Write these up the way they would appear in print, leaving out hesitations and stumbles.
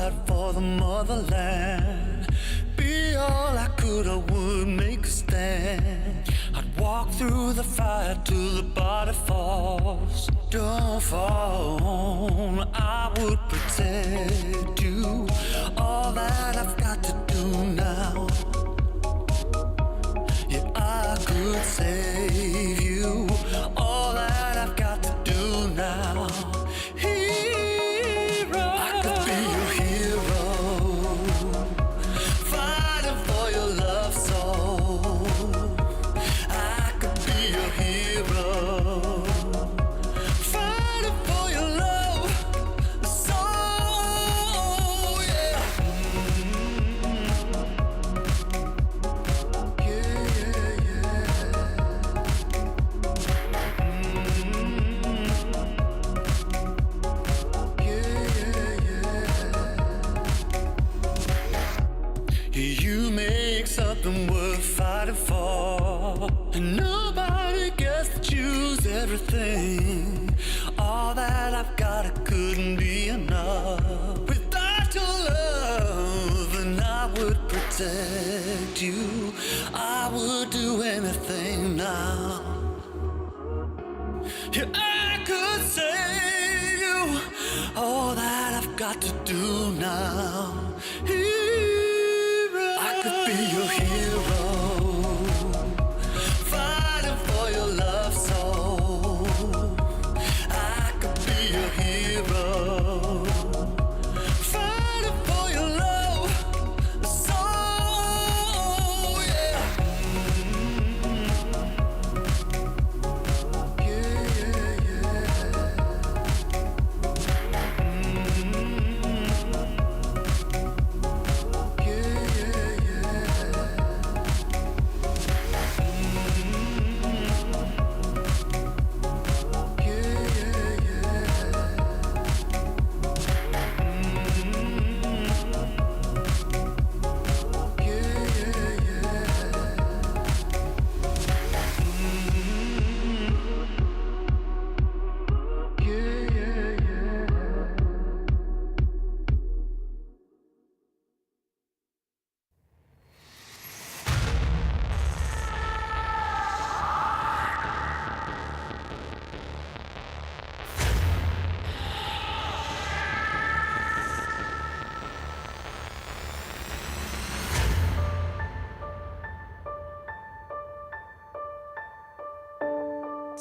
fight for the motherland. Be all I could, I would make a stand. I'd walk through the fire till the body falls. Don't fall, I would protect you. All that I've got to do now. Yeah, I could save you. All that I've got to do now. Hero, I could be your hero, fighting for your love soul. I could be your hero, fighting for your love soul. Yeah. You make something worth fighting for, and nobody gets to choose everything. All that I've got, it couldn't be enough. Without your love, and I would protect you. I would do anything now. Yeah, I could save you. All that I've got to do now. I could be your hero, fighting for your love soul. I could be your hero, fighting for your love soul. Yeah.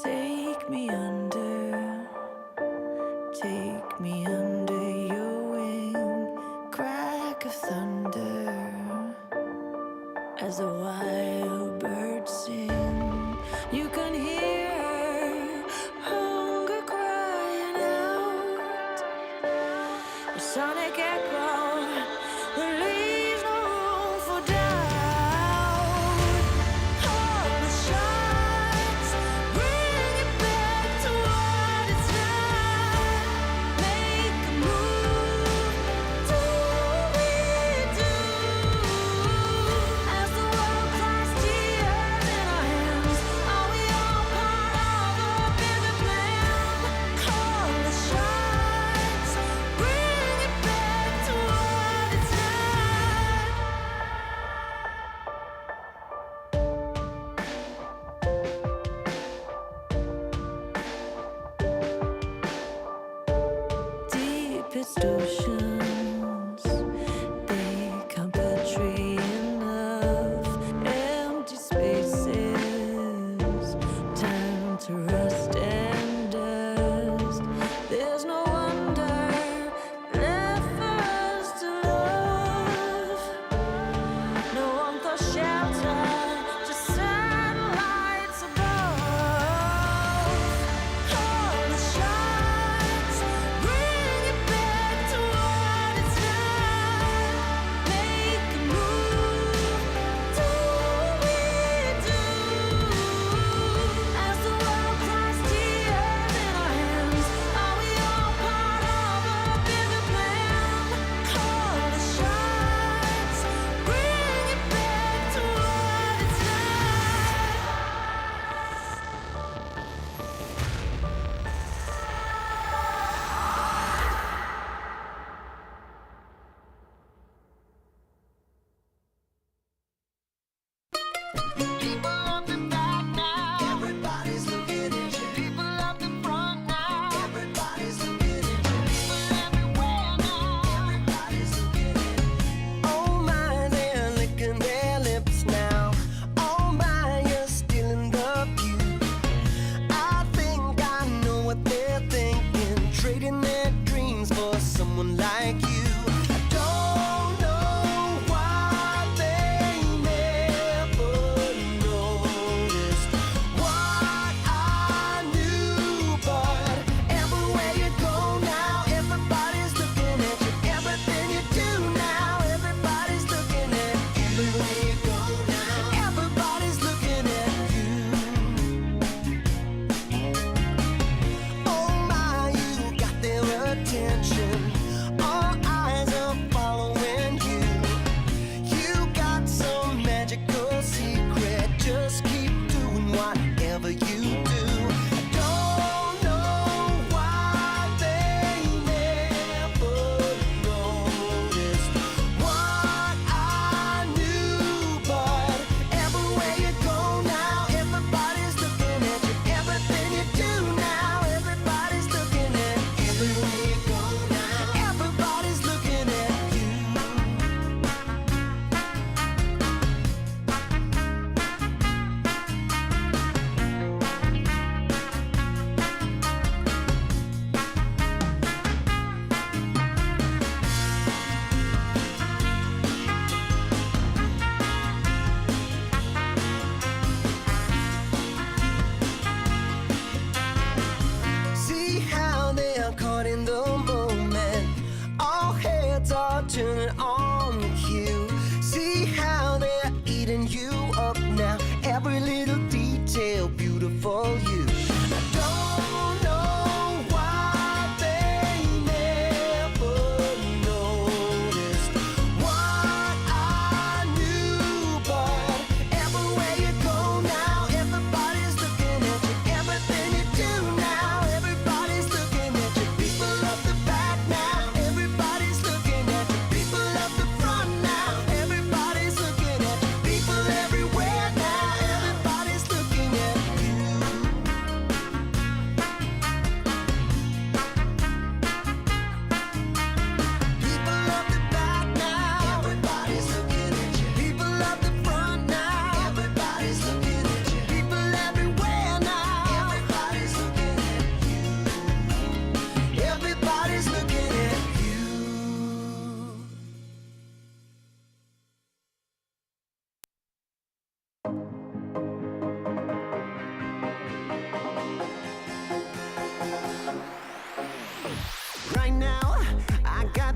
Take me under your wing, crack of thunder, as the wild birds sing. You can hear hunger crying out, a sonic echo that leaves no room for doubt. Hold the shots, bring it back to what it's not. Make a move, do we do? As the world cries tears in our hands, are we all part of a bigger plan? Hold the shots, bring it back to what it's not. Deepest oceans, they can't portray enough empty spaces, time to rust and dust. There's no wonder left for us to love. No warmth or shelter, just satellites above. Hold the shots, bring it back to what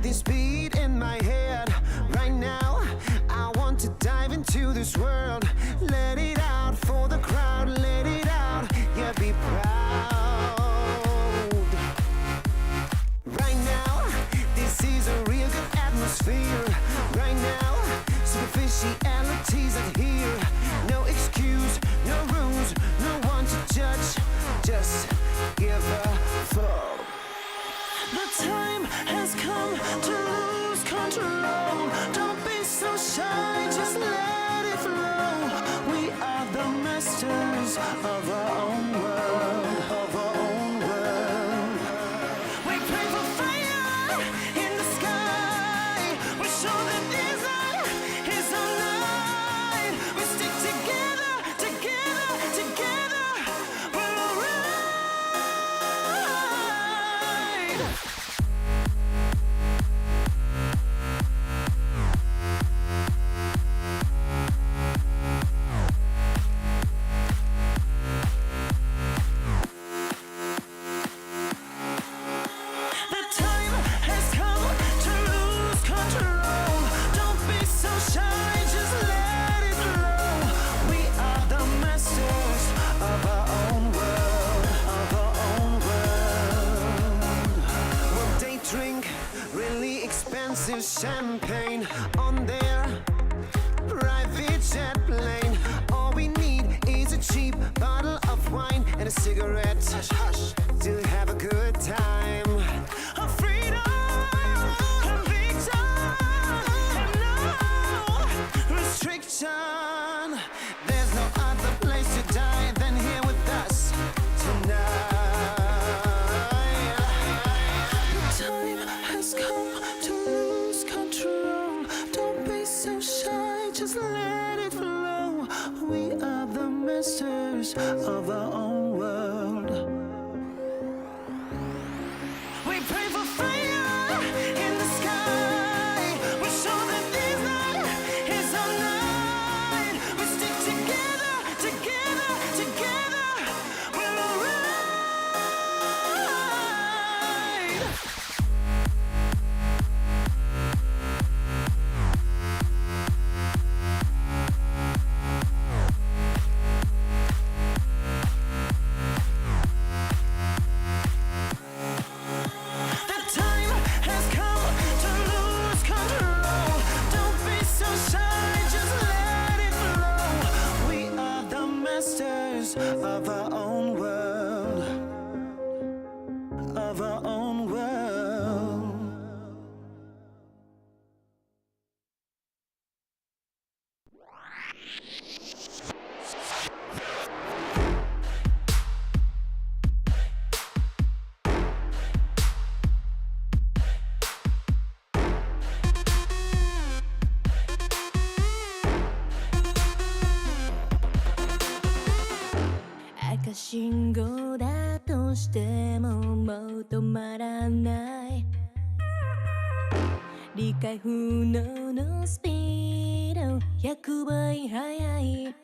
this beat in my head right now. I want to dive into this world. Let it out for the crowd, let it out, yeah, be proud. Right now, this is a real good atmosphere. Right now, superficialities are here. No excuse, no rules, no one to judge. Just give a fuck. The time has come to lose control. Don't be so shy, just let it flow. We are the masters of our own world, of our own world. We pray for fire in the sky. We show that desire is our light. We stick together, together, together. We're alright. The time has come to lose control. Don't be so shy, just let it flow. We are the masters of our own world, of our own world. Well, they drink really expensive champagne on their private jet plane. All we need is a cheap bottle of wine and a cigarette to have a good time. A freedom, conviction, and no restriction. There's no other place to die than here with us tonight. The time has come to lose control. Don't be so shy, just let it flow. We are the masters of our own world. We pray for fire in the sky. We show that this night is our night. We stick together, together, together. We're alright. The time has come to lose control. Don't be so shy, just let it flow. We are the masters of our own world, of our own world.赤信号だとしてももう止まらない理解不能のスピード100倍速い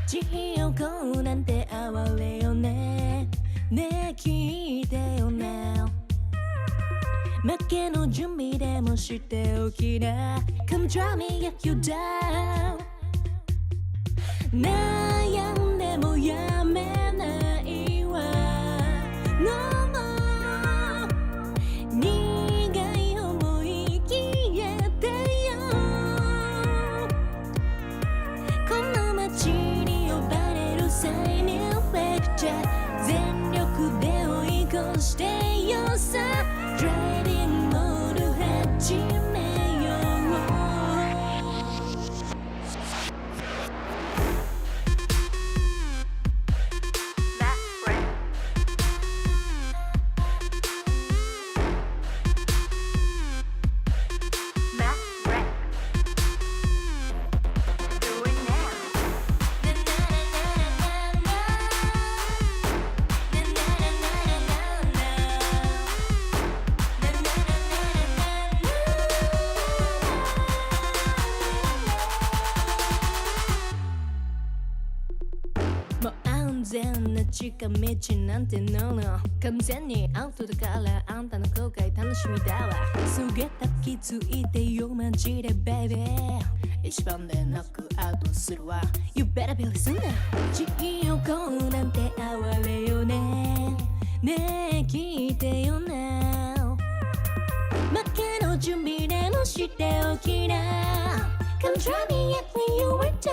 地横なんて哀れよねねえ聞いてよな負けの準備でもしておきな Come try me get you down 悩んでもやめないわ No more 苦い思い消えてよこの街に呼ばれる際にレクチャー全力で追い越してよさ Trading モール始めよう近道なんてのの完全にアウトだからあんたの後悔楽しみだわすげた気づいてよマジでベイビー一番でノックアウトするわ You better be listening 地獄なんて哀れよねねえ聞いてよな負けの準備でもしておきな Come try me if you were down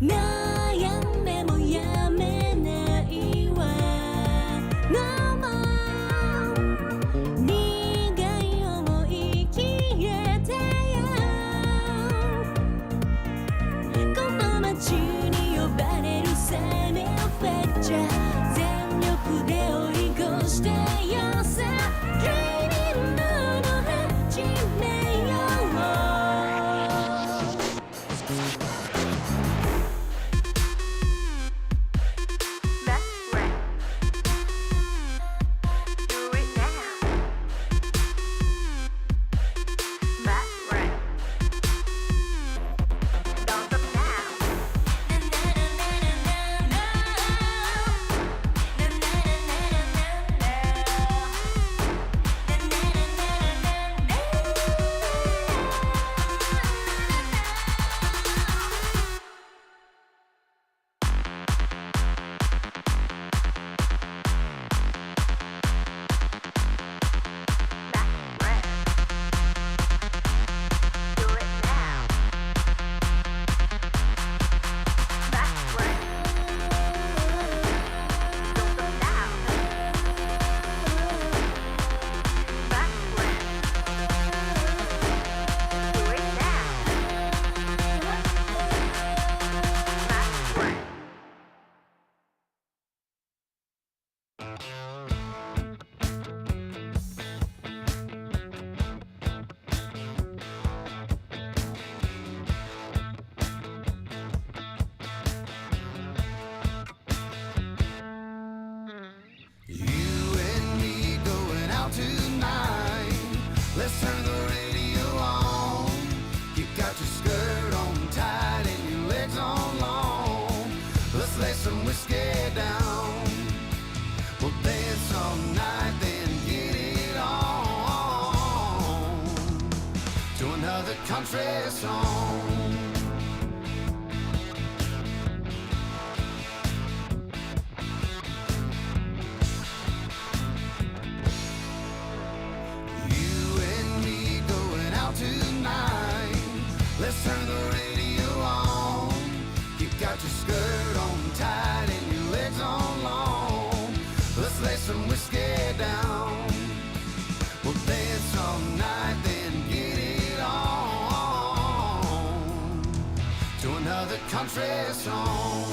悩んでもやめないわ No more 苦い思い消えてよこの街に呼ばれる生命フェクチャー全力で追い越してよさ Dreaming の始めようCountry song. You and me going out tonight. Let's turn the radio on. You got your skirt on tight and your legs on long. Let's lay some whiskey down. We'll dance all night, then get it on. Another country song.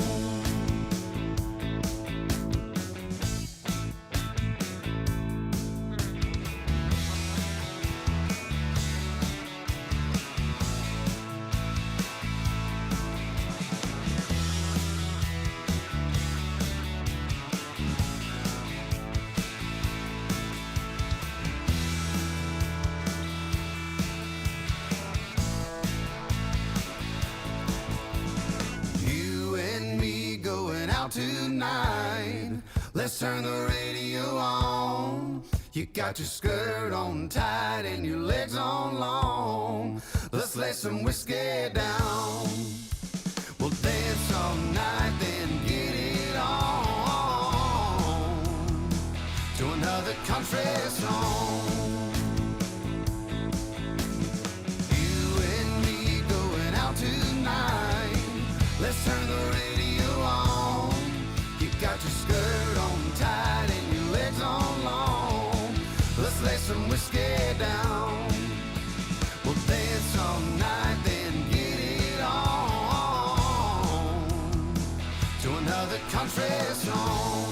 Tonight, let's turn the radio on. You got your skirt on tight and your legs on long. Let's lay some whiskey down. We'll dance all night, then get it on to another country song. You and me going out tonight. Let's turn the radio on. Got your skirt on tight and your legs on long. Let's lay some whiskey down. We'll dance all night, then get it on to another country song.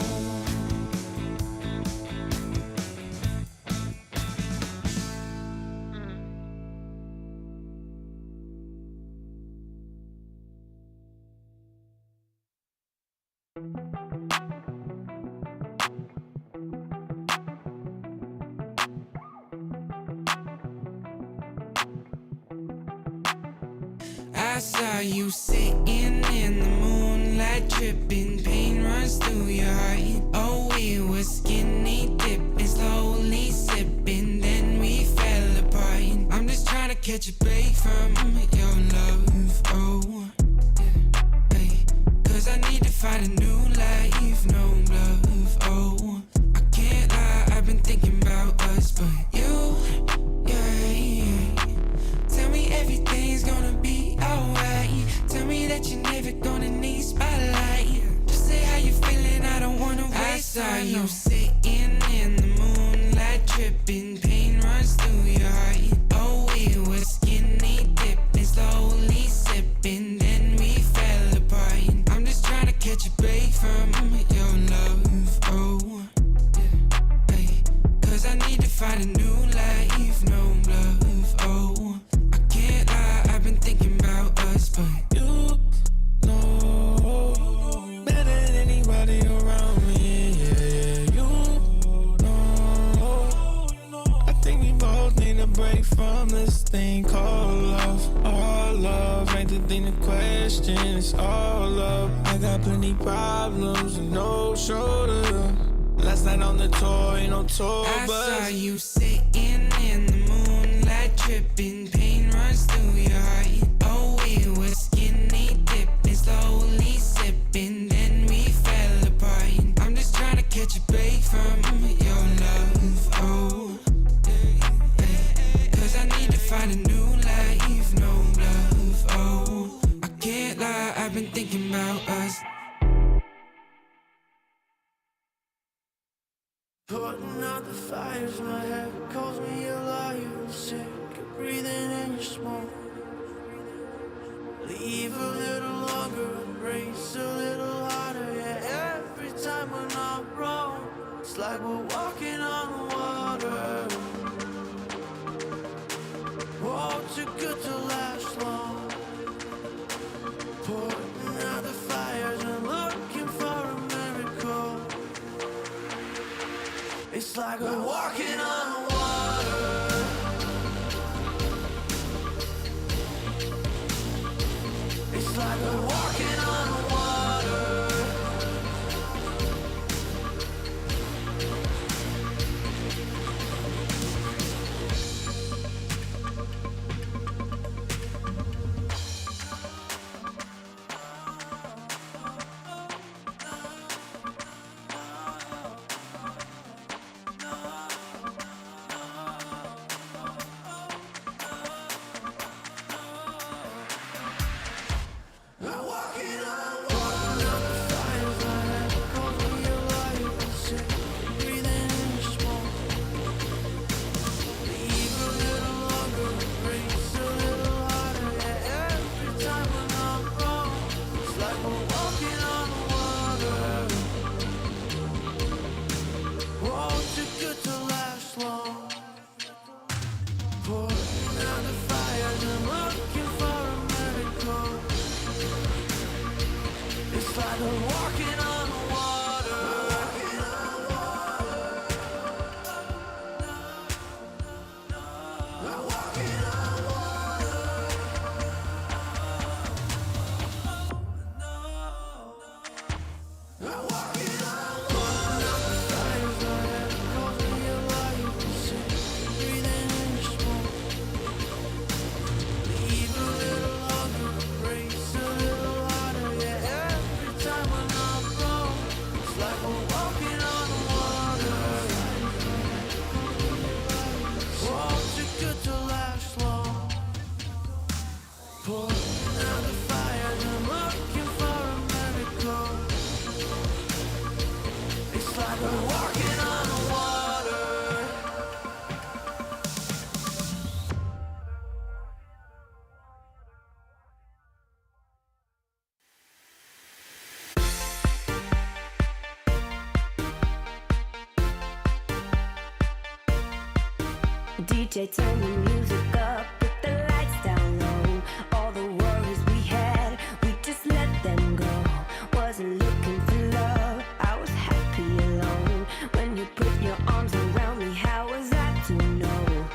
I saw you sitting in the moonlight, tripping, pain runs runs through your heart. Oh, we were skinny dipping, slowly sipping, then we fell apart. I'm just trying to catch a break from your love, oh, hey. Cause I need to find a new life, no love, oh. I can't lie, I've been thinking about us, but you, yeah. Tell me everything's gonna be alright. Tell me that you're never gonna need spotlight. Just say how you feeling, I don't wanna waste time. I saw you sitting in the moonlight, tripping, pain runs through your heart. Oh, we were skinny dipping, slowly sipping, then we fell apart. I'm just trying to catch a break from your love, oh, hey. Cause I need to find a new life, no love, oh. I can't lie, I've been thinking about us, but you know better than anybody around me, yeah, you know. I think we both need a break from this thing called love. All love ain't the thing to question, it's all love. I got plenty problems and no shoulder. Last night on the tour, ain't no tour bus. I saw you sitting in the moonlight, tripping, pain runs through your heart. Oh, we were skinny dipping, slowly sipping, then we fell apart. I'm just trying to catch a break from your love, oh, hey. Cause I need to find a new life, no love, oh. I can't lie, I've been thinking about us. Putting out the fires, my head calls me alive. I'm sick of breathing in your smoke. Leave a little longer, embrace a little harder. Yeah, every time we're not wrong, it's like we're walking on water. Oh, too good to last long. Putting out the fires and looking for a miracle. It's like we're walking on water. It's like we're walking on water. DJ, turn the music up, put the lights down low. All the worries we had, we just let them go. Wasn't looking for love, I was happy alone. When you put your arms around me, how was I to know?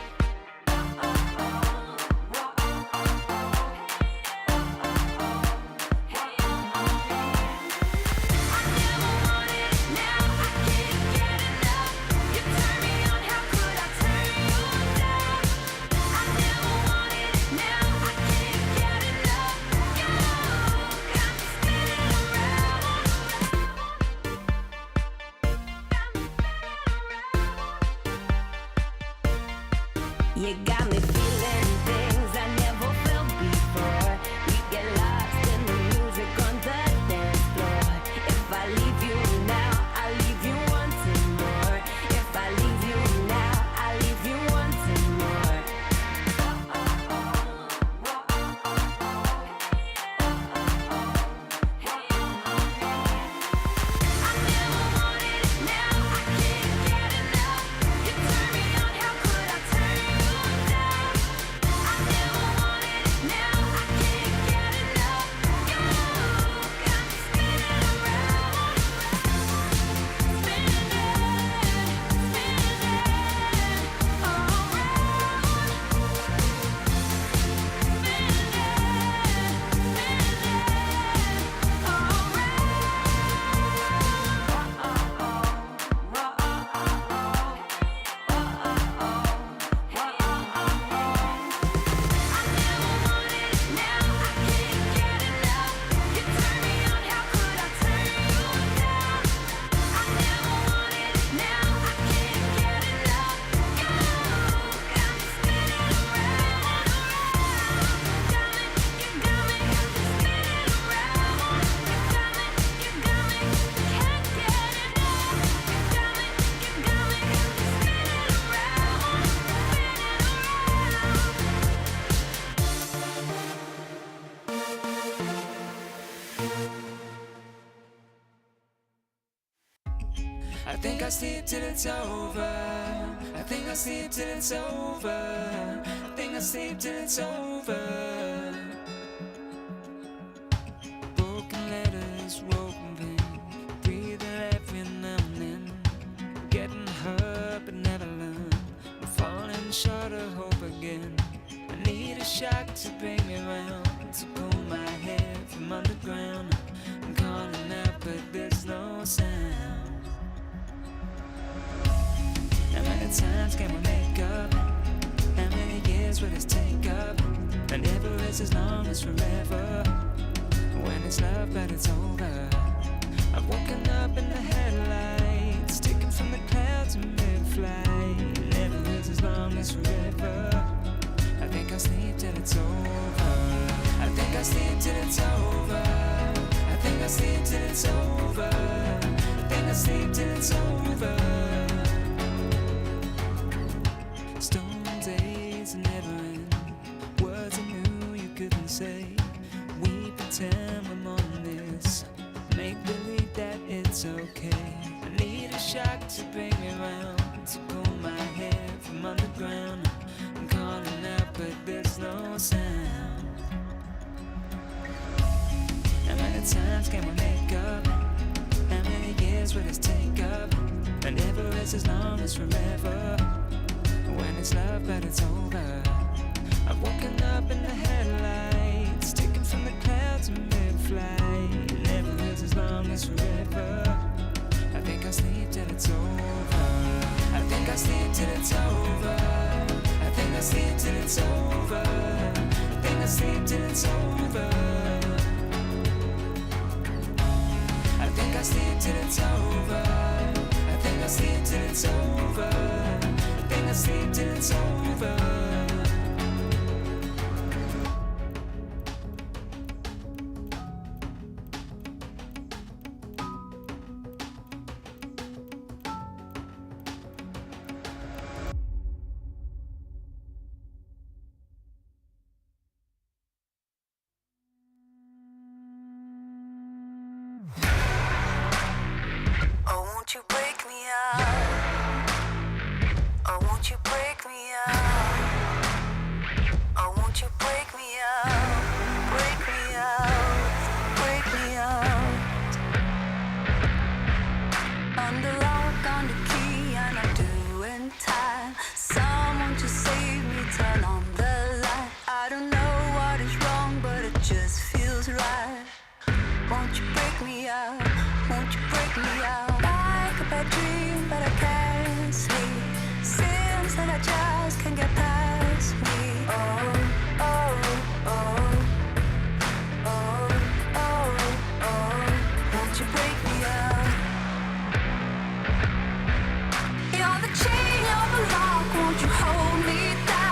I never You got me feeling things I never felt before. We get lost in the music on the dance floor. If I leave you now, I'll leave you wanting more. If I leave you now, I'll leave you wanting more. I never wanted it, now I can't get enough. You turn me on, how could I turn you down? I never wanted it, now I can't get enough. You got me spinning around, spinning I think I'll sleep till it's over. I think I'll sleep till it's over. I think I'll sleep till it's over. Broken letters, broken pen, breathing every now and then. Getting hurt but never learn. I'm falling short of hope again. I need a shock to bring me round, to pull my head from underground. I'm calling out but there's no sound. How many times can we make up? How many years will this take up? That never is as long as forever. When it's love but it's over. I've woken up in the headlights, taken from the clouds in mid-flight. Never is as long as forever. I think I'll sleep till it's over. I think I'll sleep till it's over. I think I'll sleep till it's over. I think I'll sleep till it's over. Stone days never end. Words I knew you couldn't say. We pretend we're more than this. Make believe that it's okay. I need a shock to bring me round, to pull my head from underground. I'm calling out but there's no sound. How many times can we make up? How many years will this take up? That never is as long as forever. When it's love but it's over. I've woken up in the headlights, taken from the clouds in mid-flight. Never is as long as forever. I think I'll sleep till it's over. I think I'll sleep till it's over. I think I'll sleep till it's over. I think I'll sleep till it's over. I think I'll sleep till it's over. I think I'll sleep till it's over. I think I'll sleep till it's over. Oh, won't you break me out? Oh, won't you break me out? Oh, won't you break me out? Break me out, break me out. On the lock, on the key, and I'm doing time. Someone to save me, turn on the light. I don't know what is wrong, but it just feels right. Won't you break me out? Won't you break me out? Like a bad dream, but I can't sleep. Seems like I just can't get past me. Oh, oh, oh, oh, oh, oh. Won't you break me out? You're the chain, you're the lock. Won't you hold me down?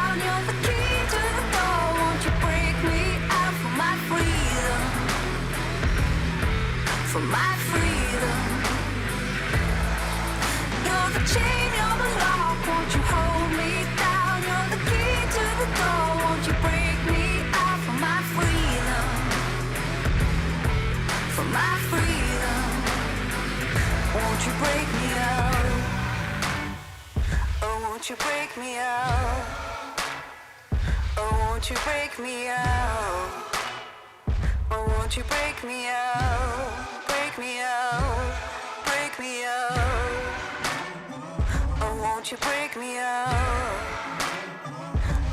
You're the chain, you're the lock, won't you hold me down? You're the key to the door, won't you break me out for my freedom? For my freedom, won't you break me out? Oh, won't you break me out? Oh, won't you break me out? Oh, won't you break me out? Break me out, break me out. Oh, won't you break me out?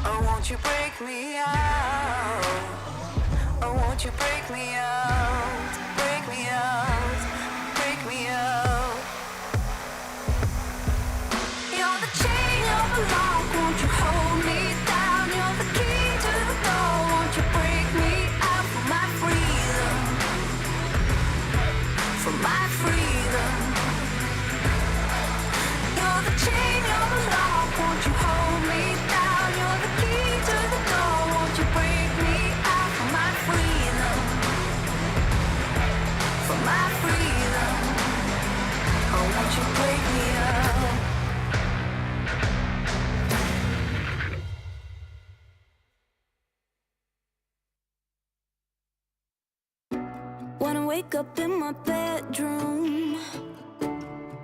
Oh, won't you break me out? Oh, won't you break me out? Break me out, break me out. You're the chain, you're the lock, won't you hold me down? You're the key to the door, won't you break me out for my freedom? For my freedom. You're the chain, you're the lock, won't you hold me down? You're the key to the door, won't you break me out for my freedom? For my freedom. Oh, won't you break me out? Wanna wake up in my bedroom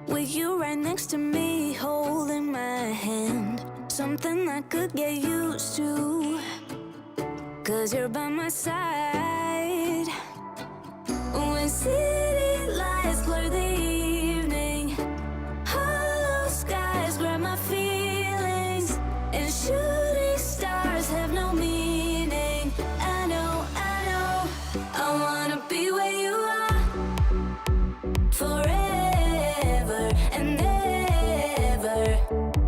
with you right next to me, holding my hand. Something I could get used to, 'cause you're by my side. When city lights blur the evening, hollow skies grab my feelings, and shooting stars have no meaning. I know, I wanna be where you are forever and ever.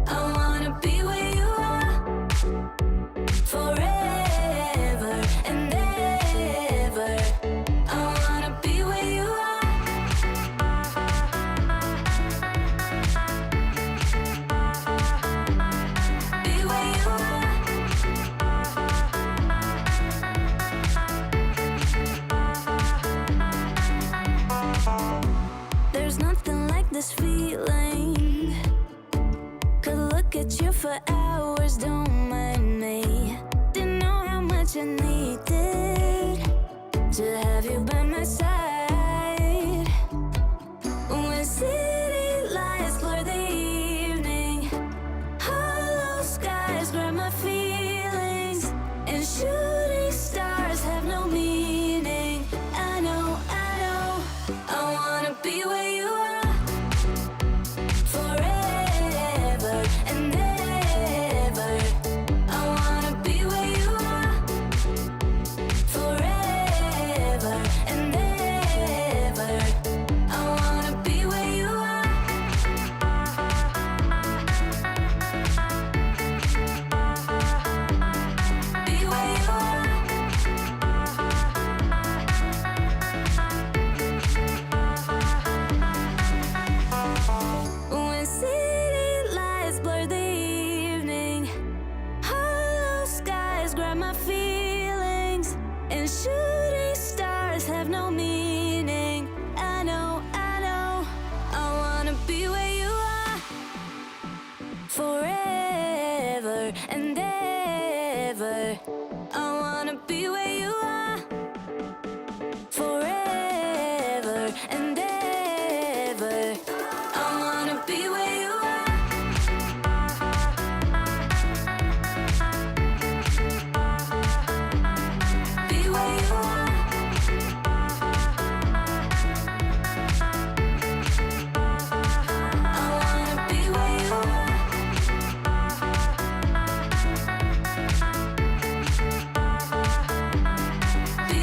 I wanna be where you are forever and ever. I wanna be where you are. Be where you are. There's nothing like this feeling. Could look at you for hours, don't mind me. Didn't know how much I needed to have you by my side. When city lights blur the evening, hollow skies grab my feelings, and shooting stars have no meaning. I know, I wanna be where you are forever and ever. I wanna be where you are forever and ever. I wanna be where you are. Be where you are. When city lights blur the evening, hollow skies grab my feelings, and shooting stars have no meaning. I know, I wanna be where you are forever and ever. I wanna be where you are forever and ever. I wanna be where you are. Be where you are. I wanna be where you are. Be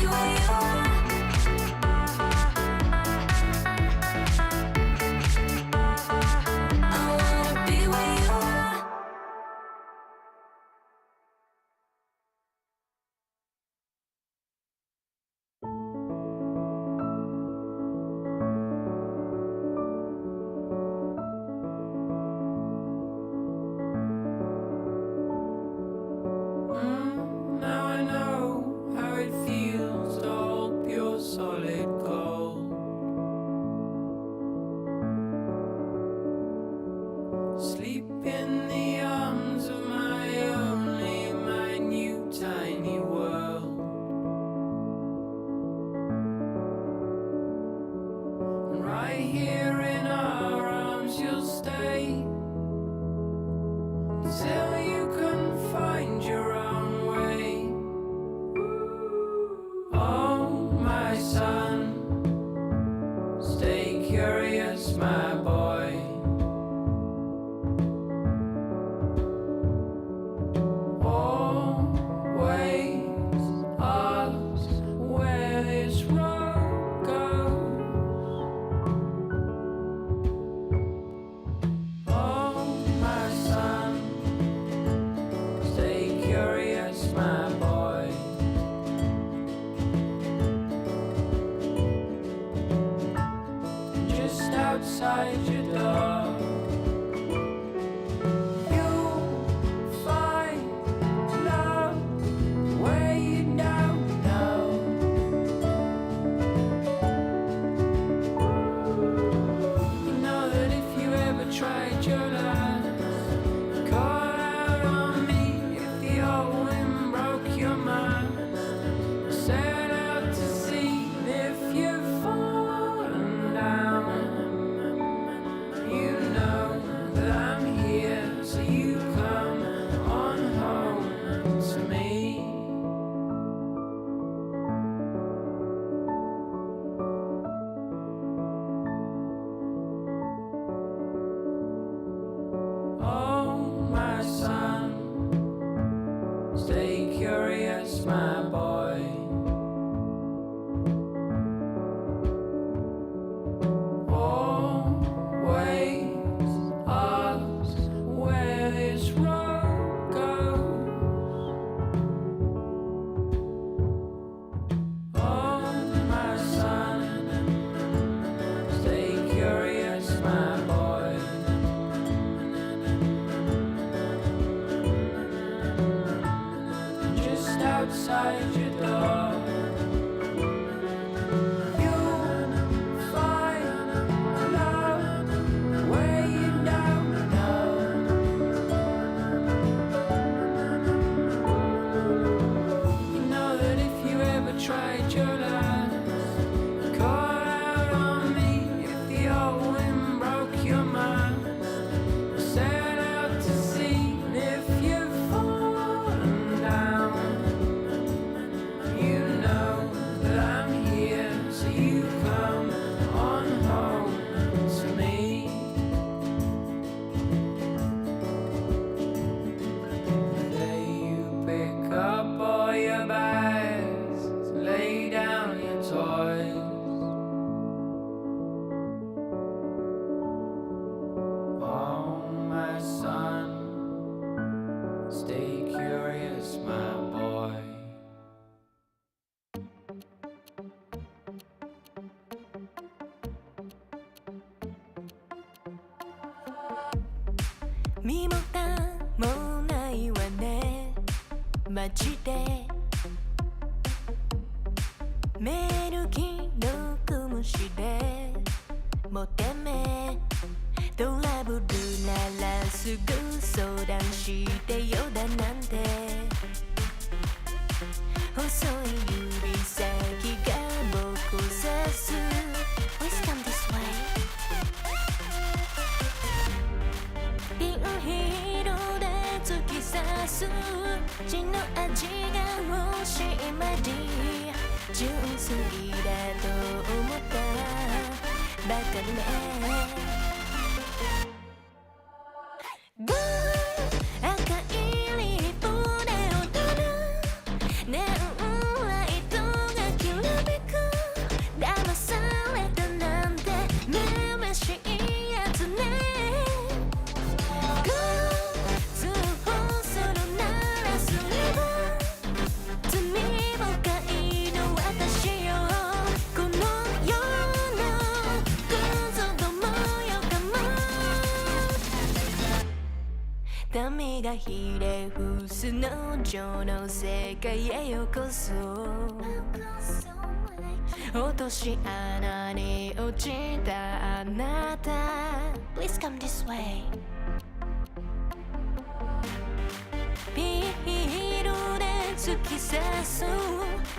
Sleep in the arms of my only, my new tiny world. And right here in our arms you'll stay till you can find your own way. Oh, my son, stay curious, my boy. Always ask where this road goes. Oh, my son, stay curious, my boy. Just outside your door, you'll find love where you don't know. You know that if you ever tried your luck, call out on me if the old wind broke your mind. Set out to sea if you've fallen down. You know that I'm here, so you come on home to me. Oh, my son, stay curious, my boy. Always ask where this road goes. Oh, my son, stay curious, my boy. Just outside your door, you'll find love where you don't know. You know that if you ever tried your luck, call out on me if the old wind broke your mind. Set out to sea if you've fallen down. You know that I'm here, so you come on home to me. The day you pick up all your bags, lay down your toys. Oh, my son, stay curious, my boy.身も蓋もないわねマジでメール既読無視でもてめトラブルならすぐ相談してよだなんて細い指先が僕を指す Please come this way ピンヒールで突き刺す血の味が欲しいまで純粋だと思ったばかりねゴー赤いリップで踊るネオンライトがきらめく騙されたなんてめめしいやつねゴー通報するならすれば罪深いの私よこの世のクズどもよかも民がひれ伏す農場の世界へようこそ落とし穴に落ちたあなた Please come this way 突き刺す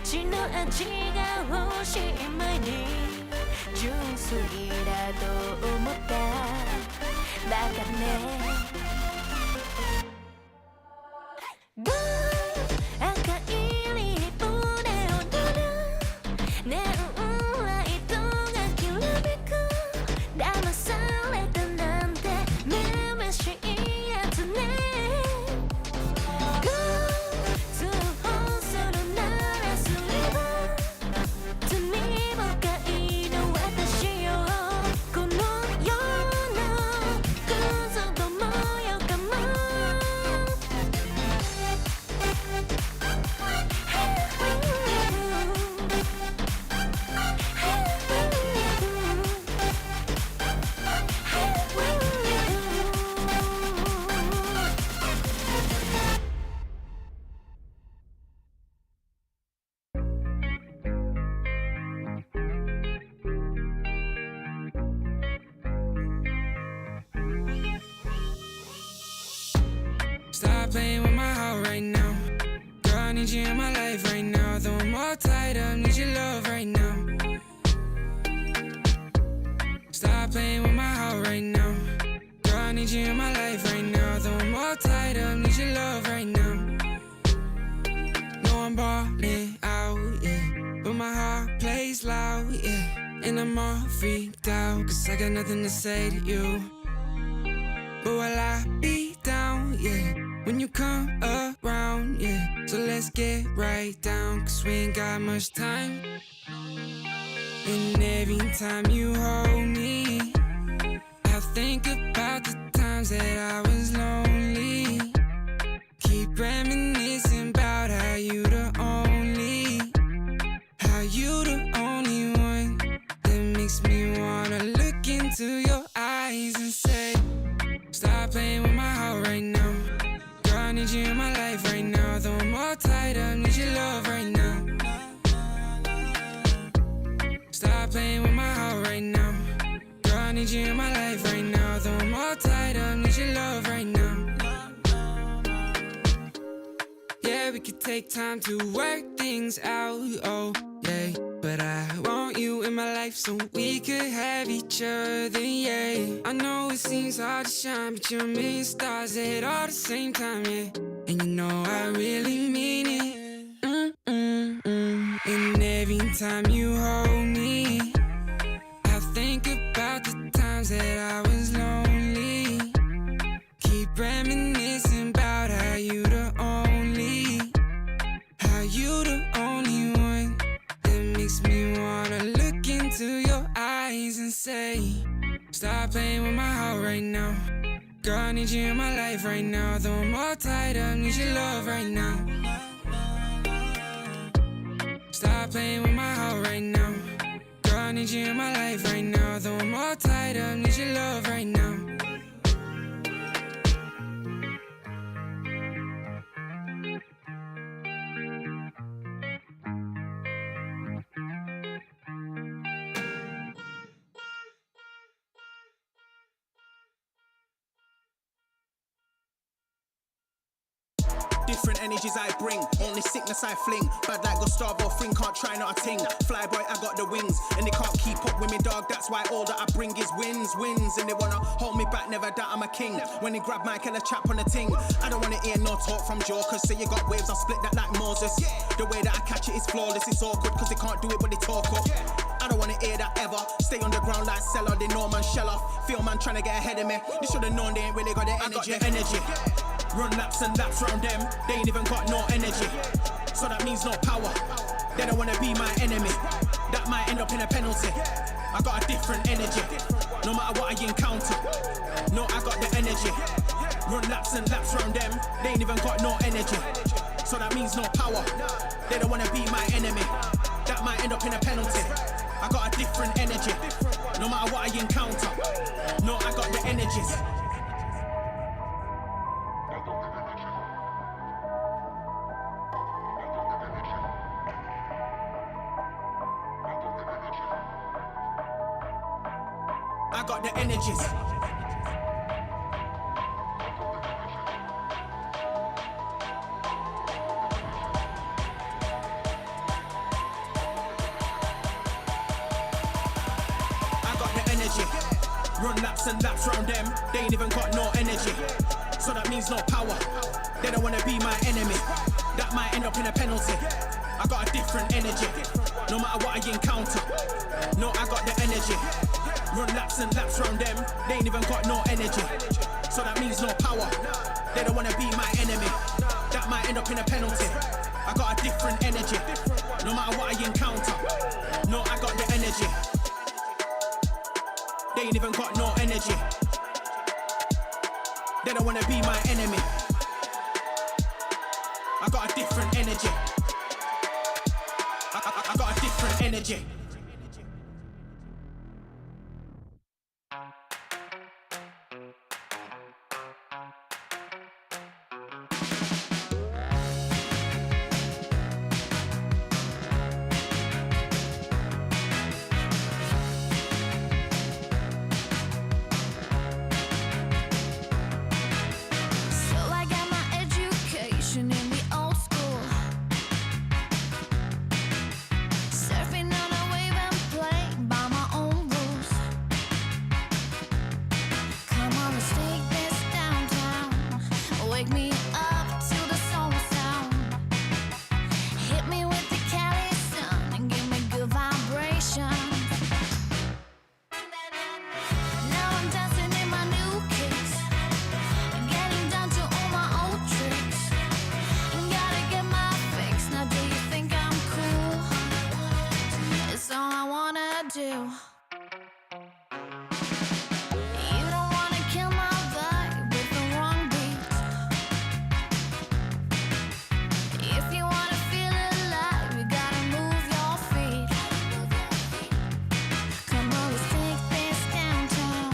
血の味が欲しい前に純粋だと思ったバカねゴー赤いリップで踊るネオンライトがきらめく騙されたなんてめめしいやつねゴー通報するならすれば罪深いの私よこの世のクズどもよかもStop playing with my heart right now. Girl, I need you in my life right now. Though I'm all tied up, need your love right now. Stop playing with my heart right now. Girl, I need you in my life right now. Though I'm all tied up, need your love right now. No, I'm balling out, yeah. But my heart plays loud, yeah. And I'm all freaked out, cause I got nothing to say to you. But will I be down, yeah, when you come around, yeah. So let's get right down, cause we ain't got much time. And every time you hold me, I think about the times that I was lonely. Keep reminiscing about how you the only one that makes me wanna look into your eyes and say, stop playing with my heart right now. Girl, I need you in my life right now. Though I'm all tied up, need your love right now. Stop playing with my heart right now. Girl, I need you in my life right now. Though I'm all tied up, need your love right now. Yeah, we could take time to work things out, oh, yeah. But I want you in my life so we could have each other, yeah. I know it seems hard to shine, but you're a million stars at all the same time, yeah. And you know I really mean it. And every time you hold me, I think about the times that I was lonely. Keep reminiscing about how you the only one that makes me wanna look into your eyes and say, stop playing with my heart right now. Girl, I need you in my life right now. Though I'm all tied up, need your love right now. Stop playing with my heart right now. Girl, I need you in my life right now. Though I'm all tied up, need your love right now. Different energies I bring, only sickness I fling. Bad like Gustavo Fring, can't try not a ting. Flyboy, I got the wings, and they can't keep up with me, dog. That's why all that I bring is wins. And they wanna hold me back, never doubt I'm a king. When they grab my killer chap on the ting, I don't wanna hear no talk from jokers. Say you got waves, I'll split that like Moses. The way that I catch it is flawless, it's awkward, cause they can't do it when they talk up. I don't wanna hear that ever. Stay on the ground like Cellar, they know man shell off. Feel man trying to get ahead of me. They should've known they ain't really got the energy. I got the energy. Run laps and laps round them, they ain't even got no energy. So that means no power, they don't wanna be my enemy. That might end up in a penalty. I got a different energy, no matter what I encounter. No, I got the energy. Run laps and laps round them, they ain't even got no energy. So that means no power, they don't wanna be my enemy. That might end up in a penalty. I got a different energy, no matter what I encounter. No, I got the energies. I got the energies. energy. Run laps and laps round them, they ain't even got no energy. So that means no power, they don't wanna be my enemy. That might end up in a penalty. I got a different energy, no matter what I encounter. No, I got the energy. Run laps and laps round them, they ain't even got no energy. So that means no power, they don't wanna be my enemy. That might end up in a penalty. I got a different energy, no matter what I encounter. No, I got the energy. They ain't even got no energy. They don't wanna be my enemy. I got a different energy. I got a different energy. So I got my education in the old school, surfing on a wave and playing by my own rules. Come on, let's take this downtown. Wake me up to the soul sound. Hit me with the Cali sun and give me good vibrations. Now I'm dancing in my new kicks, getting down to all my old tricks. Gotta get my fix. Now do you think I'm cool? It's all I wanna do. You don't wanna kill my vibe with the wrong beat. If you wanna feel alive, you gotta move your feet. Come on, let's take this downtown.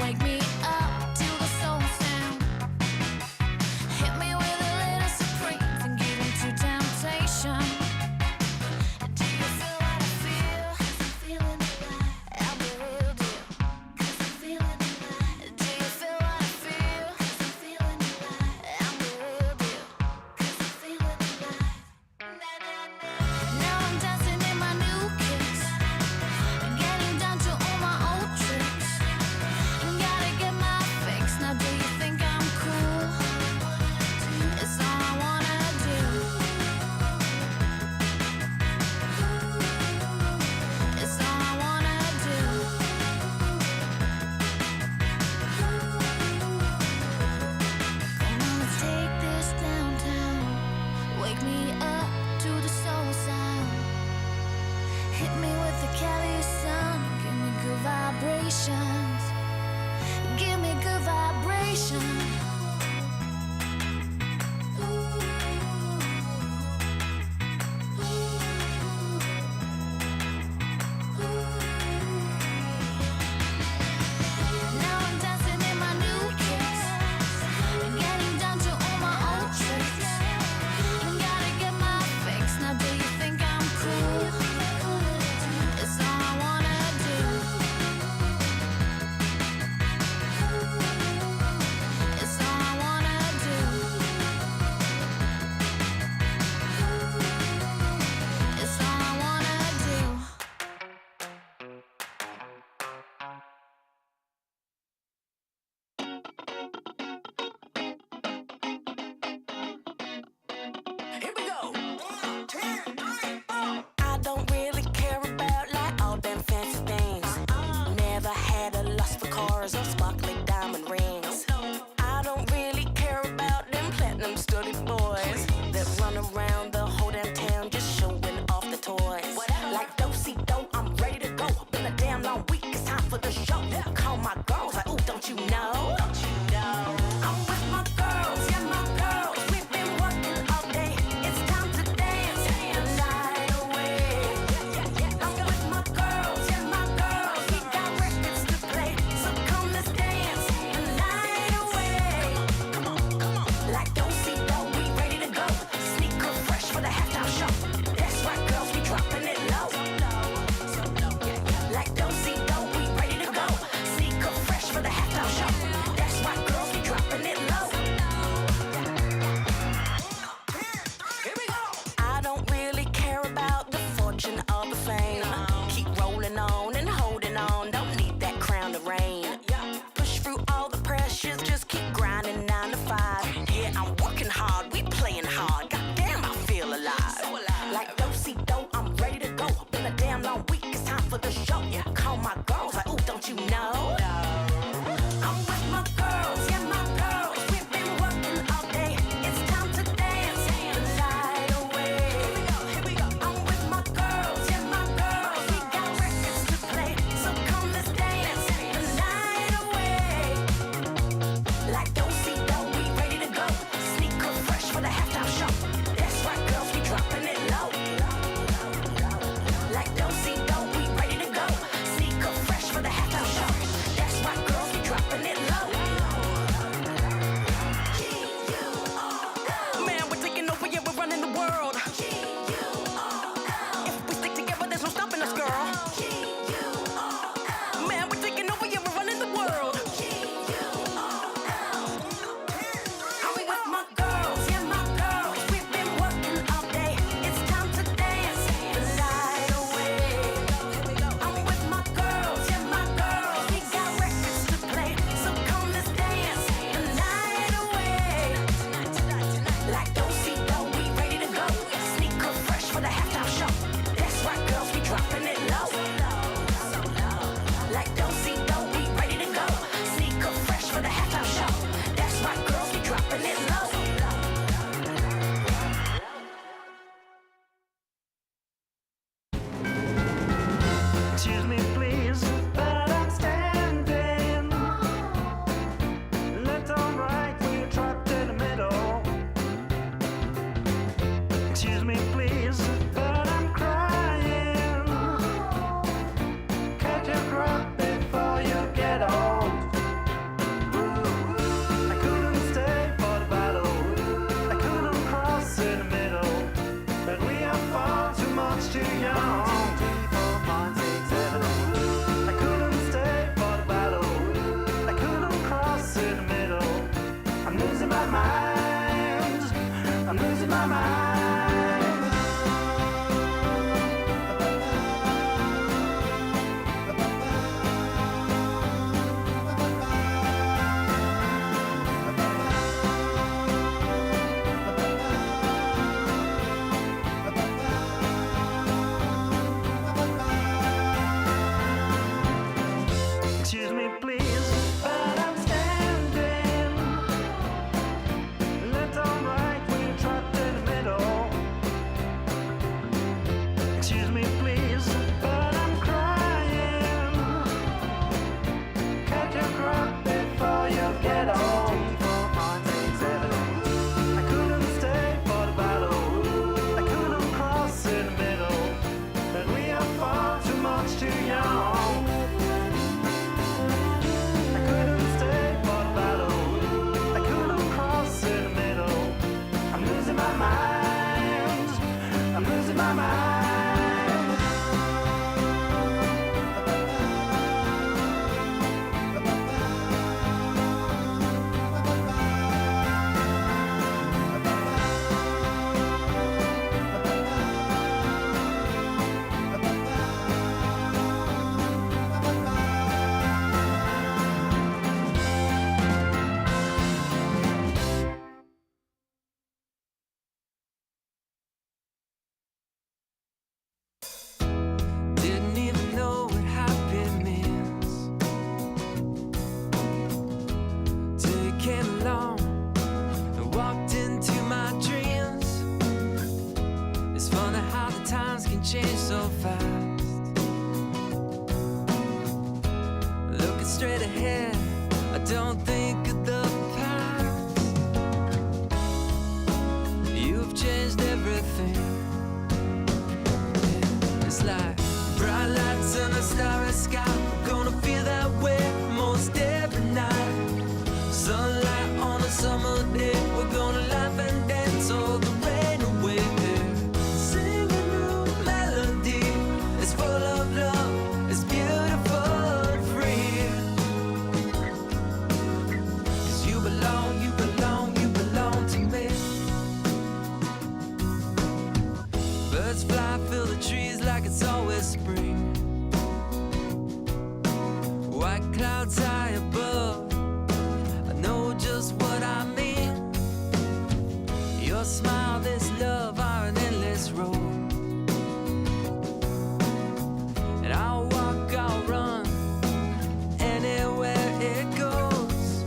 Wake me up to the soul sound. Hit me with a little Supreme and give into temptation. Do you feel what I feel? 'Cause I'm feeling alive. I'll be real deal. 'Cause I'm feeling alive. Do you feel what I feel? 'Cause I'm feeling alive. I'll be real deal. 'Cause I'm feeling alive. Now I'm dancing in my new kicks, getting down to all my old tricks. Gotta get my fix. Now do you think I'm cool? It's all I wanna do. It's all I wanna do. Come on, let's take this downtown. Wake me up to the soul sound. Hit me with the Cali sun. Give me good vibrations. Give me good vibrations. Now I'm dancing in my new kicks, getting down to all my old tricks. Gotta get my fix. Now do you think I'm cool? It's all I wanna do. It's all I wanna do. It's all I wanna do. Here we go. I don't really care about like all them fancy things. Never had a lust for cars or sparkly diamond rings. I don't really care about them platinum studded boys that run around the whole damn town just showing off the toys. Like do-si-do, I'm ready to go. Been a damn long week, it's time for the show. Call my girls like, ooh, don't you know? I'm with my girls, yeah, my girls. We've been working all day. It's time to dance the night away. I'm with my girls, yeah, my girls. We got records to play, so come let's dance the night away. Come on, come on. Like do-si-do, we ready to go. Sneaker fresh for the halftime show. That's right, girls, we dropping it low. Like do-si-do, we ready to go. my mind. I'm losing my mind. Excuse me, please, but I'm standing. Left or right when you're trapped in the middle. Excuse me, please, but I'm crying. Catch your breath before you get old. I couldn't stay for the battle. I couldn't cross in the middle. And we are far too much too young. I couldn't stay for the battle. I couldn't cross in the middle. I'm losing my mind. I'm losing my mind. Didn't even know what happy means till you came along and walked into my dreams. It's funny how the times can change so fast. Looking straight ahead, I don't think of the past. You've changed everything. It's like bright lights and a starry sky. We're gonna feel that way most every night. Sunlight on a summer day. We're gonna laugh and dance all the rain away. Sing a new melody. It's full of love. It's beautiful and free. 'Cause you belong, you belong, you belong to me. Birds fly, fill the trees like it's always spring. White clouds high above, I know just what I mean. Your smile, this love are an endless road. And I'll walk, I'll run, anywhere it goes.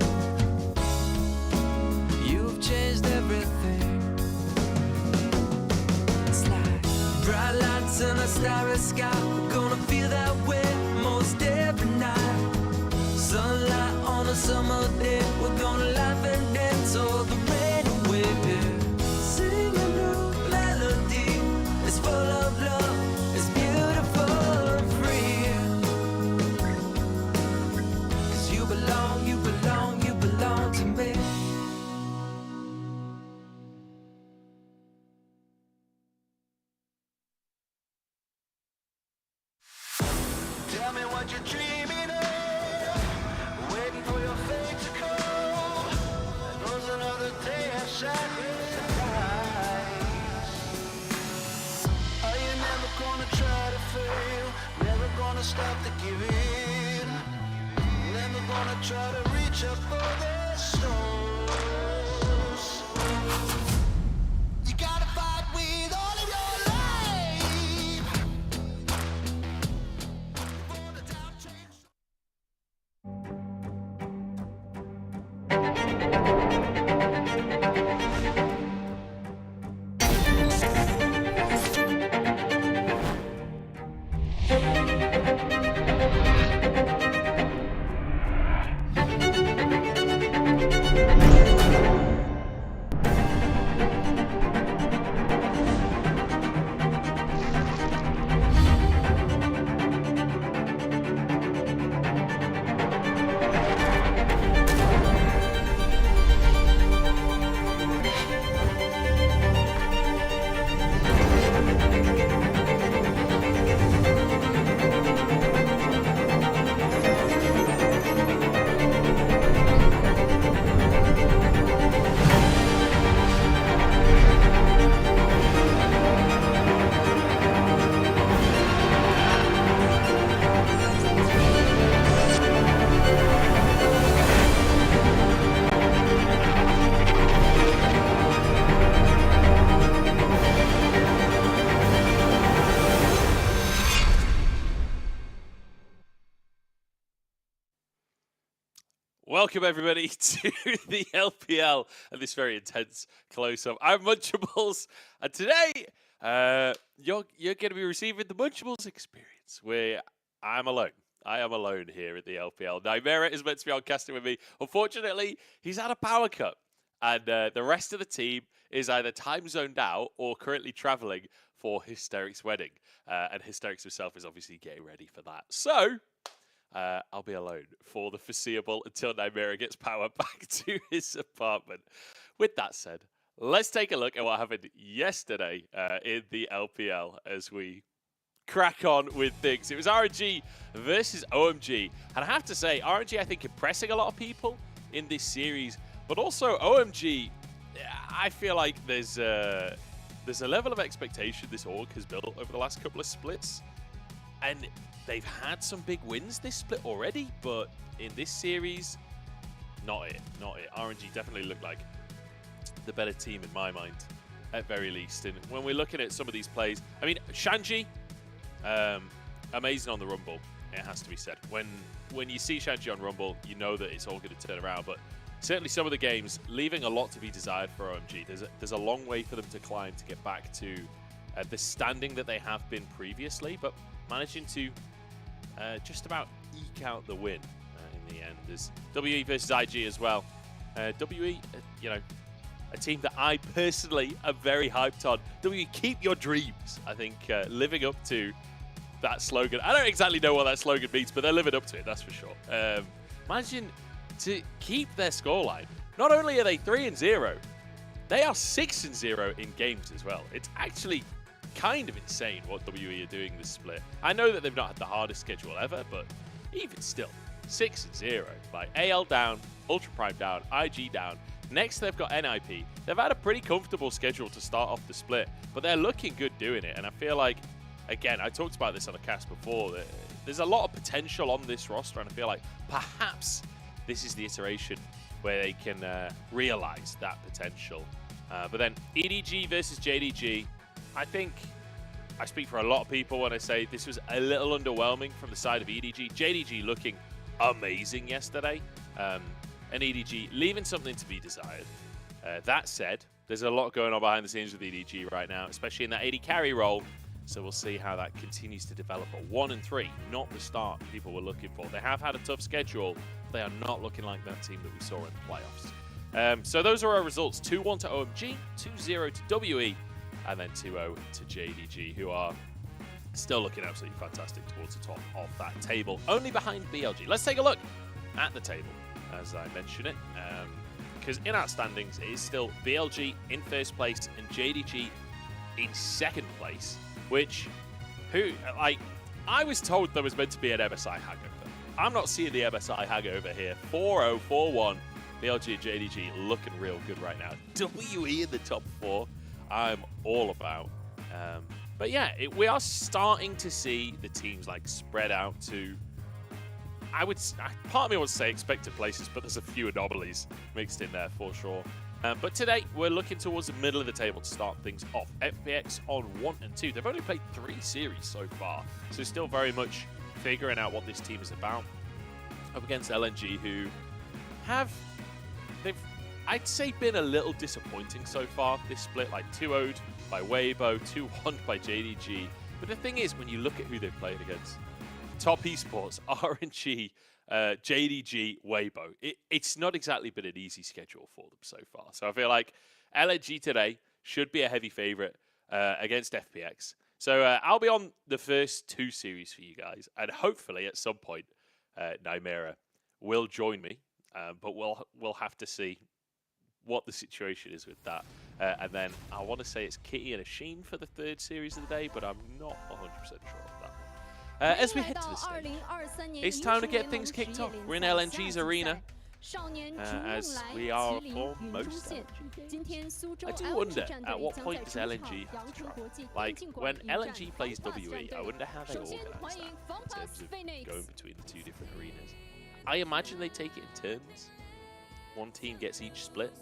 You've changed everything. It's like bright lights and a starry sky. We're gonna feel that way most every night. Sunlight on a summer day. We're gonna laugh and dance all the rain away. Sing a new melody. It's full of love. It's beautiful and free. 'Cause you belong, you belong, you belong to me. Tell me what you're dreaming of, waiting for your fate to come. welcome everybody to the LPL and this very intense close-up. I'm Munchables, and today you're going to be receiving the Munchables experience, where I'm alone. I am alone here at the LPL. Nymera is meant to be on casting with me. Unfortunately, he's had a power cut, and the rest of the team is either time zoned out or currently traveling for Hysteric's wedding. And Hysterics himself is obviously getting ready for that. So I'll be alone for the foreseeable until Nymera gets power back to his apartment. With that said, let's take a look at what happened yesterday in the LPL as we crack on with things. It was RNG versus OMG. And I have to say, RNG, I think, impressing a lot of people in this series. But also, OMG, I feel like there's a level of expectation this org has built over the last couple of splits. And they've had some big wins this split already, but in this series, not it. RNG definitely looked like the better team in my mind, at very least. And when we're looking at some of these plays, I mean, Shanji, amazing on the Rumble, it has to be said. When you see Shanji on Rumble, you know that it's all going to turn around, but certainly some of the games, leaving a lot to be desired for OMG. There's a long way for them to climb to get back to the standing that they have been previously, but managing to just about eke out the win in the end. There's WE versus IG as well. WE, you know, a team that I personally am very hyped on. WE, keep your dreams. I think living up to that slogan. I don't exactly know what that slogan means, but they're living up to it, that's for sure. Managing to keep their scoreline. Not only are they 3-0, they are 6-0 in games as well. It's actually kind of insane what WE are doing this split. I know that they've not had the hardest schedule ever, but even still, 6-0. Like AL down, Ultra Prime down, IG down. Next, they've got NIP. They've had a pretty comfortable schedule to start off the split, but they're looking good doing it. And I feel like, again, I talked about this on a cast before, that there's a lot of potential on this roster, and I feel like perhaps this is the iteration where they can realize that potential. But then EDG versus JDG, I think I speak for a lot of people when I say this was a little underwhelming from the side of EDG. JDG looking amazing yesterday, and EDG leaving something to be desired. That said, there's a lot going on behind the scenes with EDG right now, especially in that AD carry role. So we'll see how that continues to develop. At 1-3, not the start people were looking for. They have had a tough schedule. They are not looking like that team that we saw in the playoffs. So those are our results. 2-1 to OMG, 2-0 to WE, and then 2-0 to JDG, who are still looking absolutely fantastic towards the top of that table, only behind BLG. Let's take a look at the table, as I mentioned it, because in our standings, it is still BLG in first place and JDG in second place, which, I was told there was meant to be an MSI hangover. I'm not seeing the MSI hangover here. 4-0, 4-1, BLG and JDG looking real good right now. WE in the top 4. I'm all about. But yeah, we are starting to see the teams like spread out to, part of me wants to say expected places, but there's a few anomalies mixed in there for sure. But today, we're looking towards the middle of the table to start things off. FPX on 1 and 2. They've only played 3 series so far, so still very much figuring out what this team is about. Up against LNG, who they've I'd say been a little disappointing so far this split, like 2-0'd by Weibo, 2-1 by JDG. But the thing is, when you look at who they've played against, top esports, RNG, JDG, Weibo, it's not exactly been an easy schedule for them so far. So I feel like LNG today should be a heavy favorite against FPX. So I'll be on the first 2 series for you guys, and hopefully at some point Nymera will join me, but we'll have to see what the situation is with that. And then I want to say it's Kitty and Asheen for the 3rd series of the day, but I'm not 100% sure of that one. As we head to the stage, it's time to get things kicked off. We're in LNG's arena, as we are for most LNG. I do wonder, at what point does LNG have to travel? Like, when LNG plays WE, I wonder how they organise that in terms of going between the 2 different arenas. I imagine they take it in turns. One team gets each split.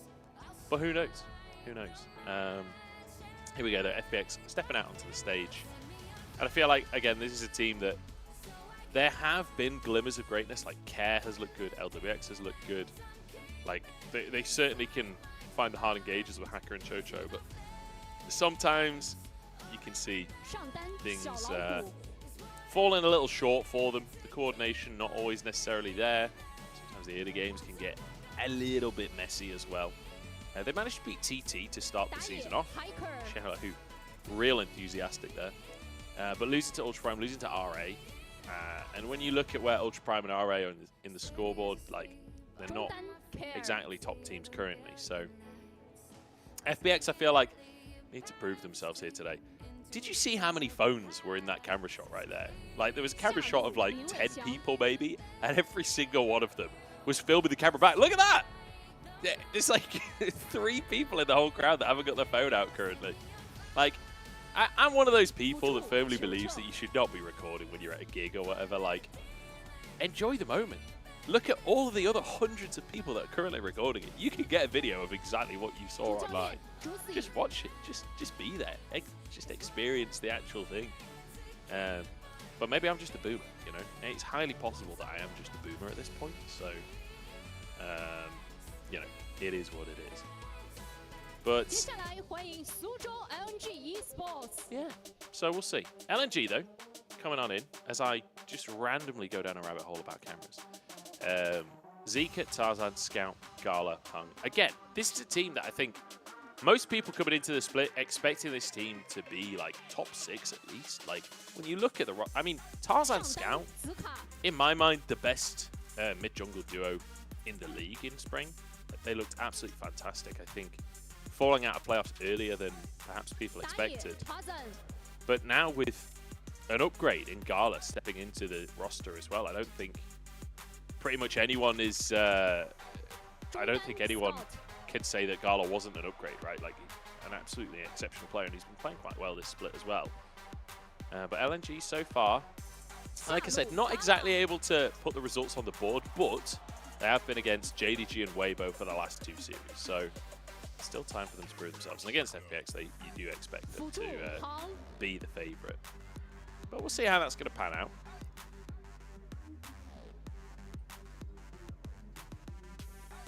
But who knows? Who knows? Here we go, though. FPX stepping out onto the stage. And I feel like, again, this is a team that there have been glimmers of greatness. Like Care has looked good, LWX has looked good. Like they certainly can find the hard engages with Hacker and Chocho, but sometimes you can see 上单 things 小老虎， falling a little short for them. The coordination not always necessarily there. Sometimes the early games can get a little bit messy as well. They managed to beat TT to start the 打野 season off. Hiker， Shout out who, real enthusiastic there. But losing to Ultra Prime, losing to RA. And when you look at where Ultra Prime and RA are in the scoreboard, like they're 中 not 单 pair， exactly top teams currently. So FPX, I feel like, need to prove themselves here today. Did you see how many phones were in that camera shot right there? Like, there was a camera shot of like 10 people maybe, and every single one of them was filming the camera back. Look at that! Yeah, there's like 3 people in the whole crowd that haven't got their phone out currently. Like, I'm one of those people that firmly believes that you should not be recording when you're at a gig or whatever. Like, enjoy the moment. Look at all the other hundreds of people that are currently recording it. You can get a video of exactly what you saw 主教 online. 练 Juicy， Just watch it. Just be there. Just experience the actual thing. But maybe I'm just a boomer, you know? And it's highly possible that I am just a boomer at this point. So, you know, it is what it is. 接 But 下来欢迎苏州 LNG Esports。 yeah, so we'll see. LNG though, coming on in as I just randomly go down a rabbit hole about cameras. Zika, Tarzan, Scout, Gala, Hung. Again, this is a team that I think most people coming into the split expecting this team to be like top 6 at least. Like when you look at the, I mean, Tarzan 上单 Scout, 紫卡， in my mind, the best mid-jungle duo in the league in spring. They looked absolutely fantastic. I think falling out of playoffs earlier than perhaps people 打野 expected. Tarzan， But now with an upgrade in Gala stepping into the roster as well, I don't think pretty much anyone is. I don't think anyone can say that Gala wasn't an upgrade, right? Like an absolutely exceptional player, and he's been playing quite well this split as well. But LNG so far, like I said, not exactly able to put the results on the board, but they have been against JDG and Weibo for the last 2 series, so still time for them to prove themselves. And against FPX, you do expect them 辅助 to 航， be the favourite. But we'll see how that's going to pan out.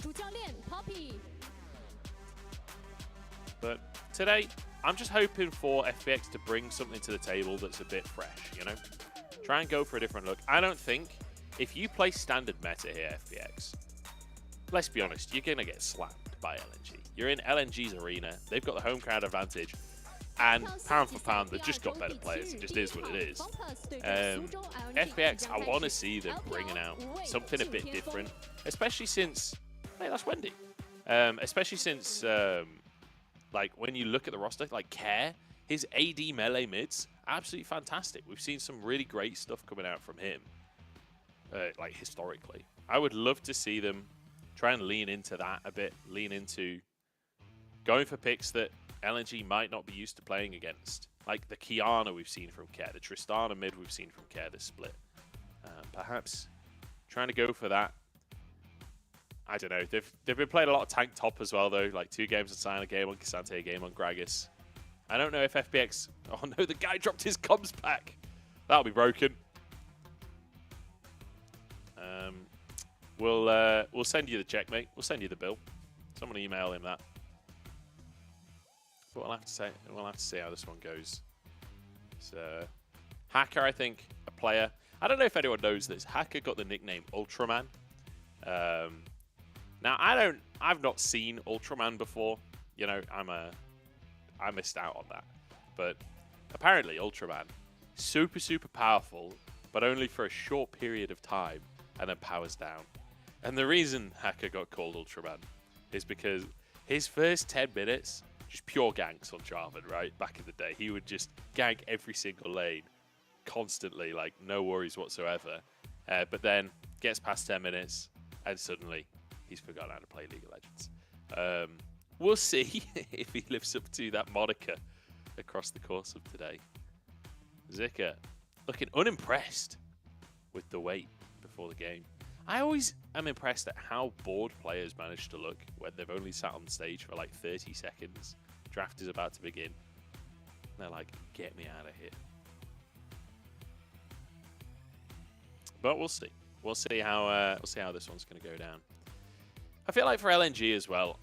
主教练 Poppy， But today, I'm just hoping for FPX to bring something to the table that's a bit fresh, you know? Try and go for a different look. I don't think, if you play standard meta here, FPX, let's be honest, you're going to get slammed by LNG. You're in LNG's arena. They've got the home crowd advantage. And pound for pound, they've just got better players. It just is what it is. FPX, I want to see them bringing out something a bit different, especially since, hey, that's Wendy. Especially since, like, when you look at the roster, like Care, his AD melee mids, absolutely fantastic. We've seen some really great stuff coming out from him, like, historically. I would love to see them try and lean into that a bit, lean into going for picks that LNG might not be used to playing against. Like the Kiana we've seen from Care, the Tristana mid we've seen from Care this split. Perhaps trying to go for that. I don't know. They've been playing a lot of tank top as well though, like 2 games on Sign, a game on K'Sante, a game on Gragas. I don't know if FPX... Oh no, the guy dropped his comms pack. That'll be broken. We'll send you the check, mate. We'll send you the bill. Someone email him that. But we'll have to see how this one goes. So, Hacker, I think, a player. I don't know if anyone knows this. Hacker got the nickname Ultraman. Now I've not seen Ultraman before. You know, I missed out on that. But apparently Ultraman, super powerful, but only for a short period of time, and then powers down. And the reason Hacker got called Ultraman is because his first 10 minutes, just pure ganks on Jarvan, right? Back in the day, he would just gank every single lane constantly, like no worries whatsoever. But then gets past 10 minutes and suddenly he's forgotten how to play League of Legends. We'll see if he lives up to that moniker across the course of today. Zika looking unimpressed with the wait before the game. I always am impressed at how bored players manage to look when they've only sat on stage for like 30 seconds. Draft is about to begin. They're like, get me out of here. But we'll see. We'll see how this one's going to go down. I feel like for LNG as well,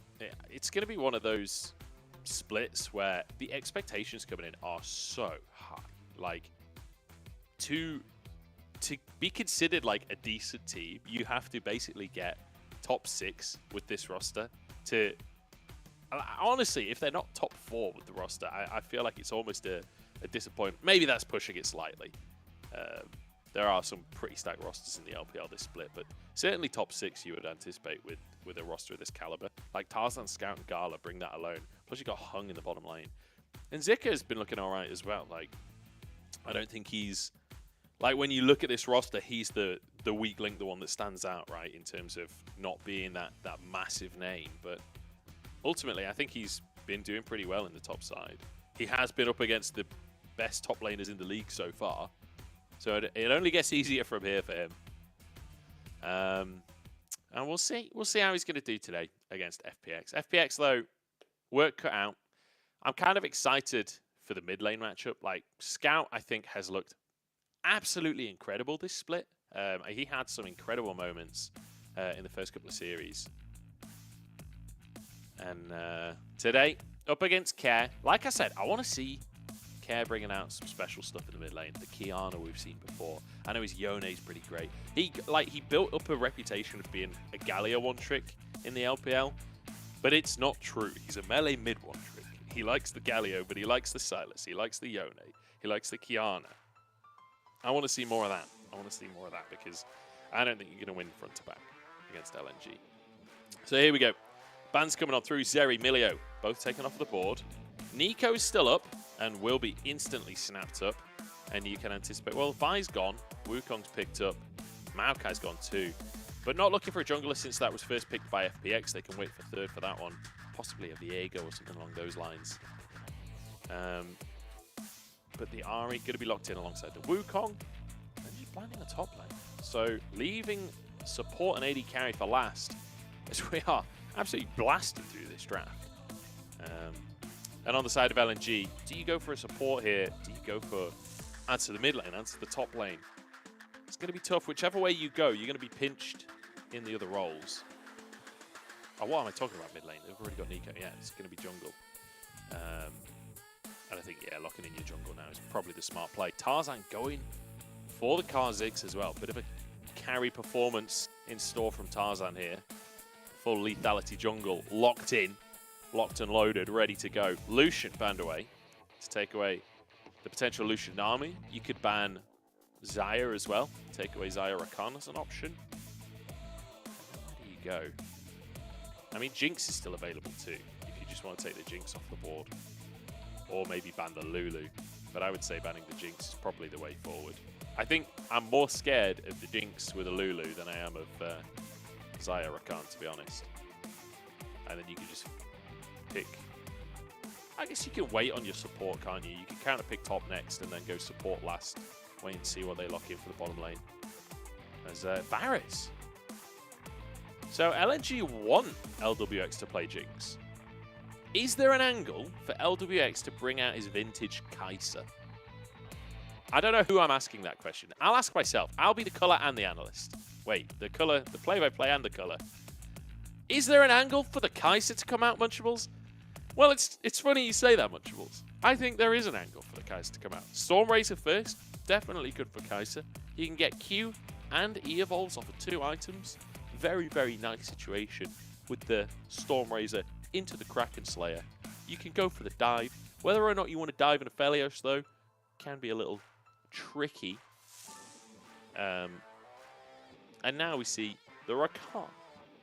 it's going to be one of those splits where the expectations coming in are so high. Like, to be considered like a decent team, you have to basically get top 6 with this roster. To honestly, if they're not top 4 with the roster, I feel like it's almost a disappointment. Maybe that's pushing it slightly. There are some pretty stacked rosters in the LPL this split, but certainly top 6 you would anticipate with a roster of this caliber. Like Tarzan, Scout, and Gala bring that alone. Plus you got Hung in the bottom lane. And Zika has been looking all right as well. Like, I don't think he's... Like, when you look at this roster, he's the weak link, the one that stands out, right, in terms of not being that massive name. But ultimately, I think he's been doing pretty well in the top side. He has been up against the best top laners in the league so far. So it only gets easier from here for him. And we'll see how he's going to do today against FPX. FPX, though, work cut out. I'm kind of excited for the mid lane matchup. Like, Scout, I think, has looked absolutely incredible this split. He had some incredible moments in the first couple of series. And today, up against Care. Like I said, I want to see Care bringing out some special stuff in the mid lane. The Kiana we've seen before. I know his Yone's pretty great. He built up a reputation of being a Galio one-trick in the LPL, but it's not true. He's a melee mid one-trick. He likes the Galio, but he likes the Silas. He likes the Yone. He likes the Kiana. I want to see more of that. I want to see more of that because I don't think you're going to win front to back against LNG. So here we go. Bans coming on through. Zeri, Milio, both taken off the board. Nico's still up and will be instantly snapped up. And you can anticipate, well, Vi's gone. Wukong's picked up. Maokai's gone too. But not looking for a jungler since that was first picked by FPX. They can wait for third for that one. Possibly a Viego or something along those lines. But the Ahri going to be locked in alongside the Wukong. And just blinding the top lane. So leaving support and AD carry for last. As we are absolutely blasting through this draft. And on the side of LNG, do you go for a support here? Do you go for answer the mid lane, answer the top lane? It's going to be tough. Whichever way you go, you're going to be pinched in the other roles. Oh, what am I talking about mid lane? They've already got Nico. Yeah, it's going to be jungle. And I think, yeah, locking in your jungle now is probably the smart play. Tarzan going for the Kha'Zix as well. Bit of a carry performance in store from Tarzan here. Full lethality jungle locked in. Locked and loaded, ready to go. Lucian banned away to take away the potential Lucian army. You could ban Xayah as well. Take away Xayah Rakan as an option. There you go. I mean, Jinx is still available too, if you just want to take the Jinx off the board. Or maybe ban the Lulu. But I would say banning the Jinx is probably the way forward. I think I'm more scared of the Jinx with a Lulu than I am of Xayah Rakan, to be honest. And then you can just pick... I guess you can wait on your support, can't you? You can kind of pick top next and then go support last. Wait and see what they lock in for the bottom lane. As Varys. So LNG want LWX to play Jinx. Is there an angle for LWX to bring out his vintage Kai'Sa? I don't know who I'm asking that question. I'll ask myself. I'll be the colour and the analyst. Wait, the colour, the play-by-play and the colour. Is there an angle for the Kai'Sa to come out, Munchables? Well, it's funny you say that, Munchables. I think there is an angle for the Kai'Sa to come out. Stormrazor first, definitely good for Kai'Sa. You can get Q and E evolves off of 2 items. Very, very nice situation with the Stormrazor into the Kraken Slayer. You can go for the dive. Whether or not you want to dive in a Felios, though, can be a little tricky. And now we see the Rakan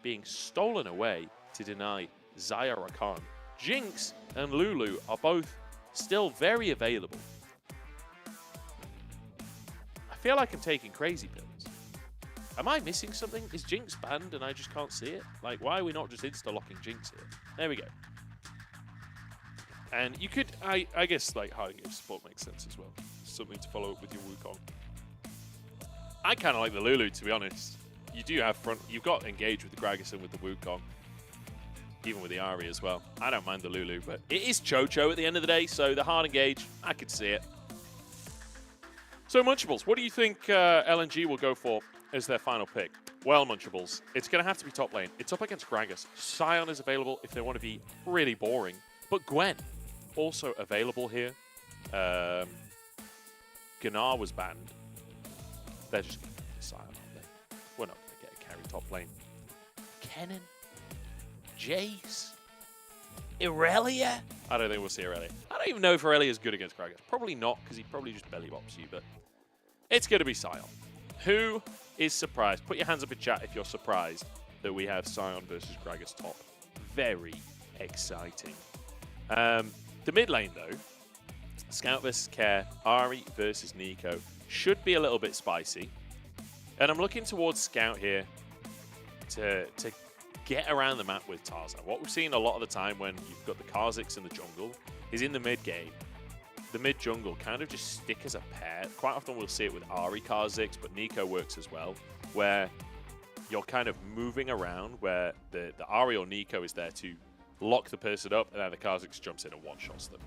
being stolen away to deny Xayah Rakan. Jinx and Lulu are both still very available. I feel like I'm taking crazy pills. Am I missing something? Is Jinx banned and I just can't see it? Like, why are we not just insta-locking Jinx here? There we go. And you could, I guess, like, hard engage support makes sense as well. Something to follow up with your Wukong. I kind of like the Lulu, to be honest. You do have you've got engage with the Gragas and with the Wukong. Even with the Ahri as well. I don't mind the Lulu, but it is Chocho at the end of the day, so the hard engage, I could see it. So, Munchables, what do you think LNG will go for as their final pick? Well, Munchables, it's going to have to be top lane. It's up against Gragas. Sion is available if they want to be really boring. But Gwen, also available here. Gunnar was banned. They're just going to pick Sion, aren't they? We're not going to get a carry top lane. Kennen? Jace? Irelia? I don't think we'll see Irelia. I don't even know if Irelia is good against Gragas. Probably not, because he probably just belly bops you, but it's going to be Sion. Who is surprised? Put your hands up in chat if you're surprised that we have Sion versus Gragas top. Very exciting. The mid lane, though, Scout versus Care, Ari versus Nico, should be a little bit spicy. And I'm looking towards Scout here to get around the map with Tarzan. What we've seen a lot of the time when you've got the Kha'Zix in the jungle is in the mid game. The mid jungle kind of just stick as a pair. Quite often we'll see it with Ari Kha'Zix, but Nico works as well, where you're kind of moving around where the Ari or Nico is there to lock the person up, and then the Kha'Zix jumps in and one-shots them.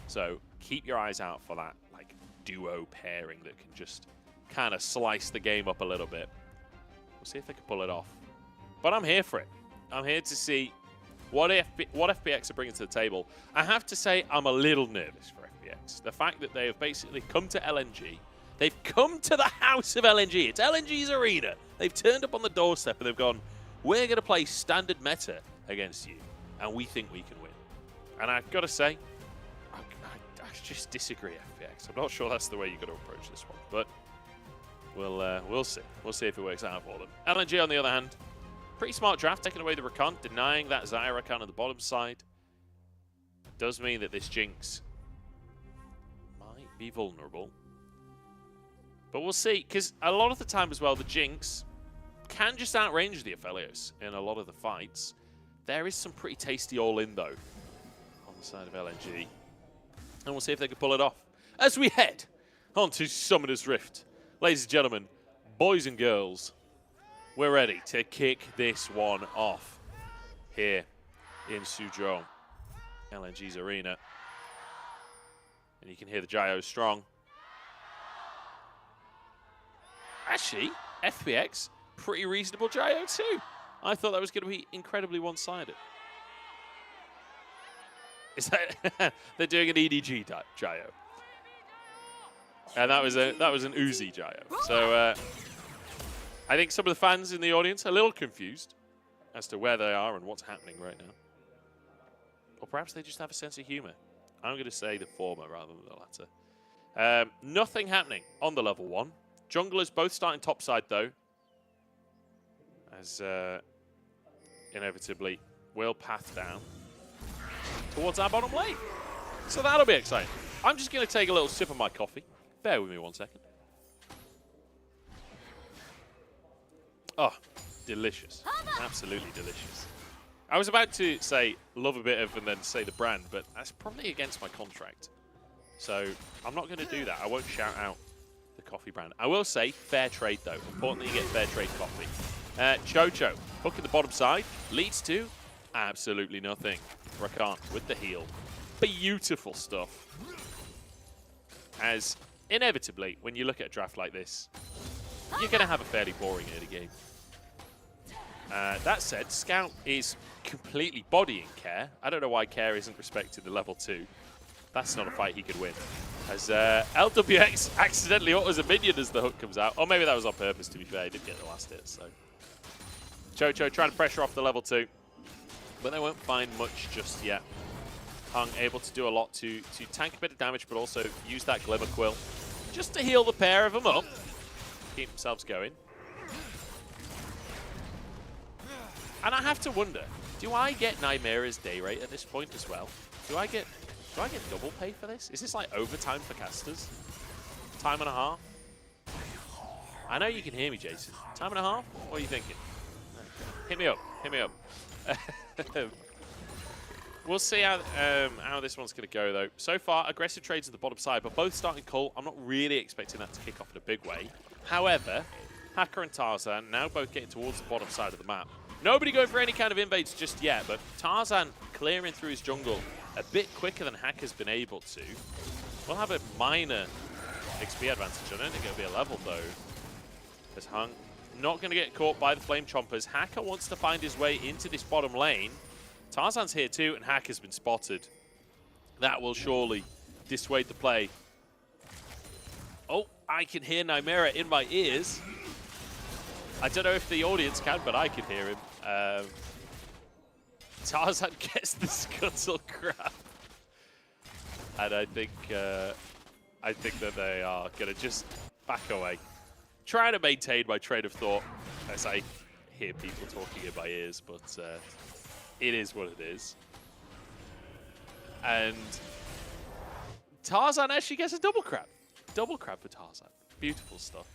So keep your eyes out for that like duo pairing that can just kind of slice the game up a little bit. We'll see if they can pull it off. But I'm here for it. I'm here to see what FPX are bringing to the table. I have to say I'm a little nervous for FPX. The fact that they have basically come to LNG. They've come to the house of LNG. It's LNG's arena. They've turned up on the doorstep and they've gone, we're going to play standard meta against you. And we think we can win. And I've got to say, I just disagree, FPX. I'm not sure that's the way you've got to approach this one. But we'll see. We'll see if it works out for them. LNG, on the other hand, pretty smart draft, taking away the Rakan, denying that Xayah Rakan on the bottom side. Does mean that this Jinx might be vulnerable. But we'll see, because a lot of the time as well, the Jinx can just outrange the Aphelios in a lot of the fights. There is some pretty tasty all-in, though, on the side of LNG. And we'll see if they can pull it off. As we head on to Summoner's Rift. Ladies and gentlemen, boys and girls, we're ready to kick this one off here in Suzhou, LNG's arena. And you can hear the gyro strong. Actually, FPX, pretty reasonable gyro too. I thought that was going to be incredibly one-sided. Is that they're doing an EDG gyro? And that was an Uzi gyro. So I think some of the fans in the audience are a little confused as to where they are and what's happening right now. Or perhaps they just have a sense of humor. I'm going to say the former rather than the latter. Nothing happening on the level 1. Junglers both starting topside, though. As inevitably will path down towards our bottom lane. So that'll be exciting. I'm just going to take a little sip of my coffee. Bear with me 1 second. Oh, delicious. Absolutely delicious. I was about to say love a bit of and then say the brand, but that's probably against my contract. So I'm not going to do that. I won't shout out the coffee brand. I will say fair trade, though. Important that you get fair trade coffee. Chocho, hook at the bottom side, leads to absolutely nothing. Rakan with the heal. Beautiful stuff. As inevitably, when you look at a draft like this, you're going to have a fairly boring early game. That said, Scout is completely bodying Care. I don't know why Care isn't respected the level 2. That's not a fight he could win. As LWX accidentally autos a minion as the hook comes out. Or maybe that was on purpose, to be fair. He didn't get the last hit, so. Chocho trying to pressure off the level 2. But they won't find much just yet. Hung able to do a lot to tank a bit of damage, but also use that Glimmer Quill just to heal the pair of them up. Keep themselves going. And I have to wonder, do I get Nymera's day rate at this point as well? Do I get double pay for this? Is this like overtime for casters? Time and a half? I know you can hear me, Jason. Time and a half? What are you thinking? Hit me up. Hit me up. We'll see how this one's going to go, though. So far, aggressive trades at the bottom side, but both starting cold. I'm not really expecting that to kick off in a big way. However, Hacker and Tarzan now both getting towards the bottom side of the map. Nobody going for any kind of invades just yet, but Tarzan clearing through his jungle a bit quicker than Hacker's been able to. We'll have a minor XP advantage. I don't think it'll be a level though. As Hung not going to get caught by the Flame Chompers. Hacker wants to find his way into this bottom lane. Tarzan's here too, and Hacker's been spotted. That will surely dissuade the play. Oh, I can hear Nymera in my ears. I don't know if the audience can, but I can hear him. Tarzan gets the scuttle grab. And I think that they are going to just back away. Trying to maintain my train of thought as I hear people talking in my ears, but it is what it is. And Tarzan actually gets a double crab. Double crab for Tarzan. Beautiful stuff.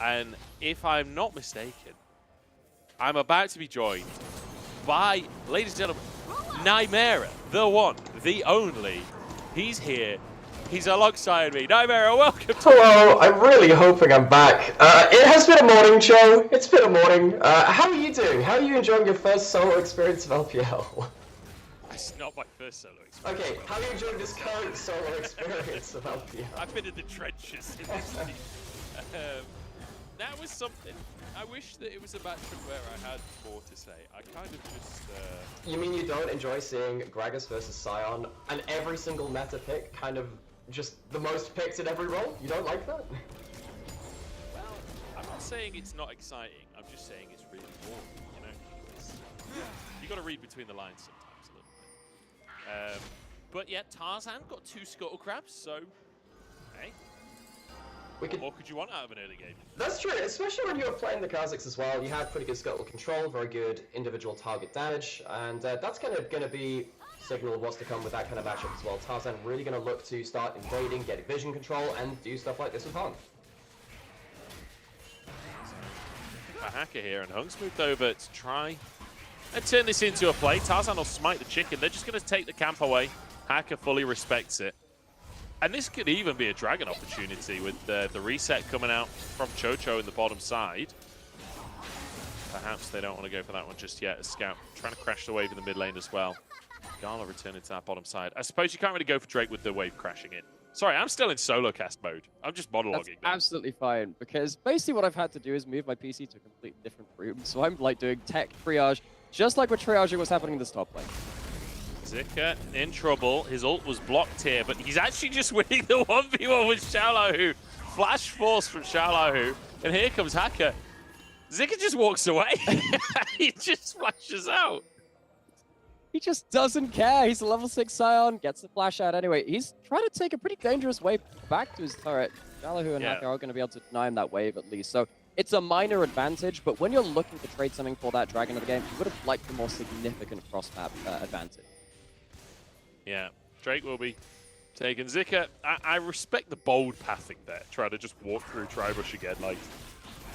And if I'm not mistaken, I'm about to be joined by, ladies and gentlemen, Nymera, the one, the only. He's here. He's alongside me. Nymera, welcome to Hello, I'm really hoping I'm back. It has been a morning, Joe. It's been a morning. How are you doing? How are you enjoying your first solo experience of LPL? It's not my first solo experience. Okay, how are you enjoying this current solo experience of LPL? I've been in the trenches in this league. That was something. I wish that it was a matchup where I had more to say. I kind of just... You mean you don't enjoy seeing Gragas versus Sion, and every single meta pick kind of just the most picked in every role? You don't like that? Well, I'm not saying it's not exciting. I'm just saying it's really boring, you know? You got to read between the lines sometimes a little bit. But yeah, Tarzan got 2 scuttle crabs, so... Hey. What more could you want out of an early game? That's true, especially when you were playing the Kha'Zix as well. You had pretty good scuttle control, very good individual target damage, and that's kind of going to be signal of what's to come with that kind of matchup as well. Tarzan really going to look to start invading, get vision control, and do stuff like this with Hung. A Hacker here, and Hung's moved over to try and turn this into a play. Tarzan will smite the chicken. They're just going to take the camp away. Hacker fully respects it. And this could even be a Dragon opportunity with the reset coming out from Chocho in the bottom side. Perhaps they don't want to go for that one just yet. As Scout trying to crash the wave in the mid lane as well. Gala returning to that bottom side. I suppose you can't really go for Drake with the wave crashing it. Sorry, I'm still in solo cast mode. I'm just monologuing. That's absolutely fine, because basically what I've had to do is move my PC to a completely different room. So I'm like doing tech triage, just like what triaging was happening in the top lane. Zika in trouble. His ult was blocked here, but he's actually just winning the 1v1 with Xiaolahu. Flash force from Xiaolahu. And here comes Hacker. Zika just walks away. He just flashes out. He just doesn't care. He's a level 6 Scion, gets the flash out anyway. He's trying to take a pretty dangerous way back to his turret. Xiaolahu and Hacker are going to be able to deny him that wave at least. So it's a minor advantage, but when you're looking to trade something for that Dragon of the game, you would have liked the more significant cross-map advantage. Yeah, Drake will be taking Zika. I respect the bold pathing there, trying to just walk through Tribush again. Like,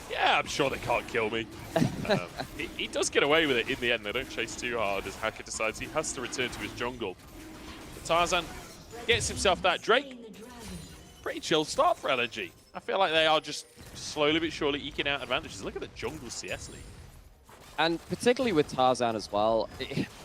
yeah, I'm sure they can't kill me. He does get away with it in the end. They don't chase too hard as Hacker decides he has to return to his jungle. But Tarzan gets himself that. Drake, pretty chill start for LNG. I feel like they are just slowly but surely eking out advantages. Look at the jungle CS league. And particularly with Tarzan as well,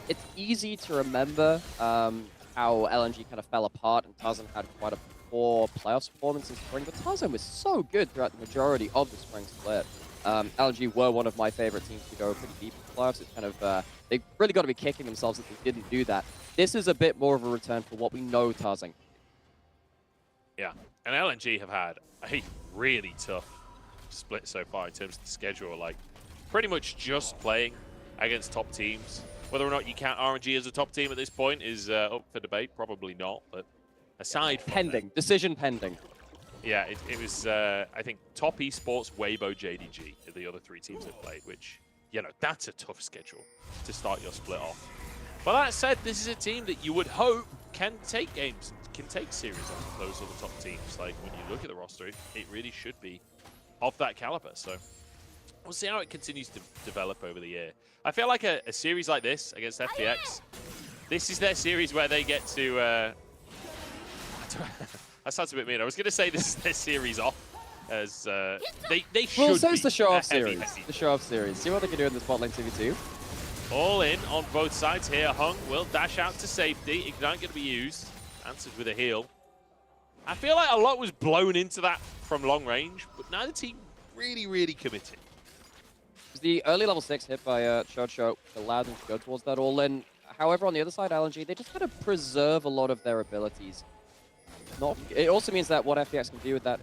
it's easy to remember how LNG kind of fell apart and Tarzan had quite a poor playoffs performance in spring, but Tarzan was so good throughout the majority of the spring split. LNG were one of my favorite teams to go pretty deep in the playoffs. It's kind of, they've really got to be kicking themselves that they didn't do that. This is a bit more of a return for what we know Tarzan. Yeah, and LNG have had a really tough split so far in terms of the schedule. Like, pretty much just playing against top teams. Whether or not you count RNG as a top team at this point is up for debate. Probably not, but aside from pending. Decision pending. Yeah, it was, I think, Top Esports, Weibo, JDG are the other 3 teams that played, which, you know, that's a tough schedule to start your split off. But that said, this is a team that you would hope can take games, can take series off those other top teams. Like, when you look at the roster, it really should be of that caliber. So we'll see how it continues to develop over the year. I feel like a series like this against FPX, this is their series where they get to... that sounds a bit mean. I was going to say this is their series off, as they should Well, so it's be the show-off a series. The show-off series. See what they can do in this bot lane 2v2. All in on both sides here. Hung will dash out to safety. Ignite going to be used. answered with a heal. I feel like a lot was blown into that from long range, but neither team really committed. The early level 6 hit by Chocho allowed them to go towards that all-in. However, on the other side, LNG, they just got to preserve a lot of their abilities. It also means that what FPX can do with that,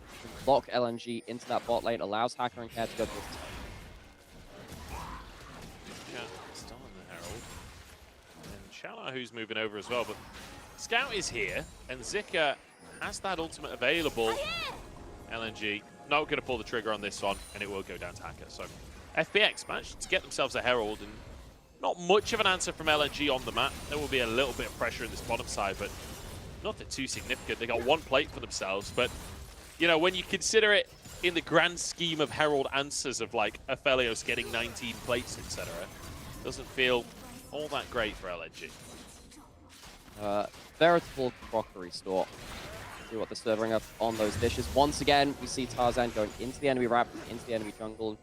lock LNG into that bot lane, allows Hacker and Care to go towards the top. Yeah, still on the Herald. And Shala, who's moving over as well, but Scout is here, and Zika has that ultimate available. LNG not going to pull the trigger on this one, and it will go down to Hacker. So FPX managed to get themselves a Herald, and not much of an answer from LNG on the map. There will be a little bit of pressure in this bottom side, but nothing too significant. They got one plate for themselves, but you know, when you consider it in the grand scheme of Herald answers of like Aphelios getting 19 plates, etc., doesn't feel all that great for LNG. Veritable crockery store. See what they're serving up on those dishes. Once again, we see Tarzan going into the enemy wrap, into the enemy jungle.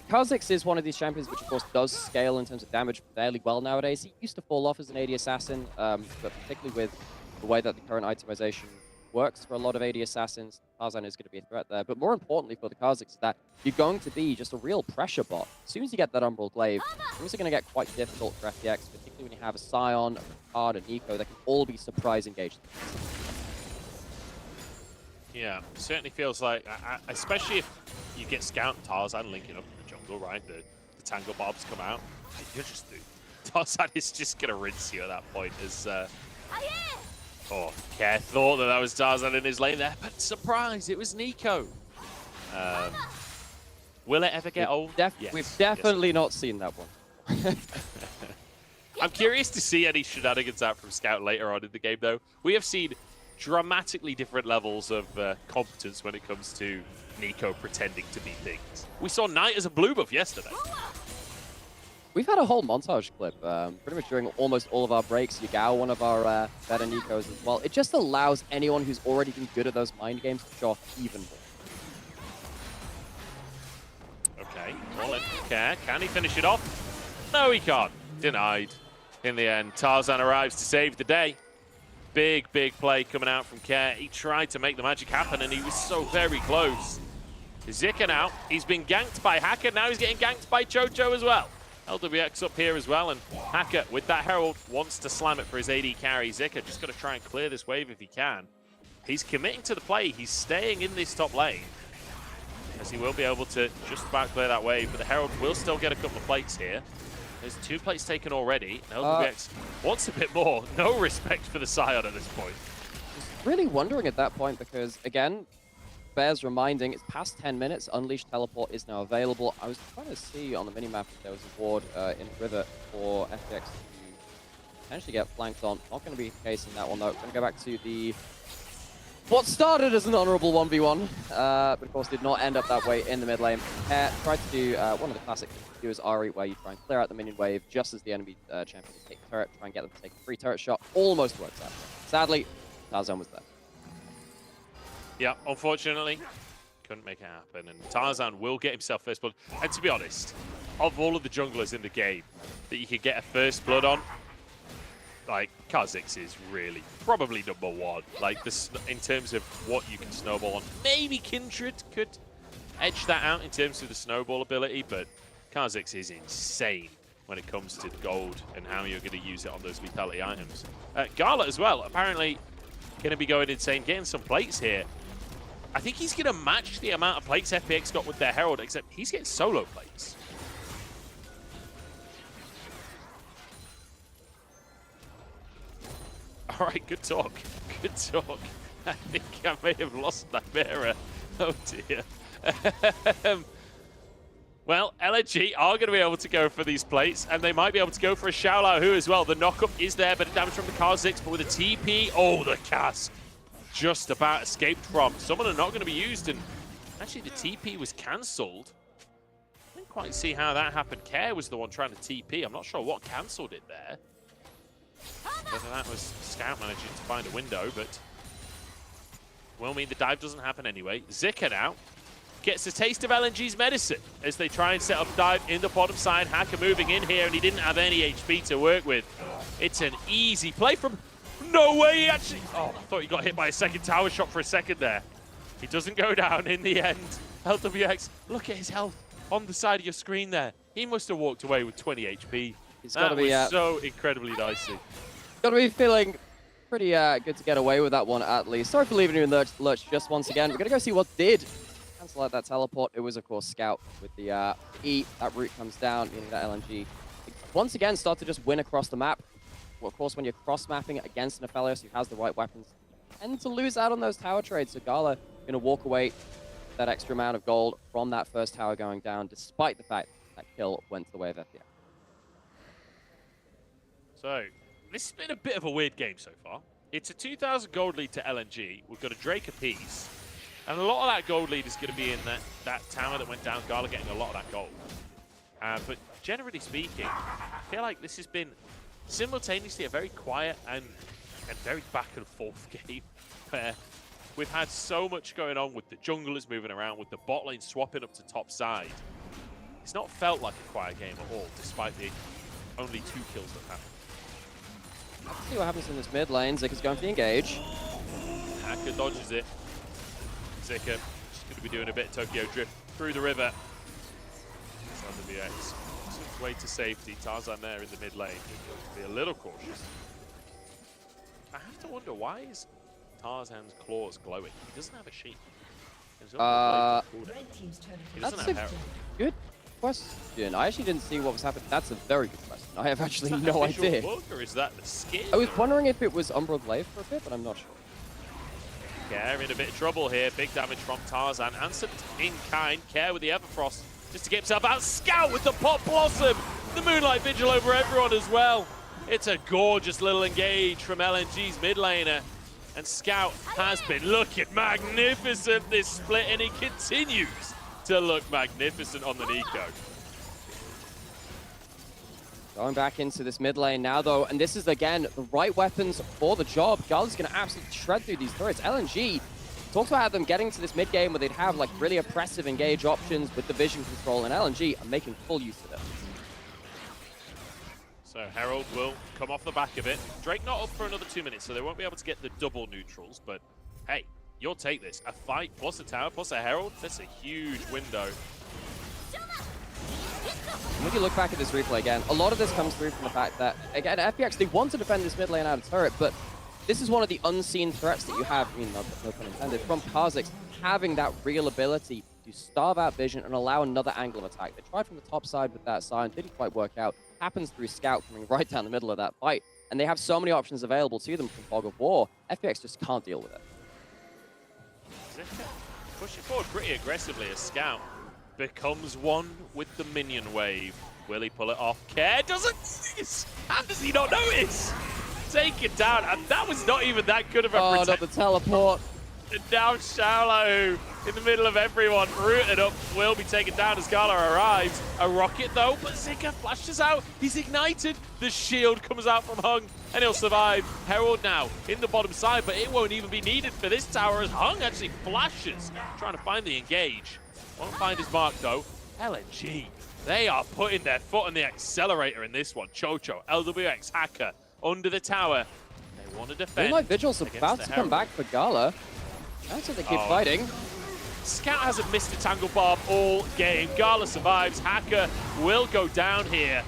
Kha'Zix is one of these champions which, of course, does scale in terms of damage fairly well nowadays. He used to fall off as an AD assassin, but particularly with the way that the current itemization works for a lot of AD assassins, Tarzan is going to be a threat there. But more importantly for the Kha'Zix is that you're going to be just a real pressure bot. As soon as you get that Umbral Glaive, things are going to get quite difficult for FPX, particularly when you have a Scion, a Picard, a Nico that can all be surprise engaged. Yeah, certainly feels like, especially if you get Scout and Tarzan linking up in the jungle, right? The Tangle Bobs come out. You're just Tarzan is just going to rinse you at that point. As Care thought that was Tarzan in his lane there, but surprise, it was Nico. Will it ever get old? Yes. We've definitely not seen that one. I'm curious to see any shenanigans out from Scout later on in the game, though. We have seen dramatically different levels of competence when it comes to Nico pretending to be things. We saw Knight as a blue buff yesterday. We've had a whole montage clip, pretty much during almost all of our breaks. Yagao, one of our better Nikos as well. It just allows anyone who's already been good at those mind games to show off even more. Okay, well, Care. Can he finish it off? No, he can't. Denied. In the end, Tarzan arrives to save the day. Big play coming out from Care. He tried to make the magic happen, and he was so very close. Zika now, he's been ganked by Hacker. Now he's getting ganked by Chocho as well. LWX up here as well, and Hacker, with that Herald, wants to slam it for his AD carry. Zika just got to try and clear this wave if he can. He's committing to the play. He's staying in this top lane, as he will be able to just about clear that wave, but the Herald will still get a couple of plates here. There's 2 plates taken already. LWX wants a bit more. No respect for the Scion at this point. Really wondering at that point because, again, bears reminding, it's past 10 minutes. Unleashed Teleport is now available. I was trying to see on the minimap if there was a ward in River for FPX to potentially get flanked on. Not going to be the case in that one, though. Going to go back to the what started as an honorable 1v1, but of course did not end up that way in the mid lane. Tried to do one of the classic things to do is R8, where you try and clear out the minion wave just as the enemy champion take the turret, try and get them to take a free turret shot. Almost works out. Sadly, Tarzan was there. Yeah, unfortunately, couldn't make it happen. And Tarzan will get himself first blood. And to be honest, of all of the junglers in the game that you could get a first blood on, like, Kha'Zix is really probably #1. Like, this, in terms of what you can snowball on. Maybe Kindred could edge that out in terms of the snowball ability, but Kha'Zix is insane when it comes to gold and how you're going to use it on those lethality items. Gala as well, apparently going to be going insane, getting some plates here. I think he's going to match the amount of plates FPX got with their Herald, except he's getting solo plates. All right, good talk. Good talk. I think I may have lost that mirror. Oh, dear. Well, LNG are going to be able to go for these plates, and they might be able to go for a Xiaolao Hu as well. The knockup is there, but damage from the Kha'Zix, but with a TP, oh, the cast just about escaped from. Some are not going to be used, and actually the TP was cancelled. I didn't quite see how that happened. Care was the one trying to TP. I'm not sure what cancelled it there. Whether that was Scout managing to find a window, but will mean the dive doesn't happen anyway. Zika now gets a taste of LNG's medicine as they try and set up dive in the bottom side. Hacker moving in here, and he didn't have any HP to work with. It's an easy play from no way he actually... Oh, I thought he got hit by a second tower shot for a second there. He doesn't go down in the end. LWX, look at his health on the side of your screen there. He must have walked away with 20 HP. He's That got to be was so incredibly dicey. got to be feeling pretty good to get away with that one at least. Sorry for leaving you in lurch just once again. We're gonna go see what did cancel out that teleport. It was of course Scout with the E. That route comes down, meaning that LNG once again start to just win across the map. Well, of course, when you're cross-mapping against an Aphelios who has the right weapons, you tend to lose out on those tower trades. So Gala gonna walk away that extra amount of gold from that first tower going down, despite the fact that kill went the way of FPX. So, this has been a bit of a weird game so far. It's a 2,000 gold lead to LNG. We've got a Drake apiece. And a lot of that gold lead is going to be in that tower that went down. Gala getting a lot of that gold. But generally speaking, I feel like this has been simultaneously a very quiet and very back and forth game where we've had so much going on with the junglers moving around, with the bot lane swapping up to top side. It's not felt like a quiet game at all, despite the only 2 kills that happened. Let's see what happens in this mid lane. Zika's going for the engage. Hacker dodges it. Zika just going to be doing a bit of Tokyo drift through the river. WBX took way to safety. Tarzan there in the mid lane. Be a little cautious. I have to wonder, why is Tarzan's claws glowing? He doesn't have a sheep. He doesn't have Herald. Good question. I actually didn't see what was happening. That's a very good question. I have actually Is that no an official idea. book, or is that the skin? I was wondering if it was Umbral Glaive for a bit, but I'm not sure. Care in a bit of trouble here. Big damage from Tarzan. Answered in kind. Care with the Everfrost just to get himself out. Scout with the Pop Blossom. The Moonlight Vigil over everyone as well. It's a gorgeous little engage from LNG's mid laner. And Scout has been looking magnificent this split, and he continues to look magnificent on the Nico. Going back into this mid lane now, though, and this is, again, the right weapons for the job. Gala's going to absolutely shred through these turrets. LNG talks about them getting to this mid game where they'd have, like, really oppressive engage options with the vision control, and LNG are making full use of it. So Herald will come off the back of it. Drake not up for another 2 minutes, so they won't be able to get the double neutrals, but hey, you'll take this. A fight plus a tower plus a Herald, that's a huge window. And when you look back at this replay again, a lot of this comes through from the fact that, again, FPX, they want to defend this mid lane out of turret, but this is one of the unseen threats that you have, I mean, no pun intended, from Kha'Zix, having that real ability to starve out vision and allow another angle of attack. They tried from the top side with that sign, didn't quite work out. Happens through Scout coming right down the middle of that fight, and they have so many options available to them from Fog of War. FPX just can't deal with it. Zika pushing forward pretty aggressively as Scout becomes one with the minion wave. Will he pull it off? Care doesn't. How does he not notice? Take it down, and that was not even that good of a Oh, not the teleport. And now Shallow in the middle of everyone, rooted up, will be taken down as Gala arrives. A rocket though, but Zika flashes out. He's ignited. The shield comes out from Hung, and he'll survive. Herald now in the bottom side, but it won't even be needed for this tower as Hung actually flashes, trying to find the engage. Won't find his mark though. LNG, they are putting their foot on the accelerator in this one. Chocho, LWX, Hacker, under the tower. They want to defend. Moonlight Vigil's about to come back for Gala. That's what they keep fighting. Scout hasn't missed a Tangle Barb all game. Gala survives. Hacker will go down here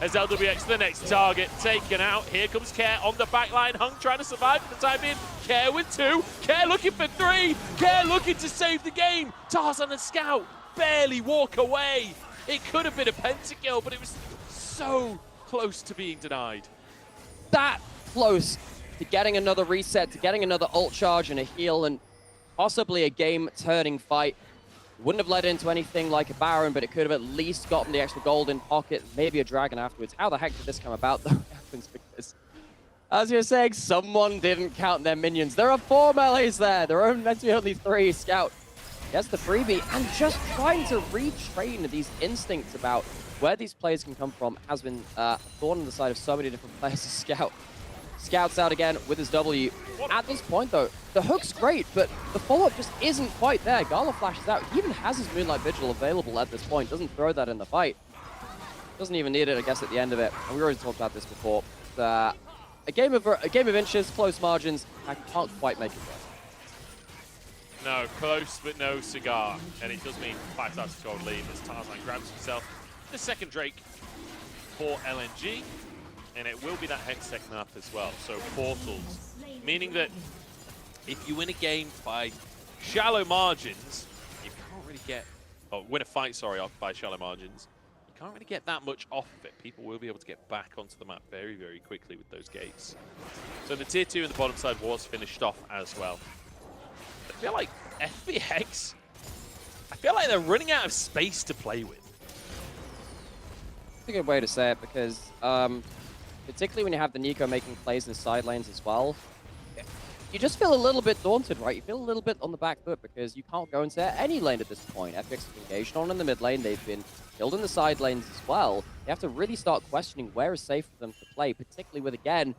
as LWX, the next target, taken out. Here comes Care on the back line. Hung trying to survive for the time being. Care with 2. Care looking for 3. Care looking to save the game. Tarzan and Scout barely walk away. It could have been a pentakill, but it was so close to being denied. That close to getting another reset, to getting another ult charge and a heal, and possibly a game-turning fight. Wouldn't have led into anything like a Baron, but it could have at least gotten the extra gold in pocket, maybe a Dragon afterwards. How the heck did this come about, though? It happens because, as you're saying, someone didn't count their minions. There are 4 melees there. There are meant to be only 3. Scout gets the freebie, and just trying to retrain these instincts about where these players can come from has been a thorn on the side of so many different players as Scout. Scouts out again with his W. At this point, though, the hook's great, but the follow-up just isn't quite there. Gala flashes out. He even has his Moonlight Vigil available at this point. Doesn't throw that in the fight. Doesn't even need it, I guess, at the end of it. And we already talked about this before. a game of inches, close margins. I can't quite make it work. No, close but no cigar. And it does mean 5,000 gold lead as Tarzan grabs himself the second Drake for LNG. And it will be that Hextech map as well. So portals, meaning that if you win a game by shallow margins, you can't really get, or win a fight, sorry, off by shallow margins, you can't really get that much off of it. People will be able to get back onto the map very, very quickly with those gates. So the tier 2 in the bottom side was finished off as well. I feel like FPX, I feel like they're running out of space to play with. That's a good way to say it, because particularly when you have the Nico making plays in side lanes as well, you just feel a little bit daunted, right? You feel a little bit on the back foot because you can't go into any lane at this point. FPX have engaged on in the mid lane. They've been killed in the side lanes as well. They have to really start questioning where is safe for them to play, particularly with, again,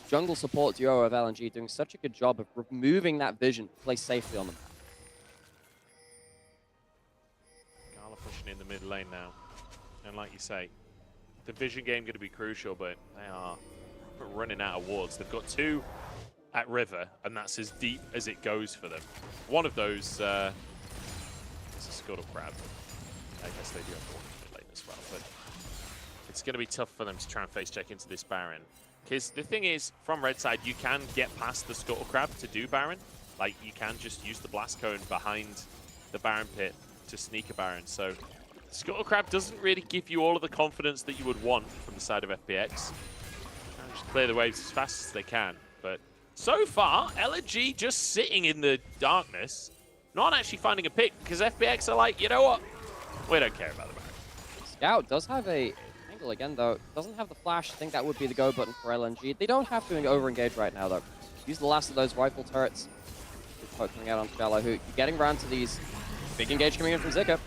jungle support duo of LNG doing such a good job of removing that vision to play safely on the map. Gala pushing in the mid lane now. And like you say, the vision game going to be crucial, but they are running out of wards. They've got 2 at river, and that's as deep as it goes for them. One of those is a scuttle crab. I guess they do have one in mid lane as well, but it's going to be tough for them to try and face check into this Baron. Because the thing is, from red side, you can get past the scuttle crab to do Baron. Like, you can just use the blast cone behind the Baron pit to sneak a Baron. So scuttle crab doesn't really give you all of the confidence that you would want from the side of FPX. And just clear the waves as fast as they can. But so far, LNG just sitting in the darkness, not actually finding a pick, because FPX are like, you know what? We don't care about the Baron. Scout does have a angle again, though. Doesn't have the flash. I think that would be the go button for LNG. They don't have to over-engage right now, though. Use the last of those rifle turrets. Coming out on shallow hoot. You're getting around to these big engage coming in from Zika.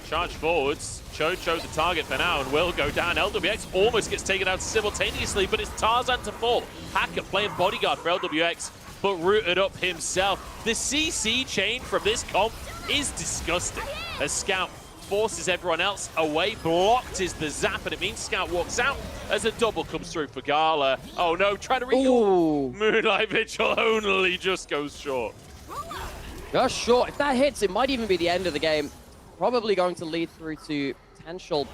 Charge forwards. Chocho the target for now and will go down. LWX almost gets taken out simultaneously, but it's Tarzan to fall. Hacker playing bodyguard for LWX, but rooted up himself. The CC chain from this comp is disgusting. As Scout forces everyone else away. Blocked is the zap, and it means Scout walks out as a double comes through for Gala. Oh no, trying to recall. Moonlight Vigil only just goes short. Just short. If that hits, it might even be the end of the game. Probably going to lead through to potential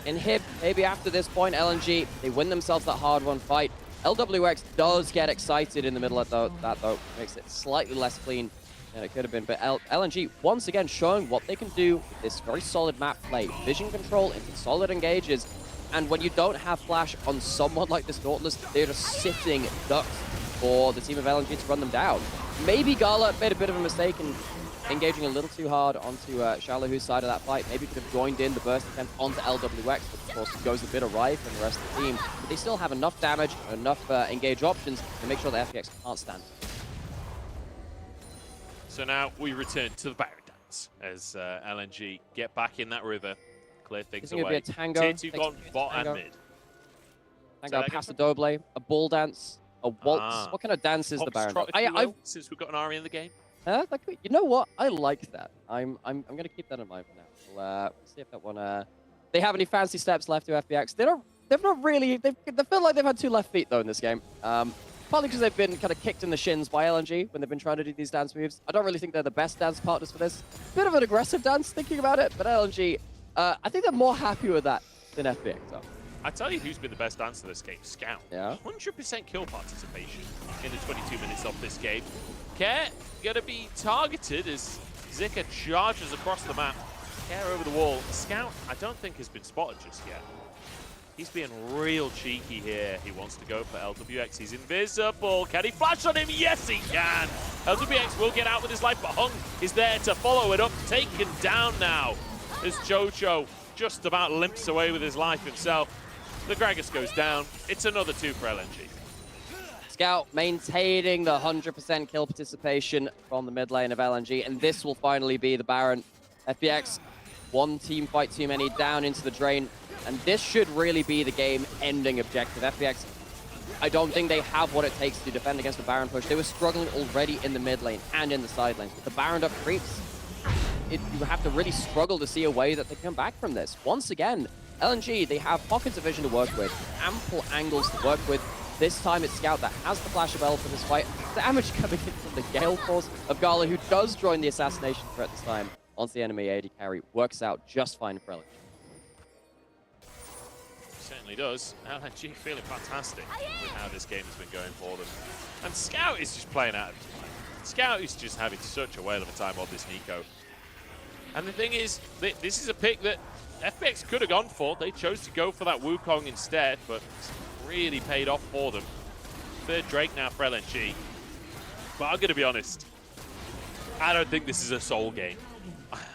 inhib. Maybe after this point, LNG, they win themselves that hard-won fight. LWX does get excited in the middle of that, though. Makes it slightly less clean than it could have been. But LNG, once again, showing what they can do with this very solid map play. Vision control into solid engages. And when you don't have flash on someone like this Nautilus, they're just sitting ducks for the team of LNG to run them down. Maybe Gala made a bit of a mistake in engaging a little too hard onto Shalahoo's side of that fight. Maybe could have joined in the burst attempt onto LWX, but of course it goes a bit awry from the rest of the team. But they still have enough damage, enough engage options to make sure the FPX can't stand. So now we return to the Baron dance as LNG get back in that river, clear things away. Be a tango. Tier 2 gone, bot and mid. Tango, pass the doble, a ball dance, a waltz. What kind of dance is the Baron? Since we've got an Ari in the game. You know what? I like that. I'm gonna keep that in mind for now. We'll see if that one. They have any fancy steps left to FPX? They've not really. They feel like they've had 2 left feet though in this game. Partly because they've been kind of kicked in the shins by LNG when they've been trying to do these dance moves. I don't really think they're the best dance partners for this. Bit of an aggressive dance, thinking about it, but LNG, I think they're more happy with that than FPX. So. I tell you who's been the best dancer this game, Scout. Yeah. 100% kill participation in the 22 minutes of this game. Care gonna be targeted as Zika charges across the map. Care over the wall. Scout, I don't think has been spotted just yet. He's being real cheeky here. He wants to go for LWX. He's invisible. Can he flash on him? Yes, he can. LWX will get out with his life, but Hung is there to follow it up. Taken down now as Jojo just about limps away with his life himself. The Gragas goes down. It's another 2 for LNG. Scout maintaining the 100% kill participation from the mid lane of LNG, and this will finally be the Baron. FPX, 1 team fight too many, down into the drain, and this should really be the game-ending objective. FPX, I don't think they have what it takes to defend against the Baron push. They were struggling already in the mid lane and in the side lanes. With the Baron up creeps, you have to really struggle to see a way that they come back from this. Once again, LNG, they have pockets of vision to work with, ample angles to work with. This time it's Scout that has the flash of L for this fight. Damage coming in from the Gale Force of Gala, who does join the assassination threat this time onto the enemy AD carry. Works out just fine for LNG. Certainly does. LNG feeling fantastic with how this game has been going for them. And Scout is just playing out of his mind. Scout is just having such a whale of a time on this Nico. And the thing is, this is a pick that FPX could have gone for. They chose to go for that Wukong instead, but it's really paid off for them. Third Drake now for LNG. But I'm going to be honest, I don't think this is a soul game.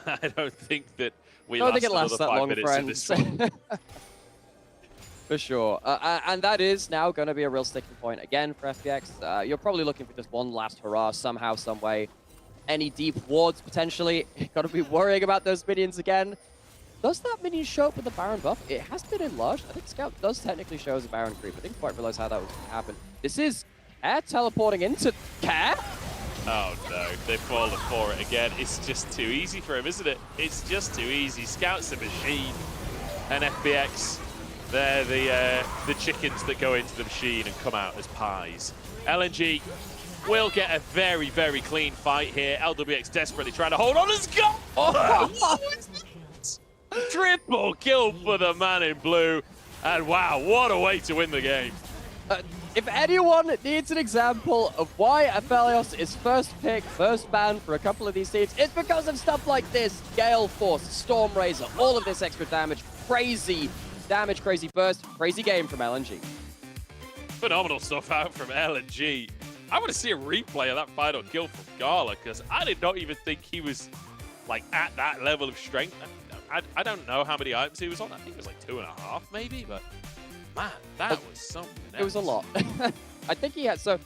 I don't think that we last another 5 minutes in this one. For sure. And that is now going to be a real sticking point again for FPX. You're probably looking for just one last hurrah somehow, some way. Any deep wards potentially. Got to be worrying about those minions again. Does that minion show up with the Baron buff? It has been enlarged. I think Scout does technically show as a Baron creep. I didn't quite realize how that was going to happen. This is Care teleporting into Care. Oh no, they've fallen for it again. It's just too easy for him, isn't it? It's just too easy. Scout's a machine. And FPX, they're the chickens that go into the machine and come out as pies. LNG will get a very, very clean fight here. LWX desperately trying to hold on as go. Oh, triple kill for the man in blue. And wow, what a way to win the game. If anyone needs an example of why Aphelios is first pick, first ban for a couple of these teams, it's because of stuff like this. Gale Force, Storm Razor, all of this extra damage, crazy damage, crazy burst, crazy game from LNG. Phenomenal stuff out from LNG. I want to see a replay of that final kill from Gala, because I did not even think he was like at that level of strength. I don't know how many items he was on. I think it was like 2.5 maybe, but man, that was something else. It was a lot. I think he had, so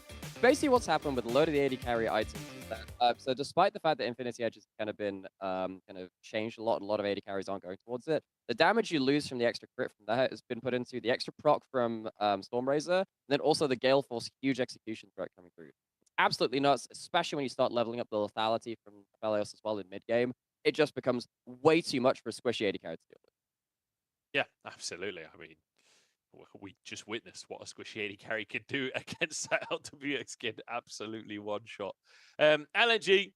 basically what's happened with a load of the AD carry items is that, so despite the fact that Infinity Edge has kind of been kind of changed a lot, and a lot of AD carries aren't going towards it, the damage you lose from the extra crit from that has been put into the extra proc from Storm Razor, and then also the Gale Force huge execution threat coming through. It's absolutely nuts, especially when you start leveling up the lethality from Aphelios as well in mid-game. It just becomes way too much for a squishy AD carry to deal with. Yeah, absolutely. I mean, we just witnessed what a squishy AD carry could do against that LWX kid. Absolutely one shot. LNG,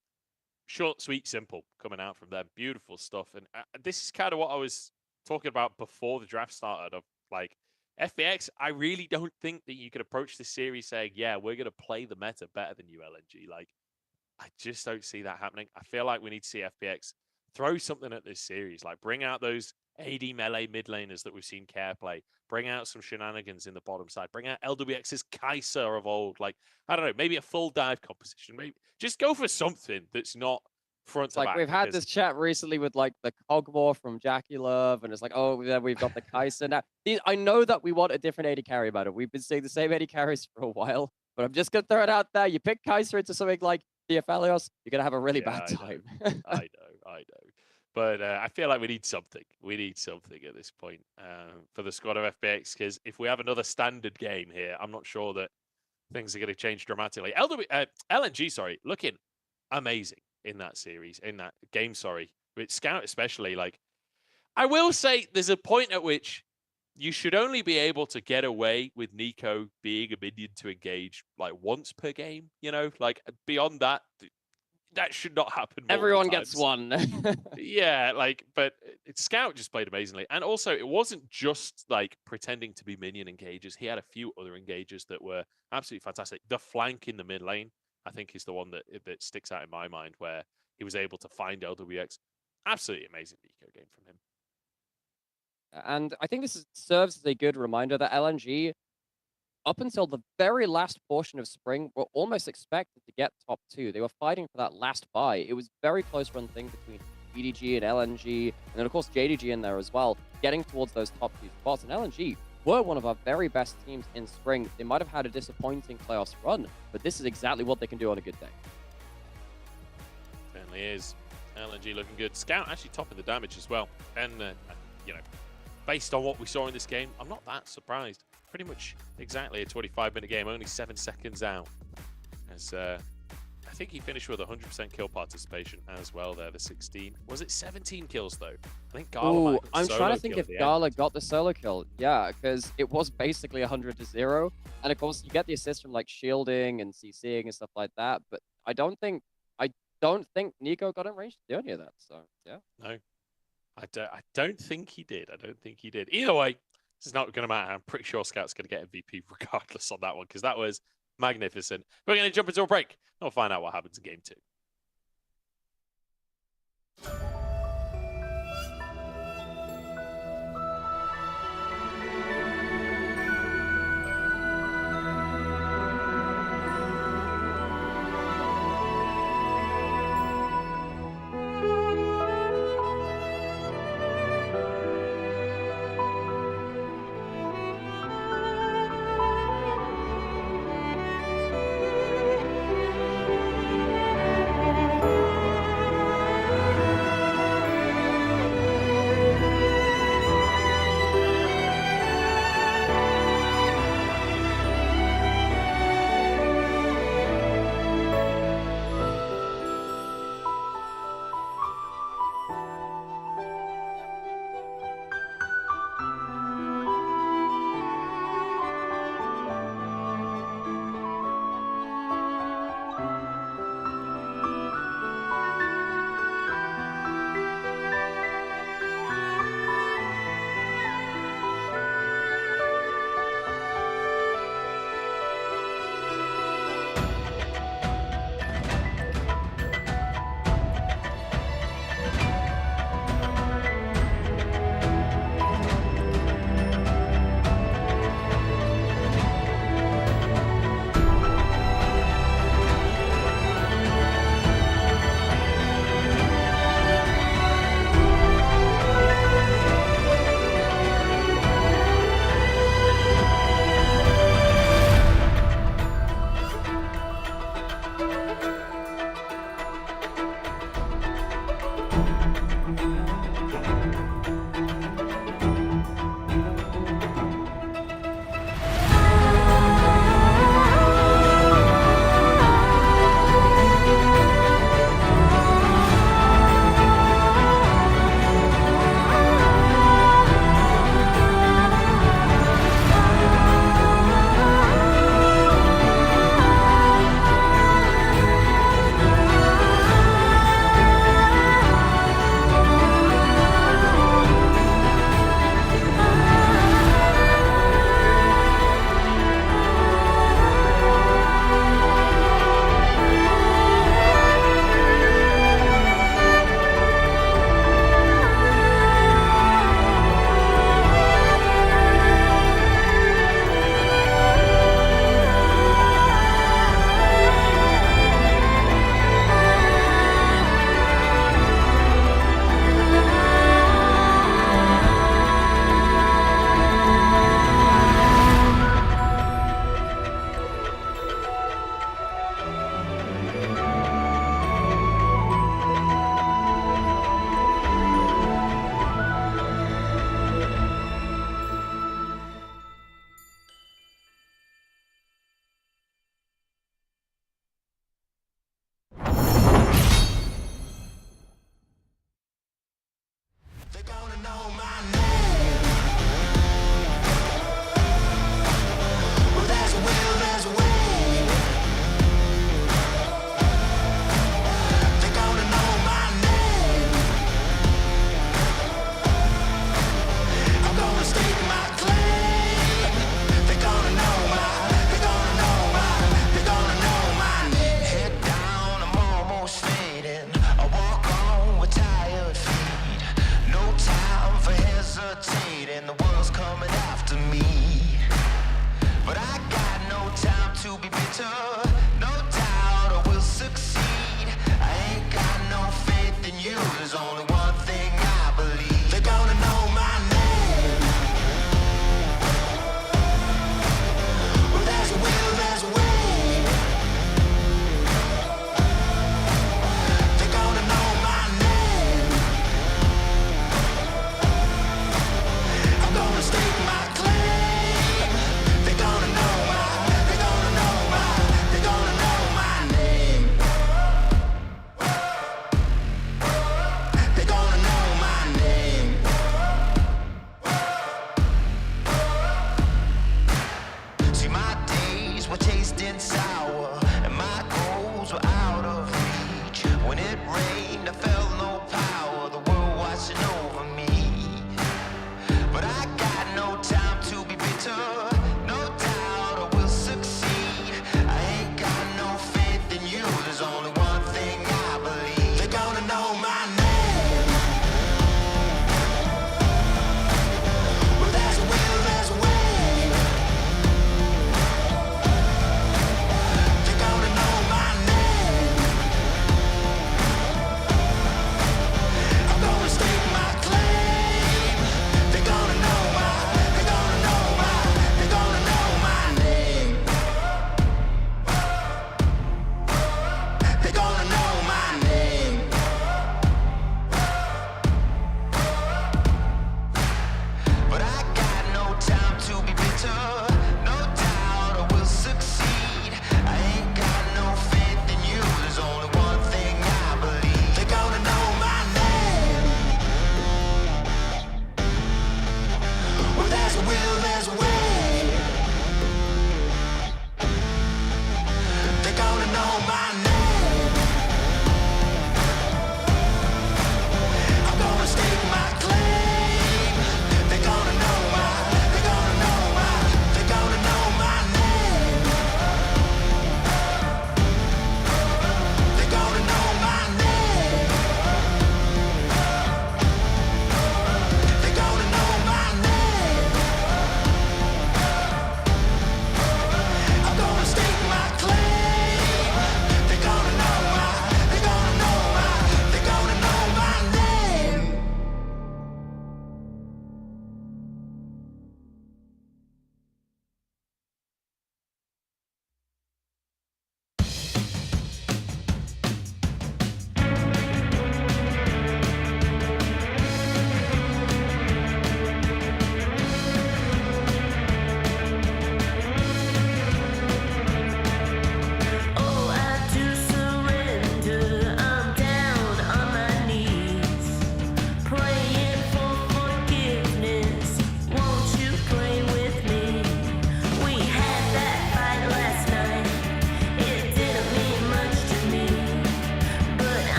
short, sweet, simple, coming out from them. Beautiful stuff. And this is kind of what I was talking about before the draft started. Of like FPX, I really don't think that you could approach this series saying, yeah, we're going to play the meta better than you, LNG. Like, I just don't see that happening. I feel like we need to see FPX throw something at this series. Like, bring out those AD melee mid laners that we've seen Care play. Bring out some shenanigans in the bottom side. Bring out LWX's Kaiser of old. Like, I don't know, maybe a full dive composition. Maybe just go for something that's not front to back. Like, we've had this chat recently with, like, the Cogmore from Jackie Love, and it's like, oh, yeah, we've got the Kaiser now. I know that we want a different AD carry meta. We've been seeing the same AD carries for a while, but I'm just going to throw it out there. You pick Kaiser into something like the Aphelios, you're going to have a really bad time. I know. But I feel like we need something. We need something at this point for the squad of FPX, because if we have another standard game here, I'm not sure that things are going to change dramatically. LNG, sorry, looking amazing in that series, in that game, sorry. With Scout especially, like, I will say there's a point at which you should only be able to get away with Nico being a minion to engage like once per game, you know? Like, beyond that, that should not happen. Everyone gets one. Yeah, like, but Scout just played amazingly. And also, it wasn't just like pretending to be minion engages. He had a few other engages that were absolutely fantastic. The flank in the mid lane, I think, is the one that sticks out in my mind, where he was able to find LWX. Absolutely amazing Nico game from him. And I think this serves as a good reminder that LNG, up until the very last portion of spring, were almost expected to get top 2. They were fighting for that last buy. It was very close run thing between BDG and LNG, and then of course JDG in there as well, getting towards those top 2 spots. And LNG were one of our very best teams in spring. They might have had a disappointing playoffs run, but this is exactly what they can do on a good day. Certainly is. LNG looking good. Scout actually topping the damage as well. And, you know, based on what we saw in this game, I'm not that surprised. Pretty much exactly a 25-minute game, only 7 seconds out. As I think he finished with 100% kill participation as well there, the 16. Was it 17 kills though? I think Gala might Ooh, have got I'm solo trying to think kill if at the Gala end. got the solo kill. Yeah, because it was basically 100-0. And of course, you get the assist from like shielding and CCing and stuff like that. But I don't think Nico got in range to do any of that. So yeah. No, I don't think he did. I don't think he did. Either way, it's not going to matter. I'm pretty sure Scout's going to get MVP regardless on that one because that was magnificent. We're going to jump into a break. We'll find out what happens in game 2.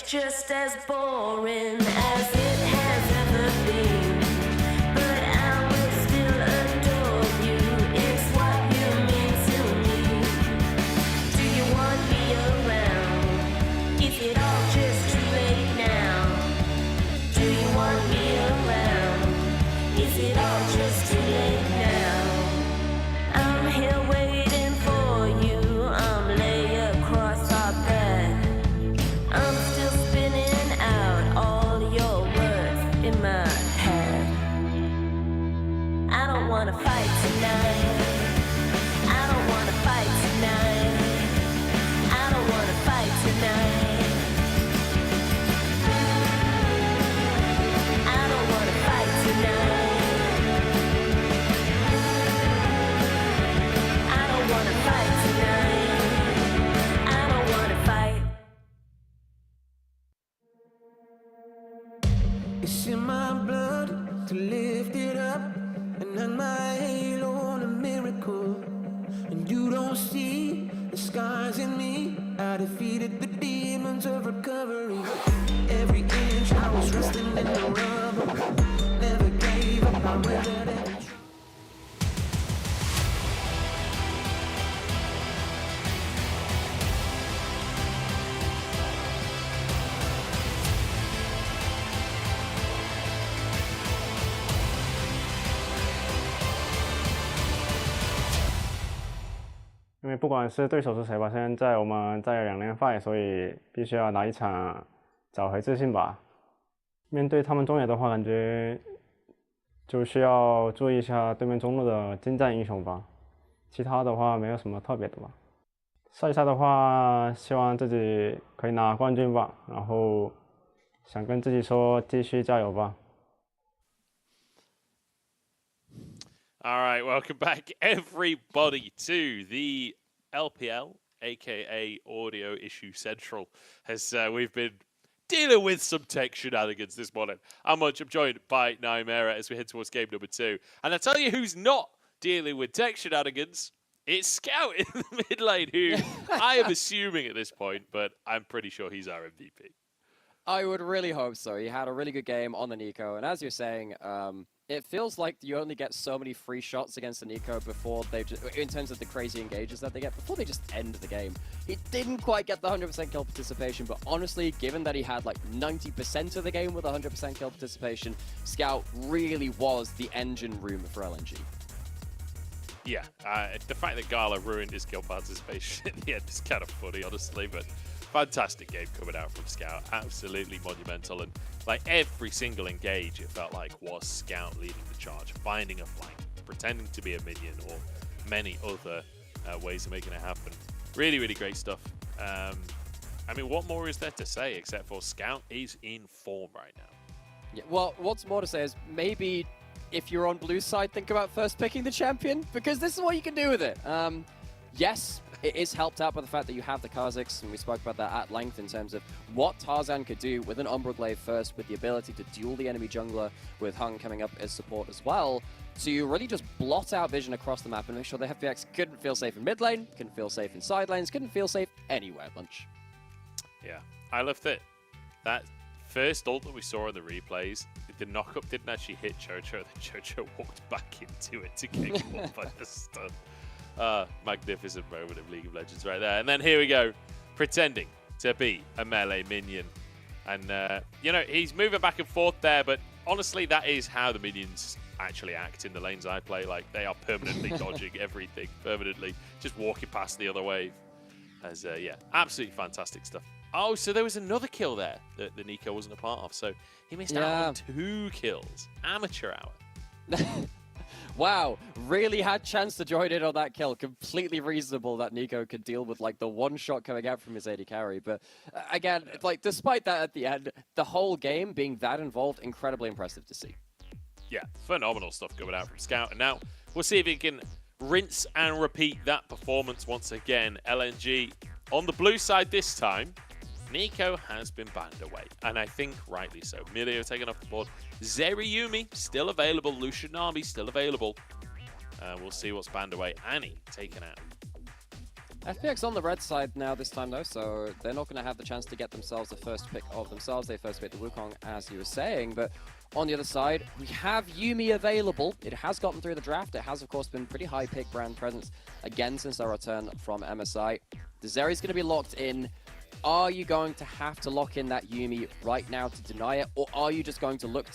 just as boring as it has ever been. But I will still adore you. It's what you mean to me. Do you want me around? Is it all just too late now? Do you want me around? Is it all just too late now? I'm here waiting for you. I'm lay across our bed. I'm still spinning out all your words in my head. I don't wanna fight tonight. I don't wanna fight tonight. I don't wanna fight tonight. I don't wanna fight tonight. I don't wanna fight tonight. I don't wanna fight. It's in my blood to lift it up and hang my halo on a miracle. And you don't see the scars in me. I defeated the demons of recovery. Every inch I was resting in the rubble. Never gave up, I weathered every因为不管是对手是谁吧，现在我们在2连败，所以必须要拿一场找回自信吧。面对他们中野的话，感觉就需要注意一下对面中路的近战英雄吧。其他的话没有什么特别的吧。赛的话，希望自己可以拿冠军吧，然后想跟自己说继续加油吧。All right, welcome back, everybody, to the LPL, aka Audio Issue Central, as we've been dealing with some tech shenanigans this morning. I'm joined by Nymera as we head towards game number 2. And I tell you who's not dealing with tech shenanigans. It's Scout in the mid lane, who I am assuming at this point, but I'm pretty sure he's our MVP. I would really hope so. He had a really good game on the Nico, and as you're saying, it feels like you only get so many free shots against the Nico before they, in terms of the crazy engages that they get, before they just end the game. He didn't quite get the 100% kill participation, but honestly, given that he had like 90% of the game with 100% kill participation, Scout really was the engine room for LNG. Yeah, the fact that Gala ruined his kill participation at the end is kind of funny, honestly, but fantastic game coming out from Scout. Absolutely monumental, and like every single engage, it felt like was Scout leading the charge, finding a flank, pretending to be a minion, or many other ways of making it happen. Really, really great stuff. I mean, what more is there to say except for Scout is in form right now? Yeah, well, what's more to say is maybe if you're on blue side, think about first picking the champion, because this is what you can do with it. Yes, it is helped out by the fact that you have the Kha'Zix, and we spoke about that at length in terms of what Tarzan could do with an Umbra Glaive first, with the ability to duel the enemy jungler, with Hung coming up as support as well, to really just blot out vision across the map and make sure the FPX couldn't feel safe in mid lane, couldn't feel safe in side lanes, couldn't feel safe anywhere, Bunch. Yeah, I loved it. That first ult that we saw in the replays, the knock-up didn't actually hit Chocho, then Chocho walked back into it to get caught by the stun. Magnificent moment of League of Legends right there. And then here we go, pretending to be a melee minion. And, you know, he's moving back and forth there, but honestly, that is how the minions actually act in the lanes I play. Like, they are permanently dodging everything, permanently just walking past the other wave. As, yeah, absolutely fantastic stuff. Oh, so there was another kill there that the Nico wasn't a part of. So he missed out on 2 kills. Amateur hour. Wow, really had chance to join in on that kill. Completely reasonable that Nico could deal with like the one shot coming out from his AD carry. But again, like despite that at the end, the whole game being that involved, incredibly impressive to see. Yeah, phenomenal stuff coming out from Scout. And now we'll see if he can rinse and repeat that performance once again. LNG on the blue side this time. Nico has been banned away, and I think rightly so. Milio taken off the board. Zeriyumi still available. Lucianami still available. We'll see what's banned away. Annie taken out. FPX on the red side now this time though, so they're not going to have the chance to get themselves the first pick of themselves. They first picked the Wukong, as you were saying, but on the other side, we have Yuumi available. It has gotten through the draft. It has, of course, been pretty high pick brand presence again since their return from MSI. The Zeri's going to be locked in. Are you going to have to lock in that Yuumi right now to deny it, or are you just going to look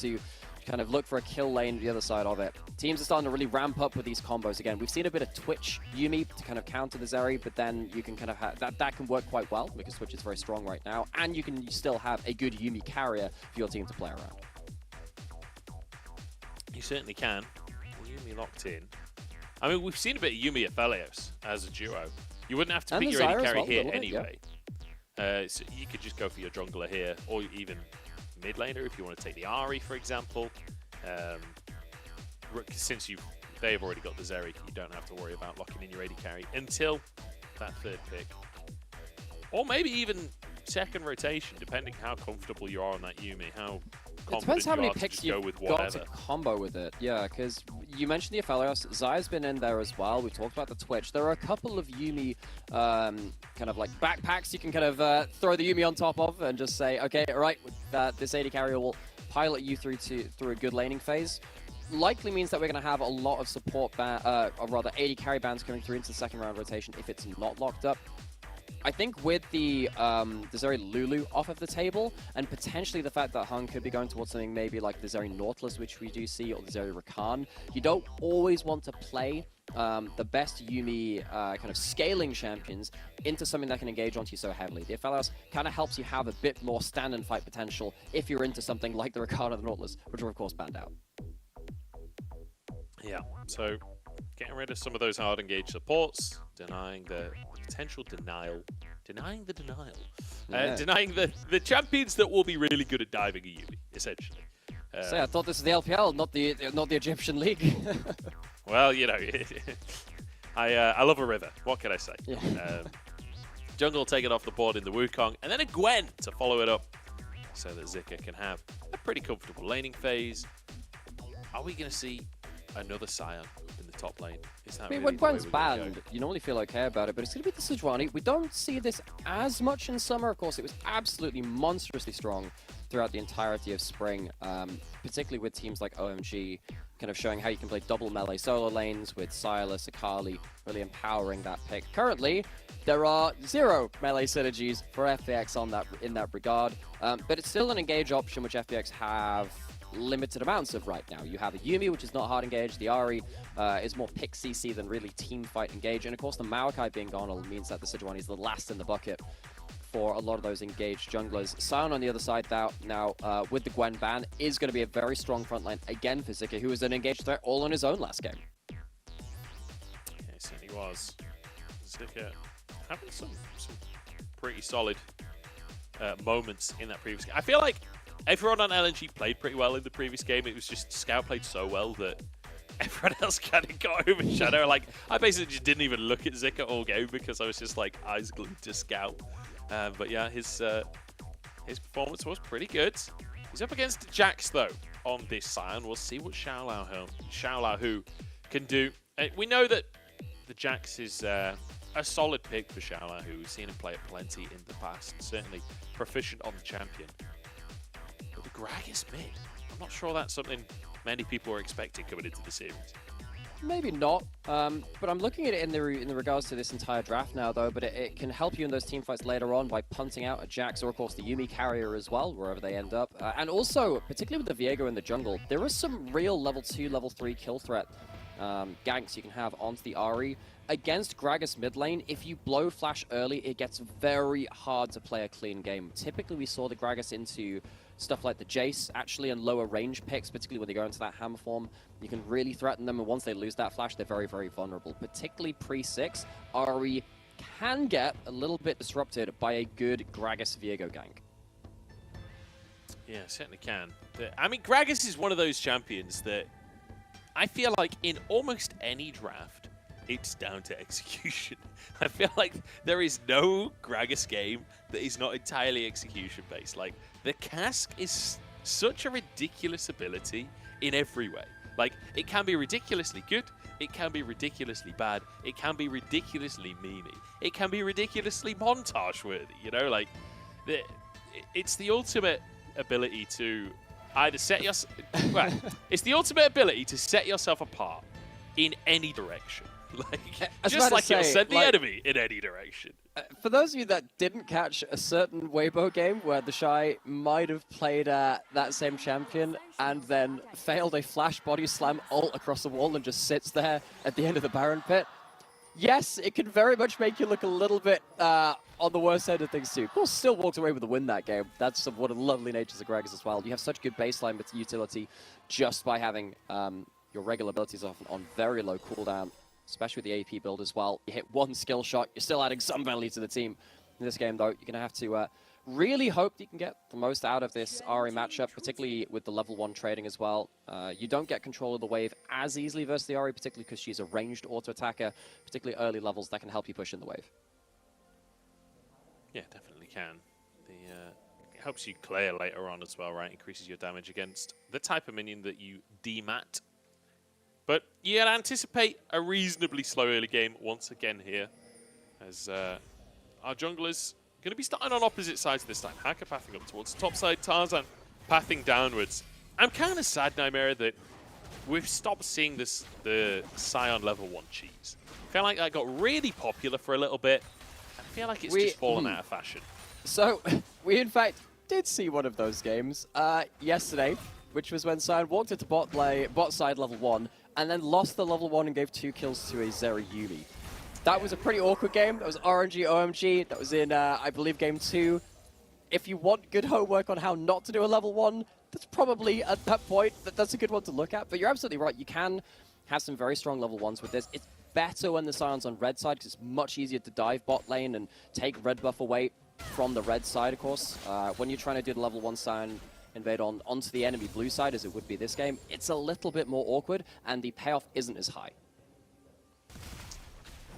for a kill lane the other side of it? Teams are starting to really ramp up with these combos again. We've seen a bit of Twitch Yuumi to kind of counter the Zeri, but then you can kind of have that can work quite well because Twitch is very strong right now, and you can still have a good Yuumi carrier for your team to play around. You certainly can. Yuumi locked in. I mean, we've seen a bit of Yuumi at Felios as a duo. You wouldn't have to pick your AD carry here anyway. So you could just go for your jungler here, or even mid laner if you want to take the Ahri, for example. Since they've already got the Zeri, you don't have to worry about locking in your AD carry until that third pick. Or maybe even second rotation, depending how comfortable you are on that Yuumi, how it depends how many you picks you've got to combo with it. Yeah, because you mentioned the Aphelios. Xayah's been in there as well. We've talked about the Twitch. There are a couple of Yuumi kind of like backpacks you can kind of throw the Yuumi on top of and just say, okay, all right, this AD carrier will pilot you through a good laning phase. Likely means that we're going to have a lot of support, or rather AD carry bands coming through into the second round rotation if it's not locked up. I think with the Zeri Lulu off of the table, and potentially the fact that Hung could be going towards something maybe like the Zeri Nautilus, which we do see, or the Zeri Rakan, you don't always want to play the best Yuumi kind of scaling champions into something that can engage onto you so heavily. The Aphelios kind of helps you have a bit more stand and fight potential if you're into something like the Rakan or the Nautilus, which are of course banned out. Yeah, so getting rid of some of those hard engaged supports, denying the potential denial, denying the champions that will be really good at diving a Yuumi, essentially. So I thought this is the LPL, not the Egyptian league. Well, you know, I love a river. What can I say? Yeah. Jungle taken off the board in the Wukong, and then a Gwen to follow it up so that Zika can have a pretty comfortable laning phase. Are we going to see another Sion in the top lane? Is that I mean, really when the way Gwen's we're gonna banned, go? you normally feel okay about it, but it's going to be the Sejuani. We don't see this as much in summer. Of course, it was absolutely monstrously strong throughout the entirety of spring, particularly with teams like OMG, kind of showing how you can play double melee solo lanes with Sylas, Akali, really empowering that pick. Currently, there are 0 melee synergies for FPX in that regard, but it's still an engage option which FPX have limited amounts of right now. You have a Yuumi, which is not hard engaged. The Ahri is more pick CC than really team fight engage. And of course, the Maokai being gone means that the Sejuani is the last in the bucket for a lot of those engaged junglers. Sion on the other side now with the Gwen ban is going to be a very strong front line again for Zika, who was an engaged threat all on his own last game. Yeah, it certainly was. Zika having some pretty solid moments in that previous game. I feel like everyone on LNG played pretty well in the previous game. It was just Scout played so well that everyone else kind of got overshadowed. Like, I basically just didn't even look at Zika all game because I was just like eyes glued to Scout. But yeah, his performance was pretty good. He's up against Jax though on this Sion. We'll see what Xiaolahu can do. We know that the Jax is a solid pick for Xiaolahu. We've seen him play it plenty in the past. Certainly proficient on the champion. But the Gragas mid, I'm not sure that's something many people are expecting coming into the series. Maybe not, but I'm looking at it in the regards to this entire draft now, though. But it can help you in those team fights later on by punting out a Jax or, of course, the Yuumi carrier as well, wherever they end up. And also, particularly with the Viego in the jungle, there are some real level 2, level 3 kill threat ganks you can have onto the Ahri. Against Gragas mid lane, if you blow flash early, it gets very hard to play a clean game. Typically, we saw the Gragas into stuff like the Jace, actually, and lower range picks, particularly when they go into that hammer form. You can really threaten them, and once they lose that flash, they're very, very vulnerable. Particularly pre-6, Ahri can get a little bit disrupted by a good Gragas Viego gank. Yeah, certainly can. I mean, Gragas is one of those champions that I feel like in almost any draft, it's down to execution. I feel like there is no Gragas game that is not entirely execution-based. Like, the Cask is such a ridiculous ability in every way. Like, It can be ridiculously good. It can be ridiculously bad. It can be ridiculously memey. It can be ridiculously montage-worthy. You know, like it's the ultimate ability to either set yourself. Well, it's the ultimate ability to set yourself apart in any direction. Like just like it'll send the enemy in any direction. For those of you that didn't catch a certain Weibo game where the Shy might have played that same champion and then failed a flash body slam ult across the wall and just sits there at the end of the Baron pit, yes, it can very much make you look a little bit on the worst end of things too. Of course, still walked away with the win that game. That's one of the lovely natures of Gregors as well. You have such good baseline utility just by having your regular abilities on very low cooldown, especially with the AP build as well. You hit one skill shot, you're still adding some value to the team. In this game, though, you're going to have to really hope that you can get the most out of this Ahri matchup, particularly with the level 1 trading as well. You don't get control of the wave as easily versus the Ahri, particularly because she's a ranged auto-attacker, particularly early levels that can help you push in the wave. Yeah, definitely can. It helps you clear later on as well, right? Increases your damage against the type of minion that you demat. But you can anticipate a reasonably slow early game once again here, as our junglers going to be starting on opposite sides this time. Hacker pathing up towards the top side, Tarzan pathing downwards. I'm kind of sad, Nightmare, that we've stopped seeing the Scion level 1 cheese. I feel like that got really popular for a little bit. I feel like it's just fallen out of fashion. So, we in fact did see one of those games yesterday, which was when Scion walked into bot side level 1, and then lost the level 1 and gave 2 kills to a Zeri Yuumi. That was a pretty awkward game. That was RNG OMG. That was in, I believe, game 2. If you want good homework on how not to do a level 1, that's probably, at that point, that's a good one to look at. But you're absolutely right. You can have some very strong level 1s with this. It's better when the Scion's on red side, because it's much easier to dive bot lane and take red buff away from the red side, of course. When you're trying to do the level 1 Scion invade onto the enemy blue side, as it would be this game, it's a little bit more awkward, and the payoff isn't as high.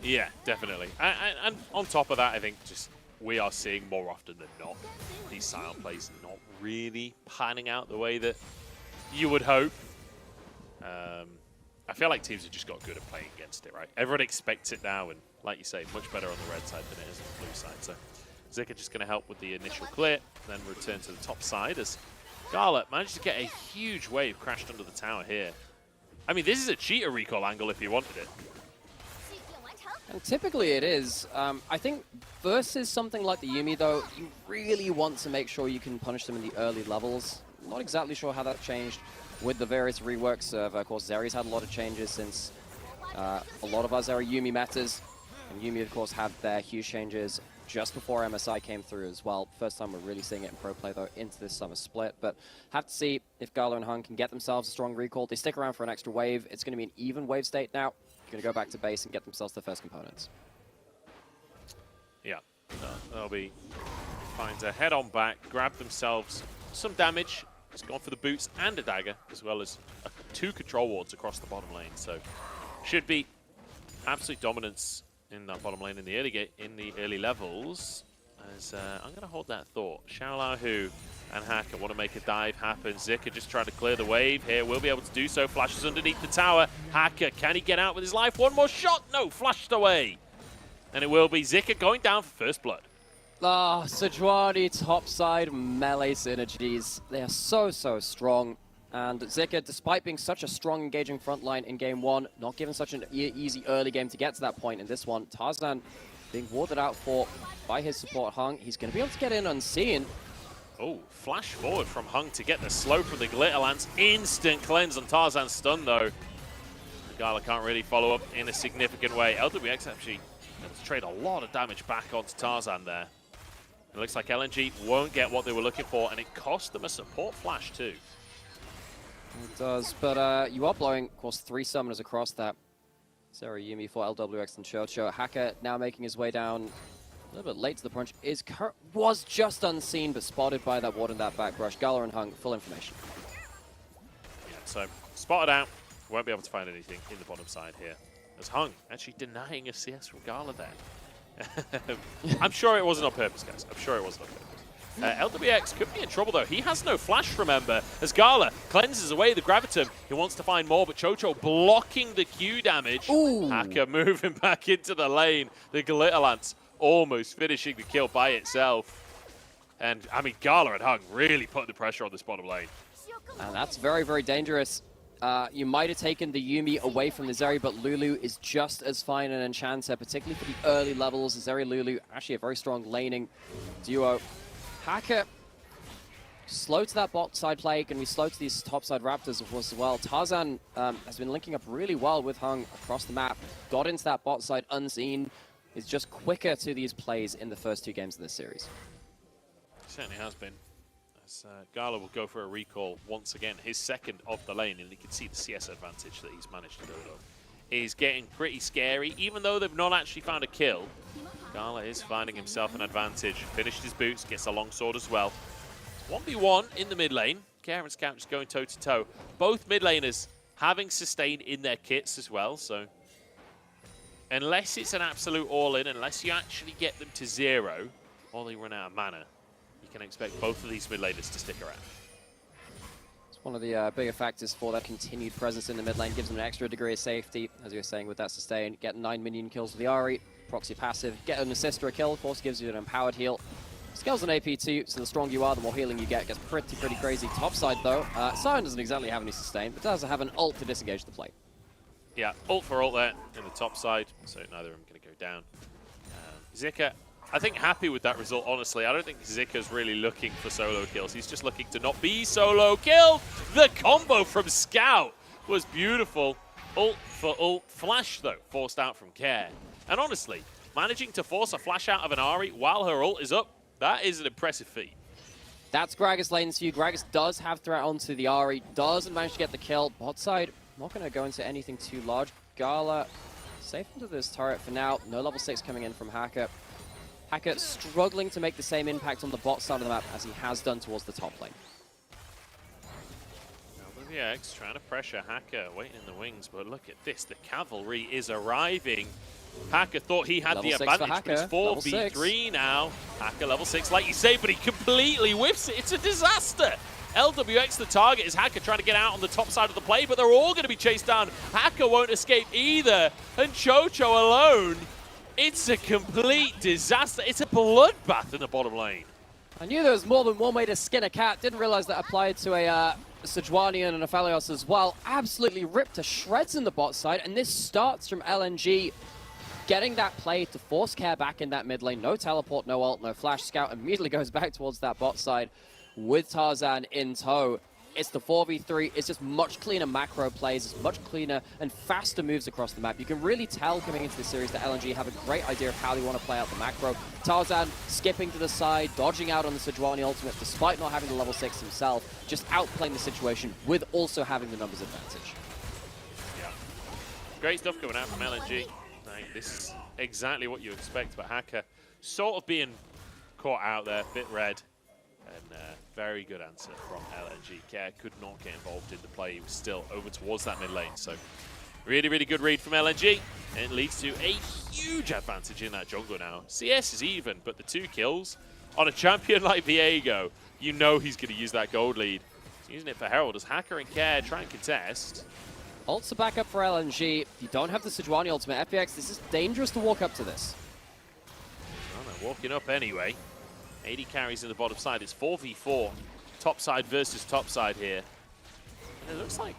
Yeah, definitely. And on top of that, I think just we are seeing more often than not these Scion plays not really panning out the way that you would hope. I feel like teams have just got good at playing against it, right? Everyone expects it now, and like you say, much better on the red side than it is on the blue side. So Zika just going to help with the initial clear, then return to the top side as Gala managed to get a huge wave crashed under the tower here. I mean, this is a cheater recall angle if you wanted it. And typically it is. I think versus something like the Yuumi, though, you really want to make sure you can punish them in the early levels. Not exactly sure how that changed with the various reworks. Of course, Zeri's had a lot of changes since a lot of our Zeri Yuumi matters. And Yuumi, of course, had their huge changes just before MSI came through as well. First time we're really seeing it in pro play, though, into this summer split. But have to see if Gala and Hung can get themselves a strong recall. They stick around for an extra wave. It's going to be an even wave state now. Going to go back to base and get themselves the first components. Yeah, they'll be fine to head on back, grab themselves some damage. It's gone for the boots and a dagger, as well as 2 control wards across the bottom lane. So should be absolute dominance in that bottom lane in the early levels. As I'm going to hold that thought. Xiaolahu and Hacker want to make a dive happen. Zika just trying to clear the wave here. Will be able to do so. Flashes underneath the tower. Hacker, can he get out with his life? One more shot. No, flashed away. And it will be Zika going down for first blood. Ah, Sejuani topside melee synergies. They are so, so strong. And Zika, despite being such a strong engaging front line in game 1, not given such an easy early game to get to that point in this one. Tarzan being warded out for by his support Hung. He's going to be able to get in unseen. Oh, flash forward from Hung to get the slow from the Glitter Lance. Instant cleanse on Tarzan's stun, though. Gala can't really follow up in a significant way. LWX actually has to trade a lot of damage back onto Tarzan there. It looks like LNG won't get what they were looking for, and it cost them a support flash, too. It does, but you are blowing, of course, 3 summoners across that. Zeri Yuumi for LWX and Chocho. Hacker now making his way down a little bit late to the punch. Was just unseen, but spotted by that ward and that back rush. Gala and Hung, full information. Yeah, so spotted out. Won't be able to find anything in the bottom side here. As Hung actually denying a CS from Gala there. I'm sure it wasn't on purpose, guys. I'm sure it wasn't on purpose. LWX could be in trouble, though. He has no flash, remember, as Gala cleanses away the Graviton. He wants to find more, but Chocho blocking the Q damage. Ooh. Hacker moving back into the lane. The Glitter Lance almost finishing the kill by itself. And, I mean, Gala and Hung really putting the pressure on this bottom lane. And that's very, very dangerous. You might have taken the Yuumi away from the Zeri, but Lulu is just as fine an enchanter, particularly for the early levels. Zeri Lulu, actually a very strong laning duo. Hacker, slow to that bot side play, going to be slow to these top side Raptors as well. Tarzan has been linking up really well with Hung across the map, got into that bot side unseen, is just quicker to these plays in the first 2 games of this series. Certainly has been. As Gala will go for a recall once again, his second of the lane, and you can see the CS advantage that he's managed to build up. Is getting pretty scary, even though they've not actually found a kill. Gala is finding himself an advantage. Finished his boots, gets a longsword as well. 1v1 in the mid lane. Care and Scout just going toe-to-toe. Both mid laners having sustain in their kits as well, so unless it's an absolute all-in, unless you actually get them to 0, or they run out of mana, you can expect both of these mid laners to stick around. It's one of the bigger factors for that continued presence in the mid lane. Gives them an extra degree of safety, as you were saying, with that sustain. Get 9 minion kills with the Ahri, proxy passive. Get an assist or a kill, of course, gives you an empowered heal. Scales on AP too, so the stronger you are, the more healing you get. Gets pretty crazy. Top side, though, Sion doesn't exactly have any sustain, but does have an ult to disengage the play. Yeah, ult for ult there in the top side, so neither of them going to go down. Zika, I think, happy with that result, honestly. I don't think Zika's really looking for solo kills. He's just looking to not be solo killed. The combo from Scout was beautiful. Ult for ult. Flash, though, forced out from Care. And honestly, managing to force a flash out of an Ahri while her ult is up, that is an impressive feat. That's Gragas lane's view. Gragas does have threat onto the Ahri, doesn't manage to get the kill. Bot side, not going to go into anything too large. Gala safe into this turret for now. No level 6 coming in from Hacker. Hacker struggling to make the same impact on the bot side of the map as he has done towards the top lane. WBX trying to pressure Hacker, waiting in the wings, but look at this. The cavalry is arriving. Hacker thought he had Level the 6 for advantage, but it's Hacker. 4v3 now. Hacker level 6, like you say, but he completely whiffs it. It's a disaster. LWX, the target, is Hacker trying to get out on the top side of the play, but they're all going to be chased down. Hacker won't escape either, and Chocho alone. It's a complete disaster. It's a bloodbath in the bottom lane. I knew there was more than one way to skin a cat. Didn't realize that applied to a Sejuanian and a Aphelios as well. Absolutely ripped to shreds in the bot side, and this starts from LNG getting that play to force Care back in that mid lane. No teleport, no ult, no flash. Scout immediately goes back towards that bot side with Tarzan in tow. It's the 4v3. It's just much cleaner macro plays. It's much cleaner and faster moves across the map. You can really tell coming into this series that LNG have a great idea of how they want to play out the macro. Tarzan skipping to the side, dodging out on the Sejuani ultimate despite not having the level 6 himself, just outplaying the situation with also having the numbers advantage. Yeah. Great stuff coming out from LNG. Like, this is exactly what you expect, but Hacker sort of being caught out there, a bit red. And very good answer from LNG. Care could not get involved in the play. He was still over towards that mid lane. So really good read from LNG. And it leads to a huge advantage in that jungle now. CS is even, but the 2 kills on a champion like Viego, you know he's going to use that gold lead. He's using it for Herald as Hacker and Care try and contest. Ults are back up for LNG. You don't have the Sejuani ultimate. FPX, this is dangerous to walk up to this. Well, they're walking up anyway. 80 carries in the bottom side. It's 4v4. Top side versus top side here. And it looks like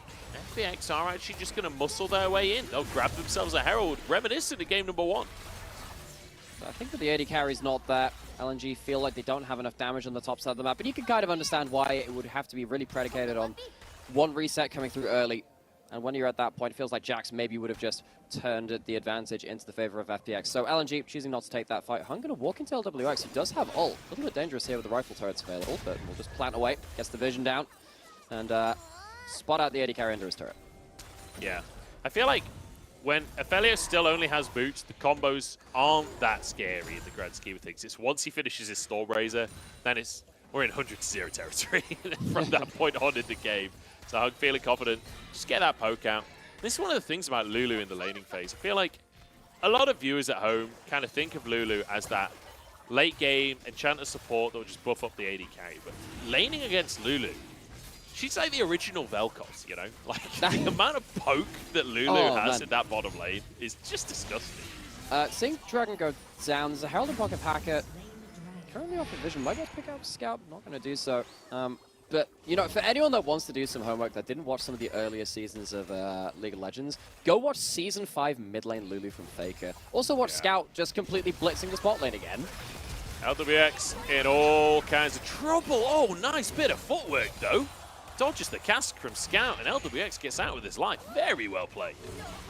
FPX are actually just going to muscle their way in. They'll grab themselves a Herald, reminiscent of game number 1. I think that the 80 carry's not there. LNG feel like they don't have enough damage on the top side of the map, but you can kind of understand why it would have to be really predicated on one reset coming through early. And when you're at that point, it feels like Jax maybe would have just turned the advantage into the favor of FPX. So LNG choosing not to take that fight. Hung going to walk into LWX, who does have ult. A little bit dangerous here with the rifle turrets available, but we'll just plant away. Gets the vision down and spot out the 80 carry under his turret. Yeah. I feel like when Aphelios still only has boots, the combos aren't that scary in the grand scheme of things. It's once he finishes his Stormraiser, then we're in 100-0 territory from that point on in the game. So Hug feeling confident, just get that poke out. This is one of the things about Lulu in the laning phase. I feel like a lot of viewers at home kind of think of Lulu as that late game enchanter support that will just buff up the AD carry. But laning against Lulu, she's like the original Vel'Koz, you know? Like, the amount of poke that Lulu has in that bottom lane is just disgusting. Seeing Dragon go down, there's a Herald and Pocket Packet. Currently off of vision, might be able to pick up Scout, not going to do so. But, you know, for anyone that wants to do some homework that didn't watch some of the earlier seasons of League of Legends, go watch Season 5 mid lane Lulu from Faker. Also watch Scout just completely blitzing the spot lane again. LWX in all kinds of trouble. Oh, nice bit of footwork, though. Dodges the cask from Scout, and LWX gets out with his life. Very well played.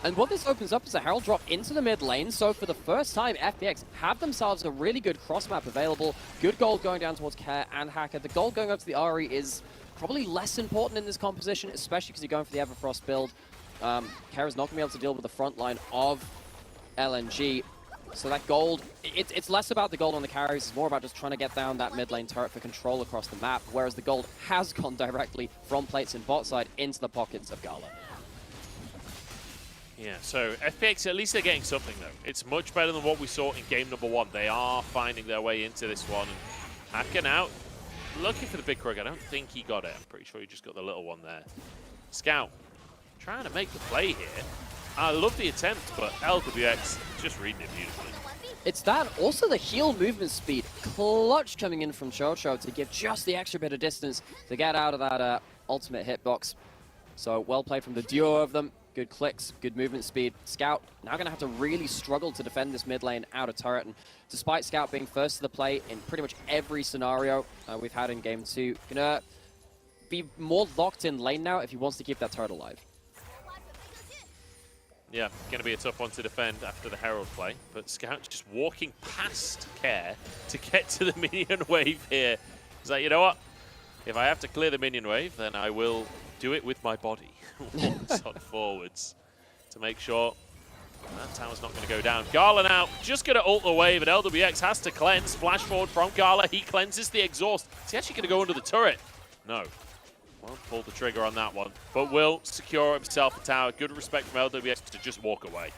And what this opens up is a Herald drop into the mid lane, so for the first time, FPX have themselves a really good cross map available. Good gold going down towards Care and Hacker. The gold going up to the Ahri is probably less important in this composition, especially because you're going for the Everfrost build. Care is not going to be able to deal with the front line of LNG. So that gold, it's less about the gold on the carries, it's more about just trying to get down that mid lane turret for control across the map, whereas the gold has gone directly from plates in bot side into the pockets of Gala. Yeah, so FPX, at least they're getting something, though. It's much better than what we saw in game number 1. They are finding their way into this one. And hacking out, looking for the big Krug. I don't think he got it. I'm pretty sure he just got the little one there. Scout, trying to make the play here. I love the attempt, but LWX just reading it beautifully. It's that, also the heal movement speed. Clutch coming in from Chocho to give just the extra bit of distance to get out of that ultimate hitbox. So well played from the duo of them. Good clicks, good movement speed. Scout now going to have to really struggle to defend this mid lane out of turret. And despite Scout being first to the play in pretty much every scenario we've had in game 2, going to be more locked in lane now if he wants to keep that turret alive. Yeah, going to be a tough one to defend after the Herald play. But Scout just walking past Care to get to the minion wave here. He's like, you know what? If I have to clear the minion wave, then I will do it with my body. Once on forwards to make sure that tower's not going to go down. Gala now just going to ult the wave, and LWX has to cleanse. Flash forward from Gala. He cleanses the exhaust. Is he actually going to go under the turret? No. Won't pull the trigger on that one, but will secure himself a tower. Good respect from LWX to just walk away.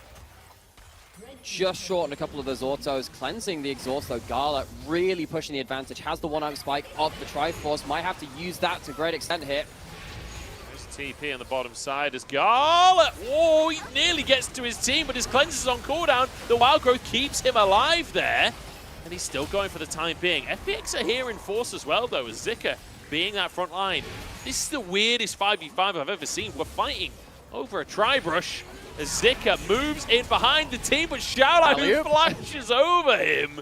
Just short on a couple of those autos, cleansing the exhaust though. Gala really pushing the advantage, has the one-arm spike of the Triforce, might have to use that to a great extent here. There's TP on the bottom side as Gala, oh, he nearly gets to his team, but his cleanse is on cooldown. The Wild Growth keeps him alive there, and he's still going for the time being. FPX are here in force as well though, as Zika being that front line. This is the weirdest 5v5 I've ever seen. We're fighting over a tri-brush as Zika moves in behind the team, but Shaola who flashes over him,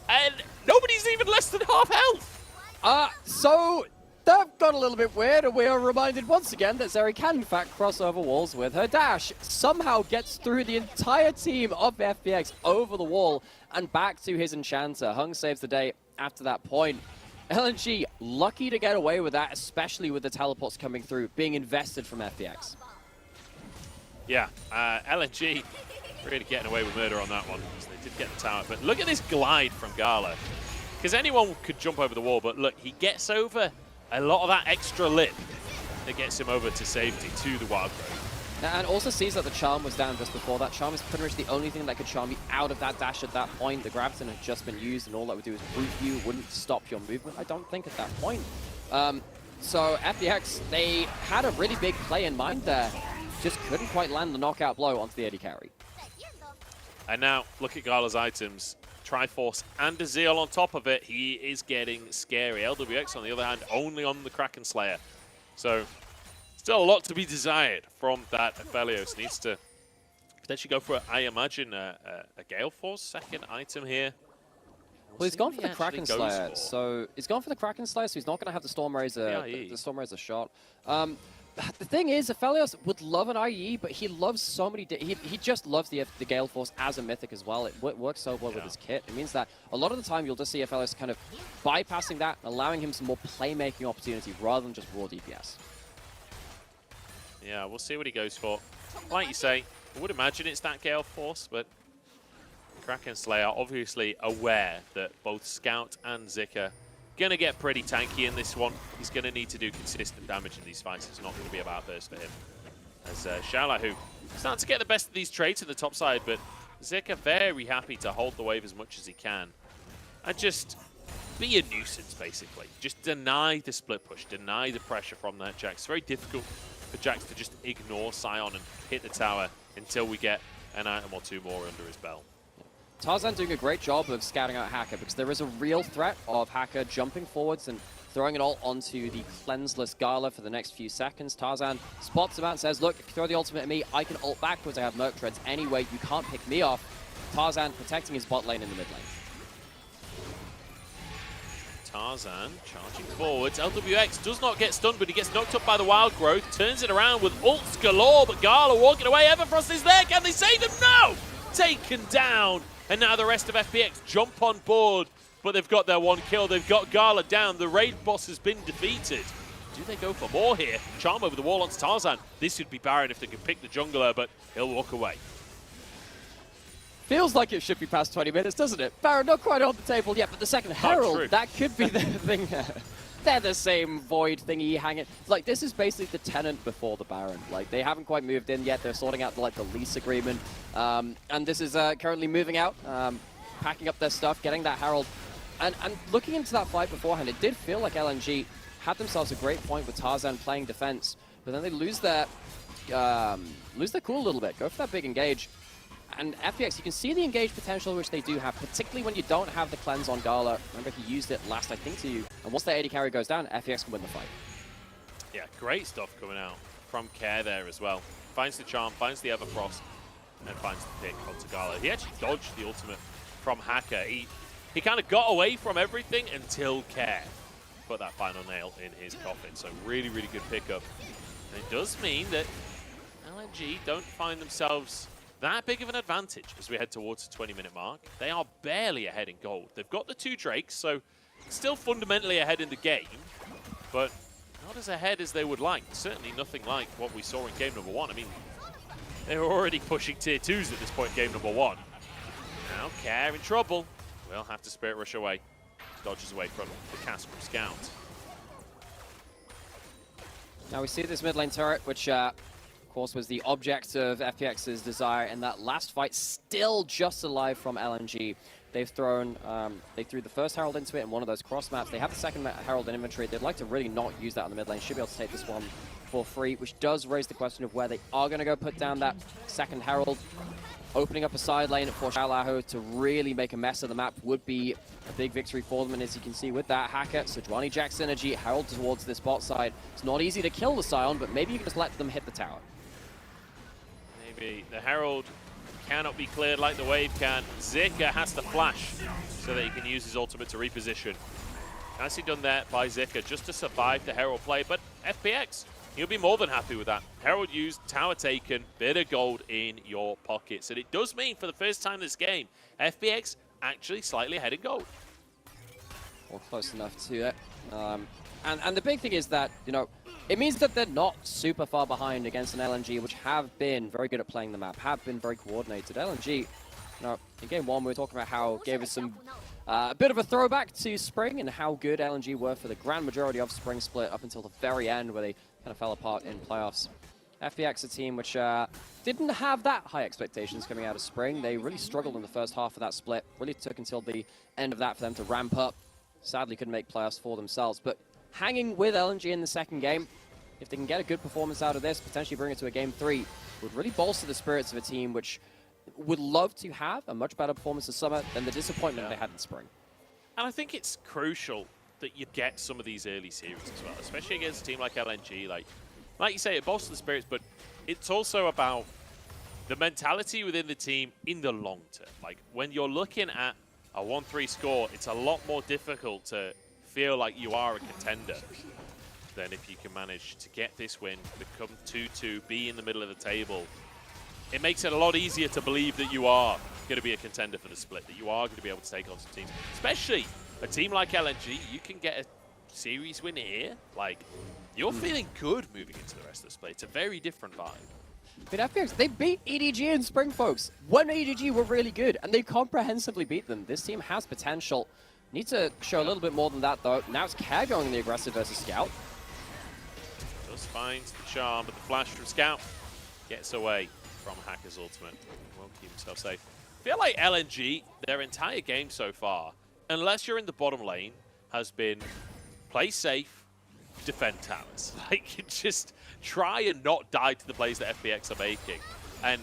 and nobody's even less than half health. So that got a little bit weird, and we are reminded once again that Zeri can in fact cross over walls with her dash. Somehow gets through the entire team of FPX over the wall and back to his enchanter. Hung saves the day after that point. LNG lucky to get away with that, especially with the teleports coming through, being invested from FPX. Yeah, LNG really getting away with murder on that one. So they did get the tower, but look at this glide from Gala. Because anyone could jump over the wall, but look, he gets over a lot of that extra lip that gets him over to safety to the Wild Growth. And also sees that the charm was down just before. That charm is pretty much the only thing that could charm you out of that dash at that point. The Graviton had just been used, and all that would do is root you, wouldn't stop your movement, I don't think, at that point. So FPX, they had a really big play in mind there. Just couldn't quite land the knockout blow onto the AD carry. And now, look at Gala's items. Triforce and a Zeal on top of it. He is getting scary. LWX, on the other hand, only on the Kraken Slayer. So, still a lot to be desired from that Aphelios. Needs to potentially go for, I imagine, a Gale Force second item here. Well, he's gone for the Kraken Slayer. So he's gone for the Kraken Slayer, so he's not going to have the Storm Razor, the Storm Razor shot. The thing is, Aphelios would love an IE, but he loves so many. He just loves the Gale Force as a mythic as well. It works so well with his kit. It means that a lot of the time you'll just see Aphelios kind of bypassing that, allowing him some more playmaking opportunity rather than just raw DPS. Yeah, we'll see what he goes for. Like you say, I would imagine it's that Gale Force, but Kraken Slayer obviously aware that both Scout and Zika going to get pretty tanky in this one. He's going to need to do consistent damage in these fights. It's not going to be about burst for him. As Shaola, who starts to get the best of these trades in the top side, but Zika very happy to hold the wave as much as he can. and just be a nuisance, basically. Just deny the split push, deny the pressure from that Jax. It's very difficult for Jax to just ignore Sion and hit the tower until we get an item or two more under his belt. Tarzan doing a great job of scouting out Hacker because there is a real threat of Hacker jumping forwards and throwing it all onto the cleanseless Gala for the next few seconds. Tarzan spots him out and says, look, if you throw the ultimate at me, I can ult backwards. I have Merc Treads anyway. You can't pick me off. Tarzan protecting his bot lane in the mid lane. Tarzan charging forwards. LWX does not get stunned, but he gets knocked up by the wild growth. Turns it around with ults galore, but Gala walking away. Everfrost is there. Can they save him? No! Taken down. And now the rest of FPX jump on board, but they've got their one kill. They've got Gala down. The raid boss has been defeated. Do they go for more here? Charm over the wall onto Tarzan. This would be Baron if they can pick the jungler, but he'll walk away. Feels like it should be past 20 minutes, doesn't it? Baron not quite on the table yet, but the second Herald, that could be the thing. They're the same Void thingy hanging. Like, this is basically the Tenant before the Baron. Like, they haven't quite moved in yet. They're sorting out, like, the lease agreement. And this is currently moving out, packing up their stuff, getting that Herald. And looking into that fight beforehand, it did feel like LNG had themselves a great point with Tarzan playing defense, but then they lose their cool a little bit. Go for that big engage. And FPX, you can see the engage potential which they do have, particularly when you don't have the cleanse on Gala. Remember, he used it last, I think, to you. And once the AD carry goes down, FPX can win the fight. Yeah, great stuff coming out from Care there as well. Finds the charm, finds the Everfrost, and finds the pick onto Gala. He actually dodged the ultimate from Hacker. He kind of got away from everything until Care put that final nail in his coffin. So really, really good pickup. And it does mean that LNG don't find themselves that big of an advantage as we head towards the 20-minute mark. They are barely ahead in gold. They've got the 2 Drakes, so still fundamentally ahead in the game, but not as ahead as they would like. Certainly nothing like what we saw in game number 1. I mean, they were already pushing tier 2s at this point in game number 1. Now, Care in trouble. We'll have to Spirit Rush away. Dodges away from the cast from Scout. Now we see this mid lane turret, which of course was the object of FPX's desire in that last fight, still just alive from LNG. They've thrown, they threw the first Herald into it in one of those cross maps. They have the second Herald in inventory. They'd like to really not use that on the mid lane. Should be able to take this one for free, which does raise the question of where they are going to go put down that second Herald. Opening up a side lane for Shalaho to really make a mess of the map would be a big victory for them. And as you can see with that Hacker, Sejuani Jack synergy, Herald towards this bot side. It's not easy to kill the Scion, but maybe you can just let them hit the tower. Maybe the Herald cannot be cleared like the Wave can. Zika has to flash so that he can use his ultimate to reposition. Nicely done there by Zika just to survive the Herald play, but FPX, he'll be more than happy with that. Herald used, tower taken, bit of gold in your pockets. And it does mean for the first time this game, FPX actually slightly ahead in gold. Or close enough to it. And the big thing is that, you know, it means that they're not super far behind against an LNG, which have been very good at playing the map, have been very coordinated. LNG, you know, in game 1, we were talking about how it gave us some a bit of a throwback to Spring and how good LNG were for the grand majority of Spring Split up until the very end where they kind of fell apart in playoffs. FPX, a team which didn't have that high expectations coming out of Spring. They really struggled in the first half of that split. Really took until the end of that for them to ramp up. Sadly couldn't make playoffs for themselves, but hanging with LNG in the second game, if they can get a good performance out of this, potentially bring it to a game 3, would really bolster the spirits of a team which would love to have a much better performance this summer than the disappointment they had in Spring. And I think it's crucial that you get some of these early series as well, especially against a team like LNG. Like you say, it bolsters the spirits, but it's also about the mentality within the team in the long term. Like when you're looking at a 1-3 score, it's a lot more difficult to feel like you are a contender than if you can manage to get this win, become 2-2, be in the middle of the table. It makes it a lot easier to believe that you are going to be a contender for the split, that you are going to be able to take on some teams. Especially a team like LNG, you can get a series win here. Like, you're feeling good moving into the rest of the split. It's a very different vibe. But FPX, they beat EDG in Spring, folks. When EDG were really good, and they comprehensively beat them. This team has potential. Need to show a little bit more than that, though. Now it's Care going the aggressive versus Scout. Just finds the charm, but the flash from Scout gets away from Hacker's ultimate. Won't keep himself safe. I feel like LNG, their entire game so far, unless you're in the bottom lane, has been play safe, defend towers. Like, just try and not die to the plays that FPX are making. And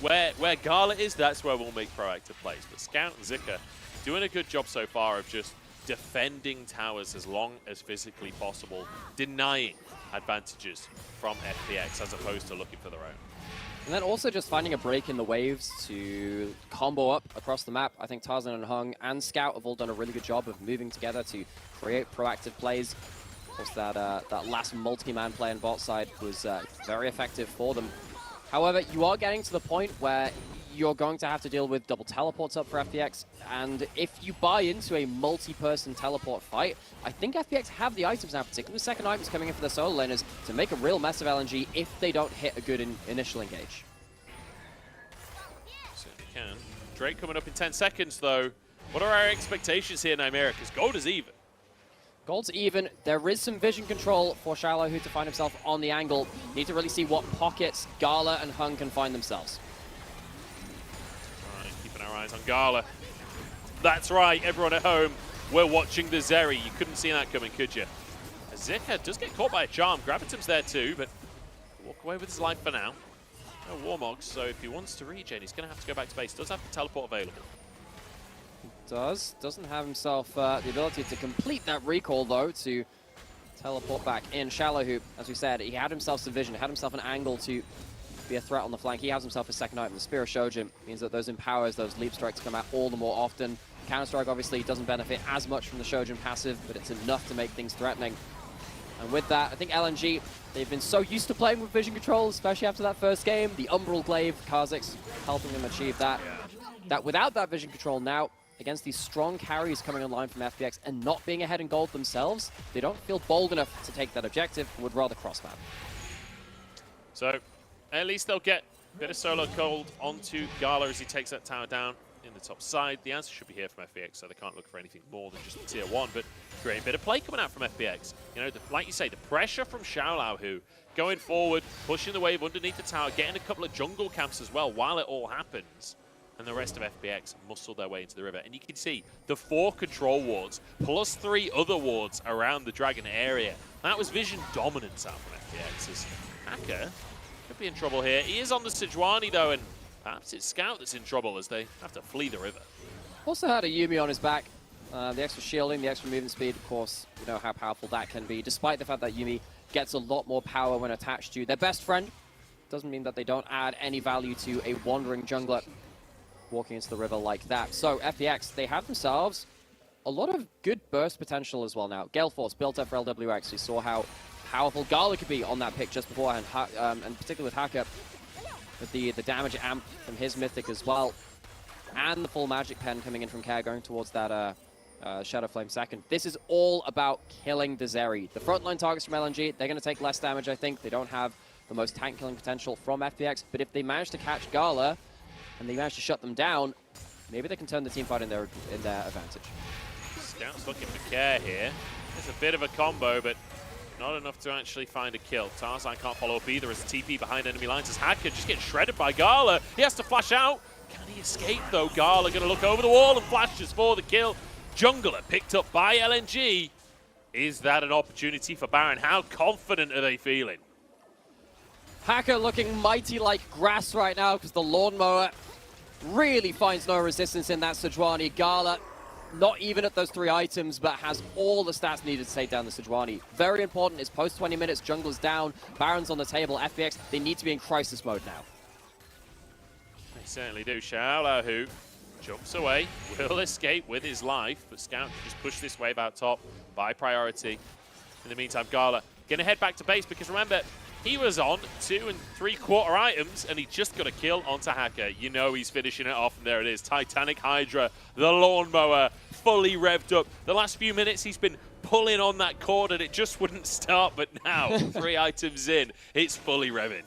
where Gala is, that's where we'll make proactive plays. But Scout and Zika doing a good job so far of just defending towers as long as physically possible, denying advantages from FPX as opposed to looking for their own. And then also just finding a break in the waves to combo up across the map. I think Tarzan and Hung and Scout have all done a really good job of moving together to create proactive plays. Of course, that last multi-man play on bot side was very effective for them. However, you are getting to the point where you're going to have to deal with double teleports up for FPX, and if you buy into a multi-person teleport fight, I think FPX have the items now, particularly the second items coming in for the solo laners, to make a real mess of LNG if they don't hit a good initial engage. Certainly can. Drake coming up in 10 seconds, though. What are our expectations here, Nightmare? Because gold is even. Gold's even. There is some vision control for Shallow, who to find himself on the angle. Need to really see what pockets Gala and Hung can find themselves. All right, keeping our eyes on Gala. That's right, everyone at home. We're watching the Zeri. You couldn't see that coming, could you? Zika does get caught by a charm. Gravitum's there too, but walk away with his life for now. No Warmogs, so if he wants to regen, he's going to have to go back to base. Does have the teleport available. Doesn't have himself the ability to complete that recall, though, to teleport back in. Shallow, who, as we said, he had himself some vision, had himself an angle to be a threat on the flank. He has himself a second item. The Spear of Shojin means that those empowers, those leap strikes come out all the more often. Counter-Strike obviously doesn't benefit as much from the Shojin passive, but it's enough to make things threatening. And with that, I think LNG, they've been so used to playing with vision control, especially after that first game. The Umbral Glaive, Kha'Zix helping them achieve that. That without that vision control now, against these strong carries coming online from FPX and not being ahead in gold themselves, they don't feel bold enough to take that objective, would rather cross-map. So, at least they'll get a bit of solo gold onto Gala as he takes that tower down in the top side. The answer should be here from FPX, so they can't look for anything more than just the tier 1, but great bit of play coming out from FPX. You know, like you say, the pressure from Xiaolao, who going forward, pushing the wave underneath the tower, getting a couple of jungle camps as well while it all happens. And the rest of FPX muscle their way into the river. And you can see the 4 control wards, plus 3 other wards around the Dragon area. That was vision dominance out from FPX. As Hacker could be in trouble here. He is on the Sejuani, though, and perhaps it's Scout that's in trouble as they have to flee the river. Also had a Yuumi on his back. The extra shielding, the extra movement speed, of course, you know how powerful that can be. Despite the fact that Yuumi gets a lot more power when attached to their best friend, doesn't mean that they don't add any value to a wandering jungler walking into the river like that. So FPX, they have themselves a lot of good burst potential as well now. Gale Force built up for LWX. We saw how powerful Gala could be on that pick just beforehand, and particularly with Hacker, with the damage amp from his Mythic as well, and the full Magic Pen coming in from Care going towards that Shadow Flame second. This is all about killing the Zeri. The frontline targets from LNG, they're going to take less damage, I think. They don't have the most tank killing potential from FPX, but if they manage to catch Gala, and they manage to shut them down, maybe they can turn the team fight in their advantage. Scout's looking for Care here. It's a bit of a combo, but not enough to actually find a kill. Tarzan can't follow up either as TP behind enemy lines as Hacker just gets shredded by Gala. He has to flash out. Can he escape though? Gala going to look over the wall and flashes for the kill. Jungler picked up by LNG. Is that an opportunity for Baron? How confident are they feeling? Hacker looking mighty like grass right now because the Lawnmower really finds no resistance in that Sejuani. Gala, not even at those 3 items, but has all the stats needed to take down the Sejuani. Very important is post 20 minutes, jungler's down, Baron's on the table, FPX, they need to be in crisis mode now. They certainly do. Xiaolao, who jumps away, will escape with his life, but Scout can just push this wave out top by priority. In the meantime, Gala gonna head back to base because remember, he was on 2 3/4 items, and he just got a kill onto Hacker. You know he's finishing it off, and there it is. Titanic Hydra, the Lawnmower, fully revved up. The last few minutes, he's been pulling on that cord, and it just wouldn't start, but now, 3 items in, it's fully revving.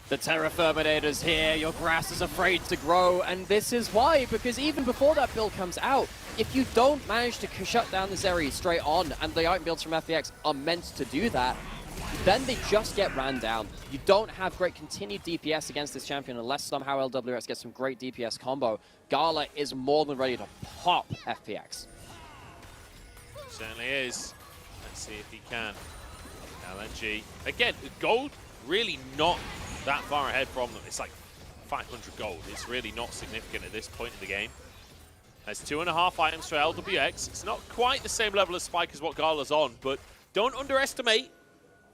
The Terraferminator's here, your grass is afraid to grow, and this is why, because even before that build comes out, if you don't manage to shut down the Zeri straight on, and the item builds from FPX are meant to do that, then they just get ran down. You don't have great continued DPS against this champion unless somehow LWX gets some great DPS combo. Gala is more than ready to pop FPX. Certainly is. Let's see if he can. LNG. Again, gold really not that far ahead from them. It's like 500 gold. It's really not significant at this point in the game. There's 2.5 items for LWX. It's not quite the same level of spike as what Gala's on, but don't underestimate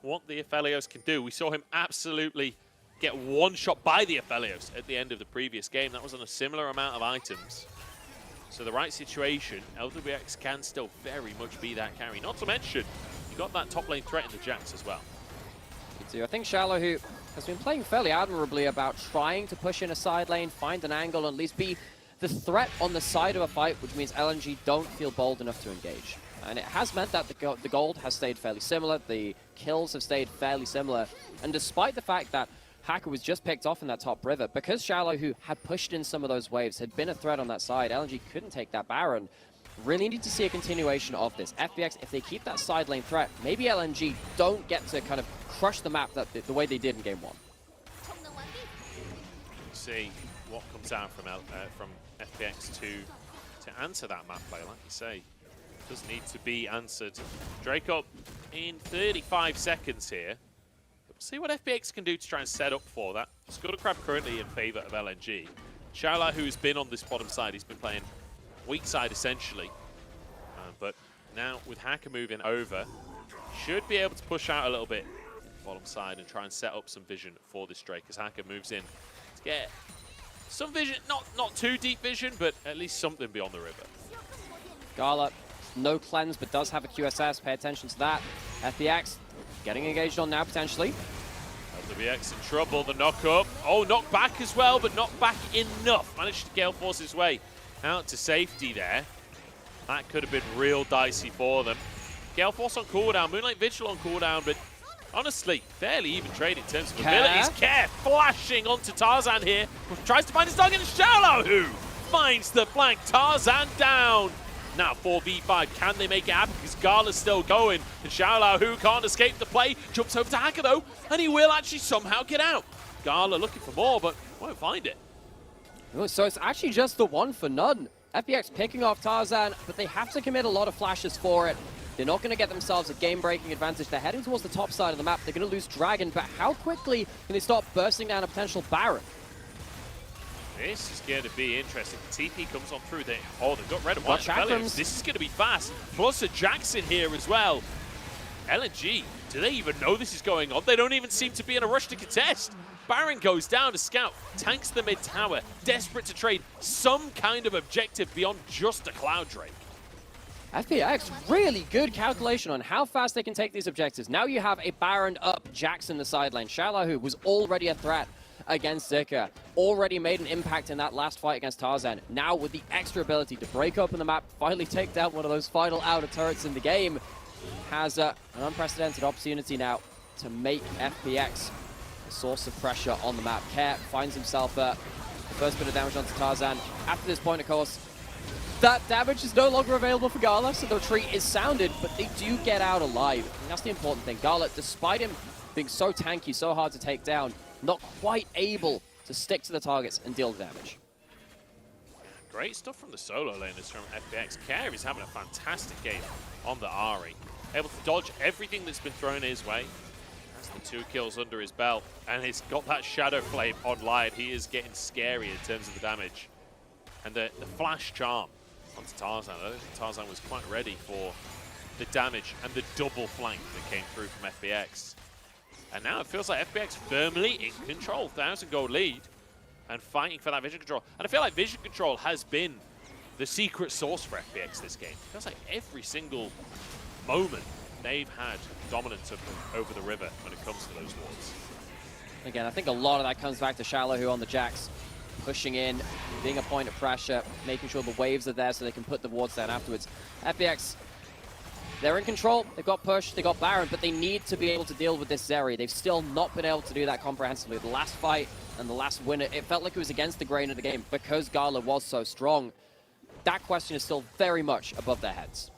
what the Aphelios can do. We saw him absolutely get one shot by the Aphelios at the end of the previous game. That was on a similar amount of items. So the right situation, LWX can still very much be that carry. Not to mention, you got that top lane threat in the Jax as well. Me too. I think Shallow, who has been playing fairly admirably about trying to push in a side lane, find an angle, and at least be the threat on the side of a fight, which means LNG don't feel bold enough to engage. And it has meant that the gold has stayed fairly similar, the kills have stayed fairly similar, and despite the fact that Hacker was just picked off in that top river, because Shallow, who had pushed in some of those waves, had been a threat on that side, LNG couldn't take that Baron. Really need to see a continuation of this. FPX, if they keep that side lane threat, maybe LNG don't get to kind of crush the map the way they did in Game 1. See what comes out from FPX to answer that map play, like you say. Does need to be answered. Drake up in 35 seconds here. We'll see what FPX can do to try and set up for that. Scuttlecrab currently in favor of LNG. Shala, who's been on this bottom side, he's been playing weak side essentially. But now with Hacker moving over, should be able to push out a little bit bottom side and try and set up some vision for this Drake as Hacker moves in to get some vision, not too deep vision, but at least something beyond the river. Gala, no cleanse, but does have a QSS. Pay attention to that. FPX getting engaged on now, potentially. LWX in trouble, the knock up. Oh, knock back as well, but not back enough. Managed to Gale Force his way out to safety there. That could have been real dicey for them. Gale Force on cooldown, Moonlight Vigil on cooldown, but honestly, fairly even trade in terms of abilities. Care flashing onto Tarzan here. Tries to find his target, and Shallow, who finds the flank. Tarzan down. Now 4v5, can they make it happen? Because Gala's still going, and Shallow, who can't escape the play, jumps over to Hacker though, and he will actually somehow get out. Gala looking for more, but won't find it. Oh, so it's actually just the one for none. FPX picking off Tarzan, but they have to commit a lot of flashes for it. They're not going to get themselves a game-breaking advantage. They're heading towards the top side of the map. They're going to lose Dragon, but how quickly can they start bursting down a potential Baron? This is going to be interesting. The TP comes on through there. Oh, they've got red and white. This is going to be fast. Plus a Jackson here as well. LNG, do they even know this is going on? They don't even seem to be in a rush to contest. Baron goes down to scout, tanks the mid tower, desperate to trade some kind of objective beyond just a Cloud Drake. FPX, really good calculation on how fast they can take these objectives. Now you have a Baron up, Jackson the side lane. Shallow, who was already a threat against Zika, already made an impact in that last fight against Tarzan. Now with the extra ability to break open the map, finally take down one of those final outer turrets in the game, has an unprecedented opportunity now to make FPX a source of pressure on the map. Care finds himself the first bit of damage onto Tarzan. After this point, of course, that damage is no longer available for Gala, so the retreat is sounded, but they do get out alive. And that's the important thing. Gala, despite him being so tanky, so hard to take down, not quite able to stick to the targets and deal the damage. Great stuff from the solo laners from FPX. Care is having a fantastic game on the Ahri. Able to dodge everything that's been thrown his way. That's the 2 kills under his belt. And he's got that Shadow Flame online. He is getting scary in terms of the damage. And the flash charm onto Tarzan. I don't think Tarzan was quite ready for the damage and the double flank that came through from FPX. And now it feels like FPX firmly in control. 1,000 gold lead and fighting for that vision control. And I feel like vision control has been the secret sauce for FPX this game. It feels like every single moment they've had dominance over the river when it comes to those wards. Again, I think a lot of that comes back to Shallow, who on the Jax, pushing in, being a point of pressure, making sure the waves are there so they can put the wards down afterwards. FPX, they're in control, they've got push, they got Baron, but they need to be able to deal with this Zeri. They've still not been able to do that comprehensively. The last fight and the last winner, it felt like it was against the grain of the game because Gala was so strong. That question is still very much above their heads.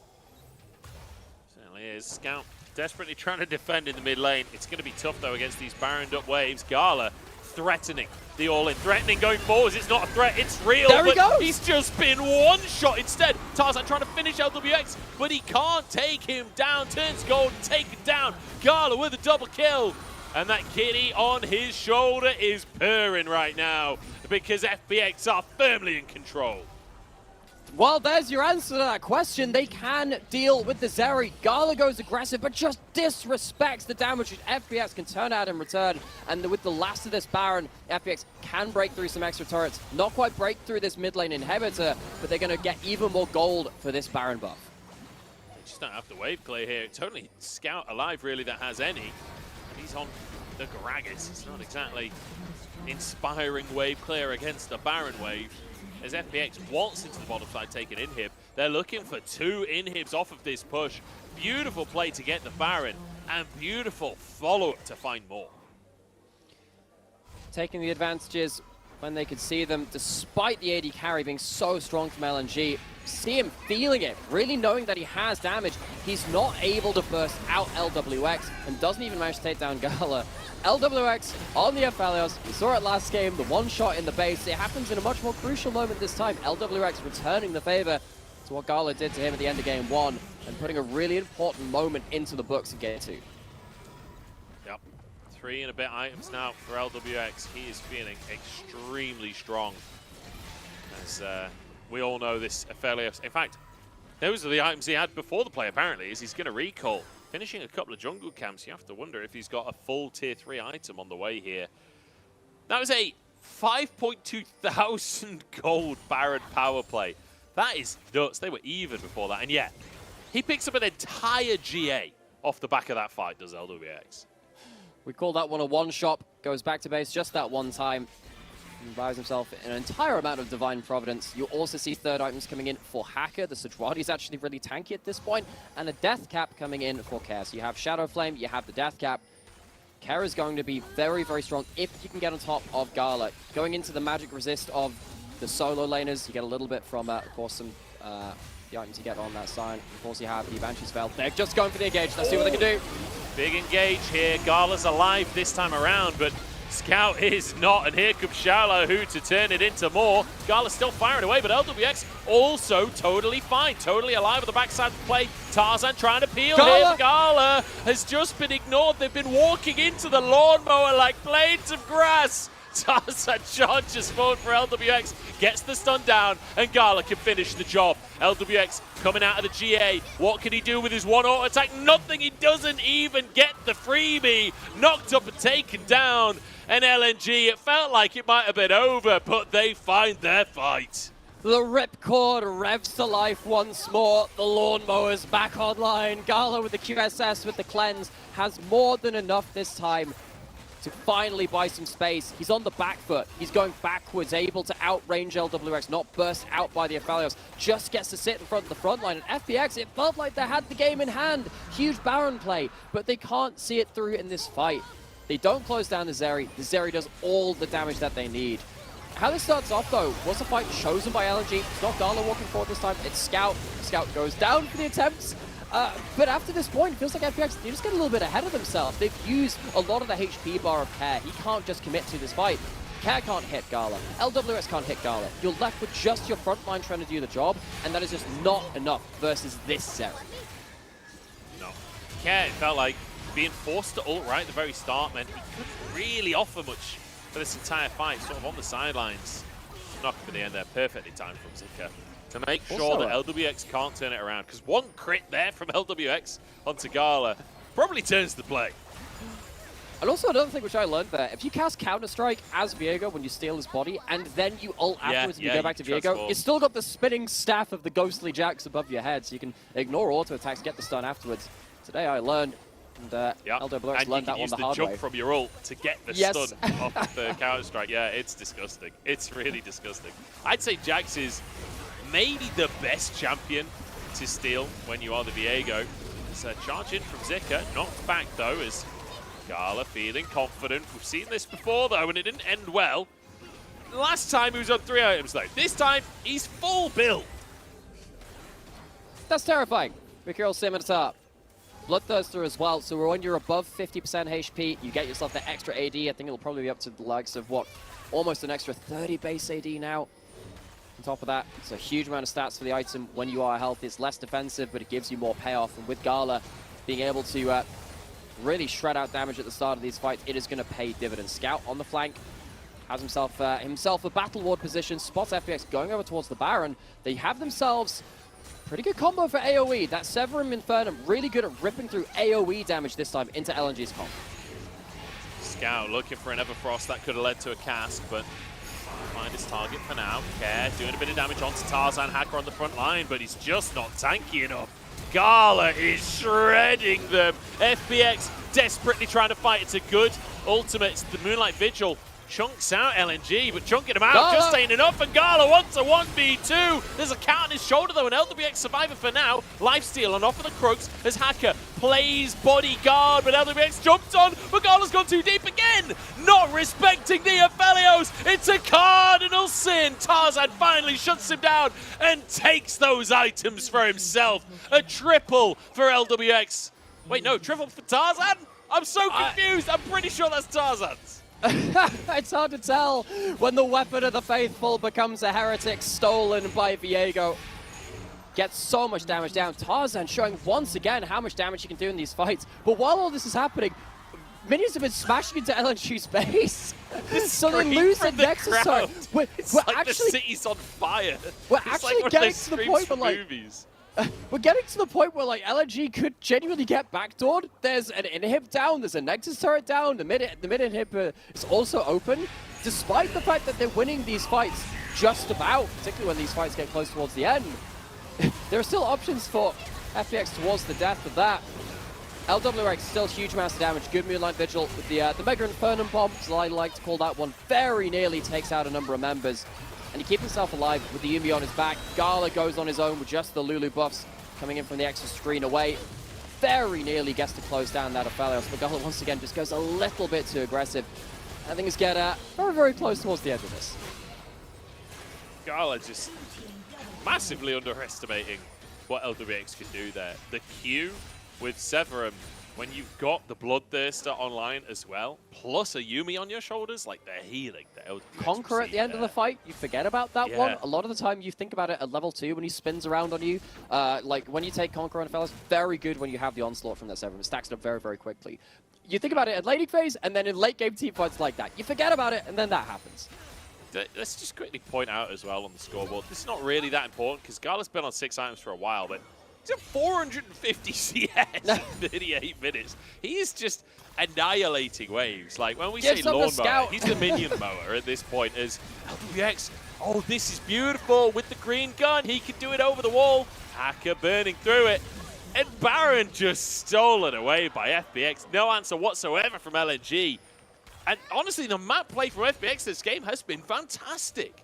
Certainly is. Scout desperately trying to defend in the mid lane. It's going to be tough though against these Baroned up waves. Gala threatening The all-in threatening going forwards. It's not a threat, it's real. There he but goes. He's just been one shot instead. Tarzan trying to finish LWX, but he can't take him down. Turns gold, taken down. Gala with a double kill. And that kitty on his shoulder is purring right now because FPX are firmly in control. Well, there's your answer to that question. They can deal with the Zeri. Gala goes aggressive, but just disrespects the damage that FPX can turn out in return. And with the last of this Baron, FPX can break through some extra turrets. Not quite break through this mid lane inhibitor, but they're going to get even more gold for this Baron buff. They just don't have the wave clear here. It's only Scout alive, really, that has any. He's on the Gragas. It's not exactly inspiring wave clear against the Baron wave. As FPX wants into the bottom side, take an inhib. They're looking for 2 inhibs off of this push. Beautiful play to get the Baron, and beautiful follow-up to find more. Taking the advantages when they could see them, despite the AD carry being so strong from LNG. See him feeling it, really knowing that he has damage. He's not able to burst out LWX and doesn't even manage to take down Gala. LWX on the Aphelios, we saw it last game, the one shot in the base. It happens in a much more crucial moment this time. LWX returning the favor to what Gala did to him at the end of game 1 and putting a really important moment into the books of game 2. Yep. 3 and a bit items now for LWX. He is feeling extremely strong. As we all know this Aphelios. In fact, those are the items he had before the play, apparently, is he's going to recall. Finishing a couple of jungle camps, you have to wonder if he's got a full tier 3 item on the way here. That was a 5.2 thousand gold Baron power play. That is nuts. They were even before that. And yet, he picks up an entire GA off the back of that fight, does LWX. We call that one a one-shot, goes back to base just that one time. And buys himself an entire amount of Divine Providence. You also see third items coming in for Hacker. The Sejuani is actually really tanky at this point. And a Death Cap coming in for Kerr. So you have Shadow Flame, you have the Death Cap. Kerr is going to be very, very strong if you can get on top of Gala. Going into the magic resist of the solo laners, you get a little bit from, of course, some the items you get on that side. Of course, you have the Banshee spell. They're just going for the engage. Let's see what they can do. Big engage here. Gala's alive this time around, but Scout is not, and here comes Shallow to turn it into more. Gala's still firing away, but LWX also totally fine, totally alive at the backside of the play. Tarzan trying to peel him. Gala has just been ignored. They've been walking into the lawnmower like blades of grass. Tarzan charges forward for LWX, gets the stun down, and Gala can finish the job. LWX coming out of the GA. What can he do with his one auto attack? Nothing. He doesn't even get the freebie. Knocked up and taken down. And LNG, it felt like it might have been over, but they find their fight. The ripcord revs to life once more. The lawnmower's back online. Gala with the QSS, with the cleanse, has more than enough this time to finally buy some space. He's on the back foot. He's going backwards, able to outrange LWX, not burst out by the Aphelios. Just gets to sit in front of the front line. And FPX, it felt like they had the game in hand. Huge Baron play, but they can't see it through in this fight. They don't close down the Zeri. The Zeri does all the damage that they need. How this starts off, though, was a fight chosen by LNG. It's not Gala walking forward this time. It's Scout. Scout goes down for the attempts. But after this point, it feels like FPX, they just get a little bit ahead of themselves. They've used a lot of the HP bar of Kerr. He can't just commit to this fight. Kerr can't hit Gala. LWX can't hit Gala. You're left with just your front line trying to do the job, and that is just not enough versus this Zeri. No. Kerr felt like being forced to ult right at the very start meant he couldn't really offer much for this entire fight, sort of on the sidelines. Knock for the end there, perfectly timed from Zika to make sure that LWX can't turn it around, because one crit there from LWX onto Gala probably turns the play. And also another thing which I learned there, if you cast Counter-Strike as Viego when you steal his body, and then you ult afterwards and you go back to Viego, you still got the spinning staff of the ghostly jacks above your head, so you can ignore auto attacks, get the stun afterwards. Today I learned, and LWX learned that one the hard way. And you can use the jump from your ult to get the stun off the Counter-Strike. Yeah, it's disgusting. It's really disgusting. I'd say Jax is maybe the best champion to steal when you are the Viego. It's a charge in from Zika, knocked back though, as Gala feeling confident. We've seen this before though, and it didn't end well. The last time he was on 3 items though. This time, he's full build. That's terrifying. Mikhail Sim at the top. Bloodthirster as well, so when you're above 50% HP, you get yourself the extra AD. I think it'll probably be up to the likes of, what, almost an extra 30 base AD now. On top of that, it's a huge amount of stats for the item when you are healthy. It's less defensive, but it gives you more payoff. And with Gala being able to really shred out damage at the start of these fights, it is going to pay dividends. Scout on the flank has himself a battle ward position, spots FPX going over towards the Baron. They have themselves pretty good combo for AoE. That Severum Infernum really good at ripping through AoE damage this time into LNG's comp. Scout looking for an Everfrost. That could have led to a cast, but find his target for now. Care doing a bit of damage onto Tarzan. Hacker on the front line, but he's just not tanky enough. Gala is shredding them. FPX desperately trying to fight. It's a good ultimate. It's the Moonlight Vigil. Chunks out LNG, but chunking him out Gala just ain't enough, and Gala wants a 1v2. There's a count on his shoulder, though, an LWX survivor for now. Lifesteal on off of the Crooks as Hacker plays bodyguard, but LWX jumps on, but Gala's gone too deep again. Not respecting the Aphelios. It's a cardinal sin. Tarzan finally shuts him down and takes those items for himself. A triple for LWX. Wait, no, triple for Tarzan? I'm so confused. I'm pretty sure that's Tarzan's. It's hard to tell when the weapon of the faithful becomes a heretic stolen by Viego. Gets so much damage down. Tarzan showing once again how much damage he can do in these fights. But while all this is happening, minions have been smashing into LNG's base. So they lose the Nexus turret. We're like actually, the city's on fire. We're It's actually like getting to the point where, like, movies. we're getting to the point where, like, LNG could genuinely get backdoored. There's an inhib down, there's a Nexus turret down, the mid inhib is also open. Despite the fact that they're winning these fights just about, particularly when these fights get close towards the end, there are still options for FPX towards the death of that. LWX still huge amounts of damage. Good Moonlight Vigil with the Mega Infernum bomb, as I like to call that one, very nearly takes out a number of members. And he keeps himself alive with the Yumi on his back. Gala goes on his own with just the Lulu buffs coming in from the extra screen away. Very nearly gets to close down that Aphelios, but Gala once again just goes a little bit too aggressive. I think it's getting very, very close towards the end of this. Gala just massively underestimating what LWX can do there. The Q with Severum, when you've got the Bloodthirster online as well, plus a Yumi on your shoulders, like they're healing. Conquer at the end of the fight, you forget about that one. A lot of the time you think about it at level 2 when he spins around on you. Like when you take Conquer on fellas, very good when you have the onslaught from that Severum. It stacks it up very, very quickly. You think about it at laning phase, and then in late game team fights like that. You forget about it, and then that happens. Let's just quickly point out as well on the scoreboard, this is not really that important because Gala's been on 6 items for a while, but he's at 450 CS in 38 minutes. He is just annihilating waves. Like when we say lawnmower, he's the minion mower at this point as LWX. Oh, this is beautiful with the green gun. He can do it over the wall. Hacker burning through it. And Baron just stolen away by FPX. No answer whatsoever from LNG. And honestly, the map play from FPX this game has been fantastic.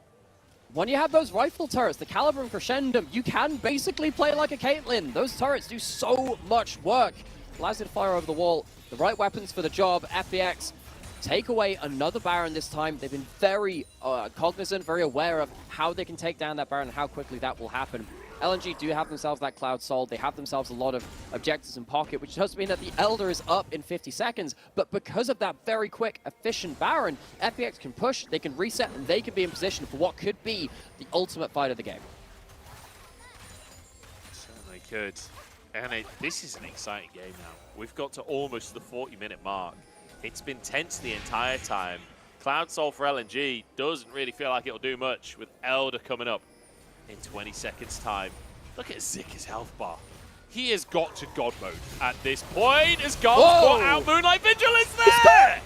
When you have those rifle turrets, the Caliber and Crescendum, you can basically play like a Caitlyn. Those turrets do so much work. Allows you to fire over the wall. The right weapons for the job. FPX take away another Baron this time. They've been very cognizant, very aware of how they can take down that Baron and how quickly that will happen. LNG do have themselves that Cloud Soul. They have themselves a lot of objectives in pocket, which does mean that the Elder is up in 50 seconds. But because of that very quick, efficient Baron, FPX can push, they can reset, and they can be in position for what could be the ultimate fight of the game. Certainly could. And this is an exciting game now. We've got to almost the 40-minute mark. It's been tense the entire time. Cloud Soul for LNG doesn't really feel like it'll do much with Elder coming up in 20 seconds time. Look at Zika's health bar. He has got to God mode at this point as Garth got out Moonlight Vigilance there!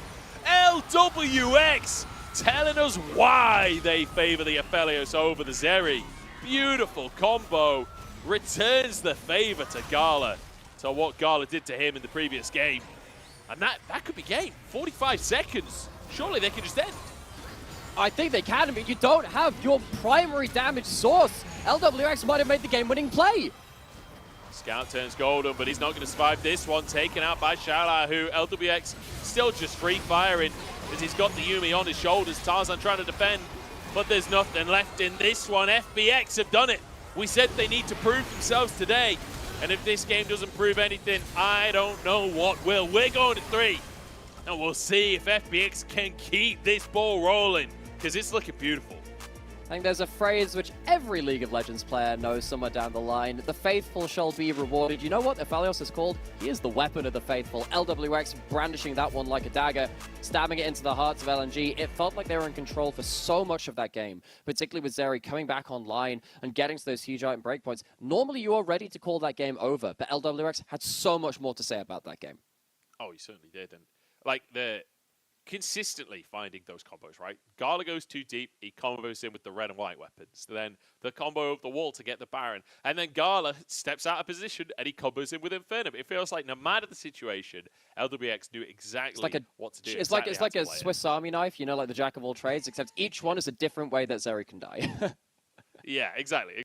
LWX telling us why they favor the Aphelios over the Zeri. Beautiful combo. Returns the favor to Gala. To what Gala did to him in the previous game. And that could be game. 45 seconds. Surely they can just end. I think they can. I mean, you don't have your primary damage source. LWX might have made the game-winning play. Scout turns golden, but he's not going to survive this one. Taken out by Shala, who LWX still just free firing as he's got the Yumi on his shoulders. Tarzan trying to defend, but there's nothing left in this one. FPX have done it. We said they need to prove themselves today. And if this game doesn't prove anything, I don't know what will. We're going to 3. And we'll see if FPX can keep this ball rolling, because it's looking beautiful. I think there's a phrase which every League of Legends player knows somewhere down the line. The faithful shall be rewarded. You know what Aphelios is called? He is the weapon of the faithful. LWX brandishing that one like a dagger, stabbing it into the hearts of LNG. It felt like they were in control for so much of that game, particularly with Zeri coming back online and getting to those huge item breakpoints. Normally you are ready to call that game over, but LWX had so much more to say about that game. Oh, he certainly did. And like the consistently finding those combos, right? Gala goes too deep, he combos in with the red and white weapons. Then the combo over the wall to get the Baron. And then Gala steps out of position and he combos in with Infernum. It feels like no matter the situation, LWX knew exactly what to do. It's like a Swiss Army knife, you know, like the jack of all trades, except each one is a different way that Zeri can die. Yeah, exactly.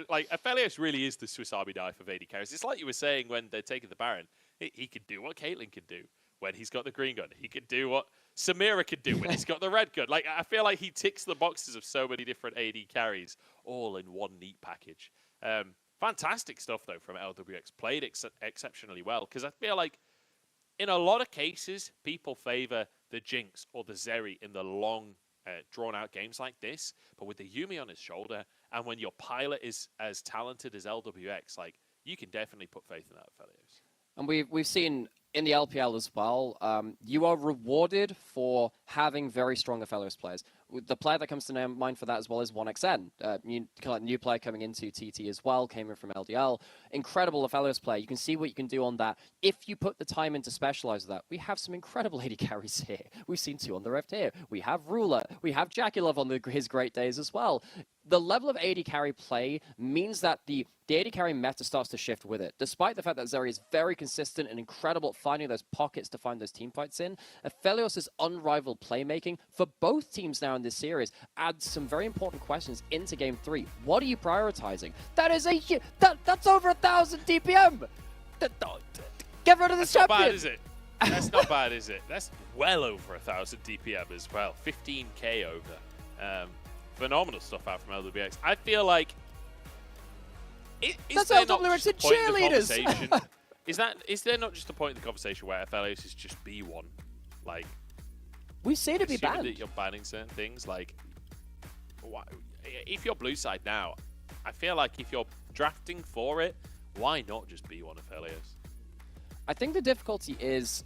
Like, Aphelios really is the Swiss Army knife of AD carries. It's like you were saying when they're taking the Baron. He can do what Caitlyn can do when he's got the green gun. He can do what Samira could do when he's got the red gun. Like, I feel like he ticks the boxes of so many different AD carries all in one neat package. Fantastic stuff, though, from LWX. Played exceptionally well, because I feel like in a lot of cases, people favor the Jinx or the Zeri in the long, drawn-out games like this. But with the Yuumi on his shoulder, and when your pilot is as talented as LWX, like, you can definitely put faith in that, Aphelios. And we've seen in the LPL as well, you are rewarded for having very strong Aphelios players. The player that comes to mind for that as well is 1xN. New player coming into TT as well, came in from LDL. Incredible Aphelios player. You can see what you can do on that if you put the time in to specialize with that. We have some incredible AD carries here. We've seen 2 on the Rift here. We have Ruler. We have Jaculov on his great days as well. The level of AD carry play means that the AD carry meta starts to shift with it. Despite the fact that Zeri is very consistent and incredible at finding those pockets to find those team fights in, Aphelios' unrivaled playmaking for both teams now in this series adds some very important questions into Game 3. What are you prioritizing? That is that's over 1,000 DPM! Get rid of this champion! Not bad, is it? That's not bad, is it? That's well over 1,000 DPM as well. 15k over. Phenomenal stuff out from LWX. I feel like that's LWX and cheerleaders. Is there not just a point in the conversation where Aphelios is just B1? Like, we've seen it be banned. That you're banning certain things. Like, if you're blue side now, I feel like if you're drafting for it, why not just B1 Aphelios? I think the difficulty is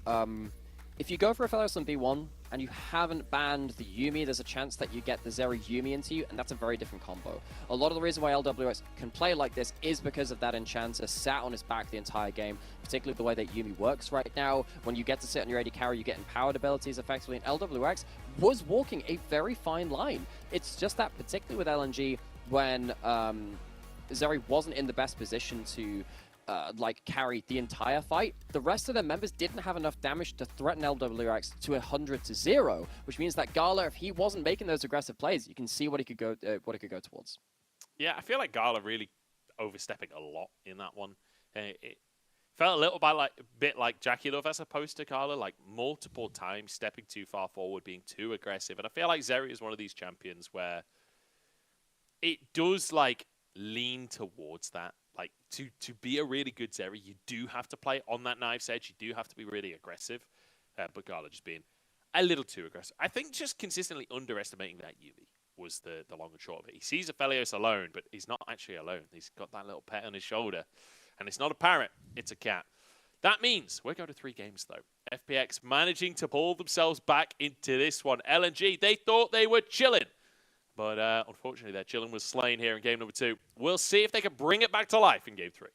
if you go for Aphelios on B1 and you haven't banned the Yuumi, there's a chance that you get the Zeri Yuumi into you, and that's a very different combo. A lot of the reason why LWX can play like this is because of that Enchanter sat on his back the entire game, particularly the way that Yuumi works right now. When you get to sit on your AD carry, you get empowered abilities effectively, and LWX was walking a very fine line. It's just that, particularly with LNG, when Zeri wasn't in the best position to carry the entire fight, the rest of their members didn't have enough damage to threaten LWX to 100-0, which means that Gala, if he wasn't making those aggressive plays, you can see what he could go towards. Yeah, I feel like Gala really overstepping a lot in that one. It felt a little bit like Jaculov as opposed to Gala, like multiple times stepping too far forward, being too aggressive. And I feel like Zeri is one of these champions where it does lean towards that. Like, to be a really good Zeri, you do have to play on that knife's edge. You do have to be really aggressive. But Gala just being a little too aggressive. I think just consistently underestimating that Yuumi was the long and short of it. He sees Aphelios alone, but he's not actually alone. He's got that little pet on his shoulder. And it's not a parrot, it's a cat. That means we're going to 3 games, though. FPX managing to pull themselves back into this one. LNG, they thought they were chilling. But unfortunately, their chilling was slain here in game number 2. We'll see if they can bring it back to life in game 3.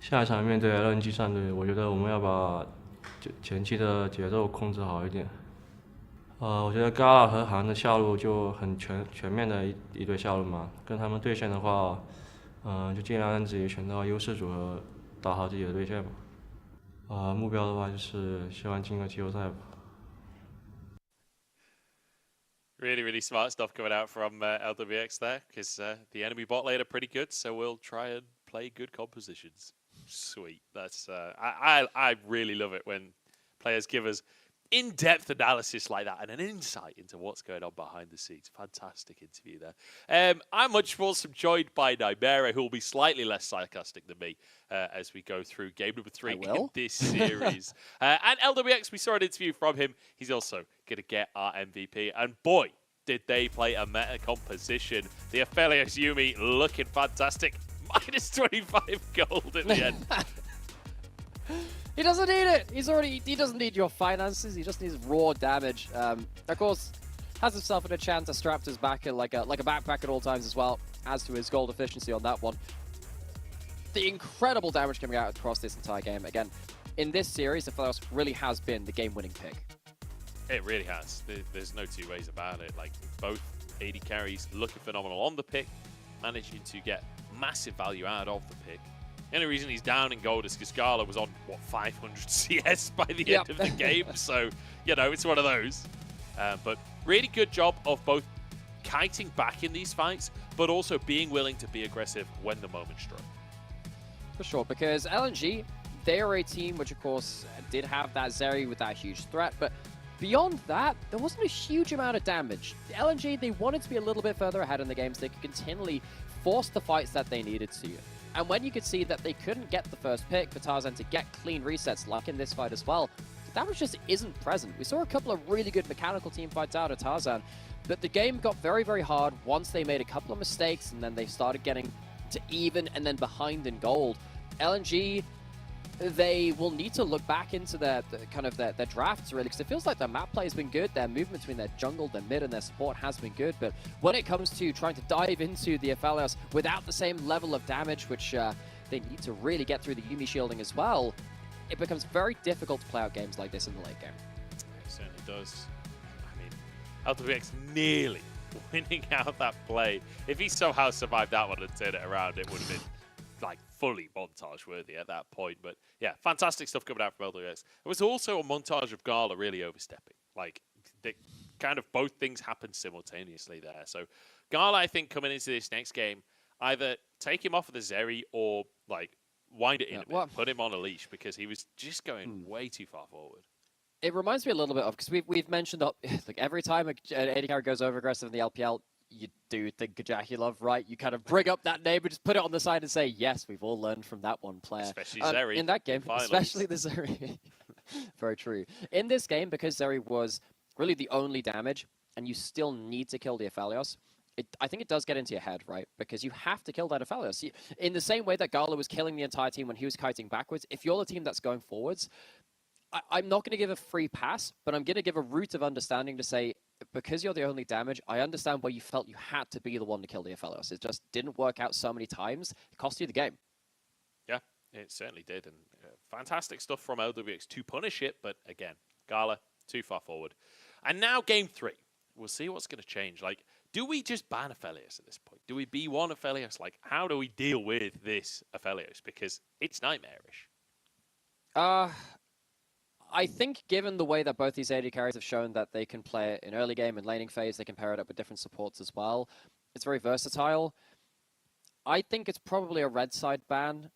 下一场面对 LNG 战队，我觉得我们要把前期的节奏控制好一点。我觉得 Gala 和韩的下路就很全面的一对下路嘛，跟他们对线的话，就尽量让自己选到优势组合，打好自己的对线吧。目标的话就是希望进个季后赛吧。Really, really smart stuff coming out from LWX there, because the enemy bot lane are pretty good, so we'll try and play good compositions. Sweet. That's I really love it when players give us in-depth analysis like that and an insight into what's going on behind the scenes. Fantastic interview there. I'm much more subjoined by Nightmare, who will be slightly less sarcastic than me as we go through game number 3 in this series. And LWX, we saw an interview from him. He's also going to get our MVP. And boy, did they play a meta composition. The Aphelios Yumi looking fantastic. Minus 25 gold at the end. He doesn't need it. He doesn't need your finances. He just needs raw damage. Of course, has himself an enchant, strapped his back like a backpack at all times as well. As to his gold efficiency on that one. The incredible damage coming out across this entire game. Again, in this series, the Aphelios really has been the game-winning pick. It really has. There's no two ways about it. Like, both AD carries looking phenomenal on the pick, managing to get massive value out of the pick. The only reason he's down in gold is because Gala was on, what, 500 CS by the end of the game. So, you know, it's one of those. But really good job of both kiting back in these fights, but also being willing to be aggressive when the moment struck. For sure, because LNG, they are a team which, of course, did have that Zeri with that huge threat, but beyond that, there wasn't a huge amount of damage. The LNG, they wanted to be a little bit further ahead in the game so they could continually force the fights that they needed to. And when you could see that they couldn't get the first pick for Tarzan to get clean resets, like in this fight as well, that just isn't present. We saw a couple of really good mechanical team fights out of Tarzan, but the game got very, very hard once they made a couple of mistakes and then they started getting to even and then behind in gold. LNG, they will need to look back into their drafts really, because it feels like their map play has been good, their movement between their jungle, their mid, and their support has been good, but when it comes to trying to dive into the Aphelios without the same level of damage, which they need to really get through the Yumi shielding as well, it becomes very difficult to play out games like this in the late game. It certainly does. I mean, LWX nearly winning out that play. If he somehow survived that one and turned it around, it would have been like fully montage worthy at that point. But yeah, fantastic stuff coming out from LWX. There was also a montage of Gala really overstepping. Like, they kind of both things happened simultaneously there. So Gala, I think, coming into this next game, either take him off of the Zeri or like wind it in a bit, put him on a leash, because he was just going way too far forward. It reminds me a little bit of, because we've mentioned that like every time an AD carry goes over aggressive in the LPL, you do think Kajakulov, right? You kind of bring up that name and just put it on the side and say, yes, we've all learned from that one player. Especially Zeri. In that game, especially the Zeri. Very true. In this game, because Zeri was really the only damage, and you still need to kill the Aphelios, I think it does get into your head, right? Because you have to kill that Aphelios. In the same way that Gala was killing the entire team when he was kiting backwards, if you're the team that's going forwards, I'm not going to give a free pass, but I'm going to give a route of understanding to say, because you're the only damage, I understand where you felt you had to be the one to kill the Aphelios. It just didn't work out so many times. It cost you the game. Yeah, it certainly did. And fantastic stuff from LWX to punish it. But again, Gala, too far forward. And now game 3. We'll see what's going to change. Like, do we just ban Aphelios at this point? Do we B1 Aphelios? Like, how do we deal with this Aphelios? Because it's nightmarish. I think given the way that both these AD carries have shown that they can play it in early game and laning phase, they can pair it up with different supports as well. It's very versatile. I think it's probably a red side ban.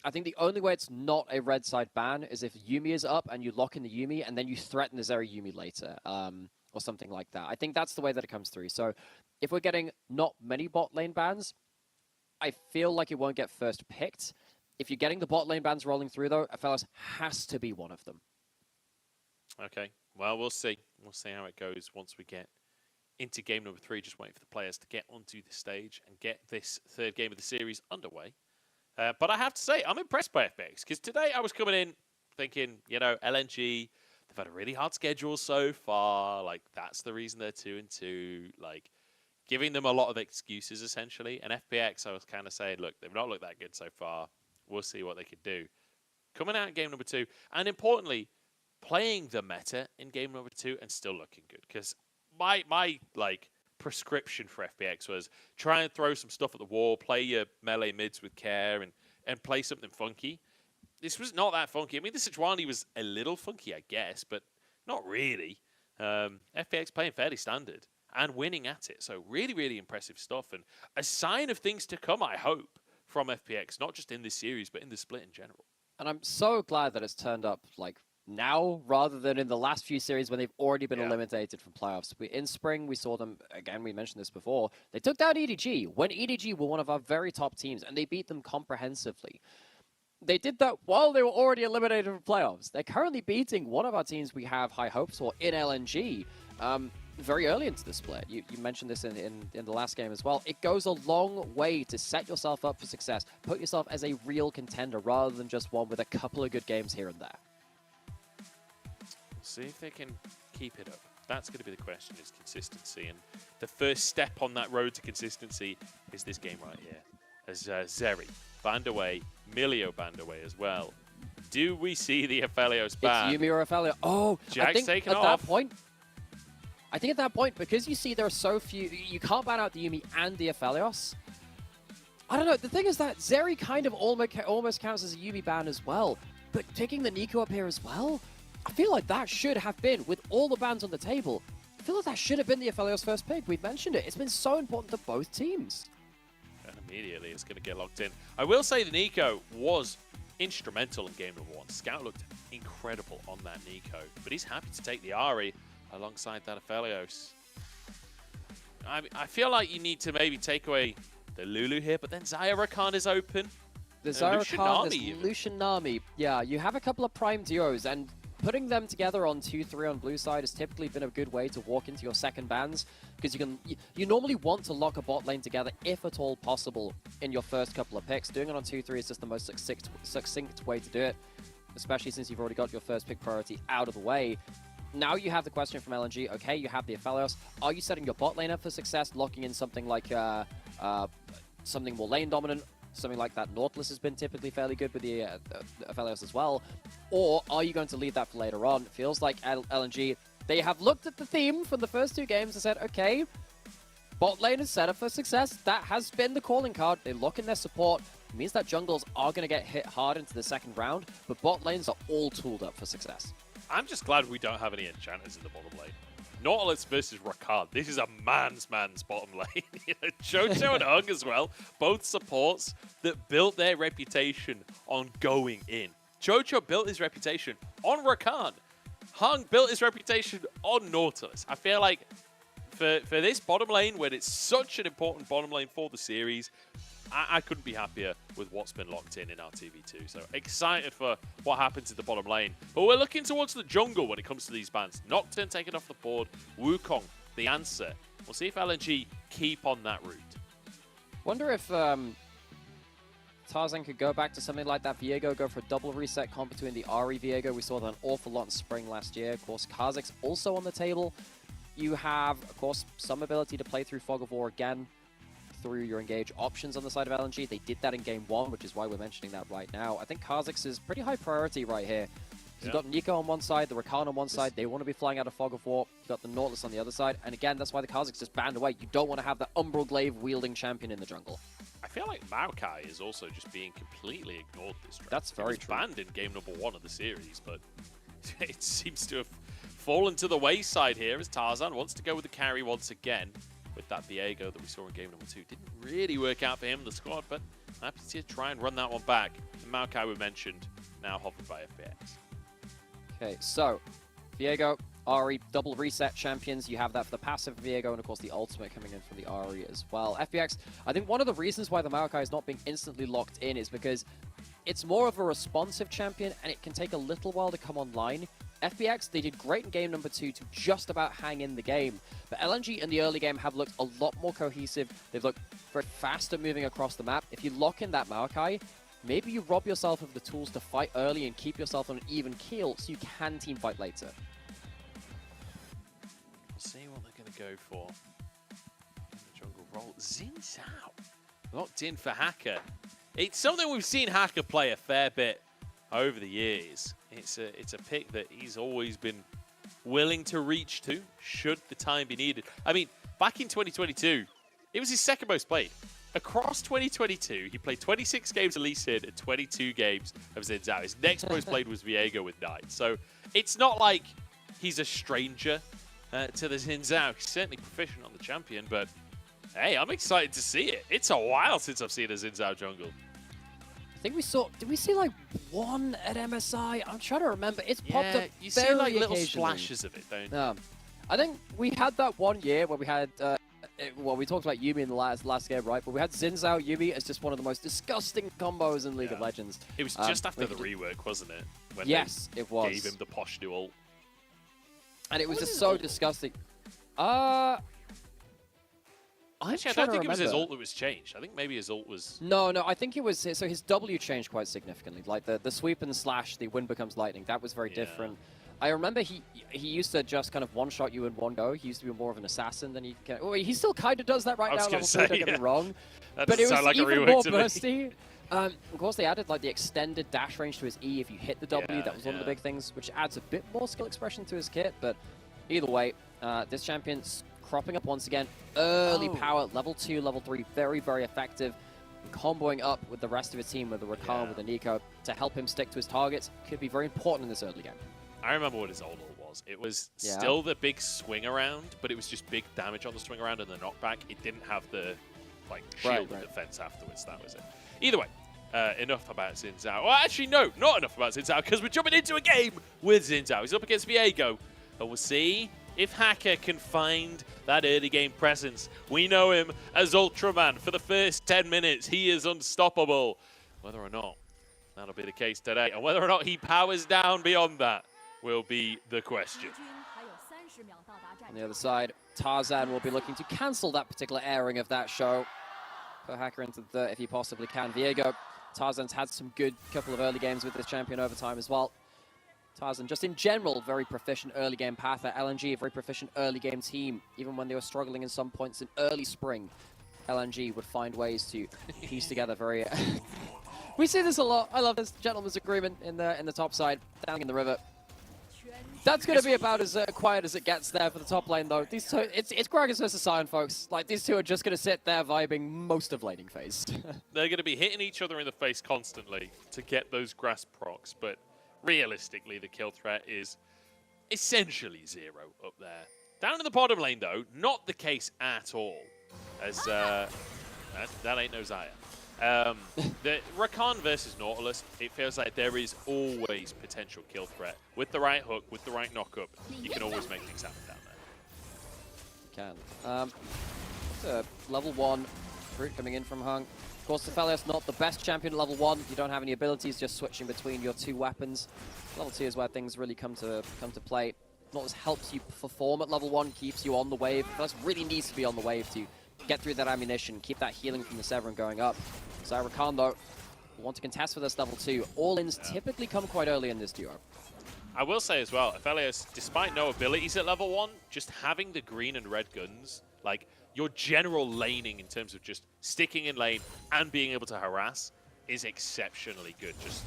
I think the only way it's not a red side ban is if Yumi is up and you lock in the Yumi and then you threaten the Zeri Yumi later, or something like that. I think that's the way that it comes through. So if we're getting not many bot lane bans, I feel like it won't get first picked. If you're getting the bot lane bans rolling through, though, Aphelios has to be one of them. Okay, well, we'll see. We'll see how it goes once we get into game number 3. Just waiting for the players to get onto the stage and get this third game of the series underway. But I have to say, I'm impressed by FPX, because today I was coming in thinking, you know, LNG, they've had a really hard schedule so far. Like, that's the reason they're 2-2. Like, giving them a lot of excuses, essentially. And FPX, I was kind of saying, look, they've not looked that good so far. we'll see what they can do. Coming out in game number 2, and importantly, playing the meta in game number 2 and still looking good. Because my like prescription for FPX was try and throw some stuff at the wall, play your melee mids with care, and play something funky. This was not that funky. I mean, the Sejuani was a little funky, I guess, but not really. FPX playing fairly standard and winning at it. So really, really impressive stuff. And a sign of things to come, I hope, from FPX, not just in this series, but in the split in general. And I'm so glad that it's turned up like now rather than in the last few series when they've already been eliminated from playoffs. In spring, we saw them, again, we mentioned this before, they took down EDG when EDG were one of our very top teams, and they beat them comprehensively. They did that while they were already eliminated from playoffs. They're currently beating one of our teams we have high hopes for in LNG very early into the split. You mentioned this in the last game as well. It goes a long way to set yourself up for success, put yourself as a real contender rather than just one with a couple of good games here and there. See if they can keep it up. That's going to be the question, is consistency. And the first step on that road to consistency is this game right here. As Zeri banned away, Milio banned away as well. Do we see the Aphelios ban? It's Yumi or Aphelio. Oh, Jack's I think taken at off. that point, because you see there are so few, you can't ban out the Yumi and the Aphelios. I don't know. The thing is that Zeri kind of almost counts as a Yumi ban as well. But picking the Nico up here as well, I feel like that should have been, with all the bans on the table, I feel like that should have been the Aphelios first pick. We've mentioned it. It's been so important to both teams. And immediately it's going to get locked in. I will say the Nico was instrumental in game number 1. Scout looked incredible on that Nico, but he's happy to take the Ari alongside that Aphelios. I feel like you need to maybe take away the Lulu here, but then Xayah Rakan is open. The Xayah Rakan, Lucian Nami. Yeah, you have a couple of prime duos, and putting them together on 2-3 on blue side has typically been a good way to walk into your second bans, because you normally want to lock a bot lane together if at all possible in your first couple of picks. Doing it on 2-3 is just the most succinct way to do it, especially since you've already got your first pick priority out of the way. Now you have the question from LNG. Okay, you have the Aphelios. Are you setting your bot lane up for success, locking in something like something more lane dominant? Something like that Nautilus has been typically fairly good with the Aphelios as well. Or are you going to leave that for later on? It feels like LNG, they have looked at the theme from the first 2 games and said, okay, bot lane is set up for success. That has been the calling card. They lock in their support. It means that jungles are going to get hit hard into the second round, but bot lanes are all tooled up for success. I'm just glad we don't have any enchanters in the bottom lane. Nautilus versus Rakan. This is a man's bottom lane. Jojo and Hung as well, both supports that built their reputation on going in. Jojo built his reputation on Rakan. Hung built his reputation on Nautilus. I feel like for this bottom lane, when it's such an important bottom lane for the series, I couldn't be happier with what's been locked in our TV2. So excited for what happens in the bottom lane. But we're looking towards the jungle when it comes to these bans. Nocturne taken off the board. Wukong, the answer. We'll see if LNG keep on that route. Wonder if Tarzan could go back to something like that. Viego go for a double reset comp between the Ari Viego. We saw that an awful lot in spring last year. Of course, Kha'Zix also on the table. You have, of course, some ability to play through Fog of War again through your engage options on the side of LNG. They did that in game 1, which is why we're mentioning that right now. I think Kha'Zix is pretty high priority right here. You've got Nico on one side, the Rakan on one side. They want to be flying out of Fog of War. You've got the Nautilus on the other side. And again, that's why the Kha'Zix just banned away. You don't want to have that Umbral Glaive wielding champion in the jungle. I feel like Maokai is also just being completely ignored this round. That's very true. Banned in game number 1 of the series, but it seems to have fallen to the wayside here as Tarzan wants to go with the carry once again. With that Viego that we saw in game number 2. Didn't really work out for him in the squad, but happy to try and run that one back. And Maokai we mentioned, now hovered by FPX. Okay, so Viego, Ari, double reset champions. You have that for the passive Viego, and of course the ultimate coming in from the Ari as well. FPX, I think one of the reasons why the Maokai is not being instantly locked in is because it's more of a responsive champion, and it can take a little while to come online. FPX, they did great in game number 2 to just about hang in the game. But LNG in the early game have looked a lot more cohesive. They've looked very faster moving across the map. If you lock in that Maokai, maybe you rob yourself of the tools to fight early and keep yourself on an even keel so you can team fight later. We'll see what they're going to go for in the jungle role. Xin Zhao locked in for Hacker. It's something we've seen Hacker play a fair bit over the years. It's a pick that he's always been willing to reach to, should the time be needed. I mean, back in 2022, it was his second most played. Across 2022, he played 26 games of Lee Sin and 22 games of Xin Zhao. His next most played was Viego with 9. So it's not like he's a stranger to the Xin Zhao. He's certainly proficient on the champion, but hey, I'm excited to see it. It's a while since I've seen a Xin Zhao jungle. I think we saw, did we see like one at MSI? I'm trying to remember. It's popped up you very see like little occasionally. splashes of it, don't you? I think we had that one year where we had, well, we talked about Yuumi in the last game, right? But we had Xin Zhao Yuumi as just one of the most disgusting combos in League of Legends. It was just after the rework, wasn't it? When yes, it was. Gave him the posh duel. And it was just so disgusting. Actually, I don't think it was his ult that was changed. I think maybe his ult was... No, I think it was... So his W changed quite significantly. Like the sweep and slash, the wind becomes lightning. That was very different. I remember he used to just kind of one-shot you in one go. He used to be more of an assassin than he can... Well, he still kind of does that right now. Level 2, don't get me wrong. That but it was like even more bursty. Of course, they added like the extended dash range to his E if you hit the W. That was one of the big things, which adds a bit more skill expression to his kit. But either way, this champion's cropping up once again. Early power, level 2, level 3, very, very effective. And comboing up with the rest of his team, with the Rakan, with the Nico, to help him stick to his targets could be very important in this early game. I remember what his old ult was. It was still the big swing around, but it was just big damage on the swing around and the knockback. It didn't have the like shield and defense afterwards. That was it. Either way, enough about Xin Zhao. Well, actually, no, not enough about Xin Zhao, because we're jumping into a game with Xin Zhao. He's up against Viego, and we'll see if Hacker can find that early game presence. We know him as Ultraman. For the first 10 minutes, he is unstoppable. Whether or not that'll be the case today, and whether or not he powers down beyond that will be the question. On the other side, Tarzan will be looking to cancel that particular airing of that show. Put Hacker into the if he possibly can. Viego, Tarzan's had some good couple of early games with this champion over time as well. Tarzan, just in general, very proficient early game path at LNG, a very proficient early game team. Even when they were struggling in some points in early spring, LNG would find ways to piece together very... We see this a lot. I love this gentleman's agreement in the top side, down in the river. That's going to be about as quiet as it gets there for the top lane, though. These two, it's Gragas versus Sion, folks. Like, these two are just going to sit there vibing most of laning phase. They're going to be hitting each other in the face constantly to get those grass procs, but realistically, the kill threat is essentially 0 up there. Down in the bottom lane, though, not the case at all, as that ain't no Xayah. The Rakan versus Nautilus, it feels like there is always potential kill threat. With the right hook, with the right knock-up, you can always make things happen down there. Can. Level 1 fruit coming in from Hung. Of course, Aphelios not the best champion at level 1. You don't have any abilities, just switching between your 2 weapons. Level 2 is where things really come to play. Nautilus helps you perform at level 1, keeps you on the wave. Aphelios really needs to be on the wave to get through that ammunition, keep that healing from the Severin going up. Rakan, though, will want to contest for this level 2. All-ins typically come quite early in this duo. I will say as well, Aphelios, despite no abilities at level 1, just having the green and red guns, like your general laning in terms of just sticking in lane and being able to harass is exceptionally good. Just,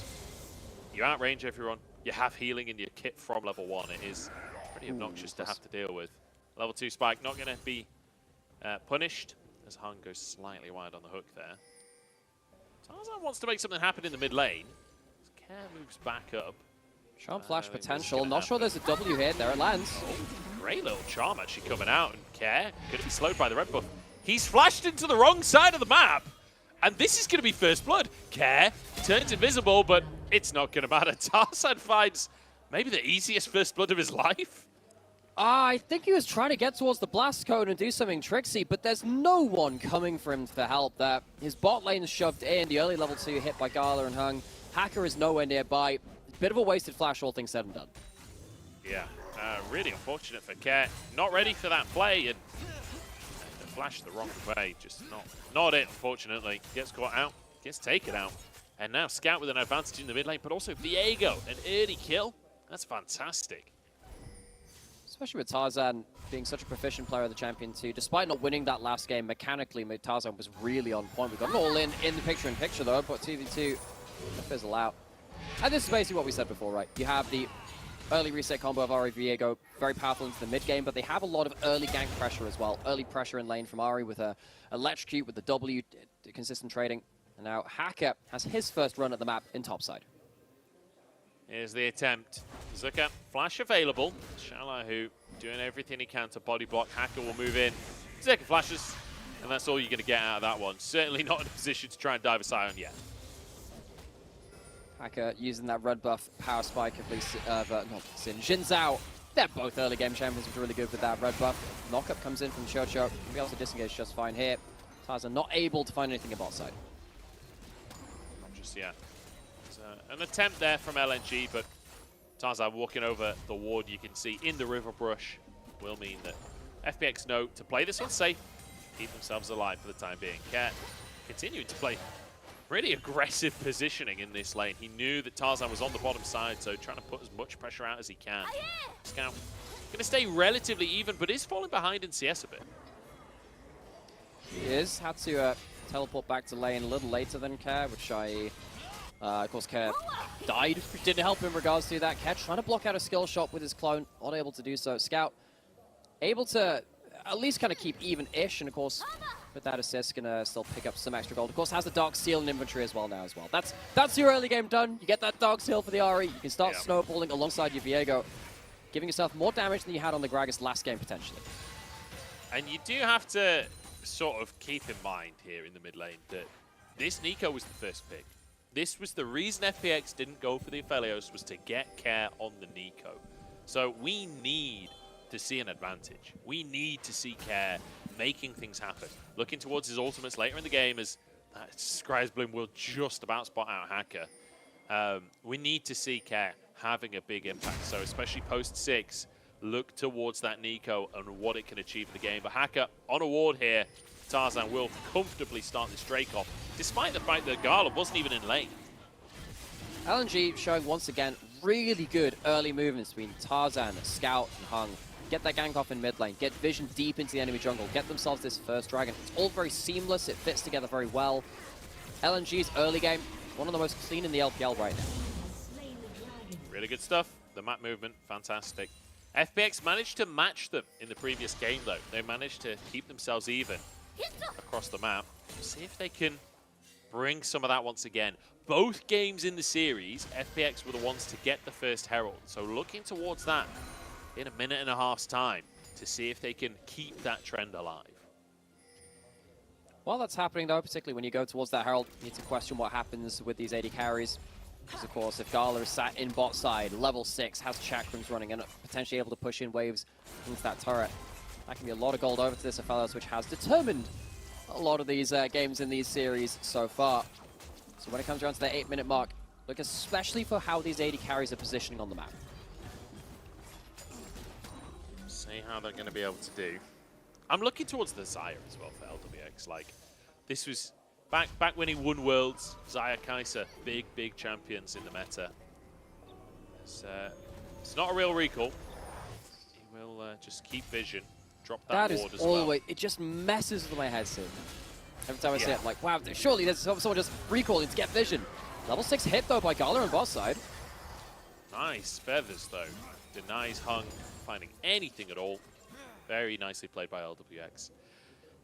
you outrange everyone, you have healing in your kit from level 1. It is pretty obnoxious to have to deal with. Level 2 Spike not going to be punished, as Hung goes slightly wide on the hook there. Tarzan wants to make something happen in the mid lane. Care moves back up. Charm flash potential. Not sure there's a W here. There it lands. Oh, great little charm actually coming out. And Care going to be slowed by the red buff. He's flashed into the wrong side of the map. And this is going to be first blood. Care turns invisible, but it's not going to matter. Tarzan finds maybe the easiest first blood of his life. I think he was trying to get towards the blast cone and do something tricksy, but there's no one coming for him for help there. His bot lane is shoved in, the early level 2 hit by Gala and Hung. Hacker is nowhere nearby. Bit of a wasted flash, all things said and done. Yeah, really unfortunate for Care. Not ready for that play, and the flash the wrong way. Just not it, unfortunately. Gets caught out, gets taken out. And now Scout with an advantage in the mid lane, but also Viego, an early kill. That's fantastic. Especially with Tarzan being such a proficient player of the champion too. Despite not winning that last game, mechanically, Tarzan was really on point. We got an all-in the picture-in-picture though, but 2v2 fizzle out. And this is basically what we said before, right? You have the early reset combo of Ari Viego, very powerful into the mid-game, but they have a lot of early gank pressure as well. Early pressure in lane from Ari with a electrocute, with the W, consistent trading. And now Hacker has his first run at the map in topside. Here's the attempt. Zucker, flash available. Shalahu doing everything he can to body block. Hacker will move in. Zucker flashes, and that's all you're going to get out of that one. Certainly not in a position to try and dive a Scion yet. Hacker using that red buff power spike of not Sin. Jin Zhao. They're both early game champions, which are really good with that red buff. Knockup comes in from Chocho. We'll be able to disengage just fine here. Tarzan not able to find anything in bot side. Not just yet. An attempt there from LNG, but Tarzan walking over the ward you can see in the river brush will mean that FPX know to play this one safe, keep themselves alive for the time being. Cat continuing to play really aggressive positioning in this lane. He knew that Tarzan was on the bottom side, so trying to put as much pressure out as he can. Scout going to stay relatively even, but is falling behind in CS a bit. He is. Had to teleport back to lane a little later than Care, which of course, Care died. Didn't help in regards to that. Care trying to block out a skill shot with his clone, not able to do so. Scout able to at least kind of keep even-ish, and of course, with that assist, gonna still pick up some extra gold. Of course, has the Dark Seal in inventory as well now as well. That's your early game done. You get that Dark Seal for the Ari. You can start snowballing alongside your Viego, giving yourself more damage than you had on the Gragas last game potentially. And you do have to sort of keep in mind here in the mid lane that this Nico was the first pick. This was the reason FPX didn't go for the Aphelios, was to get Care on the Nico. So we need to see an advantage. We need to see Care making things happen. Looking towards his ultimates later in the game as Scry's Bloom will just about spot out Hacker. We need to see Care having a big impact. So especially post 6, look towards that Nico and what it can achieve in the game. But Hacker on a ward here. Tarzan will comfortably start this Drake off, despite the fact that Gala wasn't even in lane. LNG showing once again really good early movements between Tarzan, Scout, and Hung. Get that gank off in mid lane, get vision deep into the enemy jungle, get themselves this first dragon. It's all very seamless, it fits together very well. LNG's early game, one of the most clean in the LPL right now. Really good stuff. The map movement, fantastic. FPX managed to match them in the previous game though. They managed to keep themselves even across the map. See if they can bring some of that once again. Both games in the series, FPX were the ones to get the first Herald. So looking towards that in a minute and a half's time to see if they can keep that trend alive. While that's happening though, particularly when you go towards that Herald, you need to question what happens with these AD carries. Because of course, if Gala is sat in bot side, level 6, has chakrams running and potentially able to push in waves into that turret, that can be a lot of gold over to this Aphelios, which has determined a lot of these games in these series so far. So when it comes around to the 8-minute mark, look especially for how these AD carries are positioning on the map. See how they're going to be able to do. I'm looking towards the Xayah as well for LWX. Like, this was back when he won Worlds, Xayah, Kai'Sa, big champions in the meta. It's not a real recall. He will just keep vision. Drop that ward as well. Always, it just messes with my head, Sid. Every time I see it, I'm like, wow, surely there's someone just recalling to get vision. Level 6 hit, though, by Gala on boss side. Nice feathers, though. Denies Hung finding anything at all. Very nicely played by LWX.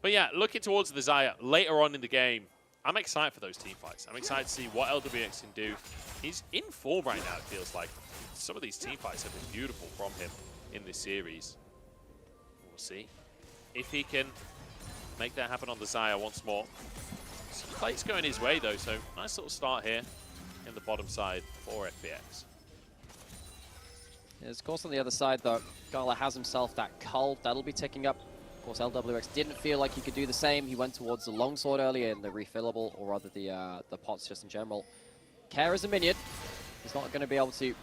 But yeah, looking towards the Xayah later on in the game, I'm excited for those team fights. I'm excited to see what LWX can do. He's in form right now, it feels like. Some of these team fights have been beautiful from him in this series. We'll see if he can make that happen on the Xayah once more. Some plates going his way though, so nice little start here in the bottom side for FPX. Of course, on the other side though, Gala has himself that cull that'll be ticking up. Of course, LWX didn't feel like he could do the same. He went towards the longsword earlier in the refillable, or rather the pots just in general. Care is a minion. He's not going to be able to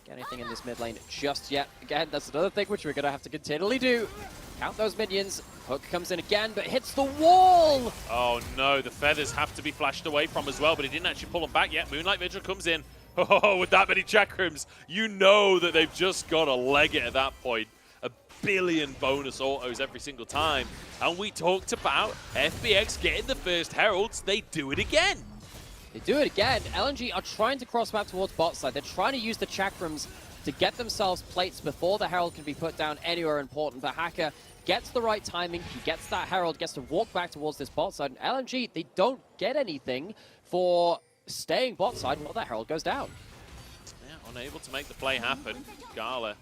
get anything in this mid lane just yet. Again, that's another thing which we're going to have to continually do. Count those minions. Hook comes in again, but hits the wall! Oh no, the feathers have to be flashed away from as well, but he didn't actually pull them back yet. Moonlight Vigil comes in. Oh, with that many chakrams, you know that they've just got to leg it at that point. billion bonus autos every single time. And we talked about FPX getting the first Heralds. They do it again. They do it again. LNG are trying to cross map towards bot side. They're trying to use the chakrams to get themselves plates before the Herald can be put down anywhere important. But Hacker gets the right timing. He gets that Herald, gets to walk back towards this bot side. And LNG, they don't get anything for staying bot side while that Herald goes down. Yeah, unable to make the play happen. Gala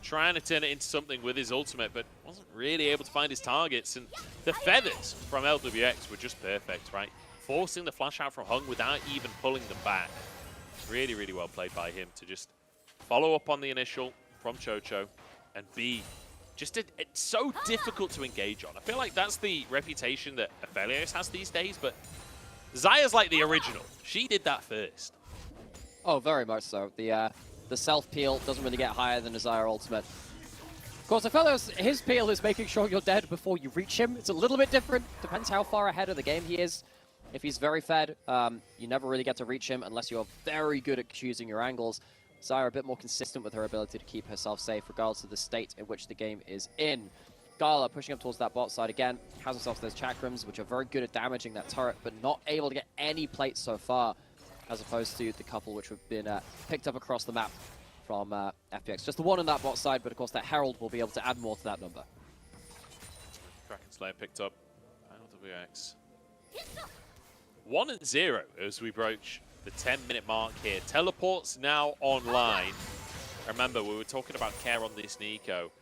trying to turn it into something with his ultimate, but wasn't really able to find his targets. And the feathers from LWX were just perfect, right? Forcing the flash out from Hung without even pulling them back. Really, really well played by him to just follow up on the initial from Chocho and be just it's so difficult to engage on. I feel like that's the reputation that Aphelios has these days, but Zaya's like the original. She did that first. Oh, very much so. The self-peel doesn't really get higher than the Zaya ultimate. Of course, Aphelios, his peel is making sure you're dead before you reach him. It's a little bit different. Depends how far ahead of the game he is. If he's very fed, you never really get to reach him unless you're very good at choosing your angles. Zaya a bit more consistent with her ability to keep herself safe regardless of the state in which the game is in. Gala pushing up towards that bot side again, has himself those chakrams, which are very good at damaging that turret, but not able to get any plates so far, as opposed to the couple which have been picked up across the map from FPX. Just the one on that bot side, but of course that Herald will be able to add more to that number. Kraken Slayer picked up LWX. 1-0 as we broach the 10-minute mark here. Teleports now online. Remember, we were talking about care on this Nico.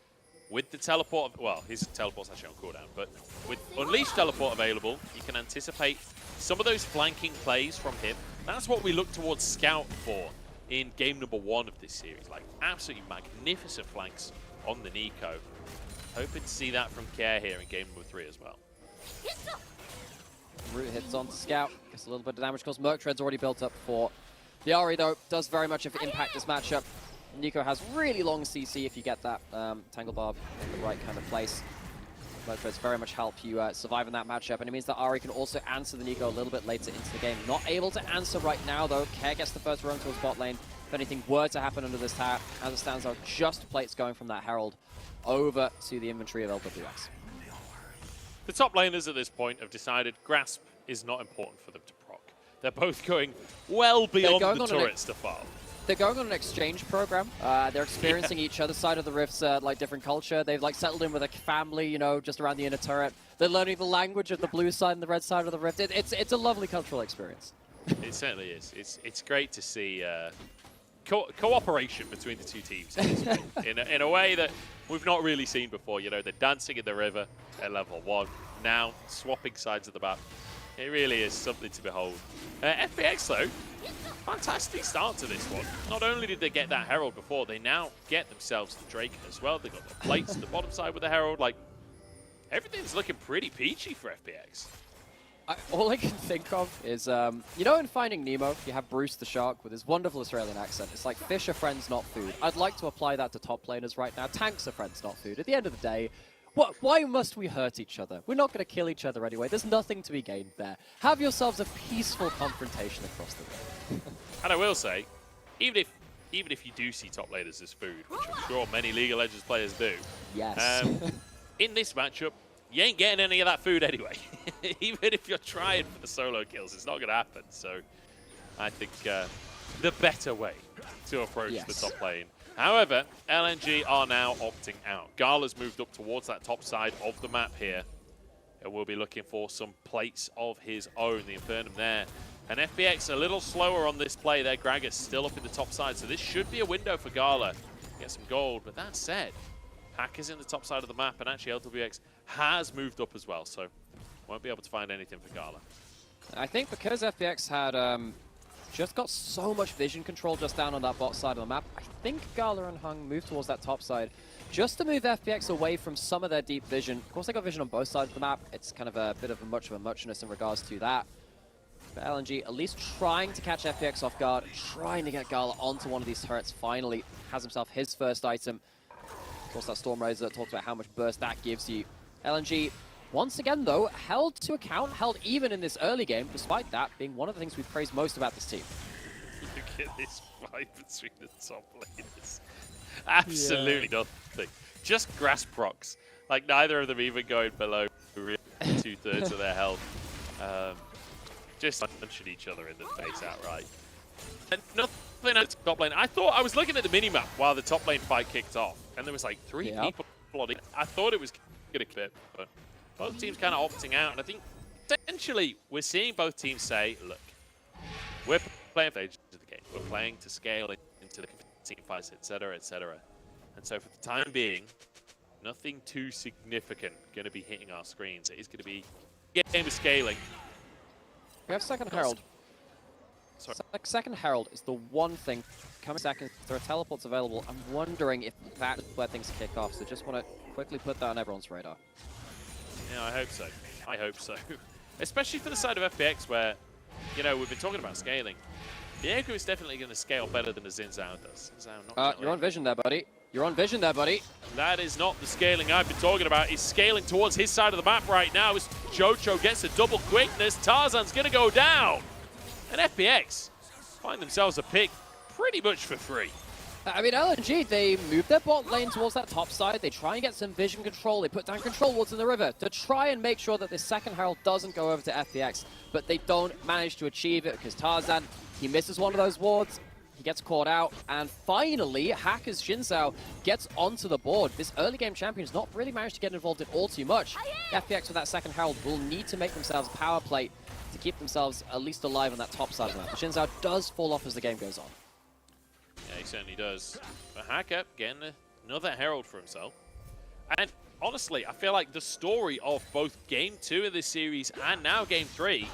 With the teleport, well, his teleport's actually on cooldown, but with Unleashed teleport available, you can anticipate some of those flanking plays from him. That's what we look towards Scout for in game number 1 of this series. Like, absolutely magnificent flanks on the Nico. Hoping to see that from Care here in game number 3 as well. Root hits on to Scout, gets a little bit of damage. Of course, Merc Tread's already built up for the Ahri, though. Does very much impact this matchup. Nico has really long CC if you get that Tangle Barb in the right kind of place. Merc Treads very much help you survive in that matchup, and it means that Ahri can also answer the Nico a little bit later into the game. Not able to answer right now, though. Care gets the first run towards bot lane. If anything were to happen under this tower, as it stands out, just plates going from that Herald over to the inventory of LWX. The top laners at this point have decided Grasp is not important for them to proc. They're both going well beyond the turrets to farm. They're going on an exchange program. They're experiencing each other's side of the rifts, like different culture. They've like settled in with a family, you know, just around the inner turret. They're learning the language of the blue side and the red side of the rift. It's a lovely cultural experience. It certainly is. It's great to see cooperation between the two teams in a way that we've not really seen before. You know, they're dancing in the river at level 1, now swapping sides of the map. It really is something to behold. FPX, though, fantastic start to this one. Not only did they get that Herald before, they now get themselves the Drake as well. They got the plates to the bottom side with the Herald. Like, everything's looking pretty peachy for FPX. All I can think of is, you know in Finding Nemo, you have Bruce the Shark with his wonderful Australian accent. It's like, fish are friends, not food. I'd like to apply that to top laners right now. Tanks are friends, not food. At the end of the day, why must we hurt each other? We're not going to kill each other anyway. There's nothing to be gained there. Have yourselves a peaceful confrontation across the ring. And I will say, even if you do see top laners as food, which I'm sure many League of Legends players do, yes. In this matchup, you ain't getting any of that food anyway. Even if you're trying for the solo kills, it's not going to happen. So I think the better way to approach the top lane. However, LNG are now opting out. Gala's moved up towards that top side of the map here. And we'll be looking for some plates of his own. The Infernum there. And FPX a little slower on this play. Their Gragas still up in the top side. So this should be a window for Gala. Get some gold. But that said, Hacker's in the top side of the map. And actually LWX has moved up as well. So won't be able to find anything for Gala. I think because FPX had just got so much vision control just down on that bot side of the map, I think Gala and Hung moved towards that top side just to move FPX away from some of their deep vision. Of course, they got vision on both sides of the map. It's kind of a bit of a muchness in regards to that. But LNG at least trying to catch FPX off guard, trying to get Gala onto one of these turrets finally. Has himself his first item. Of course, that Storm Razor talks about how much burst that gives you. LNG, once again, though, held to account, held even in this early game, despite that being one of the things we praise most about this team. Look at this fight between the top laners. Absolutely nothing. Just grass procs. Like, neither of them even going below 2/3 of their health. Just punching each other in the face outright. And nothing else top lane. I was looking at the minimap while the top lane fight kicked off, and there was like 3 people on it. I thought it was going to clip, but both teams kind of opting out. And I think essentially we're seeing both teams say, look, we're playing for stages of the game. We're playing to scale into the team fights, etc., etc. And so for the time being, nothing too significant going to be hitting our screens. It is going to be game of scaling. We have second Herald. Sorry. Second Herald is the one thing. Coming seconds, there are teleports available. I'm wondering if that's where things kick off. So just want to quickly put that on everyone's radar. Yeah, I hope so. I hope so. Especially for the side of FPX where, you know, we've been talking about scaling. Diego is definitely going to scale better than the Xin Zhao does. You're on vision there, buddy. You're on vision there, buddy. That is not the scaling I've been talking about. He's scaling towards his side of the map right now as Jojo gets a double quickness. Tarzan's going to go down. And FPX find themselves a pick pretty much for free. I mean, LNG, they move their bot lane towards that top side. They try and get some vision control. They put down control wards in the river to try and make sure that this second Herald doesn't go over to FPX. But they don't manage to achieve it because Tarzan, he misses one of those wards. He gets caught out, and finally, Hacker's Xin Zhao gets onto the board. This early game champion's not really managed to get involved in all too much. FPX with that second Herald will need to make themselves a power play to keep themselves at least alive on that top side of the map. Xin Zhao does fall off as the game goes on. Yeah, he certainly does. But Hacker getting another Herald for himself. And honestly, I feel like the story of both Game 2 of this series and now Game 3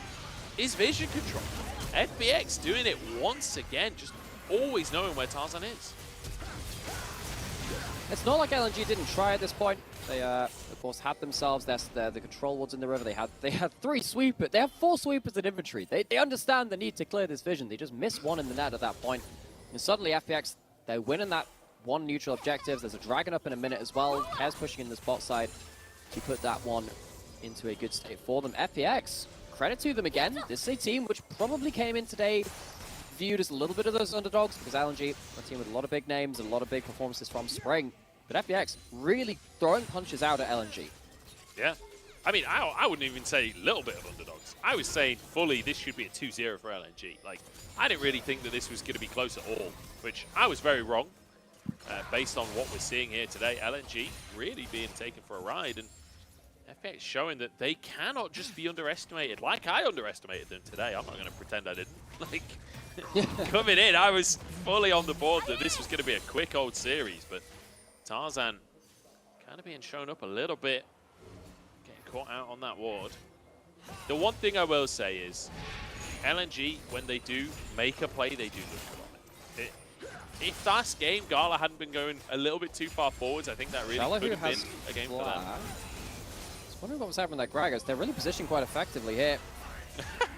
is vision control. FPX doing it once again, just always knowing where Tarzan is. It's not like LNG didn't try at this point. They, of course, had themselves the control wards in the river. They had 3 sweepers. They have 4 sweepers in inventory. They understand the need to clear this vision. They just miss one in the net at that point. And suddenly FPX, they're winning that one neutral objective. There's a dragon up in a minute as well. Kez pushing in the spot side to put that one into a good state for them. FPX, credit to them again. This is a team which probably came in today viewed as a little bit of those underdogs because LNG, a team with a lot of big names and a lot of big performances from Spring. But FPX really throwing punches out at LNG. Yeah. I mean, I wouldn't even say a little bit of underdogs. I was saying fully this should be a 2-0 for LNG. Like, I didn't really think that this was going to be close at all, which I was very wrong based on what we're seeing here today. LNG really being taken for a ride, and FPX showing that they cannot just be underestimated like I underestimated them today. I'm not going to pretend I didn't. Like, coming in, I was fully on the board that this was going to be a quick old series, but Tarzan kind of being shown up a little bit, getting caught out on that ward. The one thing I will say is, LNG, when they do make a play, they do look good on it. If last game Gala hadn't been going a little bit too far forwards, I think that really could have been a game for them. I was wondering what was happening with that Gragas. They're really positioned quite effectively here.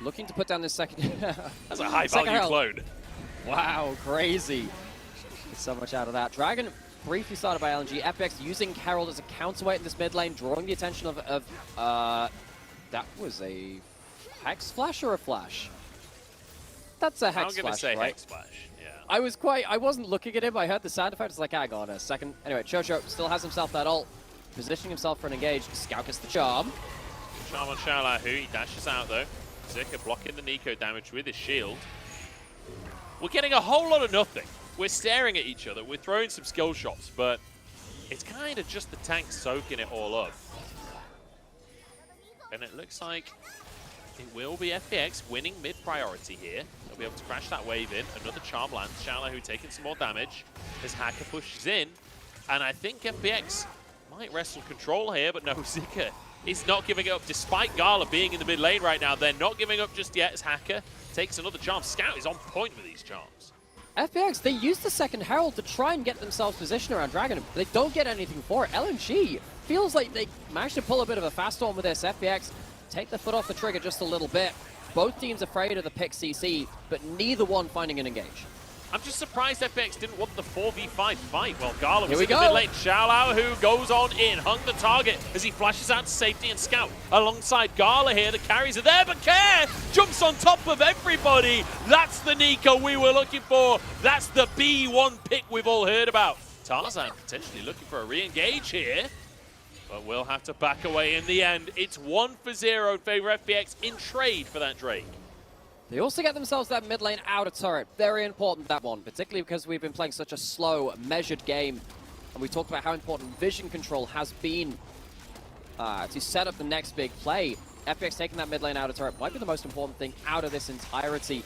Looking to put down this second. That's a high-value clone. Wow, crazy. There's so much out of that. Dragon briefly started by LNG. FPX using Herald as a counterweight in this mid lane, drawing the attention of that was a Hex Flash or a Flash? That's a Hex Flash, I'm going to say right? Hex Flash, yeah. I wasn't looking at him. I heard the sound effect. It's like, hang on a second. Anyway, Jojo still has himself that ult, positioning himself for an engage. Scout gets the charm. Charm on Xiaolahu, he dashes out though. Zika blocking the Nico damage with his shield. We're getting a whole lot of nothing. We're staring at each other. We're throwing some skill shots, but it's kind of just the tank soaking it all up. And it looks like it will be FPX winning mid-priority here. They'll be able to crash that wave in. Another charm lands. Xiaolahu taking some more damage as Hacker pushes in. And I think FPX might wrestle control here, but no, Zika is not giving it up despite Gala being in the mid lane right now. They're not giving up just yet as Hacker takes another charm. Scout is on point with these charms. FPX, they use the second Herald to try and get themselves positioned around Dragon, but they don't get anything for it. LNG feels like they managed to pull a bit of a fast storm with this. FPX take the foot off the trigger just a little bit. Both teams afraid of the pick CC, but neither one finding an engage. I'm just surprised FPX didn't want the 4v5 fight. Well, Gala was Here we in the go. mid lane. Xiaolahu goes on in, hung the target as he flashes out to safety, and Scout alongside Gala here. The carries are there, but Care jumps on top of everybody. That's the Nico we were looking for. That's the B1 pick we've all heard about. Tarzan potentially looking for a re-engage here, but will have to back away in the end. It's 1-0 in favor of FPX in trade for that Drake. They also get themselves that mid lane outer turret. Very important, that one, particularly because we've been playing such a slow, measured game. And we talked about how important vision control has been to set up the next big play. FPX taking that mid lane outer turret might be the most important thing out of this entirety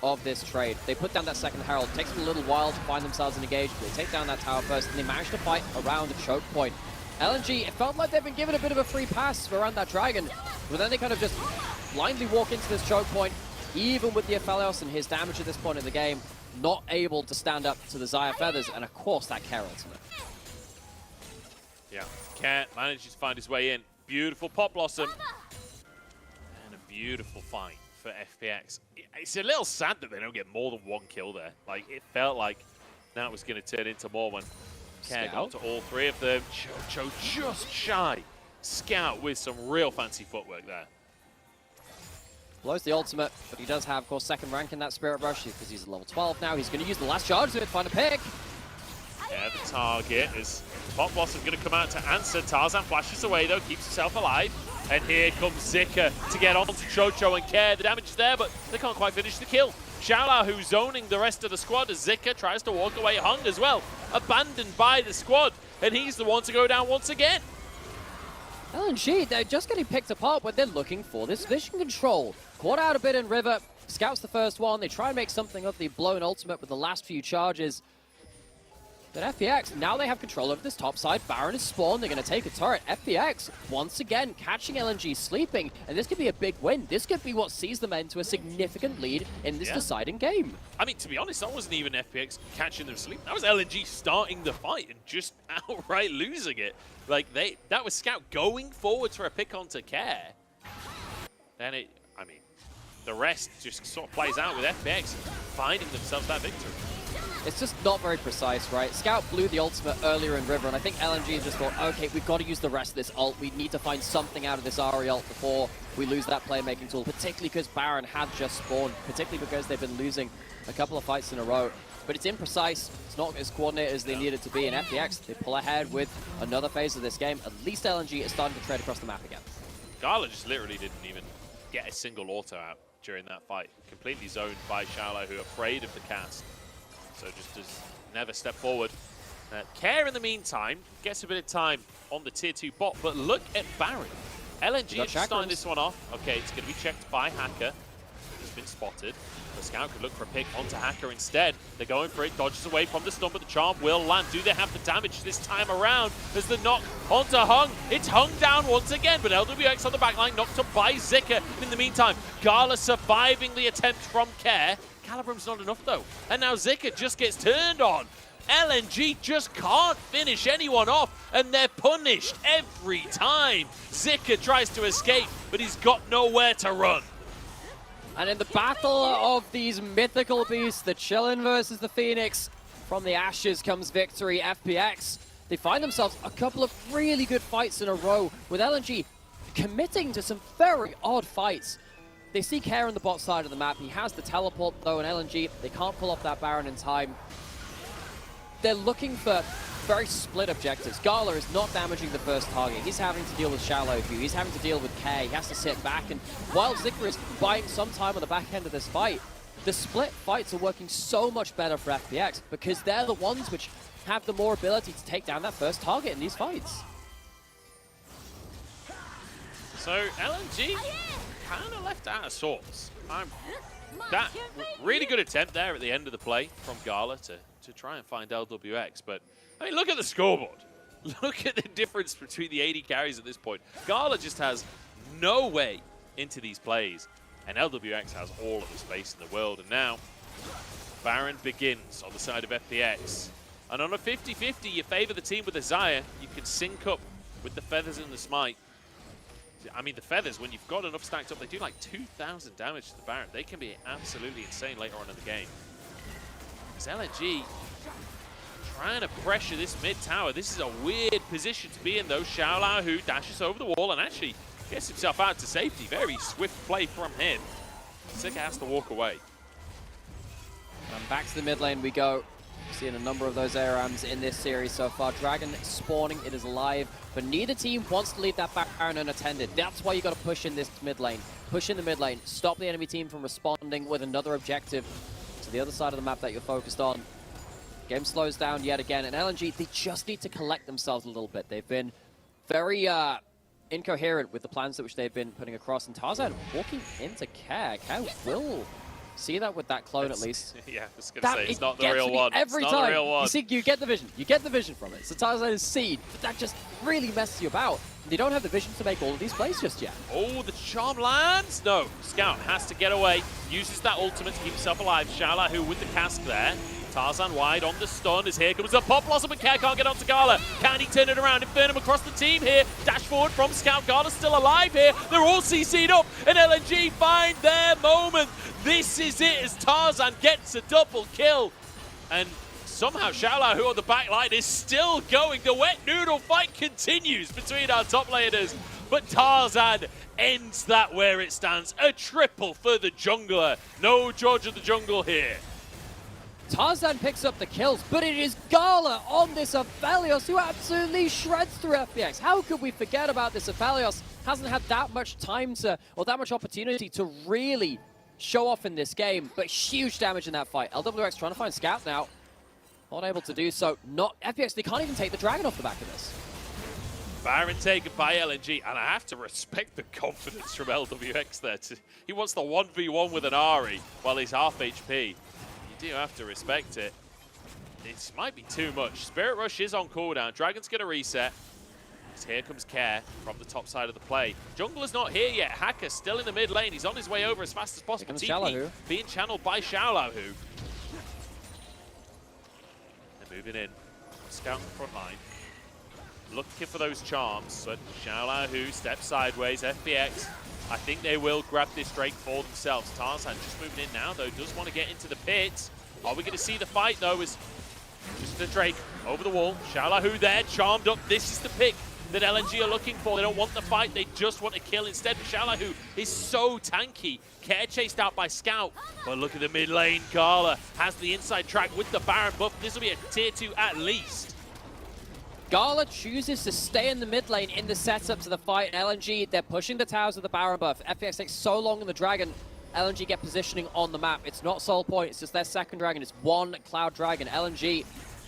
of this trade. They put down that second Herald. It takes them a little while to find themselves an engage. They take down that tower first, and they manage to fight around the choke point. LNG, it felt like they've been given a bit of a free pass around that dragon, but then they kind of just blindly walk into this choke point, even with the Aphelios and his damage at this point in the game, not able to stand up to the Xayah Feathers, and of course that Care ultimate. Yeah, Care manages to find his way in. Beautiful Pop Blossom. And a beautiful fight for FPX. It's a little sad that they don't get more than one kill there. Like, it felt like that was going to turn into more when Care got to all three of them. Jojo just shy. Scout with some real fancy footwork there. Blows the ultimate, but he does have, of course, second rank in that Spirit Rush because he's level 12 now. He's going to use the last charge to find a pick. Yeah, the target is Pop Blossom going to come out to answer. Tarzan flashes away though, keeps himself alive. And here comes Zika to get onto Jojo and Care. The damage is there, but they can't quite finish the kill. Xiaolao, who's zoning the rest of the squad as Zika tries to walk away. Hung as well, abandoned by the squad. And he's the one to go down once again. LNG, they're just getting picked apart when they're looking for this vision control. Caught out a bit in River. Scout's the first one. They try and make something of the blown ultimate with the last few charges. But FPX, now they have control over this top side. Baron is spawned. They're going to take a turret. FPX, once again, catching LNG sleeping. And this could be a big win. This could be what sees them into a significant lead in this deciding game. I mean, to be honest, that wasn't even FPX catching them sleep. That was LNG starting the fight and just outright losing it. Like, that was Scout going forward for a pick onto Care. Then the rest just sort of plays out with FPX finding themselves that victory. It's just not very precise, right? Scout blew the ultimate earlier in River, and I think LNG just thought, okay, we've got to use the rest of this ult. We need to find something out of this Ahri ult before we lose that playmaking tool, particularly because Baron had just spawned, particularly because they've been losing a couple of fights in a row. But it's imprecise. It's not as coordinated as they need it to be. In FPX, they pull ahead with another phase of this game. At least LNG is starting to trade across the map again. Gala just literally didn't even get a single auto out during that fight. Completely zoned by Xiaolao, who are afraid of the cast. So just does never step forward. Care, in the meantime, gets a bit of time on the tier 2 bot, but look at Baron. LNG is starting this one off. Okay, it's going to be checked by Hacker. He's been spotted. The Scout could look for a pick onto Hacker instead. They're going for it, dodges away from the stun, but the charm will land. Do they have the damage this time around? There's the knock onto Hung. It's Hung down once again, but LWX on the backline, knocked up by Zika. In the meantime, Gala surviving the attempt from Care. Calibrum's not enough though, and now Zika just gets turned on. LNG just can't finish anyone off, and they're punished every time. Zika tries to escape, but he's got nowhere to run. And in the battle of these mythical beasts, the Chillin versus the Phoenix, from the ashes comes victory. FPX, they find themselves a couple of really good fights in a row, with LNG committing to some very odd fights. They see Care on the bot side of the map. He has the teleport though, and LNG, they can't pull off that Baron in time. They're looking for very split objectives. Gala is not damaging the first target. He's having to deal with Shallow View. He's having to deal with Care. He has to sit back, and while Zika is buying some time on the back end of this fight, the split fights are working so much better for FPX because they're the ones which have the more ability to take down that first target in these fights. So LNG kind of left out of sorts. That really good attempt there at the end of the play from Gala to try and find LWX, but I mean, look at the scoreboard. Look at the difference between the 80 carries at this point. Gala just has no way into these plays, and LWX has all of the space in the world. And now Baron begins on the side of FPX, and on a 50-50, you favor the team with the Xayah. You can sync up with the Feathers and the Smite. I mean, the Feathers, when you've got enough stacked up, they do like 2,000 damage to the Baron. They can be absolutely insane later on in the game. It's LNG trying to pressure this mid tower. This is a weird position to be in, though. Xiaolao, who dashes over the wall and actually gets himself out to safety. Very swift play from him. Zika has to walk away. And back to the mid lane we go. Seeing a number of those ARAMs in this series so far. Dragon spawning, it is live, but neither team wants to leave that Baron unattended. That's why you got to push in this mid lane. Push in the mid lane, stop the enemy team from responding with another objective to the other side of the map that you're focused on. Game slows down yet again, and LNG, they just need to collect themselves a little bit. They've been very incoherent with the plans that which they've been putting across, and Tarzan walking into Care. Care will see that with that clone at least. Yeah, I was going to say, it's not the real one. Every it's time. not the real one. You see, you get the vision. You get the vision from it. So Tarzan is seed, but that just really messes you about. And they don't have the vision to make all of these plays just yet. Oh, the charm lands? No, Scout has to get away. Uses that ultimate to keep himself alive. Shalahu with the cask there. Tarzan wide on the stun as here comes a pop blossom, but Care can't get onto Gala. Can he turn it around? Infernum across the team here. Dash forward from Scout. Gala's still alive here. They're all CC'd up, and LNG find their moment. This is it as Tarzan gets a double kill. And somehow Shalahu on the back line is still going. The wet noodle fight continues between our top laners, but Tarzan ends that where it stands. A triple for the jungler. No George of the Jungle here. Tarzan picks up the kills, but it is Gala on this Aphelios who absolutely shreds through FPX. How could we forget about this Aphelios? Hasn't had that much time to, or that much opportunity to really show off in this game, but huge damage in that fight. LWX trying to find Scout now. Not able to do so. Not FPX, they can't even take the Dragon off the back of this. Baron taken by LNG, and I have to respect the confidence from LWX there. He wants the 1v1 with an Ahri while he's half HP. You do have to respect it. This might be too much. Spirit Rush is on cooldown. Dragon's going to reset. So here comes Care from the top side of the play. Jungler's not here yet. Hacker still in the mid lane. He's on his way over as fast as possible. TP being channeled by Shaolahu. They're moving in. Scout in the front line. Looking for those charms, but Shaolahu steps sideways. FPX, I think they will grab this Drake for themselves. Tarzan just moving in now, though, does want to get into the pit. Are we going to see the fight, though, as just the Drake over the wall. Shaolahu there, charmed up. This is the pick that LNG are looking for. They don't want the fight, they just want to kill instead. Shaolahu is so tanky. Care chased out by Scout. But look at the mid lane. Gala has the inside track with the Baron buff. This will be a tier 2 at least. Gala chooses to stay in the mid lane in the setup to the fight. LNG, they're pushing the towers with the Baron buff. FPX takes so long in the Dragon. LNG get positioning on the map. It's not Soul Point, it's just their second Dragon. It's one Cloud Dragon. LNG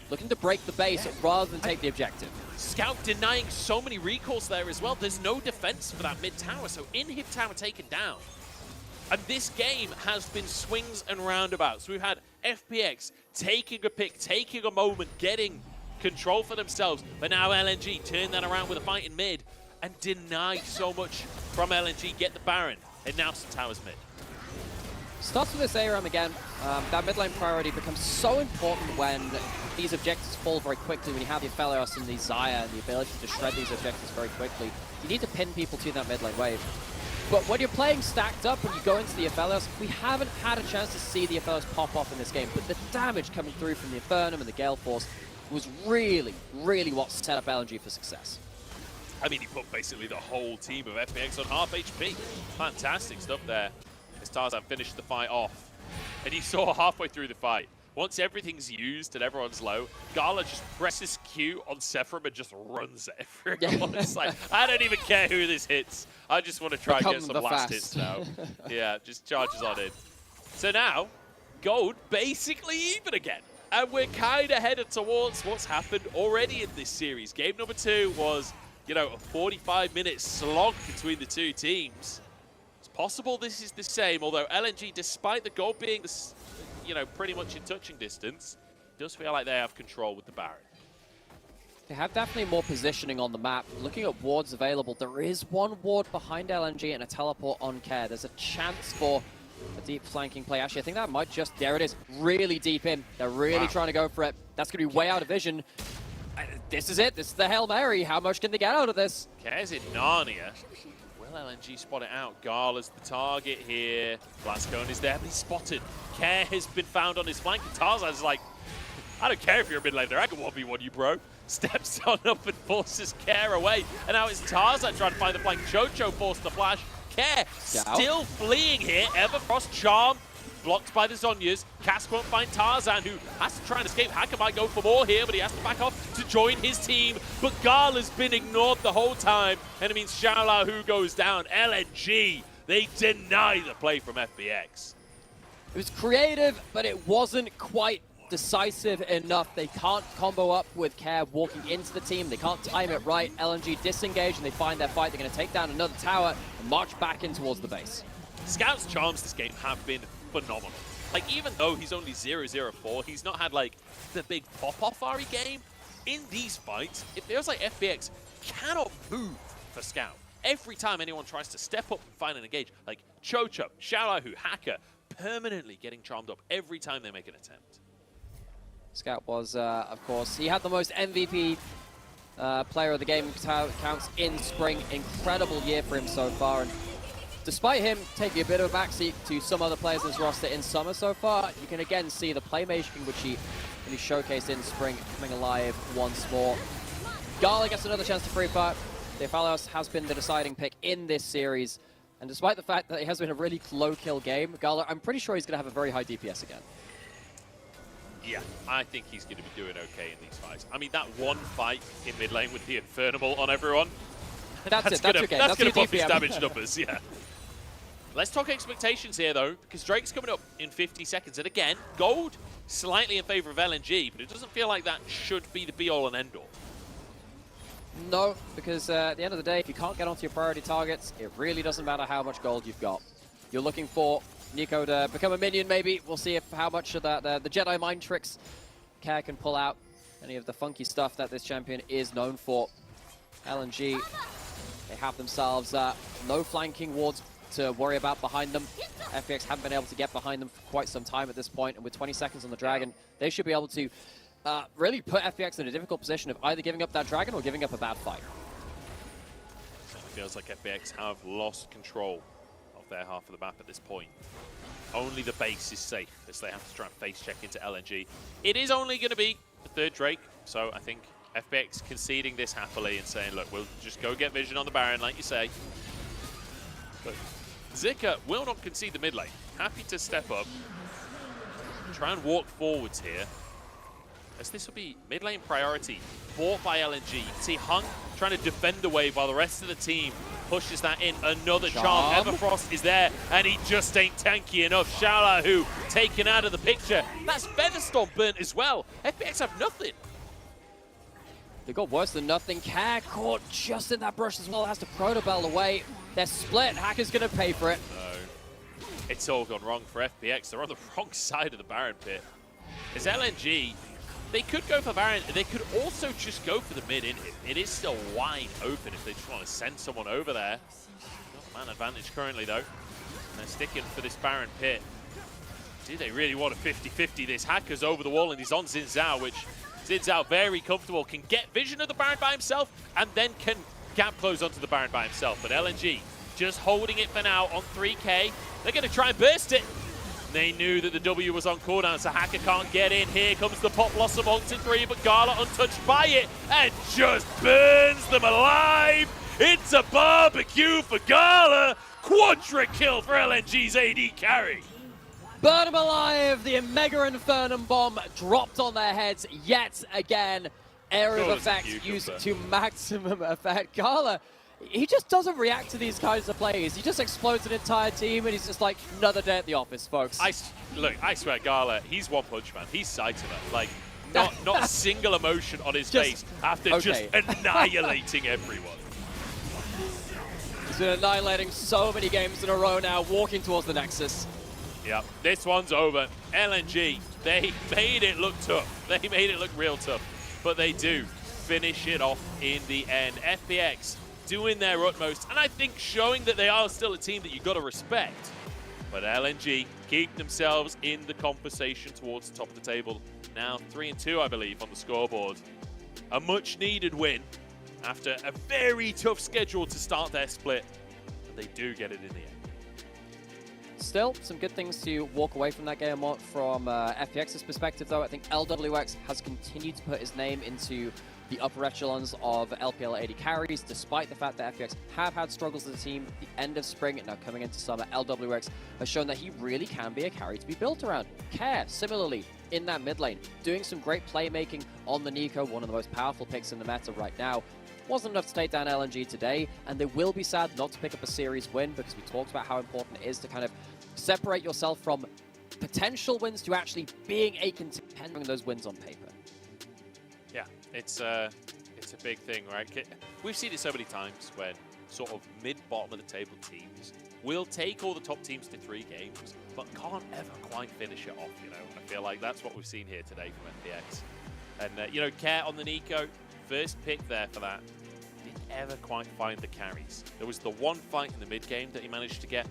looking to break the base rather than take the objective. Scout denying so many recalls there as well. There's no defense for that mid tower, so inhib tower taken down. And this game has been swings and roundabouts. We've had FPX taking a pick, taking a moment, getting control for themselves, but now LNG turn that around with a fight in mid and deny so much from LNG. Get the Baron, and now some towers mid. Starts with this ARAM again. That mid lane priority becomes so important when these objectives fall very quickly, when you have the Aphelios and the Xayah and the ability to shred these objectives very quickly. You need to pin people to that mid lane wave. But when you're playing stacked up and you go into the Aphelios, we haven't had a chance to see the Aphelios pop off in this game, but the damage coming through from the Infernum and the Gale Force was really, really what set up LNG for success. I mean, he put basically the whole team of FPX on half HP. Fantastic stuff there. As Tarzan finished the fight off. And you saw halfway through the fight, once everything's used and everyone's low, Gala just presses Q on Sephiroth and just runs at everyone. It's like, I don't even care who this hits. I just want to try and get some last hits now. Yeah, just charges on in. So now, Gold basically even again. And we're kind of headed towards what's happened already in this series. Game number 2 was, you know, a 45-minute slog between the two teams. It's possible this is the same, although LNG, despite the goal being, you know, pretty much in touching distance, does feel like they have control with the Baron. They have definitely more positioning on the map. Looking at wards available, there is one ward behind LNG and a teleport on Care. There's a chance for a deep flanking play. Actually, I think that might just, there it is, really deep in. They're really trying to go for it. That's going to be way out of vision. This is it. This is the Hail Mary. How much can they get out of this? Care's in Narnia. Will LNG spot it out? Gala's the target here. Blascone is there, but he's spotted. Care has been found on his flank, and Tarzan's like, I don't care if you're a mid laner, I can 1v1 you, bro. Steps on up and forces Care away. And now it's Tarzan trying to find the flank. Jojo forced the flash. Care still fleeing here. Everfrost charm blocked by the Zhonyas. Cask won't find Tarzan, who has to try and escape. Hacker might go for more here, but he has to back off to join his team. But Gala's been ignored the whole time, and it means Xiaola who goes down. LNG, they deny the play from FPX. It was creative, but it wasn't quite decisive enough. They can't combo up with Care walking into the team. They can't time it right. LNG disengage and they find their fight. They're going to take down another tower and march back in towards the base. Scout's charms this game have been phenomenal. Like, even though he's only 0-0-4, he's not had, like, the big pop-off Ari game. In these fights, it feels like FPX cannot move for Scout. Every time anyone tries to step up and find an engage, like Chocho, Xiaolahu, Hacker, permanently getting charmed up every time they make an attempt. Scout was, of course, he had the most MVP player of the game counts in spring. Incredible year for him so far. And despite him taking a bit of a backseat to some other players in his roster in summer so far, you can again see the playmaking which he showcased in spring coming alive once more. Gala gets another chance to free fire. Defalos has been the deciding pick in this series. And despite the fact that it has been a really low-kill game, Gala, I'm pretty sure he's going to have a very high DPS again. Yeah, I think he's going to be doing okay in these fights. I mean, that one fight in mid lane with the Infernal on everyone, that's okay. That's going to buff his DPM. damage numbers, yeah. Let's talk expectations here, though, because Drake's coming up in 50 seconds. And again, gold slightly in favor of LNG, but it doesn't feel like that should be the be-all and end-all. No, because at the end of the day, if you can't get onto your priority targets, it really doesn't matter how much gold you've got. You're looking for Nico to become a minion, maybe. We'll see how much of that the Jedi mind tricks Care can pull out. Any of the funky stuff that this champion is known for. LNG, they have themselves no flanking wards to worry about behind them. FPX haven't been able to get behind them for quite some time at this point, and with 20 seconds on the Dragon, they should be able to really put FPX in a difficult position of either giving up that Dragon or giving up a bad fight. Certainly feels like FPX have lost control of their half of the map at this point. Only the base is safe as they have to try and face check into LNG. It is only going to be the third Drake, so I think FPX conceding this happily and saying, look, we'll just go get vision on the Baron, like you say. But Zika will not concede the mid lane. Happy to step up, try and walk forwards here, as this will be mid lane priority bought by LNG. You can see Hung trying to defend the wave while the rest of the team pushes that in. Another charm. Everfrost is there, and he just ain't tanky enough. Shala, who taken out of the picture. That's Featherstorm burnt as well. FPX have nothing. They got worse than nothing. Care caught just in that brush as well. Has to Protobell away. They're split. Hacker's going to pay for it. No. It's all gone wrong for FPX. They're on the wrong side of the Baron pit. As LNG, they could go for Baron. They could also just go for the mid in him. It is still wide open if they just want to send someone over there. Not man advantage currently, though. And they're sticking for this Baron pit. Do they really want a 50-50? This Hacker's over the wall and he's on Xin Zhao, which Xin Zhao very comfortable. Can get vision of the Baron by himself and then can gap close onto the Baron by himself. But LNG just holding it for now on 3K. They're going to try and burst it. They knew that the W was on cooldown, so Hacker can't get in. Here comes the Pop Blossom onto 3, but Gala untouched by it and just burns them alive. It's a barbecue for Gala. Quadra kill for LNG's AD carry. Burn them alive! The Mega Infernum Bomb dropped on their heads yet again. Area of effect used to maximum effect. Gala, he just doesn't react to these kinds of plays. He just explodes an entire team and he's just like, another day at the office, folks. Look, I swear, Gala, he's One Punch Man. He's Saitama. Like, not a single emotion on his face after just annihilating everyone. He's been annihilating so many games in a row now, walking towards the Nexus. Yep, this one's over. LNG, they made it look tough. They made it look real tough. But they do finish it off in the end. FPX doing their utmost, and I think showing that they are still a team that you've got to respect. But LNG keep themselves in the conversation towards the top of the table. Now 3-2, I believe, on the scoreboard. A much-needed win after a very tough schedule to start their split. But they do get it in the end. Still, some good things to walk away from that game from FPX's perspective, though. I think LWX has continued to put his name into the upper echelons of LPL AD carries, despite the fact that FPX have had struggles as a team at the end of spring and now coming into summer. LWX has shown that he really can be a carry to be built around. Care, similarly, in that mid lane, doing some great playmaking on the Nico, one of the most powerful picks in the meta right now. Wasn't enough to take down LNG today, and they will be sad not to pick up a series win, because we talked about how important it is to kind of separate yourself from potential wins to actually being a contender on those wins on paper. Yeah, it's a big thing, right? We've seen it so many times when sort of mid-bottom of the table teams will take all the top teams to 3 games, but can't ever quite finish it off, you know? I feel like that's what we've seen here today from FPX. And, you know, Care on the Nico, first pick there for that, didn't ever quite find the carries. There was the one fight in the mid-game that he managed to get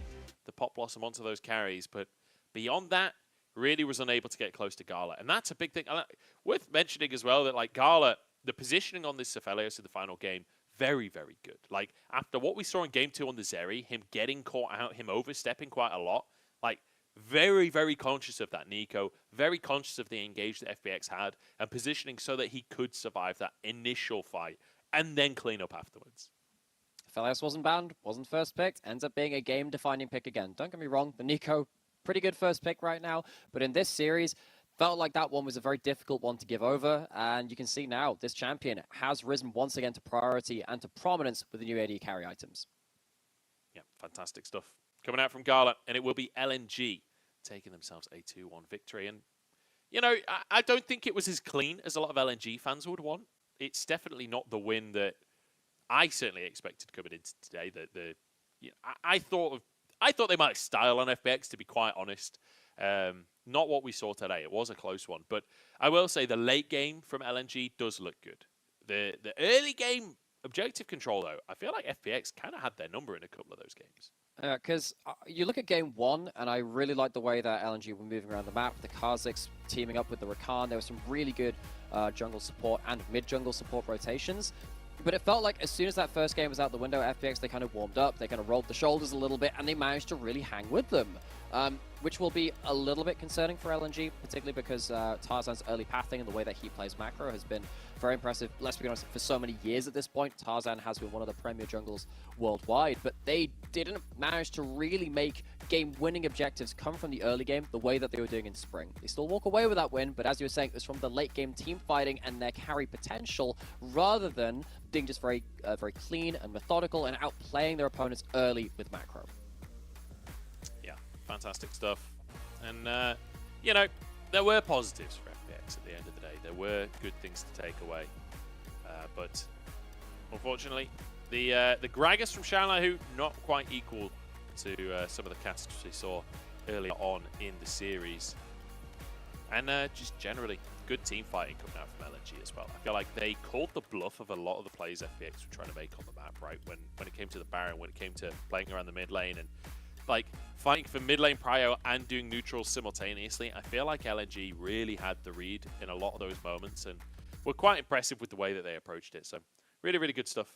the Pop Blossom onto those carries, but beyond that, really was unable to get close to Gala. And that's a big thing. Worth mentioning as well that, like, Gala, the positioning on this Cephalios in the final game, very, very good. Like, after what we saw in Game 2 on the Zeri, him getting caught out, him overstepping quite a lot, like, very, very conscious of that Nico, very conscious of the engage that FPX had, and positioning so that he could survive that initial fight and then clean up afterwards. Cephalios wasn't banned, wasn't first picked, ends up being a game-defining pick again. Don't get me wrong, the Nico, pretty good first pick right now, but in this series, felt like that one was a very difficult one to give over, and you can see now this champion has risen once again to priority and to prominence with the new AD carry items. Yeah, fantastic stuff coming out from Gala, and it will be LNG taking themselves a 2-1 victory. And, you know, I don't think it was as clean as a lot of LNG fans would want. It's definitely not the win that I certainly expected coming into today. I thought they might style on FPX, to be quite honest. Not what we saw today. It was a close one. But I will say the late game from LNG does look good. The early game objective control, though, I feel like FPX kind of had their number in a couple of those games. Because you look at game 1, and I really like the way that LNG were moving around the map. The Kha'Zix teaming up with the Rakan. There was some really good jungle support and mid-jungle support rotations. But it felt like as soon as that first game was out the window, FPX, they kind of warmed up, they kind of rolled the shoulders a little bit, and they managed to really hang with them. Which will be a little bit concerning for LNG, particularly because Tarzan's early pathing and the way that he plays macro has been very impressive. Let's be honest, for so many years at this point, Tarzan has been one of the premier jungles worldwide, but they didn't manage to really make game-winning objectives come from the early game the way that they were doing in spring. They still walk away with that win, but as you were saying, it was from the late-game team fighting and their carry potential, rather than being just very clean and methodical and outplaying their opponents early with macro. Fantastic stuff. And, you know, there were positives for FPX at the end of the day. There were good things to take away. But, unfortunately, the Gragas from Shanghai, who not quite equal to some of the casts we saw earlier on in the series. And just generally, good team fighting coming out from LNG as well. I feel like they called the bluff of a lot of the plays FPX were trying to make on the map, right? When it came to the Baron, when it came to playing around the mid lane and like fighting for mid lane prio and doing neutrals simultaneously. I feel like LNG really had the read in a lot of those moments and were quite impressive with the way that they approached it. So really, really good stuff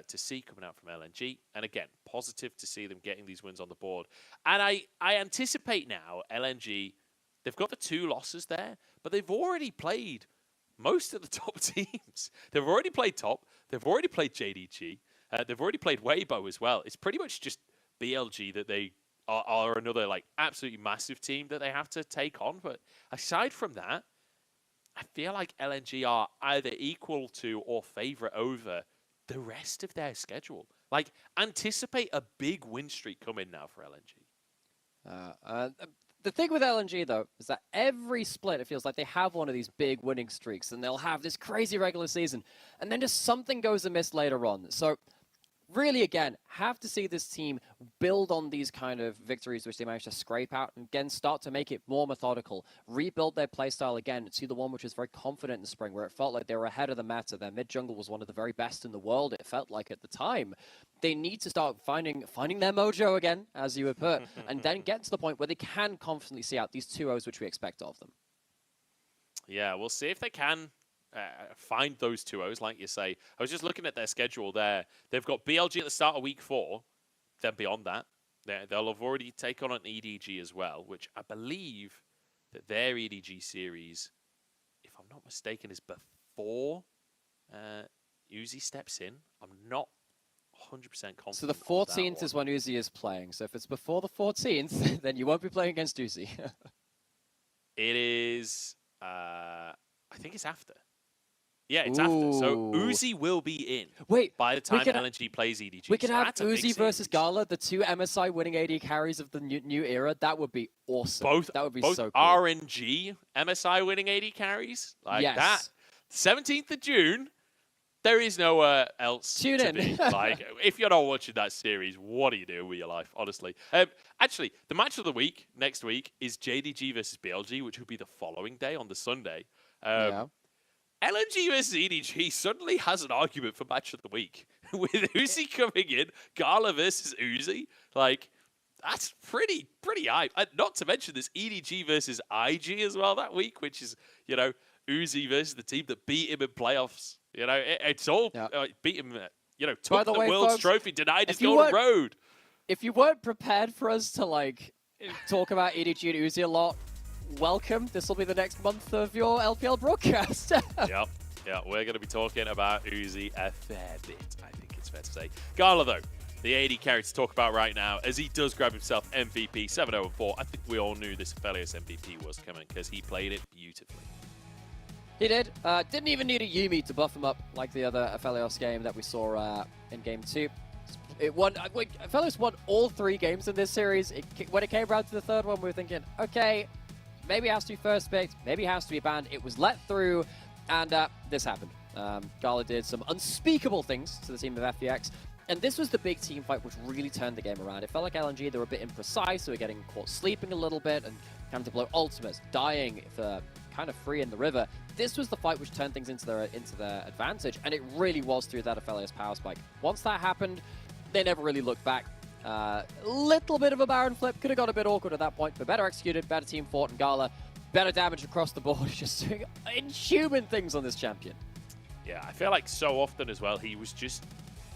to see coming out from LNG. And again, positive to see them getting these wins on the board. And I anticipate now LNG, they've got the 2 losses there, but they've already played most of the top teams. They've already played top. They've already played JDG. They've already played Weibo as well. It's pretty much just BLG that they are another like absolutely massive team that they have to take on. But aside from that, I feel like LNG are either equal to or favorite over the rest of their schedule. Like, anticipate a big win streak coming now for LNG. The thing with LNG, though, is that every split, it feels like they have one of these big winning streaks, and they'll have this crazy regular season, and then just something goes amiss later on. So really, again, have to see this team build on these kind of victories which they managed to scrape out and again start to make it more methodical, rebuild their playstyle again, see the one which was very confident in spring where it felt like they were ahead of the meta. Their mid-jungle was one of the very best in the world, it felt like at the time. They need to start finding their mojo again, as you would put, and then get to the point where they can confidently see out these 2-0s which we expect of them. Yeah, we'll see if they can find those 2-0s, like you say. I was just looking at their schedule there. They've got BLG at the start of week 4. Then beyond that, they'll have already taken on EDG as well, which I believe that their EDG series, if I'm not mistaken, is before Uzi steps in. I'm not 100% confident. So the on that 14th is one. when Uzi is playing. So if it's before the 14th, then you won't be playing against Uzi. It is, I think it's after. Yeah, it's after. So Ooh. Uzi will be in Wait, by the time LNG plays EDG. we could so have that's a big Uzi versus series. Gala, the two MSI winning AD carries of the new era. That would be awesome. Both, that would be both so cool. RNG MSI winning AD carries. Like Yes. that. 17th of June, there is nowhere else Tune to in. be. Like, if you're not watching that series, what are you doing with your life, honestly? Actually, the match of the week, next week, is JDG versus BLG, which will be the following day on the Sunday. Yeah. LNG versus EDG suddenly has an argument for match of the week. With Uzi coming in, Gala versus Uzi. Like, that's pretty hype. Not to mention this EDG versus IG as well that week, which is, you know, Uzi versus the team that beat him in playoffs. You know, it's all beat him, you know, took the the way, World's folks, Trophy, denied his if you golden weren't- road. If you weren't prepared for us to, like, talk about EDG and Uzi a lot, welcome. This will be the next month of your LPL broadcast. Yeah, we're going to be talking about Uzi a fair bit, I think it's fair to say. Gala, though, the AD carry to talk about right now, as he does grab himself MVP 7-0-4. I think we all knew this Aphelios MVP was coming because he played it beautifully. He did. Didn't even need a Yumi to buff him up like the other Aphelios game that we saw in Game 2. It won. Aphelios won all 3 games in this series. When it came around to the third one, we were thinking, okay, maybe it has to be first picked, maybe it has to be banned. It was let through, and this happened. Gala did some unspeakable things to the team of FPX, and this was the big team fight which really turned the game around. It felt like LNG, they were a bit imprecise, they were getting caught sleeping a little bit, and having to blow ultimates, dying for kind of free in the river. This was the fight which turned things into their advantage, and it really was through that Aphelios power spike. Once that happened, they never really looked back. Little bit of a Baron flip, could have got a bit awkward at that point, but better executed, better team fought, and Gala, better damage across the board, just doing inhuman things on this champion. Yeah, I feel like so often as well, he was just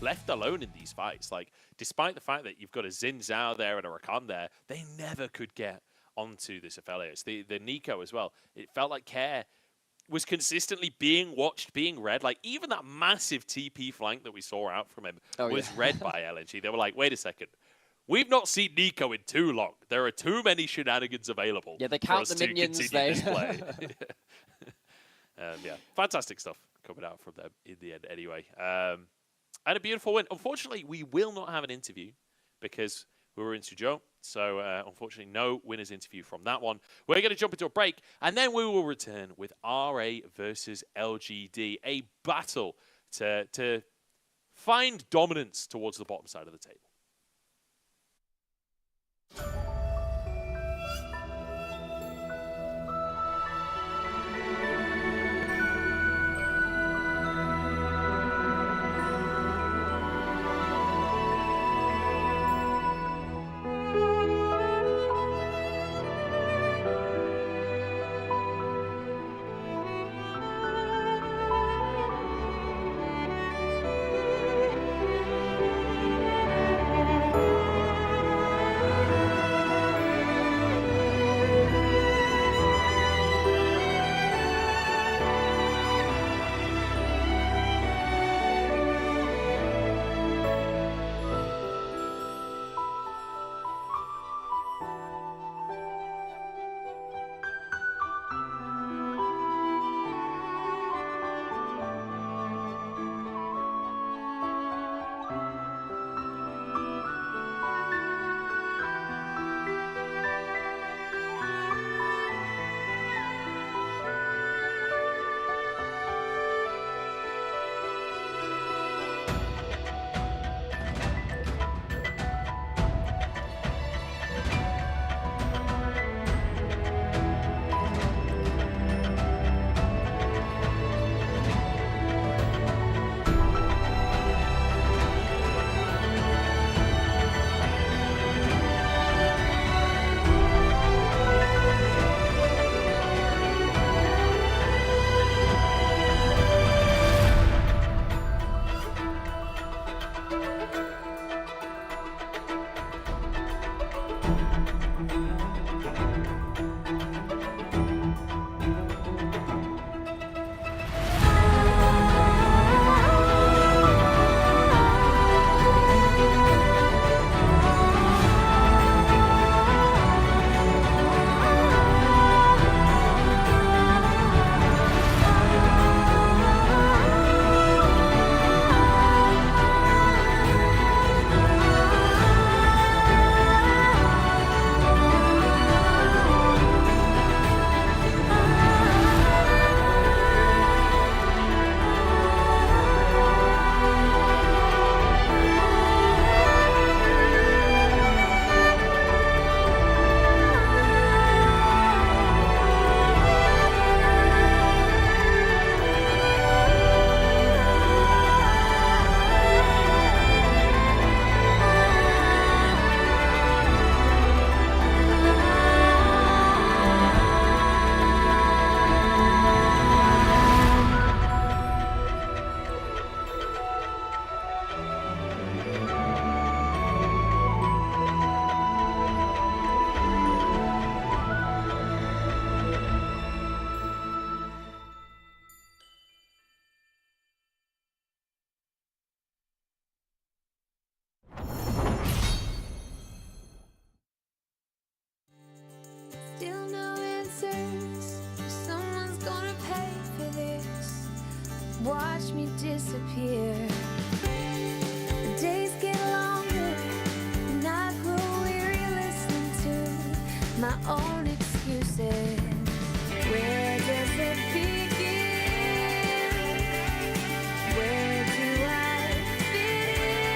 left alone in these fights. Like, despite the fact that you've got a Xin Zhao there and a Rakan there, they never could get onto this Aphelios. The Nico as well. It felt like Care was consistently being watched, being read. Like, even that massive TP flank that we saw out from him was read by LNG. They were like, wait a second. We've not seen Nico in too long. There are too many shenanigans available. Yeah, they for count us the to minions. continue this play. Yeah, fantastic stuff coming out from them in the end anyway. And a beautiful win. Unfortunately, we will not have an interview because we were in Suzhou. So, unfortunately, no winner's interview from that one. We're going to jump into a break, and then we will return with RA versus LGD, a battle to find dominance towards the bottom side of the table. my own excuses. Where does it begin? Where do I fit in?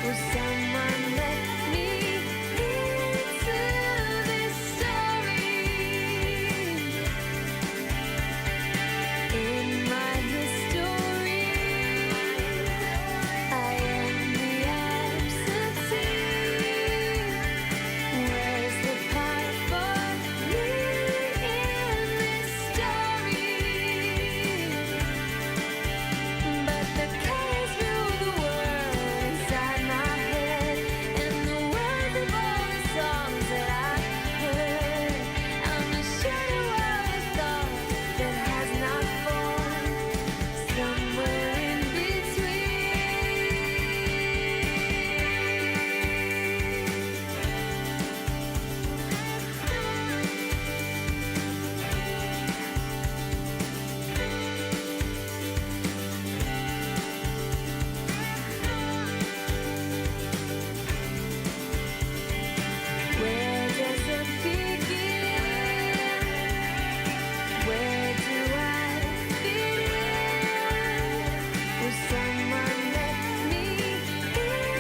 Will someone let me into this story? In my history, I am the absentee. Where's the part for me in this story? But the colors rule the world inside my head, and the words of all the songs that I've heard. I'm a shadow of a thought that has not formed, somewhere in Where does it begin? Where do I fit in? Will someone let me into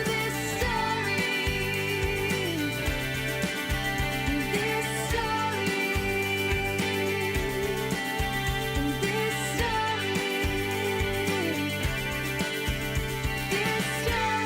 this story? This story. This story. This story.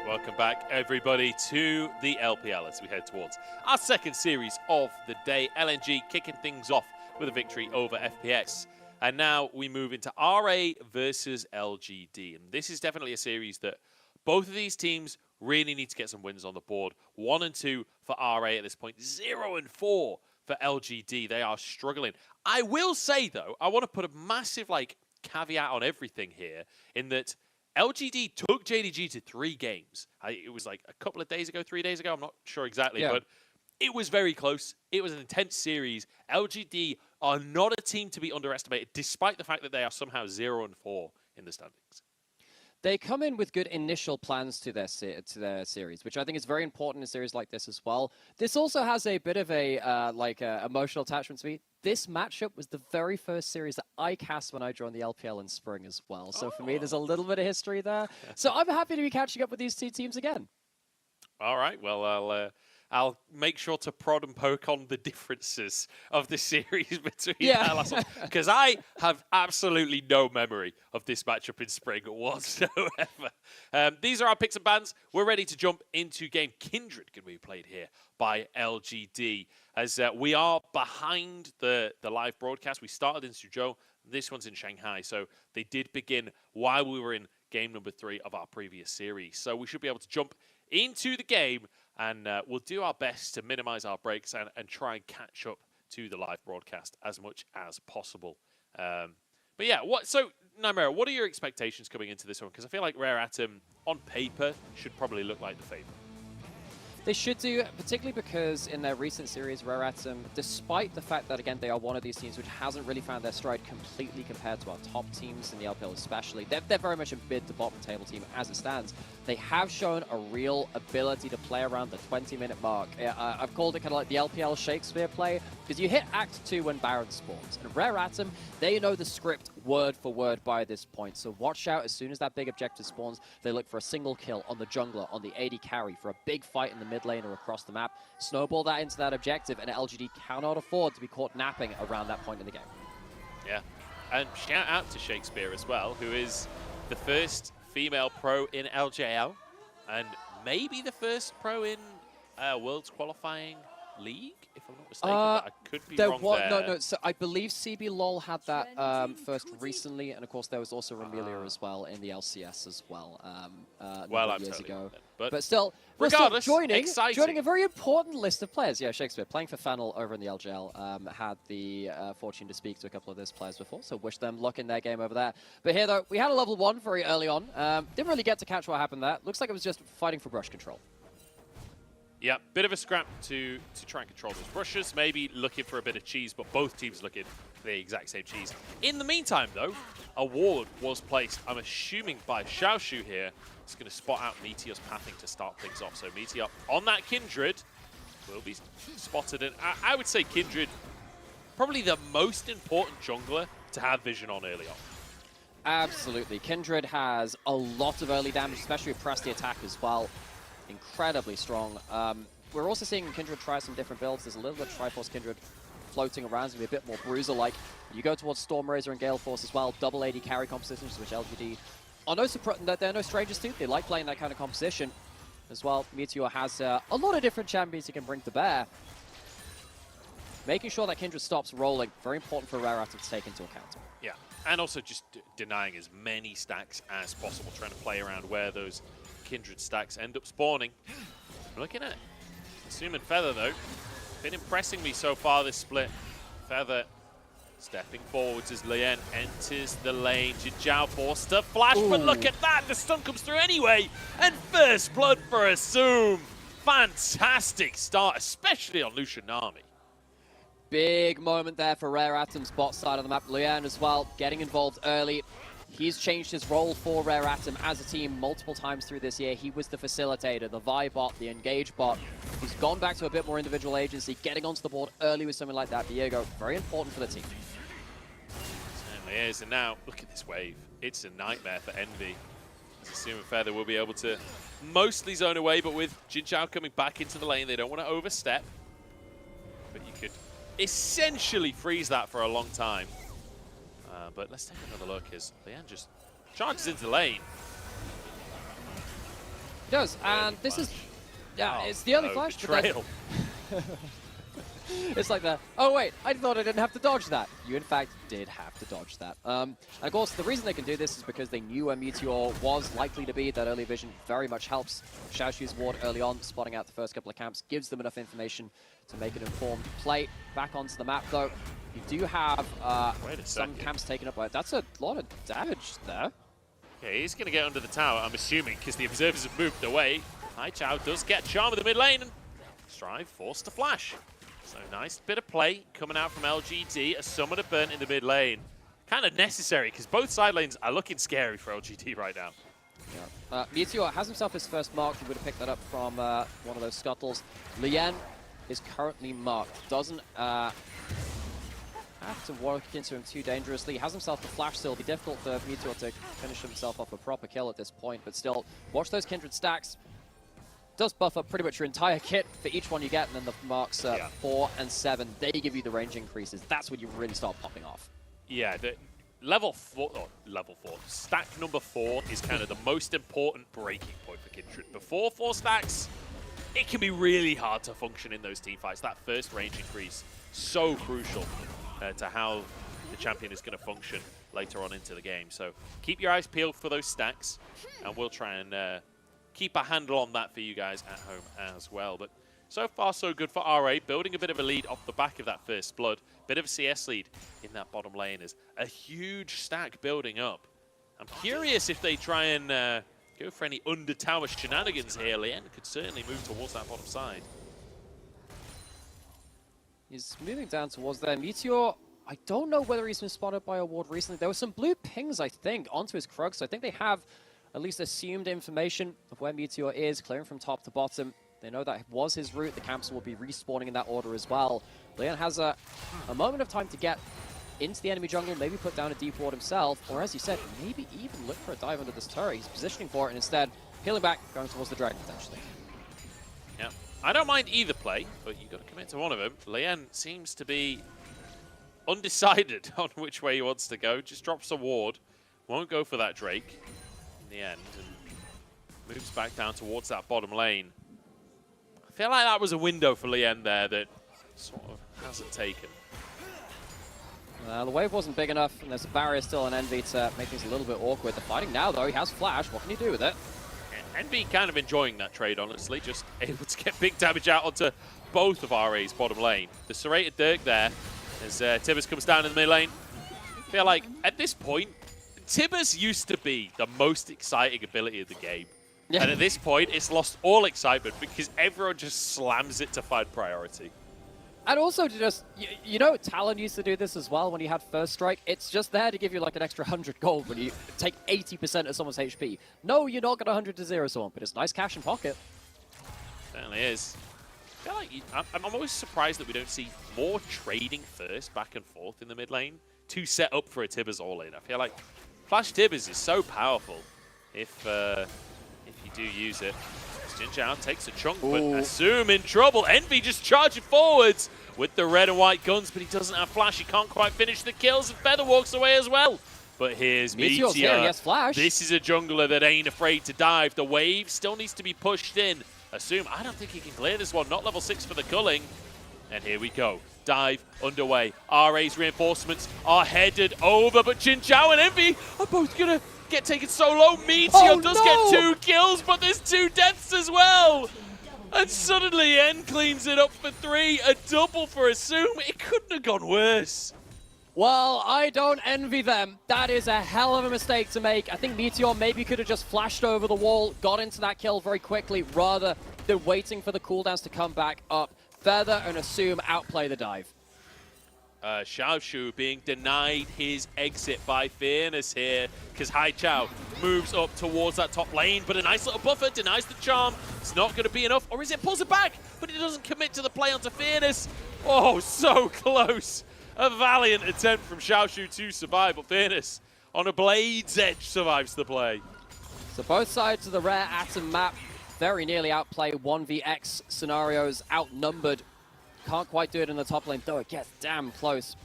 Welcome back, everybody, to the LPL as we head towards our second series of the day. LNG kicking things off with a victory over FPX. And now we move into RA versus LGD. And this is definitely a series that both of these teams really need to get some wins on the board. 1 and 2 for RA at this point. 0 and 4 for LGD. They are struggling. I will say, though, I want to put a massive caveat on everything here in that LGD took JDG to 3 games. It was like a couple of days ago, 3 days ago. I'm not sure exactly, but it was very close. It was an intense series. LGD are not a team to be underestimated, despite the fact that they are somehow 0 and 4 in the standings. They come in with good initial plans to their series, which I think is very important in a series like this as well. This also has a bit of a emotional attachment to me. This matchup was the very first series that I cast when I joined the LPL in spring as well. So for me, there's a little bit of history there. So I'm happy to be catching up with these two teams again. All right. Well, I'll make sure to prod and poke on the differences of the series between because I have absolutely no memory of this matchup in spring whatsoever. These are our picks and bans. We're ready to jump into game. Kindred can be played here by LGD as we are behind the live broadcast. We started in Suzhou. This one's in Shanghai. So they did begin while we were in game number 3 of our previous series. So we should be able to jump into the game, and we'll do our best to minimize our breaks and try and catch up to the live broadcast as much as possible. But yeah, so Nymera, what are your expectations coming into this one? Because I feel like Rare Atom, on paper, should probably look like the favorite. They should do, particularly because in their recent series, Rare Atom, despite the fact that, again, they are one of these teams which hasn't really found their stride completely compared to our top teams in the LPL especially, they're very much a mid to bottom table team as it stands. They have shown a real ability to play around the 20-minute mark. I've called it kind of like the LPL Shakespeare play, because you hit Act 2 when Baron spawns. And Rare Atom, they know the script word for word by this point. So watch out, as soon as that big objective spawns, they look for a single kill on the jungler, on the AD carry, for a big fight in the mid lane or across the map. Snowball that into that objective, and LGD cannot afford to be caught napping around that point in the game. Yeah, and shout out to Shakespeare as well, who is the first female pro in LJL, and maybe the first pro in Worlds qualifying, League, if I'm not mistaken, but I could be wrong there. No. So I believe CB LOL had that first recently, and of course there was also Remelia as well in the LCS as well. Well, I'm years totally ago. wrong then. But still, regardless, joining exciting. a very important list of players. Yeah, Shakespeare playing for Fennel over in the LGL. Had the fortune to speak to a couple of those players before, so wish them luck in their game over there. But here though, we had a level 1 very early on. Didn't really get to catch what happened there. Looks like it was just fighting for brush control. Yeah, bit of a scrap to try and control those rushes. Maybe looking for a bit of cheese, but both teams looking for the exact same cheese. In the meantime, though, a ward was placed, I'm assuming by Xiaoshu here. It's going to spot out Meteor's pathing to start things off. So Meteor on that Kindred will be spotted. And I would say Kindred, probably the most important jungler to have vision on early on. Absolutely. Kindred has a lot of early damage, especially with press the attack as well. Incredibly strong. We're also seeing Kindred try some different builds. There's a little bit of Triforce Kindred floating around. It's going to be a bit more Bruiser-like. You go towards Storm Razor and Gale Force as well. Double AD carry compositions, which LGD are they're no strangers to. They like playing that kind of composition as well. Meteor has a lot of different champions he can bring to bear. Making sure that Kindred stops rolling, very important for Rare Atom to take into account. Yeah, and also just denying as many stacks as possible, trying to play around where those Kindred stacks end up spawning. I'm looking at assuming Feather though. Been impressing me so far this split. Feather stepping forwards as Lien enters the lane. Jinzhao forced to flash, but look at that! The stun comes through anyway! And first blood for Assume! Fantastic start, especially on Lucianami. Big moment there for Rare Atom's bot side of the map. Lien as well, getting involved early. He's changed his role for Rare Atom as a team multiple times through this year. He was the facilitator, the Vi bot, the Engage bot. He's gone back to a bit more individual agency, getting onto the board early with something like that. Diego, very important for the team. Certainly is, and now, look at this wave. It's a nightmare for Envy. As Assume Feather will be able to mostly zone away, but with Jinzhao coming back into the lane, they don't want to overstep. But you could essentially freeze that for a long time. But let's take another look as Lien just charges into the lane. He does, and this is, yeah, it's the early flash. Betrayal. It's like the, oh wait, I thought I didn't have to dodge that. You in fact did have to dodge that. And of course, the reason they can do this is because they knew where Meteor was likely to be. That early vision very much helps Xiaoshu's ward early on, spotting out the first couple of camps, gives them enough information to make an informed play. Back onto the map though, you do have some camps taken up by it. That's a lot of damage there. Okay, he's going to get under the tower, I'm assuming, because the observers have moved away. Haichao does get Charm in the mid lane, and Strive forced to flash. So nice bit of play coming out from LGD. A summoner burnt in the mid lane. Kind of necessary, because both side lanes are looking scary for LGD right now. Yeah. Meteor has himself his first mark. He would have picked that up from one of those scuttles. Lien is currently marked. Doesn't have to work into him too dangerously. He has himself the flash still. It'll be difficult for Meteor to finish himself off a proper kill at this point, but still, watch those Kindred stacks. Does buff up pretty much your entire kit for each one you get, and then the marks 4 and 7, they give you the range increases. That's when you really start popping off. Yeah, the level 4, stack number 4 is kind of the most important breaking point for Kindred. Before 4 stacks, it can be really hard to function in those team fights. That first range increase, so crucial to how the champion is going to function later on into the game. So keep your eyes peeled for those stacks, and we'll try and keep a handle on that for you guys at home as well. But so far, so good for RA, building a bit of a lead off the back of that first blood. Bit of a CS lead in that bottom lane is a huge stack building up. I'm curious if they try and go for any under-tower shenanigans here. Lien could certainly move towards that bottom side. He's moving down towards there. Meteor, I don't know whether he's been spotted by a ward recently. There were some blue pings, I think, onto his Krug, so I think they have at least assumed information of where Meteor is, clearing from top to bottom. They know that was his route. The camps will be respawning in that order as well. Lien has a moment of time to get into the enemy jungle, maybe put down a deep ward himself, or as you said, maybe even look for a dive under this turret. He's positioning for it, and instead, peeling back, going towards the dragon, potentially. Yeah, I don't mind either play, but you've got to commit to one of them. Lien seems to be undecided on which way he wants to go. Just drops a ward, won't go for that Drake in the end, and moves back down towards that bottom lane. I feel like that was a window for Lien there that sort of hasn't taken. The wave wasn't big enough, and there's a barrier still on Envy to make things a little bit awkward. The fighting now, though, he has Flash. What can he do with it? Envy kind of enjoying that trade, honestly. Just able to get big damage out onto both of RA's bottom lane. The serrated Dirk there as Tibbers comes down in the mid lane. I feel like at this point, Tibbers used to be the most exciting ability of the game. Yeah. And at this point, it's lost all excitement because everyone just slams it to find priority. And also to just, you know, Talon used to do this as well when he had First Strike. It's just there to give you like an extra 100 gold when you take 80% of someone's HP. No, you're not going to 100 to 0 someone, but it's nice cash in pocket. Certainly is. I feel like I'm always surprised that we don't see more trading first back and forth in the mid lane to set up for a Tibbers all-in. I feel like Flash Tibbers is so powerful if you do use it. Jinjiao takes a chunk, but Assume in trouble. Envy just charging forwards with the red and white guns, but he doesn't have Flash. He can't quite finish the kills, and Feather walks away as well. But here's Meteor. Yes, Flash. This is a jungler that ain't afraid to dive. The wave still needs to be pushed in. Assume, I don't think he can clear this one. Not level 6 for the culling. And here we go. Dive underway. RA's reinforcements are headed over, but Jinjiao and Envy are both going to get taken so low. Meteor does get 2 kills, but there's 2 deaths as well. And suddenly N cleans it up for 3. A double for Assume. It couldn't have gone worse. Well, I don't envy them. That is a hell of a mistake to make. I think Meteor maybe could have just flashed over the wall, got into that kill very quickly, rather than waiting for the cooldowns to come back up. Feather and Assume outplay the dive. Xiaoshu being denied his exit by Fairness here, because Haichao moves up towards that top lane, but a nice little buffer denies the charm. It's not going to be enough, or is it? Pulls it back, but it doesn't commit to the play onto Fairness. Oh, so close. A valiant attempt from Xiaoshu to survive, but Fairness on a blade's edge survives the play. So both sides of the rare Atom map very nearly outplay 1vx scenarios, outnumbered. Can't quite do it in the top lane, though it gets damn close.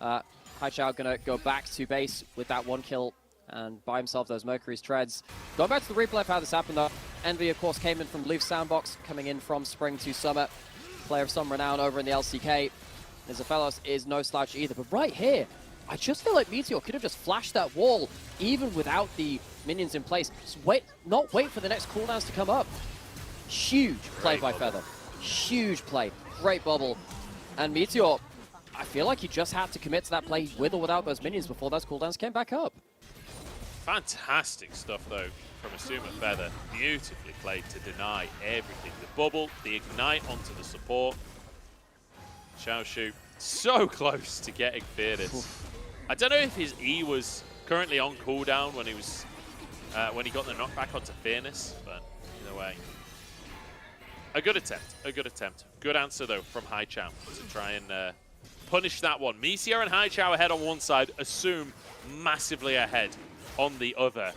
Haichao gonna go back to base with that 1 kill and buy himself those Mercury's treads. Going back to the replay of how this happened, though. Envy, of course, came in from Leaf Sandbox, coming in from Spring to Summer. Player of some renown over in the LCK. Zafellos is no slouch either, but right here, I just feel like Meteor could have just flashed that wall, even without the minions in place. Just not wait for the next cooldowns to come up. Huge play by Feather. Huge play. Great bubble. And Meteor, I feel like he just had to commit to that play with or without those minions before those cooldowns came back up. Fantastic stuff, though, from Assume and Feather. Beautifully played to deny everything. The bubble, the ignite onto the support. Xiaoshu, so close to getting Fearless. I don't know if his E was currently on cooldown when he was when he got the knockback onto Fairness, but either way. A good attempt. Good answer, though, from Haichao to try and punish that one. Meteor and Haichao ahead on one side, Assume massively ahead on the other.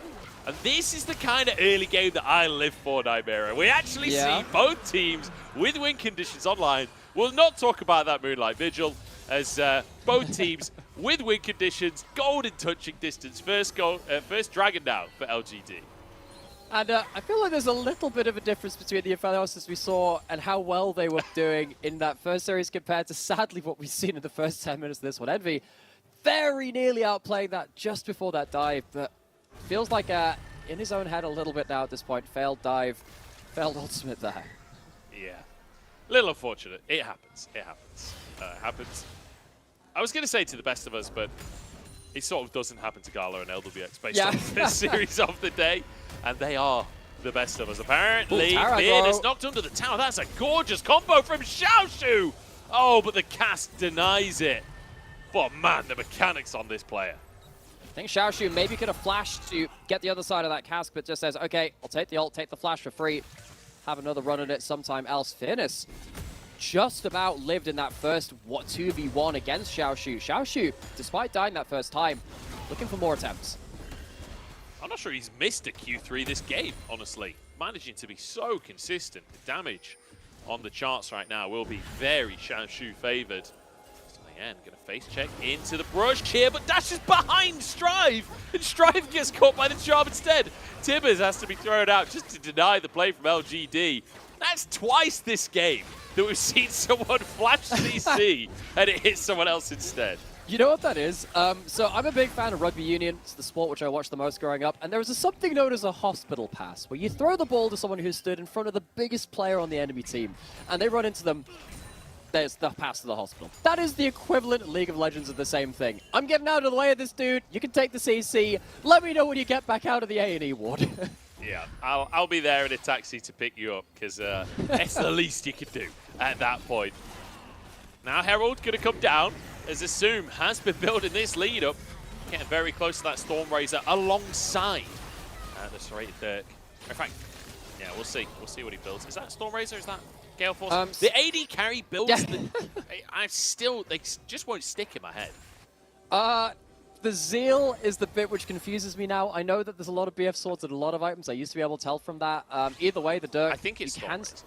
And this is the kind of early game that I live for, Nightmare. We actually see both teams with win conditions online. We'll not talk about that Moonlight Vigil, as both teams with win conditions, golden touching distance, first dragon now for LGD. And I feel like there's a little bit of a difference between the Aphelios we saw and how well they were doing in that first series compared to, sadly, what we've seen in the first 10 minutes of this one. Envy very nearly outplaying that just before that dive, but feels like in his own head a little bit now at this point. Failed dive, failed ultimate there. Yeah. Little unfortunate. It happens. It happens. I was going to say to the best of us, but it sort of doesn't happen to Gala and LWX based on this series of the day. And they are the best of us. Apparently, Beard is knocked under the tower. That's a gorgeous combo from Xiaoshu. Oh, but the cast denies it. But man, the mechanics on this player. I think Xiaoshu maybe could have flashed to get the other side of that cask, but just says, okay, I'll take the ult, take the flash for free. Have another run at it sometime else. Fairness just about lived in that first 2v1 against Xiaoshu. Xiaoshu, despite dying that first time, looking for more attempts. I'm not sure he's missed a Q3 this game, honestly. Managing to be so consistent. The damage on the charts right now will be very Xiaoshu favored. Again, gonna face check into the brush here, but dashes behind Strive, and Strive gets caught by the charm instead. Tibbers has to be thrown out just to deny the play from LGD. That's twice this game that we've seen someone flash CC and it hits someone else instead. You know what that is? So I'm a big fan of rugby union. It's the sport which I watched the most growing up. And there was something known as a hospital pass, where you throw the ball to someone who stood in front of the biggest player on the enemy team, and they run into them. There's the pass to the hospital. That is the equivalent in League of Legends of the same thing. I'm getting out of the way of this dude. You can take the CC. Let me know when you get back out of the A&E ward. Yeah, I'll be there in a taxi to pick you up, because that's the least you can do at that point. Now Herald going to come down, as Assume has been building this lead up, getting very close to that Stormraiser alongside the Serrated Dirk. In fact, yeah, we'll see. We'll see what he builds. Is that Stormraiser? Is that Gale Force? The AD carry builds. Yeah. They just won't stick in my head. The Zeal is the bit which confuses me now. I know that there's a lot of BF swords and a lot of items. I used to be able to tell from that. Either way, the Dirk. I think it's Stormraiser.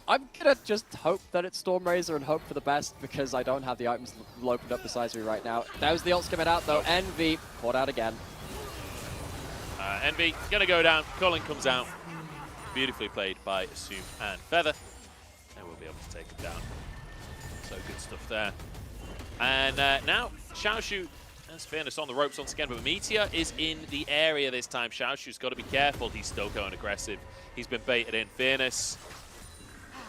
I'm gonna just hope that it's Stormraiser and hope for the best, because I don't have the items opened up beside me right now. That was the ults coming out though. Envy caught out again. Envy gonna go down. Cullen comes out. Beautifully played by Assume and Feather. And we'll be able to take him down. So good stuff there. And now Xiaoshu has Fairness on the ropes once again, but Meteor is in the area this time. Xiaoshu's got to be careful. He's still going aggressive. He's been baited in. Fairness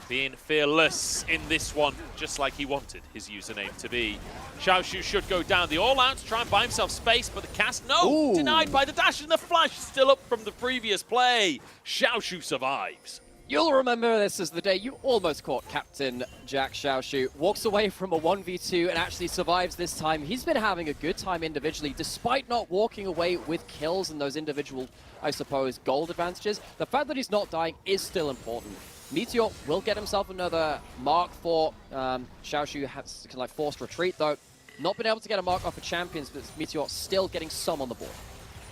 being fearless in this one, just like he wanted his username to be. Xiaoshu should go down the all-out to try and buy himself space, but the cast, no! Ooh. Denied by the dash, and the flash still up from the previous play. Xiaoshu survives. You'll remember this as the day you almost caught Captain Jack Xiaoshu. Walks away from a 1v2 and actually survives this time. He's been having a good time individually, despite not walking away with kills and those individual, I suppose, gold advantages. The fact that he's not dying is still important. Meteor will get himself another mark for Xiaoshu has kind of like forced retreat though. Not been able to get a mark off of champions, but Meteor still getting some on the board.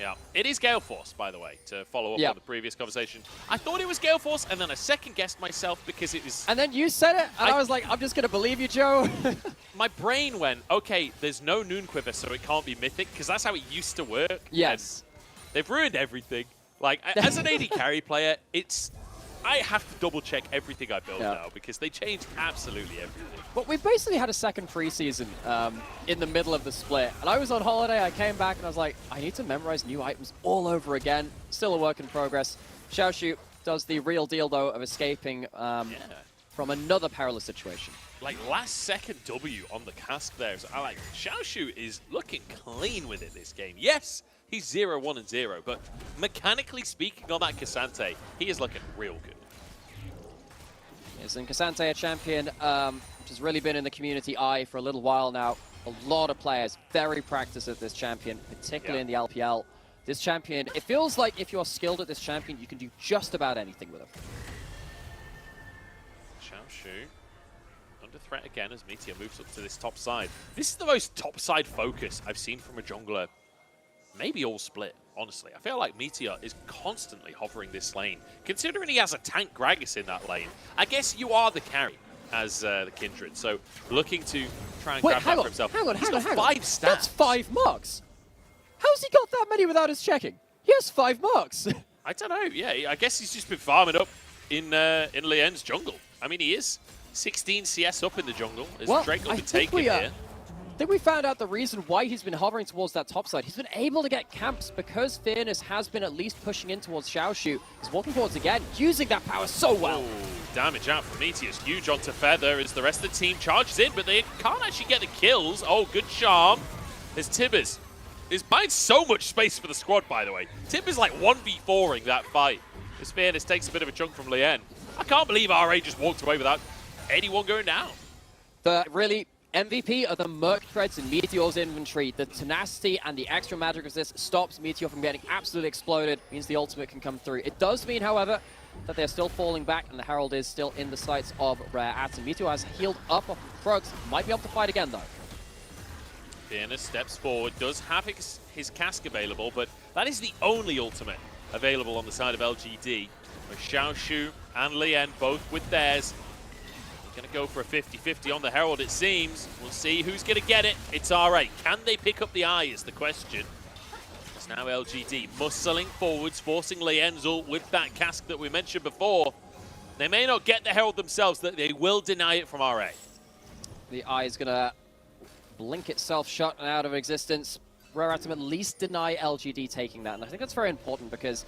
Yeah, it is Gale Force, by the way, to follow up on the previous conversation. I thought it was Gale Force, and then I second-guessed myself because it was... And then you said it, and I was like, I'm just going to believe you, Joe. My brain went, okay, there's no Noon Quiver, so it can't be Mythic, because that's how it used to work. Yes. And they've ruined everything. Like, as an AD carry player, I have to double-check everything I build now, because they changed absolutely everything. But we basically had a second preseason in the middle of the split. And I was on holiday, I came back, and I was like, I need to memorize new items all over again. Still a work in progress. Xiaoshu does the real deal, though, of escaping from another perilous situation. Like, last-second W on the cast there. So Xiaoshu is looking clean with it this game. Yes, he's 0-1-0, but mechanically speaking on that Cassante, he is looking real good. Yes, and Cassante, a champion which has really been in the community eye for a little while now. A lot of players very practiced at this champion, particularly in the LPL. This champion, it feels like if you're skilled at this champion, you can do just about anything with him. Xiaoshu under threat again as Meteor moves up to this top side. This is the most top side focus I've seen from a jungler. Maybe all split, honestly. I feel like Meteor is constantly hovering this lane. Considering he has a tank Gragas in that lane, I guess you are the carry as the Kindred. So looking to try and grab that for himself. Hang on. 5 stats. That's 5 marks. How's he got that many without his checking? He has 5 marks. I don't know. Yeah, I guess he's just been farming up in Lien's jungle. I mean, he is 16 CS up in the jungle. As Drake will be taking here. I think we found out the reason why he's been hovering towards that top side. He's been able to get camps because Fairness has been at least pushing in towards Xiaoshu. He's walking forwards again, using that power so well. Ooh, damage out from Meteor is huge onto Feather as the rest of the team charges in, but they can't actually get the kills. Oh, good charm. As Tibbers is buying so much space for the squad, by the way. Tibbers like 1v4ing that fight. As Fairness takes a bit of a chunk from Lien. I can't believe RA just walked away without anyone going down. The really MVP of the Merc Threads in Meteor's inventory. The tenacity and the extra magic resist stops Meteor from getting absolutely exploded, means the ultimate can come through. It does mean, however, that they're still falling back and the Herald is still in the sights of Rare Atom. Meteor has healed up off the Krugs, might be able to fight again though. Fairness steps forward, does have his cask available, but that is the only ultimate available on the side of LGD. With Xiaoshu and Lien both with theirs. Going to go for a 50-50 on the Herald, it seems. We'll see who's going to get it. It's RA. Can they pick up the eye is the question. It's now LGD muscling forwards, forcing Lien's ult with that cask that we mentioned before. They may not get the Herald themselves, that they will deny it from RA. The eye is going to blink itself shut and out of existence. Rare Atom at least deny LGD taking that. And I think that's very important because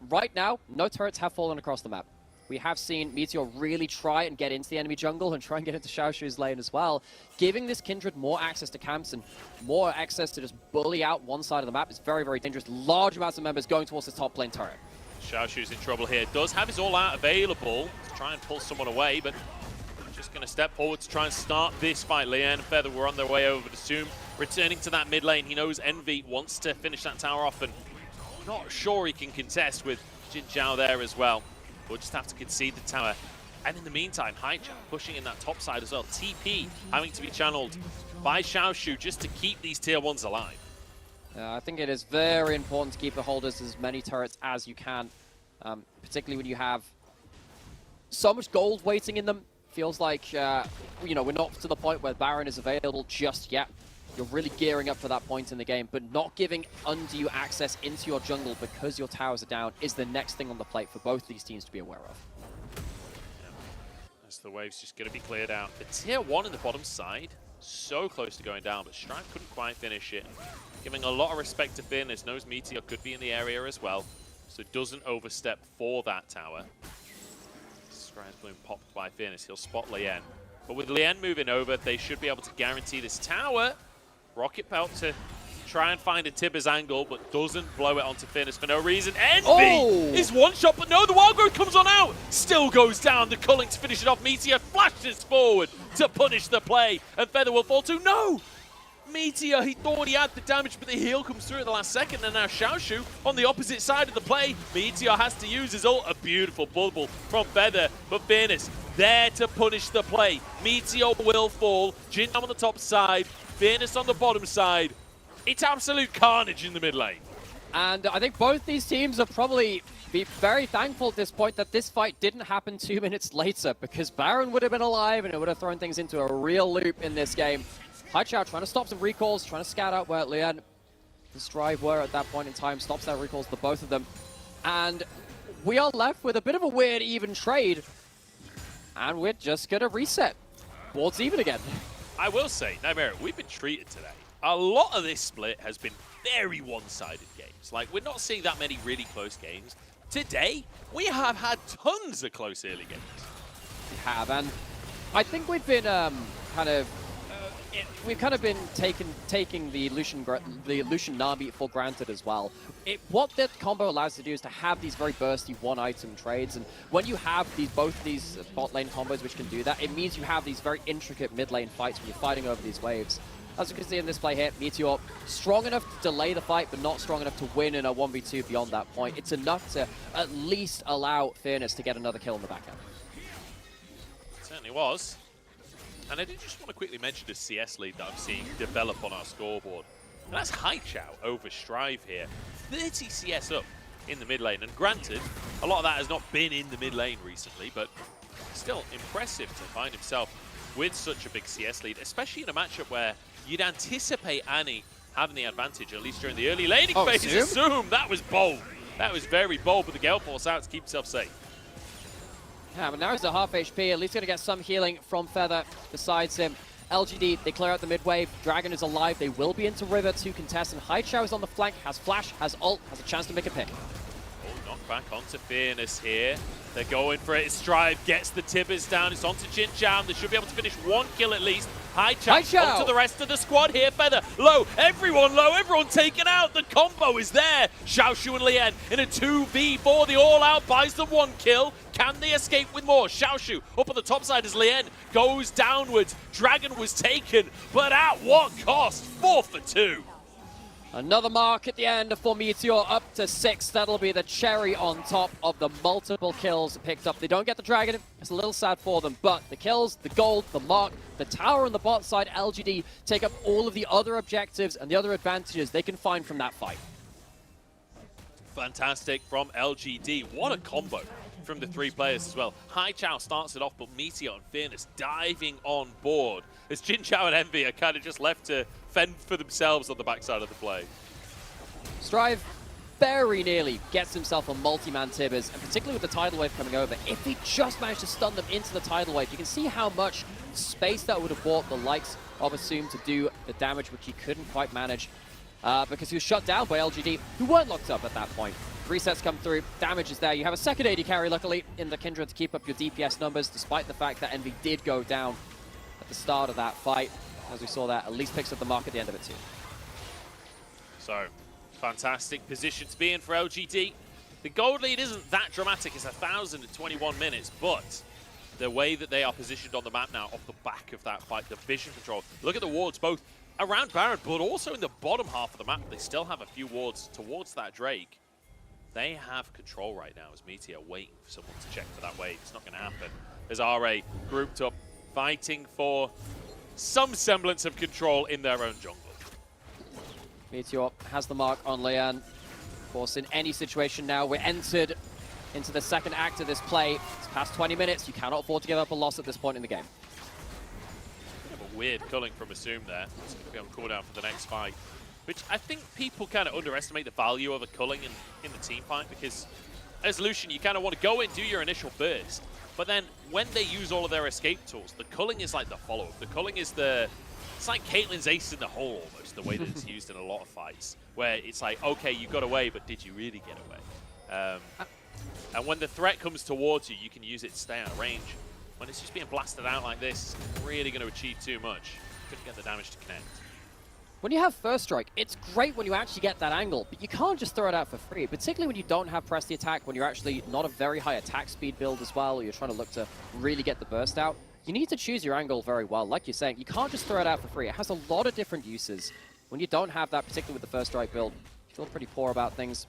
right now, no turrets have fallen across the map. We have seen Meteor really try and get into the enemy jungle and try and get into Xiaoshu's lane as well. Giving this Kindred more access to camps and more access to just bully out one side of the map is very, very dangerous. Large amounts of members going towards the top lane turret. Xiaoshu's in trouble here. Does have his all-out available to try and pull someone away, but just going to step forward to try and start this fight. Lian and Feather were on their way over to Zoom, returning to that mid lane. He knows Envy wants to finish that tower off, and not sure he can contest with Jin Zhao there as well. We'll just have to concede the tower. And in the meantime, Haicha pushing in that top side as well. TP having to be channeled by Xiaoshu just to keep these tier 1s alive. I think it is very important to keep the holders as many turrets as you can, particularly when you have so much gold waiting in them. Feels like, you know, we're not to the point where Baron is available just yet. You're really gearing up for that point in the game, but not giving undue access into your jungle because your towers are down is the next thing on the plate for both these teams to be aware of. As the wave's just going to be cleared out. The tier 1 in the bottom side, so close to going down, but Strive couldn't quite finish it. Giving a lot of respect to Fearness, knows Meteor could be in the area as well, so doesn't overstep for that tower. Strive's being popped by Fearness, he'll spot Lien. But with Lien moving over, they should be able to guarantee this tower. Rocket Pelt to try and find a Tibbers angle, but doesn't blow it onto Fearness for no reason. Envy is one shot, but no, the Wild Growth comes on out. Still goes down. The Culling to finish it off. Meteor flashes forward to punish the play, and Feather will fall too. No! Meteor, he thought he had the damage, but the heal comes through at the last second, and now Xiaoshu on the opposite side of the play. Meteor has to use his ult. A beautiful bubble from Feather, but Fearness there to punish the play. Meteor will fall. Jin on the top side, Fearness on the bottom side. It's absolute carnage in the mid lane. And I think both these teams are probably be very thankful at this point that this fight didn't happen 2 minutes later, because Baron would have been alive and it would have thrown things into a real loop in this game. Haichao trying to stop some recalls, trying to scout out where Lian and Strive were at that point in time, stops that recalls to both of them. And we are left with a bit of a weird even trade. And we're just going to reset. Board's even again. I will say, Nightmare, we've been treated today. A lot of this split has been very one-sided games. Like, we're not seeing that many really close games. Today, we have had tons of close early games. We have, and I think we've been we've kind of been taking the Lucian Nami for granted as well. What that combo allows you to do is to have these very bursty one-item trades, and when you have both these bot lane combos which can do that, it means you have these very intricate mid lane fights when you're fighting over these waves. As you can see in this play here, Meteor strong enough to delay the fight, but not strong enough to win in a 1v2 beyond that point. It's enough to at least allow Fearness to get another kill in the back end. It certainly was. And I did just want to quickly mention the CS lead that I'm seeing develop on our scoreboard. And that's Haichao over Strive here. 30 CS up in the mid lane. And granted, a lot of that has not been in the mid lane recently, but still impressive to find himself with such a big CS lead, especially in a matchup where you'd anticipate Annie having the advantage, at least during the early laning phases. Zoom, that was bold. That was very bold, but the Gale Force out to keep himself safe. Yeah, but now he's at half HP, at least going to get some healing from Feather besides him. LGD, they clear out the mid wave. Dragon is alive. They will be into River to contest, and Haichao is on the flank, has flash, has ult, has a chance to make a pick. Oh, knock back onto Fearness here. They're going for it. Strive gets the Tibbers down. It's onto Jin Zhao. They should be able to finish one kill at least. Haichao onto the rest of the squad here. Feather low. Everyone taken out. The combo is there. Xiaoshu and Lien in a 2v4. The all-out buys them one kill. Can they escape with more? Xiaoshu up on the top side as Lien goes downwards. Dragon was taken, but at what cost? 4 for 2. Another mark at the end for Meteor, up to 6. That'll be the cherry on top of the multiple kills picked up. They don't get the Dragon. It's a little sad for them, but the kills, the gold, the mark, the tower on the bot side, LGD take up all of the other objectives and the other advantages they can find from that fight. Fantastic from LGD. What a combo from the three players as well. Haichao starts it off, but Meteor and Fearness diving on board as Jin Zhao and Envy are kind of just left to fend for themselves on the backside of the play. Strive very nearly gets himself a multi-man Tibbers, and particularly with the tidal wave coming over, if he just managed to stun them into the tidal wave, you can see how much space that would have bought the likes of Assume to do the damage which he couldn't quite manage because he was shut down by LGD, who weren't locked up at that point. Resets come through, damage is there. You have a second AD carry, luckily, in the Kindred to keep up your DPS numbers, despite the fact that Envy did go down at the start of that fight. As we saw that, at least picks up the mark at the end of it too. So, fantastic position to be in for LGD. The gold lead isn't that dramatic, it's 1,021 minutes, but the way that they are positioned on the map now off the back of that fight, the vision control. Look at the wards both around Baron, but also in the bottom half of the map. They still have a few wards towards that Drake. They have control right now as Meteor waiting for someone to check for that wave. It's not going to happen. There's RA grouped up, fighting for some semblance of control in their own jungle. Meteor has the mark on Lian. Of course, in any situation now, we're entered into the second act of this play. It's past 20 minutes. You cannot afford to give up a loss at this point in the game. Bit of a weird culling from Assume there. It's going to be on cooldown for the next fight, which I think people kind of underestimate the value of a culling in the team fight, because as Lucian, you kind of want to go in, do your initial burst, but then when they use all of their escape tools, the culling is like the follow-up. The culling is it's like Caitlyn's ace in the hole almost, the way that it's used in a lot of fights, where it's like, okay, you got away, but did you really get away? And when the threat comes towards you, you can use it to stay out of range. When it's just being blasted out like this, it's really going to achieve too much. Couldn't get the damage to connect. When you have First Strike, it's great when you actually get that angle, but you can't just throw it out for free, particularly when you don't have Press the Attack, when you're actually not a very high attack speed build as well, or you're trying to look to really get the burst out. You need to choose your angle very well. Like you're saying, you can't just throw it out for free. It has a lot of different uses. When you don't have that, particularly with the First Strike build, you feel pretty poor about things.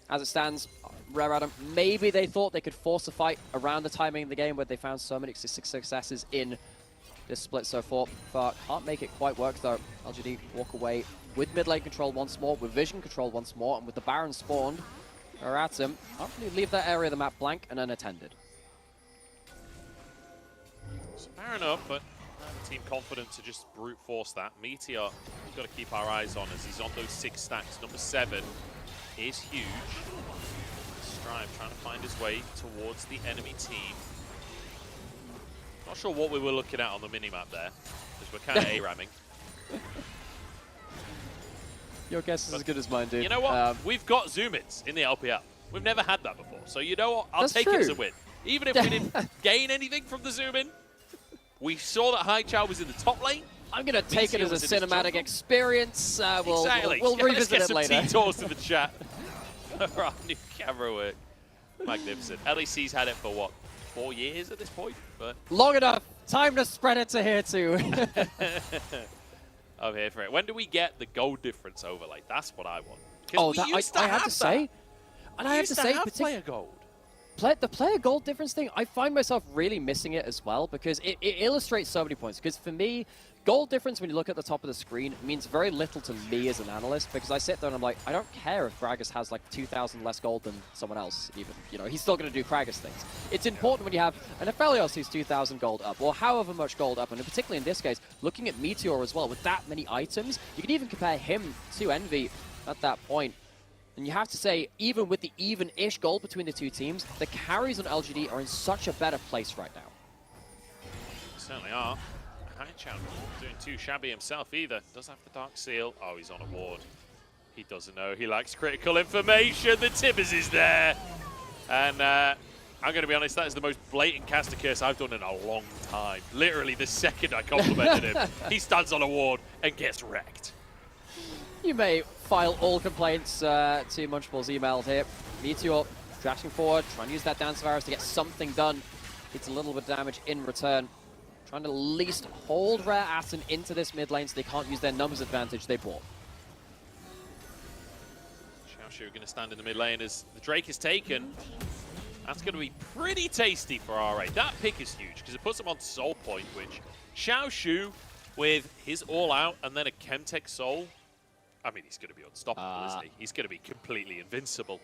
As it stands, Rare Adam, maybe they thought they could force a fight around the timing of the game where they found so many successes in this split so far. Can't make it quite work though. LGD walk away with mid lane control once more, with vision control once more, and with the Baron spawned, or at him, can't really leave that area of the map blank and unattended. So Baron up, but team confident to just brute force that. Meteor, we've got to keep our eyes on as he's on those 6 stacks. Number 7 is huge. Strive trying to find his way towards the enemy team. Not sure what we were looking at on the minimap there, because we're kind of A-ramming. Your guess is as good as mine, dude. You know what? We've got zoom-ins in the LPL. We've never had that before. So you know what? I'll take it as a win. Even if we didn't gain anything from the zoom-in, we saw that Haichao was in the top lane. I'm going to take it as a cinematic experience. We'll revisit it later. Let's get some T-Tours to the chat for our new camera work. Magnificent. LEC's had it for, what, 4 years at this point? But long enough. Time to spread it to here, too. I'm here for it. When do we get the gold difference overlay? That's what I want. Oh, I have to say, and I have to say, player gold. The player gold difference thing, I find myself really missing it as well, because it illustrates so many points. Because for me, gold difference, when you look at the top of the screen, means very little to me as an analyst, because I sit there and I'm like, I don't care if Kragus has like 2,000 less gold than someone else, even. You know, he's still going to do Kragus things. It's important when you have an Aphelios who's 2,000 gold up, or however much gold up, and particularly in this case, looking at Meteor as well, with that many items, you can even compare him to Envy at that point. And you have to say, even with the even-ish gold between the two teams, the carries on LGD are in such a better place right now. Certainly are. Haichao not doing too shabby himself either. Does have the Dark Seal. Oh, he's on a ward. He doesn't know. He likes critical information. The Tibbers is there. And I'm going to be honest, that is the most blatant caster curse I've done in a long time. Literally, the second I complimented him, he stands on a ward and gets wrecked. You may file all complaints to Munchables emailed here. Meteor drashing forward, trying to use that Dance Virus to get something done. Gets a little bit of damage in return. Trying to at least hold Rare Atom into this mid lane so they can't use their numbers advantage they bought. Xiaoshu going to stand in the mid lane as the Drake is taken. That's going to be pretty tasty for RA. That pick is huge because it puts him on Soul Point, which Xiaoshu with his All Out and then a Chemtech Soul, I mean, he's going to be unstoppable, isn't he? He's going to be completely invincible.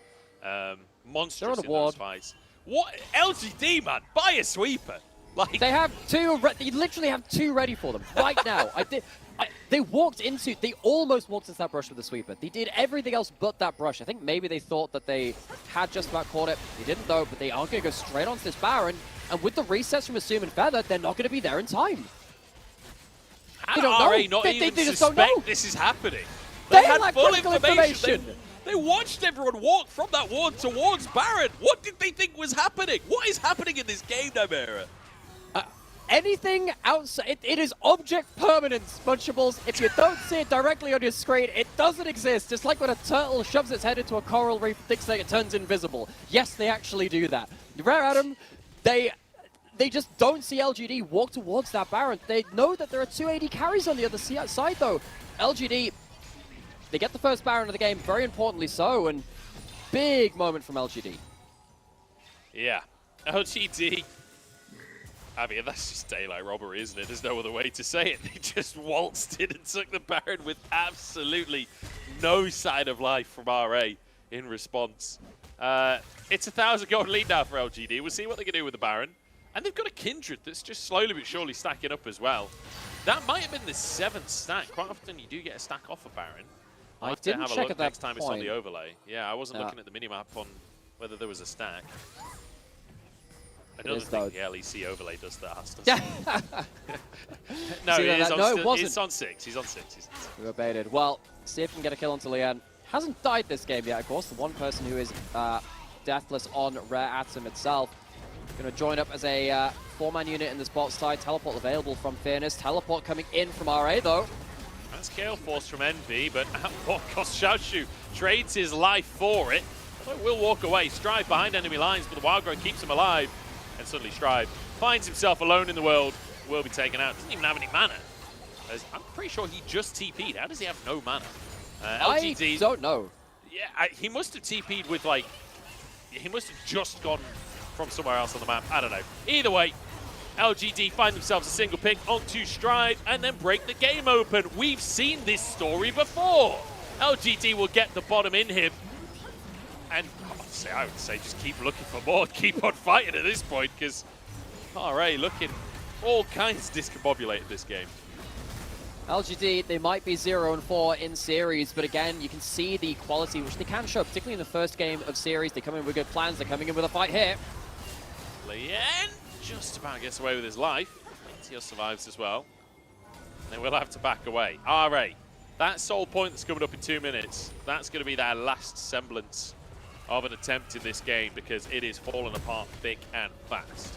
Monstrous in those fights. What? LGD, man, buy a sweeper. Like, they have 2, they literally have 2 ready for them right now. They almost walked into that brush with the sweeper. They did everything else but that brush. I think maybe they thought that they had just about caught it. They didn't though, but they are going to go straight onto this Baron. And with the resets from Assume and Feather, they're not going to be there in time. How They do don't RA know. not They even just don't suspect know. this is happening? They had lack full critical information. information. They watched everyone walk from that ward towards Baron. What did they think was happening? What is happening in this game, Namera? Anything outside, it is object permanence, Munchables. If you don't see it directly on your screen, it doesn't exist. Just like when a turtle shoves its head into a coral reef and thinks that it turns invisible. Yes, they actually do that. Rare Adam, they just don't see LGD walk towards that Baron. They know that there are 280 carries on the other side, though. LGD, they get the first Baron of the game, very importantly so, and big moment from LGD. Yeah, LGD. I mean, that's just daylight robbery, isn't it? There's no other way to say it. They just waltzed in and took the Baron with absolutely no sign of life from RA in response. It's a 1,000 gold lead now for LGD. We'll see what they can do with the Baron. And they've got a Kindred that's just slowly but surely stacking up as well. That might have been the 7th stack. Quite often you do get a stack off a Baron. I'll have to have a look next time it's on the overlay. Yeah, I wasn't looking at the minimap on whether there was a stack. I don't think the LEC overlay does that. No, it's on 6. He's on 6. We were baited. Well, see if we can get a kill onto Lian. Hasn't died this game yet, of course. The one person who is deathless on Rare Atom itself. Going to join up as a 4-man unit in this bot side. Teleport available from Fairness. Teleport coming in from RA, though. That's Gale Force from Envy, but at what cost? Xiaoshu trades his life for it. So will walk away. Strive behind enemy lines, but the Wild Growth keeps him alive. And suddenly Strive finds himself alone in the world, will be taken out. Doesn't even have any mana. I'm pretty sure he just TP'd. How does he have no mana? LGD, I don't know. Yeah, he must have TP'd with like, he must have just gone from somewhere else on the map. I don't know. Either way, LGD find themselves a single pick onto Strive and then break the game open. We've seen this story before. LGD will get the bottom in him. And I would say just keep looking for more, keep on fighting at this point, because RA looking all kinds discombobulated this game. LGD, they might be 0-4 in series, but again, you can see the quality which they can show, particularly in the first game of series. They come in with good plans, they're coming in with a fight here. Lien just about gets away with his life. TES survives as well. They will have to back away. RA, that soul point that's coming up in 2 minutes, that's going to be their last semblance of an attempt in this game, because it is falling apart thick and fast.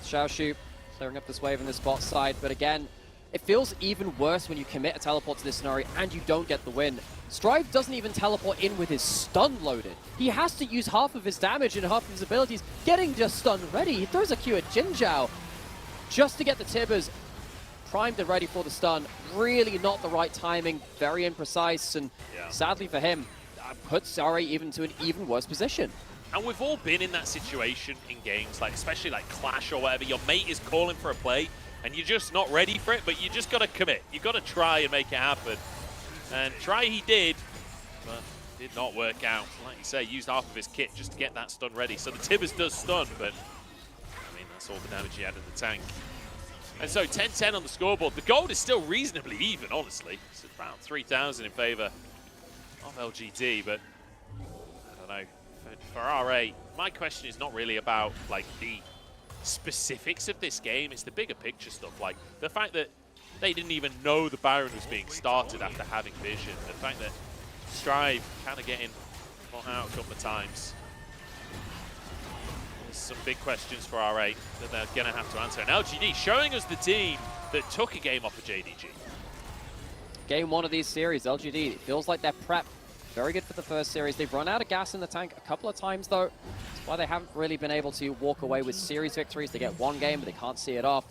Xiaoshu clearing up this wave in this bot side, but again, it feels even worse when you commit a teleport to this scenario and you don't get the win. Strive doesn't even teleport in with his stun loaded. He has to use half of his damage and half of his abilities getting just stun ready. He throws a Q at Jinzhao just to get the Tibbers primed and ready for the stun. Really not the right timing, very imprecise, and sadly for him, puts Sari even to an even worse position. And we've all been in that situation in games, like especially like Clash or whatever. Your mate is calling for a play, and you're just not ready for it, but you just got to commit. You got to try and make it happen. And try he did, but did not work out. Like you say, used half of his kit just to get that stun ready. So the Tibbers does stun, but I mean, that's all the damage he had in the tank. And so 10-10 on the scoreboard. The gold is still reasonably even, honestly. It's about 3,000 in favor of LGD, but I don't know. For RA, my question is not really about like the specifics of this game. It's the bigger picture stuff, like the fact that they didn't even know the Baron was being started after having vision. The fact that Strive kind of getting caught out a couple of times. There's some big questions for RA that they're going to have to answer. And LGD showing us the team that took a game off of JDG. Game 1 of these series, LGD, it feels like they're prepped. Very good for the first series. They've run out of gas in the tank a couple of times, though. That's why they haven't really been able to walk away with series victories. They get one game, but they can't see it off.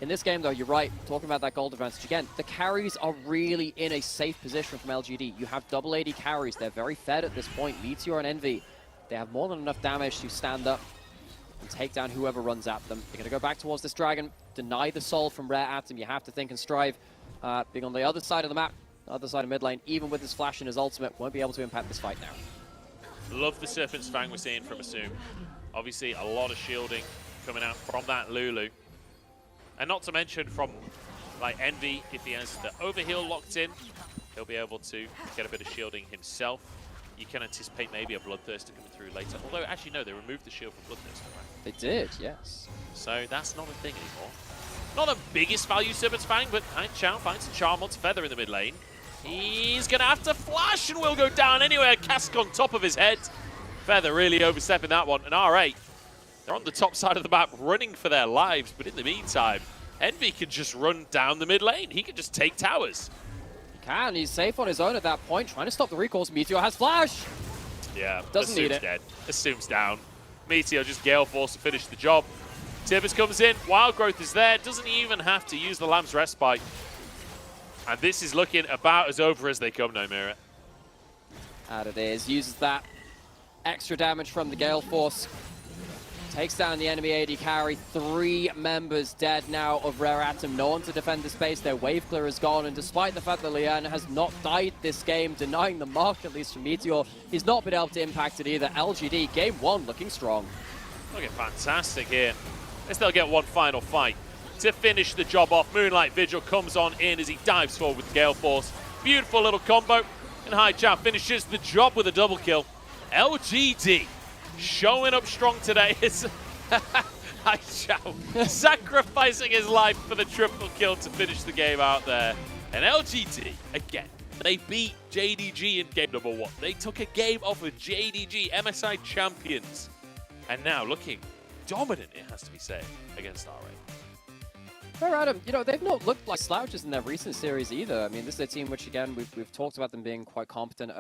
In this game, though, you're right, talking about that gold advantage again, the carries are really in a safe position from LGD. You have double AD carries. They're very fed at this point. Meteor and Envy, they have more than enough damage to stand up and take down whoever runs at them. They're going to go back towards this dragon, deny the soul from Rare Atom. You have to think and Strive. Being on the other side of the map, other side of mid lane, even with his flash and his ultimate, won't be able to impact this fight now. Love the Serpent's Fang we're seeing from Assume. Obviously, a lot of shielding coming out from that Lulu. And not to mention from Like Envy, if he has the overheal locked in, he'll be able to get a bit of shielding himself. You can anticipate maybe a Bloodthirster coming through later. Although, actually, no, they removed the shield from Bloodthirster, right? They did, yes. So that's not a thing anymore. Not the biggest value Serpent's Fang, but Chao finds a Charm onto Feather in the mid lane. He's going to have to flash and will go down anyway. A cask on top of his head. Feather really overstepping that one. And R8, they're on the top side of the map running for their lives. But in the meantime, Envy can just run down the mid lane. He can just take towers. He can. He's safe on his own at that point, trying to stop the recalls. Meteor has flash. Yeah, Doesn't need it. Dead. Assumes down. Meteor just Gale Force to finish the job. Tibbers comes in. Wild Growth is there. Doesn't even have to use the Lamb's Respite. And this is looking about as over as they come, Nomura. Out it is. Uses that extra damage from the Gale Force. Takes down the enemy AD carry. 3 members dead now of Rare Atom. No one to defend the space. Their wave clear is gone. And despite the fact that Lian has not died this game, denying the mark, at least from Meteor, he's not been able to impact it either. LGD, game 1 looking strong. Looking fantastic here. Guess they'll get one final fight to finish the job off. Moonlight Vigil comes on in as he dives forward with Gale Force. Beautiful little combo. And Haichao finishes the job with a double kill. LGD showing up strong today. It's Haichao sacrificing his life for the triple kill to finish the game out there. And LGD, again, they beat JDG in game number 1. They took a game off of JDG, MSI champions. And now looking dominant, it has to be said, against RA. Fair Adam, you know, they've not looked like slouches in their recent series either. I mean, this is a team which, again, we've talked about them being quite competent,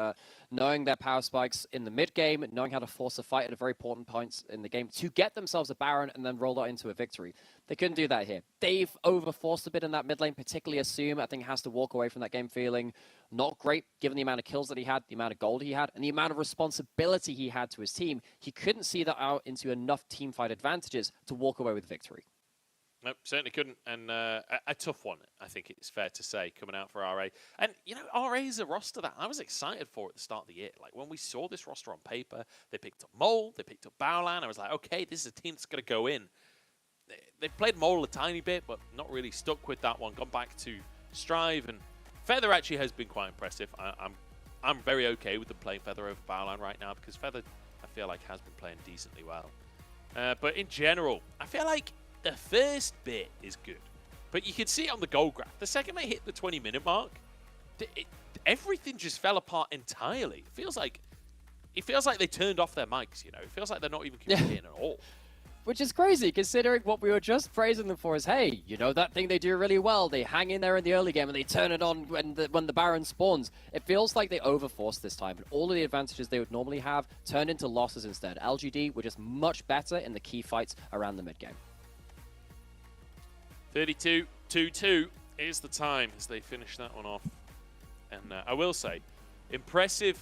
knowing their power spikes in the mid-game, knowing how to force a fight at a very important points in the game to get themselves a Baron and then roll that into a victory. They couldn't do that here. They've overforced a bit in that mid lane, particularly Assume. I think has to walk away from that game feeling not great, given the amount of kills that he had, the amount of gold he had, and the amount of responsibility he had to his team. He couldn't see that out into enough teamfight advantages to walk away with victory. Nope, certainly couldn't. And a tough one, I think it's fair to say, coming out for RA. And, you know, RA is a roster that I was excited for at the start of the year. Like, when we saw this roster on paper, they picked up Mole, they picked up Baolan. I was like, okay, this is a team that's going to go in. They've played Mole a tiny bit, but not really stuck with that one. Gone back to Strive. And Feather actually has been quite impressive. I'm very okay with them playing Feather over Baolan right now, because Feather, I feel like, has been playing decently well. But in general, I feel like the first bit is good, but you can see it on the goal graph. The second they hit the 20-minute mark, everything just fell apart entirely. It feels like they turned off their mics, you know? It feels like they're not even communicating at all. Which is crazy, considering what we were just praising them for is, hey, you know that thing they do really well. They hang in there in the early game and they turn it on when the Baron spawns. It feels like they overforced this time, and all of the advantages they would normally have turned into losses instead. LGD were just much better in the key fights around the mid-game. 32-2-2 is the time as they finish that one off. And I will say, impressive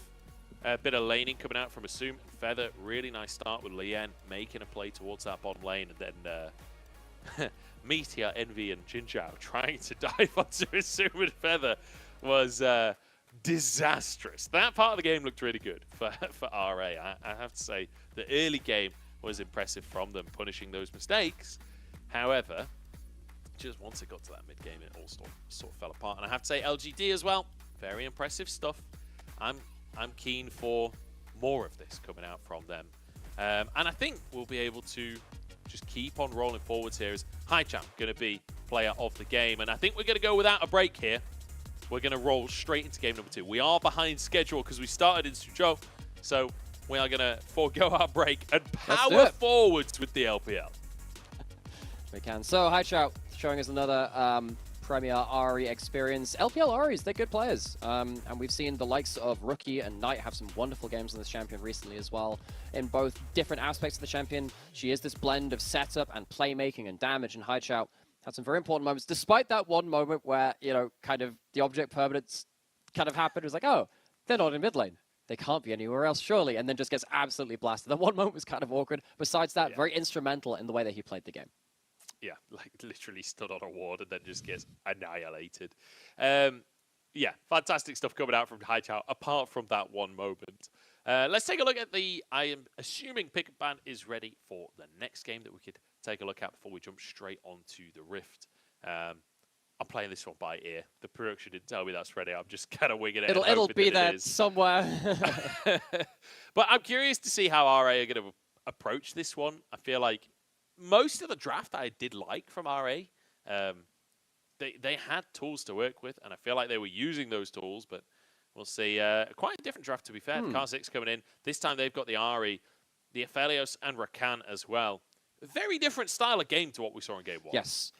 bit of laning coming out from Assume and Feather. Really nice start with Lien making a play towards that bottom lane. And then Meteor, Envy, and Jinzhao trying to dive onto Assume and Feather was disastrous. That part of the game looked really good for RA. I have to say, the early game was impressive from them, punishing those mistakes. However, just once it got to that mid-game, it all sort of fell apart. And I have to say, LGD as well, very impressive stuff. I'm keen for more of this coming out from them. And I think we'll be able to just keep on rolling forwards here as Haichao going to be player of the game. And I think we're going to go without a break here. We're going to roll straight into game number 2. We are behind schedule because we started in Suzhou. So we are going to forego our break and power forwards with the LPL. We can. So Haichao showing us another Premier Ari experience. LPL Aris, they're good players. And we've seen the likes of Rookie and Knight have some wonderful games in this champion recently as well. In both different aspects of the champion, she is this blend of setup and playmaking and damage, and Haichao had some very important moments, despite that one moment where, you know, kind of the object permanence kind of happened. It was like, oh, they're not in mid lane. They can't be anywhere else, surely. And then just gets absolutely blasted. The one moment was kind of awkward. Besides that, very instrumental in the way that he played the game. Yeah, like literally stood on a ward and then just gets annihilated. Yeah, fantastic stuff coming out from Haichao, apart from that one moment. Let's take a look at the, I am assuming Pick Ban is ready for the next game that we could take a look at before we jump straight onto the Rift. I'm playing this one by ear. The production didn't tell me that's ready. I'm just kind of winging it. It'll be there somewhere. But I'm curious to see how RA are going to approach this one. I feel like most of the draft I did like from RA, they had tools to work with, and I feel like they were using those tools, but we'll see. Quite a different draft, to be fair. Kha'Zix coming in. This time they've got the Ahri, the Aphelios, and Rakan as well. Very different style of game to what we saw in Game 1. Yes.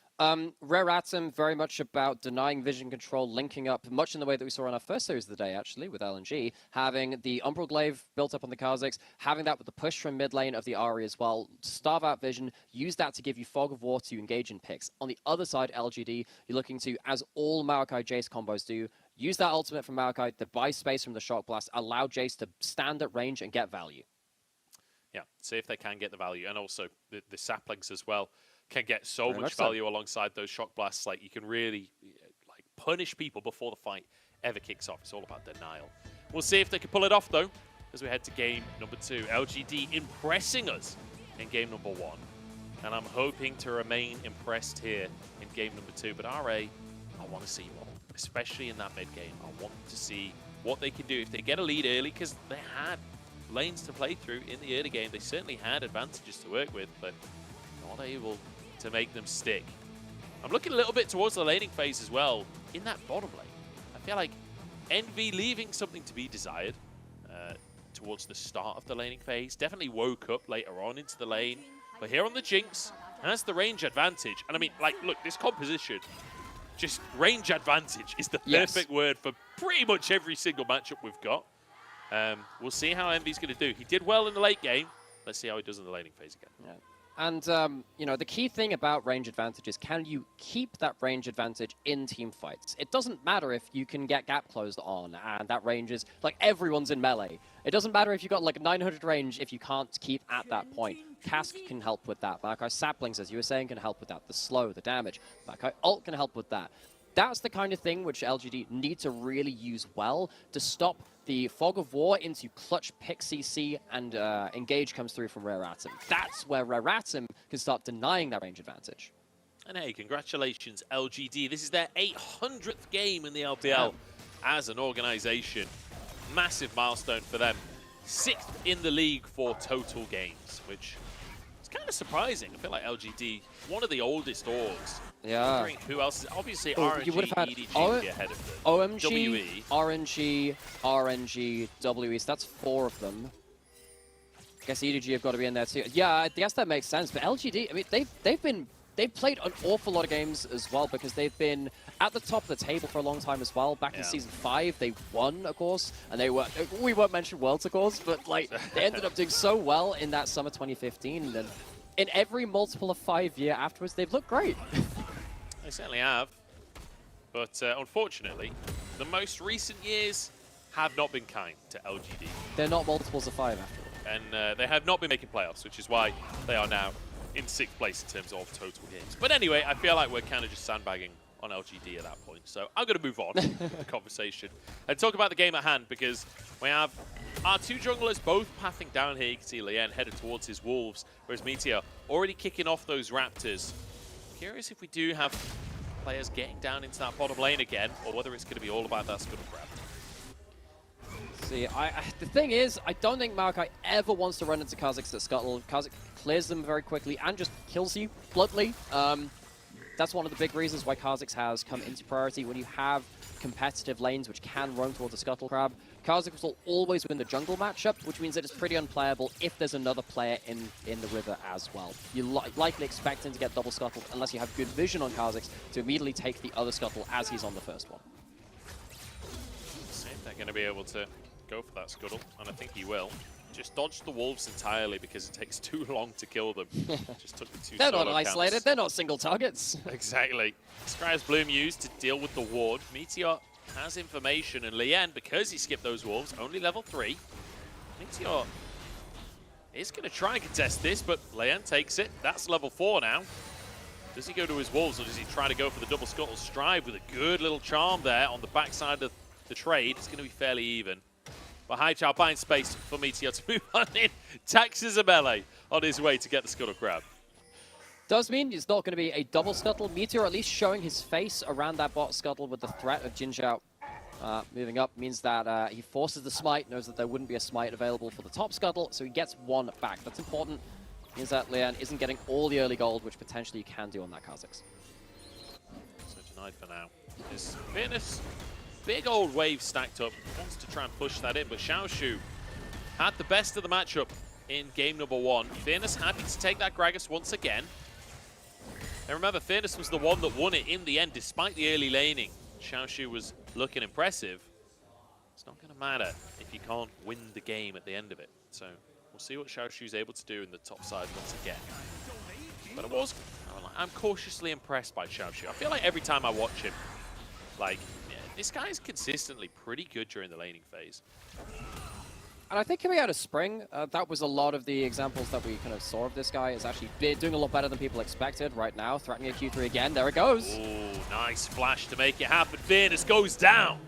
Rare Atom, very much about denying vision control, linking up, much in the way that we saw on our first series of the day, actually, with LNG, having the Umbral Glaive built up on the Kha'Zix, having that with the push from mid lane of the Ahri as well, starve out vision, use that to give you Fog of War to engage in picks. On the other side, LGD, you're looking to, as all Maokai Jace combos do, use that ultimate from Maokai to buy space from the Shock Blast, allow Jace to stand at range and get value. Yeah, see if they can get the value, and also the saplings as well can get so much value alongside those shock blasts. Like, you can really like punish people before the fight ever kicks off. It's all about denial. We'll see if they can pull it off though, as we head to game number 2. LGD impressing us in game number 1, and I'm hoping to remain impressed here in game number 2. But RA, I want to see more, especially in that mid game. I want to see what they can do if they get a lead early, because they had lanes to play through in the early game. They certainly had advantages to work with, but not able to make them stick. I'm looking a little bit towards the laning phase as well in that bottom lane. I feel like Envy leaving something to be desired towards the start of the laning phase. Definitely woke up later on into the lane, but here on the Jinx has the range advantage. And I mean, like, look, this composition, just range advantage is the perfect word for pretty much every single matchup we've got. We'll see how Envy's going to do. He did well in the late game. Let's see how he does in the laning phase again. Yeah. And, you know, the key thing about range advantage is, can you keep that range advantage in team fights? It doesn't matter if you can get gap closed on and that range is, like, everyone's in melee. It doesn't matter if you've got, like, 900 range if you can't keep at that point. Cask can help with that. Maokai Saplings, as you were saying, can help with that. The slow, the damage. Maokai Ult can help with that. That's the kind of thing which LGD need to really use well to stop the Fog of War into clutch pick CC, and engage comes through from Rare Atom. That's where Rare Atom can start denying that range advantage. And hey, congratulations, LGD. This is their 800th game in the LPL as an organization. Massive milestone for them. 6th in the league for total games, which is kind of surprising. I feel like LGD, one of the oldest orgs. Yeah. Wondering who else is, obviously RNG, you would have had EDG would be ahead of them. OMG, WE. RNG, RNG, WE, so that's 4 of them. I guess EDG have got to be in there too. Yeah, I guess that makes sense, but LGD, I mean, they've played an awful lot of games as well, because they've been at the top of the table for a long time as well. Back in Season 5, they won, of course, and we won't mention Worlds, of course, but like, they ended up doing so well in that summer 2015, and in every multiple of 5 year afterwards, they've looked great. They certainly have, but unfortunately, the most recent years have not been kind to LGD. They're not multiples of 5 after all. And they have not been making playoffs, which is why they are now in 6th place in terms of total games. But anyway, I feel like we're kind of just sandbagging on LGD at that point, so I'm going to move on with the conversation and talk about the game at hand, because we have our 2 junglers both pathing down here. You can see Lien headed towards his Wolves, whereas Meteor already kicking off those Raptors. Curious if we do have players getting down into that bottom lane again, or whether it's going to be all about that scuttle grab. See, the thing is, I don't think Maokai ever wants to run into Kha'Zix at Scuttle. Kha'Zix clears them very quickly and just kills you bluntly. That's one of the big reasons why Kha'Zix has come into priority. When you have competitive lanes which can roam towards the Scuttle Crab, Kha'Zix will always win the jungle matchup, which means that it's pretty unplayable if there's another player in the river as well. You likely expect him to get double scuttled unless you have good vision on Kha'Zix to immediately take the other scuttle as he's on the first one. See if they're going to be able to go for that scuttle, and I think he will. Just dodge the wolves entirely because it takes too long to kill them. Just took the 2 They're not solo isolated, camps. they're not single targets. Exactly. Scry's Bloom used to deal with the ward. Meteor has information, and Lien, because he skipped those wolves, only level 3. Meteor is going to try and contest this, but Lien takes it. That's level 4 now. Does he go to his wolves, or does he try to go for the double scuttle? Strive with a good little charm there on the backside of the trade. It's going to be fairly even. But Haichao finds space for Meteor to move on in. Taxes a melee on his way to get the scuttle crab. Does mean it's not going to be a double scuttle. Meteor at least showing his face around that bot scuttle with the threat of Jin Zhao moving up means that he forces the smite, knows that there wouldn't be a smite available for the top scuttle, so he gets one back. That's important. Means that Lian isn't getting all the early gold, which potentially you can do on that Kha'Zix. So denied for now. This Fearless, big old wave stacked up. Wants to try and push that in, but Xiaoshu had the best of the matchup in game number 1. Fearless happy to take that Gragas once again. And remember, Fearless was the one that won it in the end, despite the early laning. Xiaoshu was looking impressive. It's not going to matter if you can't win the game at the end of it. So we'll see what Xiaoshu's able to do in the top side once again. But I'm cautiously impressed by Xiaoshu. I feel like every time I watch him, like, yeah, this guy is consistently pretty good during the laning phase. And I think coming out of Spring, that was a lot of the examples that we kind of saw of this guy is actually doing a lot better than people expected right now. Threatening a Q3 again. There it goes. Ooh, nice flash to make it happen. Fearless goes down.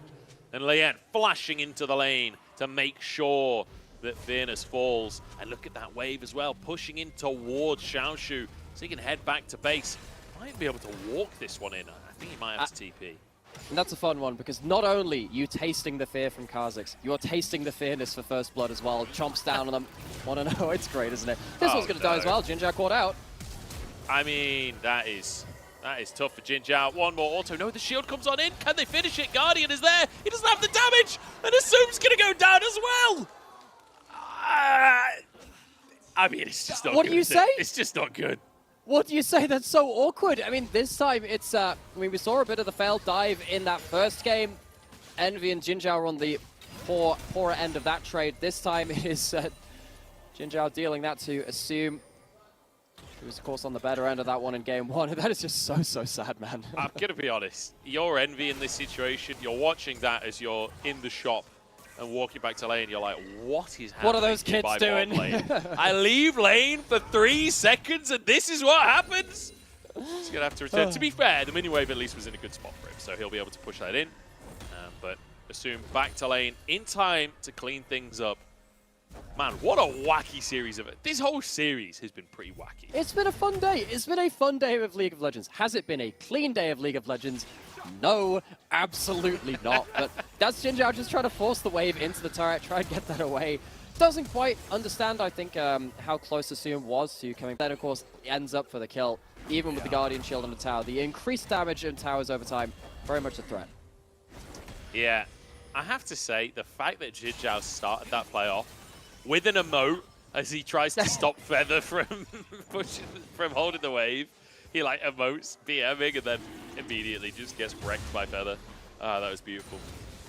And Lian flashing into the lane to make sure that Fearless falls. And look at that wave as well, pushing in towards Xiaoshu so he can head back to base. Might be able to walk this one in. I think he might have to TP. And that's a fun one, because not only you tasting the fear from Kha'Zix, you're tasting the fearness for First Blood as well. Chomps down on them. 1-0, it's great, isn't it? This one's going to die as well. Jin Zhao caught out. I mean, that is tough for Jin Zhao. One more auto. No, the shield comes on in. Can they finish it? Guardian is there. He doesn't have the damage. And Assume's going to go down as well. I mean, it's just not good. What do you say? It's just not good. What do you say? That's so awkward. I mean, this time it's, I mean, we saw a bit of the failed dive in that first game. Envy and Jin Zhao are on the poorer end of that trade. This time it is Jin Zhao dealing that to Assume. He was, of course, on the better end of that one in game 1. And that is just so sad, man. I'm going to be honest. You're Envy in this situation. You're watching that as you're in the shop and walking back to lane. You're like, what is happening? What are those kids doing? I leave lane for 3 seconds and this is what happens? He's going to have to return. To be fair, the mini wave at least was in a good spot for him, so he'll be able to push that in. But Assume back to lane in time to clean things up. Man, what a wacky series of it. This whole series has been pretty wacky. It's been a fun day. It's been a fun day of League of Legends. Has it been a clean day of League of Legends? No, absolutely not. But that's Jin Zhao just trying to force the wave into the turret, try and get that away. Doesn't quite understand, I think, how close Assume was to coming. Then, of course, ends up for the kill, even with the Guardian Shield on the tower. The increased damage in towers over time, very much a threat. Yeah, I have to say, the fact that Jin Zhao started that play off with an emote as he tries to stop Feather from holding the wave. He like emotes BMing and then immediately just gets wrecked by Feather. That was beautiful.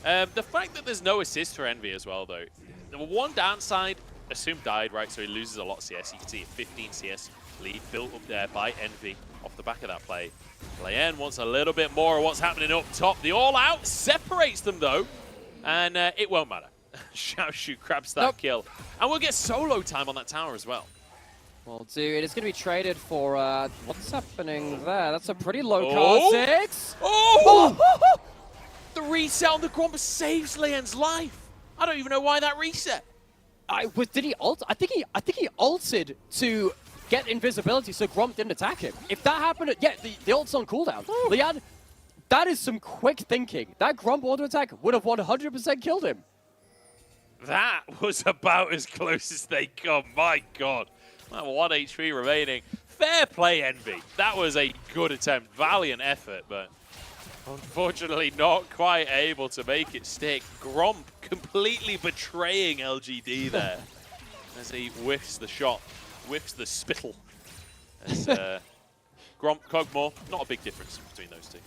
The fact that there's no assist for Envy as well, though. The one downside, Assume died, right? So he loses a lot of CS. You can see a 15 CS lead built up there by Envy off the back of that play. Lian wants a little bit more of what's happening up top. The all-out separates them, though, and it won't matter. Xiaoshu grabs that kill. And we'll get solo time on that tower as well. Well, dude, it's going to be traded for, what's happening there? That's a pretty low Kha'Zix. Oh! The reset on the Gromp saves Lian's life. I don't even know why that reset. Did he ult? I think he ulted to get invisibility so Gromp didn't attack him. If that happened, yeah, the ult's on cooldown. Lian, that is some quick thinking. That Gromp auto attack would have 100% killed him. That was about as close as they come. My God. 1 HP remaining. Fair play, Envy. That was a good attempt. Valiant effort, but unfortunately not quite able to make it stick. Gromp completely betraying LGD there as he whiffs the shot, whiffs the spittle. As Gromp, Kog'Maw, not a big difference between those two.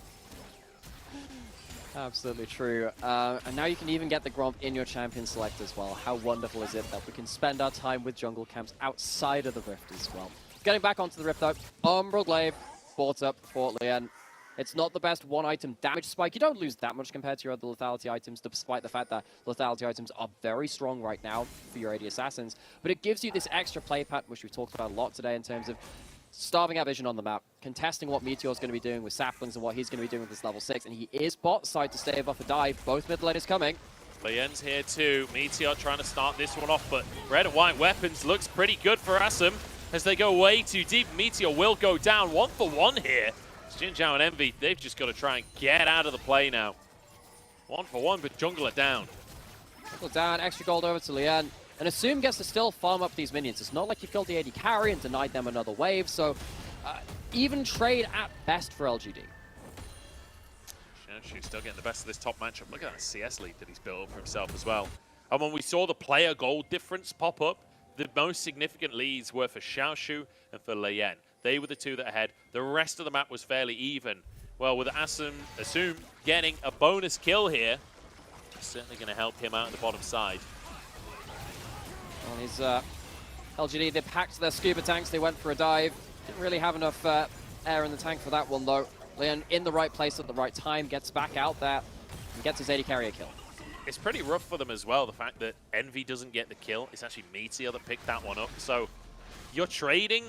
Absolutely true. And now you can even get the Gromp in your champion select as well. How wonderful is it that we can spend our time with jungle camps outside of the Rift as well. Getting back onto the Rift though, Umbral Glaive bought up for Lian. It's not the best one-item damage spike. You don't lose that much compared to your other lethality items, despite the fact that lethality items are very strong right now for your AD Assassins. But it gives you this extra play pattern, which we've talked about a lot today in terms of starving out vision on the map, contesting what Meteor's going to be doing with Saplings and what he's going to be doing with this level 6. And he is bot side to stay above a dive. Both mid lane is coming. Lian's here too. Meteor trying to start this one off, but red and white weapons looks pretty good for Assam. as they go way too deep. Meteor will go down 1 for 1 here. Jinzhao and Envy, they've just got to try and get out of the play now. 1 for 1, but Jungler down. Jungler down, extra gold over to Lian. And Assume gets to still farm up these minions. It's not like you killed the AD carry and denied them another wave, so even trade at best for LGD. She's still getting the best of this top matchup. Look at that CS lead that he's built up for himself as well. And when we saw the player gold difference pop up, the most significant leads were for Xiaoshu and for Lian. They were the two that ahead. The rest of the map was fairly even. Well, with Assume getting a bonus kill here, it's certainly going to help him out on the bottom side. Well, he's LGD, they packed their scuba tanks, they went for a dive. Didn't really have enough air in the tank for that one, though. Lian in the right place at the right time, gets back out there, and gets his AD carry a kill. It's pretty rough for them as well, the fact that Envy doesn't get the kill. It's actually Meteor that picked that one up. So you're trading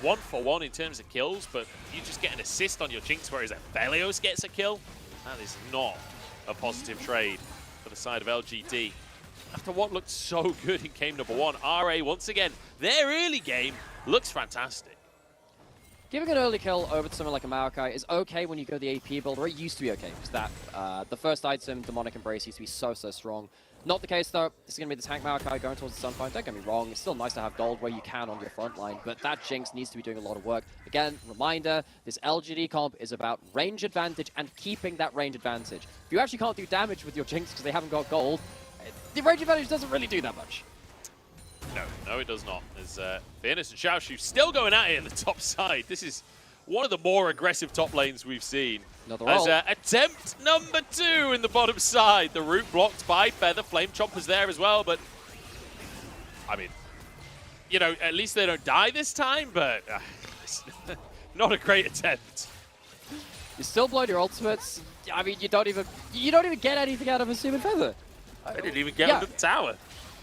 1 for 1 in terms of kills, but you just get an assist on your Jinx, whereas Aphelios gets a kill. That is not a positive trade for the side of LGD. After what looked so good in game number 1, RA, once again, their early game looks fantastic. Giving an early kill over to someone like a Maokai is okay when you go the AP build, or it used to be okay, because that, the first item, Demonic Embrace, used to be so strong. Not the case, though. This is going to be the tank Maokai going towards the Sunfire. Don't get me wrong, it's still nice to have gold where you can on your front line, but that Jinx needs to be doing a lot of work. Again, reminder, this LGD comp is about range advantage and keeping that range advantage. If you actually can't do damage with your Jinx because they haven't got gold, the range advantage doesn't really do that much. No, it does not. There's Fearness and Xiaoshu still going at it in the top side. This is one of the more aggressive top lanes we've seen. As attempt number 2 in the bottom side. The route blocked by Feather. Flame Chomper's there as well, but I mean, you know, at least they don't die this time, but not a great attempt. You still blow your ultimates. I mean, you don't even get anything out of Assume and Feather. I didn't even get under the tower.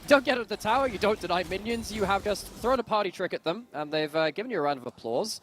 Don't get at the tower, you don't deny minions, you have just thrown a party trick at them, and they've given you a round of applause.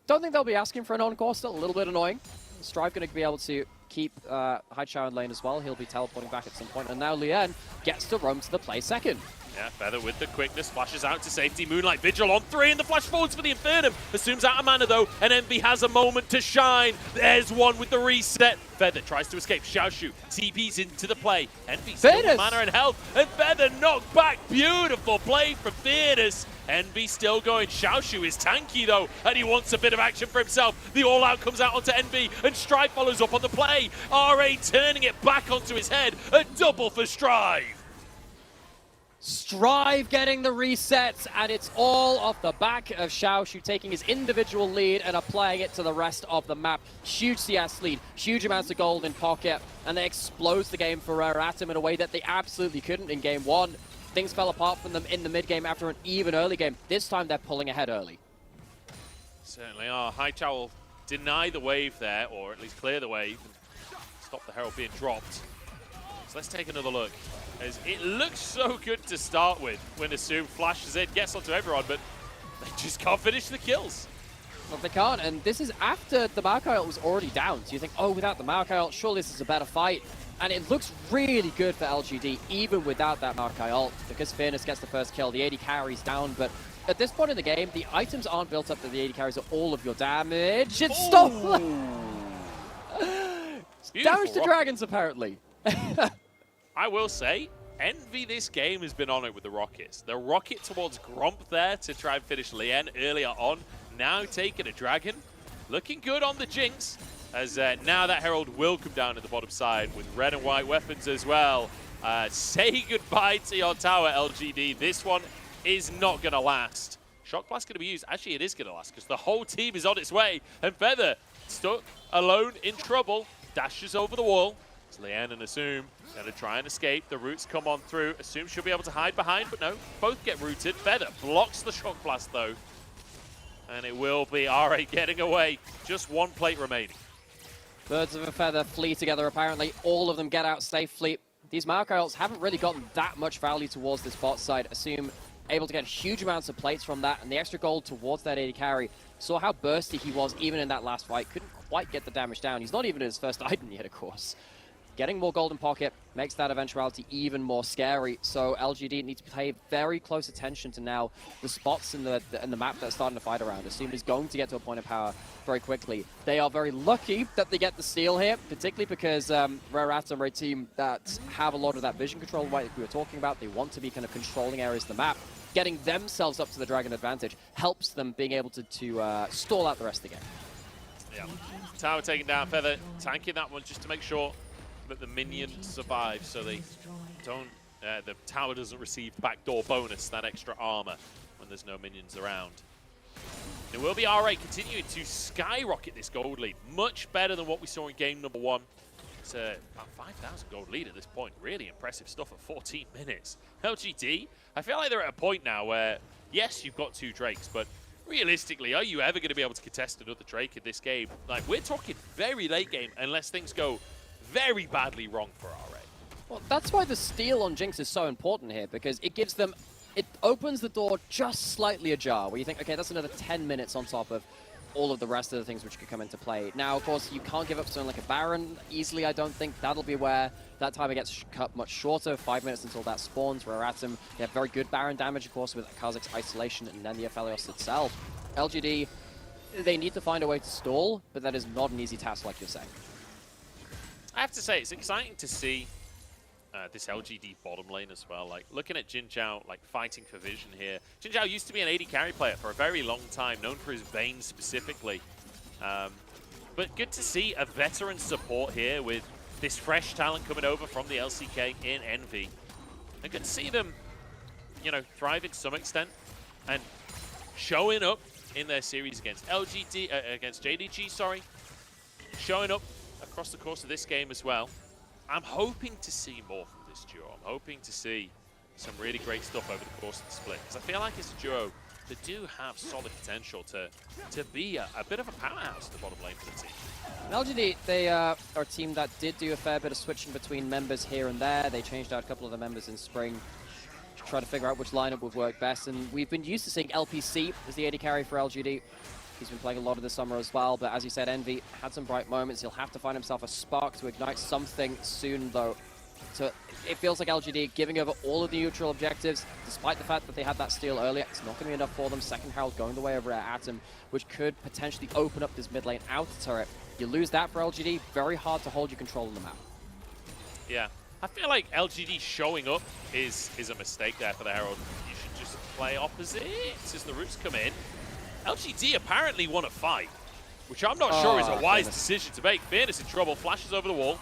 Don't think they'll be asking for an encore, still a little bit annoying. Strive going to be able to keep Haichao in lane as well, he'll be teleporting back at some point, and now Lian gets to roam to the play second. Yeah, Feather with the quickness, flashes out to safety. Moonlight Vigil on 3, and the flash forwards for the Infernum. Assumes out of mana, though, and Envy has a moment to shine. There's one with the reset. Feather tries to escape. Xiaoshu TP's into the play. Envy still with mana and health, and Feather knocked back. Beautiful play from Fearness. Envy still going. Xiaoshu is tanky, though, and he wants a bit of action for himself. The all-out comes out onto Envy, and Strive follows up on the play. RA turning it back onto his head. A double for Strive. Strive getting the resets, and it's all off the back of Xiaoshu taking his individual lead and applying it to the rest of the map. Huge CS lead, huge amounts of gold in pocket, and they explode the game for Rare Atom in a way that they absolutely couldn't in game 1. Things fell apart from them in the mid-game after an even early game. This time they're pulling ahead early. Certainly are. Haichao will deny the wave there, or at least clear the wave, and stop the Herald being dropped. So let's take another look. As it looks so good to start with when Assume flashes in, gets onto everyone, but they just can't finish the kills. Well, they can't, and this is after the Maokai ult was already down. So you think, oh, without the Maokai ult, surely this is a better fight. And it looks really good for LGD, even without that Maokai ult, because Fearness gets the first kill. The AD carries down, but at this point in the game, the items aren't built up that the AD carries are all of your damage. It's stolen! Damage to dragons, apparently. I will say, Envy this game has been on it with the Rockets. The rocket towards Gromp there to try and finish Lian earlier on. Now taking a dragon. Looking good on the Jinx, as now that Herald will come down at the bottom side with red and white weapons as well. Say goodbye to your tower, LGD. This one is not going to last. Shock Blast going to be used. Actually, it is going to last because the whole team is on its way. And Feather, stuck alone in trouble, dashes over the wall. It's Lian and Assume going to try and escape. The roots come on through. Assume should be able to hide behind, but no, both get rooted. Feather blocks the Shock Blast, though. And it will be RA getting away. Just one plate remaining. Birds of a Feather flee together, apparently. All of them get out safely. These Maokai ults haven't really gotten that much value towards this bot side. Assume able to get huge amounts of plates from that, and the extra gold towards that AD carry. Saw how bursty he was even in that last fight. Couldn't quite get the damage down. He's not even in his first item yet, of course. getting more golden pocket makes that eventuality even more scary. So LGD need to pay very close attention to now the spots in the map that are starting to fight around. Assume is going to get to a point of power very quickly. They are very lucky that they get the steal here, particularly because Rare Atom are a team that have a lot of that vision control like we were talking about. They want to be kind of controlling areas of the map. Getting themselves up to the Dragon advantage helps them being able to stall out the rest of the game. Yeah. Tower taken down, Feather tanking that one just to make sure that the minions survive so they don't, the tower doesn't receive backdoor bonus, that extra armor when there's no minions around. It will be RA continuing to skyrocket this gold lead, much better than what we saw in game number 1. It's about 5,000 gold lead at this point. Really impressive stuff at 14 minutes. LGD, I feel like they're at a point now where, yes, you've got 2 Drakes, but realistically, are you ever going to be able to contest another Drake in this game? Like, we're talking very late game unless things go very badly wrong for RA. Well, that's why the steal on Jinx is so important here, because it gives them, it opens the door just slightly ajar, where you think, okay, that's another 10 minutes on top of all of the rest of the things which could come into play. Now, of course, you can't give up something like a Baron easily, I don't think. That'll be where that time it gets cut much shorter, 5 minutes until that spawns. Rare Atom, they have very good Baron damage, of course, with Kha'Zix's isolation and then the Aphelios itself. LGD, they need to find a way to stall, but that is not an easy task, like you're saying. I have to say, it's exciting to see this LGD bottom lane as well. Like, looking at Jin Zhao, like, fighting for vision here. Jin Zhao used to be an AD carry player for a very long time, known for his Vayne specifically. But good to see a veteran support here with this fresh talent coming over from the LCK in Envy. And good to see them, you know, thrive to some extent and showing up in their series against against JDG, sorry. Showing up across the course of this game as well. I'm hoping to see more from this duo. I'm hoping to see some really great stuff over the course of the split, because I feel like it's a duo that do have solid potential to be a bit of a powerhouse at the bottom lane for the team. LGD, they are a team that did do a fair bit of switching between members here and there. They changed out a couple of the members in spring to try to figure out which lineup would work best, and we've been used to seeing LPC as the AD carry for LGD. He's been playing a lot of this summer as well, but as you said, Envy had some bright moments. He'll have to find himself a spark to ignite something soon, though. So it feels like LGD giving over all of the neutral objectives, despite the fact that they had that steal earlier. It's not going to be enough for them. Second Herald going the way of Rare Atom, which could potentially open up this mid lane outer turret. You lose that for LGD, very hard to hold your control on the map. Yeah, I feel like LGD showing up is a mistake there for the Herald. You should just play opposite as the roots come in. LGD apparently won a fight, which I'm not sure is a wise decision to make. Fearness in trouble, flashes over the wall,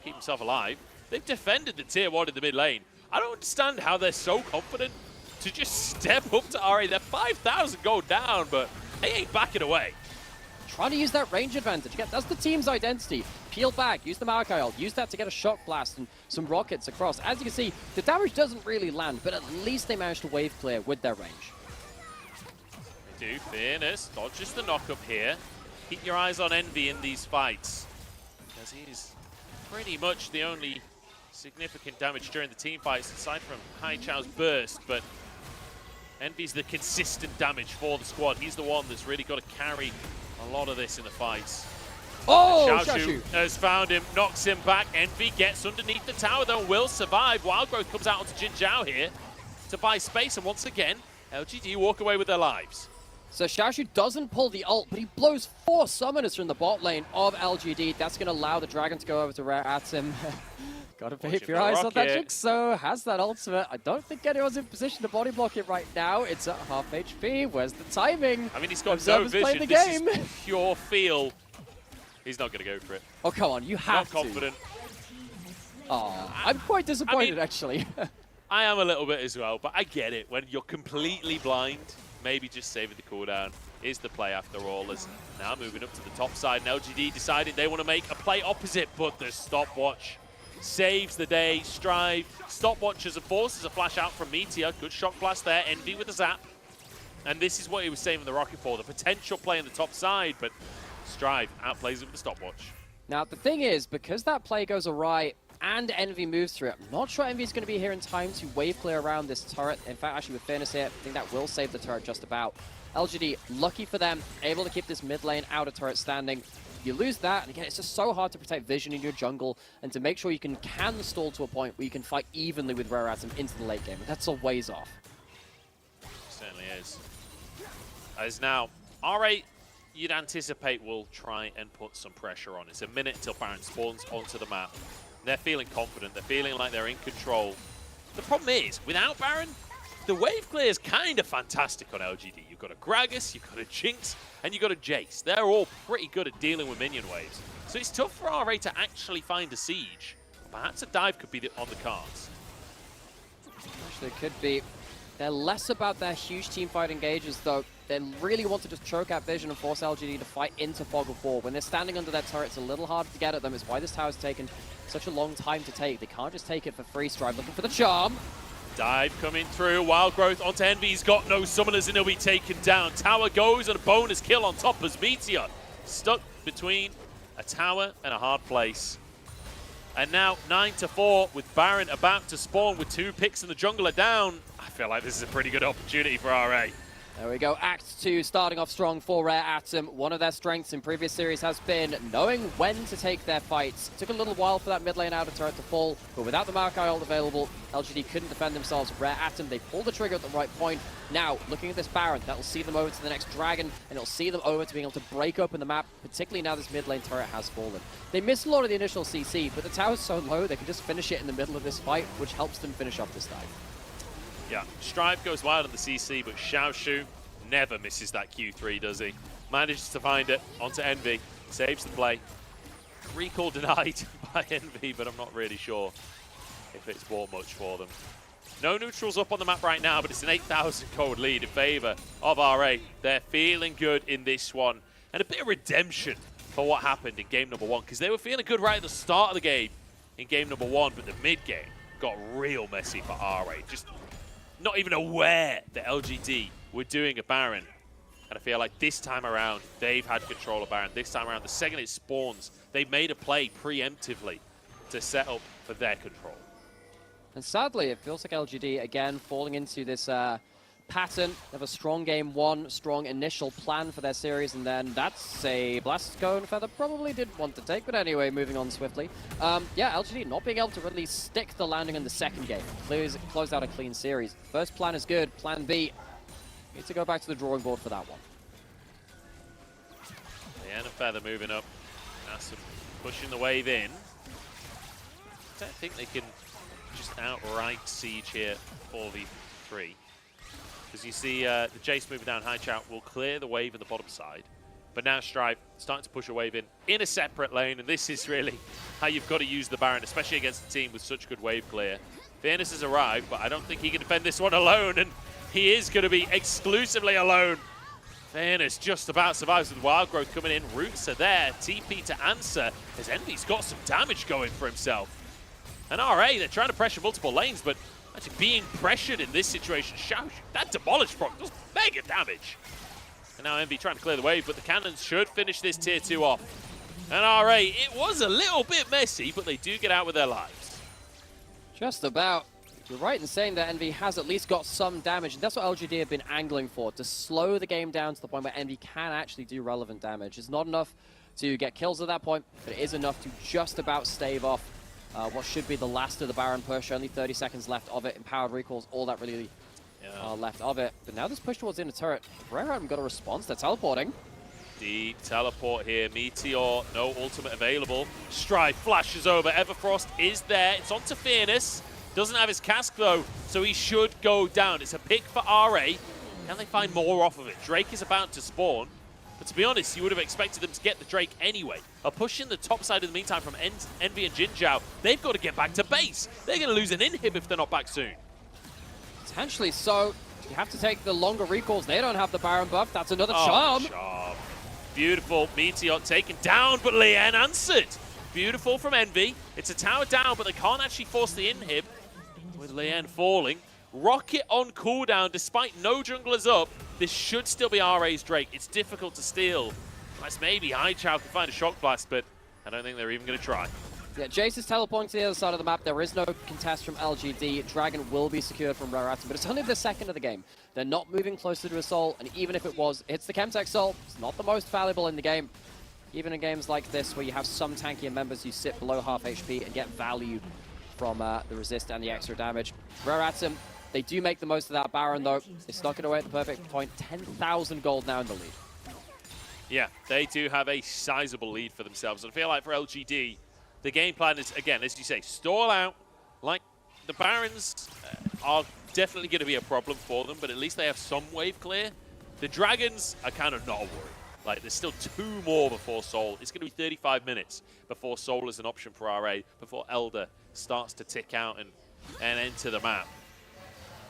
keep himself alive. They've defended the tier 1 in the mid lane. I don't understand how they're so confident to just step up to RA. They're 5,000 gold down, but they ain't backing away. Trying to use that range advantage. Again, that's the team's identity. Peel back, use the Maokai, use that to get a shock blast and some rockets across. As you can see, the damage doesn't really land, but at least they managed to wave clear with their range. Do. Fearness dodges the knock-up here. Keep your eyes on Envy in these fights, because he's pretty much the only significant damage during the team fights, aside from Hai Chao's burst, but Envy's the consistent damage for the squad. He's the one that's really got to carry a lot of this in the fights. Oh, Xiaoshu has found him, knocks him back. Envy gets underneath the tower, though, will survive. Wild Growth comes out onto Jin Zhao here to buy space, and once again, LGD walk away with their lives. So Xiaoshu doesn't pull the ult, but he blows 4 summoners from the bot lane of LGD. That's going to allow the Dragon to go over to Rare Atom. Gotta keep your eyes on that Jigsaw. Has that ultimate. I don't think anyone's in position to body block it right now. It's at half HP. Where's the timing? I mean, he's got no vision. This is pure feel. He's not going to go for it. Oh, come on. You have to. Not confident. Oh, I'm quite disappointed, actually. I am a little bit as well, but I get it. When you're completely blind, maybe just saving the cooldown is the play after all. As now moving up to the top side, and LGD deciding they want to make a play opposite, but the stopwatch saves the day. Strive, stopwatch as a forces a flash out from Meteor. Good shock blast there. Envy with the zap. And this is what he was saving the rocket for, the potential play on the top side, but Strive outplays it with the stopwatch. Now, the thing is, because that play goes awry and Envy moves through it, I'm not sure Envy's going to be here in time to wave clear around this turret. In fact, actually with Fairness here, I think that will save the turret just about. LGD, lucky for them, able to keep this mid lane outer turret standing. You lose that, and again, it's just so hard to protect vision in your jungle and to make sure you can stall to a point where you can fight evenly with Rare Atom into the late game. And that's a ways off. Certainly is. As now, RA, you'd anticipate will try and put some pressure on. It's a minute until Baron spawns onto the map. They're feeling confident. They're feeling like they're in control. The problem is, without Baron, the wave clear is kind of fantastic on LGD. You've got a Gragas, you've got a Jinx, and you've got a Jace. They're all pretty good at dealing with minion waves. So it's tough for RA to actually find a siege. Perhaps a dive could be on the cards. Actually, it could be. They're less about their huge teamfight engages, though. They really want to just choke out vision and force LGD to fight into Fog of War. When they're standing under their turret, it's a little harder to get at them. It's why this tower's taken such a long time to take. They can't just take it for free. Strive looking for the charm. Dive coming through, Wild Growth onto Envy. He's got no summoners and he'll be taken down. Tower goes and a bonus kill on top as Meteor stuck between a tower and a hard place. And now 9-4 with Baron about to spawn with 2 picks and the jungler down. I feel like this is a pretty good opportunity for RA. There we go, Act 2 starting off strong for Rare Atom. One of their strengths in previous series has been knowing when to take their fights. It took a little while for that mid lane outer turret to fall, but without the Maokai ult available, LGD couldn't defend themselves. Rare Atom, they pulled the trigger at the right point. Now, looking at this Baron, that will see them over to the next Dragon, and it'll see them over to being able to break open the map, particularly now this mid lane turret has fallen. They missed a lot of the initial CC, but the tower's so low, they can just finish it in the middle of this fight, which helps them finish off this dive. Yeah, Strive goes wild on the CC, but Xiaoshu never misses that Q3, does he? Manages to find it onto Envy, saves the play. Recall denied by Envy, but I'm not really sure if it's bought much for them. No neutrals up on the map right now, but it's an 8,000 gold lead in favor of RA. They're feeling good in this one. And a bit of redemption for what happened in game number 1, because they were feeling good right at the start of the game in game number 1, but the mid game got real messy for RA. Just not even aware that LGD were doing a Baron. And I feel like this time around, they've had control of Baron. This time around, the second it spawns, they made a play preemptively to set up for their control. And sadly, it feels like LGD, again, falling into this pattern of a strong game 1, strong initial plan for their series, and then that's a Blast Cone Feather probably didn't want to take, but anyway, moving on swiftly. Yeah, LGD not being able to really stick the landing in the second game. Close out a clean series. First plan is good, plan B, need to go back to the drawing board for that one. The End of Feather moving up. Nassim pushing the wave in. I don't think they can just outright siege here 4v3. Because you see the Jace moving down high chout will clear the wave in the bottom side. But now Strive starting to push a wave in a separate lane, and this is really how you've got to use the Baron, especially against a team with such good wave clear. Fairness has arrived, but I don't think he can defend this one alone, and he is going to be exclusively alone. Fairness just about survives with Wild Growth coming in. Roots are there. TP to answer as Envy's got some damage going for himself. And RA, they're trying to pressure multiple lanes, but actually being pressured in this situation, that demolished proc does mega damage. And now Envy trying to clear the wave, but the cannons should finish this tier 2 off. And RA, it was a little bit messy, but they do get out with their lives. Just about. You're right in saying that Envy has at least got some damage, and that's what LGD have been angling for, to slow the game down to the point where Envy can actually do relevant damage. It's not enough to get kills at that point, but it is enough to just about stave off what should be the last of the Baron push. Only 30 seconds left of it. Empowered recalls, all that really left of it. But now this push towards inner turret, Rare haven't got a response. They're teleporting. Deep teleport here. Meteor, no ultimate available. Strive flashes over. Everfrost is there. It's onto Fairness. Doesn't have his cask though, so he should go down. It's a pick for RA. Can they find more off of it? Drake is about to spawn. But to be honest, you would have expected them to get the Drake anyway. Are pushing the top side in the meantime from Envy and Jinzhao. They've got to get back to base. They're going to lose an inhib if they're not back soon. Potentially so. You have to take the longer recalls. They don't have the Baron buff. That's another charm. charm. Beautiful. Meteor taken down, but Lien answered. Beautiful from Envy. It's a tower down, but they can't actually force the inhib. With Lien falling. Rocket on cooldown despite no junglers up. This should still be RA's Drake. It's difficult to steal. Unless maybe Haichao can find a shock blast, but I don't think they're even going to try. Yeah, Jace is teleporting to the other side of the map. There is no contest from LGD. Dragon will be secured from Rare Atom, but it's only the second of the game. They're not moving closer to a soul, and even if it was, it's the Chemtech soul. It's not the most valuable in the game. Even in games like this, where you have some tankier members who sit below half HP and get value from the resist and the extra damage. Rare Atom, they do make the most of that Baron, though. They stuck it away at the perfect point. 10,000 gold now in the lead. Yeah, they do have a sizable lead for themselves. And I feel like for LGD, the game plan is, again, as you say, stall out. Like, the Barons are definitely going to be a problem for them, but at least they have some wave clear. The Dragons are kind of not a worry. Like, there's still 2 more before Soul. It's going to be 35 minutes before Soul is an option for RA, before Elder starts to tick out and enter the map.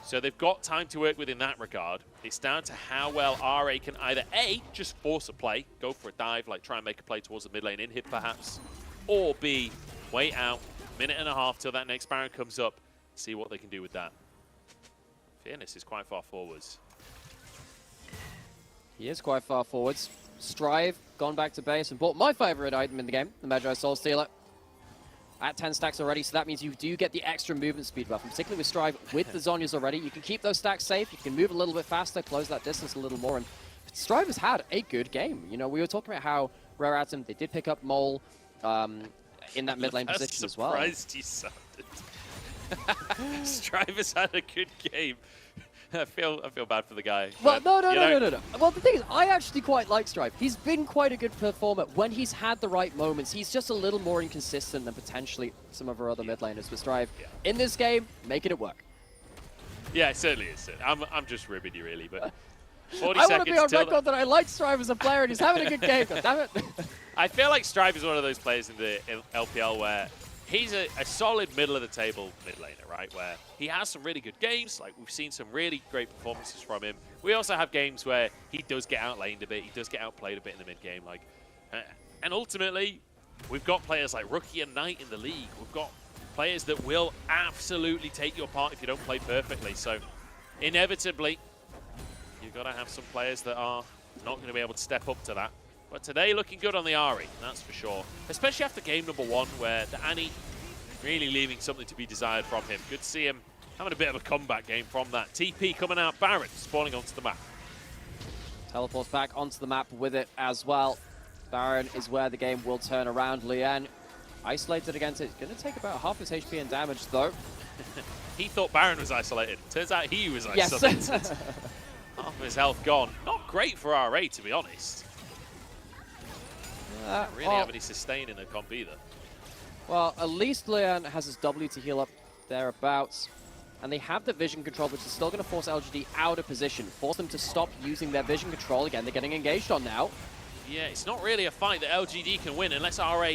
So they've got time to work with in that regard. It's down to how well RA can either A, just force a play, go for a dive, like try and make a play towards the mid lane in-hit perhaps, or B, wait out, minute and a half till that next Baron comes up, see what they can do with that. Fearness is quite far forwards. He is quite far forwards. Strive, gone back to base and bought my favorite item in the game, the Magi Soul Stealer. At 10 stacks already, so that means you do get the extra movement speed buff. And particularly with Strive, with the Zhonya's already, you can keep those stacks safe, you can move a little bit faster, close that distance a little more. And Strive has had a good game. You know, we were talking about how Rare Atom, they did pick up Mole in that mid lane position as well. I'm surprised you sounded. Strive has had a good game. I feel bad for the guy. Well, no. know, Well, the thing is, I actually quite like Strive. He's been quite a good performer when he's had the right moments. He's just a little more inconsistent than potentially some of our other mid laners with Strive. In this game, making it work. Yeah, it certainly is. I'm just ribbing you, really, but 40 I seconds want to be on till record that I like Strive as a player and he's having a good game. God damn it. I feel like Strive is one of those players in the LPL where he's a solid middle-of-the-table mid laner, right? Where he has some really good games. Like, we've seen some really great performances from him. We also have games where he does get outlaned a bit. He does get outplayed a bit in the mid-game. Like, and ultimately, we've got players like Rookie and Knight in the league. We've got players that will absolutely take you apart if you don't play perfectly. So, inevitably, you've got to have some players that are not going to be able to step up to that. But today looking good on the Ahri, that's for sure. Especially after game number 1 where the Annie really leaving something to be desired from him. Good to see him having a bit of a comeback game from that. TP coming out, Baron spawning onto the map. Teleports back onto the map with it as well. Baron is where the game will turn around. Lien isolated against it. It's going to take about half his HP and damage though. He thought Baron was isolated. Turns out he was isolated. Yes. Half of his health gone. Not great for RA, to be honest. Not really have any sustain in the comp either. Well, at least Lien has his W to heal up thereabouts. And they have the vision control, which is still going to force LGD out of position. Force them to stop using their vision control again. They're getting engaged on now. Yeah, it's not really a fight that LGD can win unless RA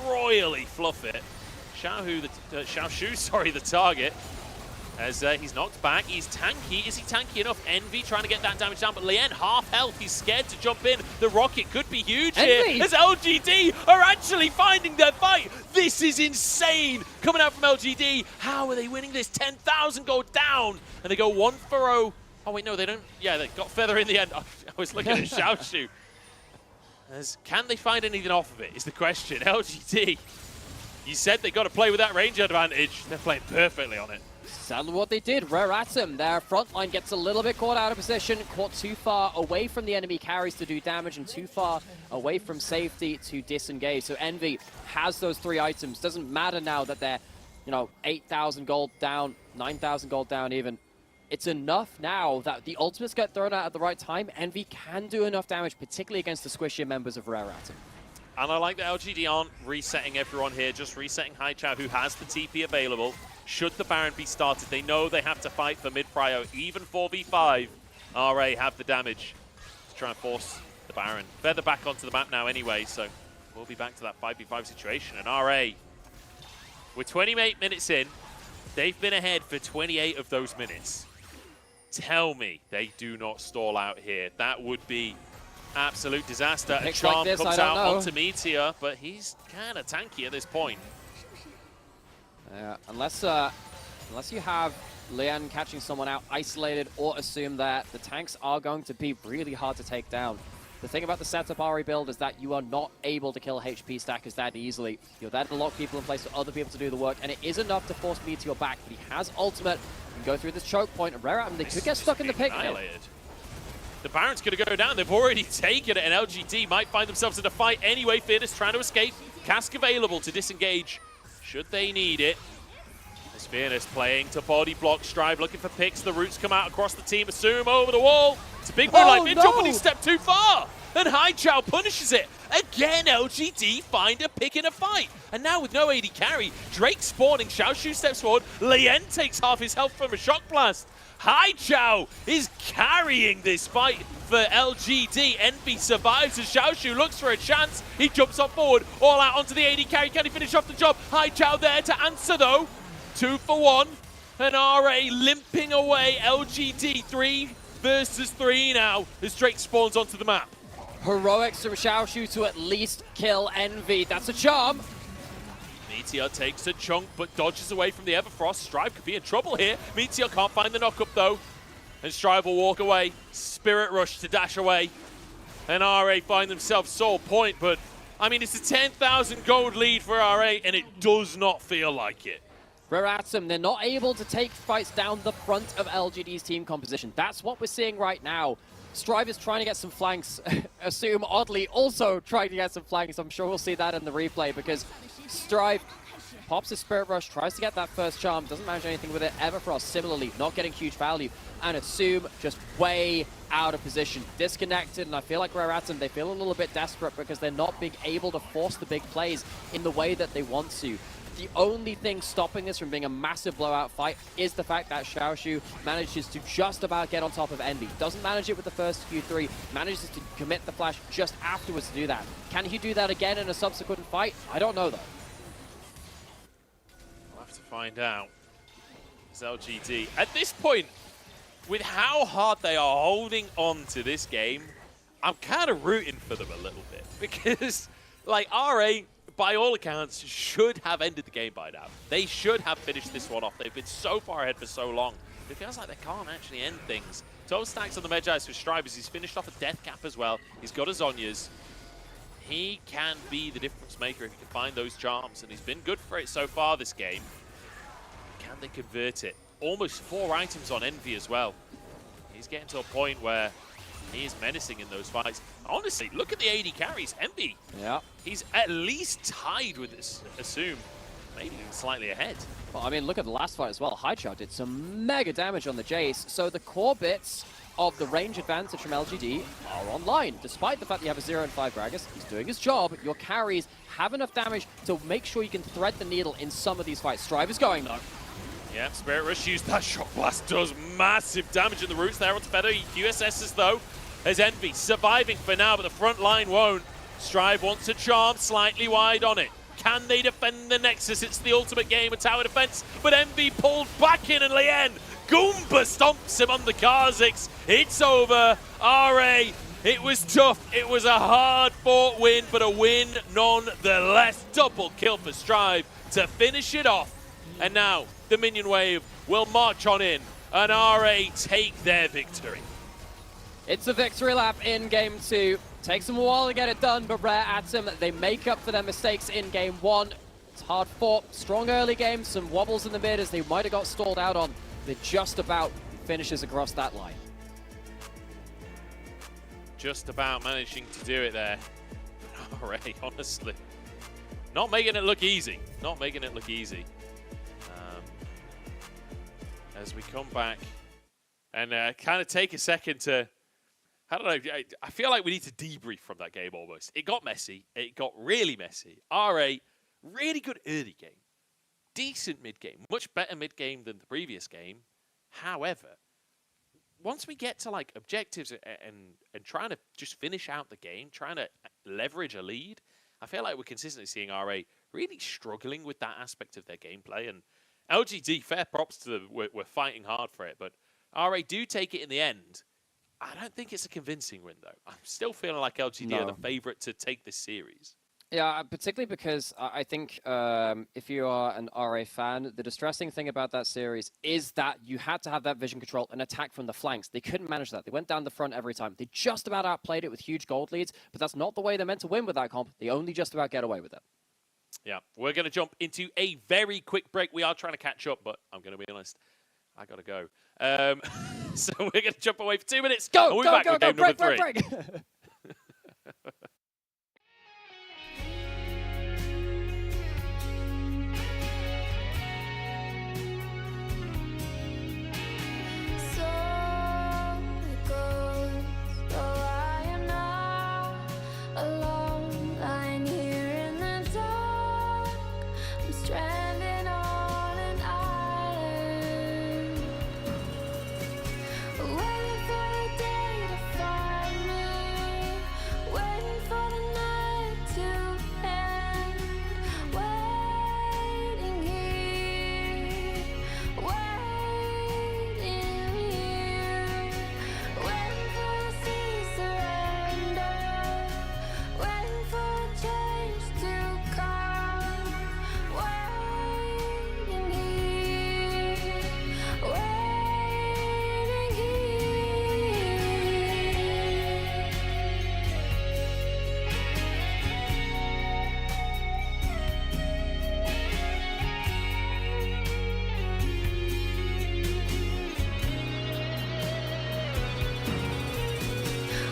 royally fluff it. Xiaoshu, sorry, the target. As he's knocked back, he's tanky. Is he tanky enough? Envy trying to get that damage down, but Lien half health. He's scared to jump in. The rocket could be huge here as LGD are actually finding their fight. This is insane coming out from LGD. How are they winning this? 10,000 go down, and they go 1-0. Oh wait, no, they don't. Yeah, they got Feather in the end. I was looking at Xiaoshu. Can they find anything off of it? Is the question. LGD. You said they got to play with that range advantage. They're playing perfectly on it. Sadly what they did, Rare Atom, their front line gets a little bit caught out of position, caught too far away from the enemy carries to do damage and too far away from safety to disengage. So Envy has those 3 items. Doesn't matter now that they're, 8,000 gold down, 9,000 gold down even. It's enough now that the ultimates get thrown out at the right time. Envy can do enough damage, particularly against the squishier members of Rare Atom. And I like that LGD aren't resetting everyone here, just resetting Haichao, who has the TP available. Should the Baron be started, they know they have to fight for mid-prio, even 4v5. RA have the damage to try and force the Baron. Feather back onto the map now anyway, so we'll be back to that 5v5 situation. And RA, we're 28 minutes in. They've been ahead for 28 of those minutes. Tell me they do not stall out here. That would be absolute disaster. A Charm like comes out onto Meteor, but he's kind of tanky at this point. Unless you have Lien catching someone out isolated or assume that the tanks are going to be really hard to take down. The thing about the setup RA build is that you are not able to kill HP stackers that easily. You're there to lock people in place for other people to do the work, and it is enough to force Meteor back, but he has ultimate. He can go through this choke point, and Rare Atom, they could get stuck in the pick. The Baron's going to go down. They've already taken it, and LGD might find themselves in a fight anyway. Fearless trying to escape. Cask available to disengage should they need it. As Fearless playing to body block. Strive looking for picks. The roots come out across the team. Assume over the wall. It's a big moonlight mid jump, but he stepped too far. And Hai Chao punishes it. Again, LGD find a pick in a fight. And now with no AD carry, Drake spawning. Xiaoshu steps forward. Lien takes half his health from a shock blast. Hai Chao is carrying this fight for LGD. Envy survives as Xiaoshu looks for a chance. He jumps up forward, all out onto the AD carry. Can he finish off the job? Hai Chao there to answer though. 2 for 1. And RA limping away. LGD 3 versus 3 now as Drake spawns onto the map. Heroics from Xiaoshu to at least kill Envy. That's a charm. Meteor takes a chunk, but dodges away from the Everfrost. Strive could be in trouble here. Meteor can't find the knock-up, though. And Strive will walk away. Spirit Rush to dash away. And RA find themselves Soul Point, but, I mean, it's a 10,000 gold lead for RA, and it does not feel like it. Reratum, they're not able to take fights down the front of LGD's team composition. That's what we're seeing right now. Strive is trying to get some flanks. Assume, oddly, also trying to get some flanks. I'm sure we'll see that in the replay because Strive pops his Spirit Rush, tries to get that first charm, doesn't manage anything with it. Everfrost, similarly, not getting huge value. And Assume just way out of position, disconnected. And I feel like Reratum, they feel a little bit desperate because they're not being able to force the big plays in the way that they want to. The only thing stopping this from being a massive blowout fight is the fact that Xiaoshu manages to just about get on top of Envy. Doesn't manage it with the first few 3, manages to commit the flash just afterwards to do that. Can he do that again in a subsequent fight? I don't know, though. We'll have to find out. It's LGD. At this point, with how hard they are holding on to this game, I'm kind of rooting for them a little bit. Because, like, RA, by all accounts, should have ended the game by now. They should have finished this one off. They've been so far ahead for so long. It feels like they can't actually end things. 12 stacks on the Medjais for Strive as he's finished off a death cap as well. He's got his Zhonya's. He can be the difference maker if he can find those charms, and he's been good for it so far this game. Can they convert it? Almost 4 items on Envy as well. He's getting to a point where he is menacing in those fights. Honestly, look at the AD carries. Envy. Yeah. He's at least tied with this Assume. Maybe even slightly ahead. Well, I mean, look at the last fight as well. Hai Chao did some mega damage on the Jace. So the core bits of the range advantage from LGD are online. Despite the fact that you have a 0 and 5 Gragas, he's doing his job. Your carries have enough damage to make sure you can thread the needle in some of these fights. Strive is going, though. Yeah, Spirit Rush used that Shock Blast. Does massive damage in the roots there on Feather. QSSs, though. As Envy surviving for now, but the front line won't. Strive wants a charm slightly wide on it. Can they defend the Nexus? It's the ultimate game of tower defense, but Envy pulled back in and Lien Goomba stomps him on the Kha'Zix. It's over. RA, it was tough. It was a hard-fought win, but a win nonetheless. Double kill for Strive to finish it off. And now the minion wave will march on in, and RA take their victory. It's a victory lap in Game 2. Takes them a while to get it done, but Reratum, they make up for their mistakes in Game 1. It's hard fought, strong early game, some wobbles in the mid as they might have got stalled out on. They're just about finishes across that line. Just about managing to do it there. RA, honestly. Not making it look easy. Not making it look easy. As we come back and kind of take a second to, I don't know, I feel like we need to debrief from that game almost. It got messy. It got really messy. RA, really good early game. Decent mid-game. Much better mid-game than the previous game. However, once we get to like objectives and trying to just finish out the game, trying to leverage a lead, I feel like we're consistently seeing RA really struggling with that aspect of their gameplay. And LGD, fair props to them, we're fighting hard for it, but RA do take it in the end. I don't think it's a convincing win, though. I'm still feeling like LGD are the favorite to take this series. Yeah, particularly because I think if you are an RA fan, the distressing thing about that series is that you had to have that vision control and attack from the flanks. They couldn't manage that. They went down the front every time. They just about outplayed it with huge gold leads, but that's not the way they're meant to win with that comp. They only just about get away with it. Yeah, we're going to jump into a very quick break. We are trying to catch up, but I'm going to be honest, I gotta go. So we're gonna jump away for 2 minutes. Go, and we'll be go, back go, with go, game number break, 3. break, break. So it goes, though I am now alone, lying here in the dark. I'm stranded on an island, waiting for the day to find me, waiting for the night to end, waiting here, waiting here, waiting for the sea surrender, waiting for a change to come, waiting here, waiting here.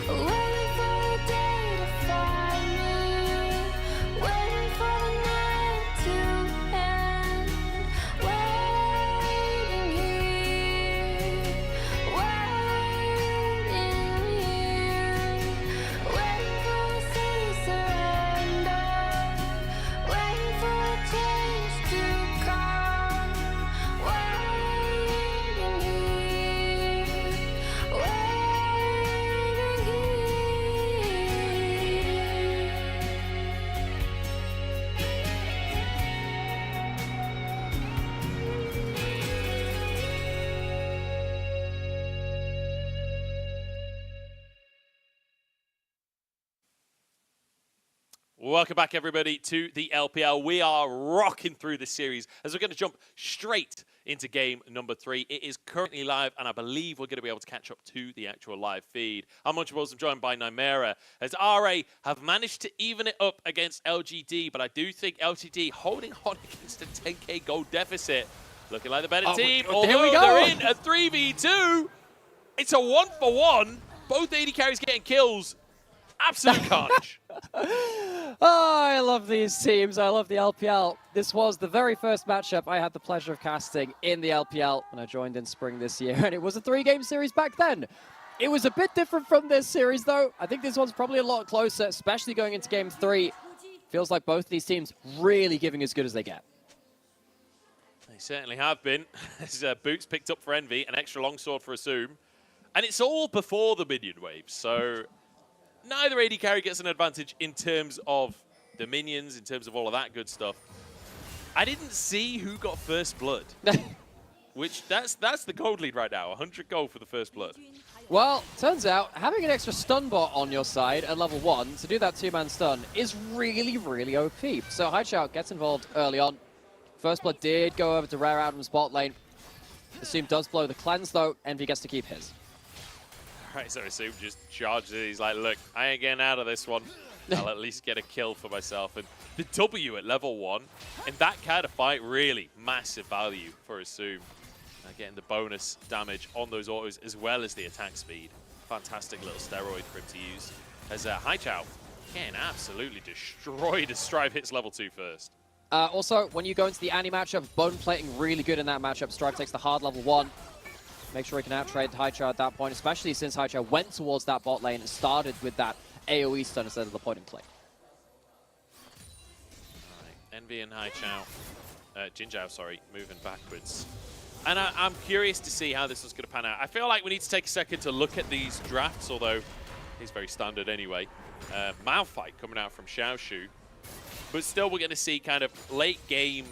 Waiting for the day to find me, waiting for the night to end, waiting here, waiting here, waiting for the sea surrender, waiting for a change to come, waiting here, waiting here. Welcome back, everybody, to the LPL. We are rocking through this series as we're going to jump straight into game number 3. It is currently live, and I believe we're going to be able to catch up to the actual live feed. I'm Munchables. I'm joined by Nymera, as RA have managed to even it up against LGD, but I do think LGD holding on against a 10k gold deficit, looking like the better team. Here we go. They're in a 3v2. It's a 1-for-1. Both AD carries getting kills. Absolute carnage. Oh, I love these teams. I love the LPL. This was the very first matchup I had the pleasure of casting in the LPL when I joined in spring this year, and it was a 3-game series back then. It was a bit different from this series, though. I think this one's probably a lot closer, especially going into game 3. Feels like both these teams really giving as good as they get. They certainly have been. As Boots picked up for Envy, an extra longsword for Assume. And it's all before the minion waves, so neither AD carry gets an advantage in terms of the minions, in terms of all of that good stuff. I didn't see who got first blood, which that's the gold lead right now, 100 gold for the first blood. Well, turns out having an extra stun bot on your side at level 1 to do that 2-man stun is really, really OP. So Haichao gets involved early on. First blood did go over to Rare Adam's bot lane. Assume does blow the cleanse though, Envy gets to keep his. Right, so Assume just charges it. He's like, look, I ain't getting out of this one. I'll at least get a kill for myself. And the W at level 1, in that kind of fight, really massive value for Assume. Getting the bonus damage on those autos as well as the attack speed. Fantastic little steroid for him to use. As Haichao getting absolutely destroyed as Strive hits level 2 first. Also, when you go into the Annie matchup, bone plating really good in that matchup. Strive takes the hard level 1. Make sure he can out-trade Haichao at that point, especially since Haichao went towards that bot lane and started with that AoE stun instead of the point and click. Alright, Envy and Haichao, Jinzhao, sorry, moving backwards. And I'm curious to see how this is going to pan out. I feel like we need to take a second to look at these drafts, although he's very standard anyway. Malphite coming out from Xiaoshu. But still, we're going to see kind of late game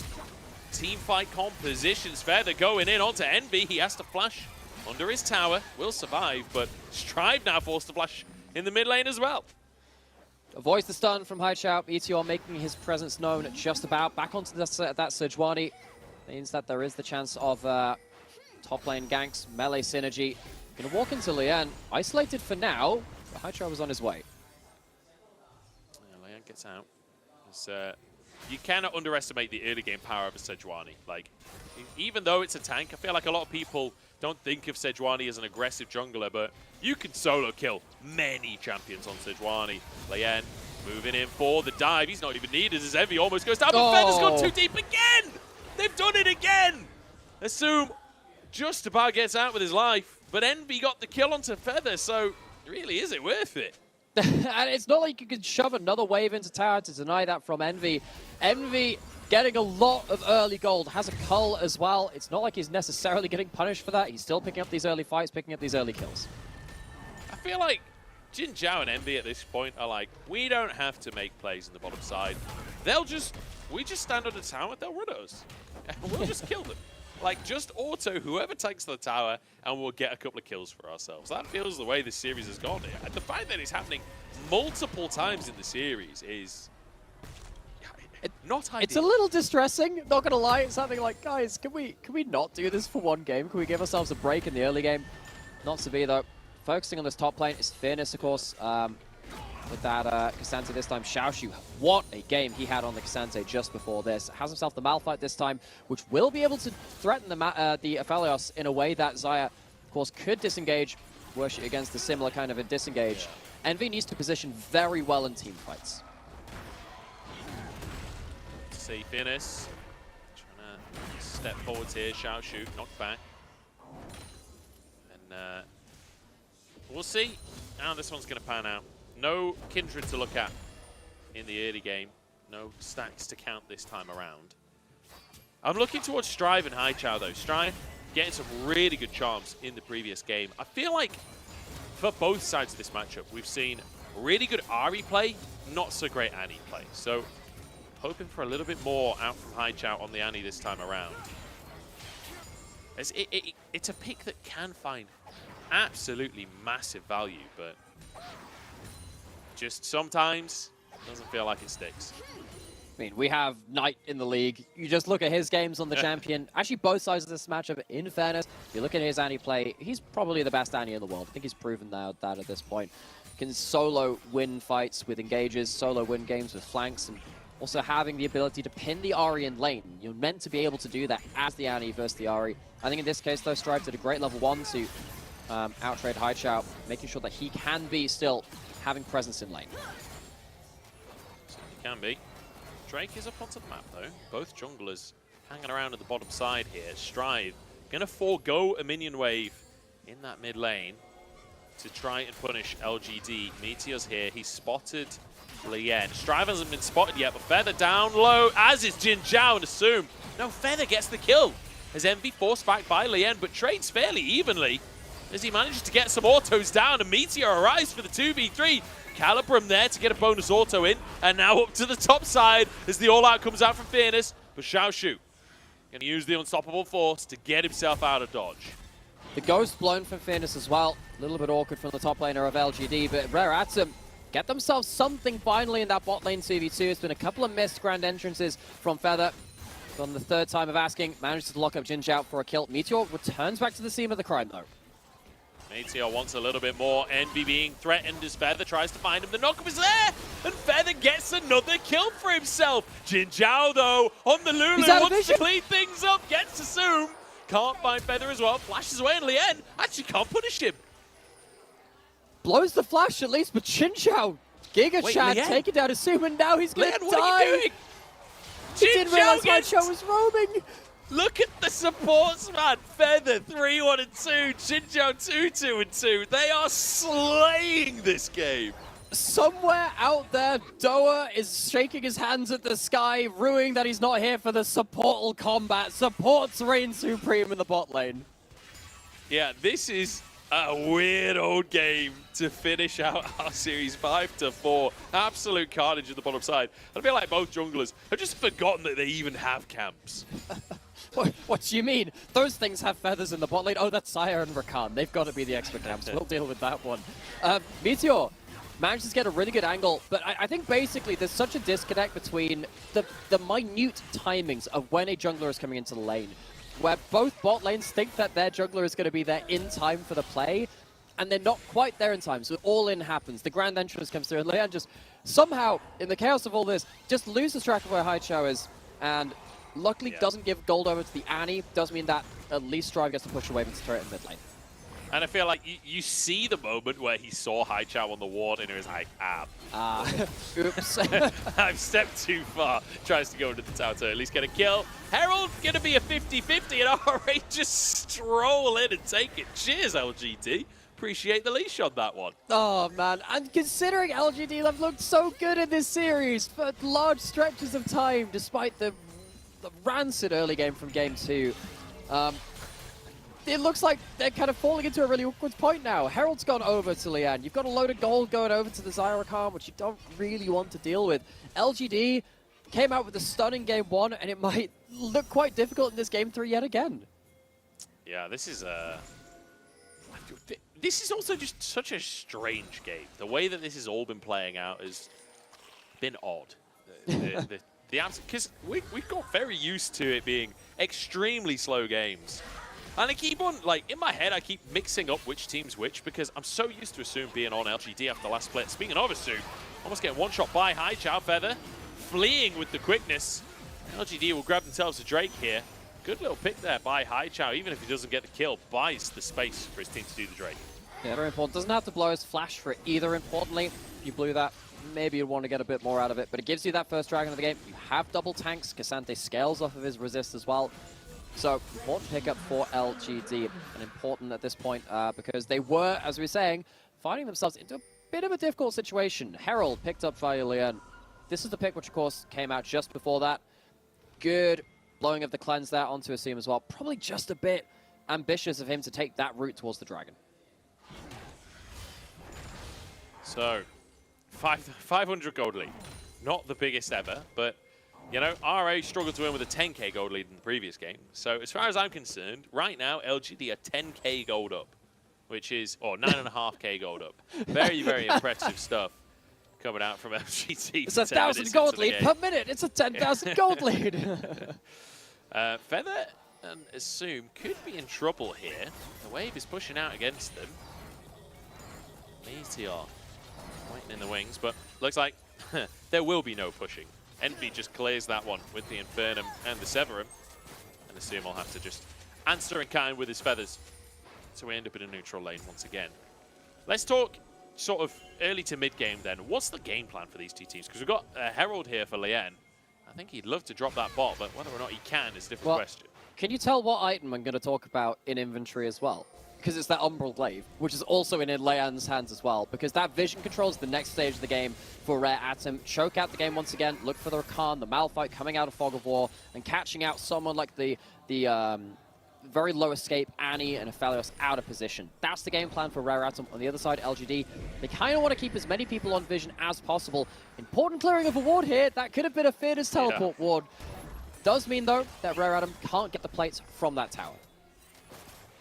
team fight compositions. Feather going in onto Envy. He has to flash under his tower. Will survive, but Strive now forced to flash in the mid lane as well. Avoids the stun from Haichao. Meteor making his presence known just about. Back onto that Sejuani. Means that there is the chance of top lane ganks, melee synergy. Gonna walk into Lian. Isolated for now, but Haichao was on his way. Yeah, Lian gets out. As you cannot underestimate the early game power of a Sejuani. Like, even though it's a tank, I feel like a lot of people don't think of Sejuani as an aggressive jungler, but you can solo kill many champions on Sejuani. Lien moving in for the dive. He's not even needed as Envy almost goes down, but Feather's gone too deep again! They've done it again! Assume just about gets out with his life, but Envy got the kill onto Feather, so really, is it worth it? And it's not like you can shove another wave into tower to deny that from Envy. Envy getting a lot of early gold, has a cull as well. It's not like he's necessarily getting punished for that. He's still picking up these early fights, picking up these early kills. I feel like Jin Zhao and Envy at this point are like, we don't have to make plays in the bottom side. We just stand on the tower, they'll run us. And we'll just kill them. Like, just auto whoever takes the tower, and we'll get a couple of kills for ourselves. That feels the way this series has gone. And the fact that it's happening multiple times in the series is not ideal. It's a little distressing, not gonna lie. It's something like, guys, can we not do this for one game? Can we give ourselves a break in the early game? Not to be, though. Focusing on this top lane is Fearness, of course. With that K'Sante this time, Xiaoshu, what a game he had on the K'Sante just before this. Has himself the Malphite this time, which will be able to threaten the Aphelios in a way that Xayah, of course, could disengage, worship against a similar kind of a disengage. Envy needs to position very well in team fights. See Fearness trying to step forwards here, Xiaoshu, knocked back. And we'll see how this one's going to pan out. No Kindred to look at in the early game. No stacks to count this time around. I'm looking towards Strive and Haichao though. Strive getting some really good charms in the previous game. I feel like for both sides of this matchup, we've seen really good Ahri play, not so great Annie play. So hoping for a little bit more out from Haichao on the Annie this time around. It's a pick that can find absolutely massive value, but just sometimes doesn't feel like it sticks. I mean, we have Knight in the league. You just look at his games on the champion. Actually, both sides of this matchup, in fairness, if you look at his Annie play, he's probably the best Annie in the world. I think he's proven that at this point. Can solo win fights with engages, solo win games with flanks, and also having the ability to pin the Ahri in lane. You're meant to be able to do that as the Annie versus the Ahri. I think in this case, though, Strive did a great level 1 to outtrade Haichao, making sure that he can be still having presence in lane. Certainly can be. Drake is up onto the map though. Both junglers hanging around at the bottom side here. Strive gonna forego a minion wave in that mid lane to try and punish LGD. Meteor's here. He's spotted Lien. Strive hasn't been spotted yet, but Feather down low, as is Jin Zhao, and Assume. No, Feather gets the kill as Envy forced back by Lien, but trades fairly evenly as he manages to get some autos down, and Meteor arrives for the 2v3. Calibrum there to get a bonus auto in, and now up to the top side as the all-out comes out from Fearness. But Xiaoshu going to use the unstoppable force to get himself out of dodge. The Ghost blown from Fearness as well. A little bit awkward from the top laner of LGD, but Rare Atom get themselves something finally in that bot lane 2v2. It's been a couple of missed grand entrances from Feather. On the third time of asking, manages to lock up Jin Zhao for a kill. Meteor returns back to the scene of the crime though. Meteor wants a little bit more. Envy being threatened as Feather tries to find him. The knockup is there, and Feather gets another kill for himself. Jin Zhao, though, on the Lulu, wants to clean things up, gets Assume. Can't find Feather as well, flashes away, and Lien actually can't punish him. Blows the flash at least, but Jin Zhao, Giga Chad taking down Assume, and now he's going to die. What are you doing? He didn't realize Haichao was roaming. Look at the supports, man. Feather 3-1 and 2. Jin Zhao 2-2 and 2. They are slaying this game. Somewhere out there, Doa is shaking his hands at the sky, ruining that he's not here for the supportal combat. Supports reign supreme in the bot lane. Yeah, this is a weird old game to finish out our series 5-4. Absolute carnage at the bottom side. I feel like both junglers have just forgotten that they even have camps. What do you mean? Those things have feathers in the bot lane. Oh, that's Sire and Rakan. They've got to be the extra camps. We'll deal with that one. Meteor manages to get a really good angle, but I think basically there's such a disconnect between the minute timings of when a jungler is coming into the lane, where both bot lanes think that their jungler is going to be there in time for the play, and they're not quite there in time, so all in happens. The grand entrance comes through, and Leon just somehow, in the chaos of all this, just loses track of where Haichao is, and luckily doesn't give gold over to the Annie. Does mean that at least Strive gets to push away from the turret in mid lane. And I feel like you see the moment where he saw Haichao on the ward and he was like, Oops. I've stepped too far. Tries to go into the tower to at least get a kill. Herald gonna be a 50-50 and RA just stroll in and take it. Cheers, LGD. Appreciate the leash on that one. Oh man, and considering LGD have looked so good in this series for large stretches of time, despite the rancid early game from game 2, it looks like they're kind of falling into a really awkward point now. Herald's gone over to Lian. You've got a load of gold going over to the Zyra Khan, which you don't really want to deal with. LGD came out with a stunning game 1, and it might look quite difficult in this game 3 yet again. Yeah, this is also just such a strange game. The way that this has all been playing out has been odd. The answer, because we got very used to it being extremely slow games. And I keep on, like, in my head, I keep mixing up which team's which because I'm so used to Assume being on LGD after the last split. Speaking of Assume, almost getting one shot by Haichao. Feather fleeing with the quickness. LGD will grab themselves a Drake here. Good little pick there by Haichao. Even if he doesn't get the kill, buys the space for his team to do the Drake. Yeah, very important. Doesn't have to blow his flash for it either, importantly. If you blew that, maybe you'd want to get a bit more out of it. But it gives you that first dragon of the game. You have double tanks. Cassante scales off of his resist as well. So, important pickup for LGD, and important at this point because they were, as we were saying, finding themselves into a bit of a difficult situation. Herald picked up by Lian. This is the pick which, of course, came out just before that. Good blowing of the cleanse there onto Assume as well. Probably just a bit ambitious of him to take that route towards the dragon. So, 500 gold lead. Not the biggest ever, but you know, RA struggled to win with a 10k gold lead in the previous game. So as far as I'm concerned, right now, LGD are 10k gold up, which is, or 9.5k gold up. Very, very impressive stuff coming out from LGD. It's a 1,000 gold lead per minute. It's a 10,000 gold lead. Feather and Assume could be in trouble here. The wave is pushing out against them. Meteor waiting in the wings, but looks like there will be no pushing. Envy just clears that one with the Infernum and the Severum. And Assume will have to just answer in kind with his feathers. So we end up in a neutral lane once again. Let's talk sort of early to mid-game then. What's the game plan for these two teams? Because we've got a Herald here for Lian. I think he'd love to drop that bot, but whether or not he can is a different question. Can you tell what item I'm going to talk about in inventory as well? Because it's that Umbral Glaive, which is also in Lian's hands as well. Because that vision control is the next stage of the game for Rare Atom. Choke out the game once again, look for the Rakan, the Malphite coming out of Fog of War, and catching out someone like the very low escape Annie and Aphelios out of position. That's the game plan for Rare Atom. On the other side, LGD, they kind of want to keep as many people on vision as possible. Important clearing of a ward here. That could have been a Fearless teleport ward. Does mean, though, that Rare Atom can't get the plates from that tower.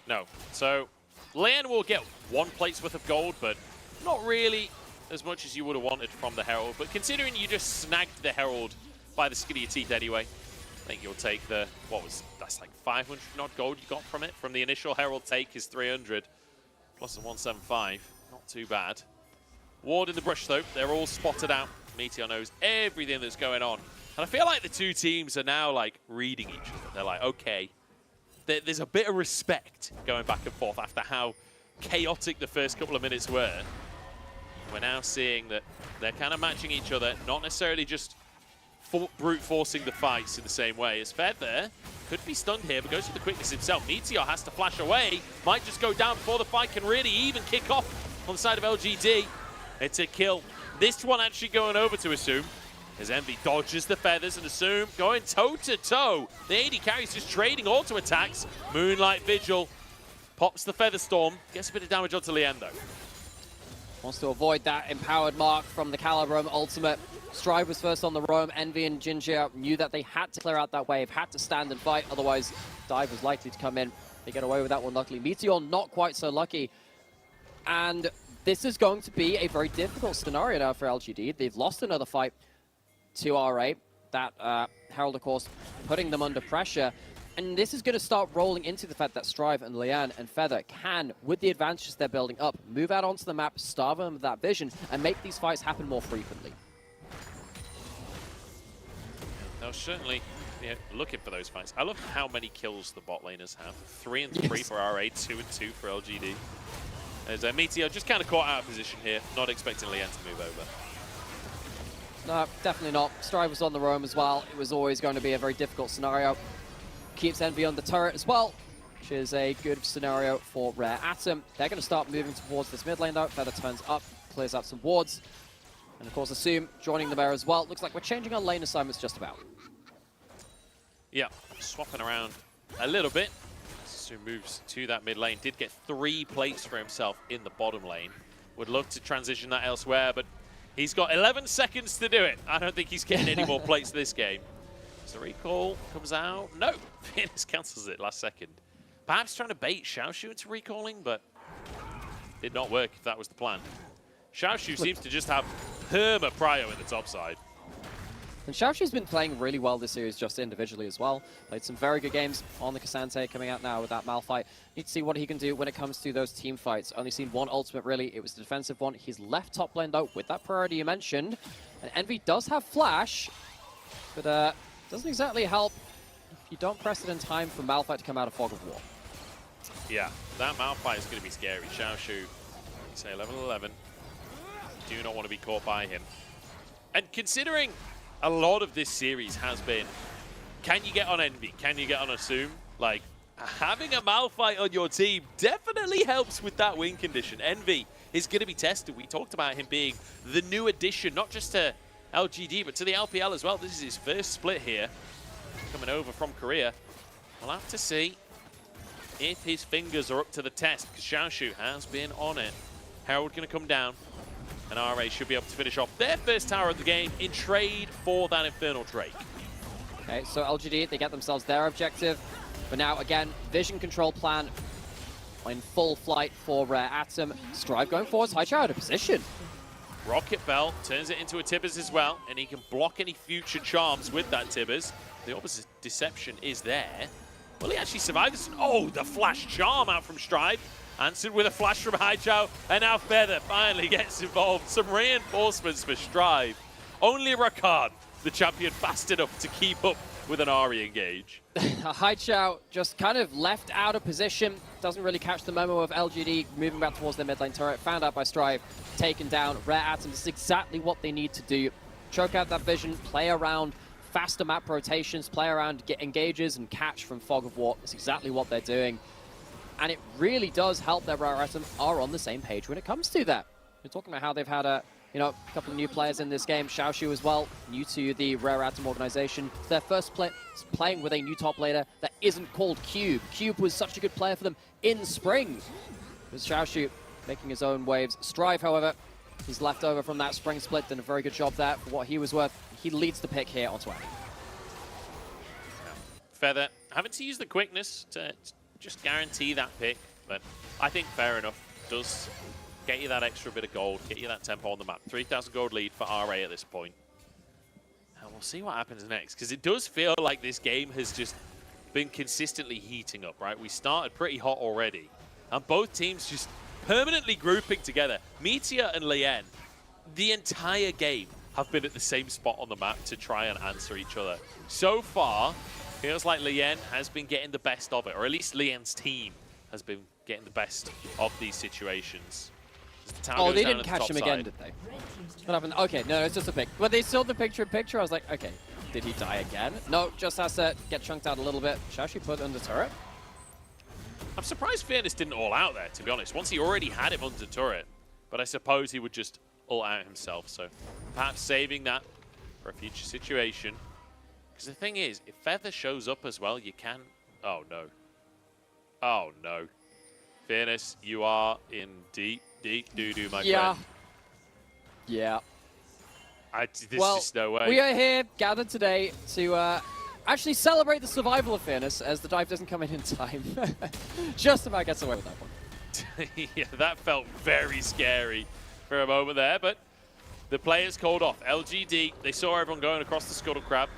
No. So, Lian will get one plate's worth of gold, but not really as much as you would have wanted from the Herald. But considering you just snagged the Herald by the skin of your teeth anyway, I think you'll take the, that's like 500 not gold you got from it. From the initial Herald take is 300, plus the 175. Not too bad. Ward in the brush though, they're all spotted out. Meteor knows everything that's going on. And I feel like the two teams are now like reading each other. They're like, okay, there's a bit of respect going back and forth after how chaotic the first couple of minutes were. We're now seeing that they're kind of matching each other, not necessarily just brute forcing the fights in the same way. As Feather could be stunned here, but goes for the quickness himself. Meteor has to flash away, might just go down before the fight can really even kick off on the side of LGD. It's a kill. This one actually going over to Assume, as Envy dodges the feathers and Assume going toe-to-toe. The AD carries just trading auto attacks. Moonlight Vigil pops the Feather Storm, gets a bit of damage onto Lian though. Wants to avoid that empowered mark from the Calibrum ultimate. Strive was first on the roam. Envy and Ginger knew that they had to clear out that wave, had to stand and fight, otherwise Dive was likely to come in. They get away with that one luckily. Meteor not quite so lucky. And this is going to be a very difficult scenario now for LGD. They've lost another fight to RA. That Herald, of course, putting them under pressure. And this is going to start rolling into the fact that Strive and Lian and Feather can, with the advantages they're building up, move out onto the map, starve them with that vision, and make these fights happen more frequently. They'll certainly looking for those fights. I love how many kills the bot laners have. 3 and 3 for RA, 2 and 2 for LGD. As Meteor just kind of caught out of position here, not expecting Lian to move over. No, definitely not. Strive was on the roam as well. It was always going to be a very difficult scenario. Keeps Envy on the turret as well, which is a good scenario for Rare Atom. They're going to start moving towards this mid lane though. Feather turns up, clears out some wards. And of course, Assume joining the bear as well. Looks like we're changing our lane assignments just about. Yeah, swapping around a little bit. Assume moves to that mid lane. Did get 3 plates for himself in the bottom lane. Would love to transition that elsewhere, but he's got 11 seconds to do it. I don't think he's getting any more plates this game. So recall comes out. No, Venus cancels it last second. Perhaps trying to bait Xiaoshu into recalling, but did not work if that was the plan. Xiaoshu seems to just have perma prio in the top side. And Xiaoshu's been playing really well this series just individually as well. Played some very good games on the Cassante, coming out now with that Malphite. Need to see what he can do when it comes to those team fights. Only seen one ultimate really, it was the defensive one. He's left top lane though with that priority you mentioned. And Envy does have flash, but doesn't exactly help if you don't press it in time for Malphite to come out of Fog of War. Yeah, that Malphite is going to be scary. Xiaoshu, say level 11. Do not want to be caught by him. And considering a lot of this series has been, can you get on Envy? Can you get on Assume? Like, having a Malphite on your team definitely helps with that win condition. Envy is going to be tested. We talked about him being the new addition, not just to LGD, but to the LPL as well. This is his first split here, coming over from Korea. We'll have to see if his fingers are up to the test, because Xiaoshu has been on it. Herald going to come down, and RA should be able to finish off their first tower of the game in trade for that Infernal Drake. Okay, so LGD, they get themselves their objective. But now, again, vision control plan in full flight for Rare Atom. Strive going forwards, Haichao out of position. Rocket Bell turns it into a Tibbers as well, and he can block any future charms with that Tibbers. The opposite deception is there. Will he actually survive this? Oh, the flash charm out from Strive. Answered with a flash from Haichao, and now Feather finally gets involved. Some reinforcements for Strive. Only Rakan, the champion, fast enough to keep up with an Ahri engage. Haichao just kind of left out of position. Doesn't really catch the memo of LGD moving back towards their mid lane turret. Found out by Strive, taken down. Rare Atom, this is exactly what they need to do. Choke out that vision, play around faster map rotations, play around, get engages and catch from Fog of War. That's exactly what they're doing. And it really does help that Rare Atom are on the same page when it comes to that. We're talking about how they've had a couple of new players in this game. Xiaoshu as well, new to the Rare Atom organization. It's their first playing with a new top laner that isn't called Cube. Cube was such a good player for them in spring. With Xiaoshu making his own waves. Strive, however, he's left over from that spring split, done a very good job there for what he was worth. He leads the pick here onto Abby. Feather having to use the quickness to just guarantee that pick, but I think fair enough. Does get you that extra bit of gold, get you that tempo on the map. 3,000 gold lead for RA at this point. And we'll see what happens next, because it does feel like this game has just been consistently heating up, right? We started pretty hot already, and both teams just permanently grouping together. Meteor and Lian, the entire game, have been at the same spot on the map to try and answer each other. So far, feels like Lian has been getting the best of it, or at least Lian's team has been getting the best of these situations. Oh, they didn't catch him again, did they? What happened? Okay, no, it's just a pick. When they saw the picture-in-picture, I was like, okay, did he die again? No, just has to get chunked out a little bit. Xiaoshu put under turret. I'm surprised Fairness didn't all out there, to be honest, once he already had him under turret. But I suppose he would just all out himself, so perhaps saving that for a future situation. Because the thing is, if Feather shows up as well, you can... Oh, no. Oh, no. Fairness, you are in deep, deep doo-doo, my friend. Yeah. This is just no way. We are here, gathered today, to actually celebrate the survival of Fairness, as the dive doesn't come in time. Just about gets away with that one. Yeah, that felt very scary for a moment there, but the players called off. LGD, they saw everyone going across the Scuttle Crab.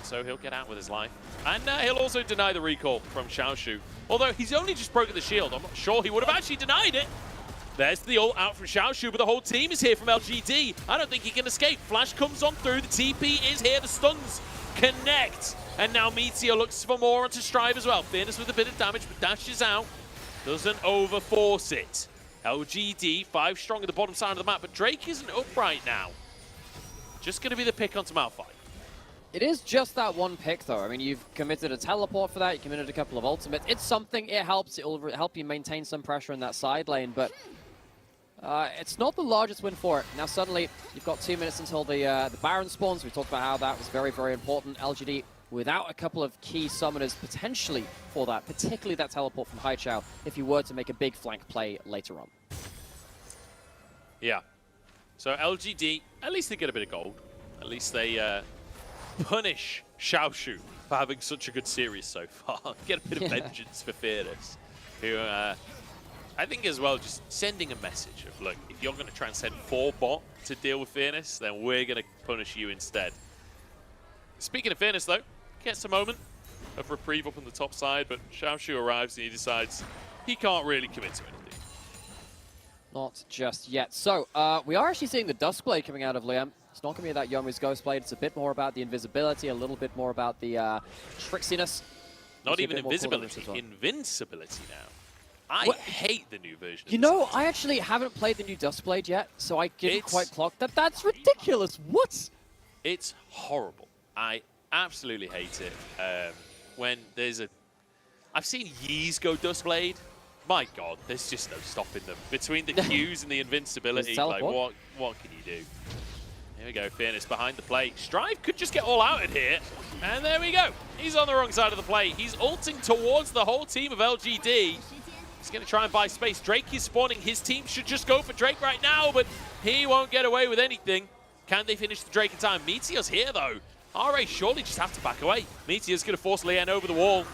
so he'll get out with his life. And he'll also deny the recall from Xiaoshu. Although he's only just broken the shield, I'm not sure he would have actually denied it. There's the ult out from Xiaoshu, but the whole team is here from LGD. I don't think he can escape. Flash comes on through, the TP is here, the stuns connect. And now Meteor looks for more onto Strive as well. Fearless with a bit of damage, but dashes out. Doesn't overforce it. LGD, 5 strong at the bottom side of the map, but Drake isn't up right now. Just going to be the pick onto Malphite. It is just that one pick, though. I mean, you've committed a teleport for that, you committed a couple of ultimates. It's something, it helps, it'll help you maintain some pressure in that side lane, but it's not the largest win for it. Now suddenly, you've got 2 minutes until the Baron spawns. We talked about how that was very, very important. LGD without a couple of key summoners potentially for that, particularly that teleport from Haichao, if you were to make a big flank play later on. Yeah. So LGD, at least they get a bit of gold. At least they punish Xiaoshu for having such a good series so far. Get a bit of vengeance for Fearless, who I think as well just sending a message of, look, if you're going to try and send 4 bot to deal with Fearless, then we're going to punish you instead. Speaking of Fearless though, gets a moment of reprieve up on the top side, but Xiaoshu arrives and he decides he can't really commit to anything. Not just yet. So, we are actually seeing the Duskblade coming out of Liam. It's not going to be that Yomu's Ghostblade. It's a bit more about the invisibility, a little bit more about the tricksiness. Not even invisibility, invincibility now. I hate the new version. You know, I actually haven't played the new Duskblade yet, so I didn't quite clock that. That's ridiculous. What? It's horrible. I absolutely hate it. When there's a... I've seen Yeez go Duskblade. My God, there's just no stopping them. Between the Qs and the invincibility, like what can you do? Here we go, Fearless behind the plate. Strive could just get all out in here. And there we go. He's on the wrong side of the plate. He's ulting towards the whole team of LGD. He's going to try and buy space. Drake is spawning. His team should just go for Drake right now, but he won't get away with anything. Can they finish the Drake in time? Meteor's here, though. RA surely just have to back away. Meteor's going to force Lien over the wall.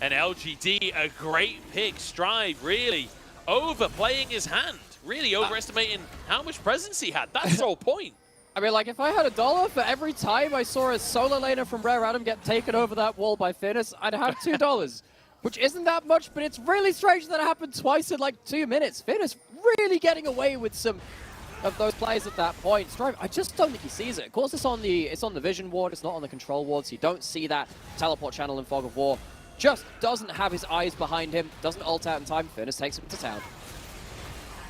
And LGD, a great pick. Strive really overplaying his hand. Really overestimating how much presence he had. That's the whole point. I mean, like, if I had $1 for every time I saw a solo laner from Rare Adam get taken over that wall by Fearless, I'd have $2. Which isn't that much, but it's really strange that it happened twice in, like, 2 minutes. Fearless really getting away with some of those plays at that point. Strive, I just don't think he sees it. Of course, it's on the vision ward. It's not on the control ward, so you don't see that teleport channel in Fog of War. Just doesn't have his eyes behind him. Doesn't ult out in time. Fearless takes him to town.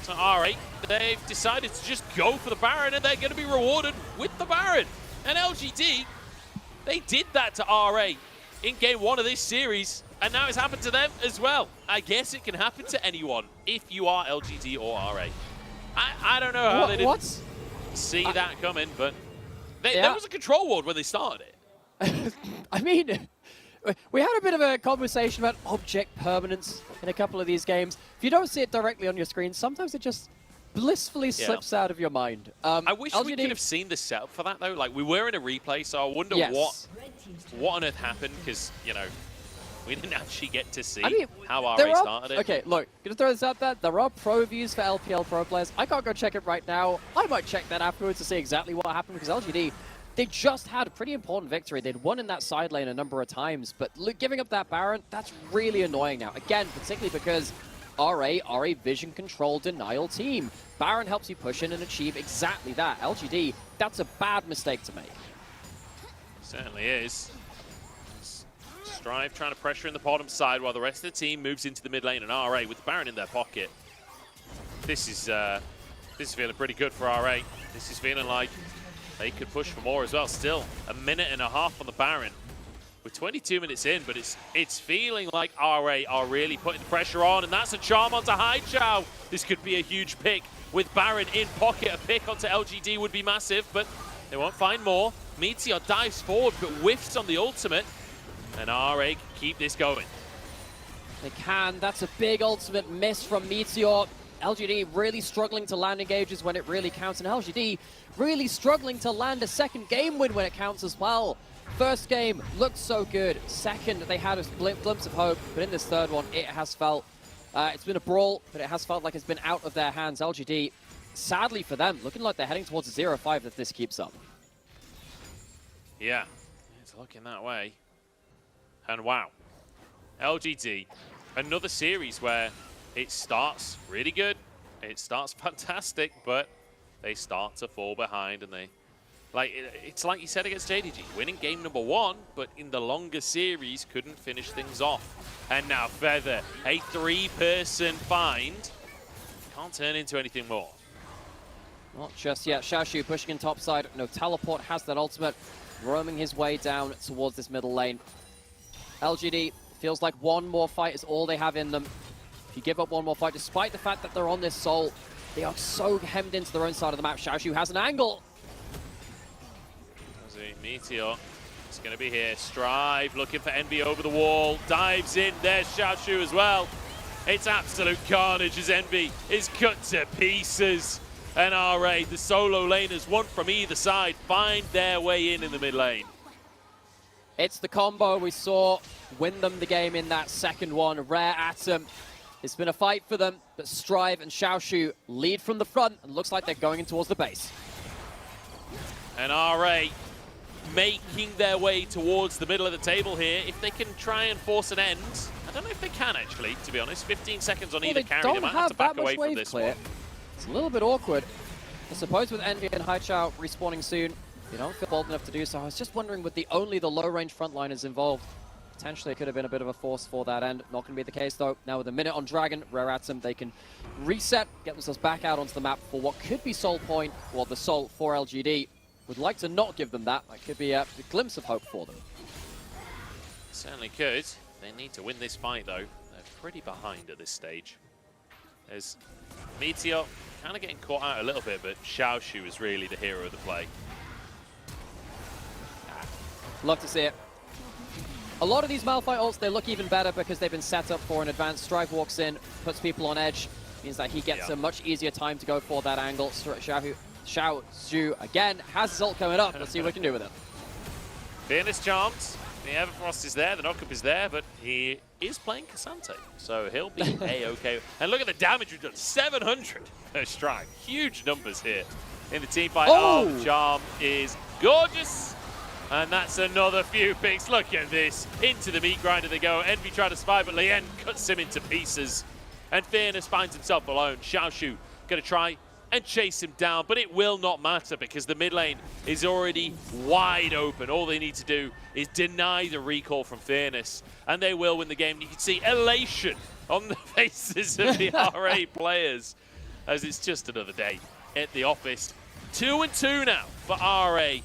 So R8, they've decided to just go for the Baron, and they're going to be rewarded with the Baron. And LGD, they did that to RA in game 1 of this series, and now it's happened to them as well. I guess it can happen to anyone if you are LGD or RA. I don't know how they didn't see that coming, but there was a control ward when they started it. I mean, we had a bit of a conversation about object permanence in a couple of these games. If you don't see it directly on your screen, sometimes it just blissfully slips out of your mind. I wish we could have seen the setup for that, though. Like, we were in a replay, so I wonder what on earth happened, because, you know, we didn't actually get to see how RA started it. Okay, look, gonna throw this out there. There are pro views for LPL Pro players. I can't go check it right now. I might check that afterwards to see exactly what happened, because LGD, they just had a pretty important victory. They'd won in that side lane a number of times, but giving up that Baron, that's really annoying now. Again, particularly because RA are a vision control denial team. Baron helps you push in and achieve exactly that. LGD, that's a bad mistake to make. Certainly is. Strive trying to pressure in the bottom side while the rest of the team moves into the mid lane, and RA with the Baron in their pocket. This is feeling pretty good for RA. This is feeling like they could push for more as well. Still, a minute and a half on the Baron. We're 22 minutes in, but it's feeling like RA are really putting the pressure on, and that's a charm onto Haichao. This could be a huge pick. With Baron in pocket, a pick onto LGD would be massive, but they won't find more. Meteor dives forward, but whiffs on the ultimate, and RA can keep this going. They can. That's a big ultimate miss from Meteor. LGD really struggling to land engages when it really counts, and LGD really struggling to land a second game win when it counts as well. First game looked so good. Second, they had a glimpse of hope, but in this third one, it has felt, it's been a brawl, but it has felt like it's been out of their hands. LGD, sadly for them, looking like they're heading towards a 0-5 if this keeps up. Yeah, it's It's looking that way. And wow, LGD, another series where it starts really good. It starts fantastic, but they start to fall behind, and they, it's like you said against JDG, winning game number 1, but in the longer series couldn't finish things off. And now Feather, a 3-person find, can't turn into anything more. Not just yet. Xiaoshu pushing in topside. No teleport, has that ultimate, roaming his way down towards this middle lane. LGD feels like one more fight is all they have in them. If you give up one more fight, despite the fact that they're on this soul, they are so hemmed into their own side of the map. Xiaoshu has an angle. Meteor is going to be here. Strive looking for Envy over the wall. Dives in. There's Xiaoshu as well. It's absolute carnage as Envy is cut to pieces. And RA, the solo laners, one from either side, find their way in the mid lane. It's the combo we saw win them the game in that second one. Rare Atom. It's been a fight for them, but Strive and Xiaoshu lead from the front, and looks like they're going in towards the base. And RA making their way towards the middle of the table here. If they can try and force an end, I don't know if they can actually, to be honest. 15 seconds on either carry, they might have to back away from this one. It's a little bit awkward. I suppose with Envy and Haichao respawning soon, they don't feel bold enough to do so. I was just wondering, with only the low-range frontliners involved, potentially it could have been a bit of a force for that end. Not going to be the case, though. Now with a minute on Dragon, Rare Atom, they can reset, get themselves back out onto the map for what could be Soul Point, or the Soul for LGD. Would like to not give them that. That could be a glimpse of hope for them. Certainly could. They need to win this fight, though. They're pretty behind at this stage. There's Meteor kind of getting caught out a little bit, but Xiaoshu is really the hero of the play. Love to see it. A lot of these Malphite ults, they look even better because they've been set up for an advance. Strive walks in, puts people on edge, means that he gets a much easier time to go for that angle. Xiaoshu again has his ult coming up. Let's see what we can do with it. Fearless charms. The Everfrost is there, the knockup is there, but he is playing Cassante, so he'll be A-okay. And look at the damage we've done, 700 per strike. Huge numbers here in the team fight. Oh, Charm is gorgeous. And that's another few picks. Look at this. Into the meat grinder they go. Envy trying to spy, but Lien cuts him into pieces. And Fearless finds himself alone. Xiaoshu going to try and chase him down, but it will not matter because the mid lane is already wide open. All they need to do is deny the recall from Fairness, and they will win the game. You can see elation on the faces of the RA players as it's just another day at the office. 2-2 now for RA,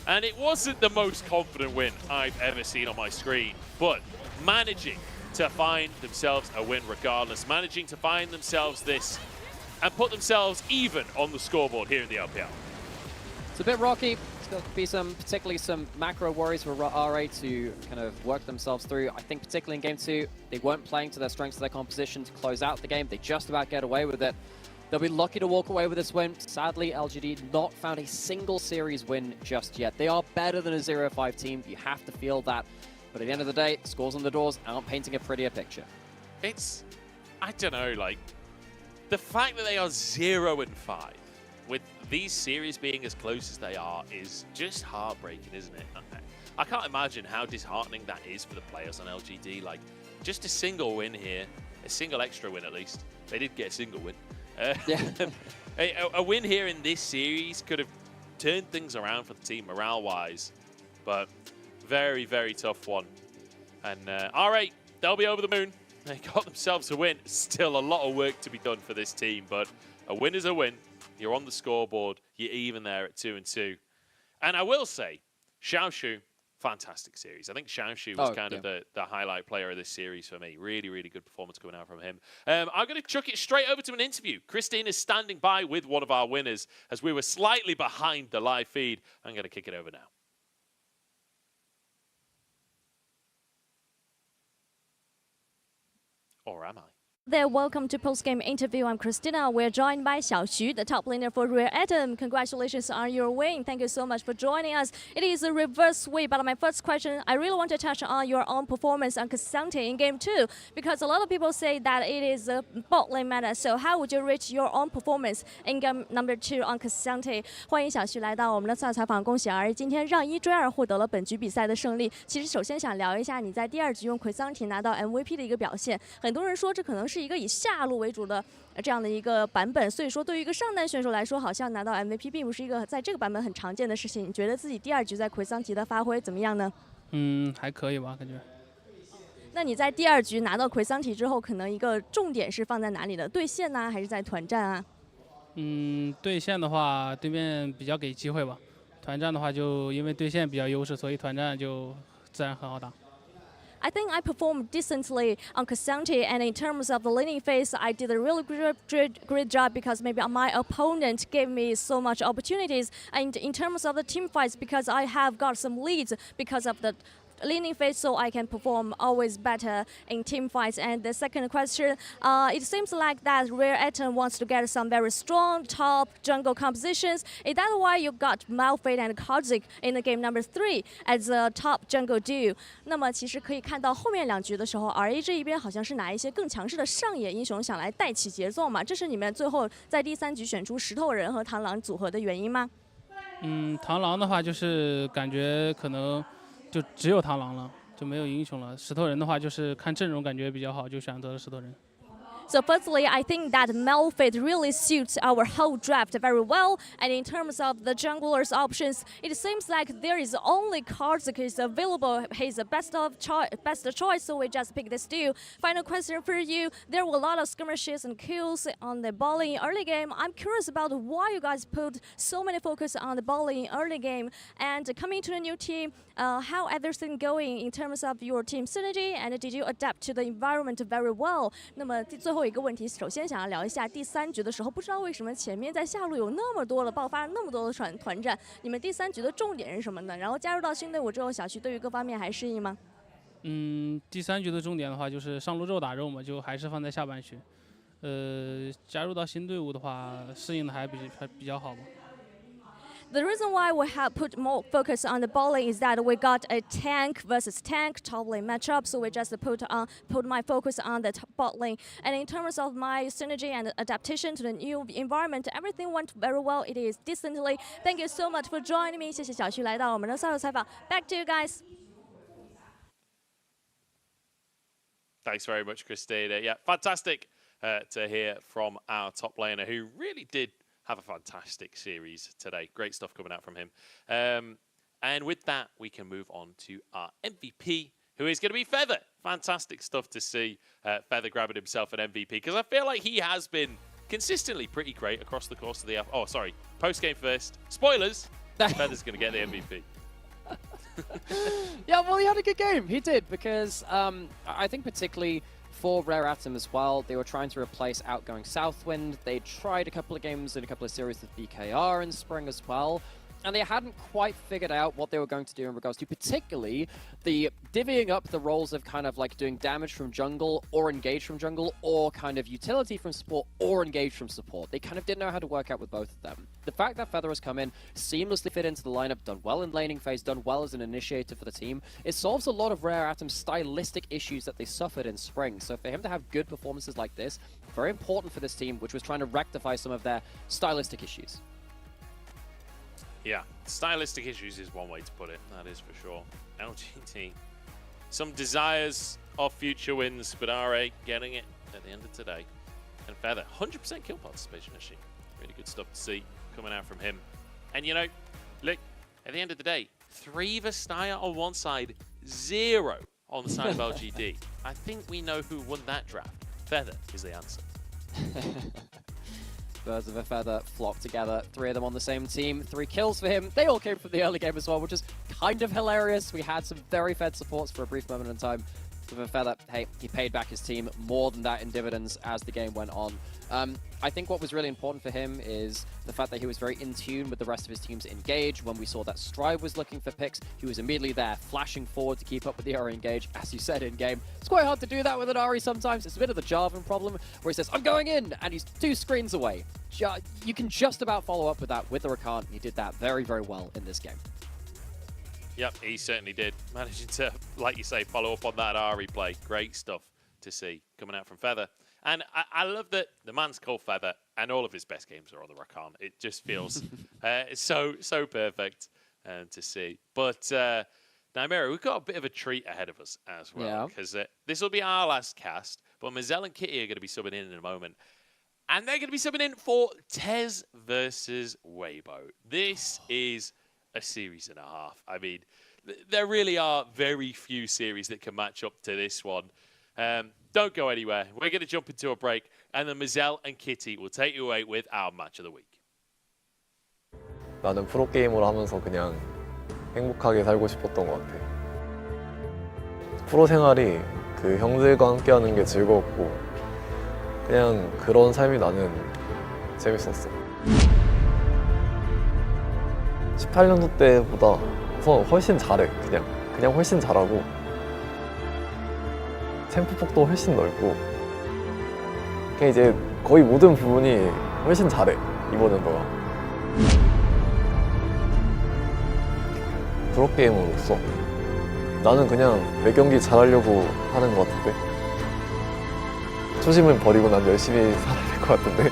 and it wasn't the most confident win I've ever seen on my screen, but managing to find themselves a win regardless, managing to find themselves this and put themselves even on the scoreboard here in the LPL. It's a bit rocky. It's going to be particularly some macro worries for RA to kind of work themselves through. I think particularly in Game 2, they weren't playing to their strengths of their composition to close out the game. They just about get away with it. They'll be lucky to walk away with this win. Sadly, LGD not found a single series win just yet. They are better than a 0-5 team. You have to feel that. But at the end of the day, scores on the doors aren't painting a prettier picture. It's, I don't know, like, the fact that they are 0-5, with these series being as close as they are, is just heartbreaking, isn't it? I can't imagine how disheartening that is for the players on LGD. Like, just a single win here, a single extra win at least. They did get a single win. A win here in this series could have turned things around for the team morale-wise, but very, very tough one. And RA, they'll be over the moon. They got themselves a win. Still a lot of work to be done for this team, but a win is a win. You're on the scoreboard. You're even there at 2-2. And I will say, Xiaoshu, fantastic series. I think Xiaoshu was kind of the highlight player of this series for me. Really, really good performance coming out from him. I'm going to chuck it straight over to an interview. Christine is standing by with one of our winners as we were slightly behind the live feed. I'm going to kick it over now. Or am I? There, welcome to post-game interview. I'm Christina. We're joined by Xiaoxu, the top laner for Rare Atom. Congratulations on your win. Thank you so much for joining us. It is a reverse sweep, but my first question, I really want to touch on your own performance on K'Sante in Game 2, because a lot of people say that it is a bot lane meta. So how would you rate your own performance in Game number 2 on K'Sante? 欢迎小徐来到我们的赛后采访，恭喜 RA 今天让1追2获得了本局比赛的胜利。其实首先想聊一下你在第2局用奎桑提拿到 MVP 的一个表现，很多人说这可能是一个以下路为主的这样的一个版本，所以说对于一个上单选手来说，好像拿到 MVP 并不是一个在这个版本很常见的事情。你觉得自己第2局在奎桑提的发挥怎么样呢？还可以吧，感觉。那你在第2局拿到奎桑提之后，可能一个重点是放在哪里的？对线呢，还是在团战啊？对线的话，对面比较给机会吧。团战的话，就因为对线比较优势，所以团战就自然很好打。I think I performed decently on K'Sante, and in terms of the laning phase, I did a really great job because maybe my opponent gave me so much opportunities. And in terms of the team fights, because I have got some leads because of the laning phase, so I can perform always better in team fights. And the second question, it seems like that Rare Atom wants to get some very strong top jungle compositions. Is that why you got Malphite and Kazik in the game number 3 as a top jungle duo? 那么其实可以看到后面2局的时候 ，RA 这一边好像是拿一些更强势的上野英雄想来带起节奏嘛，这是你们最后在第3局选出石头人和螳螂组合的原因吗？螳螂的话就是感觉可能。就只有螳螂了，就没有英雄了。石头人的话，就是看阵容感觉比较好，就选择了石头人。So firstly, I think that Malphite really suits our whole draft very well. And in terms of the junglers options, it seems like there is only Kazik is available. He's the best choice, so we just pick this duo. Final question for you. There were a lot of skirmishes and kills on the ball lane early game. I'm curious about why you guys put so many focus on the ball lane early game. And coming to the new team, how everything going in terms of your team synergy, and did you adapt to the environment very well? 那么最后一个问题，首先想要聊一下第3局的时候，不知道为什么前面在下路有那么多的爆发，那么多的团战，你们第3局的重点是什么呢？然后加入到新队伍之后，小徐对于各方面还适应吗？第3局的重点的话就是上路肉打肉嘛，就还是放在下半局。加入到新队伍的话，适应的还比较好吧。The reason why we have put more focus on the ball lane is that we got a tank versus tank top lane matchup, so we just put my focus on the bot lane. And in terms of my synergy and adaptation to the new environment, everything went very well. It is decently. Thank you so much for joining me. 谢谢小徐来到我们的赛后采访。Back to you guys. Thanks very much, Christina. Yeah, fantastic to hear from our top laner who really did have a fantastic series today. Great stuff coming out from him. And with that, we can move on to our MVP, who is going to be Feather. Fantastic stuff to see Feather grabbing himself an MVP, because I feel like he has been consistently pretty great across the course of the... Oh, sorry. Post-game first. Spoilers. Feather's going to get the MVP. Yeah, well, he had a good game. He did, because I think particularly... for Rare Atom as well, they were trying to replace outgoing Southwind. They tried a couple of games in a couple of series with BKR in spring as well. And they hadn't quite figured out what they were going to do in regards to particularly the divvying up the roles of kind of like doing damage from jungle or engage from jungle, or kind of utility from support or engage from support. They kind of didn't know how to work out with both of them. The fact that Feather has come in, seamlessly fit into the lineup, done well in laning phase, done well as an initiator for the team, it solves a lot of Rare Atom's stylistic issues that they suffered in spring. So for him to have good performances like this, very important for this team, which was trying to rectify some of their stylistic issues. Yeah, stylistic issues is one way to put it, that is for sure. LGD, some desires of future wins, but RA getting it at the end of today. And Feather, 100% kill participation actually. Really good stuff to see coming out from him. And you know, look, at the end of the day, 3 Vastaya on one side, 0 on the side of LGD. I think we know who won that draft. Feather is the answer. Birds of a feather flock together, 3 of them on the same team, 3 kills for him. They all came from the early game as well, which is kind of hilarious. We had some very fed supports for a brief moment in time. with Feather, hey, he paid back his team more than that in dividends as the game went on. I think what was really important for him is the fact that he was very in tune with the rest of his team's engage. When we saw that Strive was looking for picks, he was immediately there, flashing forward to keep up with the Ahri engage. As you said in game, it's quite hard to do that with an Ahri sometimes. It's a bit of the Jarvan problem where he says, I'm going in, and he's 2 screens away. You can just about follow up with that with the Rakan. He did that very, very well in this game. Yep, he certainly did. Managing to, like you say, follow up on that Ahri play. Great stuff to see coming out from Feather. And I love that the man's called Feather, and all of his best games are on the Rakan. It just feels so perfect to see. But Nymera, we've got a bit of a treat ahead of us as well, because this will be our last cast, but Mazel and Kitty are going to be subbing in a moment. And they're going to be subbing in for TES versus Weibo. This is a series and a half. I mean, there really are very few series that can match up to this one. Don't go anywhere. We're going to jump into a break, and then Mazel and Kitty will take you away with our match of the week. 나는 프로게이머를 하면서 그냥 행복하게 살고 싶었던 것 같아. 프로 생활이 그 형들과 함께하는 게 즐거웠고 그냥 그런 삶이 나는 재밌었어. 18년도 때보다 우선 훨씬 잘해. 그냥 훨씬 잘하고 챔프폭도 훨씬 넓고 그냥 이제 거의 모든 부분이 훨씬 잘해 이번 연도가. 프로게이머로서 나는 그냥 매 경기 잘하려고 하는 것 같은데 초심을 버리고 난 열심히 살아야 될 것 같은데.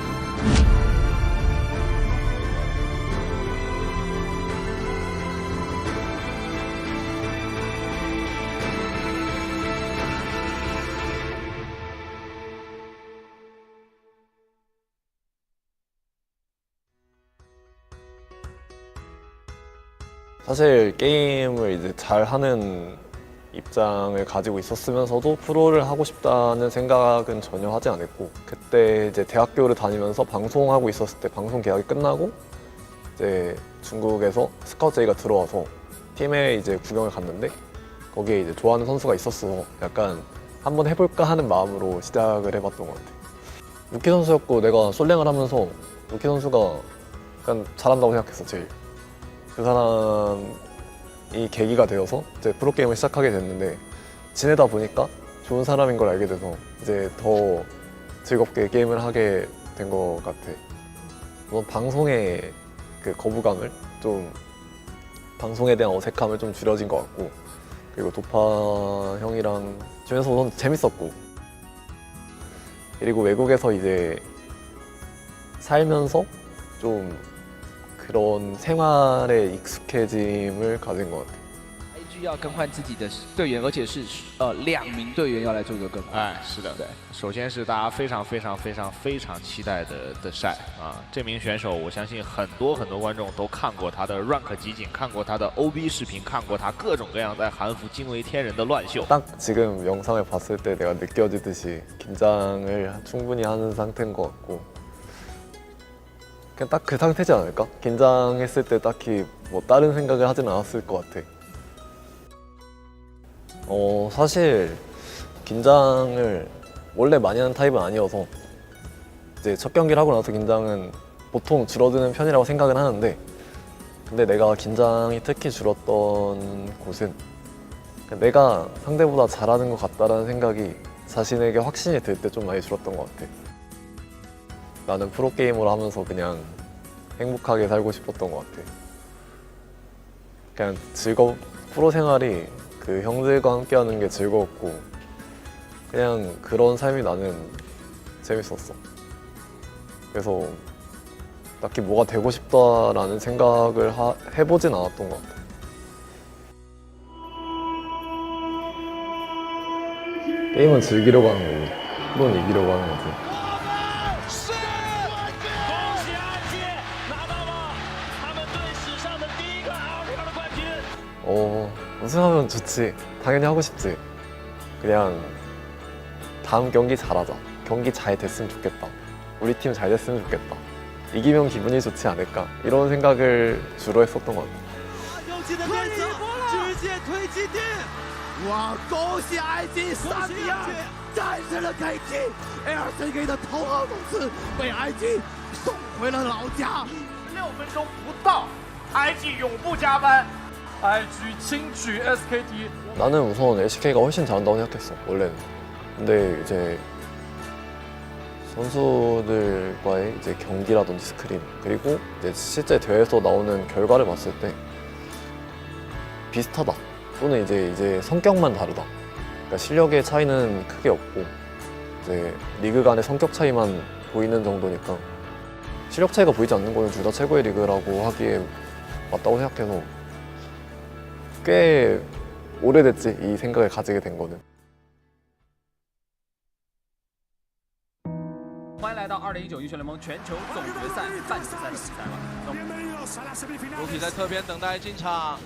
사실 게임을 이제 잘하는 입장을 가지고 있었으면서도 프로를 하고 싶다는 생각은 전혀 하지 않았고 그때 이제 대학교를 다니면서 방송하고 있었을 때 방송 계약이 끝나고 이제 중국에서 스카우트 제의가 들어와서 팀에 이제 구경을 갔는데 거기에 이제 좋아하는 선수가 있었어. 약간 한번 해볼까 하는 마음으로 시작을 해봤던 것 같아. 루키 선수였고 내가 솔랭을 하면서 루키 선수가 약간 잘한다고 생각했어 제일. 그 사람이 계기가 되어서 이제 프로게임을 시작하게 됐는데 지내다 보니까 좋은 사람인 걸 알게 돼서 이제 더 즐겁게 게임을 하게 된 것 같아. 물론 방송의 그 거부감을 좀 방송에 대한 어색함을 좀 줄여진 것 같고 그리고 도파 형이랑 주면서 우선 재밌었고 그리고 외국에서 이제 살면서 좀 그런 생활에 익숙해짐을 가진 것 같아요. IG 要更换自己的队员，而且是2名队员要来做一个更换。哎，是的，对。首先是大家非常期待的晒啊，这名选手我相信很多观众都看过他的 rank 集锦，看过他的 OB 视频，看过他各种各样在韩服惊为天人的乱秀。 딱 지금 영상을 봤을 때 내가 느껴지듯이 긴장을 충분히 하는 상태인 것 같고 그냥 딱 그 상태지 않을까? 긴장했을 때 딱히 뭐 다른 생각을 하진 않았을 것 같아. 사실 긴장을 원래 많이 하는 타입은 아니어서 이제 첫 경기를 하고 나서 긴장은 보통 줄어드는 편이라고 생각은 하는데 근데 내가 긴장이 특히 줄었던 곳은 내가 상대보다 잘하는 것 같다라는 생각이 자신에게 확신이 들 때 좀 많이 줄었던 것 같아. 나는 프로게이머를 하면서 그냥 행복하게 살고 싶었던 것 같아. 그냥 프로 생활이 그 형들과 함께하는 게 즐거웠고 그냥 그런 삶이 나는 재밌었어. 그래서 딱히 뭐가 되고 싶다라는 생각을 해보진 않았던 것 같아. 게임은 즐기려고 하는 거고 프로는 이기려고 하는 거지. 우승하면 좋지. 당연히 하고 싶지. 그냥 다음 경기 잘하자. 경기 잘 됐으면 좋겠다. 우리 팀 잘 됐으면 좋겠다. 이기면 기분이 좋지 않을까. 이런 생각을 주로 했었던 것 같아. 哇！恭喜 IG 3-2战胜了 KT，LCK 的头号种子被 IG 送回了老家。6分钟不到 ，IG 永不加班，IG轻取 SKT。 나는 우선 LCK가 훨씬 잘한다고 생각했어 원래는. 근데 이제 선수들과의 이제 경기라든지 스크림 그리고 이제 실제 대회에서 나오는 결과를 봤을 때 비슷하다. 또는 이제 성격만 다르다. 그러니까 실력의 차이는 크게 없고 이제 리그 간의 성격 차이만 보이는 정도니까 실력 차이가 보이지 않는 거는 둘 다 최고의 리그라고 하기에 맞다고 생각해서 꽤 오래됐지 이 생각을 가지게 된 거는. 欢迎来到2019英雄联盟全球总决赛半决赛的比赛了。roki 在侧边等待进场，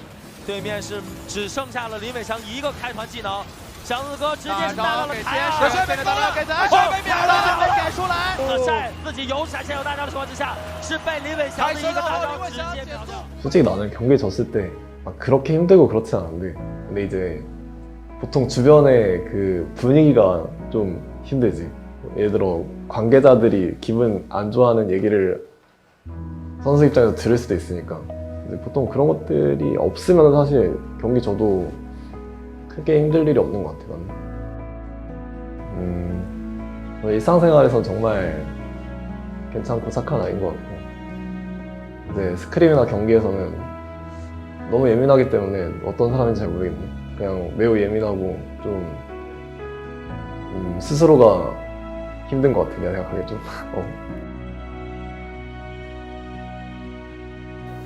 对面是只剩下了林伟翔一个开团技能，祥子哥直接是带到了台二，帅被秒了，帅被秒了，没给出来。帅自己有闪现有大招的情况之下，是被林伟翔的一个大招直接秒掉。 솔직히 나는 경기 졌을 때 막 그렇게 힘들고 그렇진 않은데 근데 이제 보통 주변의 그 분위기가 좀 힘들지. 예를 들어 관계자들이 기분 안 좋아하는 얘기를 선수 입장에서 들을 수도 있으니까 보통 그런 것들이 없으면 사실 경기 져도 크게 힘들 일이 없는 것 같아 나는. 일상생활에서 정말 괜찮고 착한 아이인 것 같고 이제 스크림이나 경기에서는 너무 예민하기 때문에 어떤 사람인지 잘 모르겠네. 그냥 매우 예민하고 좀 스스로가 힘든 것 같아 내가 생각하기에 좀.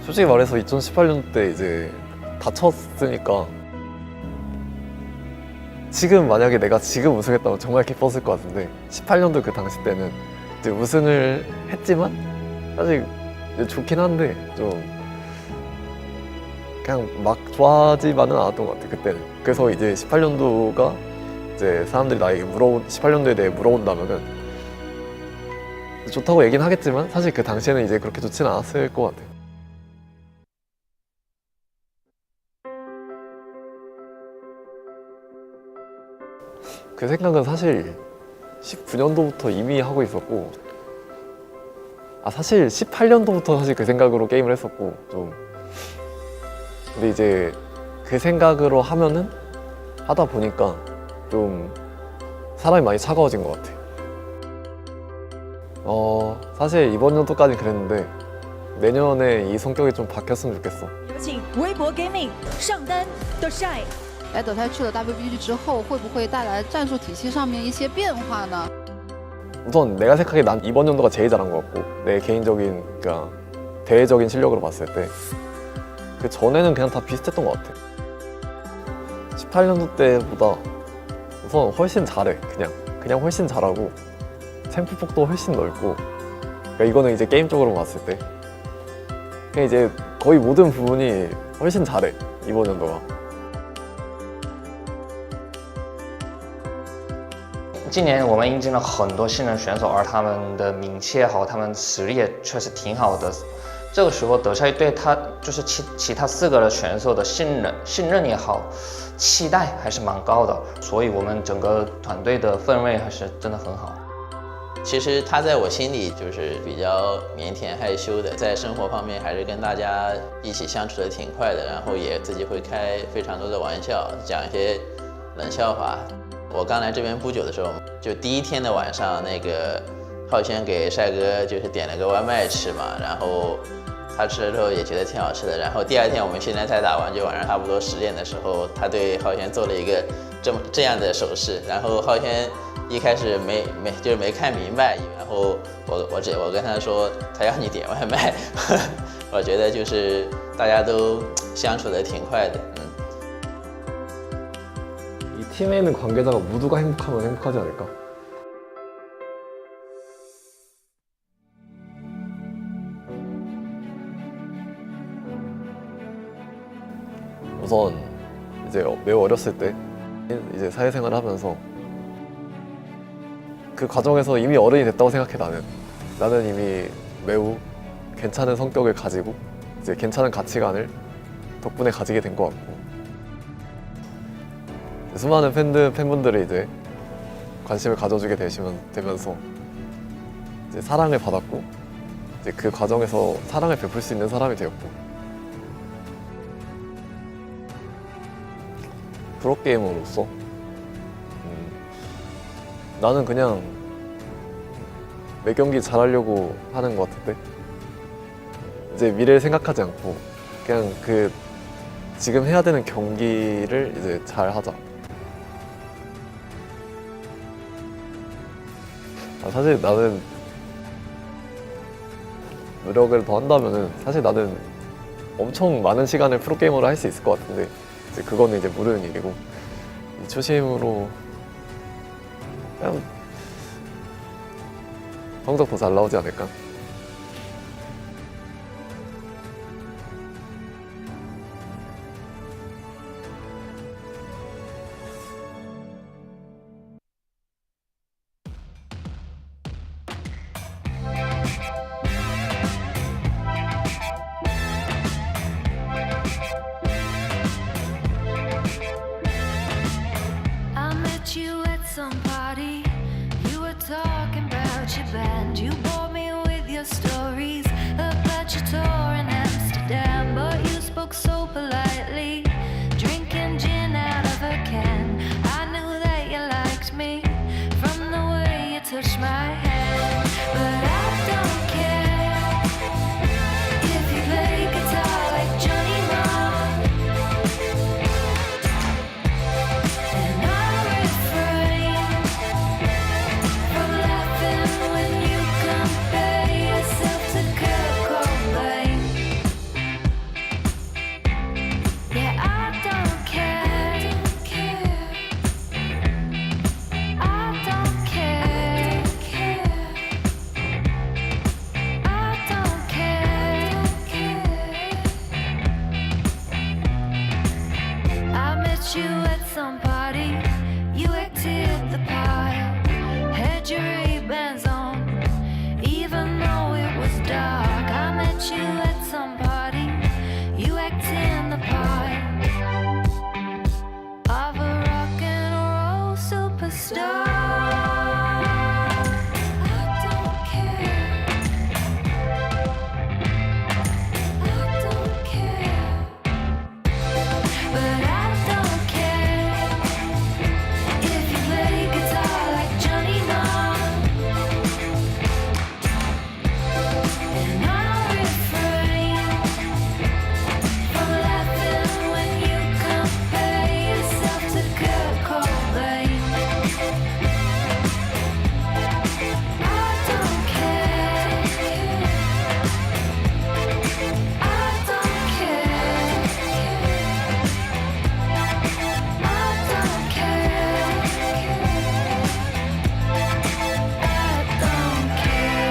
솔직히 말해서 2018년 때 이제 다쳤으니까 지금 만약에 내가 지금 우승했다면 정말 기뻤을 것 같은데 18년도 그 당시 때는 이제 우승을 했지만 사실 좋긴 한데 좀 그냥 막 좋아하지만은 않았던 것 같아 그때는. 그래서 이제 18년도가 이제 사람들이 나에게 18년도에 대해 물어본다면은 좋다고 얘기는 하겠지만 사실 그 당시에는 이제 그렇게 좋지는 않았을 것 같아. 그 생각은 사실 19년도부터 이미 하고 있었고 사실 18년도부터 사실 그 생각으로 게임을 했었고 좀 근데 이제 그 생각으로 하다 보니까 좀 사람이 많이 차가워진 것 같아. 사실 이번 연도까지는 그랬는데 내년에 이 성격이 좀 바뀌었으면 좋겠어. 有请微博 gaming 上单的晒。来德泰去了 WBG 之后，会不会带来战术体系上面一些变化呢？ 우선 내가 생각하기에 난 이번 연도가 제일 잘한 것 같고 내 개인적인 그러니까 대외적인 실력으로 봤을 때 그 전에는 그냥 다 비슷했던 것 같아. 18년도 때보다 우선 훨씬 잘해. 그냥 훨씬 잘하고 챔프 폭도 훨씬 넓고 그러니까 이거는 이제 게임적으로 봤을 때 그냥 이제 거의 모든 부분이 훨씬 잘해 이번 연도가. 今年我们应征了很多新人选手，而他们的名气也好，他们实力也确实挺好的。这个时候德赛对他就是其他4个的选手的信任也好，期待还是蛮高的，所以我们整个团队的氛围还是真的很好。其实他在我心里就是比较腼腆害羞的，在生活方面还是跟大家一起相处的挺快的，然后也自己会开非常多的玩笑，讲一些冷笑话。我刚来这边不久的时候，就第1天的晚上，那个浩轩给帅哥就是点了个外卖吃嘛，然后他吃了之后也觉得挺好吃的，然后第2天我们训练赛打完，就晚上差不多10点的时候，他对浩轩做了一个这样的手势，然后浩轩一开始没看明白，然后我跟他说他要你点外卖，我觉得就是大家都相处的挺快的。 이 팀에 있는 관계자가 모두가 행복하면 행복하지 않을까? 우선 이제 매우 어렸을 때 이제 사회생활을 하면서 그 과정에서 이미 어른이 됐다고 생각해. 나는 이미 매우 괜찮은 성격을 가지고 이제 괜찮은 가치관을 덕분에 가지게 된 것 같고 수많은 팬분들이 이제 관심을 가져주게 되면서 이제 사랑을 받았고 이제 그 과정에서 사랑을 베풀 수 있는 사람이 되었고 프로게이머로서 나는 그냥 매 경기 잘하려고 하는 것 같은데 이제 미래를 생각하지 않고 그냥 그 지금 해야 되는 경기를 이제 잘 하자. 사실 나는 노력을 더 한다면은 사실 나는 엄청 많은 시간을 프로게이머로 할 수 있을 것 같은데 이제 그거는 이제 모르는 일이고 이 초심으로 그냥 성적 더 잘 나오지 않을까? I met you at some party. You were talking about your band. You bored me with your stories about your tour in Amsterdam. But you spoke so politely, drinking gin out of a can. I knew that you liked me from the way you touched my hand. But I don't care if you play guitar like Johnny Marr. And I refrain from laughing when you compare yourself to Kurt Cobain. Yeah, I don't care. I don't care. I don't care. I met you at some party. You acted the part. Had your Ray-Bans on, even though it was dark. I met you at some party. You acted the part of a rock and roll superstar. I don't care. I don't care. But I don't care if you play guitar like Johnny Marr. And I'll refrain from laughing when you compare yourself to Kurt Cobain. I don't care. I don't care. I don't care. I don't care.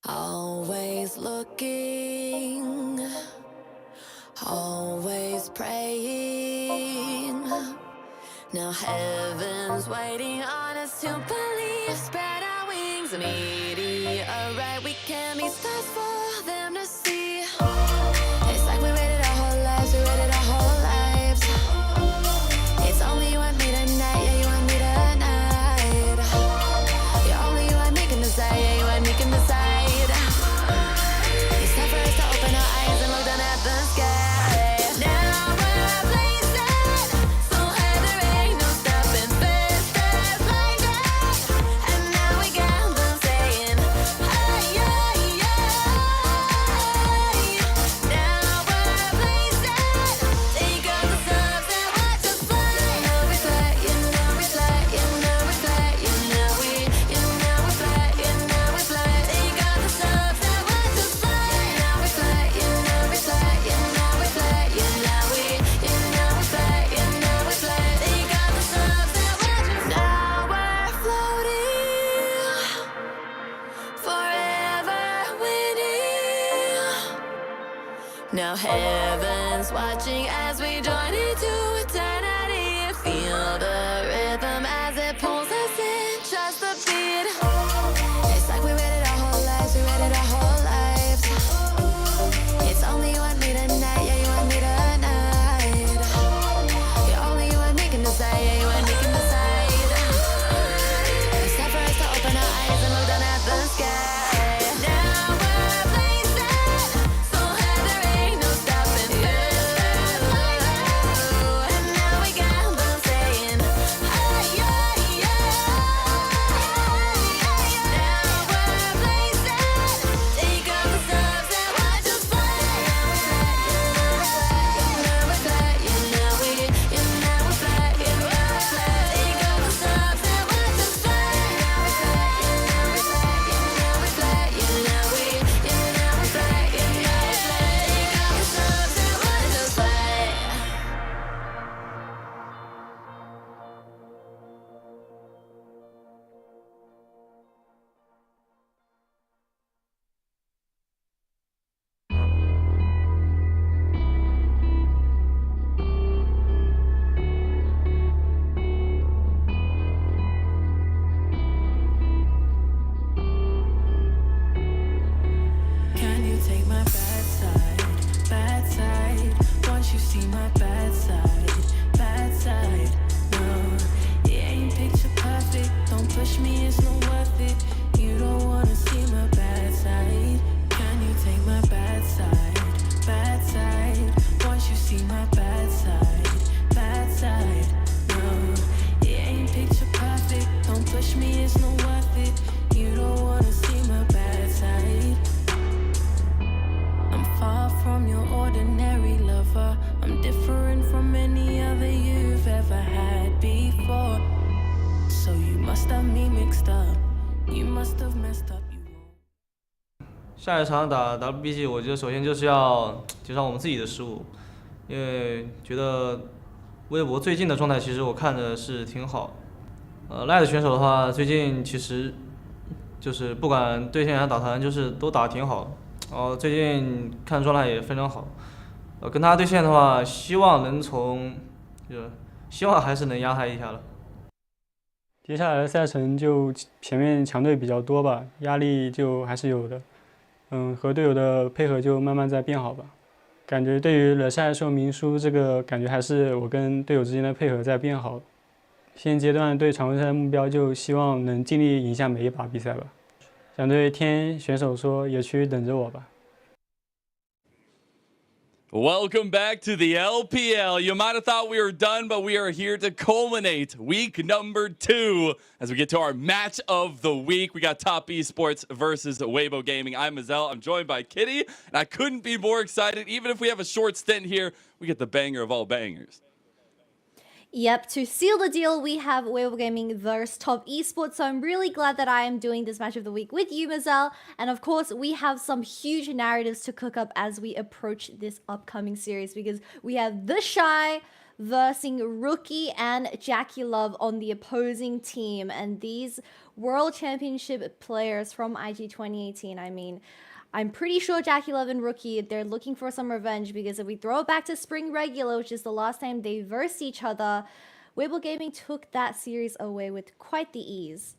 Always looking, always praying. Now heaven's waiting on us to believe. Spread our wings, meteorite. We can be stars for them to see. It's like we waited our whole lives, we waited our whole lives. It's only you and me tonight, yeah, you and me tonight. You're only you and me can decide, yeah, you and me can decide. It's time for us to open our eyes and look down at the sky. Now we're blazing, so high there ain't no stopping. Fast as lightning, and now we got them saying, hey, yeah, yeah. Now we're blazing, take off the subs and watch us fly. You know we fly, you know we fly, you know we fly, you know we fly, you know we fly. Take off the subs and watch us fly. You know we fly, you know we fly, you know we fly, you know we fly, you know we fly. Take off the subs and watch us. Now we're floating, forever winning. Now heaven's watching as we join into eternity. Feel the rhythm as it pulls us in, just the beat. my bad side. No, it ain't picture perfect. Don't push me, it's not worth it. You don't wanna see my bad side. Can you take my bad side? Bad side. Once you see my bad side. No, it ain't picture perfect. Don't push me, it's not worth it. You don't wanna see my bad side. I'm far from your ordinary lover. I'm different from any other you've ever had before. So you must have me mixed up. You must have messed up. 下一场打 WBG， 我觉得首先就是要减少我们自己的失误，因为觉得微博最近的状态其实我看的是挺好。赖的选手的话，最近其实就是不管对线还是打团，就是都打得挺好。最近看状态也非常好。跟他对线的话，希望还是能压他一下了。接下来的赛程就前面强队比较多吧，压力就还是有的。和队友的配合就慢慢在变好吧。感觉对于惹赛说明书这个感觉还是我跟队友之间的配合在变好。现阶段对常规赛的目标就希望能尽力赢下每一把比赛吧。想对天选手说，也去等着我吧。Welcome back to the LPL. You might have thought we were done, but we are here to culminate week number 2 as we get to our match of the week. We got Top Esports versus Weibo Gaming. I'm Mazel. I'm joined by Kitty, and I couldn't be more excited. Even if we have a short stint here, we get the banger of all bangers. Yep, to seal the deal, we have Weibo Gaming versus Top Esports. So I'm really glad that I am doing this match of the week with you, Mazel. And of course, we have some huge narratives to cook up as we approach this upcoming series, because we have The Shy versus Rookie and Jackie Love on the opposing team. And these World Championship players from IG 2018, I mean, I'm pretty sure Jackie Love and Rookie, they're looking for some revenge, because if we throw it back to Spring Regular, which is the last time they versed each other, Weibo Gaming took that series away with quite the ease.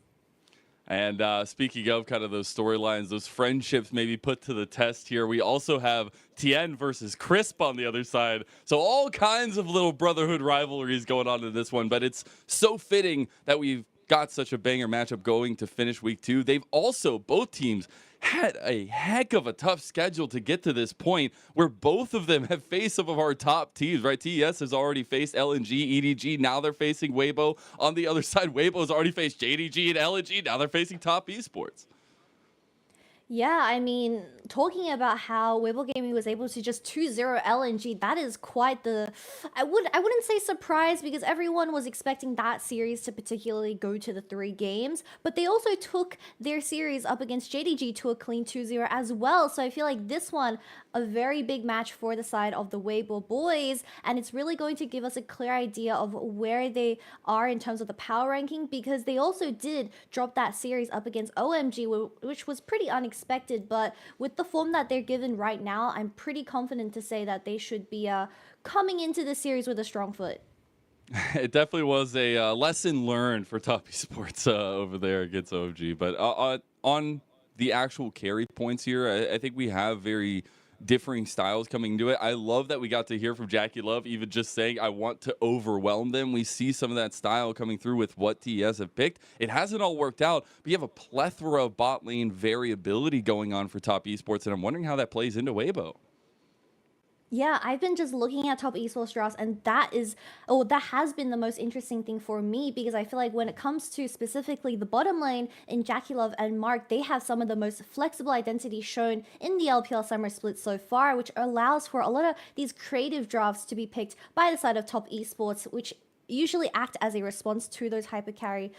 And speaking of kind of those storylines, those friendships maybe put to the test here, we also have Tien versus Crisp on the other side. So all kinds of little brotherhood rivalries going on in this one, but it's so fitting that we've got such a banger matchup going to finish week 2. They've also, both teams, had a heck of a tough schedule to get to this point, where both of them have faced some of our top teams, right? TES has already faced LNG, EDG, now they're facing Weibo. On the other side, Weibo has already faced JDG and LNG, now they're facing Top Esports. Yeah, I mean, talking about how Weibo Gaming was able to just 2-0 LNG, that is quite the, I wouldn't say surprise, because everyone was expecting that series to particularly go to the 3 games, but they also took their series up against JDG to a clean 2-0 as well. So I feel like this one, a very big match for the side of the Weibo boys, and it's really going to give us a clear idea of where they are in terms of the power ranking, because they also did drop that series up against OMG, which was pretty unexpected, but with the form that they're given right now, I'm pretty confident to say that they should be coming into this series with a strong foot. It definitely was a lesson learned for Top Esports over there against OMG, but on the actual carry points here, I think we have very differing styles coming into it. I love that we got to hear from Jackie Love even just saying, I want to overwhelm them. We see some of that style coming through with what TES have picked. It hasn't all worked out, but you have a plethora of bot lane variability going on for Top Esports, and I'm wondering how that plays into Weibo. Yeah, I've been just looking at Top Esports drafts, and that has been the most interesting thing for me, because I feel like when it comes to specifically the bottom lane in Jackie Love and Mark, they have some of the most flexible identities shown in the LPL Summer Split so far, which allows for a lot of these creative drafts to be picked by the side of Top Esports, which usually act as a response to those hyper carry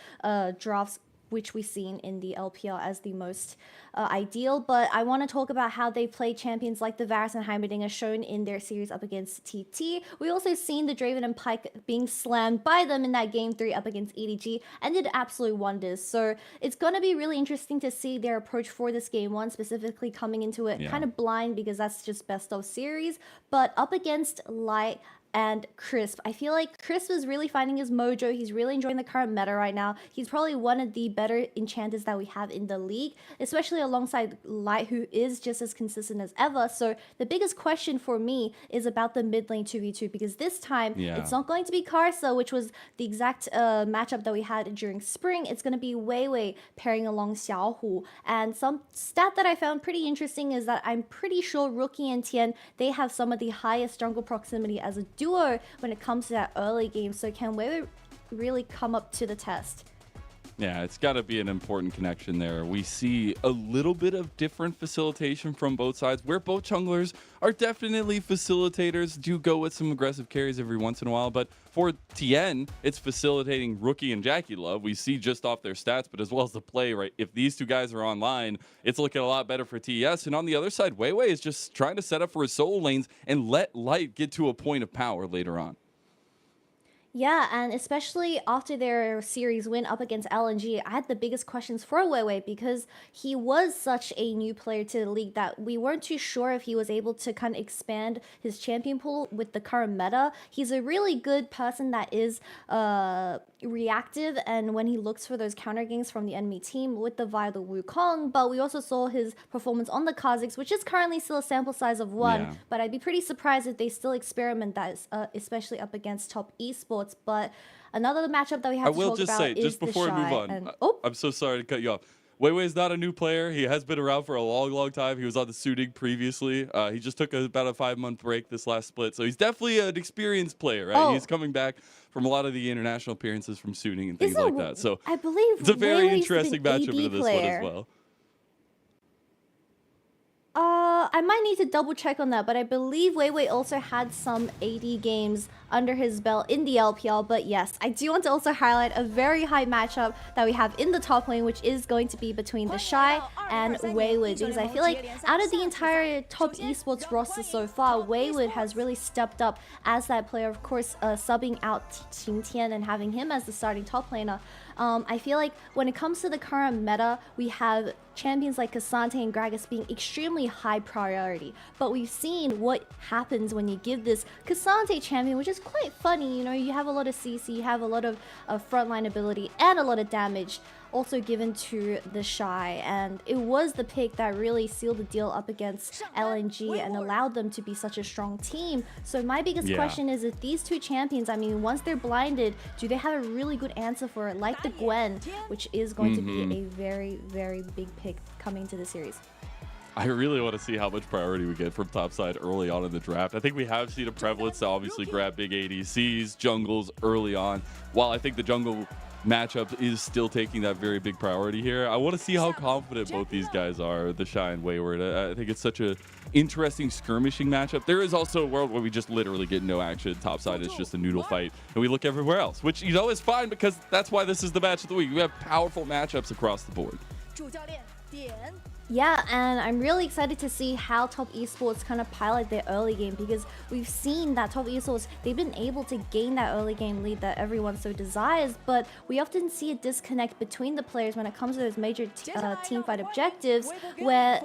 drafts, which we've seen in the LPL as the most ideal. But I want to talk about how they play champions like the Varus and Heimerdinger shown in their series up against TT. We also seen the Draven and Pyke being slammed by them in that game 3 up against EDG and did absolute wonders. So it's going to be really interesting to see their approach for this game 1, specifically coming into it kind of blind, because that's just best of series. But up against like and Crisp. I feel like Crisp is really finding his mojo. He's really enjoying the current meta right now. He's probably one of the better enchanters that we have in the league, especially alongside Light, who is just as consistent as ever. So the biggest question for me is about the mid lane 2v2, because this time it's not going to be Karsa, which was the exact matchup that we had during spring. It's going to be Wei Wei pairing along Xiaohu. And some stat that I found pretty interesting is that I'm pretty sure Rookie and Tian, they have some of the highest jungle proximity as a duo when it comes to that early game. So can Wei Wei really come up to the test? Yeah, it's got to be an important connection there. We see a little bit of different facilitation from both sides, where both junglers are definitely facilitators, do go with some aggressive carries every once in a while. But for Tien, it's facilitating Rookie and Jackie Love. We see just off their stats, but as well as the play, right? If these two guys are online, it's looking a lot better for TES. And on the other side, Wei Wei is just trying to set up for his solo lanes and let Light get to a point of power later on. Yeah, and especially after their series win up against LNG, I had the biggest questions for Wei Wei because he was such a new player to the league that we weren't too sure if he was able to kind of expand his champion pool with the current meta. He's a really good person that is reactive, and when he looks for those counter ganks from the enemy team with the via the Wukong, but we also saw his performance on the Kazakhs, which is currently still a sample size of 1, but I'd be pretty surprised if they still experiment that, especially up against top esports. But another matchup that we have to talk about is just before we move on, I'm so sorry to cut you off. Wei Wei is not a new player. He has been around for a long time. He was on the Suiting previously. He just took about a 5-month break this last split. So he's definitely an experienced player, right? He's coming back from a lot of the international appearances from Suiting and things like that. So I believe it's a very Wei Wei's interesting matchup into this one as well. I might need to double check on that, but I believe Wei Wei also had some AD games under his belt in the LPL. But yes, I do want to also highlight a very high matchup that we have in the top lane, which is going to be between the Shy and Waywood, because I feel like out of the entire top esports roster so far, Waywood has really stepped up as that player, of course, subbing out Qin Tian and having him as the starting top laner. I feel like when it comes to the current meta, we have champions like Cassante and Gragas being extremely high priority. But we've seen what happens when you give this Cassante champion, which is quite funny. You know, you have a lot of CC, you have a lot of frontline ability and a lot of damage also given to the Shy, and it was the pick that really sealed the deal up against LNG and allowed them to be such a strong team. So my biggest question is, if these two champions, I mean, once they're blinded, do they have a really good answer for it, like the Gwen, which is going to be a very, very big pick coming to the series? I really want to see how much priority we get from topside early on in the draft. I think we have seen a prevalence to obviously grab big ADCs, jungles early on. While I think the jungle matchup is still taking that very big priority here, I want to see how confident both these guys are, the Shy and Wayward. I think it's such a interesting skirmishing matchup. There is also a world where we just literally get no action. Topside is just a noodle fight, and we look everywhere else, which, you know, is fine, because that's why this is the match of the week. We have powerful matchups across the board. Yeah, and I'm really excited to see how Top Esports kind of pilot their early game, because we've seen that Top Esports, they've been able to gain that early game lead that everyone so desires, but we often see a disconnect between the players when it comes to those major teamfight objectives, where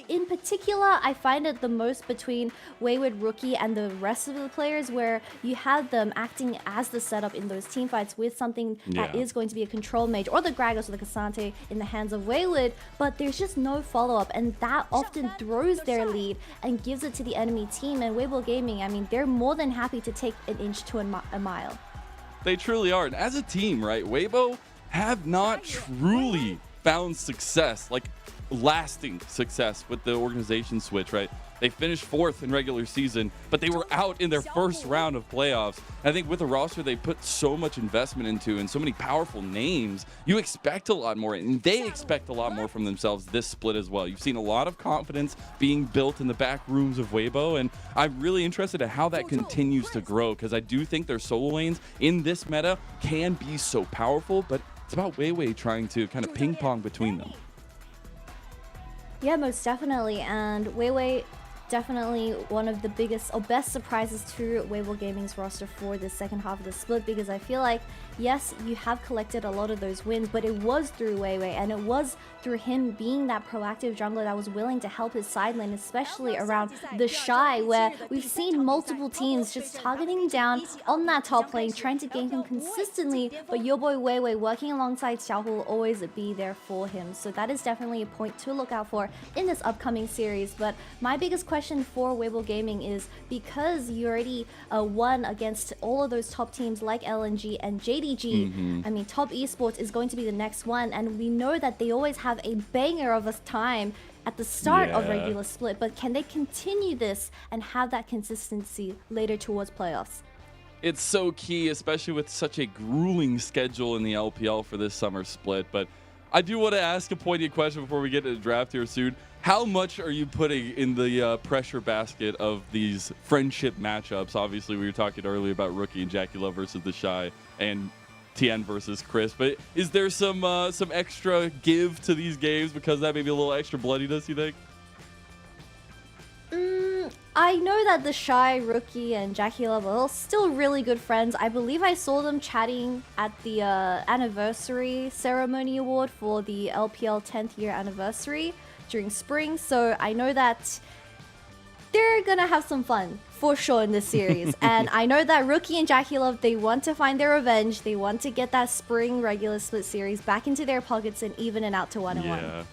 in particular, I find it the most between Wayward, Rookie, and the rest of the players, where you have them acting as the setup in those team fights with something that is going to be a control mage, or the Gragas or the Cassante in the hands of Wayward, but there's just no follow-up, and that often throws their lead and gives it to the enemy team. And Weibo Gaming, I mean, they're more than happy to take an inch to a mile. They truly are. And as a team, right, Weibo have not truly found success, like lasting success, with the organization switch, right? They finished 4th in regular season, but they were out in their first round of playoffs. And I think with a roster they put so much investment into and so many powerful names, you expect a lot more, and they expect a lot more from themselves this split as well. You've seen a lot of confidence being built in the back rooms of Weibo, and I'm really interested in how that continues to grow, because I do think their solo lanes in this meta can be so powerful, but it's about Wei Wei trying to kind of ping pong between them. Yeah, most definitely. And Wei Wei, definitely one of the biggest or best surprises to Weibo Gaming's roster for the second half of the split, because I feel like, yes, you have collected a lot of those wins, but it was through Weiwei, and it was through him being that proactive jungler that was willing to help his side lane, especially around the Shy, where we've seen multiple teams just targeting down on that top lane, trying to gank him consistently, but your boy Weiwei working alongside Xiaohu will always be there for him. So that is definitely a point to look out for in this upcoming series. But my biggest question for Weibo Gaming is, because you already won against all of those top teams like LNG and JDG, I mean, Top Esports is going to be the next one, and we know that they always have a banger of a time at the start of regular split, but can they continue this and have that consistency later towards playoffs? It's so key, especially with such a grueling schedule in the LPL for this summer split. But I do want to ask a pointed question before we get to the draft here soon. How much are you putting in the pressure basket of these friendship matchups? Obviously, we were talking earlier about Rookie and Jackie Love versus the Shy, and Tien versus Chris. But is there some extra give to these games because that may be a little extra bloodiness, you think? I know that the Shy, Rookie, and Jackie Love are still really good friends. I believe I saw them chatting at the anniversary ceremony award for the LPL 10th year anniversary during spring. So I know that they're gonna have some fun for sure in this series. And I know that Rookie and Jackie Love, they want to find their revenge. They want to get that spring regular split series back into their pockets and even it out to 1-1.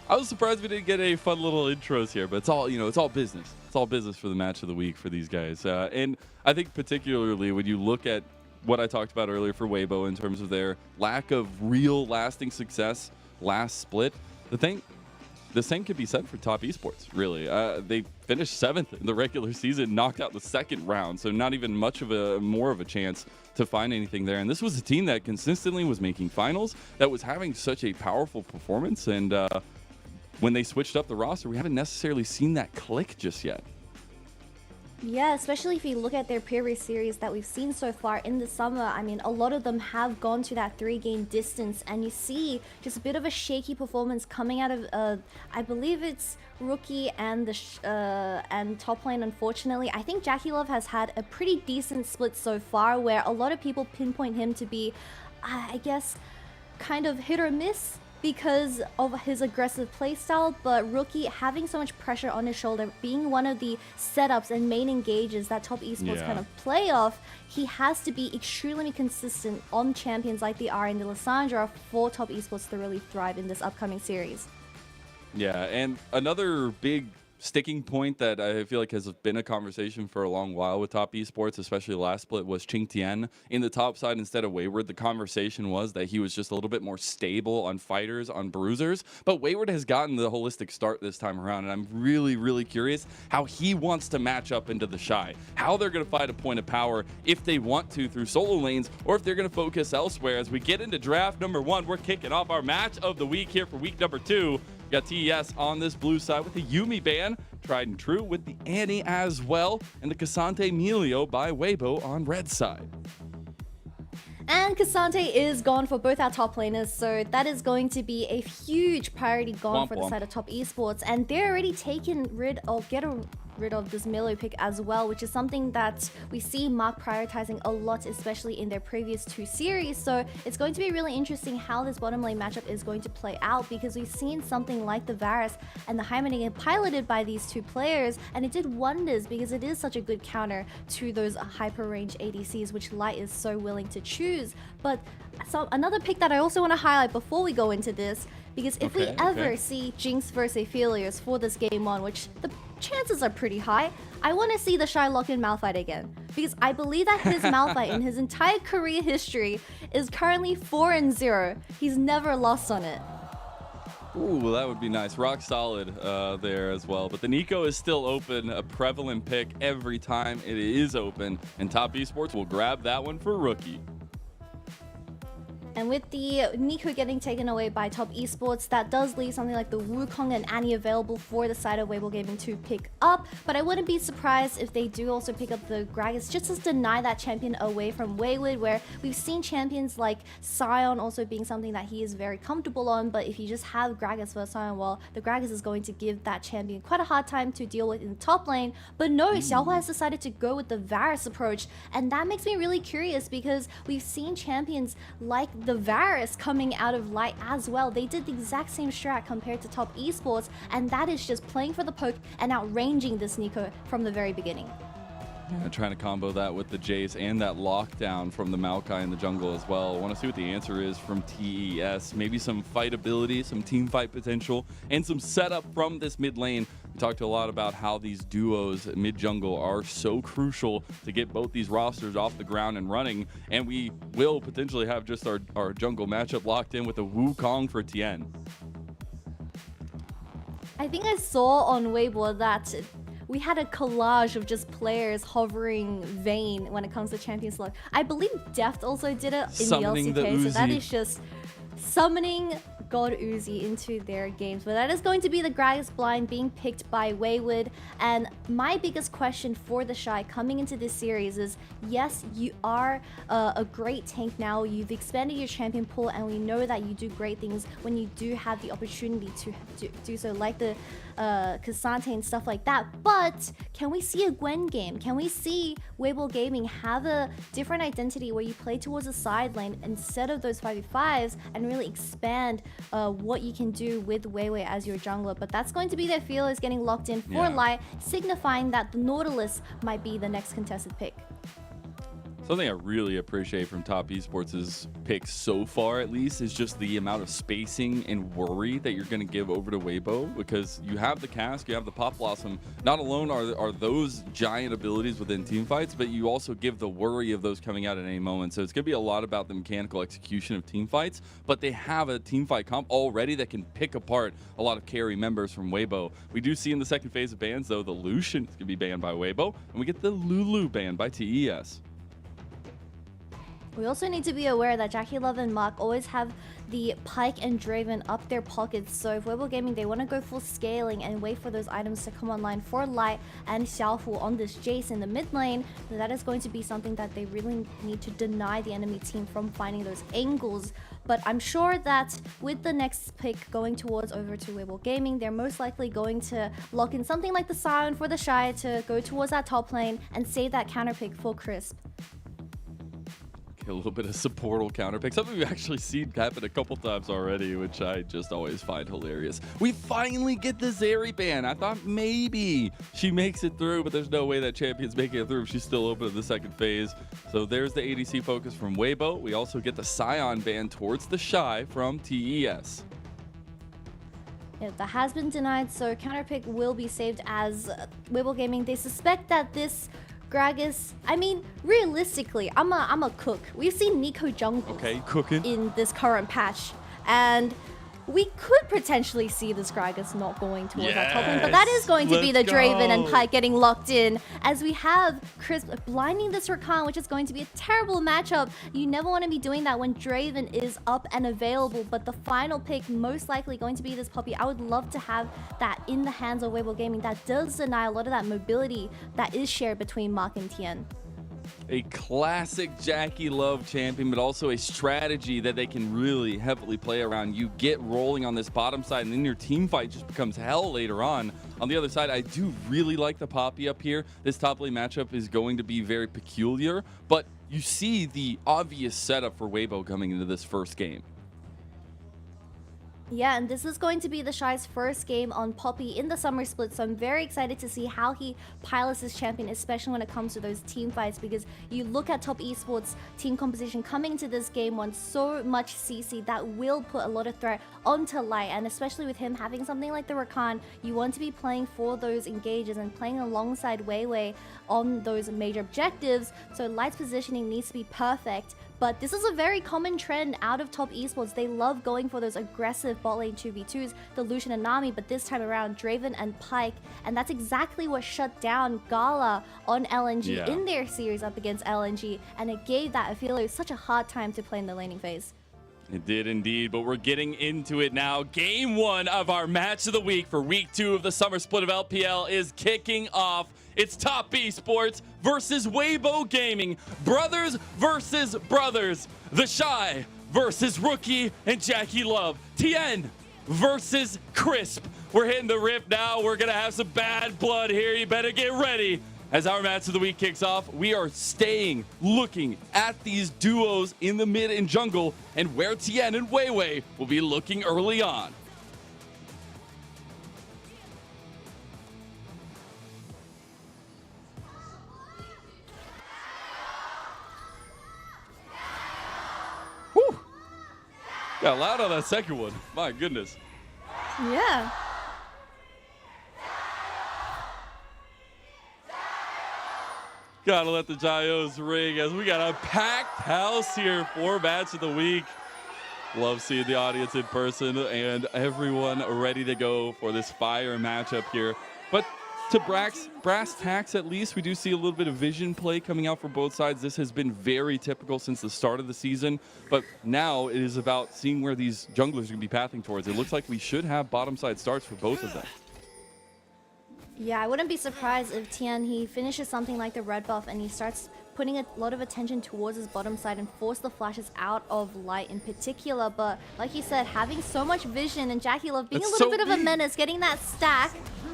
I was surprised we didn't get any fun little intros here, but it's all, it's all business. It's all business for the match of the week for these guys. And I think particularly when you look at what I talked about earlier for Weibo in terms of their lack of real lasting success last split, the same could be said for Top Esports, really. They finished 7th in the regular season, knocked out the second round, so not even much of more of a chance to find anything there. And this was a team that consistently was making finals, that was having such a powerful performance, and when they switched up the roster, we haven't necessarily seen that click just yet. Yeah, especially if you look at their previous series that we've seen so far in the summer. I mean, a lot of them have gone to that 3-game distance, and you see just a bit of a shaky performance coming out of, I believe it's Rookie and and top lane. Unfortunately, I think Jackie Love has had a pretty decent split so far, where a lot of people pinpoint him to be, I guess, kind of hit or miss because of his aggressive playstyle, but Rookie having so much pressure on his shoulder, being one of the setups and main engages that Top Esports kind of play off, he has to be extremely consistent on champions like the Ari and the Lissandra for Top Esports to really thrive in this upcoming series. Yeah, and another big sticking point that I feel like has been a conversation for a long while with Top Esports, especially the last split, was Ching Tien in the top side instead of Wayward. The conversation was that he was just a little bit more stable on fighters, on bruisers, but Wayward has gotten the holistic start this time around, and I'm really, really curious how he wants to match up into the Shy, how they're going to find a point of power if they want to through solo lanes, or if they're going to focus elsewhere. As we get into draft number 1, we're kicking off our match of the week here for week number 2. Got TES on this blue side with the Yuumi ban, tried and true with the Annie as well, and the Cassante Melio by Weibo on red side. And Cassante is gone for both our top laners, so that is going to be a huge priority gone for the side of Top Esports. And they're already taken rid of this Melio pick as well, which is something that we see Mark prioritizing a lot, especially in their previous 2 series. So it's going to be really interesting how this bottom lane matchup is going to play out, because we've seen something like the Varus and the Heimerdinger piloted by these 2 players, and it did wonders because it is such a good counter to those hyper range ADCs, which Light is so willing to choose. But another pick that I also want to highlight before we go into this, because if we ever see Jinx versus Aphelios for this game 1, which the chances are pretty high, I want to see the Shy lock in Malphite again, because I believe that his Malphite in his entire career history is currently 4-0. He's never lost on it. Ooh, that would be nice. Rock solid there as well. But the Nico is still open, a prevalent pick every time it is open, and Top Esports will grab that one for Rookie. And with the Nico getting taken away by Top Esports, that does leave something like the Wukong and Annie available for the side of Weibo Gaming to pick up. But I wouldn't be surprised if they do also pick up the Gragas just to deny that champion away from Wayward, where we've seen champions like Sion also being something that he is very comfortable on. But if you just have Gragas versus Sion, well, the Gragas is going to give that champion quite a hard time to deal with in the top lane. But no, Xiaohua has decided to go with the Varus approach. And that makes me really curious because we've seen champions like the Varus coming out of Light as well. They did the exact same strat compared to Top Esports, and that is just playing for the poke and outranging this Nico from the very beginning. Yeah, trying to combo that with the Jace and that lockdown from the Maokai in the jungle as well. I want to see what the answer is from TES. Maybe some fight ability, some team fight potential, and some setup from this mid lane. We talked a lot about how these duos mid jungle are so crucial to get both these rosters off the ground and running, and we will potentially have just our jungle matchup locked in with a Wukong for Tien. I think I saw on Weibo that we had a collage of just players hovering Vayne when it comes to champion select. I believe Deft also did it in Summoning the LCK, the so that Uzi. is just summoning God Uzi into their games. But that is going to be the Gragas blind being picked by Wayward. And my biggest question for the Shy coming into this series is, yes, you are a great tank now. You've expanded your champion pool, and we know that you do great things when you do have the opportunity to do so, like the Cassante and stuff like that. But can we see a Gwen game? Can we see Weibo Gaming have a different identity where you play towards a side lane instead of those 5v5s and really expand what you can do with Weiwei as your jungler? But that's going to be their feelers getting locked in for Light, signifying that the Nautilus might be the next contested pick. Something I really appreciate from Top Esports' picks so far, at least, is just the amount of spacing and worry that you're going to give over to Weibo, because you have the Cask, you have the Pop Blossom. Not alone are those giant abilities within team fights, but you also give the worry of those coming out at any moment. So it's going to be a lot about the mechanical execution of team fights, but they have a team fight comp already that can pick apart a lot of carry members from Weibo. We do see in the second phase of bans, though, the Lucian is going to be banned by Weibo, and we get the Lulu banned by TES. We also need to be aware that Jackie Love and Mark always have the Pyke and Draven up their pockets. So if Weibo Gaming, they want to go full scaling and wait for those items to come online for Light and Xiaofu on this Jace in the mid lane, that is going to be something that they really need to deny the enemy team from finding those angles. But I'm sure that with the next pick going towards over to Weibo Gaming, they're most likely going to lock in something like the Sion for the Shy to go towards that top lane and save that counter pick for Crisp. A little bit of supportal counter pick. Something we've actually seen happen a couple times already, which I just always find hilarious. We finally get the Zeri ban. I thought maybe she makes it through, but there's no way that champion's making it through if she's still open in the second phase. So there's the ADC focus from Weibo. We also get the Sion ban towards the Shy from TES. Yeah, that has been denied, so counter pick will be saved as Weibo Gaming. They suspect that this Gragas, I mean, realistically, I'm a cook. We've seen Nico jungle cooking in this current patch, and we could potentially see this Gragas not going towards that top lane, but that is going to be the Draven and Pyke getting locked in, as we have Crisp blinding this Rakan, which is going to be a terrible matchup. You never want to be doing that when Draven is up and available, but the final pick most likely going to be this Poppy. I would love to have that in the hands of Weibo Gaming. That does deny a lot of that mobility that is shared between Mark and Tien. A classic Jackie Love champion, but also a strategy that they can really heavily play around. You get rolling on this bottom side, and then your team fight just becomes hell later on. On the other side, I do really like the Poppy up here. This top lane matchup is going to be very peculiar, but you see the obvious setup for Weibo coming into this first game. Yeah, and this is going to be the Shy's first game on Poppy in the summer split, so I'm very excited to see how he pilots his champion, especially when it comes to those team fights, because you look at Top Esports team composition coming into this game wants so much CC that will put a lot of threat onto Light, and especially with him having something like the Rakan, you want to be playing for those engages and playing alongside Weiwei on those major objectives, so Light's positioning needs to be perfect. But this is a very common trend out of Top Esports. They love going for those aggressive bot lane 2v2s, the Lucian and Nami, but this time around, Draven and Pyke. And that's exactly what shut down Gala on LNG in their series up against LNG. And it gave that Aphelios such a hard time to play in the laning phase. It did indeed, but we're getting into it now. Game 1 of our match of the week for week 2 of the summer split of LPL is kicking off. It's Top Esports versus Weibo Gaming. Brothers versus brothers. The Shy versus Rookie and Jackie Love. TN versus Crisp. We're hitting the rip now. We're going to have some bad blood here. You better get ready. As our match of the week kicks off, we are looking at these duos in the mid and jungle and where Tien and Weiwei will be looking early on. Whew. Got loud on that second one. My goodness. Yeah. Gotta let the Jayos ring as we got a packed house here for match of the week. Love seeing the audience in person and everyone ready to go for this fire matchup here. But to brass tacks, at least, we do see a little bit of vision play coming out for both sides. This has been very typical since the start of the season, but now it is about seeing where these junglers are gonna be pathing towards. It looks like we should have bottom side starts for both of them. Yeah, I wouldn't be surprised if Tian, he finishes something like the red buff and he starts putting a lot of attention towards his bottom side and force the flashes out of light in particular. But like you said, having so much vision and Jackie Love being a little bit of a menace, getting that stack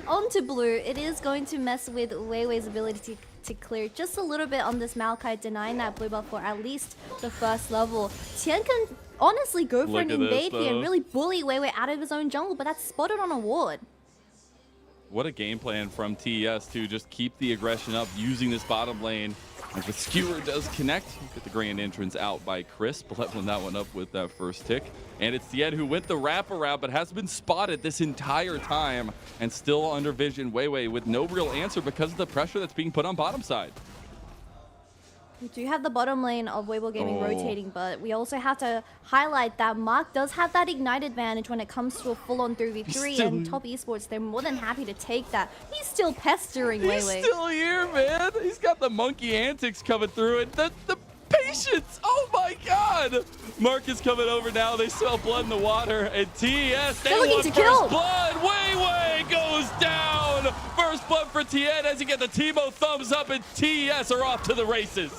onto blue, it is going to mess with Weiwei's ability to clear just a little bit on this Maokai, denying that blue buff for at least the first level. Tian can honestly go for an invade here and really bully Weiwei out of his own jungle, but that's spotted on a ward. What a game plan from TES to just keep the aggression up using this bottom lane. As the skewer does connect, get the grand entrance out by Crisp, leveling that one up with that first tick. And it's Tiet who went the wraparound, but has been spotted this entire time and still under vision. Weiwei with no real answer because of the pressure that's being put on bottom side. We do have the bottom lane of Weibo Gaming rotating, but we also have to highlight that Mark does have that ignite advantage when it comes to a full-on 3v3, and Top Esports, they're more than happy to take that. He's still pestering Weiwei. He's still here, man. He's got the monkey antics coming through, and the patience. Oh my God. Mark is coming over now. They smell blood in the water, and TES, they want first blood. Weiwei goes down. First blood for Tiet as you get the Timo thumbs up, and TES are off to the races.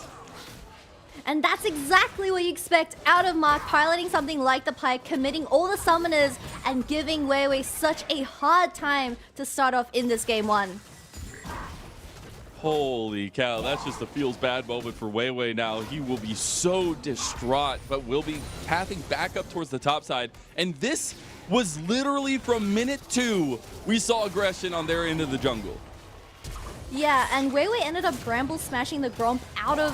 And that's exactly what you expect out of Mark, piloting something like the Pike, committing all the summoners, and giving Weiwei such a hard time to start off in this game 1. Holy cow, that's just a feels bad moment for Weiwei now. He will be so distraught, but will be pathing back up towards the top side. And this was literally from minute 2, we saw aggression on their end of the jungle. Yeah, and Weiwei ended up Bramble smashing the Gromp out of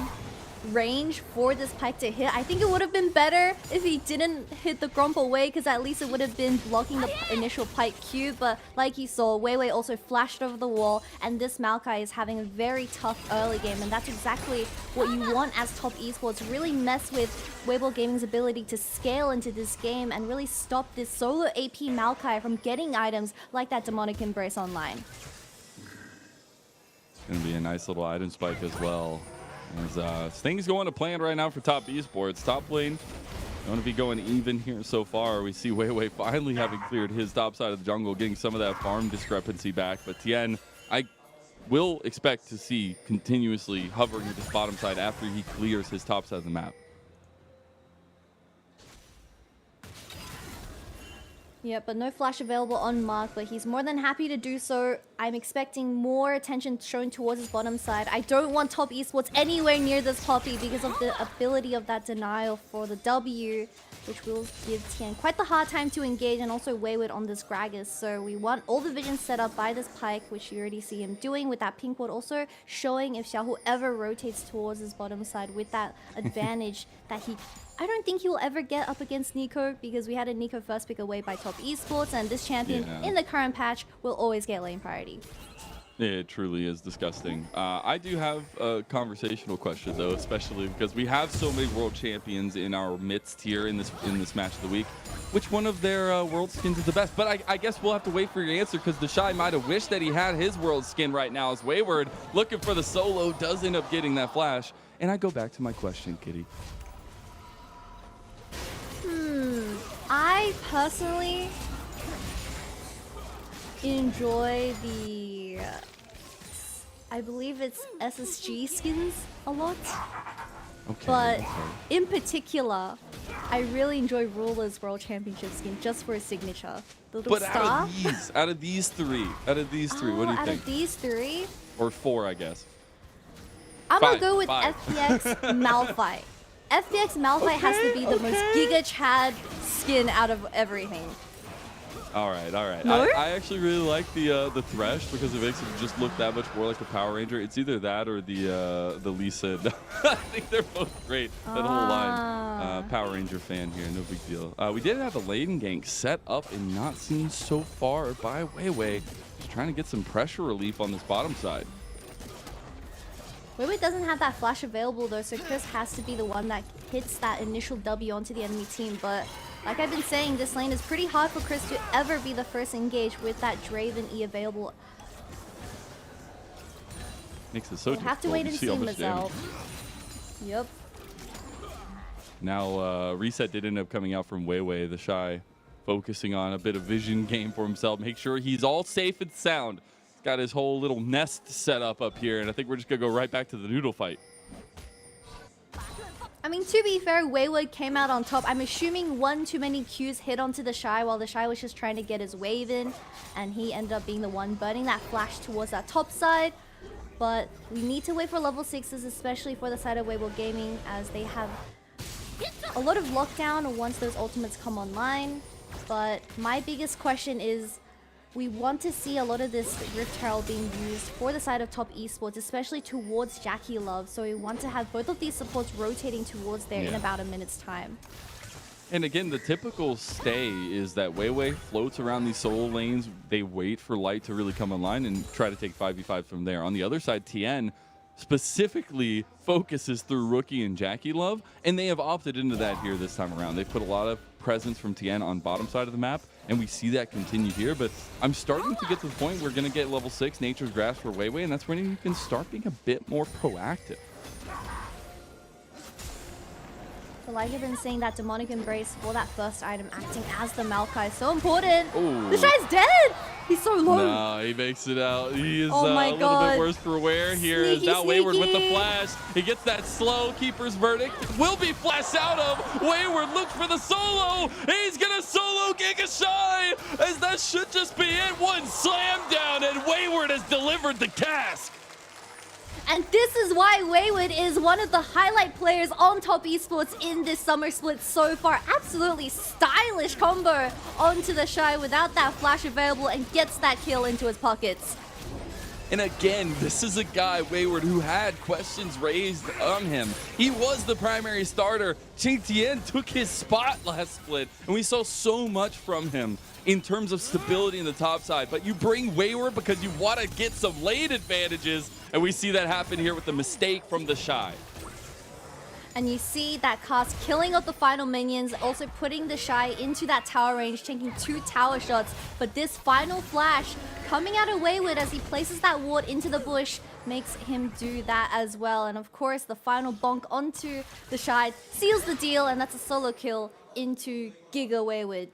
range for this Pike to hit. I think it would have been better if he didn't hit the Gromp away, because at least it would have been blocking the initial Pike Q. But like you saw, Weiwei also flashed over the wall, and this Maokai is having a very tough early game, and that's exactly what you want as Top Esports. Really mess with Weibo Gaming's ability to scale into this game and really stop this solo AP Maokai from getting items like that Demonic Embrace online. It's going to be a nice little item spike as well. As things going to plan right now for Top Esports. Top lane going to be going even here so far. We see Weiwei finally having cleared his top side of the jungle, getting some of that farm discrepancy back. But Tien, I will expect to see continuously hovering at this bottom side after he clears his top side of the map. Yeah, but no flash available on Mark, but he's more than happy to do so. I'm expecting more attention shown towards his bottom side. I don't want Top Esports anywhere near this Poppy because of the ability of that denial for the W, which will give Tian quite the hard time to engage, and also Wayward on this Gragas. So we want all the vision set up by this Pike, which you already see him doing with that pink ward, also showing if Xiaohu ever rotates towards his bottom side with that advantage that he... I don't think he will ever get up against Nico, because we had a Nico first pick away by Top Esports, and this champion in the current patch will always get lane priority. It truly is disgusting. I do have a conversational question though, especially because we have so many world champions in our midst here in this match of the week. Which one of their world skins is the best? But I guess we'll have to wait for your answer, because the Shy might have wished that he had his world skin right now, as Wayward looking for the solo does end up getting that flash. And I go back to my question, Kitty. I personally enjoy the, I believe it's SSG skins a lot. Okay. But in particular, I really enjoy Ruler's World Championship skin just for his signature. The little But star. out of these three, what do you Out think? of these three, Or 4, I guess. I'm Five, gonna go with five. FPX Malphite. FPX Malphite has to be the most Giga Chad skin out of everything. All right. No? I actually really like the Thresh because it makes it just look that much more like the Power Ranger. It's either that or the Lisa. I think they're both great. That whole line. Power Ranger fan here, no big deal. We did have a laden gank set up and not seen so far by Weiwei. Just trying to get some pressure relief on this bottom side. Weiwei doesn't have that flash available though, so Chris has to be the one that hits that initial W onto the enemy team. But like I've been saying, this lane is pretty hard for Chris to ever be the first engage with that Draven E available. Makes it so We'll have to wait and see how much damage. Mazel. Yep. Now, Reset did end up coming out from Weiwei, the Shy, focusing on a bit of vision game for himself. Make sure he's all safe and sound. He's got his whole little nest set up here, and I think we're just going to go right back to the noodle fight. I mean, to be fair, Weiwei came out on top. I'm assuming one too many Qs hit onto the Shy while the Shy was just trying to get his wave in, and he ended up being the one burning that flash towards that top side. But we need to wait for level 6s, especially for the side of Weibo Gaming, as they have a lot of lockdown once those ultimates come online. But my biggest question is, we want to see a lot of this Rift Herald being used for the side of top esports, especially towards Jackie Love. So we want to have both of these supports rotating towards there in about a minute's time. And again, the typical stay is that Weiwei floats around these solo lanes. They wait for Light to really come online and try to take 5v5 from there. On the other side, TN specifically focuses through Rookie and Jackie Love, and they have opted into that here this time around. They've put a lot of presence from TN on bottom side of the map, and we see that continue here. But I'm starting to get to the point we're going to get level 6 Nature's Grasp for Weiwei, and that's when you can start being a bit more proactive. So like I've been saying, that Demonic Embrace for that first item acting as the Maokai is so important. Ooh. The Shy's dead! He's so low. No, he makes it out. He is Oh my a little God. bit worse for wear here. Is Sneaky, now Wayward with the sneaky. flash. He gets that slow. Keeper's verdict will be flashed out of. Wayward looks for the solo. He's going to solo Giga Shy, as that should just be it. One slam down, and Wayward has delivered the cask. And this is why Weiward is one of the highlight players on top esports in this summer split so far. Absolutely stylish combo onto the Shy without that flash available, and gets that kill into his pockets. And again, this is a guy, Wayward, who had questions raised on him. He was the primary starter. Ching Tien took his spot last split, and we saw so much from him in terms of stability in the top side. But you bring Wayward because you want to get some lane advantages, and we see that happen here with the mistake from the Shy. And you see that cast killing off the final minions, also putting the Shy into that tower range, taking 2 tower shots. But this final flash coming out of Wayward as he places that ward into the bush makes him do that as well. And of course, the final bonk onto the Shy seals the deal, and that's a solo kill into Giga Wayward.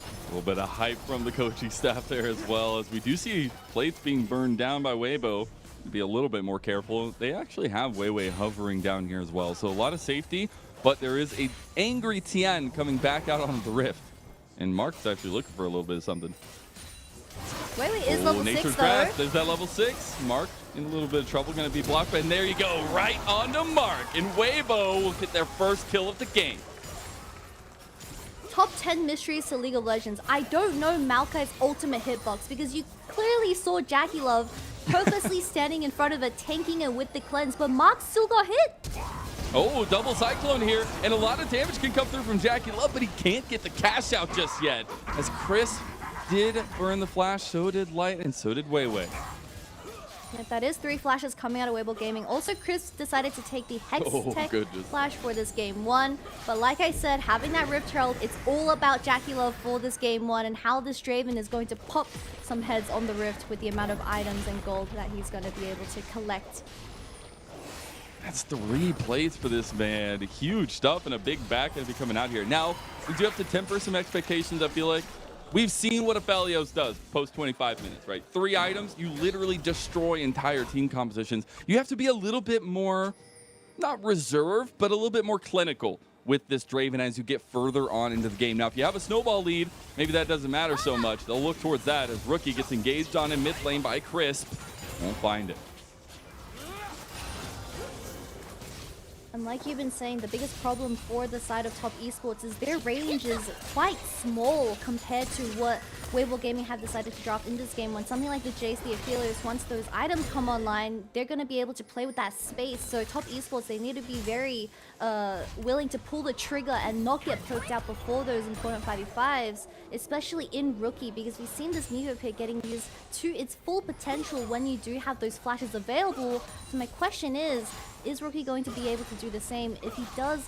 A little bit of hype from the coaching staff there as well, as we do see plates being burned down by Weibo. Be a little bit more careful. They actually have Weiwei hovering down here as well, so a lot of safety, but there is a angry Tian coming back out on the rift, and Mark's actually looking for a little bit of something. Weiwei is level 6 Nature's though. Grasp, there's that level 6. Mark in a little bit of trouble, going to be blocked, and there you go, right onto Mark, and Weibo will get their first kill of the game. Top 10 mysteries to League of Legends. I don't know Maokai's ultimate hitbox, because you clearly saw Jackie Love purposely standing in front of it, tanking it with the cleanse, but Mark still got hit. Oh, double Cyclone here, and a lot of damage can come through from Jackie Love, but he can't get the cash out just yet. As Chris did burn the flash, so did Light, and so did Weiwei. Yep, that is 3 flashes coming out of Weibo Gaming. Also, Chris decided to take the Hex Tech flash for this game 1. But like I said, having that Rift Herald, it's all about Jackie Love for this game 1, and how this Draven is going to pop some heads on the Rift with the amount of items and gold that he's going to be able to collect. That's 3 plays for this man. Huge stuff and a big back going to be coming out here. Now, we do have to temper some expectations, I feel like. We've seen what Aphelios does post 25 minutes, right? 3 items, you literally destroy entire team compositions. You have to be a little bit more, not reserved, but a little bit more clinical with this Draven as you get further on into the game. Now, if you have a snowball lead, maybe that doesn't matter so much. They'll look towards that as Rookie gets engaged on in mid lane by Crisp. Won't find it. And like you've been saying, the biggest problem for the side of Top Esports is their range is quite small compared to what Weibo Gaming have decided to drop in this game. When something like the Jace, the Aphelios, once those items come online, they're going to be able to play with that space. So Top Esports, they need to be very willing to pull the trigger and not get poked out before those important 5v5s, especially in Rookie, because we've seen this Nevo pick getting used to its full potential when you do have those flashes available. So my question is Rookie going to be able to do the same? If he does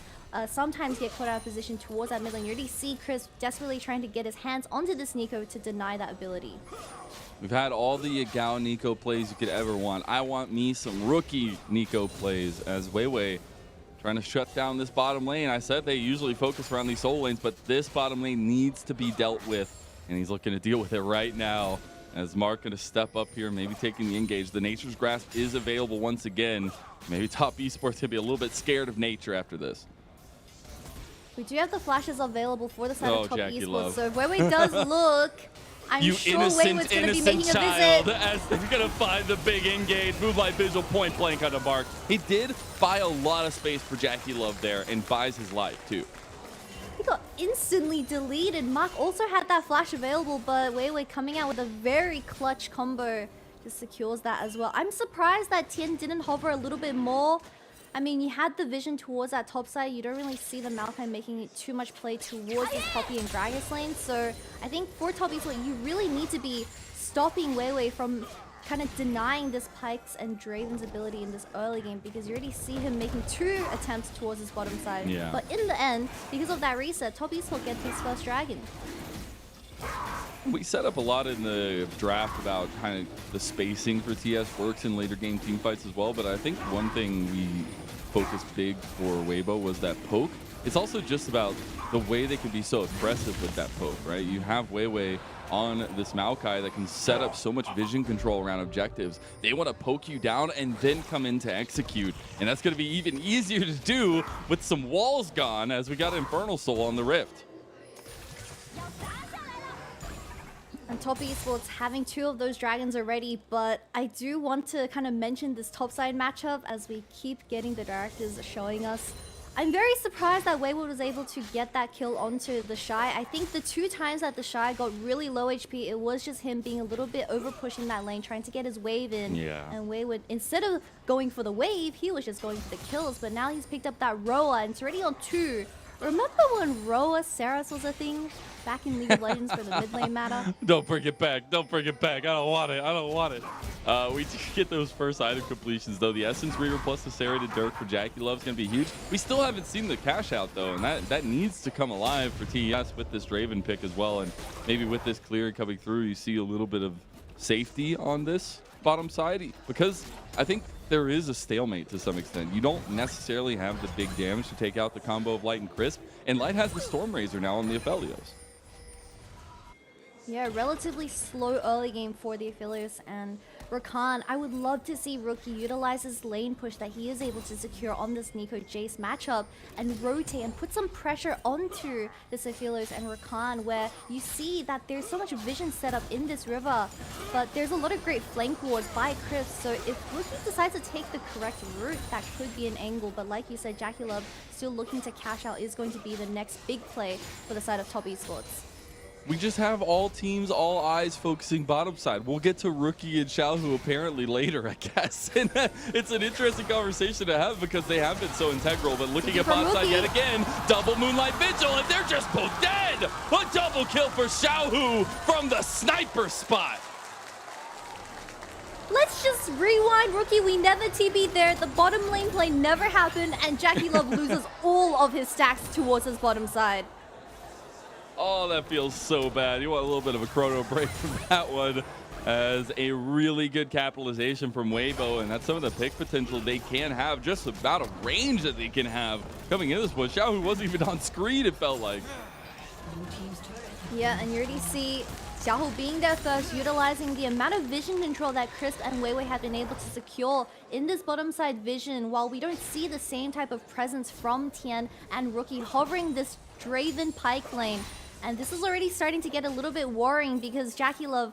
sometimes get caught out of position towards that mid lane, you already see Chris desperately trying to get his hands onto this Nico to deny that ability. We've had all the Yagao Nico plays you could ever want. I want me some Rookie Nico plays as Weiwei trying to shut down this bottom lane. I said they usually focus around these solo lanes, but this bottom lane needs to be dealt with, and he's looking to deal with it right now. As Mark going to step up here, maybe taking the engage. The Nature's Grasp is available once again. Maybe Top Esports going to be a little bit scared of Nature after this. We do have the flashes available for the side of Top Jackie Esports, Love. so if Weiwei does look, I'm You sure innocent, Weiwei's going to be innocent making child, a visit. as they're going to find the big engage. Moonlight Vigil point blank on the Mark. He did buy a lot of space for Jackie Love there and buys his life too. He got instantly deleted. Mark also had that flash available, but Weiwei coming out with a very clutch combo just secures that as well. I'm surprised that Tien didn't hover a little bit more. I mean, you had the vision towards that top side. You don't really see the Maokai making it too much play towards this Poppy and Gragas lane. So I think for Top Esports, you really need to be stopping Weiwei from kind of denying this Pyke's and Draven's ability in this early game, because you already see him making 2 attempts towards his bottom side. Yeah. But in the end, because of that reset, Top Esports gets his first dragon. We set up a lot in the draft about kind of the spacing for TS works in later game team fights as well, but I think one thing we focused big for Weibo was that poke. It's also just about the way they can be so aggressive with that poke, right? You have Weiwei on this Maokai that can set up so much vision control around objectives. They want to poke you down and then come in to execute, and that's going to be even easier to do with some walls gone, as we got Infernal Soul on the Rift. And Top Esports having 2 of those dragons already, but I do want to kind of mention this topside matchup as we keep getting the directors showing us. I'm very surprised that Weibo was able to get that kill onto the Shy. I think the 2 times that the Shy got really low HP, it was just him being a little bit over pushing that lane, trying to get his wave in. Yeah. And Weibo, instead of going for the wave, he was just going for the kills. But now he's picked up that Roa, and it's already on 2. Remember when Roa Saras was a thing back in League of Legends for the mid lane meta? Don't bring it back. Don't bring it back. I don't want it. I don't want it. We did get those first item completions, though. The Essence Reaver plus the Serrated Dirk for Jackie Love is going to be huge. We still haven't seen the cash out, though, and that needs to come alive for TES with this Draven pick as well. And maybe with this clear coming through, you see a little bit of safety on this bottom side, because I think there is a stalemate to some extent. You don't necessarily have the big damage to take out the combo of Light and Crisp, and Light has the Storm Razor now on the Aphelios. Yeah, relatively slow early game for the Aphelios and Rakan. I would love to see Rookie utilize his lane push that he is able to secure on this Nico Jace matchup and rotate and put some pressure onto this Aphelios and Rakan, where you see that there's so much vision set up in this river, but there's a lot of great flank wars by Chris. So if Rookie decides to take the correct route, that could be an angle. But like you said, Jackie Love still looking to cash out is going to be the next big play for the side of Top Esports. We just have all teams, all eyes focusing bottom side. We'll get to Rookie and Xiaohu apparently later, I guess. And it's an interesting conversation to have because they have been so integral. But looking at bottom side yet again, double Moonlight Vigil, and they're just both dead. A double kill for Xiaohu from the sniper spot. Let's just rewind, Rookie. We never TB'd there. The bottom lane play never happened, and Jackie Love loses all of his stacks towards his bottom side. Oh, that feels so bad. You want a little bit of a chrono break from that one. as a really good capitalization from Weibo, and that's some of the pick potential they can have, just about a range that they can have coming into this one. Xiaohu wasn't even on screen, it felt like. Yeah, and you already see Xiaohu being there first, utilizing the amount of vision control that Crisp and Weiwei have been able to secure in this bottom side vision, while we don't see the same type of presence from Tian and Rookie hovering this Draven Pike lane. And this is already starting to get a little bit worrying because Jackie Love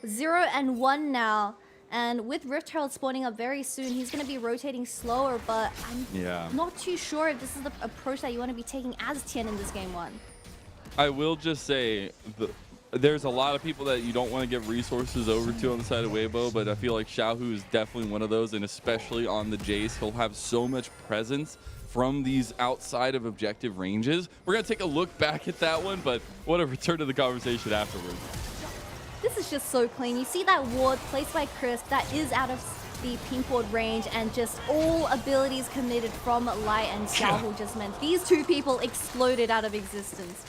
0 and 1 now. And with Rift Herald spawning up very soon, he's going to be rotating slower, but I'm not too sure if this is the approach that you want to be taking as Tian in this game one. I will just say, there's a lot of people that you don't want to give resources over to on the side of Weibo, but I feel like Xiaohu is definitely one of those, and especially on the Jace, he'll have so much presence from these outside of objective ranges. We're going to take a look back at that one, but we'll return to the conversation afterwards. This is just so clean. You see that ward placed by Crisp that is out of the pink ward range, and just all abilities committed from Light and Xiaohu just meant these two people exploded out of existence.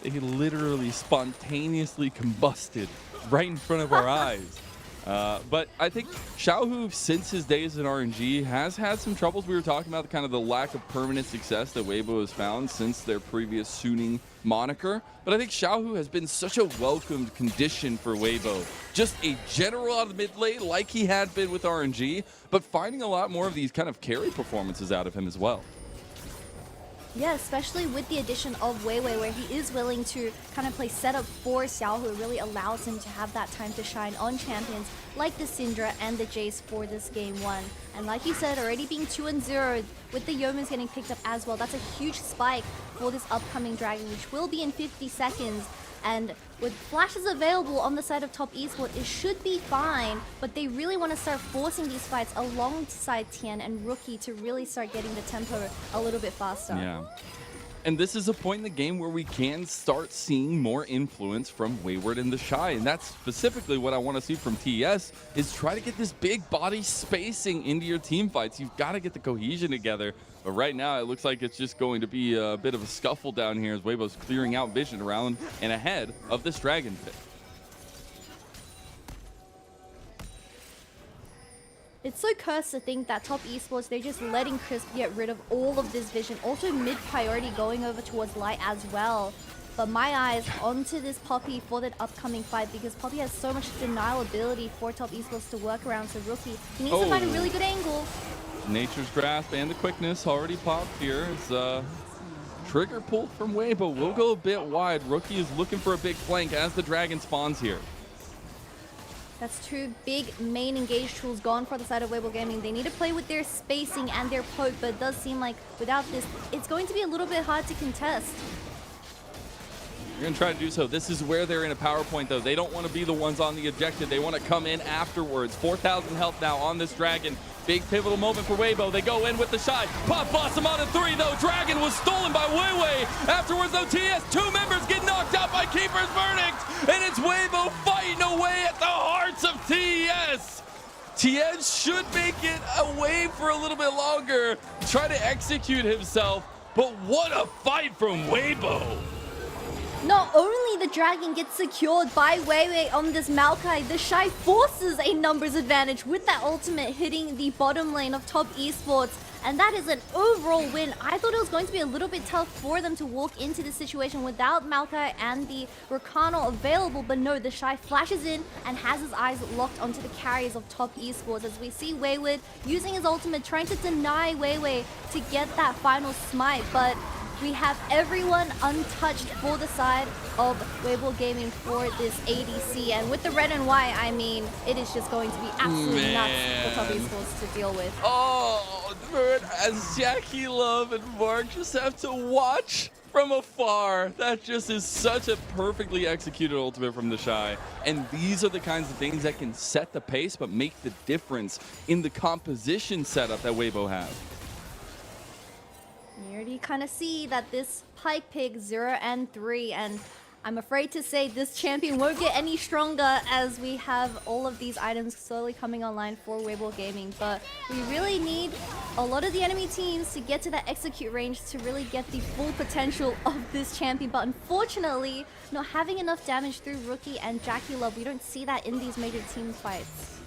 They literally spontaneously combusted right in front of our eyes. But I think Xiaohu, since his days in RNG, has had some troubles. We were talking about the lack of permanent success that Weibo has found since their previous Suning moniker. But I think Xiaohu has been such a welcomed condition for Weibo. Just a general out of mid lane like he had been with RNG, but finding a lot more of these kind of carry performances out of him as well. Yeah, especially with the addition of Weiwei, where he is willing to kind of play setup for Xiaohu. It really allows him to have that time to shine on champions like the Syndra and the Jace for this game one. And like you said, already being 2-0 with the Yeomans getting picked up as well, that's a huge spike for this upcoming Dragon, which will be in 50 seconds. And with flashes available on the side of top esports, it should be fine, but they really want to start forcing these fights alongside Tian and Rookie to really start getting the tempo a little bit faster. Yeah. And this is a point in the game where we can start seeing more influence from Wayward and the Shy. And that's specifically what I want to see from TES, is try to get this big body spacing into your team fights. You've got to get the cohesion together. But right now, it looks like it's just going to be a bit of a scuffle down here as Weibo's clearing out vision around and ahead of this Dragon Pit. It's so cursed to think that top esports, they're just letting Crisp get rid of all of this vision. Also mid priority going over towards Light as well. But my eyes onto this Poppy for that upcoming fight, because Poppy has so much denial ability for top esports to work around. So Rookie, he needs to find a really good angle. Nature's Grasp and the quickness already popped here. It's trigger pull from Weibo. Will go a bit wide. Rookie is looking for a big flank as the Dragon spawns here. That's two big main engage tools gone for the side of Weibo Gaming. They need to play with their spacing and their poke, but it does seem like without this, it's going to be a little bit hard to contest. You're going to try to do so. This is where they're in a power point, though. They don't want to be the ones on the objective. They want to come in afterwards. 4,000 health now on this Dragon. Big pivotal moment for Weibo. They go in with the Shy. Pop Blossom out of 3, though. Dragon was stolen by Weiwei. Afterwards, though, TS, 2 members get knocked out by Keeper's Verdict. And it's Weibo fighting away at the hearts of TES. TS should make it away for a little bit longer. Try to execute himself. But what a fight from Weibo. Not only the Dragon gets secured by Weiwei on this Maokai, the Shy forces a numbers advantage with that ultimate hitting the bottom lane of top esports. And that is an overall win. I thought it was going to be a little bit tough for them to walk into this situation without Maokai and the Rakano available, but no, the Shy flashes in and has his eyes locked onto the carries of top esports, as we see Weiwei using his ultimate, trying to deny Weiwei to get that final smite, but we have everyone untouched for the side of Weibo Gaming for this ADC. And with the red and white, I mean, it is just going to be absolutely nuts for top esports to deal with. Oh, man, as Jackie Love and Mark just have to watch from afar. That just is such a perfectly executed ultimate from the Shy. And these are the kinds of things that can set the pace, but make the difference in the composition setup that Weibo have. You already kind of see that this Pike pick 0 and 3, and I'm afraid to say this champion won't get any stronger as we have all of these items slowly coming online for Weibo Gaming. But we really need a lot of the enemy teams to get to that execute range to really get the full potential of this champion. But unfortunately, not having enough damage through Rookie and Jackie Love, we don't see that in these major team fights.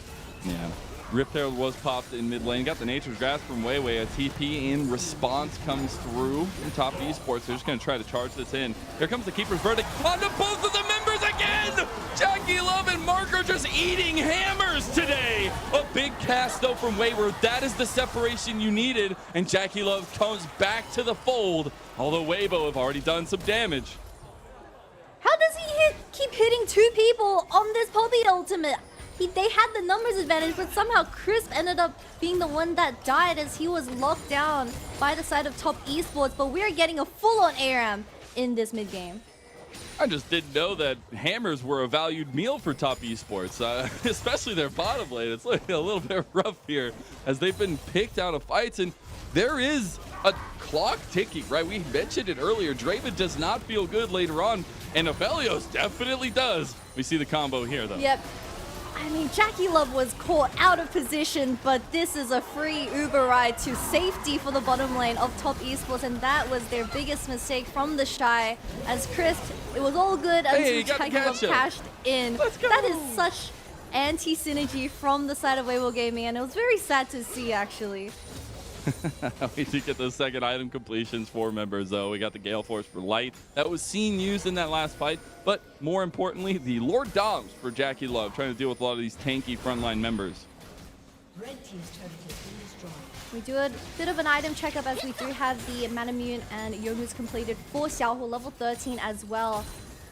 Yeah. Rip Herald was popped in mid lane. Got the Nature's Grasp from Weiwei. A TP in response comes through from Top Esports. They're just going to try to charge this in. Here comes the Keeper's Verdict onto both of the members again! Jackie Love and Mark are just eating hammers today! A big cast though from Wayward. That is the separation you needed. And Jackie Love comes back to the fold. Although Weibo have already done some damage. How does he keep hitting 2 people on this Poppy ultimate? They had the numbers advantage, but somehow Crisp ended up being the one that died as he was locked down by the side of Top Esports. But we're getting a full-on ARAM in this mid-game. I just didn't know that hammers were a valued meal for Top Esports, especially their bottom lane. It's looking a little bit rough here as they've been picked out of fights, and there is a clock ticking, right? We mentioned it earlier. Draven does not feel good later on, and Aphelios definitely does. We see the combo here, though. Yep. I mean, Jackie Love was caught out of position, but this is a free Uber ride to safety for the bottom lane of Top Esports, and that was their biggest mistake from the Shy. As Chris, it was all good until Jackie Love cashed in. That is such anti-synergy from the side of Weibo Gaming, and it was very sad to see, actually. We did get those second item completions for members, though. We got the Gale Force for Light. That was seen used in that last fight. But more importantly, the Lord Doms for Jackie Love, trying to deal with a lot of these tanky frontline members. Red team's turret has been destroyed. We do a bit of an item checkup as we do have the Manamune and Yomu's completed for Xiaohu, level 13 as well.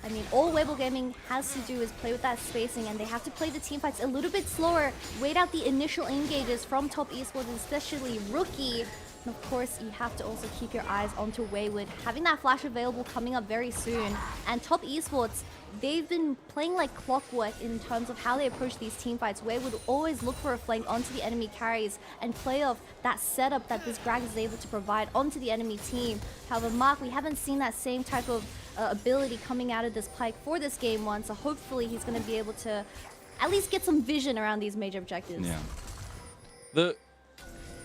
I mean, all Weibo Gaming has to do is play with that spacing, and they have to play the team fights a little bit slower, wait out the initial engages from Top Esports, especially Rookie. And of course, you have to also keep your eyes onto Wayward, having that flash available coming up very soon. And Top Esports, they've been playing like clockwork in terms of how they approach these team fights. Wayward always look for a flank onto the enemy carries and play off that setup that this Grag is able to provide onto the enemy team. However, Mark, we haven't seen that same type of ability coming out of this Pyke for this game one, so hopefully he's going to be able to at least get some vision around these major objectives. Yeah. The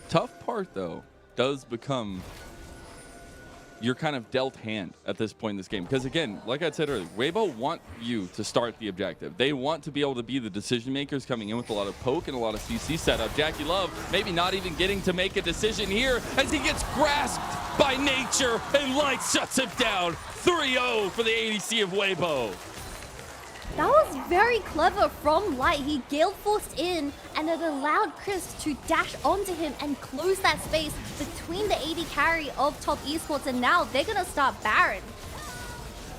tough part, though, does become your kind of dealt hand at this point in this game. Because again, like I said earlier, Weibo want you to start the objective. They want to be able to be the decision makers coming in with a lot of poke and a lot of CC setup. Jackie Love maybe not even getting to make a decision here as he gets grasped by nature and Light shuts him down. 3-0 for the ADC of Weibo. That was very clever from Light. He Gale Forced in, and it allowed Chris to dash onto him and close that space between the AD carry of Top Esports, and now they're going to start Baron.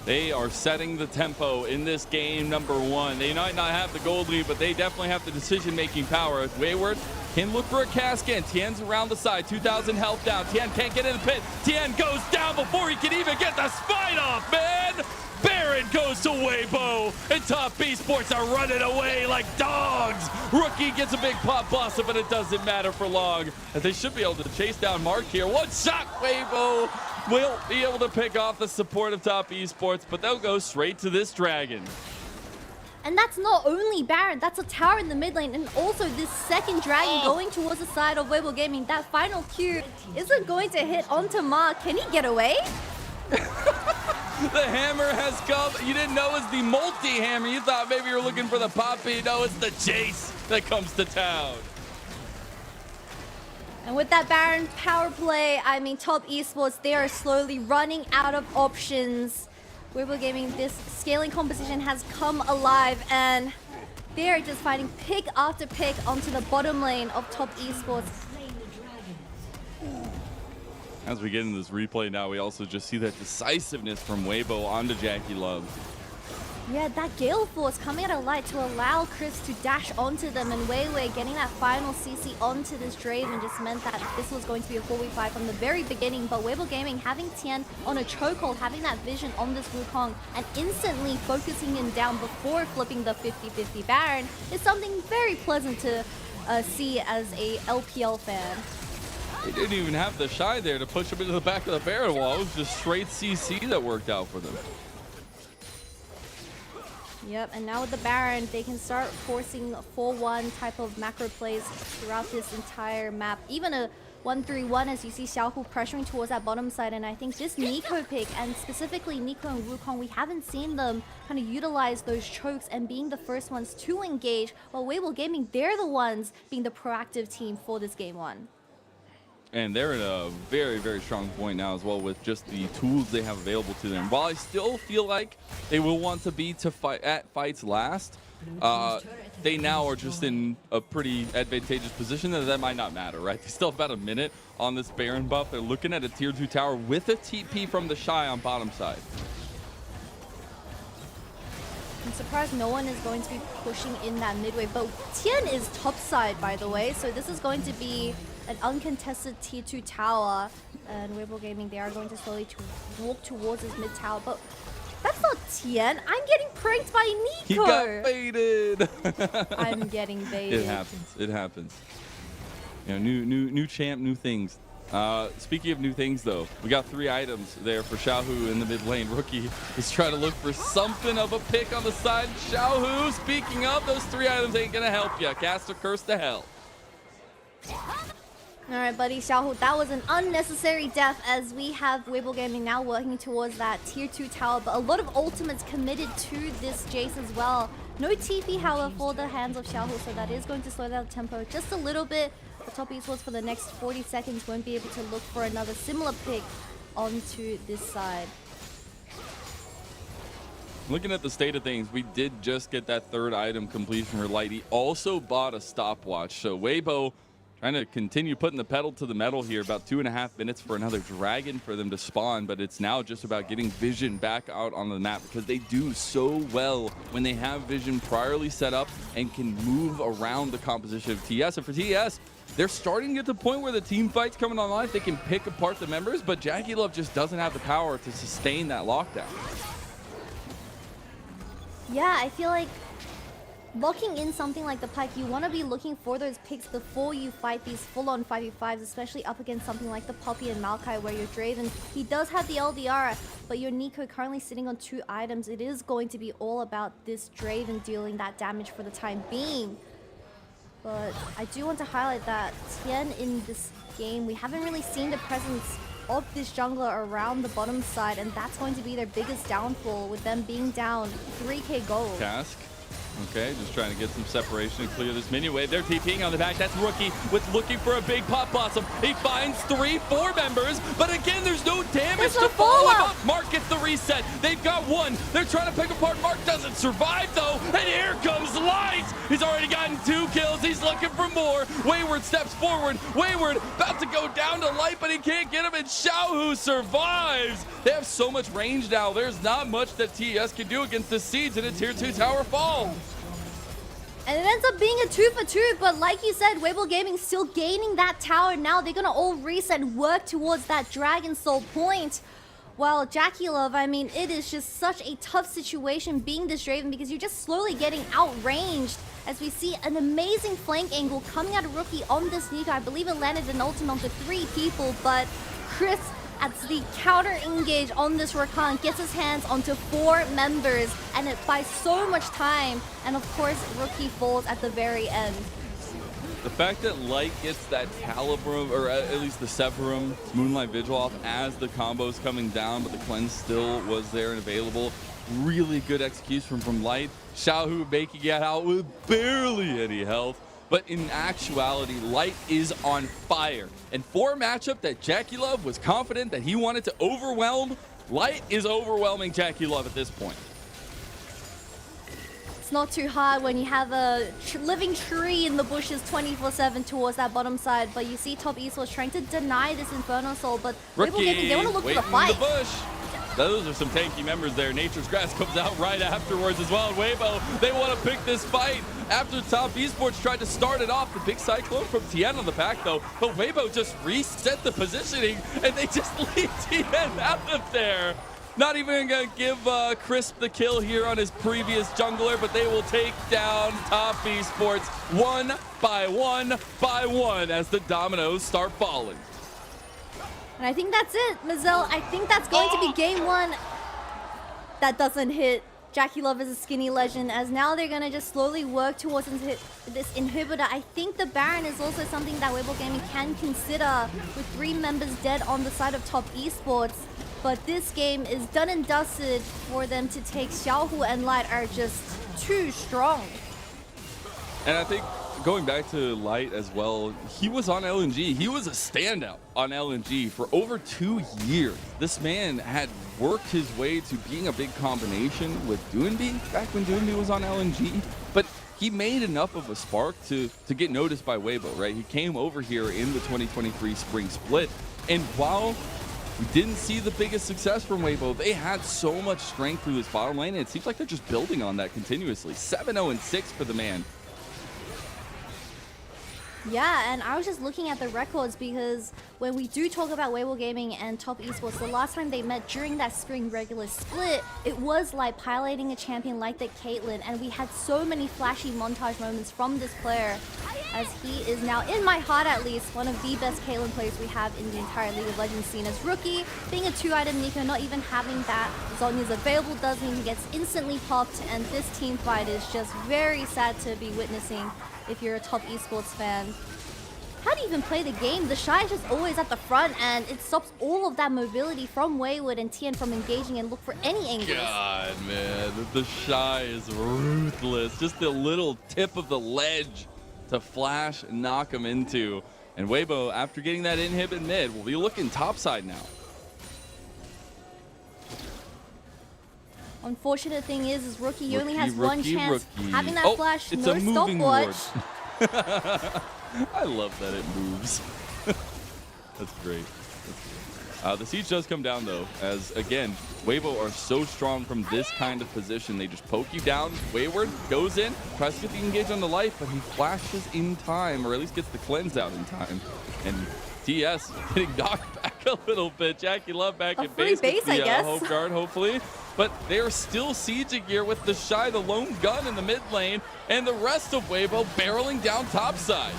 They are setting the tempo in this game number 1. They might not have the gold lead, but they definitely have the decision-making power. Wayward can look for a cast in. Tien's around the side, 2,000 health down. Tien can't get in the pit. Tien goes down before he can even get the spine off, man! Baron goes to Weibo, and Top Esports are running away like dogs. Rookie gets a big pop buster, but it doesn't matter for long, as they should be able to chase down Mark here. One shot, Weibo will be able to pick off the support of Top Esports, but they'll go straight to this dragon. And that's not only Baron, that's a tower in the mid lane, and also this second dragon going towards the side of Weibo Gaming. That final Q isn't going to hit onto Mark. Can he get away? The hammer has come. You didn't know it was the multi-hammer. You thought maybe you were looking for the poppy. No, it's the chase that comes to town. And with that Baron power play, I mean, Top Esports, they are slowly running out of options. Weibo Gaming, this scaling composition has come alive, and they're just finding pick after pick onto the bottom lane of Top Esports. As we get into this replay now, we also just see that decisiveness from Weibo onto Jackie Love. Yeah, that Gale Force coming out of Light to allow Chris to dash onto them, and Weiwei getting that final CC onto this Draven just meant that this was going to be a 4v5 from the very beginning. But Weibo Gaming having Tien on a chokehold, having that vision on this Wukong, and instantly focusing him down before flipping the 50-50 Baron is something very pleasant to see as a LPL fan. They didn't even have the Shy there to push him into the back of the Baron wall. It was just straight CC that worked out for them. Yep, and now with the Baron, they can start forcing 4-1 type of macro plays throughout this entire map. Even a 1-3-1 as you see Xiaohu pressuring towards that bottom side. And I think this Nico pick, and specifically Nico and Wukong, we haven't seen them kind of utilize those chokes and being the first ones to engage. While Weibo Gaming, they're the ones being the proactive team for this game one. And they're in a very, very strong point now as well with just the tools they have available to them. While I still feel like they will want to be at fights last, they now are just in a pretty advantageous position that might not matter, right? They still have about a minute on this Baron buff. They're looking at a tier 2 tower with a TP from the Shy on bottom side. I'm surprised no one is going to be pushing in that midway, but Tian is top side, by the way, so this is going to be an uncontested tier 2 tower, and Weibo Gaming, they are going to slowly walk towards this mid tower, but that's not Tian. I'm getting pranked by Nico. He got baited. I'm getting baited. It happens. It happens. You know, new champ, new things. Speaking of new things, though, we got 3 items there for Xiaohu in the mid lane. Rookie is trying to look for something of a pick on the side. Xiaohu, speaking of, those 3 items ain't gonna help you. Cast a curse to hell. All right, buddy, Xiaohu, that was an unnecessary death as we have Weibo Gaming now working towards that tier 2 tower, but a lot of ultimates committed to this Jace as well. No TP, however, for the hands of Xiaohu, so that is going to slow down the tempo just a little bit. The top esports for the next 40 seconds won't be able to look for another similar pick onto this side. Looking at the state of things, we did just get that 3rd item completion for Light. He also bought a stopwatch, so Weibo trying to continue putting the pedal to the metal here. About 2.5 minutes for another dragon for them to spawn, but it's now just about getting vision back out on the map because they do so well when they have vision priorly set up and can move around the composition of TES. And for TES, they're starting to get to the point where the team fight's coming online. They can pick apart the members, but Jackie Love just doesn't have the power to sustain that lockdown. Yeah, I feel like locking in something like the Pike, you want to be looking for those picks before you fight these full-on 5v5s, especially up against something like the Poppy and Maokai where your Draven, he does have the LDR, but your Nico currently sitting on 2 items. It is going to be all about this Draven dealing that damage for the time being. But I do want to highlight that Tian in this game, we haven't really seen the presence of this jungler around the bottom side, and that's going to be their biggest downfall with them being down 3k gold. Cask. Okay, just trying to get some separation and clear this minion wave. They're TPing on the back. That's Rookie with looking for a big pop blossom. He finds 3-4 members, but again, there's no damage to follow him up. Mark gets the reset. They've got 1. They're trying to pick apart. Mark doesn't survive, though, and here comes Light. He's already gotten 2 kills. He's looking for more. Wayward steps forward. Wayward about to go down to Light, but he can't get him, and Xiaohu survives. They have so much range now. There's not much that TES can do against the Seeds in a tier 2 tower fall. And it ends up being a 2 for 2, but like you said, Weibo Gaming still gaining that tower. Now they're gonna all reset and work towards that Dragon Soul point. Well, Jackie Love, I mean, it is just such a tough situation being this Draven because you're just slowly getting outranged as we see an amazing flank angle coming out of Rookie on this Nico. I believe it landed an ultimate onto 3 people, but Chris, as the counter engage on this Rakan, gets his hands onto 4 members, and it buys so much time, and of course Rookie falls at the very end. The fact that Light gets that Calibrum, or at least the Severum Moonlight Vigil off as the combo's coming down, but the cleanse still was there and available. Really good execution from Light. Xiaohu making it out with barely any health. But in actuality, Light is on fire. And for a matchup that Jackie Love was confident that he wanted to overwhelm, Light is overwhelming Jackie Love at this point. It's not too hard when you have a living tree in the bushes 24/7 towards that bottom side, but you see top esports trying to deny this Inferno Soul, but Weibo Gaming, they want to look for the fight. In the bush. Those are some tanky members there. Nature's Grass comes out right afterwards as well. And Weibo, they want to pick this fight. After top esports tried to start it off, the big cyclone from Tien on the back though, but Weibo just reset the positioning and they just leave Tien out of there. Not even gonna give Crisp the kill here on his previous jungler, but they will take down top esports one by one as the dominoes start falling. And I think that's it, Mazel. I think that's going to be game 1. That doesn't hit. Jackie Love is a skinny legend, as now they're gonna just slowly work towards this inhibitor. I think the Baron is also something that Weibo Gaming can consider, with 3 members dead on the side of Top Esports. But this game is done and dusted for them to take. Xiaohu and Light are just too strong. And I think going back to Light as well, he was on LNG. He was a standout on LNG for over 2 years. This man had worked his way to being a big combination with Doonby back when Doonby was on LNG. But he made enough of a spark to get noticed by Weibo, right? He came over here in the 2023 spring split. And while we didn't see the biggest success from Weibo, they had so much strength through this bottom lane, and it seems like they're just building on that continuously. 7-0-6 for the man. Yeah, and I was just looking at the records, because when we do talk about Weibo Gaming and Top Esports, the last time they met during that spring regular split, it was like piloting a champion like the Caitlyn, and we had so many flashy montage moments from this player, as he is now, in my heart at least, one of the best Caitlyn players we have in the entire League of Legends scene. As rookie, being a 2-item Nico, not even having that Zhonya's available doesn't mean he gets instantly popped, and this team fight is just very sad to be witnessing if you're a Top Esports fan. How do you even play the game? The Shy is just always at the front, and it stops all of that mobility from Wayward and Tien from engaging and look for any angles. God, man, the Shy is ruthless. Just the little tip of the ledge to flash and knock him into. And Weibo, after getting that inhib mid, will be looking topside now. Unfortunate thing is Rookie, you only has one chance. Rookie. Having that flash, it's no a moving stopwatch. ward. I love that it moves. That's great. The siege does come down, though, as, again, Weibo are so strong from this kind of position. They just poke you down. Wayward goes in, tries to get the engage on the life, but he flashes in time, or at least gets the cleanse out in time. And TES getting knocked back a little bit. Jackie Love back in base with the I guess. Hope Guard, hopefully. But they are still sieging here with the Shy, the lone gun in the mid lane, and the rest of Weibo barreling down topside.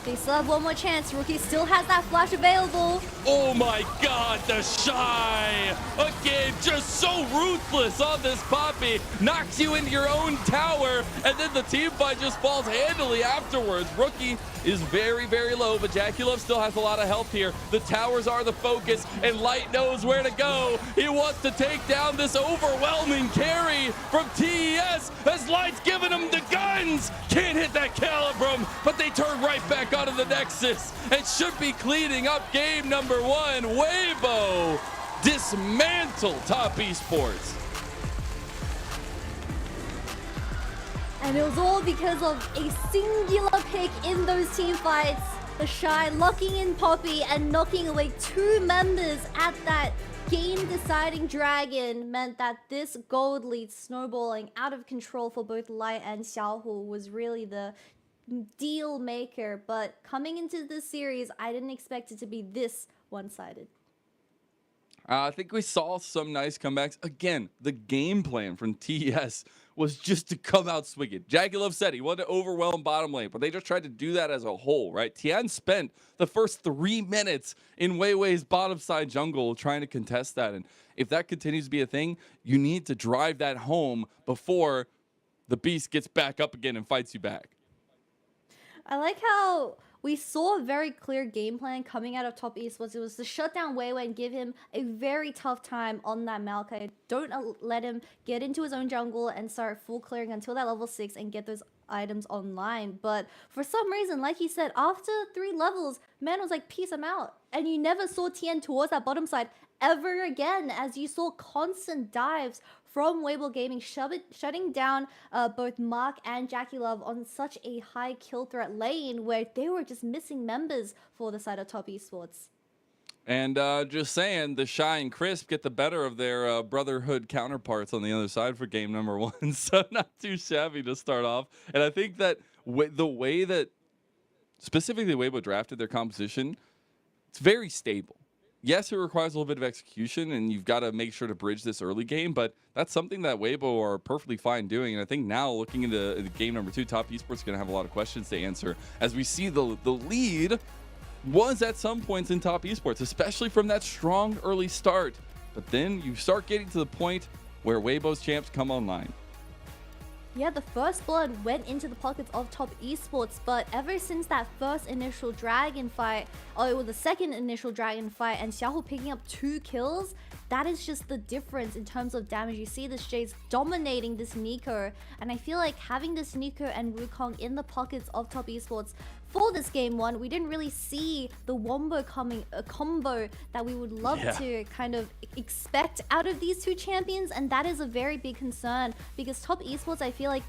They still have one more chance. Rookie still has that flash available. Oh my God, the Shy! Again, just so ruthless on this Poppy. Knocks you into your own tower, and then the team fight just falls handily afterwards. Rookie is very, very low, but Jackie Love still has a lot of health here. The towers are the focus, and Light knows where to go. He wants to take down this overwhelming carry from TES, as Light's giving him the guns. Can't hit that Calibrum, but they turn right back onto the Nexus and should be cleaning up game number 1. Weibo dismantle Top Esports. And it was all because of a singular pick in those team fights. The Shy locking in Poppy and knocking away 2 members at that game-deciding dragon meant that this gold lead snowballing out of control for both Light and Xiaohu was really the deal maker. But coming into this series, I didn't expect it to be this one-sided. I think we saw some nice comebacks. Again, the game plan from TES was just to come out swinging. Jackie Love said he wanted to overwhelm bottom lane, but they just tried to do that as a whole, right? Tian spent the first 3 minutes in Weiwei's bottom side jungle trying to contest that. And if that continues to be a thing, you need to drive that home before the beast gets back up again and fights you back. I like how we saw a very clear game plan coming out of Top Esports. It was to shut down Weiwei and give him a very tough time on that Maokai. Don't let him get into his own jungle and start full clearing until that level 6 and get those items online. But for some reason, like he said, after 3 levels, man was like, peace, I'm out. And you never saw Tien towards that bottom side ever again, as you saw constant dives from Weibo Gaming, shutting down both Mark and Jackie Love on such a high kill threat lane where they were just missing members for the side of Top Esports. And just saying, the Shy and Crisp get the better of their Brotherhood counterparts on the other side for game number 1. So not too shabby to start off. And I think that the way that specifically Weibo drafted their composition, it's very stable. Yes, it requires a little bit of execution, and you've got to make sure to bridge this early game, but that's something that Weibo are perfectly fine doing. And I think now, looking into game number 2, Top Esports is going to have a lot of questions to answer, as we see the lead was at some points in Top Esports, especially from that strong early start. But then you start getting to the point where Weibo's champs come online. Yeah, the first blood went into the pockets of Top Esports, but ever since that first initial dragon fight, or the second initial dragon fight, and Xiaohu picking up 2 kills, that is just the difference in terms of damage. You see this Jace dominating this Nico, and I feel like having this Nico and Wukong in the pockets of Top Esports for this game 1, we didn't really see the wombo coming, a combo that we would love to kind of expect out of these 2 champions, and that is a very big concern because Top Esports, I feel like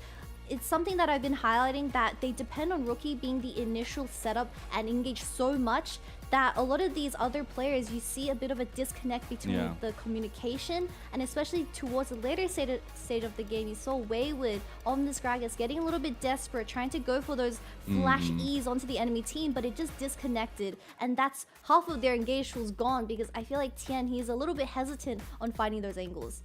it's something that I've been highlighting, that they depend on Rookie being the initial setup and engage so much that a lot of these other players, you see a bit of a disconnect between the communication, and especially towards the later state of the game, you saw Wayward on this Gragas getting a little bit desperate, trying to go for those flash E's onto the enemy team, but it just disconnected, and that's half of their engaged was gone because I feel like Tian, he's a little bit hesitant on finding those angles.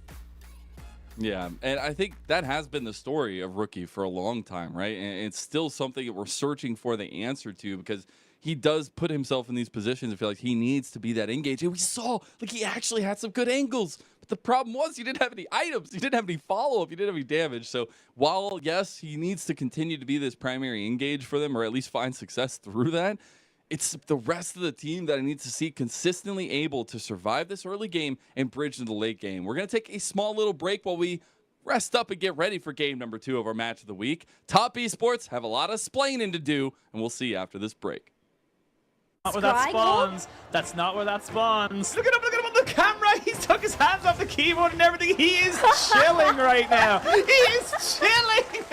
Yeah, and I think that has been the story of Rookie for a long time, right? And it's still something that we're searching for the answer to, because he does put himself in these positions. I feel like he needs to be that engaged. And we saw, like, he actually had some good angles. But the problem was he didn't have any items. He didn't have any follow-up. He didn't have any damage. So while, yes, he needs to continue to be this primary engage for them, or at least find success through that, it's the rest of the team that I need to see consistently able to survive this early game and bridge into the late game. We're going to take a small little break while we rest up and get ready for game number 2 of our match of the week. Top Esports have a lot of splaining to do, and we'll see you after this break. Not where that spawns. That's not where that spawns. Look at him on the camera. He took his hands off the keyboard and everything. He is chilling right now. He is chilling.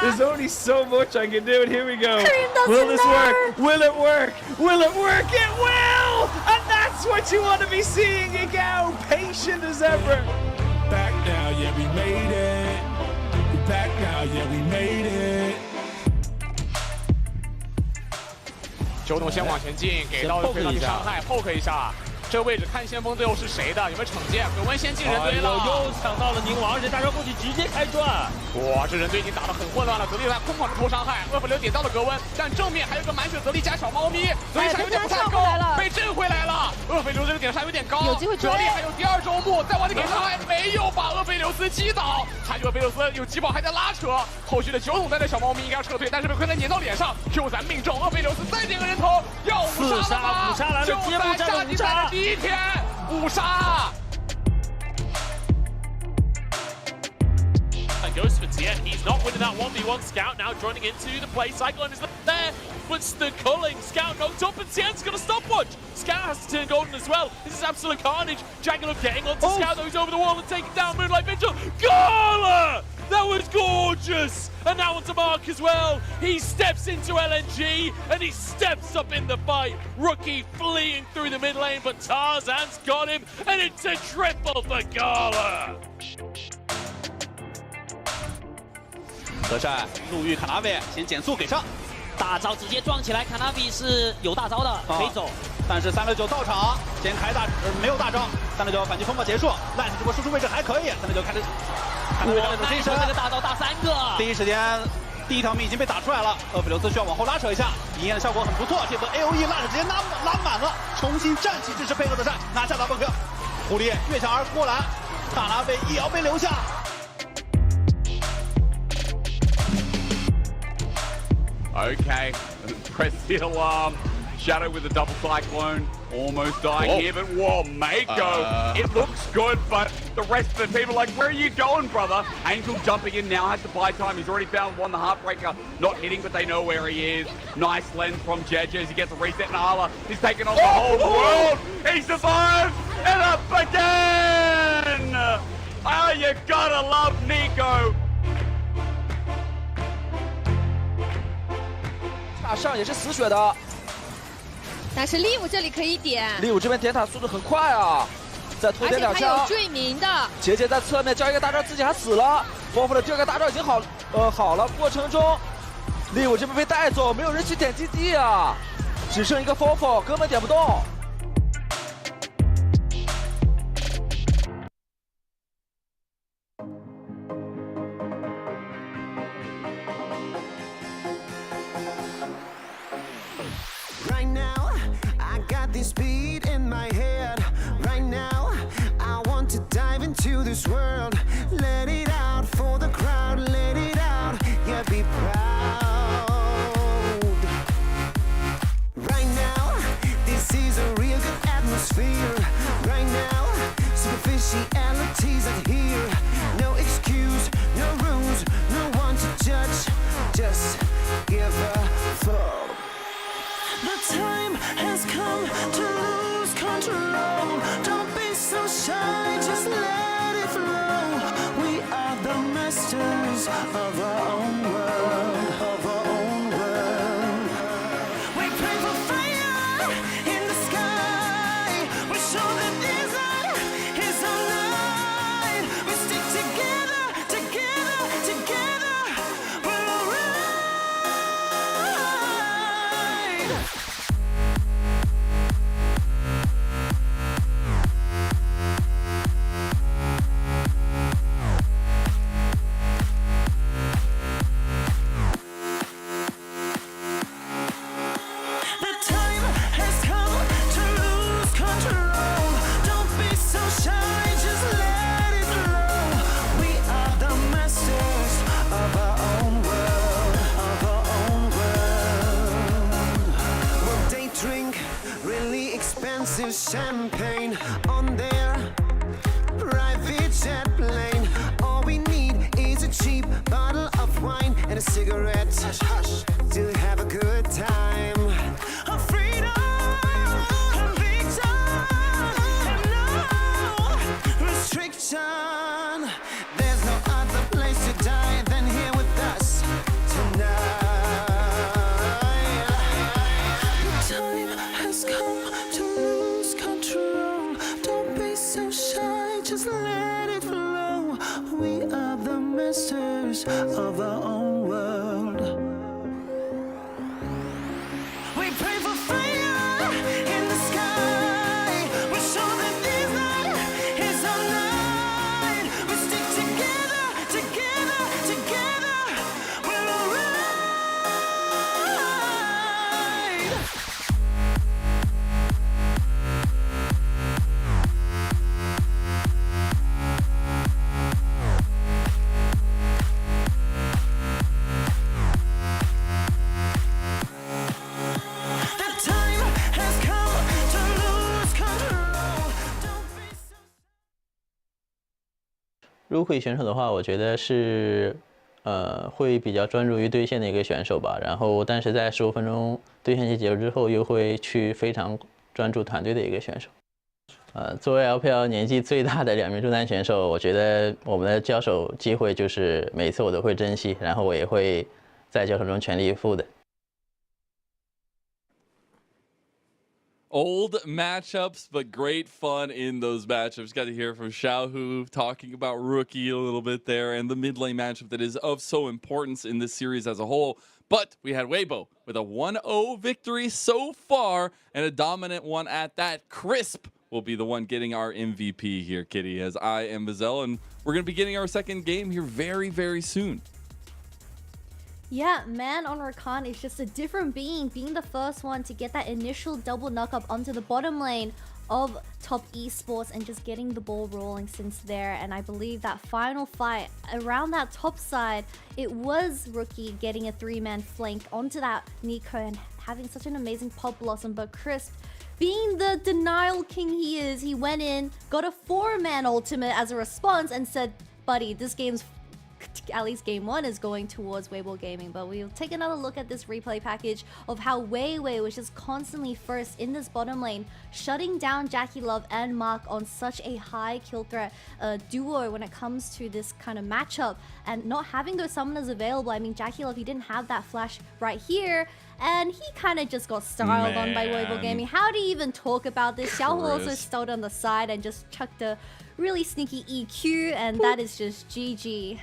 There's only so much I can do, and here we go. Will this work? Will it work? Will it work? It will! And that's what you want to be seeing, Igao. Patient as ever. Back now, yeah, we made it. We back now, yeah, we made it. 九董先往前进，给到非常去伤害 ，poke 一下。这个位置看先锋队友是谁的，有没有惩戒？葛温先进人堆了，又抢到了宁王，而且大招过去直接开转。哇，这人堆已经打得很混乱了，泽力在疯狂的投伤害，恶粉流点到了葛温，但正面还有个满血泽力加小猫咪，泽力杀有点不太够，被震回来了。恶粉流这个点杀有点高，有机会追。泽力还有第2周目，再往里给伤害，没有把厄斐琉斯击倒。还有厄斐琉斯有击爆还在拉扯，后续的九桶带着小猫咪应该要撤退，但是被坤在粘到脸上 ，Q3命中，厄斐琉斯再点个人头，要五杀了吗？就在杀敌赛的第1天。 五杀 Goes for Tian. He's not winning that 1v1. Scout now joining into the play cycle and is there, but the culling. Scout knocked up and Tian's got a stopwatch. Scout has to turn golden as well. This is absolute carnage. Jaggalo getting onto Scout, though he's over the wall and taking down Moonlight Vigil. Gala! That was gorgeous! And now onto Mark as well. He steps into LNG and he steps up in the fight. Rookie fleeing through the mid lane, but Tarzan's got him and it's a triple for Gala. 德善路遇卡纳维，先减速给上，大招直接撞起来，卡纳维是有大招的，可以走。但是369到场，先开没有大招，369反击风暴结束，赖这波输出位置还可以，369开始，看到这一身这个大招打3个，第一时间第1条命已经被打出来了，厄斐琉斯需要往后拉扯一下，营业的效果很不错，这波 AOE 拉扯直接拉满了，重新站起支持配合德善，拿下大半颗，狐狸越墙而过来，卡纳维也要被留下。 Okay, press the alarm. Shadow with a double cyclone, almost dying here, but whoa, Mako, it looks good, but the rest of the team are like, where are you going, brother? Angel jumping in now, has to buy time. He's already found one, the Heartbreaker, not hitting, but they know where he is. Nice lens from Jeje as he gets a reset, and Ala is taking on the whole world. He survives, and up again! Oh, you gotta love Nico. 大上也是死血的，但是利姆这里可以点，利姆这边点塔速度很快啊，再拖点2枪，而且还有坠鸣的。杰杰在侧面交一个大招，自己还死了。波夫的第2个大招已经好了，过程中利姆这边被带走，没有人去点基地啊，只剩一个 Fofo， 根本点不动。 Right now, I got this beat in my head. Right now, I want to dive into the this world. Let it out for the crowd, let it out, yeah, be proud. Right now, this is a real good atmosphere. Right now, superficialities are here. No excuse, no rules, no one to judge. Just give a fuck. The time has come to lose control. Don't be so shy, just let it flow. We are the masters of our own world, of our own world. We pray for fire in the sky. We show that desert is our light. We stick together, together, together. We're alright. The time has come to lose control. Don't be so shy, just let it flow. We are the masters of our own world, of our own world. Well, they drink really expensive champagne on their private jet plane. All we need is a cheap bottle of wine and a cigarette to have a good time. A freedom, conviction, and no restriction. There's no other place to die than here with us tonight. The time has come to lose control. Don't be so shy, just let it flow. We are the masters of our own world. We pray for fire in the sky. We show that desert is our light. We stick together, together, together. We're alright. The time has come to lose control. Don't be so Rookie 选手的话，我觉得是会比较专注于对线的一个选手吧。然后，但是在15分钟对线期结束之后，又会去非常专注团队的一个选手。作为 LPL 年纪最大的2名中单选手，我觉得我们的交手机会就是每次我都会珍惜，然后我也会在交手中全力以赴的。Old matchups, but great fun in those matchups. Got to hear from Xiaohu talking about Rookie a little bit there and the mid lane matchup that is of so importance in this series as a whole. But we had Weibo with a 1-0 victory so far and a dominant one at that. Crisp will be the one getting our MVP here, Kitty, as I am Bazell, and we're going to be getting our second game here very, very soon. Yeah, man on Rakan is just a different being the first one to get that initial double knock up onto the bottom lane of Top Esports and just getting the ball rolling since there. And I believe that final fight around that top side, it was Rookie getting a 3-man flank onto that Nico and having such an amazing pop blossom. But Crisp, being the denial king he is, he went in, got a 4-man ultimate as a response and said, buddy, this game's at least game 1 is going towards Weibo Gaming. But we'll take another look at this replay package of how Weiwei was just constantly first in this bottom lane, shutting down Jackie Love and Mark on such a high kill threat duo when it comes to this kind of matchup, and not having those summoners available. I mean, Jackie Love, he didn't have that flash right here, and he kind of just got styled on by Weibo Gaming. How do you even talk about this? Xiaohu also stalled on the side and just chucked a really sneaky EQ, and that is just GG.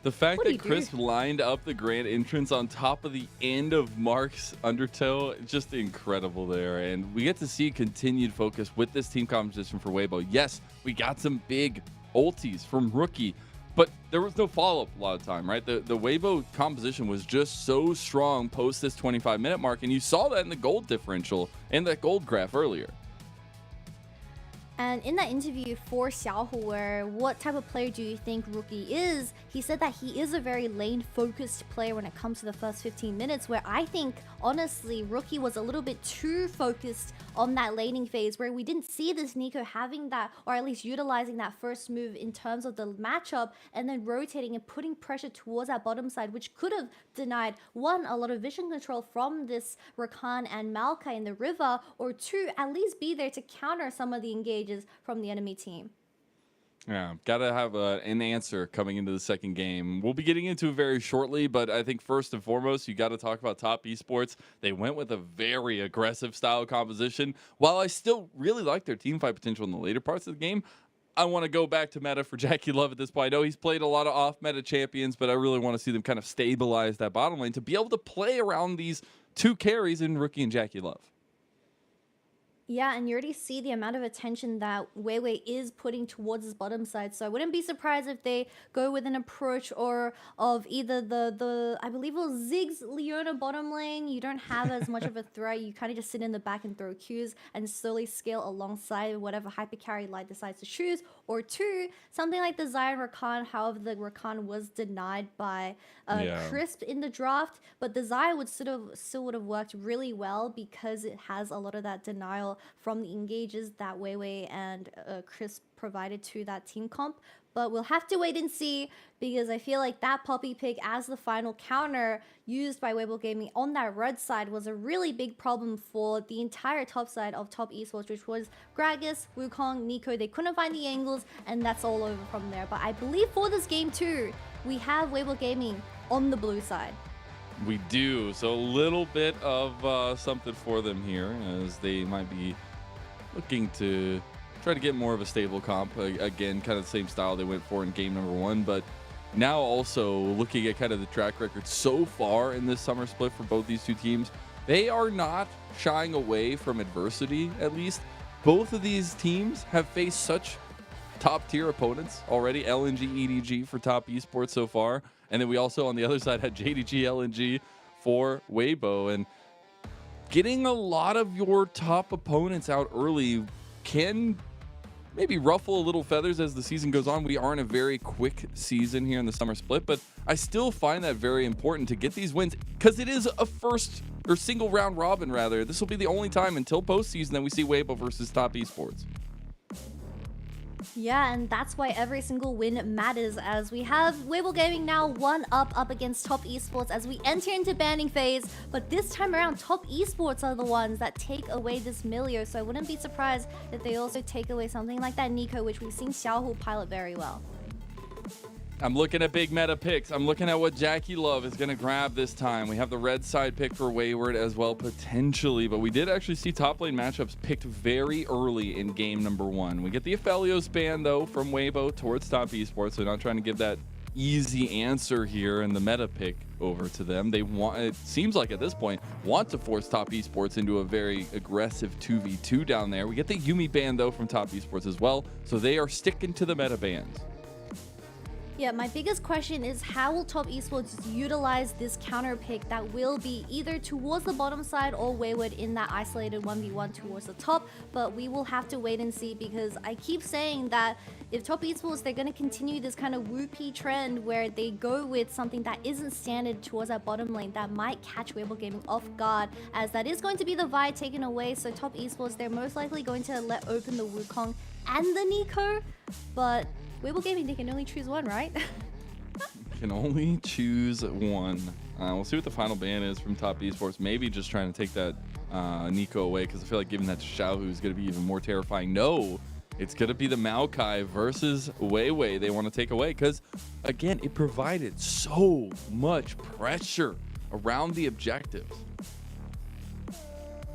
The fact that Crisp lined up the grand entrance on top of the end of Mark's undertow, just incredible there. And we get to see continued focus with this team composition for Weibo. Yes, we got some big ultis from Rookie, but there was no follow-up a lot of time, right? The Weibo composition was just so strong post this 25-minute mark, and you saw that in the gold differential and that gold graph earlier. And in that interview for Xiaohu, where what type of player do you think Rookie is, he said that he is a very lane-focused player when it comes to the first 15 minutes, where I think, honestly, Rookie was a little bit too focused on that laning phase, where we didn't see this Nico having that, or at least utilizing that first move in terms of the matchup, and then rotating and putting pressure towards that bottom side, which could have denied, one, a lot of vision control from this Rakan and Maokai in the river, or two, at least be there to counter some of the engages from the enemy team. Yeah, gotta have an answer coming into the second game. We'll be getting into it very shortly, but I think first and foremost, you got to talk about Top Esports. They went with a very aggressive style composition. While I still really like their team fight potential in the later parts of the game, I want to go back to meta for Jackie Love at this point. I know he's played a lot of off-meta champions, but I really want to see them kind of stabilize that bottom lane to be able to play around these two carries in Rookie and Jackie Love. Yeah, and you already see the amount of attention that Weiwei is putting towards his bottom side. So I wouldn't be surprised if they go with an approach or of either the I believe it was Ziggs Leona bottom lane. You don't have as much of a threat. You kind of just sit in the back and throw Qs and slowly scale alongside whatever hyper carry Light decides to choose. Or two, something like the Zion Rakan. However, the Rakan was denied by Crisp in the draft, but the Zion would still would have worked really well because it has a lot of that denial from the engages that Weiwei and Chris provided to that team comp. But we'll have to wait and see, because I feel like that Poppy pick as the final counter used by Weibo Gaming on that red side was a really big problem for the entire top side of Top Esports, which was Gragas, Wukong, Nico. They couldn't find the angles, and that's all over from there. But I believe for this game too, we have Weibo Gaming on the blue side. We do. So a little bit of something for them here, as they might be looking to try to get more of a stable comp. Again, kind of the same style they went for in game number 1, but now also looking at kind of the track record so far in this summer split for both these two teams, they are not shying away from adversity, at least. Both of these teams have faced such top-tier opponents already. LNG, EDG for Top Esports so far. And then we also, on the other side, had JDG, LNG for Weibo. And getting a lot of your top opponents out early can maybe ruffle a little feathers as the season goes on. We are in a very quick season here in the summer split, but I still find that very important to get these wins, because it is a first or single round robin, rather. This will be the only time until postseason that we see Weibo versus Top Esports. Yeah, and that's why every single win matters, as we have Weibo Gaming now 1-up against Top Esports as we enter into banning phase. But this time around, Top Esports are the ones that take away this Milio, so I wouldn't be surprised if they also take away something like that Nico, which we've seen Xiaohu pilot very well. I'm looking at big meta picks. I'm looking at what Jackie Love is going to grab this time. We have the red side pick for Wayward as well, potentially, but we did actually see top lane matchups picked very early in game number 1. We get the Aphelios ban, though, from Weibo towards Top Esports, so not trying to give that easy answer here and the meta pick over to them. They want, it seems like at this point, want to force Top Esports into a very aggressive 2v2 down there. We get the Yumi ban, though, from Top Esports as well, so they are sticking to the meta bans. Yeah, my biggest question is how will Top Esports utilize this counter pick that will be either towards the bottom side or Wayward in that isolated 1v1 towards the top. But we will have to wait and see, because I keep saying that if Top Esports, they're going to continue this kind of whoopee trend where they go with something that isn't standard towards that bottom lane, that might catch Weibo Gaming off guard, as that is going to be the Vi taken away. So Top Esports, they're most likely going to let open the Wukong and the Nico, but Weibo Gaming, they can only choose one, right? Can only choose one. We'll see what the final ban is from Top Esports. Maybe just trying to take that Nico away, because I feel like giving that to Xiaohu is going to be even more terrifying. No, it's going to be the Maokai versus Weiwei they want to take away, because, again, it provided so much pressure around the objectives.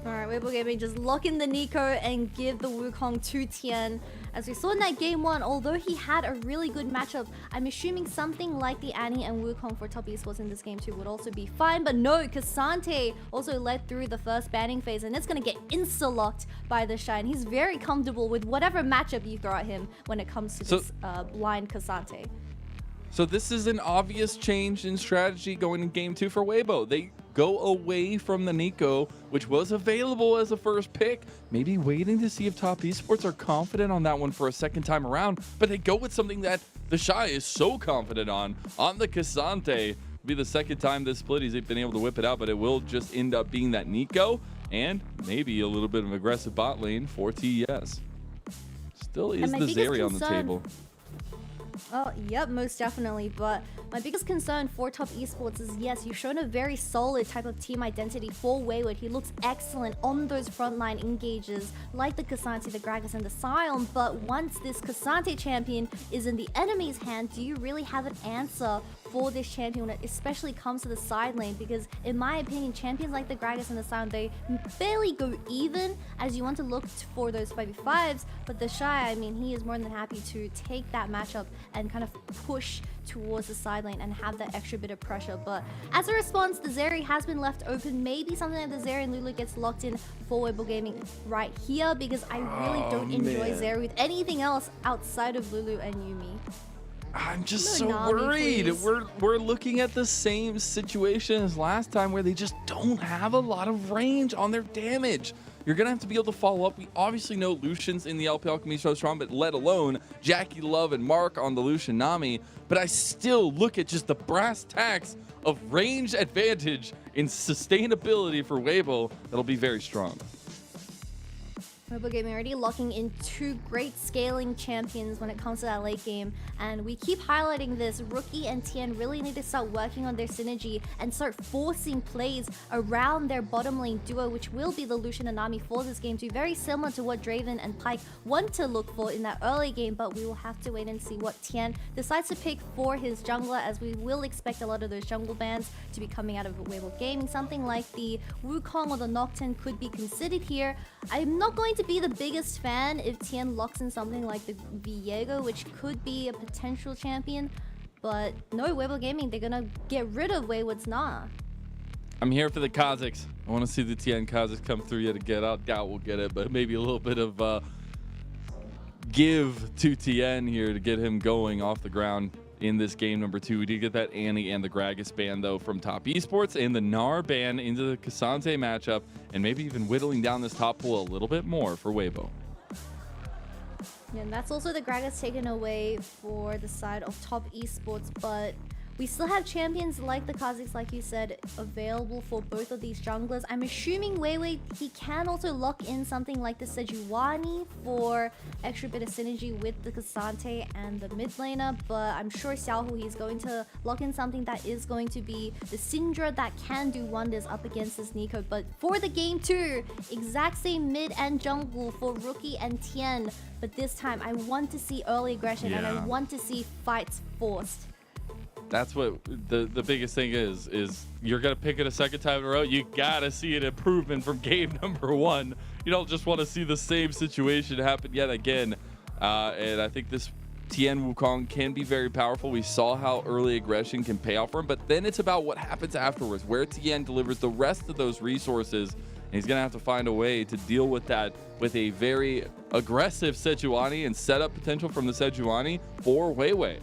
Alright, Weibo Gaming just lock in the Nico and give the Wukong to Tian. As we saw in that game 1, although he had a really good matchup, I'm assuming something like the Annie and Wukong for Top Esports in this game 2 would also be fine. But no, Cassante also led through the first banning phase, and it's going to get insta-locked by the Shine. He's very comfortable with whatever matchup you throw at him when it comes to this blind Cassante. So this is an obvious change in strategy going in game 2 for Weibo. They go away from the Nico, which was available as a first pick. Maybe waiting to see if Top Esports are confident on that one for a second time around, but they go with something that the Shy is so confident on the Cassante. Be the second time this split he's been able to whip it out, but it will just end up being that Nico and maybe a little bit of aggressive bot lane for TES. Still is the Zeri on the table. Oh, yep, most definitely. But my biggest concern for Top Esports is, yes, you've shown a very solid type of team identity for Wayward. He looks excellent on those frontline engages like the Cassante, the Gragas, and the Sion. But once this Cassante champion is in the enemy's hand, do you really have an answer for this champion when it especially comes to the side lane? Because in my opinion, champions like the Gragas and the Sion, they barely go even as you want to look for those 5v5s. But the Shy, I mean, he is more than happy to take that matchup and kind of push towards the side lane and have that extra bit of pressure. But as a response, the Zeri has been left open. Maybe something like the Zeri and Lulu gets locked in for Weibo Gaming right here, because I really don't enjoy Zeri with anything else outside of Lulu and Yuumi. I'm just so worried. We're looking at the same situation as last time, where they just don't have a lot of range on their damage. You're going to have to be able to follow up. We obviously know Lucian's in the LPL can be so strong, but let alone Jackie Love and Mark on the Lucian Nami. But I still look at just the brass tacks of range advantage in sustainability for Weibo. That'll be very strong. Weibo Gaming already locking in two great scaling champions when it comes to that late game, and we keep highlighting this. Rookie and Tien really need to start working on their synergy and start forcing plays around their bottom lane duo, which will be the Lucian and Nami for this game, to be very similar to what Draven and Pyke want to look for in that early game. But we will have to wait and see what Tien decides to pick for his jungler, as we will expect a lot of those jungle bans to be coming out of Weibo Gaming. Something like the Wukong or the Nocturne could be considered here. I'm not going to be the biggest fan if Tien locks in something like the Viego, which could be a potential champion, but no, Weibo Gaming, they're gonna get rid of Wayward's Nah. I'm here for the Kazakhs. I want to see the Tien Kazakhs come through yet again. I doubt we'll get it, but maybe a little bit of give to Tien here to get him going off the ground in this game number 2. We did get that Annie and the Gragas ban, though, from Top Esports, and the Gnar ban into the Cassante matchup, and maybe even whittling down this top pool a little bit more for Weibo. Yeah, and that's also the Gragas taken away for the side of Top Esports, but we still have champions like the Kazakhs, like you said, available for both of these junglers. I'm assuming Weiwei, he can also lock in something like the Sejuani for extra bit of synergy with the Cassante and the mid laner, but I'm sure Xiaohu, he's going to lock in something that is going to be the Syndra that can do wonders up against this Nico. But for the game 2, exact same mid and jungle for Rookie and Tien, but this time I want to see early aggression and I want to see fights forced. That's what the biggest thing is you're going to pick it a second time in a row. You got to see an improvement from game number 1. You don't just want to see the same situation happen yet again. And I think this Tien Wukong can be very powerful. We saw how early aggression can pay off for him, but then it's about what happens afterwards, where Tien delivers the rest of those resources. And he's going to have to find a way to deal with that with a very aggressive Sejuani and set up potential from the Sejuani for Weiwei.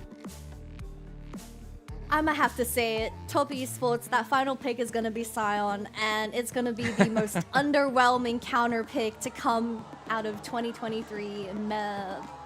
I'ma have to say it, Top Esports, that final pick is gonna be Sion, and it's gonna be the most underwhelming counter pick to come out of 2023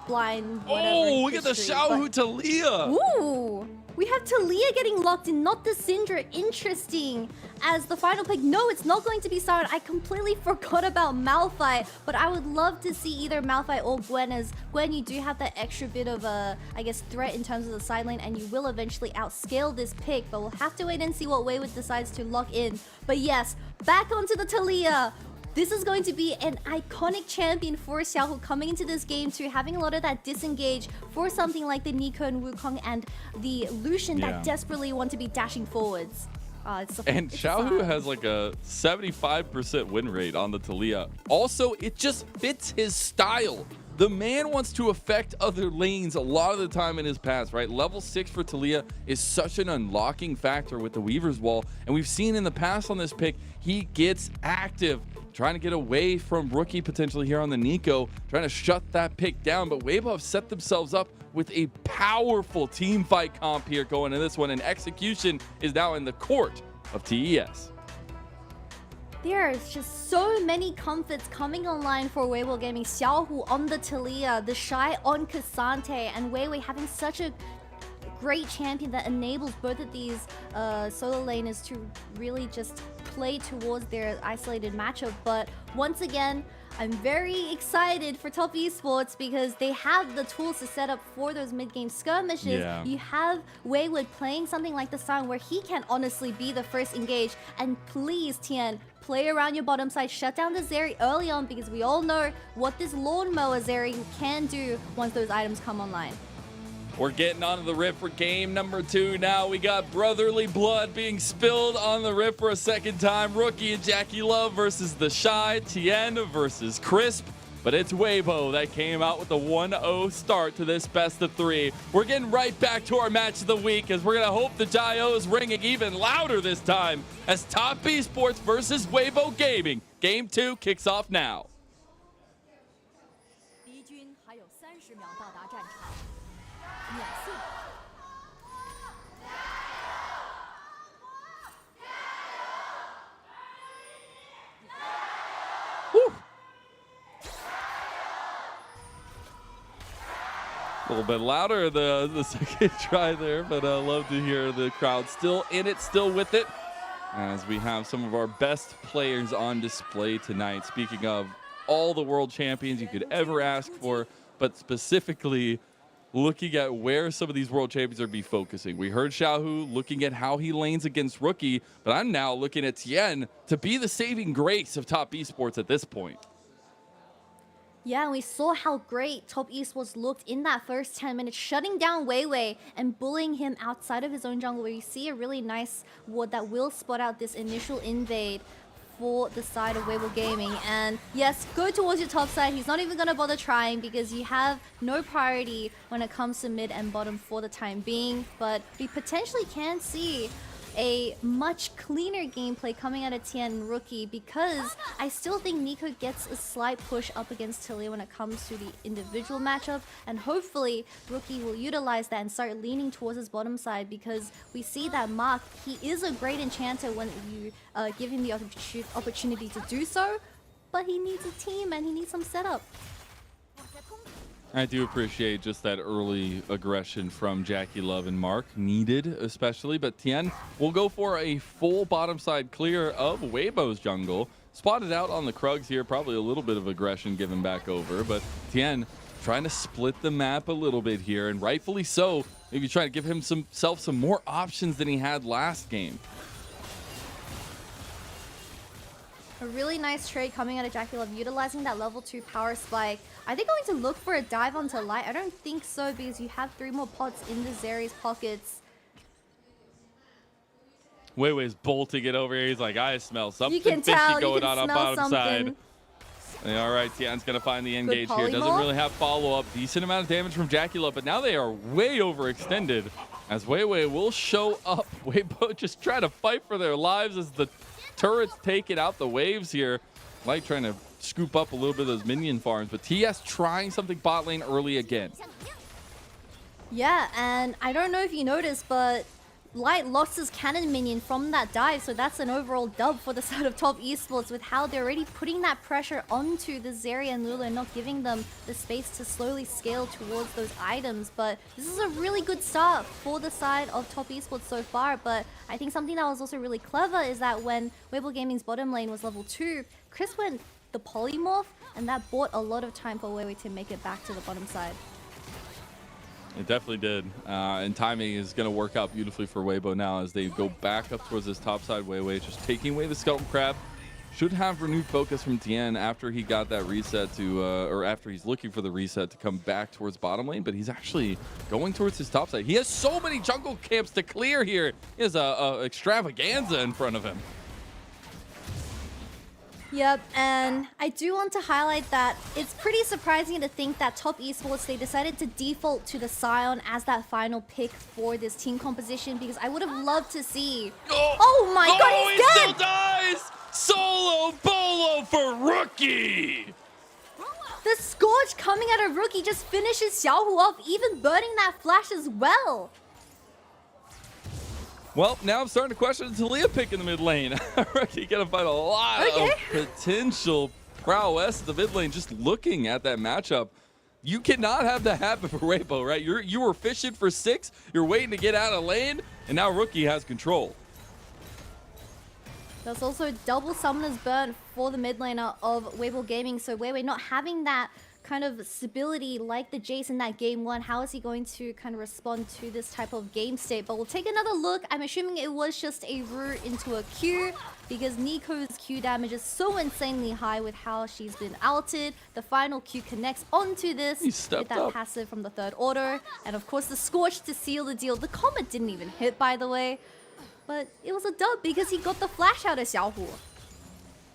blind whatever. Oh, look at the Xiaohu Talia. Ooh, we have Talia getting locked in, not the Syndra. Interesting. As the final pick, no, it's not going to be Sion. I completely forgot about Malphite, but I would love to see either Malphite or Gwen, as Gwen, you do have that extra bit of a, I guess, threat in terms of the side lane, and you will eventually outscale this pick, but we'll have to wait and see what Wayward decides to lock in. But yes, back onto the Talia. This is going to be an iconic champion for Xiaohu coming into this game too, having a lot of that disengage for something like the Nico and Wukong and the Lucian that desperately want to be dashing forwards. And Xiaohu has like a 75% win rate on the Talia. Also, it just fits his style. The man wants to affect other lanes a lot of the time in his past, right? Level 6 for Talia is such an unlocking factor with the Weaver's Wall. And we've seen in the past on this pick, he gets active, trying to get away from Rookie potentially here on the Nico, trying to shut that pick down. But Weibo have set themselves up with a powerful team fight comp here going in this one, and execution is now in the court of TES. There's just so many comforts coming online for Weibo Gaming. Xiaohu on the Talia, the Shy on Cassante, and Weiwei having such a great champion that enables both of these solo laners to really just play towards their isolated matchup. But once again, I'm very excited for Top Esports because they have the tools to set up for those mid-game skirmishes. Yeah. You have Weiwood playing something like the Sion where he can honestly be the first engage. And please, Tian, play around your bottom side, shut down the Zeri early on because we all know what this lawnmower Zeri can do once those items come online. We're getting onto the Rift for game number 2 now. We got brotherly blood being spilled on the Rift for a second time. Rookie and Jackie Love versus the Shy, Tien versus Crisp. But it's Weibo that came out with a 1-0 start to this best of 3. We're getting right back to our match of the week as we're going to hope the Jio is ringing even louder this time as Top Esports versus Weibo Gaming. Game 2 kicks off now. A little bit louder the second try there, but I love to hear the crowd still in it, still with it, as we have some of our best players on display tonight. Speaking of all the world champions you could ever ask for, but specifically looking at where some of these world champions are be focusing. We heard Xiaohu looking at how he lanes against Rookie, but I'm now looking at Tien to be the saving grace of Top Esports at this point. Yeah, and we saw how great Top Esports looked in that first 10 minutes, shutting down Weiwei and bullying him outside of his own jungle, where you see a really nice ward that will spot out this initial invade for the side of Weibo Gaming. And yes, go towards your top side. He's not even going to bother trying because you have no priority when it comes to mid and bottom for the time being. But we potentially can see a much cleaner gameplay coming out of Tien and Rookie because I still think Nico gets a slight push up against Talia when it comes to the individual matchup, and hopefully Rookie will utilize that and start leaning towards his bottom side because we see that Mark, he is a great enchanter when you give him the opportunity to do so, but he needs a team and he needs some setup. I do appreciate just that early aggression from Jackie Love and Mark, needed especially, but Tien will go for a full bottom side clear of Weibo's jungle. Spotted out on the Krugs here, probably a little bit of aggression given back over, but Tien trying to split the map a little bit here, and rightfully so, maybe trying to give himself some more options than he had last game. A really nice trade coming out of Jackie Love, utilizing that level 2 power spike. Are they going to look for a dive onto Light? I don't think so because you have 3 more pots in the Zeri's pockets. Weiwei's bolting it over here. He's like, I smell something can fishy tell, going you on can bottom smell side. something. Yeah, all right, Tien's going to find the engage here. polymorph. Doesn't really have follow-up. Decent amount of damage from Jackie Love, but now they are way overextended as Weiwei will show up. Weibo just trying to fight for their lives as the turret's taking out the waves here. Light trying to scoop up a little bit of those minion farms, but TS trying something bot lane early again. Yeah, and I don't know if you noticed, but Light lost his cannon minion from that dive, so that's an overall dub for the side of Top Esports with how they're already putting that pressure onto the Zeri and Lulu and not giving them the space to slowly scale towards those items. But this is a really good start for the side of Top Esports so far, but I think something that was also really clever is that when Weibo Gaming's bottom lane was level 2, Chris went the polymorph, and that bought a lot of time for Weiwei to make it back to the bottom side. It definitely did, and timing is going to work out beautifully for Weibo now as they go back up towards this top side. Weiwei just taking away the Skeleton Crab. Should have renewed focus from Tien after he got that reset to, or after he's looking for the reset to come back towards bottom lane, but he's actually going towards his top side. He has so many jungle camps to clear here. He has a extravaganza in front of him. Yep, and I do want to highlight that it's pretty surprising to think that Top Esports, they decided to default to the Sion as that final pick for this team composition because I would have loved to see... Oh my god, he's dead! Still dies! Solo bolo for Rookie! The Scorch coming out of Rookie just finishes Xiaohu off, even burning that flash as well. Well, now I'm starting to question the Talia pick in the mid lane. Rookie gonna find a lot of potential prowess at the mid lane just looking at that matchup. You cannot have that happen for Weibo, right? You were fishing for 6, you're waiting to get out of lane, and now Rookie has control. There's also double Summoner's Burn for the mid laner of Weibo Gaming, so Weiwei not having that kind of stability like the Jace in that game 1. How is he going to kind of respond to this type of game state? But we'll take another look. I'm assuming it was just a route into a Q because Nico's Q damage is so insanely high with how she's been ulted. The final Q connects onto this with that passive from the 3rd order. And of course the Scorch to seal the deal. The Comet didn't even hit, by the way. But it was a dub because he got the flash out of Xiaohu.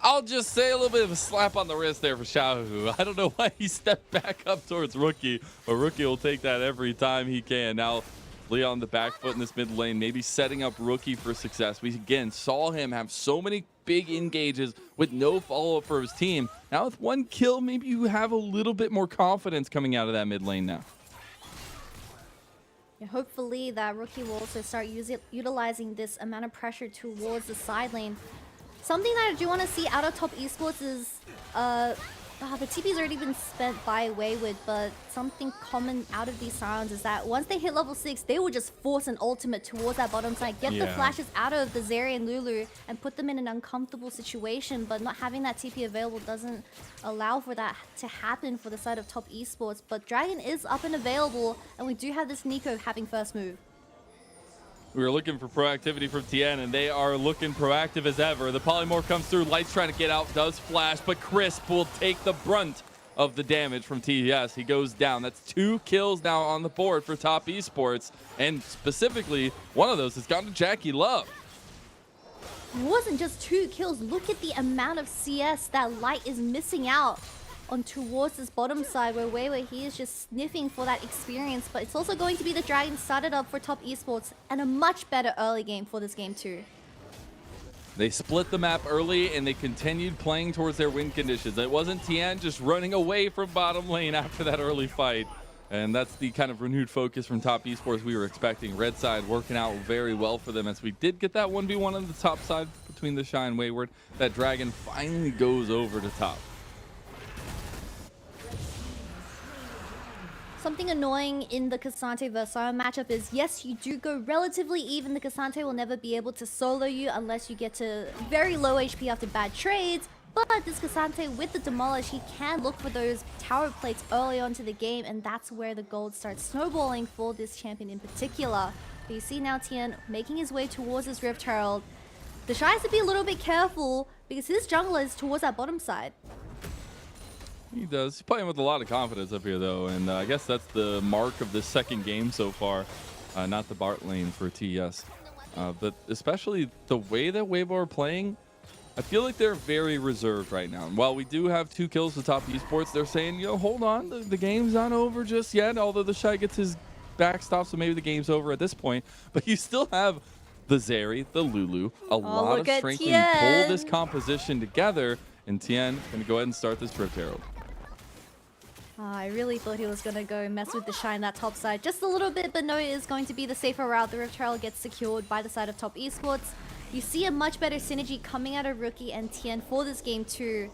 I'll just say a little bit of a slap on the wrist there for Xiaohu. I don't know why he stepped back up towards Rookie, but Rookie will take that every time he can. Now, Leon on the back foot in this mid lane, maybe setting up Rookie for success. We again saw him have so many big engages with no follow-up for his team. Now with 1 kill, maybe you have a little bit more confidence coming out of that mid lane now. Yeah, hopefully that Rookie will also start utilizing this amount of pressure towards the side lane. Something that I do want to see out of top esports is the TP's already been spent by Wayward, but something common out of these rounds is that once they hit level 6, they will just force an ultimate towards that bottom side, get the flashes out of the Zeri and Lulu, and put them in an uncomfortable situation. But not having that TP available doesn't allow for that to happen for the side of top esports. But Dragon is up and available, and we do have this Nico having first move. We were looking for proactivity from TN, and they are looking proactive as ever. The polymorph comes through. Light's trying to get out, does flash, but Crisp will take the brunt of the damage from TES. He goes down. That's 2 kills now on the board for top esports, and specifically, one of those has gone to Jackie Love. It wasn't just 2 kills. Look at the amount of CS that Light is missing out on towards this bottom side where Weiwei, he is just sniffing for that experience. But it's also going to be the Dragon started up for top esports and a much better early game for this game too. They split the map early and they continued playing towards their win conditions. It wasn't Tian just running away from bottom lane after that early fight. And that's the kind of renewed focus from top esports we were expecting. Red side working out very well for them as we did get that 1v1 on the top side between the Shy and Wayward. That Dragon finally goes over to top. Something annoying in the Cassante vs Sion matchup is, yes, you do go relatively even. The Cassante will never be able to solo you unless you get to very low HP after bad trades. But this Cassante with the Demolish, he can look for those tower plates early on to the game, and that's where the gold starts snowballing for this champion in particular. But you see now Tian making his way towards his Rift Herald. The Shy has to be a little bit careful because his jungler is towards that bottom side. He does. He's playing with a lot of confidence up here, though, and I guess that's the mark of this second game so far. Not the Bart lane for TES, but especially the way that Weibo are playing, I feel like they're very reserved right now. And while we do have 2 kills with top esports, they're saying, yo, hold on, the game's not over just yet, although the Shy gets his backstop, so maybe the game's over at this point. But you still have the Zeri, the Lulu, a lot of strength when you pull this composition together, and Tian going to go ahead and start this Rift Herald. I really thought he was going to go mess with the Shy on that top side just a little bit, but no, it is going to be the safer route. The Rift Herald gets secured by the side of top esports. You see a much better synergy coming out of Rookie and Tian for this game too.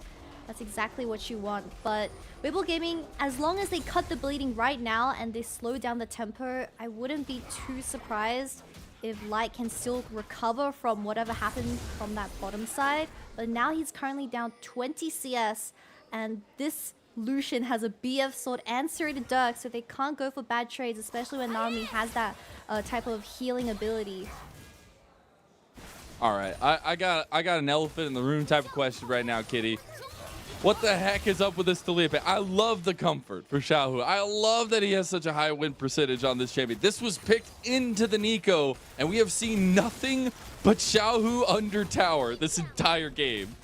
That's exactly what you want. But Weibo Gaming, as long as they cut the bleeding right now and they slow down the tempo, I wouldn't be too surprised if Light can still recover from whatever happened from that bottom side. But now he's currently down 20 CS, and this Lucian has a BF sword and serrated dirk, so they can't go for bad trades, especially when Naomi has that type of healing ability. All right, I got an elephant in the room type of question right now, Kitty. What the heck is up with this Talia pick? I love the comfort for Xiaohu. I love that he has such a high win percentage on this champion. This was picked into the Nico, and we have seen nothing but Xiaohu under tower this entire game.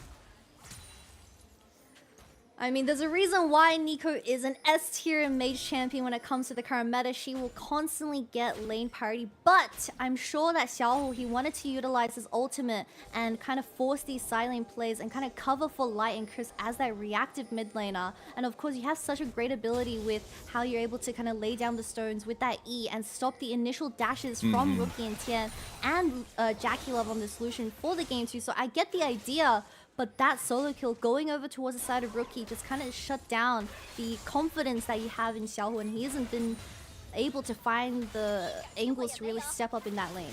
I mean, there's a reason why Nico is an S tier mage champion when it comes to the current meta. She will constantly get lane parity, but I'm sure that Xiaohu, he wanted to utilize his ultimate and kind of force these side lane plays and kind of cover for Light and Chris as that reactive mid laner. And of course, you have such a great ability with how you're able to kind of lay down the stones with that E and stop the initial dashes from Rookie and Tian and Jackie Love on this Lucian for the game too. So I get the idea. But that solo kill going over towards the side of Rookie just kind of shut down the confidence that you have in Xiaohu, and he hasn't been able to find the angles to really step up in that lane.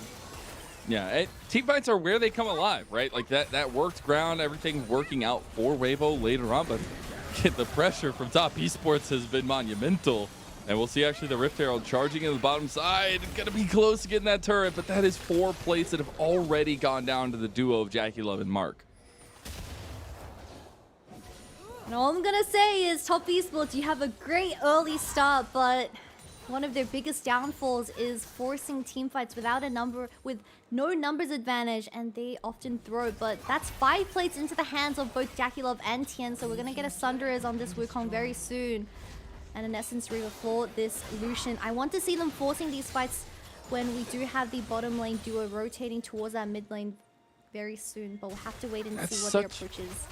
Yeah, team fights are where they come alive, right? Like that worked ground, everything's working out for Weibo later on, but the pressure from top esports has been monumental. And we'll see actually the Rift Herald charging in the bottom side. Gonna be close to getting that turret, but that is 4 plates that have already gone down to the duo of Jackie Love and Mark. And all I'm gonna say is top esports, you have a great early start, but one of their biggest downfalls is forcing team fights without a number, with no numbers advantage, and they often throw. But that's 5 plates into the hands of both Jackie Love and Tian, so we're gonna get a Sunderers on this Wukong very soon. And an Essence Reaver for this Lucian. I want to see them forcing these fights when we do have the bottom lane duo rotating towards our mid lane very soon, but we'll have to wait and see what their approach is.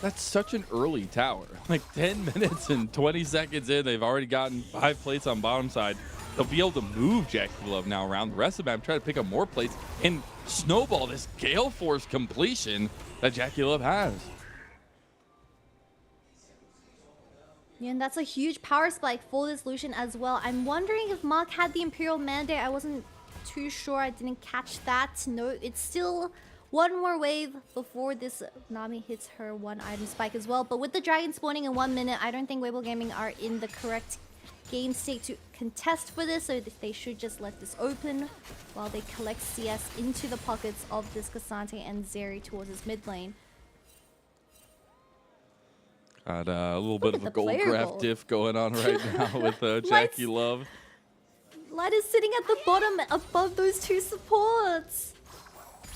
That's such an early tower. Like 10 minutes and 20 seconds in, they've already gotten 5 plates on bottom side. They'll be able to move Jackie Love now around the rest of the map, try to pick up more plates, and snowball this Gale Force completion that Jackie Love has. Yeah, and that's a huge power spike for this Lucian as well. I'm wondering if Mark had the Imperial Mandate. I wasn't too sure. I didn't catch that. No, it's still one more wave before this Nami hits her 1 item spike as well. But with the dragon spawning in 1 minute, I don't think Weibo Gaming are in the correct game state to contest for this, so they should just let this open while they collect CS into the pockets of this Cassante and Zeri towards his mid lane. Got a little bit of a gold graph diff going on right now with Jackie Love. Light is sitting at the bottom above those 2 supports.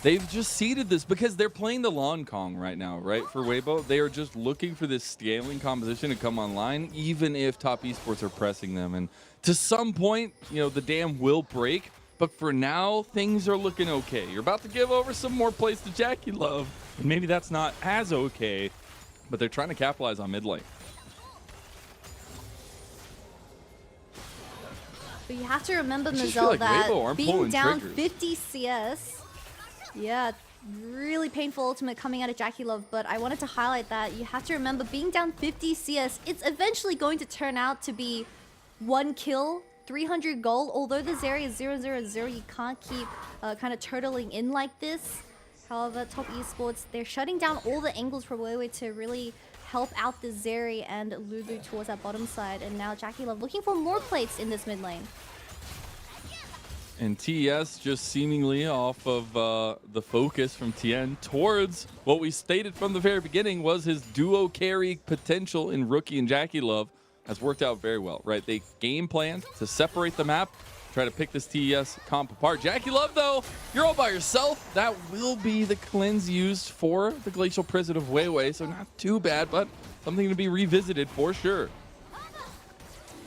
They've just seeded this because they're playing the Long Kong right now, right? For Weibo, they are just looking for this scaling composition to come online, even if top esports are pressing them. And to some point, you know, the dam will break. But for now, things are looking okay. You're about to give over some more plays to Jackie Love. And maybe that's not as okay, but they're trying to capitalize on mid lane. But you have to remember, Mazel, like that being down triggers. 50 CS, yeah, really painful ultimate coming out of Jackie Love, but I wanted to highlight that you have to remember being down 50 CS, it's eventually going to turn out to be 1 kill, 300 gold. Although the Zeri is 0-0-0, you can't keep kind of turtling in like this. However, top esports, they're shutting down all the angles for Weiwei to really help out the Zeri and Lulu towards that bottom side. And now Jackie Love looking for more plates in this mid lane. And TES just seemingly off of the focus from Tien towards what we stated from the very beginning was his duo carry potential in Rookie and Jackie Love has worked out very well, right? They game planned to separate the map, try to pick this TES comp apart. Jackie Love, though, you're all by yourself. That will be the cleanse used for the Glacial Prison of Weiwei, so not too bad, but something to be revisited for sure.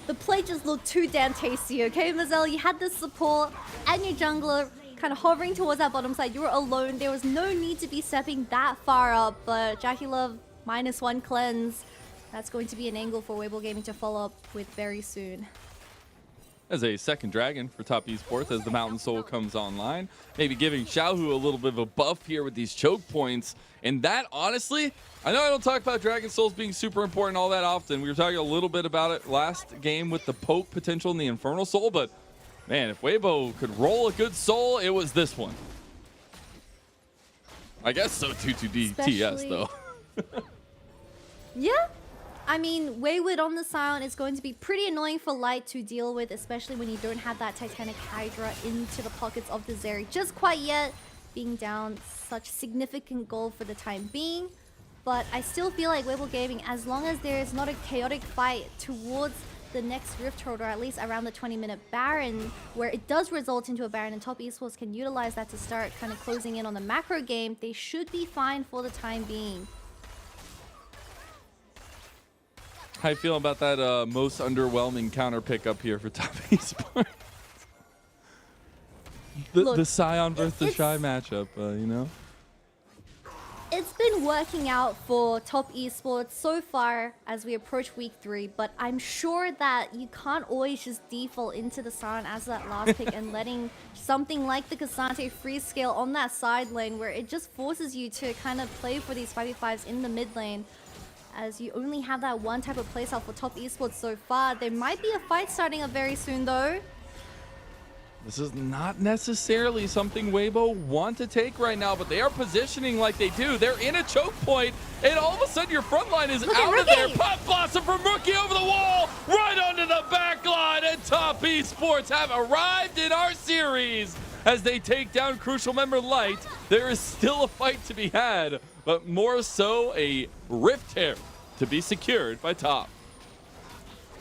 The play just looked too damn tasty, okay, Mazel? You had the support and your jungler kind of hovering towards that bottom side. You were alone. There was no need to be stepping that far up, but Jackie Love -1 cleanse. That's going to be an angle for Weibo Gaming to follow up with very soon. As a second dragon for top esports as the Mountain Soul comes online. Maybe giving Xiaohu a little bit of a buff here with these choke points. And that, honestly, I know I don't talk about Dragon Souls being super important all that often. We were talking a little bit about it last game with the poke potential in the Infernal Soul. But, man, if Weibo could roll a good soul, it was this one. I guess so too to TS, though. Yeah. I mean, Wayward on the Silent is going to be pretty annoying for Light to deal with, especially when you don't have that Titanic Hydra into the pockets of the Zeri just quite yet, being down such significant gold for the time being. But I still feel like Weibo Gaming, as long as there is not a chaotic fight towards the next Rift Hold, or at least around the 20-minute Baron, where it does result into a Baron and top esports can utilize that to start kind of closing in on the macro game, they should be fine for the time being. How you feeling about that most underwhelming counter pickup here for Top Esports? the Scion versus the Shy matchup, you know? It's been working out for Top Esports so far as we approach week 3, but I'm sure that you can't always just default into the Scion as that last pick and letting something like the Cassante free scale on that side lane where it just forces you to kind of play for these 5v5s in the mid lane. As you only have that one type of playstyle for Top Esports so far. There might be a fight starting up very soon though. This is not necessarily something Weibo want to take right now, but they are positioning like they do. They're in a choke point, and all of a sudden your front line is out of there. Pop Blossom from Rookie over the wall, right onto the back line, and Top Esports have arrived in our series. As they take down Crucial Member Light, there is still a fight to be had, but more so a Rift Tear to be secured by Top.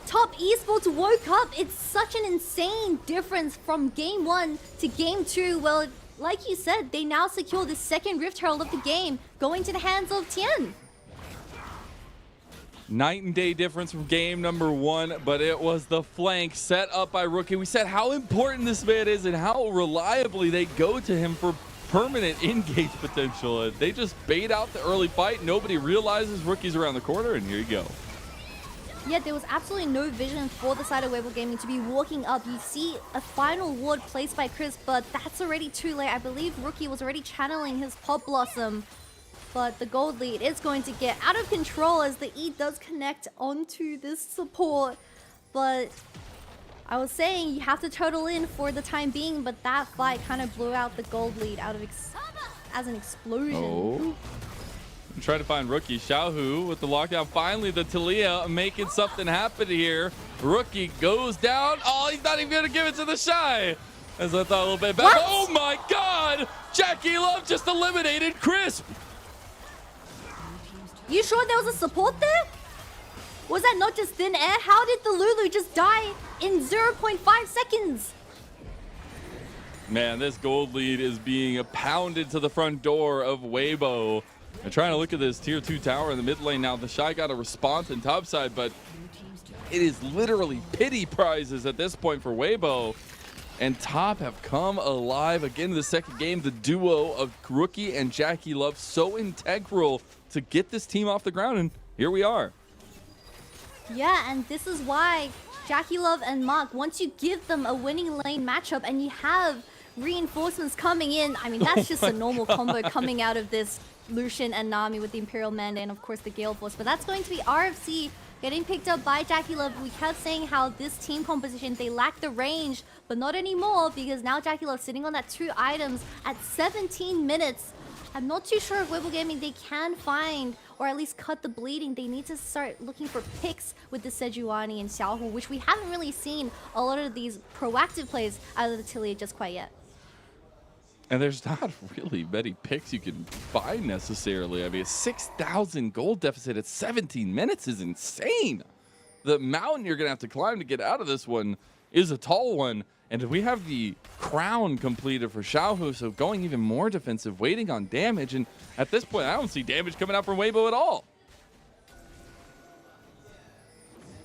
Top Esports woke up. It's such an insane difference from game 1 to game 2. Well, like you said, they now secure the second Rift Herald of the game, going to the hands of Tien. Night and day difference from game number 1, but it was the flank set up by Rookie. We said how important this man is and how reliably they go to him for permanent engage potential. And they just bait out the early fight. Nobody realizes Rookie's around the corner, and here you go. Yeah, there was absolutely no vision for the side of Weibo Gaming to be walking up. You see a final ward placed by Chris, but that's already too late. I believe Rookie was already channeling his Pop Blossom. But the gold lead is going to get out of control as the E does connect onto this support. But I was saying you have to total in for the time being, but that fight kind of blew out the gold lead out of as an explosion. Oh. Trying to find Rookie. Xiaohu with the lockdown. Finally, the Talia making something happen here. Rookie goes down. Oh, he's not even going to give it to the Shy. As I thought a little bit better. Oh my God! Jackie Love just eliminated Crisp. You sure there was a support there? Was that not just thin air? How did the Lulu just die in 0.5 seconds? Man, this gold lead is being pounded to the front door of Weibo. And trying to look at this tier 2 tower in the mid lane now. The Shy got a response in topside, but it is literally pity prizes at this point for Weibo. And Top have come alive again in the second game. The duo of Rookie and Jackie Love so integral to get this team off the ground, and here we are. Yeah, and this is why Jackie Love and Mark, once you give them a winning lane matchup and you have reinforcements coming in, I mean, that's just a normal combo coming out of this Lucian and Nami with the Imperial Mandate and of course the Gale Force. But that's going to be RFC getting picked up by Jackie Love. We kept saying how this team composition, they lack the range, but not anymore because now Jackie Love sitting on that 2 items at 17 minutes. I'm not too sure if Weibo Gaming, they can find or at least cut the bleeding. They need to start looking for picks with the Sejuani and Xiaohu, which we haven't really seen a lot of these proactive plays out of the Tilia just quite yet. And there's not really many picks you can find necessarily. I mean, a 6,000 gold deficit at 17 minutes is insane. The mountain you're going to have to climb to get out of this one is a tall one. And we have the crown completed for Xiaohu, so going even more defensive, waiting on damage. And at this point, I don't see damage coming out from Weibo at all.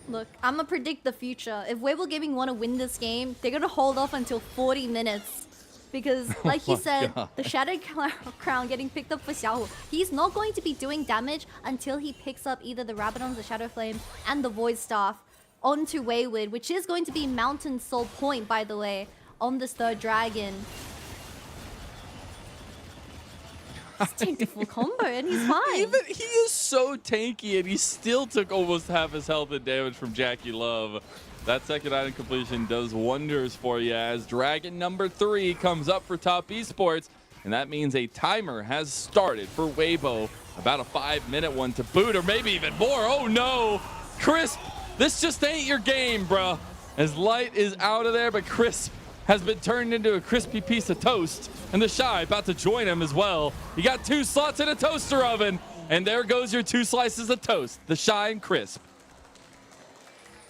Look, I'm going to predict the future. If Weibo Gaming want to win this game, they're going to hold off until 40 minutes. Because, like you said, the Shattered Crown getting picked up for Xiaohu. He's not going to be doing damage until he picks up either the Rabadons, the Shadow Flame, and the Void Staff onto Wayward, which is going to be Mountain Soul Point, by the way, on this 3rd dragon. He's tanked a full combo, and he's fine. Even he is so tanky, and he still took almost half his health and damage from Jackie Love. That second item completion does wonders for you as dragon number 3 comes up for Top Esports. And that means a timer has started for Weibo. About a 5-minute one to boot, or maybe even more. Oh no! Crisp, this just ain't your game, bruh. As Light is out of there, but Crisp has been turned into a crispy piece of toast. And the Shy about to join him as well. You got 2 slots in a toaster oven. And there goes your 2 slices of toast. The Shy and Crisp.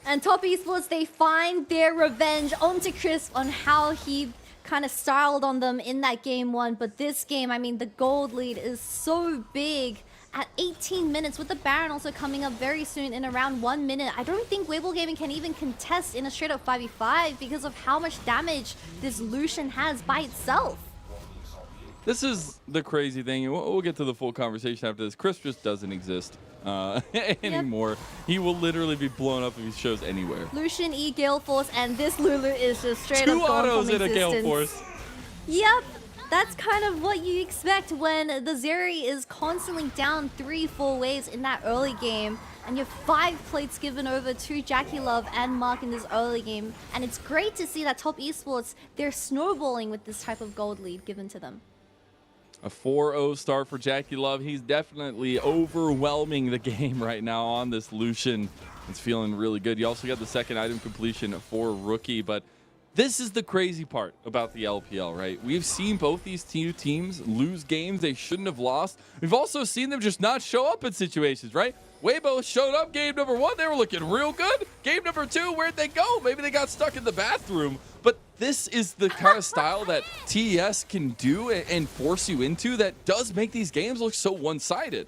And Top Esports, they find their revenge onto Crisp on how he kind of styled on them in that game 1. But this game, I mean, the gold lead is so big at 18 minutes, with the Baron also coming up very soon in around 1 minute. I don't think Weibo Gaming can even contest in a straight up 5v5 because of how much damage this Lucian has by itself. This is the crazy thing, and we'll get to the full conversation after this. Chris just doesn't exist anymore. He will literally be blown up if he shows anywhere. Lucian, E, Gale Force, and this Lulu is just straight Two up gone autos from in a existence. Gale Force. Yep, that's kind of what you expect when the Zeri is constantly down 3-4 waves in that early game, and you have 5 plates given over to Jackie Love and Mark in this early game. And it's great to see that Top Esports, they're snowballing with this type of gold lead given to them. A 4-0 start for Jackie Love. He's definitely overwhelming the game right now on this Lucian. It's feeling really good. You also got the second item completion for Rookie, but this is the crazy part about the LPL, right? We've seen both these two teams lose games they shouldn't have lost. We've also seen them just not show up in situations, right? Weibo showed up game number 1. They were looking real good. Game number 2, where'd they go? Maybe they got stuck in the bathroom. But this is the kind of style that TES can do and force you into that does make these games look so one-sided.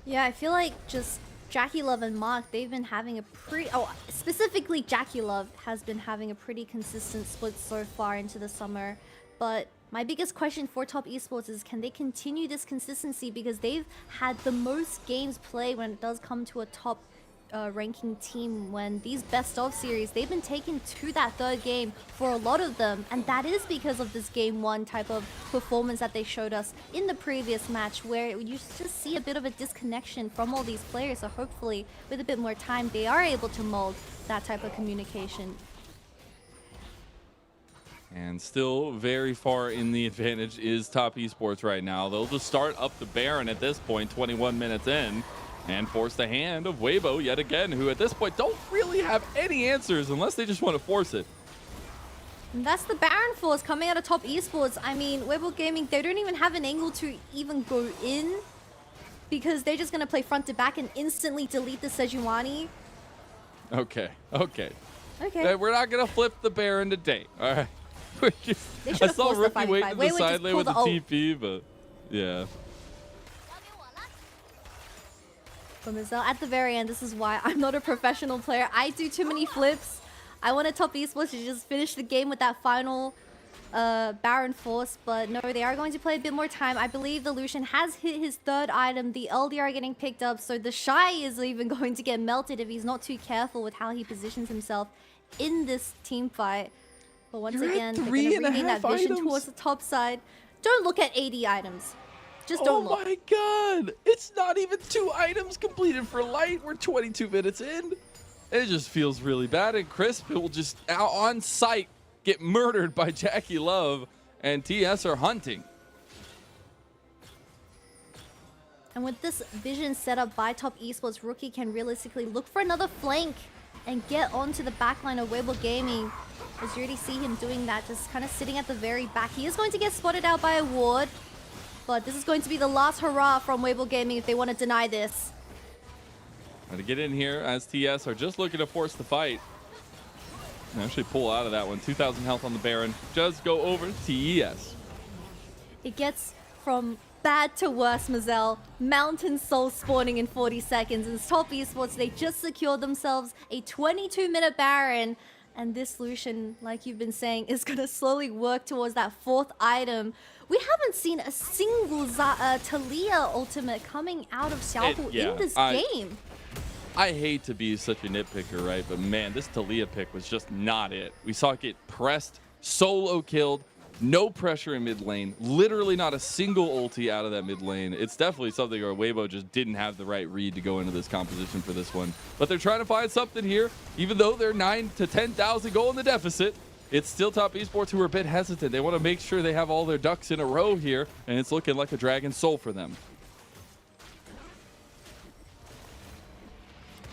Yeah, I feel like just Jackie Love and Mark, they've been having a pretty... Oh, specifically Jackie Love has been having a pretty consistent split so far into the summer. But my biggest question for Top Esports is, can they continue this consistency? Because they've had the most games played when it does come to a top ranking team. When these best of series, they've been taken to that 3rd game for a lot of them, and that is because of this game 1 type of performance that they showed us in the previous match, where you just see a bit of a disconnection from all these players. So hopefully with a bit more time they are able to mold that type of communication. And still very far in the advantage is Top Esports right now. They'll just start up the Baron at this point, 21 minutes in, and force the hand of Weibo yet again, who at this point don't really have any answers unless they just want to force it. And that's the Baron Force coming out of Top Esports. I mean, Weibo Gaming, they don't even have an angle to even go in, because they're just going to play front to back and instantly delete the Sejuani. Okay. We're not going to flip the Baron today. All right. I saw Rookie wait to the side lane with the TP, but yeah. But Mazel, at the very end, this is why I'm not a professional player. I do too many flips. I want a Top Esports to just finish the game with that final Baron Force, but no, they are going to play a bit more time. I believe the Lucian has hit his 3rd item. The LDR are getting picked up, so the Shy is even going to get melted if he's not too careful with how he positions himself in this team fight. But once again, they're going to regain that vision towards the top side. Don't look at 80 items. Just don't look. Oh my god! It's not even 2 items completed for Light. We're 22 minutes in. It just feels really bad. And Crisp will just out on sight get murdered by Jackie Love, and TS are hunting. And with this vision set up by Top Esports, Rookie can realistically look for another flank and get onto the backline of Weibo Gaming. As you already see him doing that, just kind of sitting at the very back. He is going to get spotted out by a ward, but this is going to be the last hurrah from Weibo Gaming if they want to deny this. Trying to get in here as TS are just looking to force the fight. And actually pull out of that one. 2,000 health on the Baron. Does go over to TES. It gets from bad to worse, Mazel. Mountain Soul spawning in 40 seconds. And Top Esports, they just secured themselves a 22-minute Baron. And this Lucian, like you've been saying, is going to slowly work towards that 4th item. We haven't seen a single Talia ultimate coming out of Xiaohu in this game. I hate to be such a nitpicker, right? But man, this Talia pick was just not it. We saw it get pressed, solo killed, no pressure in mid lane, literally not a single ulti out of that mid lane. It's definitely something where Weibo just didn't have the right read to go into this composition for this one. But they're trying to find something here. Even though they're 9 to 10,000 goal in the deficit, it's still Top Esports who are a bit hesitant. They want to make sure they have all their ducks in a row here, and it's looking like a Dragon Soul for them.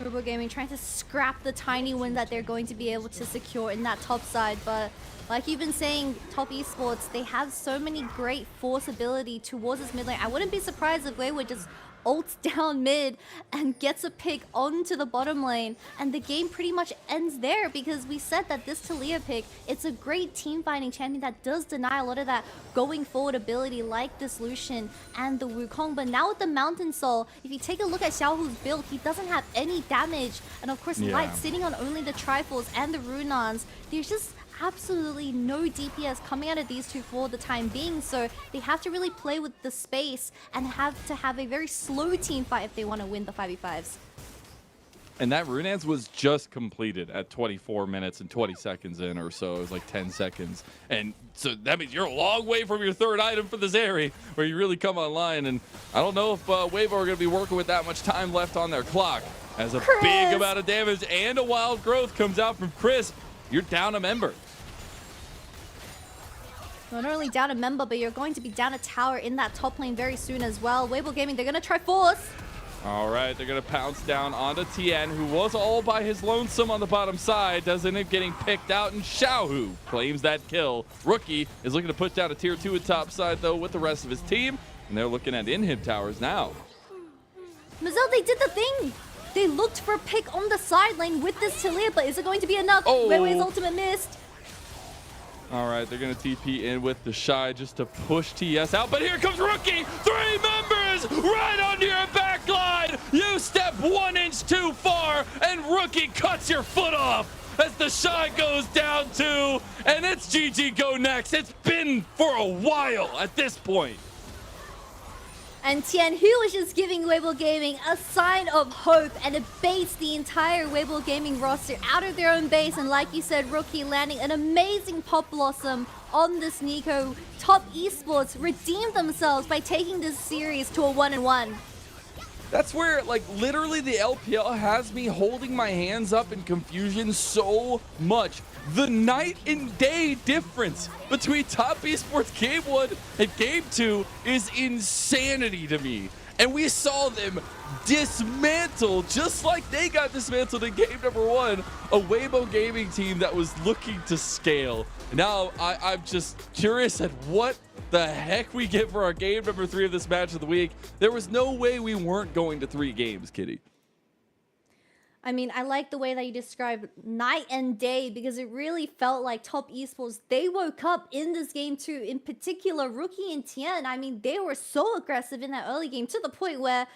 Weibo Gaming trying to scrap the tiny win that they're going to be able to secure in that top side, but like you've been saying, Top Esports, they have so many great force ability towards this mid lane. I wouldn't be surprised if Weibo just ults down mid and gets a pick onto the bottom lane, and the game pretty much ends there because we said that this Taliyah pick, it's a great team fighting champion that does deny a lot of that going forward ability like this Lucian and the Wukong. But now with the Mountain Soul, if you take a look at Xiaohu's build, he doesn't have any damage, and of course Light sitting on only the Trifles and the Runans. There's just absolutely no DPS coming out of these two for the time being, so they have to really play with the space and have to have a very slow team fight if they want to win the 5v5s. And that Runans was just completed at 24 minutes and 20 seconds in or so. It was like 10 seconds. And so that means you're a long way from your third item for the Zeri, where you really come online. And I don't know if Weibo are going to be working with that much time left on their clock, as a big amount of damage and a wild growth comes out from Chris. You're down a member. Not only down a member, but you're going to be down a tower in that top lane very soon as well. Weibo Gaming, they're going to try force. All right, they're going to pounce down onto Tien, who was all by his lonesome on the bottom side. Does end up getting picked out, and Xiaohu claims that kill. Rookie is looking to push down a tier 2 at top side, though, with the rest of his team, and they're looking at inhib towers now. Mazel, they did the thing. They looked for a pick on the side lane with this Taliyah, but is it going to be enough? Weiwei's ultimate missed. All right, they're going to TP in with the Shy just to push TES out. But here comes Rookie. 3 members right onto your back line. You step 1 inch too far, and Rookie cuts your foot off as the Shy goes down 2. And it's GG go next. It's been for a while at this point. And Tien, who was just giving Weibo Gaming a sign of hope, and it baits the entire Weibo Gaming roster out of their own base. And like you said, Rookie landing an amazing Pop Blossom on this Nico. Top Esports redeemed themselves by taking this series to a 1-1. That's where, like, literally the LPL has me holding my hands up in confusion so much. The night and day difference between Top Esports Game 1 and Game 2 is insanity to me. And we saw them dismantle, just like they got dismantled in Game number 1, a Weibo Gaming team that was looking to scale. Now, I'm just curious at what the heck we get for our game number 3 of this match of the week. There was no way we weren't going to 3 games, Kitty. I mean, I like the way that you described night and day, because it really felt like Top Esports, they woke up in this game too. In particular, Rookie and Tien, I mean, they were so aggressive in that early game to the point where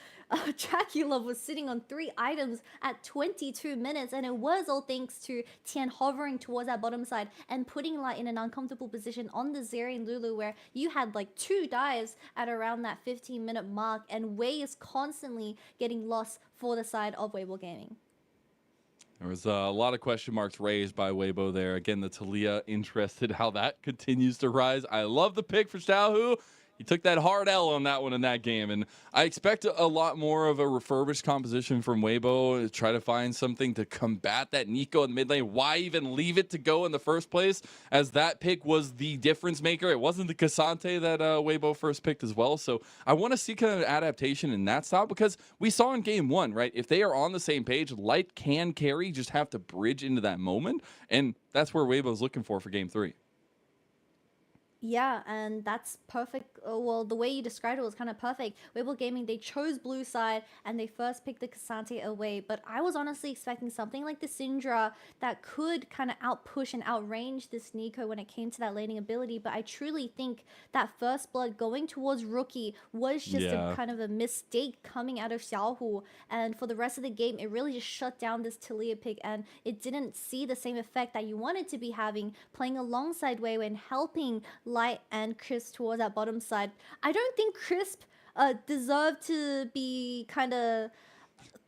Dracula was sitting on 3 items at 22 minutes, and it was all thanks to Tien hovering towards that bottom side and putting Light in an uncomfortable position on the Zeri and Lulu, where you had like 2 dives at around that 15-minute mark, and Wei is constantly getting lost for the side of Weibo Gaming. There was a lot of question marks raised by Weibo there. Again, the Taliyah interested how that continues to rise. I love the pick for Xiaohu. He took that hard L on that one in that game, and I expect a lot more of a refurbished composition from Weibo to try to find something to combat that Nico in the mid lane. Why even leave it to go in the first place, as that pick was the difference maker? It wasn't the Cassante that Weibo first picked as well, so I want to see kind of adaptation in that style, because we saw in Game 1, right, if they are on the same page, Light can carry, just have to bridge into that moment, and that's where Weibo's looking for Game 3. Yeah, and that's perfect. Well, the way you described it was kind of perfect. Weibo Gaming, they chose blue side, and they first picked the Cassante away, but I was honestly expecting something like the Syndra that could kind of outpush and outrange this Nico when it came to that laning ability, but I truly think that first blood going towards Rookie was just a kind of a mistake coming out of Xiaohu, and for the rest of the game, it really just shut down this Taliyah pick, and it didn't see the same effect that you wanted to be having, playing alongside Wei and helping Light and Crisp towards that bottom side. I don't think Crisp deserved to be kind of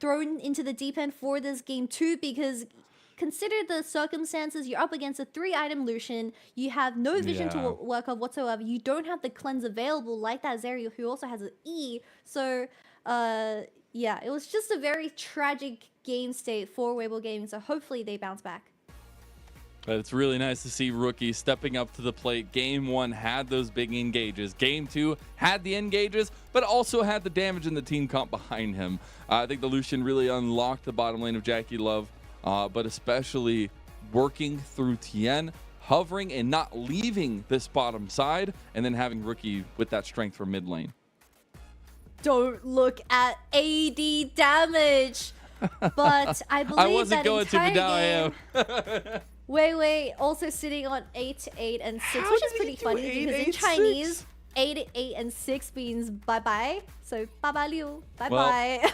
thrown into the deep end for this game too, because consider the circumstances. You're up against a 3-item Lucian. You have no vision to work off whatsoever. You don't have the cleanse available like that Zeri, who also has an E. So yeah, it was just a very tragic game state for Weibo Gaming. So hopefully they bounce back. But it's really nice to see Rookie stepping up to the plate. Game 1 had those big engages. Game 2 had the engages, but also had the damage in the team comp behind him. I think the Lucian really unlocked the bottom lane of Jackie Love, but especially working through Tien, hovering and not leaving this bottom side, and then having Rookie with that strength for mid lane. don't look at AD damage. But I believe I wasn't that going to, but now I am. Wei also sitting on 8-8 and 6, which is pretty funny because in Chinese, 8-8 and 6 means bye-bye. So bye-bye Liu, bye-bye.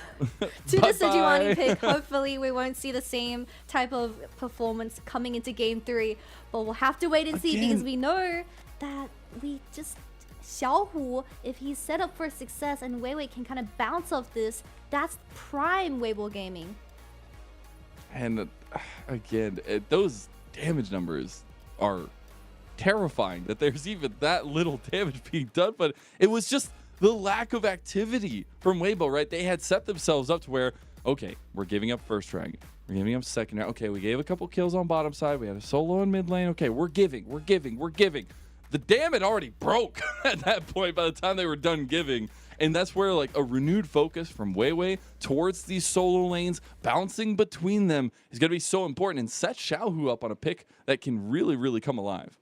To the Sejuani pick, hopefully we won't see the same type of performance coming into game 3. But we'll have to wait and see because we know that we just... Xiaohu, if he's set up for success and Wei can kind of bounce off this, that's prime Weibo gaming. And again, those damage numbers are terrifying that there's even that little damage being done, but it was just the lack of activity from Weibo, right? They had set themselves up to where, okay, we're giving up first dragon, we're giving up second round, okay, we gave a couple kills on bottom side, we had a solo in mid lane, okay, we're giving. The dam had already broke at that point by the time they were done giving. And that's where like a renewed focus from Wei towards these solo lanes, bouncing between them is going to be so important and set Xiaohu up on a pick that can really, really come alive.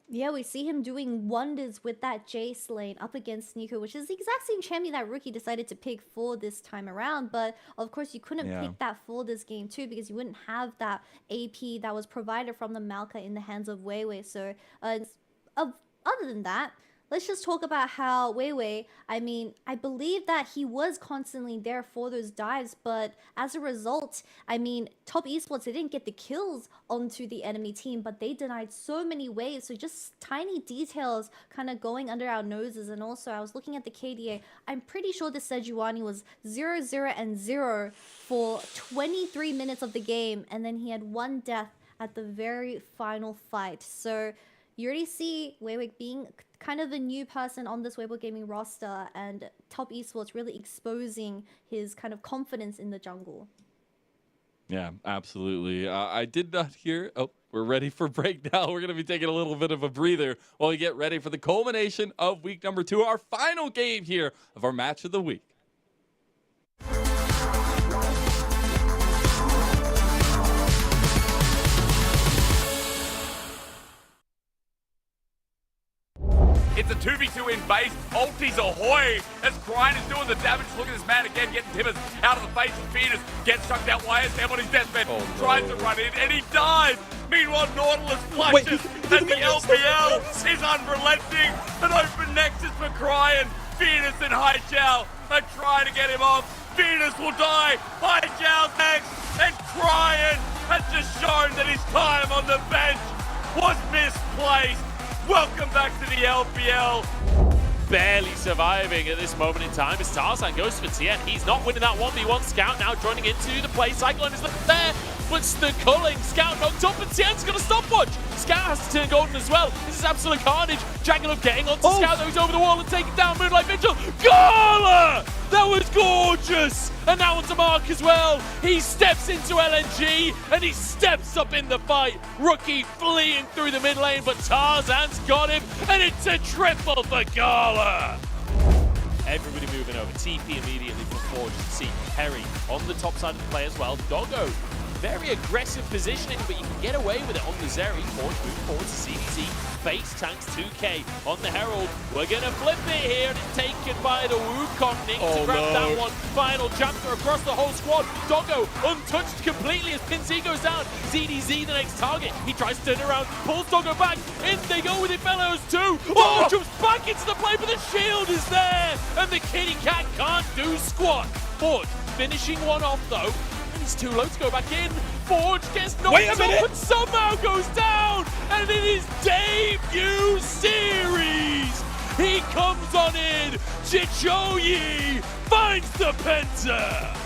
Yeah, we see him doing wonders with that Jace lane up against Nico, which is the exact same champion that Rookie decided to pick for this time around. But of course, you couldn't pick that for this game too because you wouldn't have that AP that was provided from the Malka in the hands of Wei. So other than that, let's just talk about how Wei, I mean, I believe that he was constantly there for those dives, but as a result, I mean, Top Esports, they didn't get the kills onto the enemy team, but they denied so many waves, so just tiny details kind of going under our noses. And also, I was looking at the KDA, I'm pretty sure the Sejuani was 0-0-0 for 23 minutes of the game, and then he had 1 death at the very final fight. So you already see Wei being kind of a new person on this Weibo Gaming roster, and Top Esports really exposing his kind of confidence in the jungle. Yeah, absolutely. I did not hear... Oh, we're ready for break now. We're going to be taking a little bit of a breather while we get ready for the culmination of week number 2, our final game here of our match of the week. It's a 2v2 in base. Ultis ahoy as Cryan is doing the damage. Look at this man again getting Tibbers out of the face of Phoenix. Gets chucked out YSM on his deathbed. Tries to run in and he dies. Meanwhile, Nautilus flushes and the LPL is unrelenting. An open nexus for Cryan. Phoenix and Haijiao are trying to get him off. Phoenix will die. Haijiao's next. And Cryan has just shown that his time on the bench was misplaced. Welcome back to the LPL. Barely surviving at this moment in time as Tarzan goes for Tien. He's not winning that 1v1. Scout now joining into the play. Cyclone is there, but the culling. Scout knocked up and Tien's got a stopwatch. Scout has to turn golden as well. This is absolute carnage. Dragon getting onto Scout, though he's over the wall and taking down Moonlight Vigil. Gala! That was gorgeous! And now onto Mark as well. He steps into LNG and he steps up in the fight. Rookie fleeing through the mid lane, but Tarzan's got him and it's a triple for Gala. Everybody moving over. TP immediately for Forge to see Perry on the top side of the play as well. Doggo, very aggressive positioning, but you can get away with it on the Zeri. Forge moving forward to CDZ. Face tanks 2k on the Herald. We're going to flip it here and it's taken by the Wukong. Nick to grab that one. Final chapter across the whole squad. Doggo untouched completely as Pinsy goes down. ZDZ the next target. He tries to turn around, pulls Doggo back. In they go with it, fellows too. Oh, jumps back into the play, but the shield is there. And the kitty cat can't do squat. Forge finishing one off though. He's too low to go back in. Forge gets knocked up and somehow goes down. And in his debut series, he comes on in. Chichoyi finds the Penta.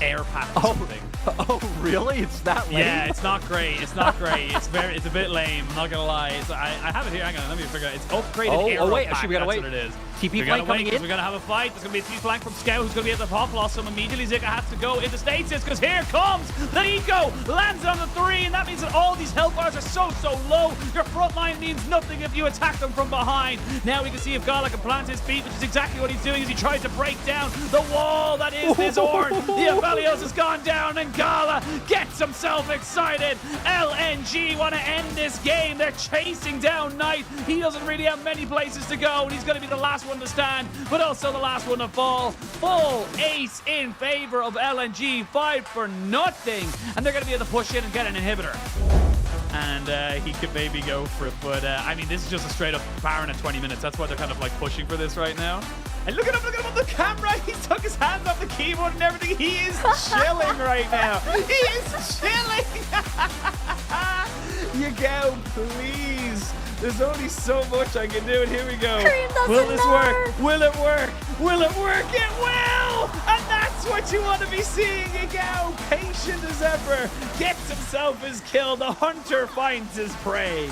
Air pack or something. Oh, really? It's that lame? Yeah, it's not great. It's not great. It's a bit lame. I'm not gonna lie. I have it here. Hang on, let me figure it out. It's upgraded air wait, pack. actually, we gotta wait. That's what it is. TP flank coming in. We're gonna have a fight. There's gonna be a TP flank from Scout who's gonna be at the pop blossom. Immediately Zika has to go into stasis because here comes the eco. Lands on the 3, and that means that all these health bars are so low. Your front line means nothing if you attack them from behind. Now we can see if Gala can plant his feet, which is exactly what he's doing as he tries to break down the wall that is this Ornn. The Aphelios has gone down, and Gala gets himself excited. LNG want to end this game. They're chasing down Knight. He doesn't really have many places to go, and he's going to be the last last one to stand, but also the last one to fall. Full ace in favor of LNG, 5-0, and they're going to be able to push in and get an inhibitor. And he could maybe go for it, but I mean, this is just a straight up Baron at 20 minutes. That's why they're kind of like pushing for this right now. And look at him on the camera. He took his hands off the keyboard and everything. He is chilling right now. He is chilling. You go, please. There's only so much I can do, and here we go. Will this work? Will it work? Will it work? It will! And that's what you want to be seeing. You go, patient as ever. Gets himself his kill. The hunter finds his prey.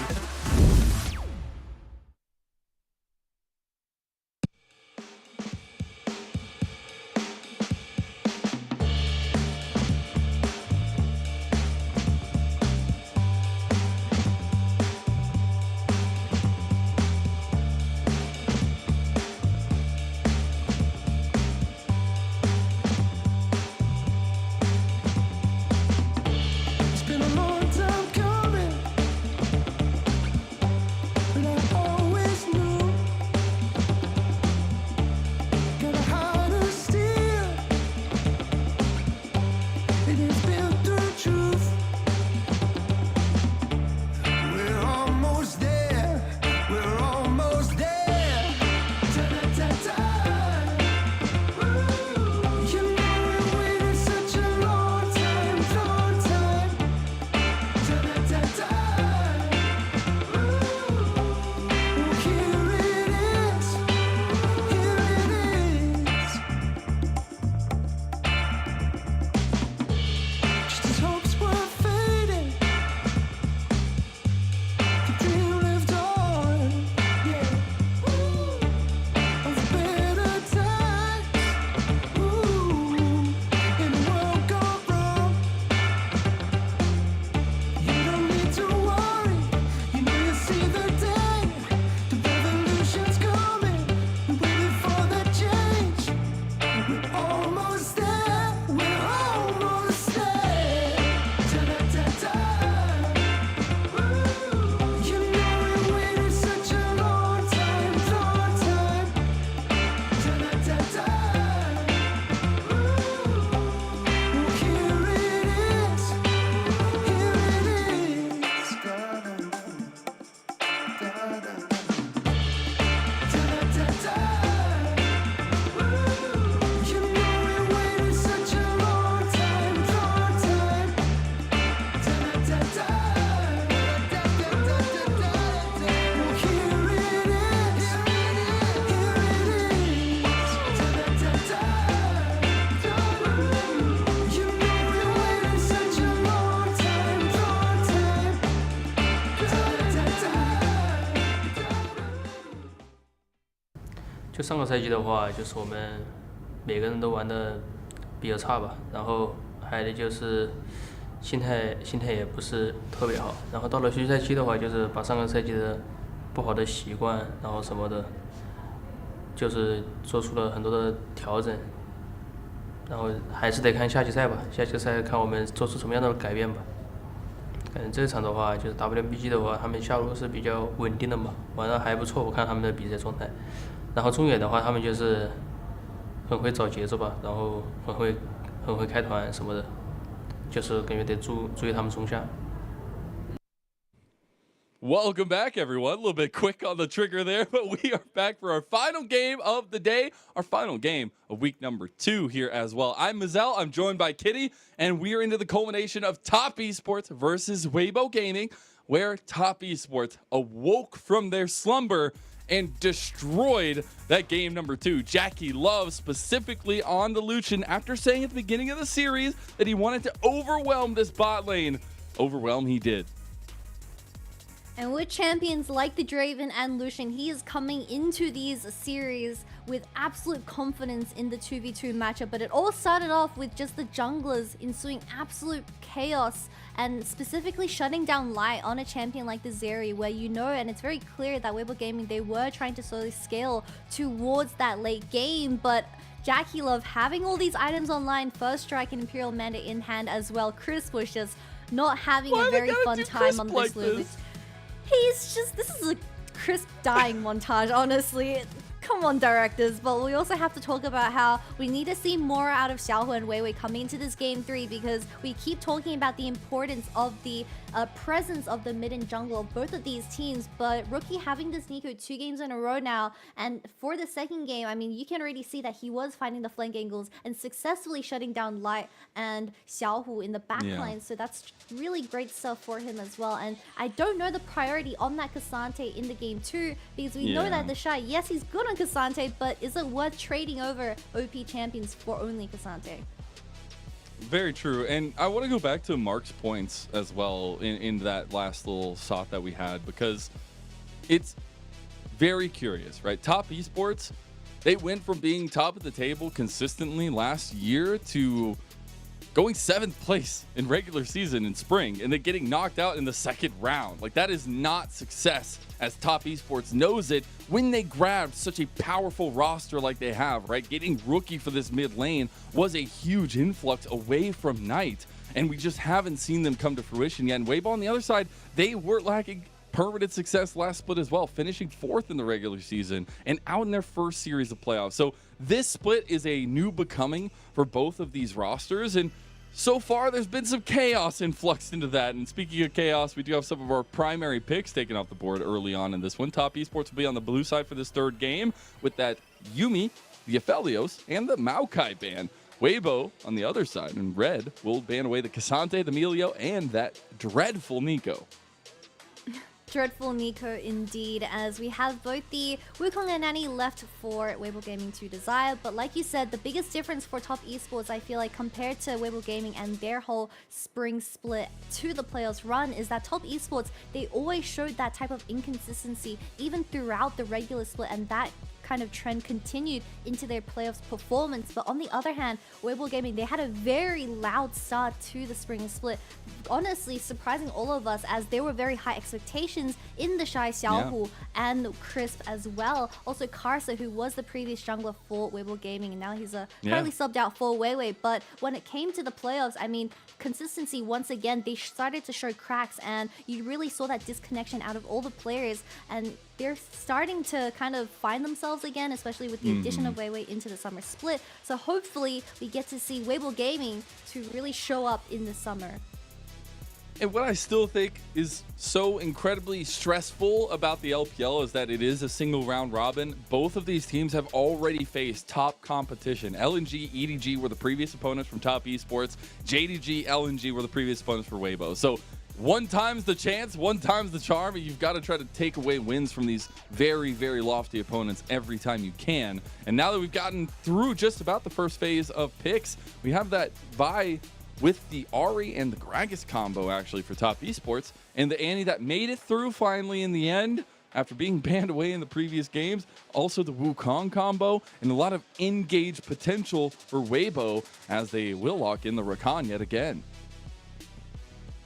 就上个赛季的话，就是我们每个人都玩的比较差吧，然后还有就是心态也不是特别好，然后到了休赛期的话，就是把上个赛季的不好的习惯，然后什么的，就是做出了很多的调整，然后还是得看下季赛吧，下季赛看我们做出什么样的改变吧。这场的话，就是 WBG 的话，他们下路是比较稳定的嘛，玩得还不错，我看他们的比赛状态。然后中野的话，他们就是很会找节奏吧，然后很会开团什么的，就是感觉得注意他们中下。Welcome back, everyone. A little bit quick on the trigger there, but we are back for our final game of the day, our final game of week number 2 here as well. I'm Mazel, I'm joined by Kitty, and we are into the culmination of Top Esports versus Weibo Gaming, where Top Esports awoke from their slumber and destroyed that game number 2. Jackie Love specifically on the Lucian after saying at the beginning of the series that he wanted to overwhelm this bot lane. Overwhelm he did. And with champions like the Draven and Lucian, he is coming into these series with absolute confidence in the 2v2 matchup. But it all started off with just the junglers ensuing absolute chaos and specifically shutting down Light on a champion like the Zeri, where you know, and it's very clear that Weibo Gaming, they were trying to slowly scale towards that late game. But Jackie Love having all these items online, first strike and Imperial Mandate in hand as well. Chris was just not having a very fun time on this loop. He's just, this is a crisp dying montage, honestly. Come come on, directors. But we also have to talk about how we need to see more out of Xiaohu and Weiwei coming into this game 3, because we keep talking about the importance of the presence of the mid and jungle of both of these teams. But Rookie having this Nico 2 games in a row now, and for the second game, I mean, you can already see that he was finding the flank angles and successfully shutting down Light and Xiaohu in the backline. So that's really great stuff for him as well. And I don't know the priority on that Cassante in the game 2, because we know that the Shy, yes, he's good on Cassante, but is it worth trading over OP champions for only Cassante? Very true. And I want to go back to Mark's points as well in that last little shot that we had, because it's very curious, right? Top Esports, they went from being top of the table consistently last year to going 7th place in regular season in spring, and then getting knocked out in the second round. Like, that is not success, as Top Esports knows it when they grabbed such a powerful roster like they have, right? Getting Rookie for this mid lane was a huge influx away from Knight, and we just haven't seen them come to fruition yet. And Weibo on the other side, they were lacking permanent success last split as well, finishing 4th in the regular season and out in their first series of playoffs. So this split is a new becoming for both of these rosters, and so far there's been some chaos influxed into that. And speaking of chaos, we do have some of our primary picks taken off the board early on in this one. Top Esports will be on the blue side for this third game with that Yuumi, the Aphelios, and the Maokai ban. Weibo on the other side in red will ban away the Cassante, the Melio, and that dreadful Nico. Dreadful Nico indeed, as we have both the Wukong and Nani left for Weibo Gaming to desire. But like you said, the biggest difference for Top Esports, I feel like, compared to Weibo Gaming and their whole spring split to the playoffs run, is that Top Esports, they always showed that type of inconsistency even throughout the regular split, and that kind of trend continued into their playoffs performance. But on the other hand, Weibo Gaming, they had a very loud start to the spring split, honestly surprising all of us, as there were very high expectations in the Shy Xiaohu and Crisp as well. Also Karsa, who was the previous jungler for Weibo Gaming, and now he's currently subbed out for Weiwei. But when it came to the playoffs, I mean, consistency once again, they started to show cracks, and you really saw that disconnection out of all the players, and they're starting to kind of find themselves again, especially with the addition of Weiwei into the summer split. So hopefully we get to see Weibo Gaming to really show up in the summer. And what I still think is so incredibly stressful about the LPL is that it is a single round robin. Both of these teams have already faced top competition. LNG, EDG were the previous opponents from Top Esports. JDG, LNG were the previous opponents for Weibo. So one time's the chance, one time's the charm, and you've got to try to take away wins from these very, very lofty opponents every time you can. And now that we've gotten through just about the first phase of picks, we have that bye with the Ari and the Gragas combo actually for Top Esports, and the Annie that made it through finally in the end after being banned away in the previous games. Also the Wukong combo, and a lot of engage potential for Weibo as they will lock in the Rakan yet again.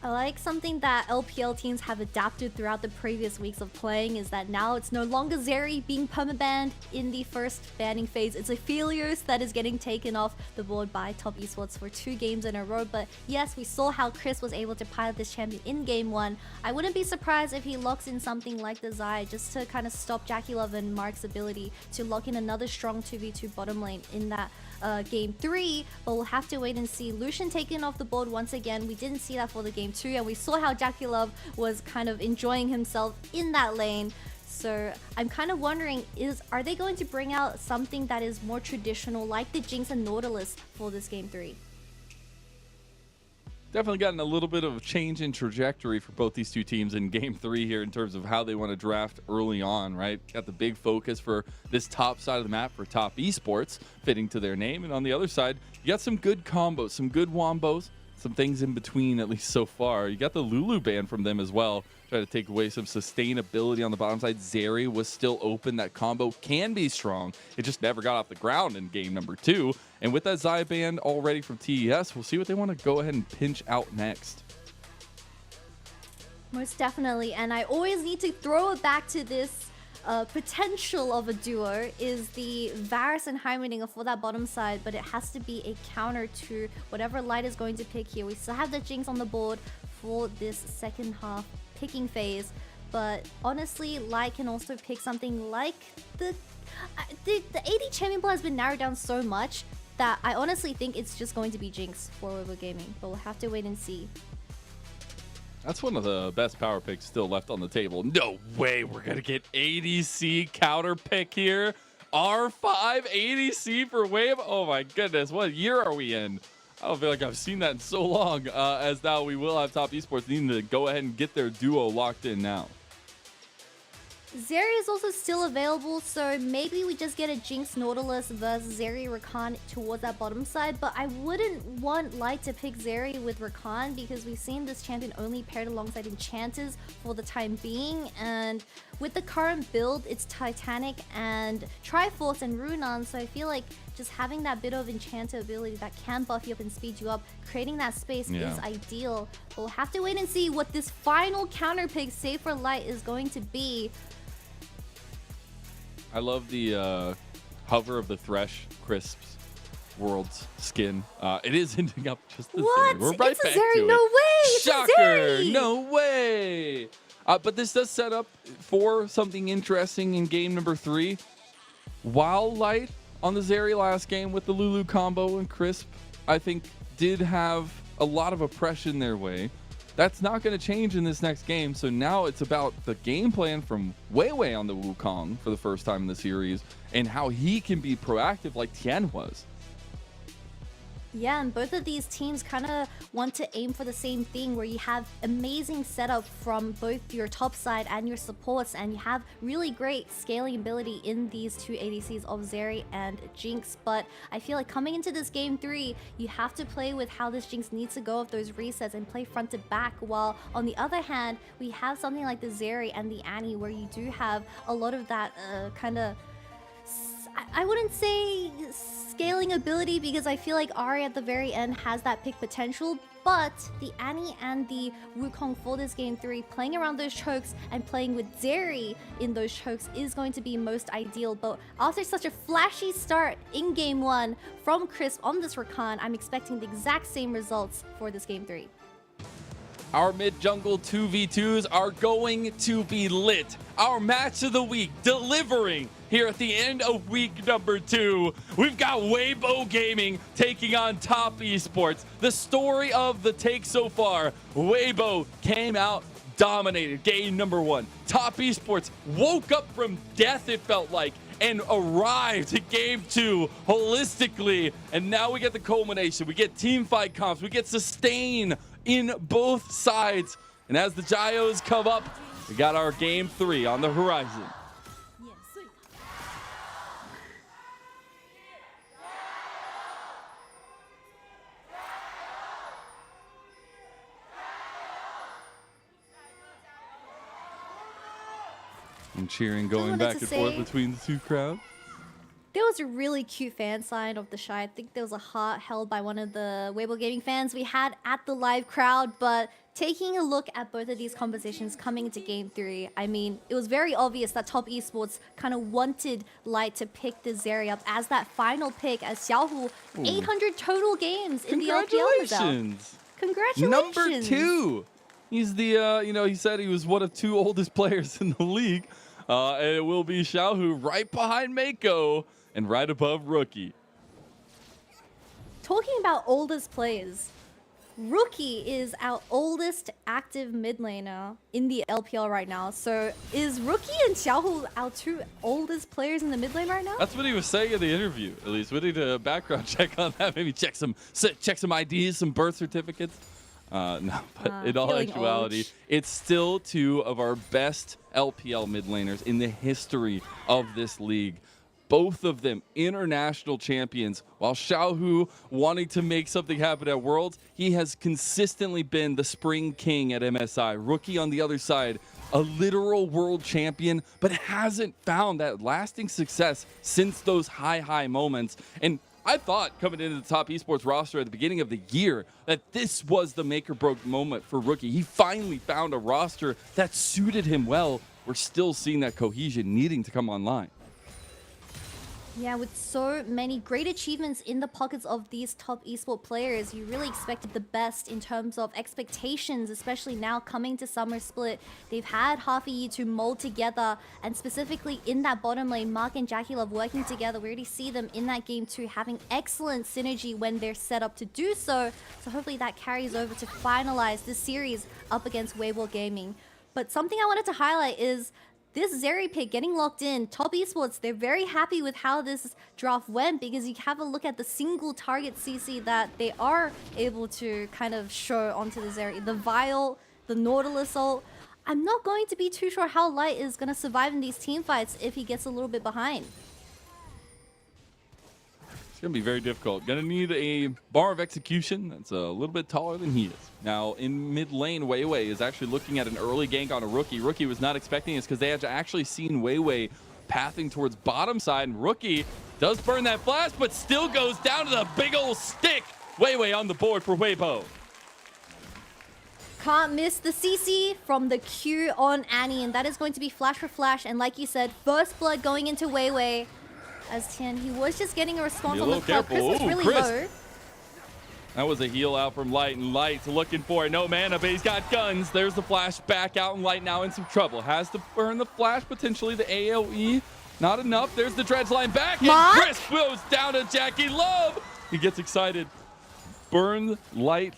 I like something that LPL teams have adapted throughout the previous weeks of playing, is that now it's no longer Zeri being permabanned in the first banning phase. It's Aphelios that is getting taken off the board by Top Esports for 2 games in a row. But yes, we saw how Chris was able to pilot this champion in game 1. I wouldn't be surprised if he locks in something like the Zai, just to kind of stop Jackie Love and Mark's ability to lock in another strong 2v2 bottom lane in that game 3. But we'll have to wait and see. Lucian taken off the board once again. We didn't see that for the game 2, and we saw how Jackie Love was kind of enjoying himself in that lane. So I'm kind of wondering, are they going to bring out something that is more traditional, like the Jinx and Nautilus, for this game 3? Definitely gotten a little bit of a change in trajectory for both these two teams in game 3 here in terms of how they want to draft early on, right? Got the big focus for this top side of the map for Top Esports, fitting to their name. And on the other side, you got some good combos, some good wombos, some things in between, at least so far. You got the Lulu ban from them as well. Try to take away some sustainability on the bottom side. Zeri was still open. That combo can be strong. It just never got off the ground in game number 2. And with that Zai ban already from TES, we'll see what they want to go ahead and pinch out next. Most definitely. And I always need to throw it back to this potential of a duo, is the Varus and Heimerdinger for that bottom side, but it has to be a counter to whatever Light is going to pick here. We still have the Jinx on the board for this second half picking phase, but honestly, Light can also pick something like the The AD champion pool has been narrowed down so much that I honestly think it's just going to be Jinx for Weibo Gaming, but we'll have to wait and see. That's one of the best power picks still left on the table. No way we're going to get ADC counter pick here. R5 ADC for Wave. Oh my goodness, what year are we in? I don't feel like I've seen that in so long, as now we will have Top Esports needing to go ahead and get their duo locked in now. Zeri is also still available, so maybe we just get a Jinx Nautilus versus Zeri Rakan towards that bottom side, but I wouldn't want Light to pick Zeri with Rakan because we've seen this champion only paired alongside Enchanters for the time being, and with the current build, it's Titanic and Triforce and Runan, so I feel like just having that bit of Enchanter ability that can buff you up and speed you up, creating that space is ideal. But we'll have to wait and see what this final counter pick, save for Light, is going to be. I love the hover of the Thresh Crisps World's skin. It is ending up just the same. We're right It's back a Zeri, to no it. way! It's Shocker! a Zeri! No way! But this does set up for something interesting in game number 3. While Light on the Zeri last game with the Lulu combo and Crisp, I think did have a lot of oppression their way. That's not going to change in this next game. So now it's about the game plan from Weiwei on the Wukong for the first time in the series and how he can be proactive like Tian was. Yeah, and both of these teams kind of want to aim for the same thing where you have amazing setup from both your top side and your supports, and you have really great scaling ability in these two ADCs of Zeri and Jinx. But I feel like coming into this game 3, you have to play with how this Jinx needs to go of those resets and play front to back, while on the other hand, we have something like the Zeri and the Annie where you do have a lot of that kind of, I wouldn't say scaling ability because I feel like Ahri at the very end has that pick potential, but the Annie and the Wukong for this game 3, playing around those chokes and playing with Zeri in those chokes is going to be most ideal. But after such a flashy start in game 1 from Crisp on this Rakan, I'm expecting the exact same results for this game 3. Our mid-jungle 2v2s are going to be lit. Our match of the week delivering here at the end of week number 2. We've got Weibo Gaming taking on Top Esports. The story of the take so far, Weibo came out dominated game number 1. Top Esports woke up from death, it felt like, and arrived to game 2 holistically. And now we get the culmination. We get team fight comps. We get sustain in both sides. And as the Gyos come up, we got our game 3 on the horizon. And cheering going back and forth between the two crowds. There was a really cute fan sign of the Shy. I think there was a heart held by one of the Weibo Gaming fans we had at the live crowd. But taking a look at both of these compositions coming into game 3, I mean, it was very obvious that Top Esports kind of wanted Light to pick the Zeri up as that final pick, as Xiaohu, 800 total games in the LPL was out. Congratulations! Number 2. He's the, he said he was one of 2 oldest players in the league. And it will be Xiaohu right behind Mako and right above Rookie. Talking about oldest players, Rookie is our oldest active mid laner in the LPL right now. So is Rookie and Xiaohu our 2 oldest players in the mid lane right now? That's what he was saying in the interview. At least we need a background check on that. Maybe check some IDs, some birth certificates. No, but in all actuality, it's still 2 of our best LPL mid laners in the history of this league. Both of them international champions. While Xiaohu wanting to make something happen at Worlds, he has consistently been the Spring King at MSI. Rookie on the other side, a literal world champion, but hasn't found that lasting success since those high moments. And I thought coming into the Top Esports roster at the beginning of the year that this was the make or broke moment for Rookie. He finally found a roster that suited him well. We're still seeing that cohesion needing to come online. Yeah, with so many great achievements in the pockets of these top esport players, you really expected the best in terms of expectations, especially now coming to Summer Split. They've had half a year to mold together, and specifically in that bottom lane, Mark and Jackie Love working together. We already see them in that game too, having excellent synergy when they're set up to do so. So hopefully that carries over to finalize this series up against Weibo Gaming. But something I wanted to highlight is this Zeri pick getting locked in. Top Esports, they're very happy with how this draft went because you have a look at the single target CC that they are able to kind of show onto the Zeri. The Vial, the Nautilus ult. I'm not going to be too sure how Light is going to survive in these team fights if he gets a little bit behind. It's going to be very difficult. Going to need a bar of execution that's a little bit taller than he is. Now, in mid lane, Weiwei is actually looking at an early gank on a Rookie. Rookie was not expecting this because they had actually seen Weiwei pathing towards bottom side, and Rookie does burn that flash, but still goes down to the big old stick. Weiwei on the board for Weibo. Can't miss the CC from the Q on Annie, and that is going to be flash for flash. And like you said, first blood going into Weiwei. As Tian, he was just getting a response on the club. Chris was really low. That was a heal out from Light, and Light's looking for it. No mana, but he's got guns. There's the flash back out, and Light now in some trouble. Has to burn the flash, potentially the AoE. Not enough. There's the dredge line back, and Chris goes down to Jackie Love. He gets excited. Burn Light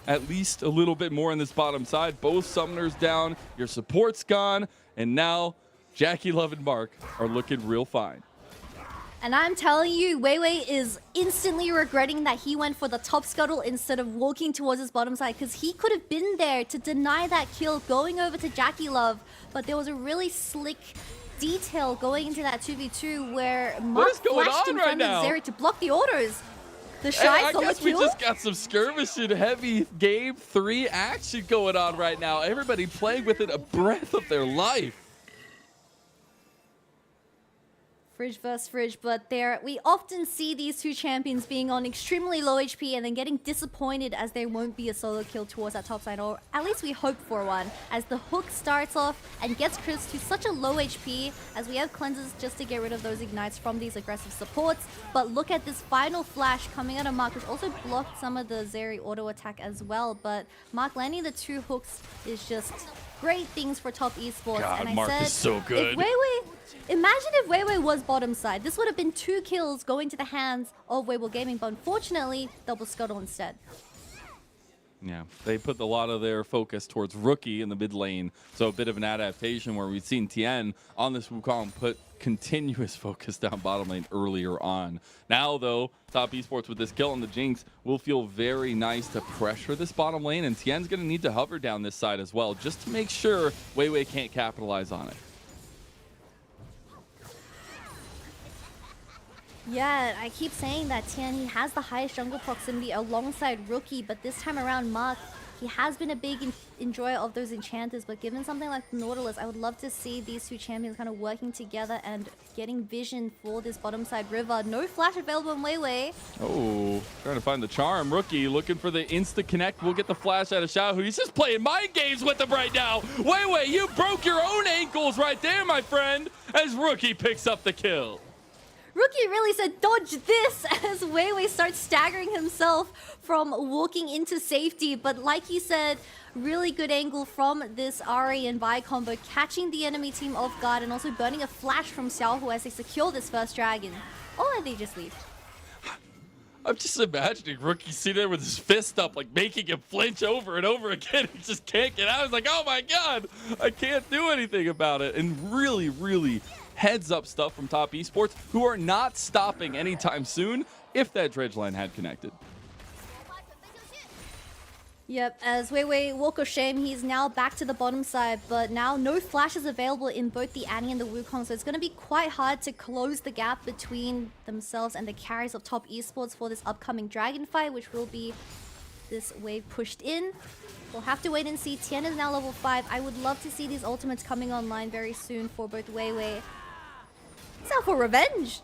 at least a little bit more on this bottom side. Both summoners down. Your support's gone, and now Jackie Love and Mark are looking real fine. And I'm telling you, Weiwei is instantly regretting that he went for the top scuttle instead of walking towards his bottom side, because he could have been there to deny that kill going over to Jackie Love. But there was a really slick detail going into that 2v2 where Mark flashed in front of Zeri to block the autos. The shy solo guess we kill? just got some skirmishing heavy game 3 action going on right now. Everybody playing with it a breath of their life. Fridge versus Fridge, but we often see these two champions being on extremely low HP and then getting disappointed as there won't be a solo kill towards that top side, or at least we hope for one, as the hook starts off and gets Chris to such a low HP, as we have cleanses just to get rid of those ignites from these aggressive supports. But look at this final flash coming out of Mark, which also blocked some of the Zeri auto attack as well. But Mark landing the 2 hooks is just great things for top esports. God, and I Mark said, is so good. Imagine if Weiwei was bottom side. This would have been 2 kills going to the hands of Weibo Gaming, but unfortunately, double scuttle instead. Yeah, they put a lot of their focus towards Rookie in the mid lane, so a bit of an adaptation where we've seen Tien on this Wukong put continuous focus down bottom lane earlier on. Now, though, Top Esports with this kill on the Jinx will feel very nice to pressure this bottom lane, and Tien's going to need to hover down this side as well, just to make sure Weiwei can't capitalize on it. Yeah, I keep saying that Tian, he has the highest jungle proximity alongside Rookie, but this time around Mark, he has been a big enjoyer of those enchanters, but given something like the Nautilus, I would love to see these two champions kind of working together and getting vision for this bottom side river. No flash available in Weiwei. Oh, trying to find the charm. Rookie looking for the insta connect. We'll get the flash out of Xiaohu. He's just playing mind games with him right now. Weiwei, you broke your own ankles right there, my friend, as Rookie picks up the kill. Rookie really said, dodge this, as Weiwei starts staggering himself from walking into safety. But like he said, really good angle from this Ari and Vi combo, catching the enemy team off guard and also burning a flash from Xiaohu as they secure this first dragon. Or they just leave. I'm just imagining Rookie sitting there with his fist up, like making him flinch over and over again. He just can't get out. He's like, oh my God, I can't do anything about it. And really, really heads up stuff from Top Esports, who are not stopping anytime soon if that dredge line had connected. Yep, as Weiwei walk of shame, he's now back to the bottom side, but now no flashes available in both the Annie and the Wukong, so it's going to be quite hard to close the gap between themselves and the carries of Top Esports for this upcoming dragon fight, which will be this wave pushed in. We'll have to wait and see. Tian is now level 5. I would love to see these ultimates coming online very soon for both Weiwei. It's out for revenge.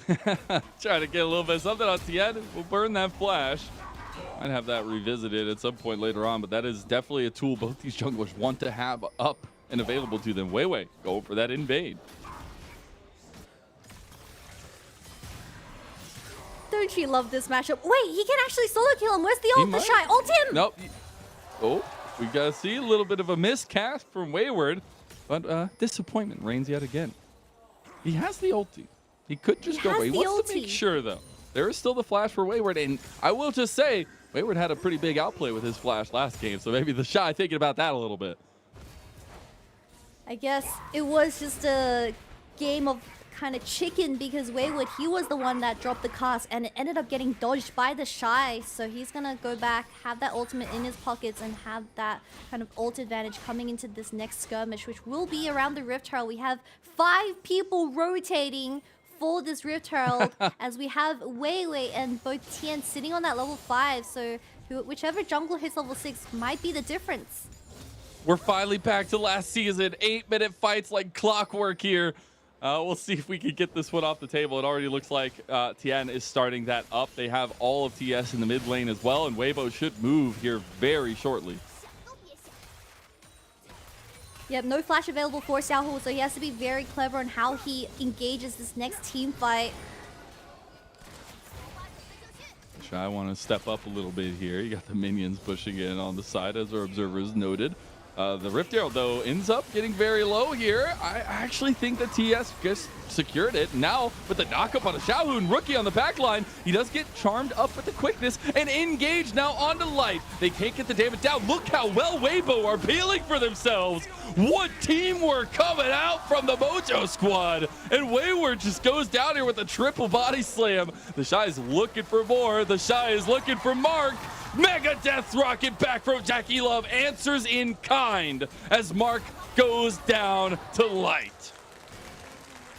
Trying to get a little bit of something on Tien. We'll burn that flash. Might have that revisited at some point later on, but that is definitely a tool both these junglers want to have up and available to them. Weiwei going for that invade. Don't you love this matchup? Wait, he can actually solo kill him. Where's the ult? The shy ult him. Nope. Oh, we gotta see a little bit of a miscast from Wayward, but disappointment reigns yet again. He has the ulti. He could just go away. He wants to make sure though. There is still the flash for Wayward, and I will just say, Wayward had a pretty big outplay with his flash last game, so maybe the shy thinking about that a little bit. I guess it was just a game of kind of chicken because Wayward, he was the one that dropped the cast and it ended up getting dodged by the shy. So he's going to go back, have that ultimate in his pockets and have that kind of ult advantage coming into this next skirmish, which will be around the Rift Herald. We have 5 people rotating for this Rift Herald as we have Weiwei and both Tian sitting on that level 5. So whichever jungle hits level 6 might be the difference. We're finally back to last season. 8-minute fights like clockwork here. We'll see if we can get this one off the table. It already looks like Tian is starting that up. They have all of TES in the mid lane as well, and Weibo should move here very shortly. Yep, no flash available for Xiaohu, so he has to be very clever on how he engages this next team fight. Shy want to step up a little bit here. You got the minions pushing in on the side, as our observers noted. The Rift Herald, though, ends up getting very low here. I actually think that TES just secured it. Now, with the knock-up on a Xiaohu rookie on the back line, he does get charmed up with the quickness and engaged now onto Light. They can't get the damage down. Look how well Weibo are peeling for themselves. What teamwork coming out from the Mojo squad. And Wayward just goes down here with a triple body slam. The Shy is looking for more. The Shy is looking for Mark. Mega Death Rocket back from Jackie Love answers in kind as Mark goes down to Light.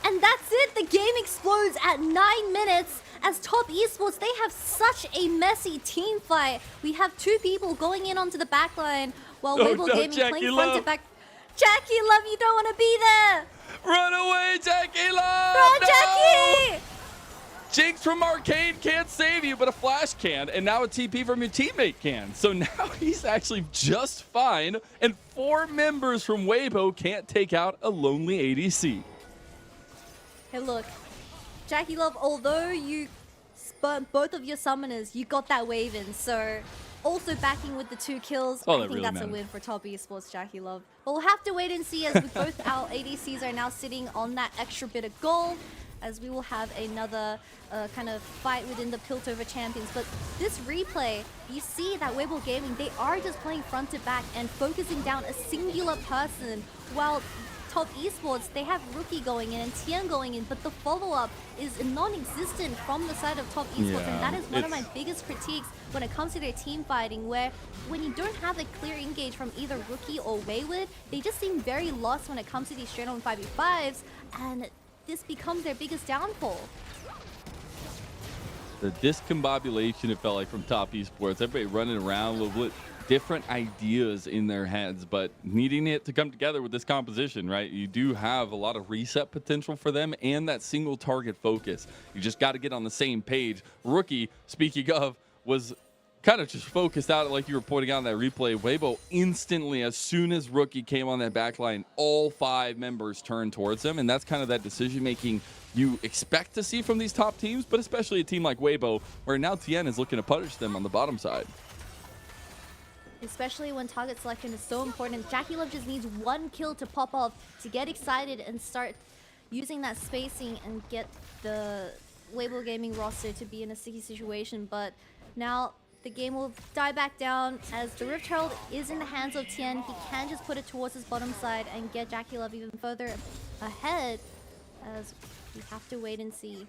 And that's it. The game explodes at 9 minutes as Top Esports, they have such a messy team fight. We have 2 people going in onto the backline while Weibo Gaming playing front to back. Jackie Love, you don't want to be there. Run away, Jackie Love! Run, no! Jackie! Jinx from Arcade can't save you, but a flash can, and now a TP from your teammate can. So now he's actually just fine, and 4 members from Weibo can't take out a lonely ADC. Hey, look, Jackie Love, although you spun both of your summoners, you got that wave in, so also backing with the 2 kills, I think really that's matters. a win for Top Esports, Jackie Love. But we'll have to wait and see as both our ADCs are now sitting on that extra bit of gold, as we will have another kind of fight within the Piltover champions. But this replay, you see that Weibo Gaming, they are just playing front to back and focusing down a singular person, while Top Esports, they have Rookie going in and Tian going in, but the follow-up is non-existent from the side of Top Esports, and that is one of my biggest critiques when it comes to their team fighting, where when you don't have a clear engage from either Rookie or Wayward, they just seem very lost when it comes to these straight-on 5v5s, and this becomes their biggest downfall. The discombobulation, it felt like, from Top Esports. Everybody running around a little bit, different ideas in their heads, but needing it to come together with this composition, right? You do have a lot of reset potential for them and that single target focus. You just got to get on the same page. Rookie, speaking of, was kind of just focused out, like you were pointing out in that replay. Weibo instantly, as soon as Rookie came on that back line, all 5 members turned towards him, and that's kind of that decision making you expect to see from these top teams, but especially a team like Weibo, where now Tian is looking to punish them on the bottom side. Especially when target selection is so important. Jackie Love just needs 1 kill to pop off to get excited and start using that spacing and get the Weibo Gaming roster to be in a sticky situation. But now the game will die back down as the Rift Herald is in the hands of Tian. He can just put it towards his bottom side and get Jackie Love even further ahead, as we have to wait and see.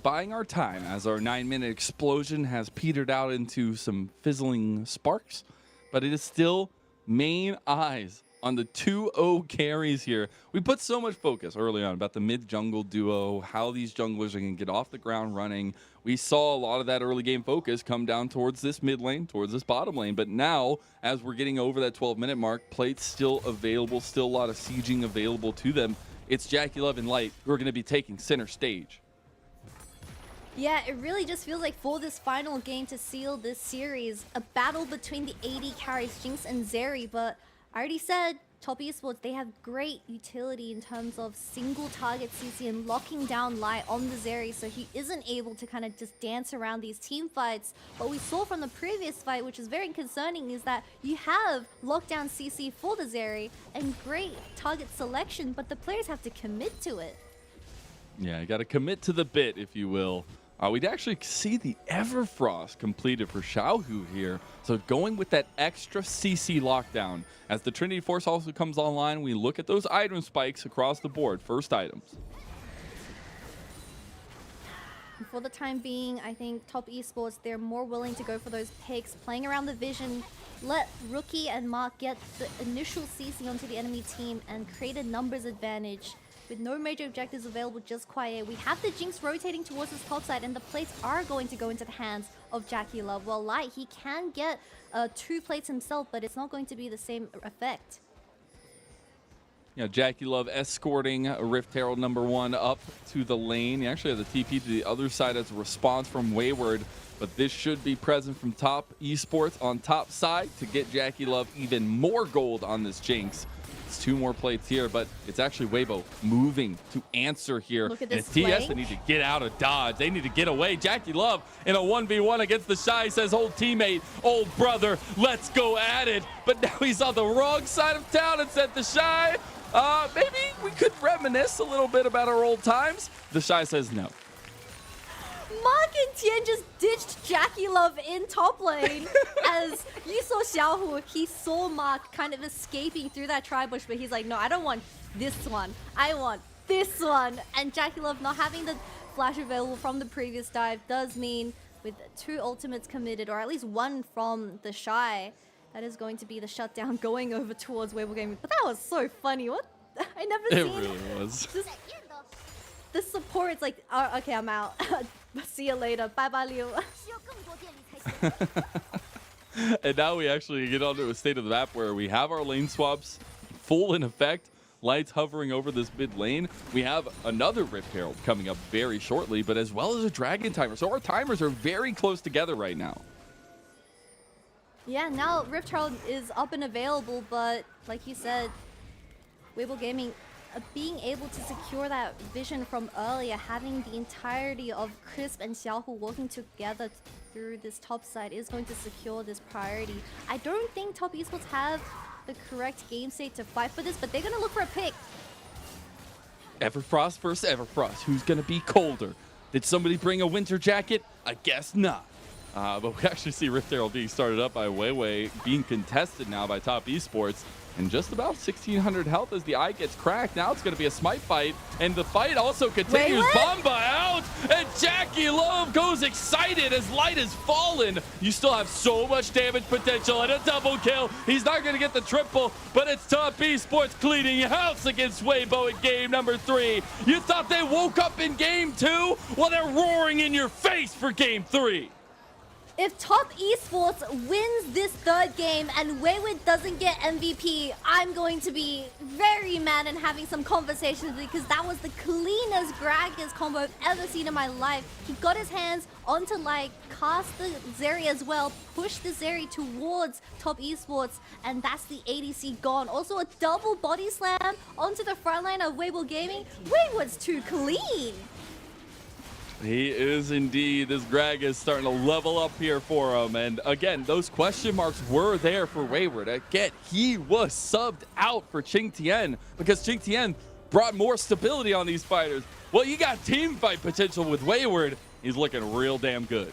Buying our time as our 9-minute explosion has petered out into some fizzling sparks, but it is still main eyes on the 2-0 carries here. We put so much focus early on about the mid-jungle duo, how these junglers are going to get off the ground running. We saw a lot of that early game focus come down towards this mid lane, towards this bottom lane. But now, as we're getting over that 12-minute mark, plates still available, still a lot of sieging available to them. It's Jackie Love and Light who are going to be taking center stage. Yeah, it really just feels like for this final game to seal this series, a battle between the AD carries Jinx and Zeri, but I already said Top Esports, they have great utility in terms of single target CC and locking down Light on the Zeri, so he isn't able to kind of just dance around these team fights. What we saw from the previous fight, which is very concerning, is that you have lockdown CC for the Zeri and great target selection, but the players have to commit to it. Yeah, you got to commit to the bit, if you will. We'd actually see the Everfrost completed for Xiaohu here. So going with that extra CC lockdown. As the Trinity Force also comes online, we look at those item spikes across the board. First items. For the time being, I think Top Esports, they're more willing to go for those picks, playing around the vision, let Rookie and Mark get the initial CC onto the enemy team and create a numbers advantage. With no major objectives available, just quiet. We have the Jinx rotating towards this top side, and the plates are going to go into the hands of Jackie Love. Well, Light, he can get 2 plates himself, but it's not going to be the same effect. Yeah, Jackie Love escorting Rift Herald #1 up to the lane. He actually has a TP to the other side as a response from Wayward, but this should be present from Top Esports on top side to get Jackie Love even more gold on this Jinx. It's 2 more plates here, but it's actually Weibo moving to answer here. Look at and this it's TS flank. that need to get out of dodge. They need to get away. Jackie Love in a 1v1 against the Shy says, old teammate, old brother, let's go at it. But now he's on the wrong side of town and said the Shy, maybe we could reminisce a little bit about our old times. The Shy says no. Mark and Tien just ditched Jackie Love in top lane. As you saw Xiaohu, he saw Mark kind of escaping through that tri-bush, but he's like, no, I don't want this one. I want this one. And Jackie Love not having the flash available from the previous dive does mean with 2 ultimates committed, or at least 1 from the Shy, that is going to be the shutdown going over towards Weibo Gaming. But that was so funny. What? I never It seen really was. the support. It's like, oh, okay, I'm out. See you later. Bye bye, Liu. And now we actually get onto a state of the map where we have our lane swaps full in effect. Lights hovering over this mid lane. We have another Rift Herald coming up very shortly, but as well as a Dragon Timer. So our timers are very close together right now. Yeah, now Rift Herald is up and available, but like you said, Weibo Gaming being able to secure that vision from earlier, having the entirety of Crisp and Xiaohu working together through this top side is going to secure this priority. I don't think Top Esports have the correct game state to fight for this, but they're going to look for a pick. Everfrost versus Everfrost. Who's going to be colder? Did somebody bring a winter jacket? I guess not. But we actually see Rift Herald being started up by Weiwei, being contested now by Top Esports. And just about 1,600 health as the eye gets cracked. Now it's going to be a smite fight. And the fight also continues. Bomba out. And Jackie Love goes excited as Light has fallen. You still have so much damage potential and a double kill. He's not going to get the triple, but it's Top Esports cleaning house against Weibo in game #3. You thought they woke up in game 2? Well, they're roaring in your face for game 3. If Top Esports wins this 3rd game and Wayward doesn't get MVP, I'm going to be very mad and having some conversations, because that was the cleanest Gragas combo I've ever seen in my life. He got his hands onto Light, cast the Zeri as well, pushed the Zeri towards Top Esports, and that's the ADC gone. Also a double body slam onto the front line of Weibo Gaming. Wayward's too clean. He is indeed. This Greg is starting to level up here for him. And again, those question marks were there for Wayward. Again, he was subbed out for Qing Tian because Qing Tian brought more stability on these fighters. Well, you got team fight potential with Wayward. He's looking real damn good.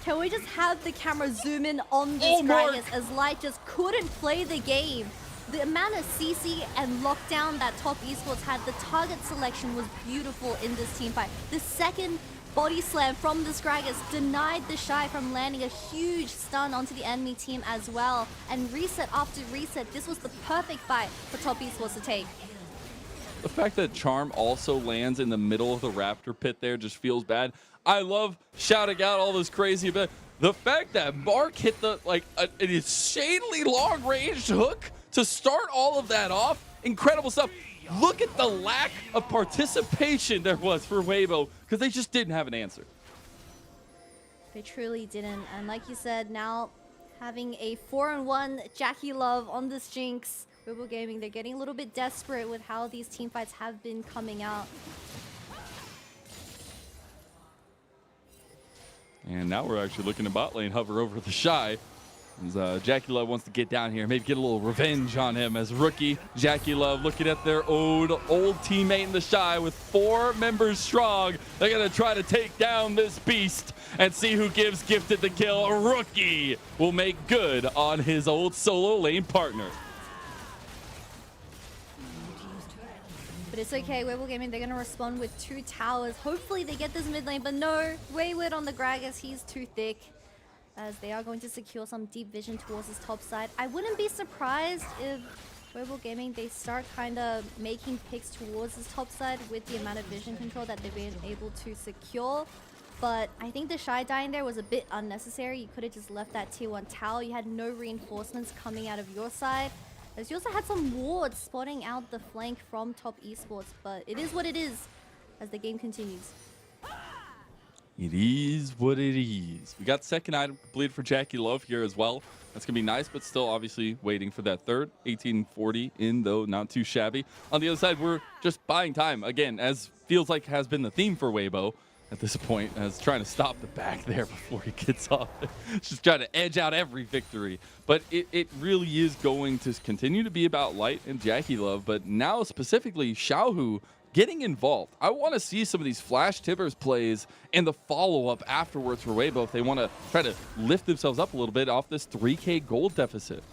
Can we just have the camera zoom in on this Gragas as Light just couldn't play the game? The amount of CC and lockdown that Top Esports had, the target selection was beautiful in this team fight. The second body slam from the Gragas denied the Shy from landing a huge stun onto the enemy team as well. And reset after reset, this was the perfect fight for Top Esports to take. The fact that Charm also lands in the middle of the Raptor pit there just feels bad. I love shouting out all this crazy, but the fact that Mark hit the an insanely long ranged hook to start all of that off, incredible stuff. Look at the lack of participation there was for Weibo because they just didn't have an answer. They truly didn't. And like you said, now Having a 4-on-1 Jackie Love on this Jinx. Weibo Gaming, they're getting a little bit desperate with how these team fights have been coming out. And now we're actually looking at bot lane hover over the Shy. As Jackie Love wants to get down here, maybe get a little revenge on him as rookie Jackie Love looking at their old teammate in the Shy with 4 members strong. They're going to try to take down this beast and see who gives Gifted the kill. Rookie will make good on his old solo lane partner. But it's okay, Weibo Gaming, they're going to respond with 2 towers. Hopefully they get this mid lane, but no, Wayward on the Gragas, he's too thick. As they are going to secure some deep vision towards his top side. I wouldn't be surprised if Weibo Gaming, they start kind of making picks towards his top side with the amount of vision control that they've been able to secure. But I think the Shy dying there was a bit unnecessary. You could have just left that tier 1 tower. You had no reinforcements coming out of your side. As you also had some wards spotting out the flank from top esports. But it is what it is as the game continues. It is what it is. We got the second item completed for Jackie Love here as well. That's going to be nice, but still obviously waiting for that third. 1840 in, though, not too shabby. On the other side, we're just buying time. Again, as feels like has been the theme for Weibo at this point, as trying to stop the back there before he gets off. Just trying to edge out every victory. But it really is going to continue to be about Light and Jackie Love, but now specifically Xiaohu getting involved. I want to see some of these Flash Tibbers plays and the follow-up afterwards for Weibo if they want to try to lift themselves up a little bit off this 3K gold deficit.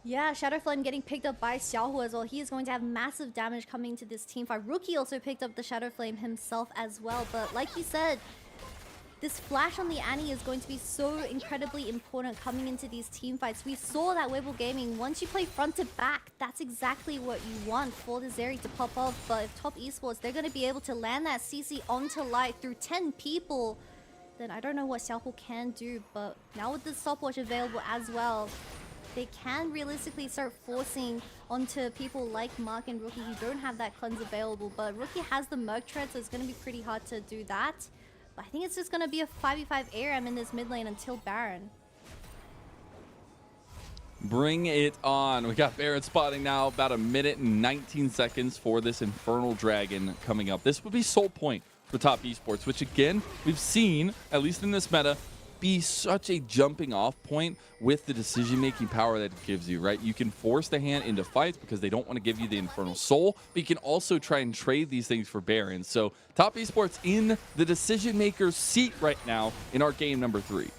Yeah, Shadow Flame getting picked up by Xiaohu as well. He is going to have massive damage coming to this team fight. Rookie also picked up the Shadow Flame himself as well. But like you said, this flash on the Annie is going to be so incredibly important coming into these team fights. We saw that Weibo Gaming, once you play front to back, that's exactly what you want for the Zeri to pop off. But if top esports, they're going to be able to land that CC onto Light through 10 people, then I don't know what Xiaohu can do. But now with the stopwatch available as well, they can realistically start forcing onto people like Mark and Rookie who don't have that cleanse available. But Rookie has the Merc Tread, so it's going to be pretty hard to do that. I think it's just going to be a 5v5 ARAM in this mid lane until Baron. Bring it on. We got Baron spotting now. About 1 minute and 19 seconds for this Infernal Dragon coming up. This would be Soul Point for top esports, which again, we've seen, at least in this meta, be such a jumping off point with the decision-making power that it gives you, right? You can force the hand into fights because they don't want to give you the Infernal Soul, but you can also try and trade these things for Baron. So top esports in the decision-maker's seat right now in our game number 3.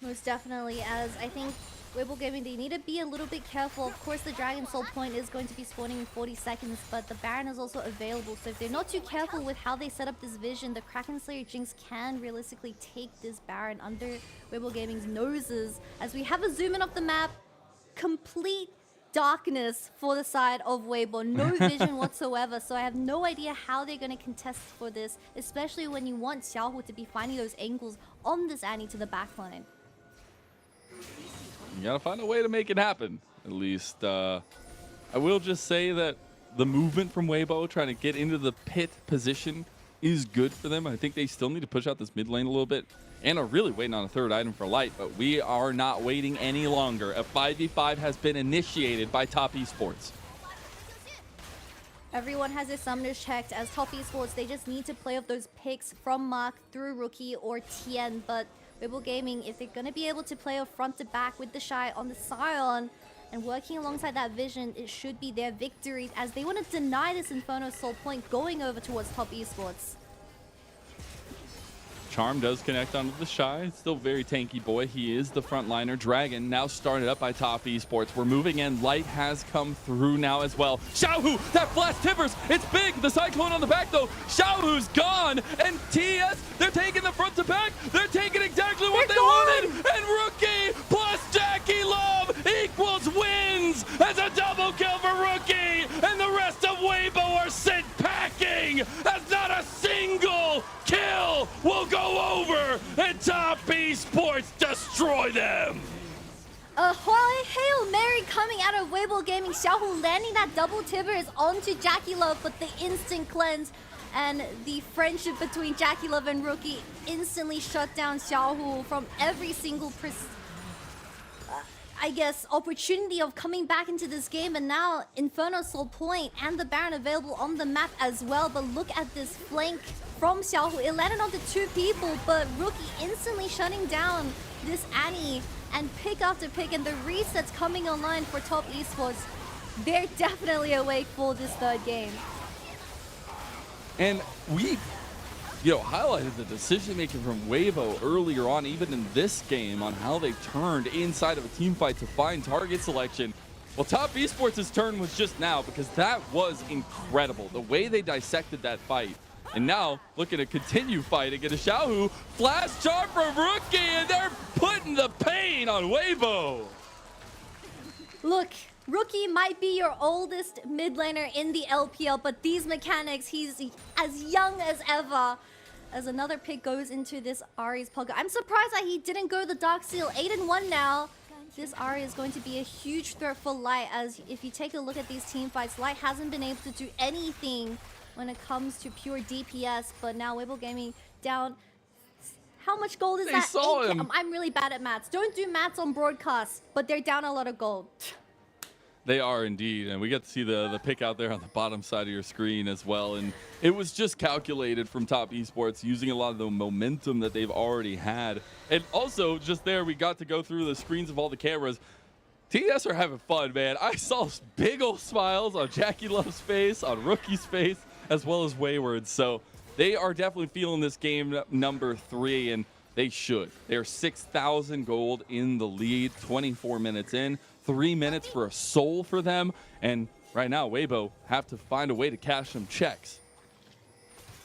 Most definitely, as I think Weibo Gaming, they need to be a little bit careful. Of course, the Dragon Soul Point is going to be spawning in 40 seconds, but the Baron is also available. So if they're not too careful with how they set up this vision, the Kraken Slayer Jinx can realistically take this Baron under Weibo Gaming's noses. As we have a zoom in of the map, complete darkness for the side of Weibo. No vision whatsoever. So I have no idea how they're going to contest for this, especially when you want Xiaohu to be finding those angles on this Annie to the backline. You gotta find a way to make it happen. At least, I will just say that the movement from Weibo trying to get into the pit position is good for them. I think they still need to push out this mid lane a little bit and are really waiting on a third item for Light, but we are not waiting any longer. A 5v5 has been initiated by top esports. Everyone has their summoners checked. As top esports, they just need to play off those picks from Mark through Rookie or Tien, but Weibo Gaming, if they're going to be able to play off front to back with the Shy on the Scion and working alongside that vision, it should be their victories as they want to deny this Inferno Soul Point going over towards top esports. Charm does connect onto the Shy. Still very tanky boy. He is the frontliner. Dragon now started up by top esports. We're moving in. Light has come through now as well. Xiaohu, that flash tippers. It's big. The Cyclone on the back though. Xiaohu's gone. And TES, they're taking the front to back. They're taking exactly what they wanted. And Rookie plus Jackie Love equals wins as a double kill for Rookie. And the rest of Weibo are sent packing as not a single kill will go over and top esports destroy them. A Hail Mary coming out of Weibo Gaming. Xiaohu landing that double tibbers onto Jackie Love, but the instant cleanse And the friendship between Jackie Love and Rookie instantly shut down Xiaohu from every single I guess, opportunity of coming back into this game. And now Inferno Soul Point and the Baron available on the map as well. But look at this flank from Xiaohu. It landed onto 2 people, but Rookie instantly shutting down this Annie. And pick after pick, and the resets coming online for Top Esports. They're definitely awake for this 3rd game. And we, highlighted the decision making from Weibo earlier on, even in this game, on how they turned inside of a team fight to find target selection. Well, Top Esports' turn was just now, because that was incredible, the way they dissected that fight. And now, looking to continue fighting, and a Xiaohu flash charge from Rookie, and they're putting the pain on Weibo. Look, Rookie might be your oldest mid laner in the LPL, but these mechanics, he's as young as ever. As another pick goes into this Ahri's pocket. I'm surprised that he didn't go the Dark Seal. 8-1 now. This Ahri is going to be a huge threat for Light, as if you take a look at these team fights, Light hasn't been able to do anything when it comes to pure DPS, but now Weibo Gaming down. How much gold is They that? saw him. I'm really bad at maths. Don't do maths on broadcast, but they're down a lot of gold. They are indeed, and we got to see the pick out there on the bottom side of your screen as well. And it was just calculated from Top Esports, using a lot of the momentum that they've already had. And also, just there, we got to go through the screens of all the cameras. TES are having fun, man. I saw big old smiles on Jackie Love's face, on Rookie's face, as well as Wayward's. So they are definitely feeling this game number 3, and they should. They're 6,000 gold in the lead, 24 minutes in. 3 minutes for a soul for them, and right now Weibo have to find a way to cash some checks.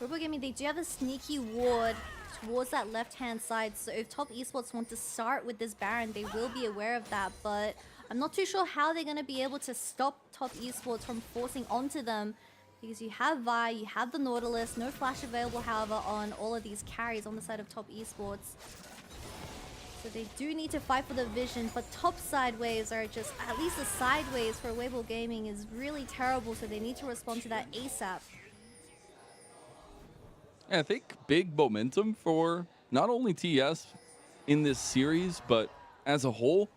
Weibo Gaming, they do have a sneaky ward towards that left-hand side, so if Top Esports want to start with this Baron, they will be aware of that, but I'm not too sure how they're going to be able to stop Top Esports from forcing onto them, because you have Vi, you have the Nautilus, no flash available, however, on all of these carries on the side of Top Esports. So they do need to fight for the vision, but top sideways are just, at least the sideways for Weibo Gaming is really terrible, so they need to respond to that ASAP. And I think big momentum for not only TES in this series, but as a whole.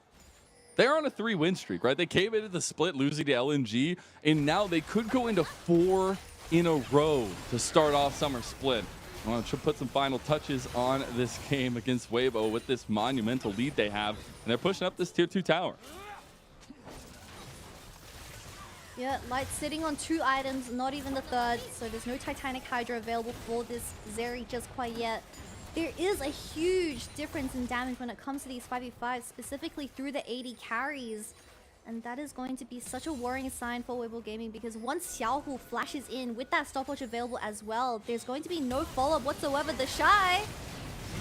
They're on a 3-win streak, right? They came into the split losing to LNG, and now they could go into 4 in a row to start off Summer Split. I want to put some final touches on this game against Weibo with this monumental lead they have, and they're pushing up this tier 2 tower. Yeah, Light sitting on 2 items, not even the 3rd, so there's no Titanic Hydra available for this Zeri just quite yet. There is a huge difference in damage when it comes to these 5v5s, specifically through the 80 carries. And that is going to be such a worrying sign for Weibo Gaming, because once Xiaohu flashes in with that stopwatch available as well, there's going to be no follow-up whatsoever. The Shy!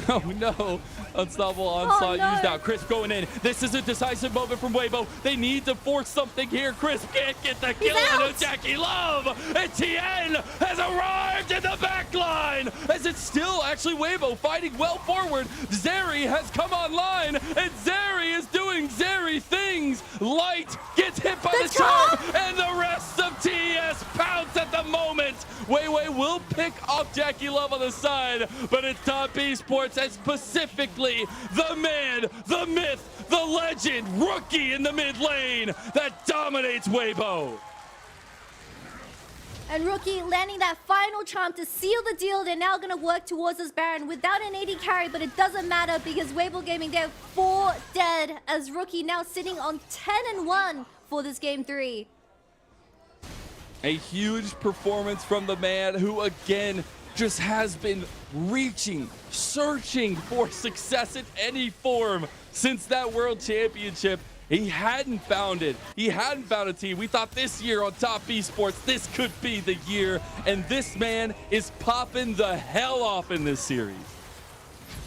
Oh no, unstoppable onslaught no. used out. Crisp going in. This is a decisive moment from Weibo. They need to force something here. Crisp can't get the kill on Jackie Love. And Tien has arrived in the back line. As it's still actually Weibo fighting well forward. Zeri has come online, and Zeri is doing Zeri things. Light gets hit by the charm, and the rest of TES pounce at the moment. Weiwei will pick off Jackie Love on the side, but it's Top Esports and specifically the man, the myth, the legend, Rookie in the mid lane that dominates Weibo. And Rookie landing that final charm to seal the deal. They're now going to work towards this Baron without an 80 carry, but it doesn't matter because Weibo Gaming, they have 4 dead, as Rookie now sitting on 10-1 for this game 3. A huge performance from the man who, again, just has been reaching, searching for success in any form since that World Championship. He hadn't found it. He hadn't found a team. We thought this year on Top Esports, this could be the year. And this man is popping the hell off in this series.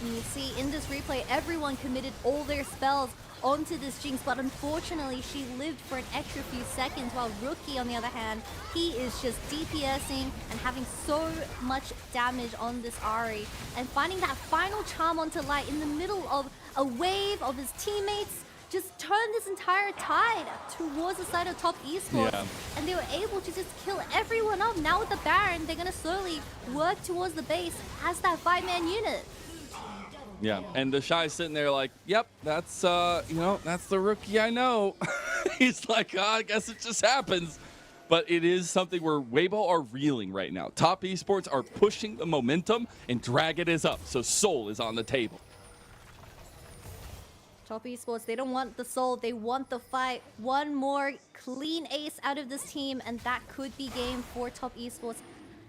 And you see in this replay, everyone committed all their spells onto this Jinx, but unfortunately she lived for an extra few seconds, while Rookie, on the other hand, he is just DPSing and having so much damage on this Ahri, and finding that final charm onto Light in the middle of a wave of his teammates, just turned this entire tide towards the side of top esports. Yeah. And they were able to just kill everyone up. Now with the Baron, they're going to slowly work towards the base as that 5-man unit. Yeah, and the Shy's sitting there like, yep, that's, you know, that's the rookie I know. He's like, I guess it just happens. But it is something where Weibo are reeling right now. Top esports are pushing the momentum, and Dragon is up, so Soul is on the table. Top esports, they don't want the soul, they want the fight. One more clean ace out of this team, and that could be game for top esports.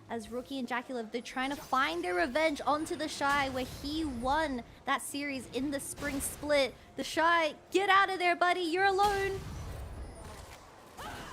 As Rookie and JackieLove, they're trying to find their revenge onto the Shy, where he won that series in the spring split. The Shy, get out of there, buddy, you're alone.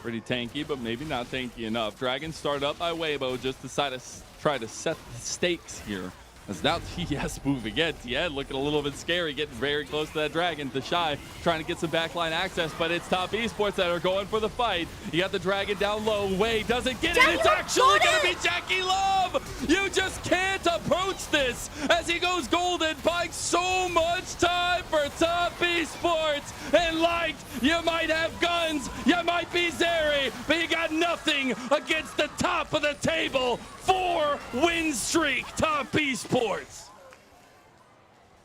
Pretty tanky, but maybe not tanky enough. Dragon started up by Weibo, just decided to try to set the stakes here. As now TES moving again. TES looking a little bit scary, getting very close to that Dragon. The Shy trying to get some backline access, but it's top esports that are going for the fight. You got the Dragon down low. Wei doesn't get it. It's actually going to be JackieLove. You just can't approach this as he goes golden, buying so much time for top esports. And like, you might have guns, you might be Zeri, but you got nothing against the top of the table. 4-win streak, top esports.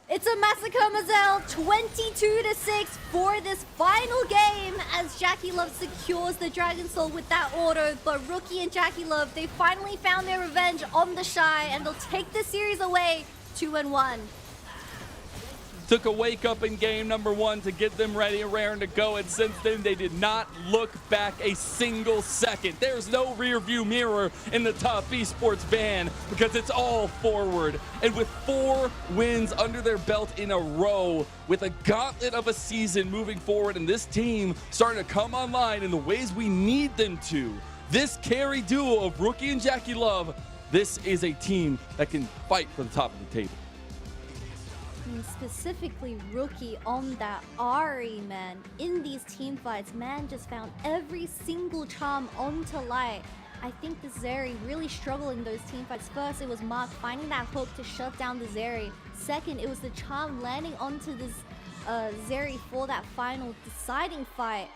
It's a massacre, Mazel. 22-6 for this final game as JackieLove secures the Dragon Soul with that auto. But Rookie and JackieLove, they finally found their revenge on the Shy, and they'll take the series away 2-1. Took a wake up in game number 1 to get them ready and raring to go, and since then they did not look back a single second. There's no rear view mirror in the top esports van because it's all forward. And with 4 wins under their belt in a row, with a gauntlet of a season moving forward, and this team starting to come online in the ways we need them to, this carry duo of Rookie and JackieLove, this is a team that can fight for the top of the table. Specifically Rookie on that Ari, man. In these team fights, man just found every single charm onto light. I think the Zeri really struggled in those team fights. First, it was Mark finding that hook to shut down the Zeri. Second, it was the charm landing onto this Zeri for that final deciding fight.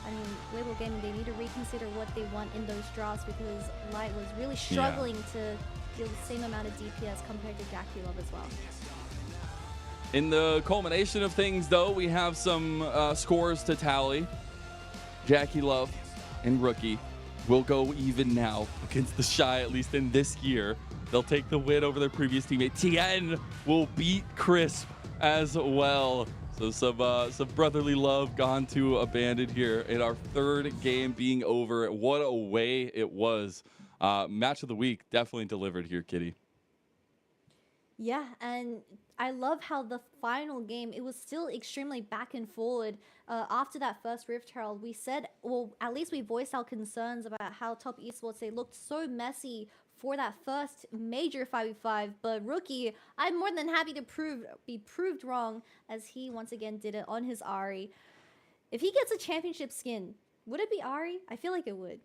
I mean, Weibo Gaming, they need to reconsider what they want in those drafts because Light was really struggling to deal the same amount of DPS compared to JackieLove as well. In the culmination of things, though, we have some scores to tally. JackieLove and Rookie will go even now against the Shy, at least in this year. They'll take the win over their previous teammate. Tien will beat Crisp as well. So some brotherly love gone to abandoned here in our 3rd game being over. What a way it was. Match of the week definitely delivered here, Kitty. Yeah, and I love how the final game, it was still extremely back and forward. After that first Rift Herald, we said, well, at least we voiced our concerns about how top esports, they looked so messy for that first major 5v5. But Rookie, I'm more than happy to be proved wrong as he once again did it on his Ari. If he gets a championship skin, would it be Ari? I feel like it would.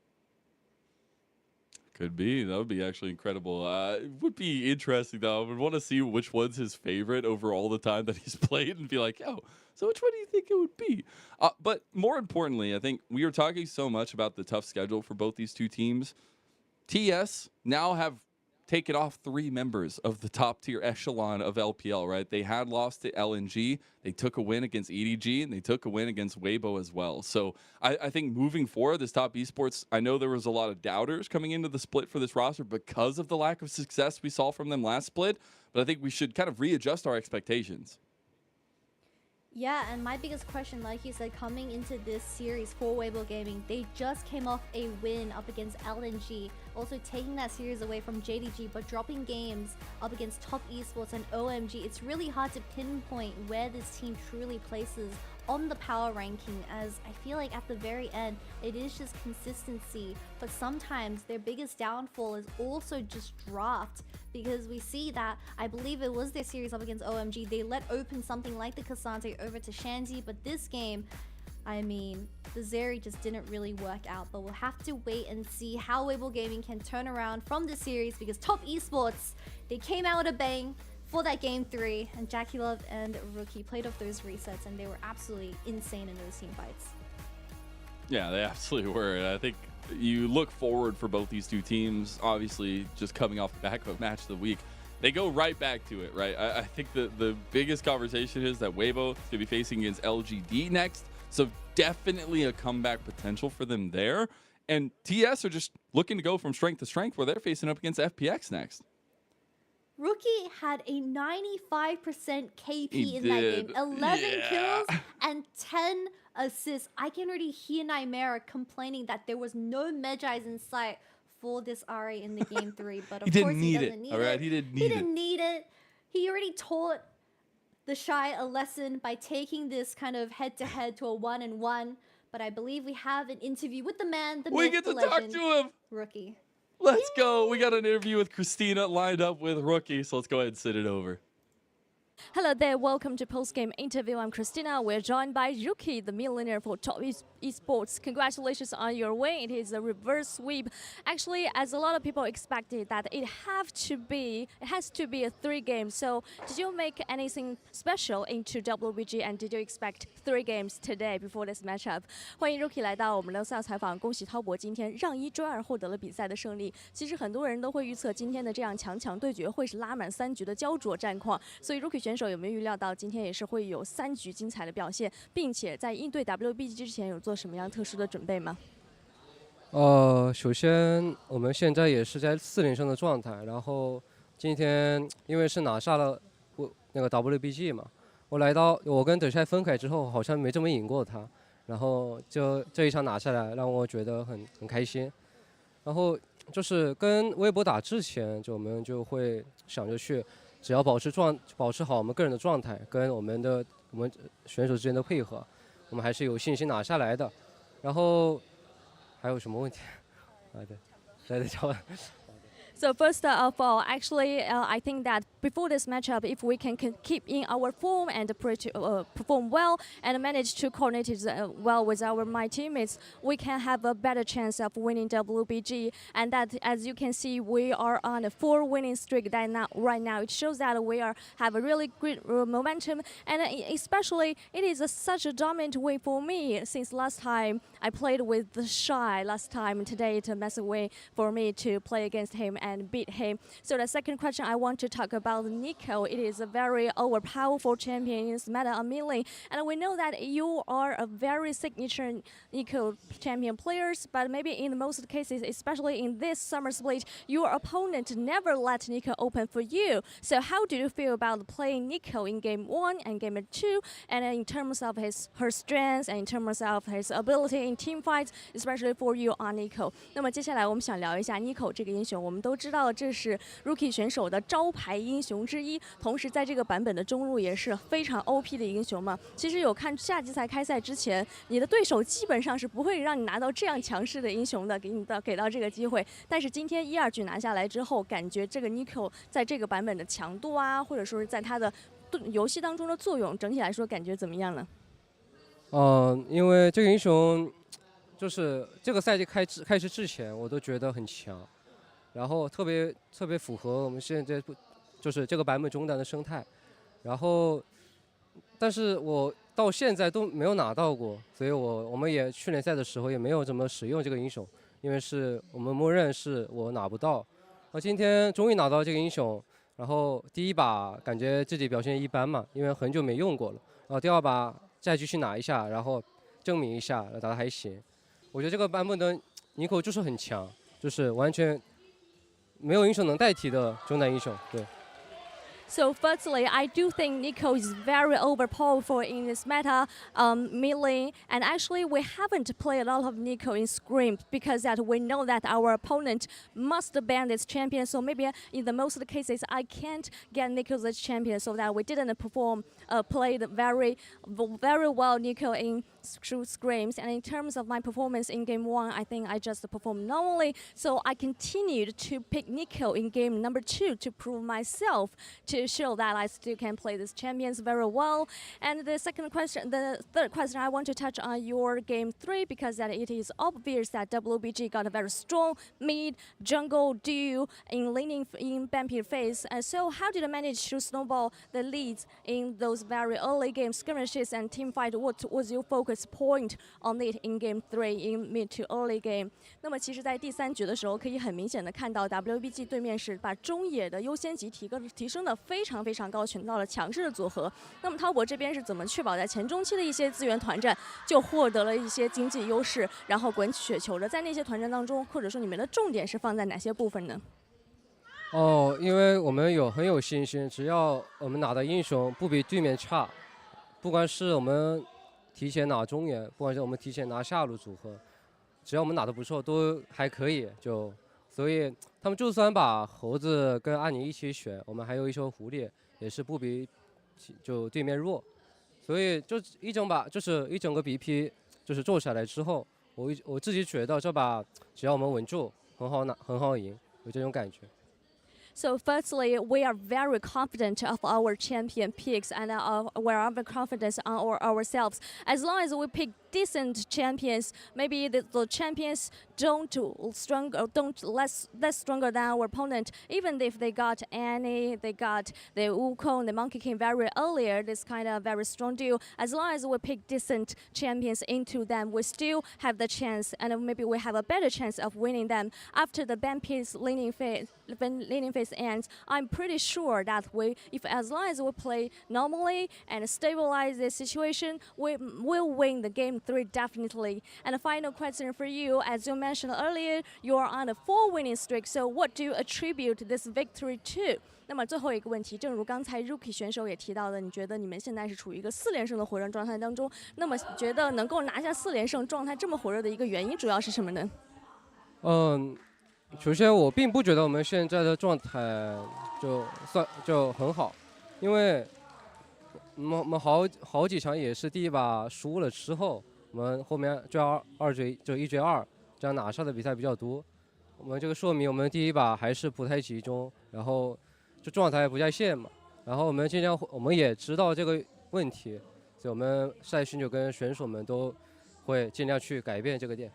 Could be. That would be actually incredible. It would be interesting, though. I would want to see which one's his favorite over all the time that he's played and be like, yo, so which one do you think it would be? But more importantly, I think we are talking so much about the tough schedule for both these two teams. TES now have taken off 3 members of the top tier echelon of LPL, right? They had lost to LNG. They took a win against EDG, and they took a win against Weibo as well. So I think moving forward, this top esports, I know there was a lot of doubters coming into the split for this roster because of the lack of success we saw from them last split, but I think we should kind of readjust our expectations. Yeah, and my biggest question, like you said, coming into this series for Weibo Gaming, they just came off a win up against LNG, also taking that series away from JDG, but dropping games up against top esports and OMG. It's really hard to pinpoint where this team truly places on the power ranking, as I feel like at the very end, it is just consistency, but sometimes their biggest downfall is also just draft, because we see that, I believe it was their series up against OMG, they let open something like the Cassante over to Shanzi, but this game, I mean, the Zeri just didn't really work out, but we'll have to wait and see how Weibo Gaming can turn around from this series, because top esports, they came out with a bang, for that game 3, and Jackie Love and Rookie played off those resets, and they were absolutely insane in those team fights. Yeah, they absolutely were. And I think you look forward for both these two teams, obviously just coming off the back of a match of the week. They go right back to it, right? I think the biggest conversation is that Weibo is going to be facing against LGD next. So definitely a comeback potential for them there. And TES are just looking to go from strength to strength where they're facing up against FPX next. Rookie had a 95% KP He in did. that game. 11 Yeah. kills and 10 assists. I can already hear Nightmare complaining that there was no Medjais in sight for this Ari in the game 3. But of course he doesn't need it. All right, he didn't need He didn't need it. He already taught the Shy a lesson by taking this kind of head-to-head to a 1-1. But I believe we have an interview with the man, the We myth, get the to talk legend, to him. Rookie. Let's go. We got an interview with Christina lined up with Rookie, so let's go ahead and send it over. Hello there, welcome to Postgame Interview. I'm Christina. We're joined by Rookie, the millionaire for top esports. Congratulations on your win. It is a reverse sweep. Actually, as a lot of people expected that it has to be a 3 game. So did you make anything special into WBG, and did you expect 3 games today before this matchup? 欢迎 Rookie 来到我们的赛后采访。恭喜滔博今天让1追2获得了比赛的胜利。其实很多人都会预测今天的这样强对决会是拉满3局的焦灼战况，所以 Rookie 选手有没有预料到今天也是会有3局精彩的表现，并且在应对 WBG 之前有做什么样特殊的准备吗？首先我们现在也是在4连胜的状态，然后今天因为是拿下了那个 WBG 嘛，我跟德帅分开之后好像没这么赢过他，然后就这一场拿下来让我觉得很开心。然后就是跟微博打之前，我们就会想着去，只要保持好我们个人的状态，跟我们选手之间的配合，我们还是有信心拿下来的。然后还有什么问题？对，再问。So first of all, actually, I think that before this matchup, if we can keep in our form and perform well and manage to coordinate it well with my teammates, we can have a better chance of winning WBG. And that, as you can see, we are on a 4 winning streak right now. It shows that we have a really great momentum, and especially it is such a dominant way for me since last time I played with the Shy last time. Today it's a massive way for me to play against him and beat him. So the second question I want to talk about Nico. It is a very powerful champion in this meta on Melee, and we know that you are a very signature Nico champion players, but maybe in most cases, especially in this summer split, your opponent never let Nico open for you. So how do you feel about playing Nico in game 1 and game 2, and in terms of her strengths and in terms of his ability in team fights, especially for you on Nico? 那么接下来我们想聊一下 Nico 这个英雄。我们都知道这是 Rookie 选手的招牌英雄之一，同时在这个版本的中路也是非常 OP 的英雄嘛。其实有看夏季赛开赛之前，你的对手基本上是不会让你拿到这样强势的英雄的，给到这个机会。但是今天1、2局拿下来之后，感觉这个 Nico 在这个版本的强度啊，或者说是在他的游戏当中的作用，整体来说感觉怎么样呢？因为这个英雄就是这个赛季开始之前，我都觉得很强。然后特别符合我们现在就是这个版本中单的生态，然后但是我到现在都没有拿到过，所以我们也去年赛的时候也没有怎么使用这个英雄，因为是我们默认是我拿不到。今天终于拿到这个英雄，然后第一把感觉自己表现一般嘛，因为很久没用过了，然后第2把再继续拿一下，然后证明一下打得还行。我觉得这个版本的Nico就是很强，就是完全没有英雄能代替的中单英雄，对。So firstly, I do think Nico is very overpowerful in this meta, melee, and actually we haven't played a lot of Nico in Scrim because that we know that our opponent must ban this champion. So maybe in the most of the cases, I can't get Nico as champion, so that we didn't played very well Nico in through scrims, and in terms of my performance in game 1, I think I just performed normally. So I continued to pick Nico in game number 2 to prove myself, to show that I still can play these champions very well. And the third question, I want to touch on your game 3, because that it is obvious that WBG got a very strong mid jungle duo in laning in Bampy phase. And so how did you manage to snowball the leads in those very early game skirmishes and team fight? What was your focus point on it in game 3 in mid to early game? 那么其实在第3局的时候，可以很明显的看到 WBG 对面是把中野的优先级提升的非常非常高，选到了强势的组合。那么滔博这边是怎么确保在前中期的一些资源团战就获得了一些经济优势，然后滚起雪球的？在那些团战当中，或者说你们的重点是放在哪些部分呢？因为我们很有信心，只要我们拿的英雄不比对面差，不管是我们提前拿中野，不管是我们提前拿下路组合，只要我们拿的不错，都还可以。所以他们就算把猴子跟安妮一起选，我们还有一手狐狸，也是不比对面弱。所以就是一整个 BP 就是做下来之后，我自己觉得这把只要我们稳住，很好赢，有这种感觉。So firstly, we are very confident of our champion picks, and we are very confident on ourselves. As long as we pick decent champions, maybe the champions don't less stronger than our opponent. Even if they got Annie, they got the Wukong, the Monkey King very earlier, this kind of very strong duo. As long as we pick decent champions into them, we still have the chance, and maybe we have a better chance of winning them. After the Bampy's laning phase ends, I'm pretty sure that as long as we play normally and stabilize the situation, we will win the game 3 definitely. And a final question for you, as you mentioned earlier, you are on a 4 winning streak. So what do you attribute this victory to? 那么最后一个问题，正如刚才 Rookie 选手也提到的，你觉得你们现在是处于一个4连胜的火热状态当中？那么觉得能够拿下4连胜，状态这么火热的一个原因主要是什么呢？首先我并不觉得我们现在的状态就很好，因为我们好几场也是第一把输了之后，我们后面就1追2这样拿下的比赛比较多。我们这个说明我们第一把还是不太集中，然后就状态不在线嘛。然后我们也知道这个问题，所以我们赛训就跟选手们都会尽量去改变这个点。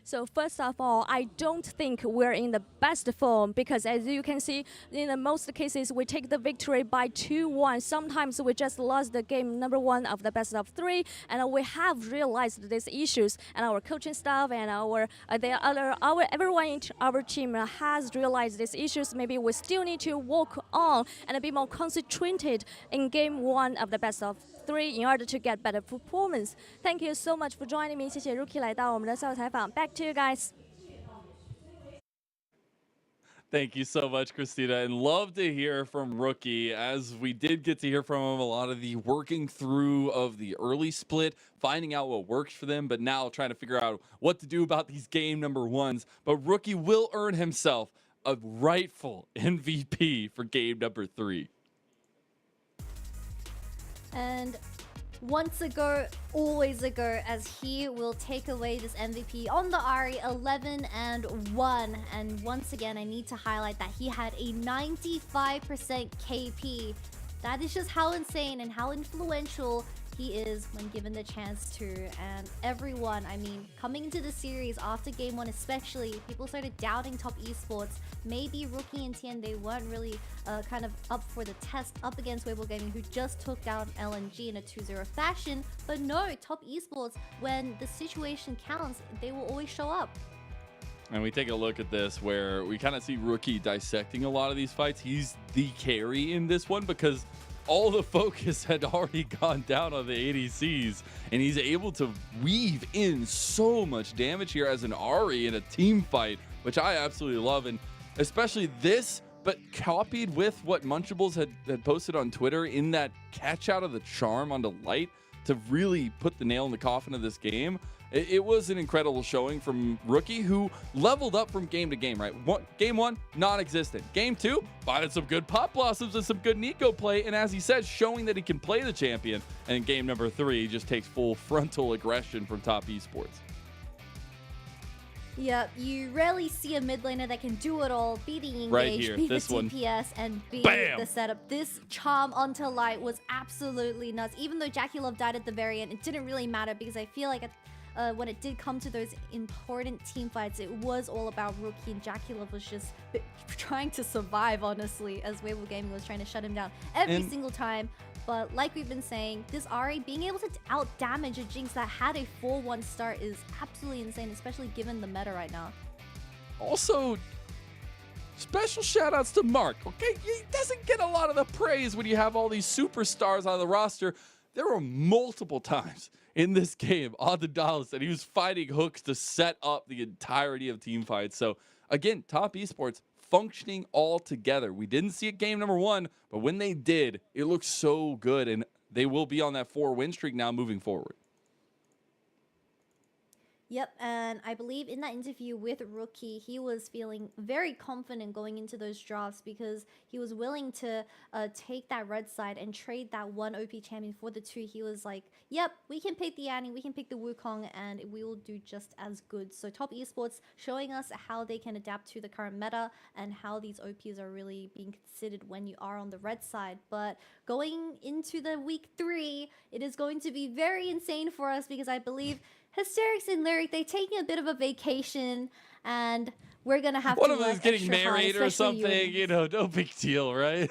So first of all, I don't think we're in the best form, because as you can see, in most cases we take the victory by 2-1. Sometimes we just lost the game number 1 of the best of 3, and we have realized these issues, and our coaching staff and everyone in our team has realized these issues. Maybe we still need to work on and be more concentrated in game 1 of the best of 3 in order to get better performance. Thank you so much for joining me. 谢谢 Rookie 来到我们的赛后采访。Back to you guys. Thank you so much, Christina, and love to hear from Rookie, as we did get to hear from him a lot of the working through of the early split, finding out what works for them, but now trying to figure out what to do about these game number 1s. But Rookie will earn himself a rightful MVP for game number 3. And once a go, always a go, as he will take away this MVP on the Ahri 11-1. And once again, I need to highlight that he had a 95% KP. That is just how insane and how influential he is when given the chance to. And everyone, I mean, coming into the series after game 1 especially, people started doubting top esports. Maybe Rookie and Tien, they weren't really kind of up for the test up against Weibo Gaming, who just took down LNG in a 2-0 fashion. But no, top esports, when the situation counts, they will always show up. And we take a look at this where we kind of see Rookie dissecting a lot of these fights. He's the carry in this one because all the focus had already gone down on the ADCs, and he's able to weave in so much damage here as an Ahri in a team fight, which I absolutely love. And especially this, but copied with what Munchables had posted on Twitter in that catch out of the charm onto Light to really put the nail in the coffin of this game. it was an incredible showing from Rookie, who leveled up from game to game, right? Game 1, non-existent. Game 2, finding some good Pop Blossoms and some good Nico play, and as he said, showing that he can play the champion. And in game number 3, he just takes full frontal aggression from top esports. Yep, you rarely see a mid laner that can do it all, be the engage, Right here, be the this one. TPS, and be Bam! the setup. This charm onto light was absolutely nuts. Even though Jackie Love died at the very end, it didn't really matter because I feel like when it did come to those important team fights, it was all about Rookie, and Jackie Love was just trying to survive, honestly, as Weibo Gaming was trying to shut him down every single time. But like we've been saying, this RA being able to out-damage a Jinx that had a 4-1 start is absolutely insane, especially given the meta right now. Also, special shout-outs to Mark, okay? He doesn't get a lot of the praise when you have all these superstars on the roster. There were multiple times in this game on the Dallas that he was fighting hooks to set up the entirety of team fights. So, again, top esports functioning all together. We didn't see it game number 1, but when they did, it looked so good, and they will be on that 4-win streak now moving forward. Yep, and I believe in that interview with Rookie, he was feeling very confident going into those drafts because he was willing to take that red side and trade that 1 OP champion for the 2. He was like, yep, we can pick the Annie, we can pick the Wukong, and we will do just as good. So top esports showing us how they can adapt to the current meta and how these OPs are really being considered when you are on the red side. But going into the week 3, it is going to be very insane for us because I believe Hysterics and Lyric, they taking a bit of a vacation, and we're gonna have One to of them is getting married or something, you know, no big deal, right?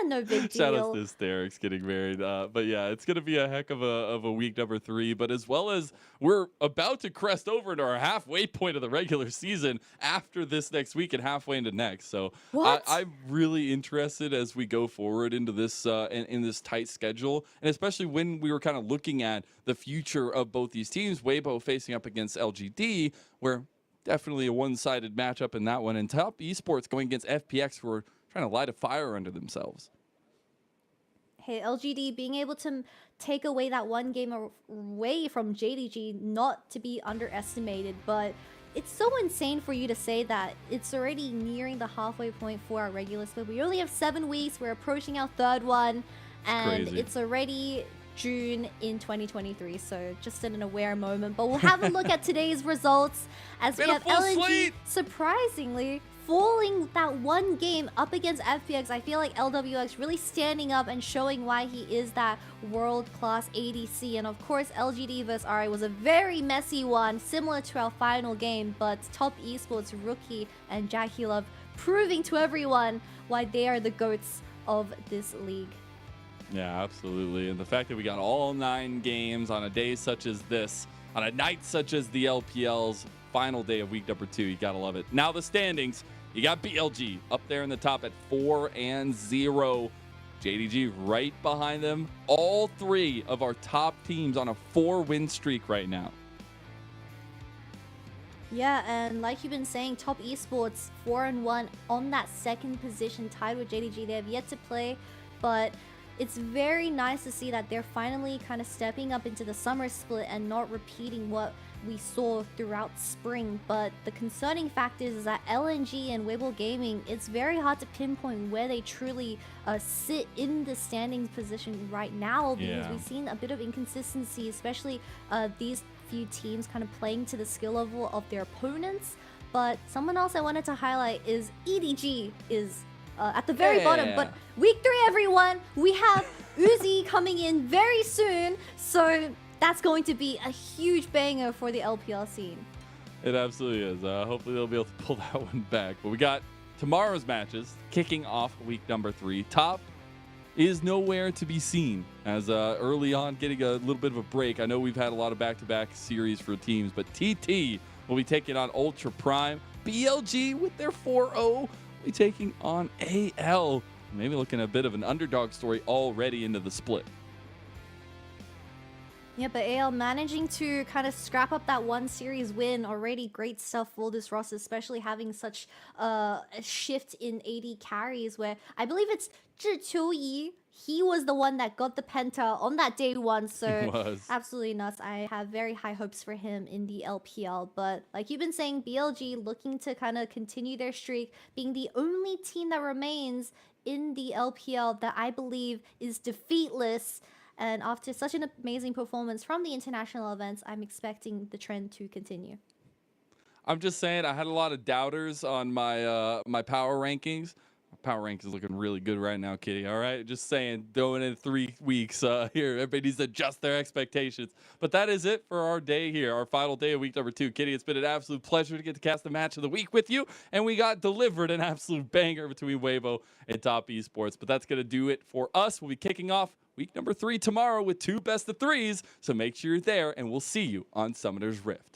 No big deal. Shout out to Hysterics getting married. But yeah, it's going to be a heck of a week number 3. But as well as we're about to crest over into our halfway point of the regular season after this next week and halfway into next. So I'm really interested as we go forward into this in this tight schedule. And especially when we were kind of looking at the future of both these teams, Weibo facing up against LGD, where definitely a one-sided matchup in that one. And top esports going against FPX, who are trying to light a fire under themselves. Hey, LGD being able to take away that 1 game away from JDG, not to be underestimated, but it's so insane for you to say that it's already nearing the halfway point for our regular split. We only have 7 weeks, we're approaching our 3rd one, and it's already June in 2023, so just an aware moment. But we'll have a look at today's results as we have LNG surprisingly falling that 1 game up against FPX. I feel like LWX really standing up and showing why he is that world-class ADC. And of course, LGD vs RA was a very messy one, similar to our final game, but top esports Rookie and Jackie Love proving to everyone why they are the GOATs of this league. Yeah, absolutely. And the fact that we got all 9 games on a day such as this, on a night such as the LPL's final day of week number 2, you gotta love it. Now the standings, you got BLG up there in the top at 4-0. JDG right behind them. All 3 of our top teams on a 4-win streak right now. Yeah, and like you've been saying, top esports 4-1 on that 2nd position, tied with JDG. They have yet to play, but it's very nice to see that they're finally kind of stepping up into the summer split and not repeating what we saw throughout spring. But the concerning fact is that LNG and Weibo Gaming, it's very hard to pinpoint where they truly sit in the standings position right now, because we've seen a bit of inconsistency, especially these few teams kind of playing to the skill level of their opponents. But someone else I wanted to highlight is EDG is at the very bottom. But week 3, everyone, we have Uzi coming in very soon, so that's going to be a huge banger for the LPL scene. It absolutely is. Hopefully they'll be able to pull that one back. But we got tomorrow's matches kicking off week number 3. Top is nowhere to be seen, as early on getting a little bit of a break. I know we've had a lot of back-to-back series for teams, but TT will be taking on Ultra Prime. BLG with their 4-0 be taking on AL. Maybe looking at a bit of an underdog story already into the split. Yeah, but AL managing to kind of scrap up that one series win, already great stuff for this roster, especially having such a shift in AD carries where I believe it's Zhi Yi. He was the one that got the penta on that day one, so was. absolutely nuts. I have very high hopes for him in the LPL, but like you've been saying, BLG looking to kind of continue their streak, being the only team that remains in the LPL that I believe is defeatless. And after such an amazing performance from the international events, I'm expecting the trend to continue. I'm just saying, I had a lot of doubters on my my power rankings. My power rank is looking really good right now, Kitty. All right, just saying, going in 3 weeks here, everybody needs to adjust their expectations. But that is it for our day here, our final day of week number 2. Kitty, it's been an absolute pleasure to get to cast the match of the week with you, and we got delivered an absolute banger between Weibo and Top Esports. But that's gonna do it for us. We'll be kicking off week number 3 tomorrow with 2 best of 3s. So make sure you're there, and we'll see you on Summoner's Rift.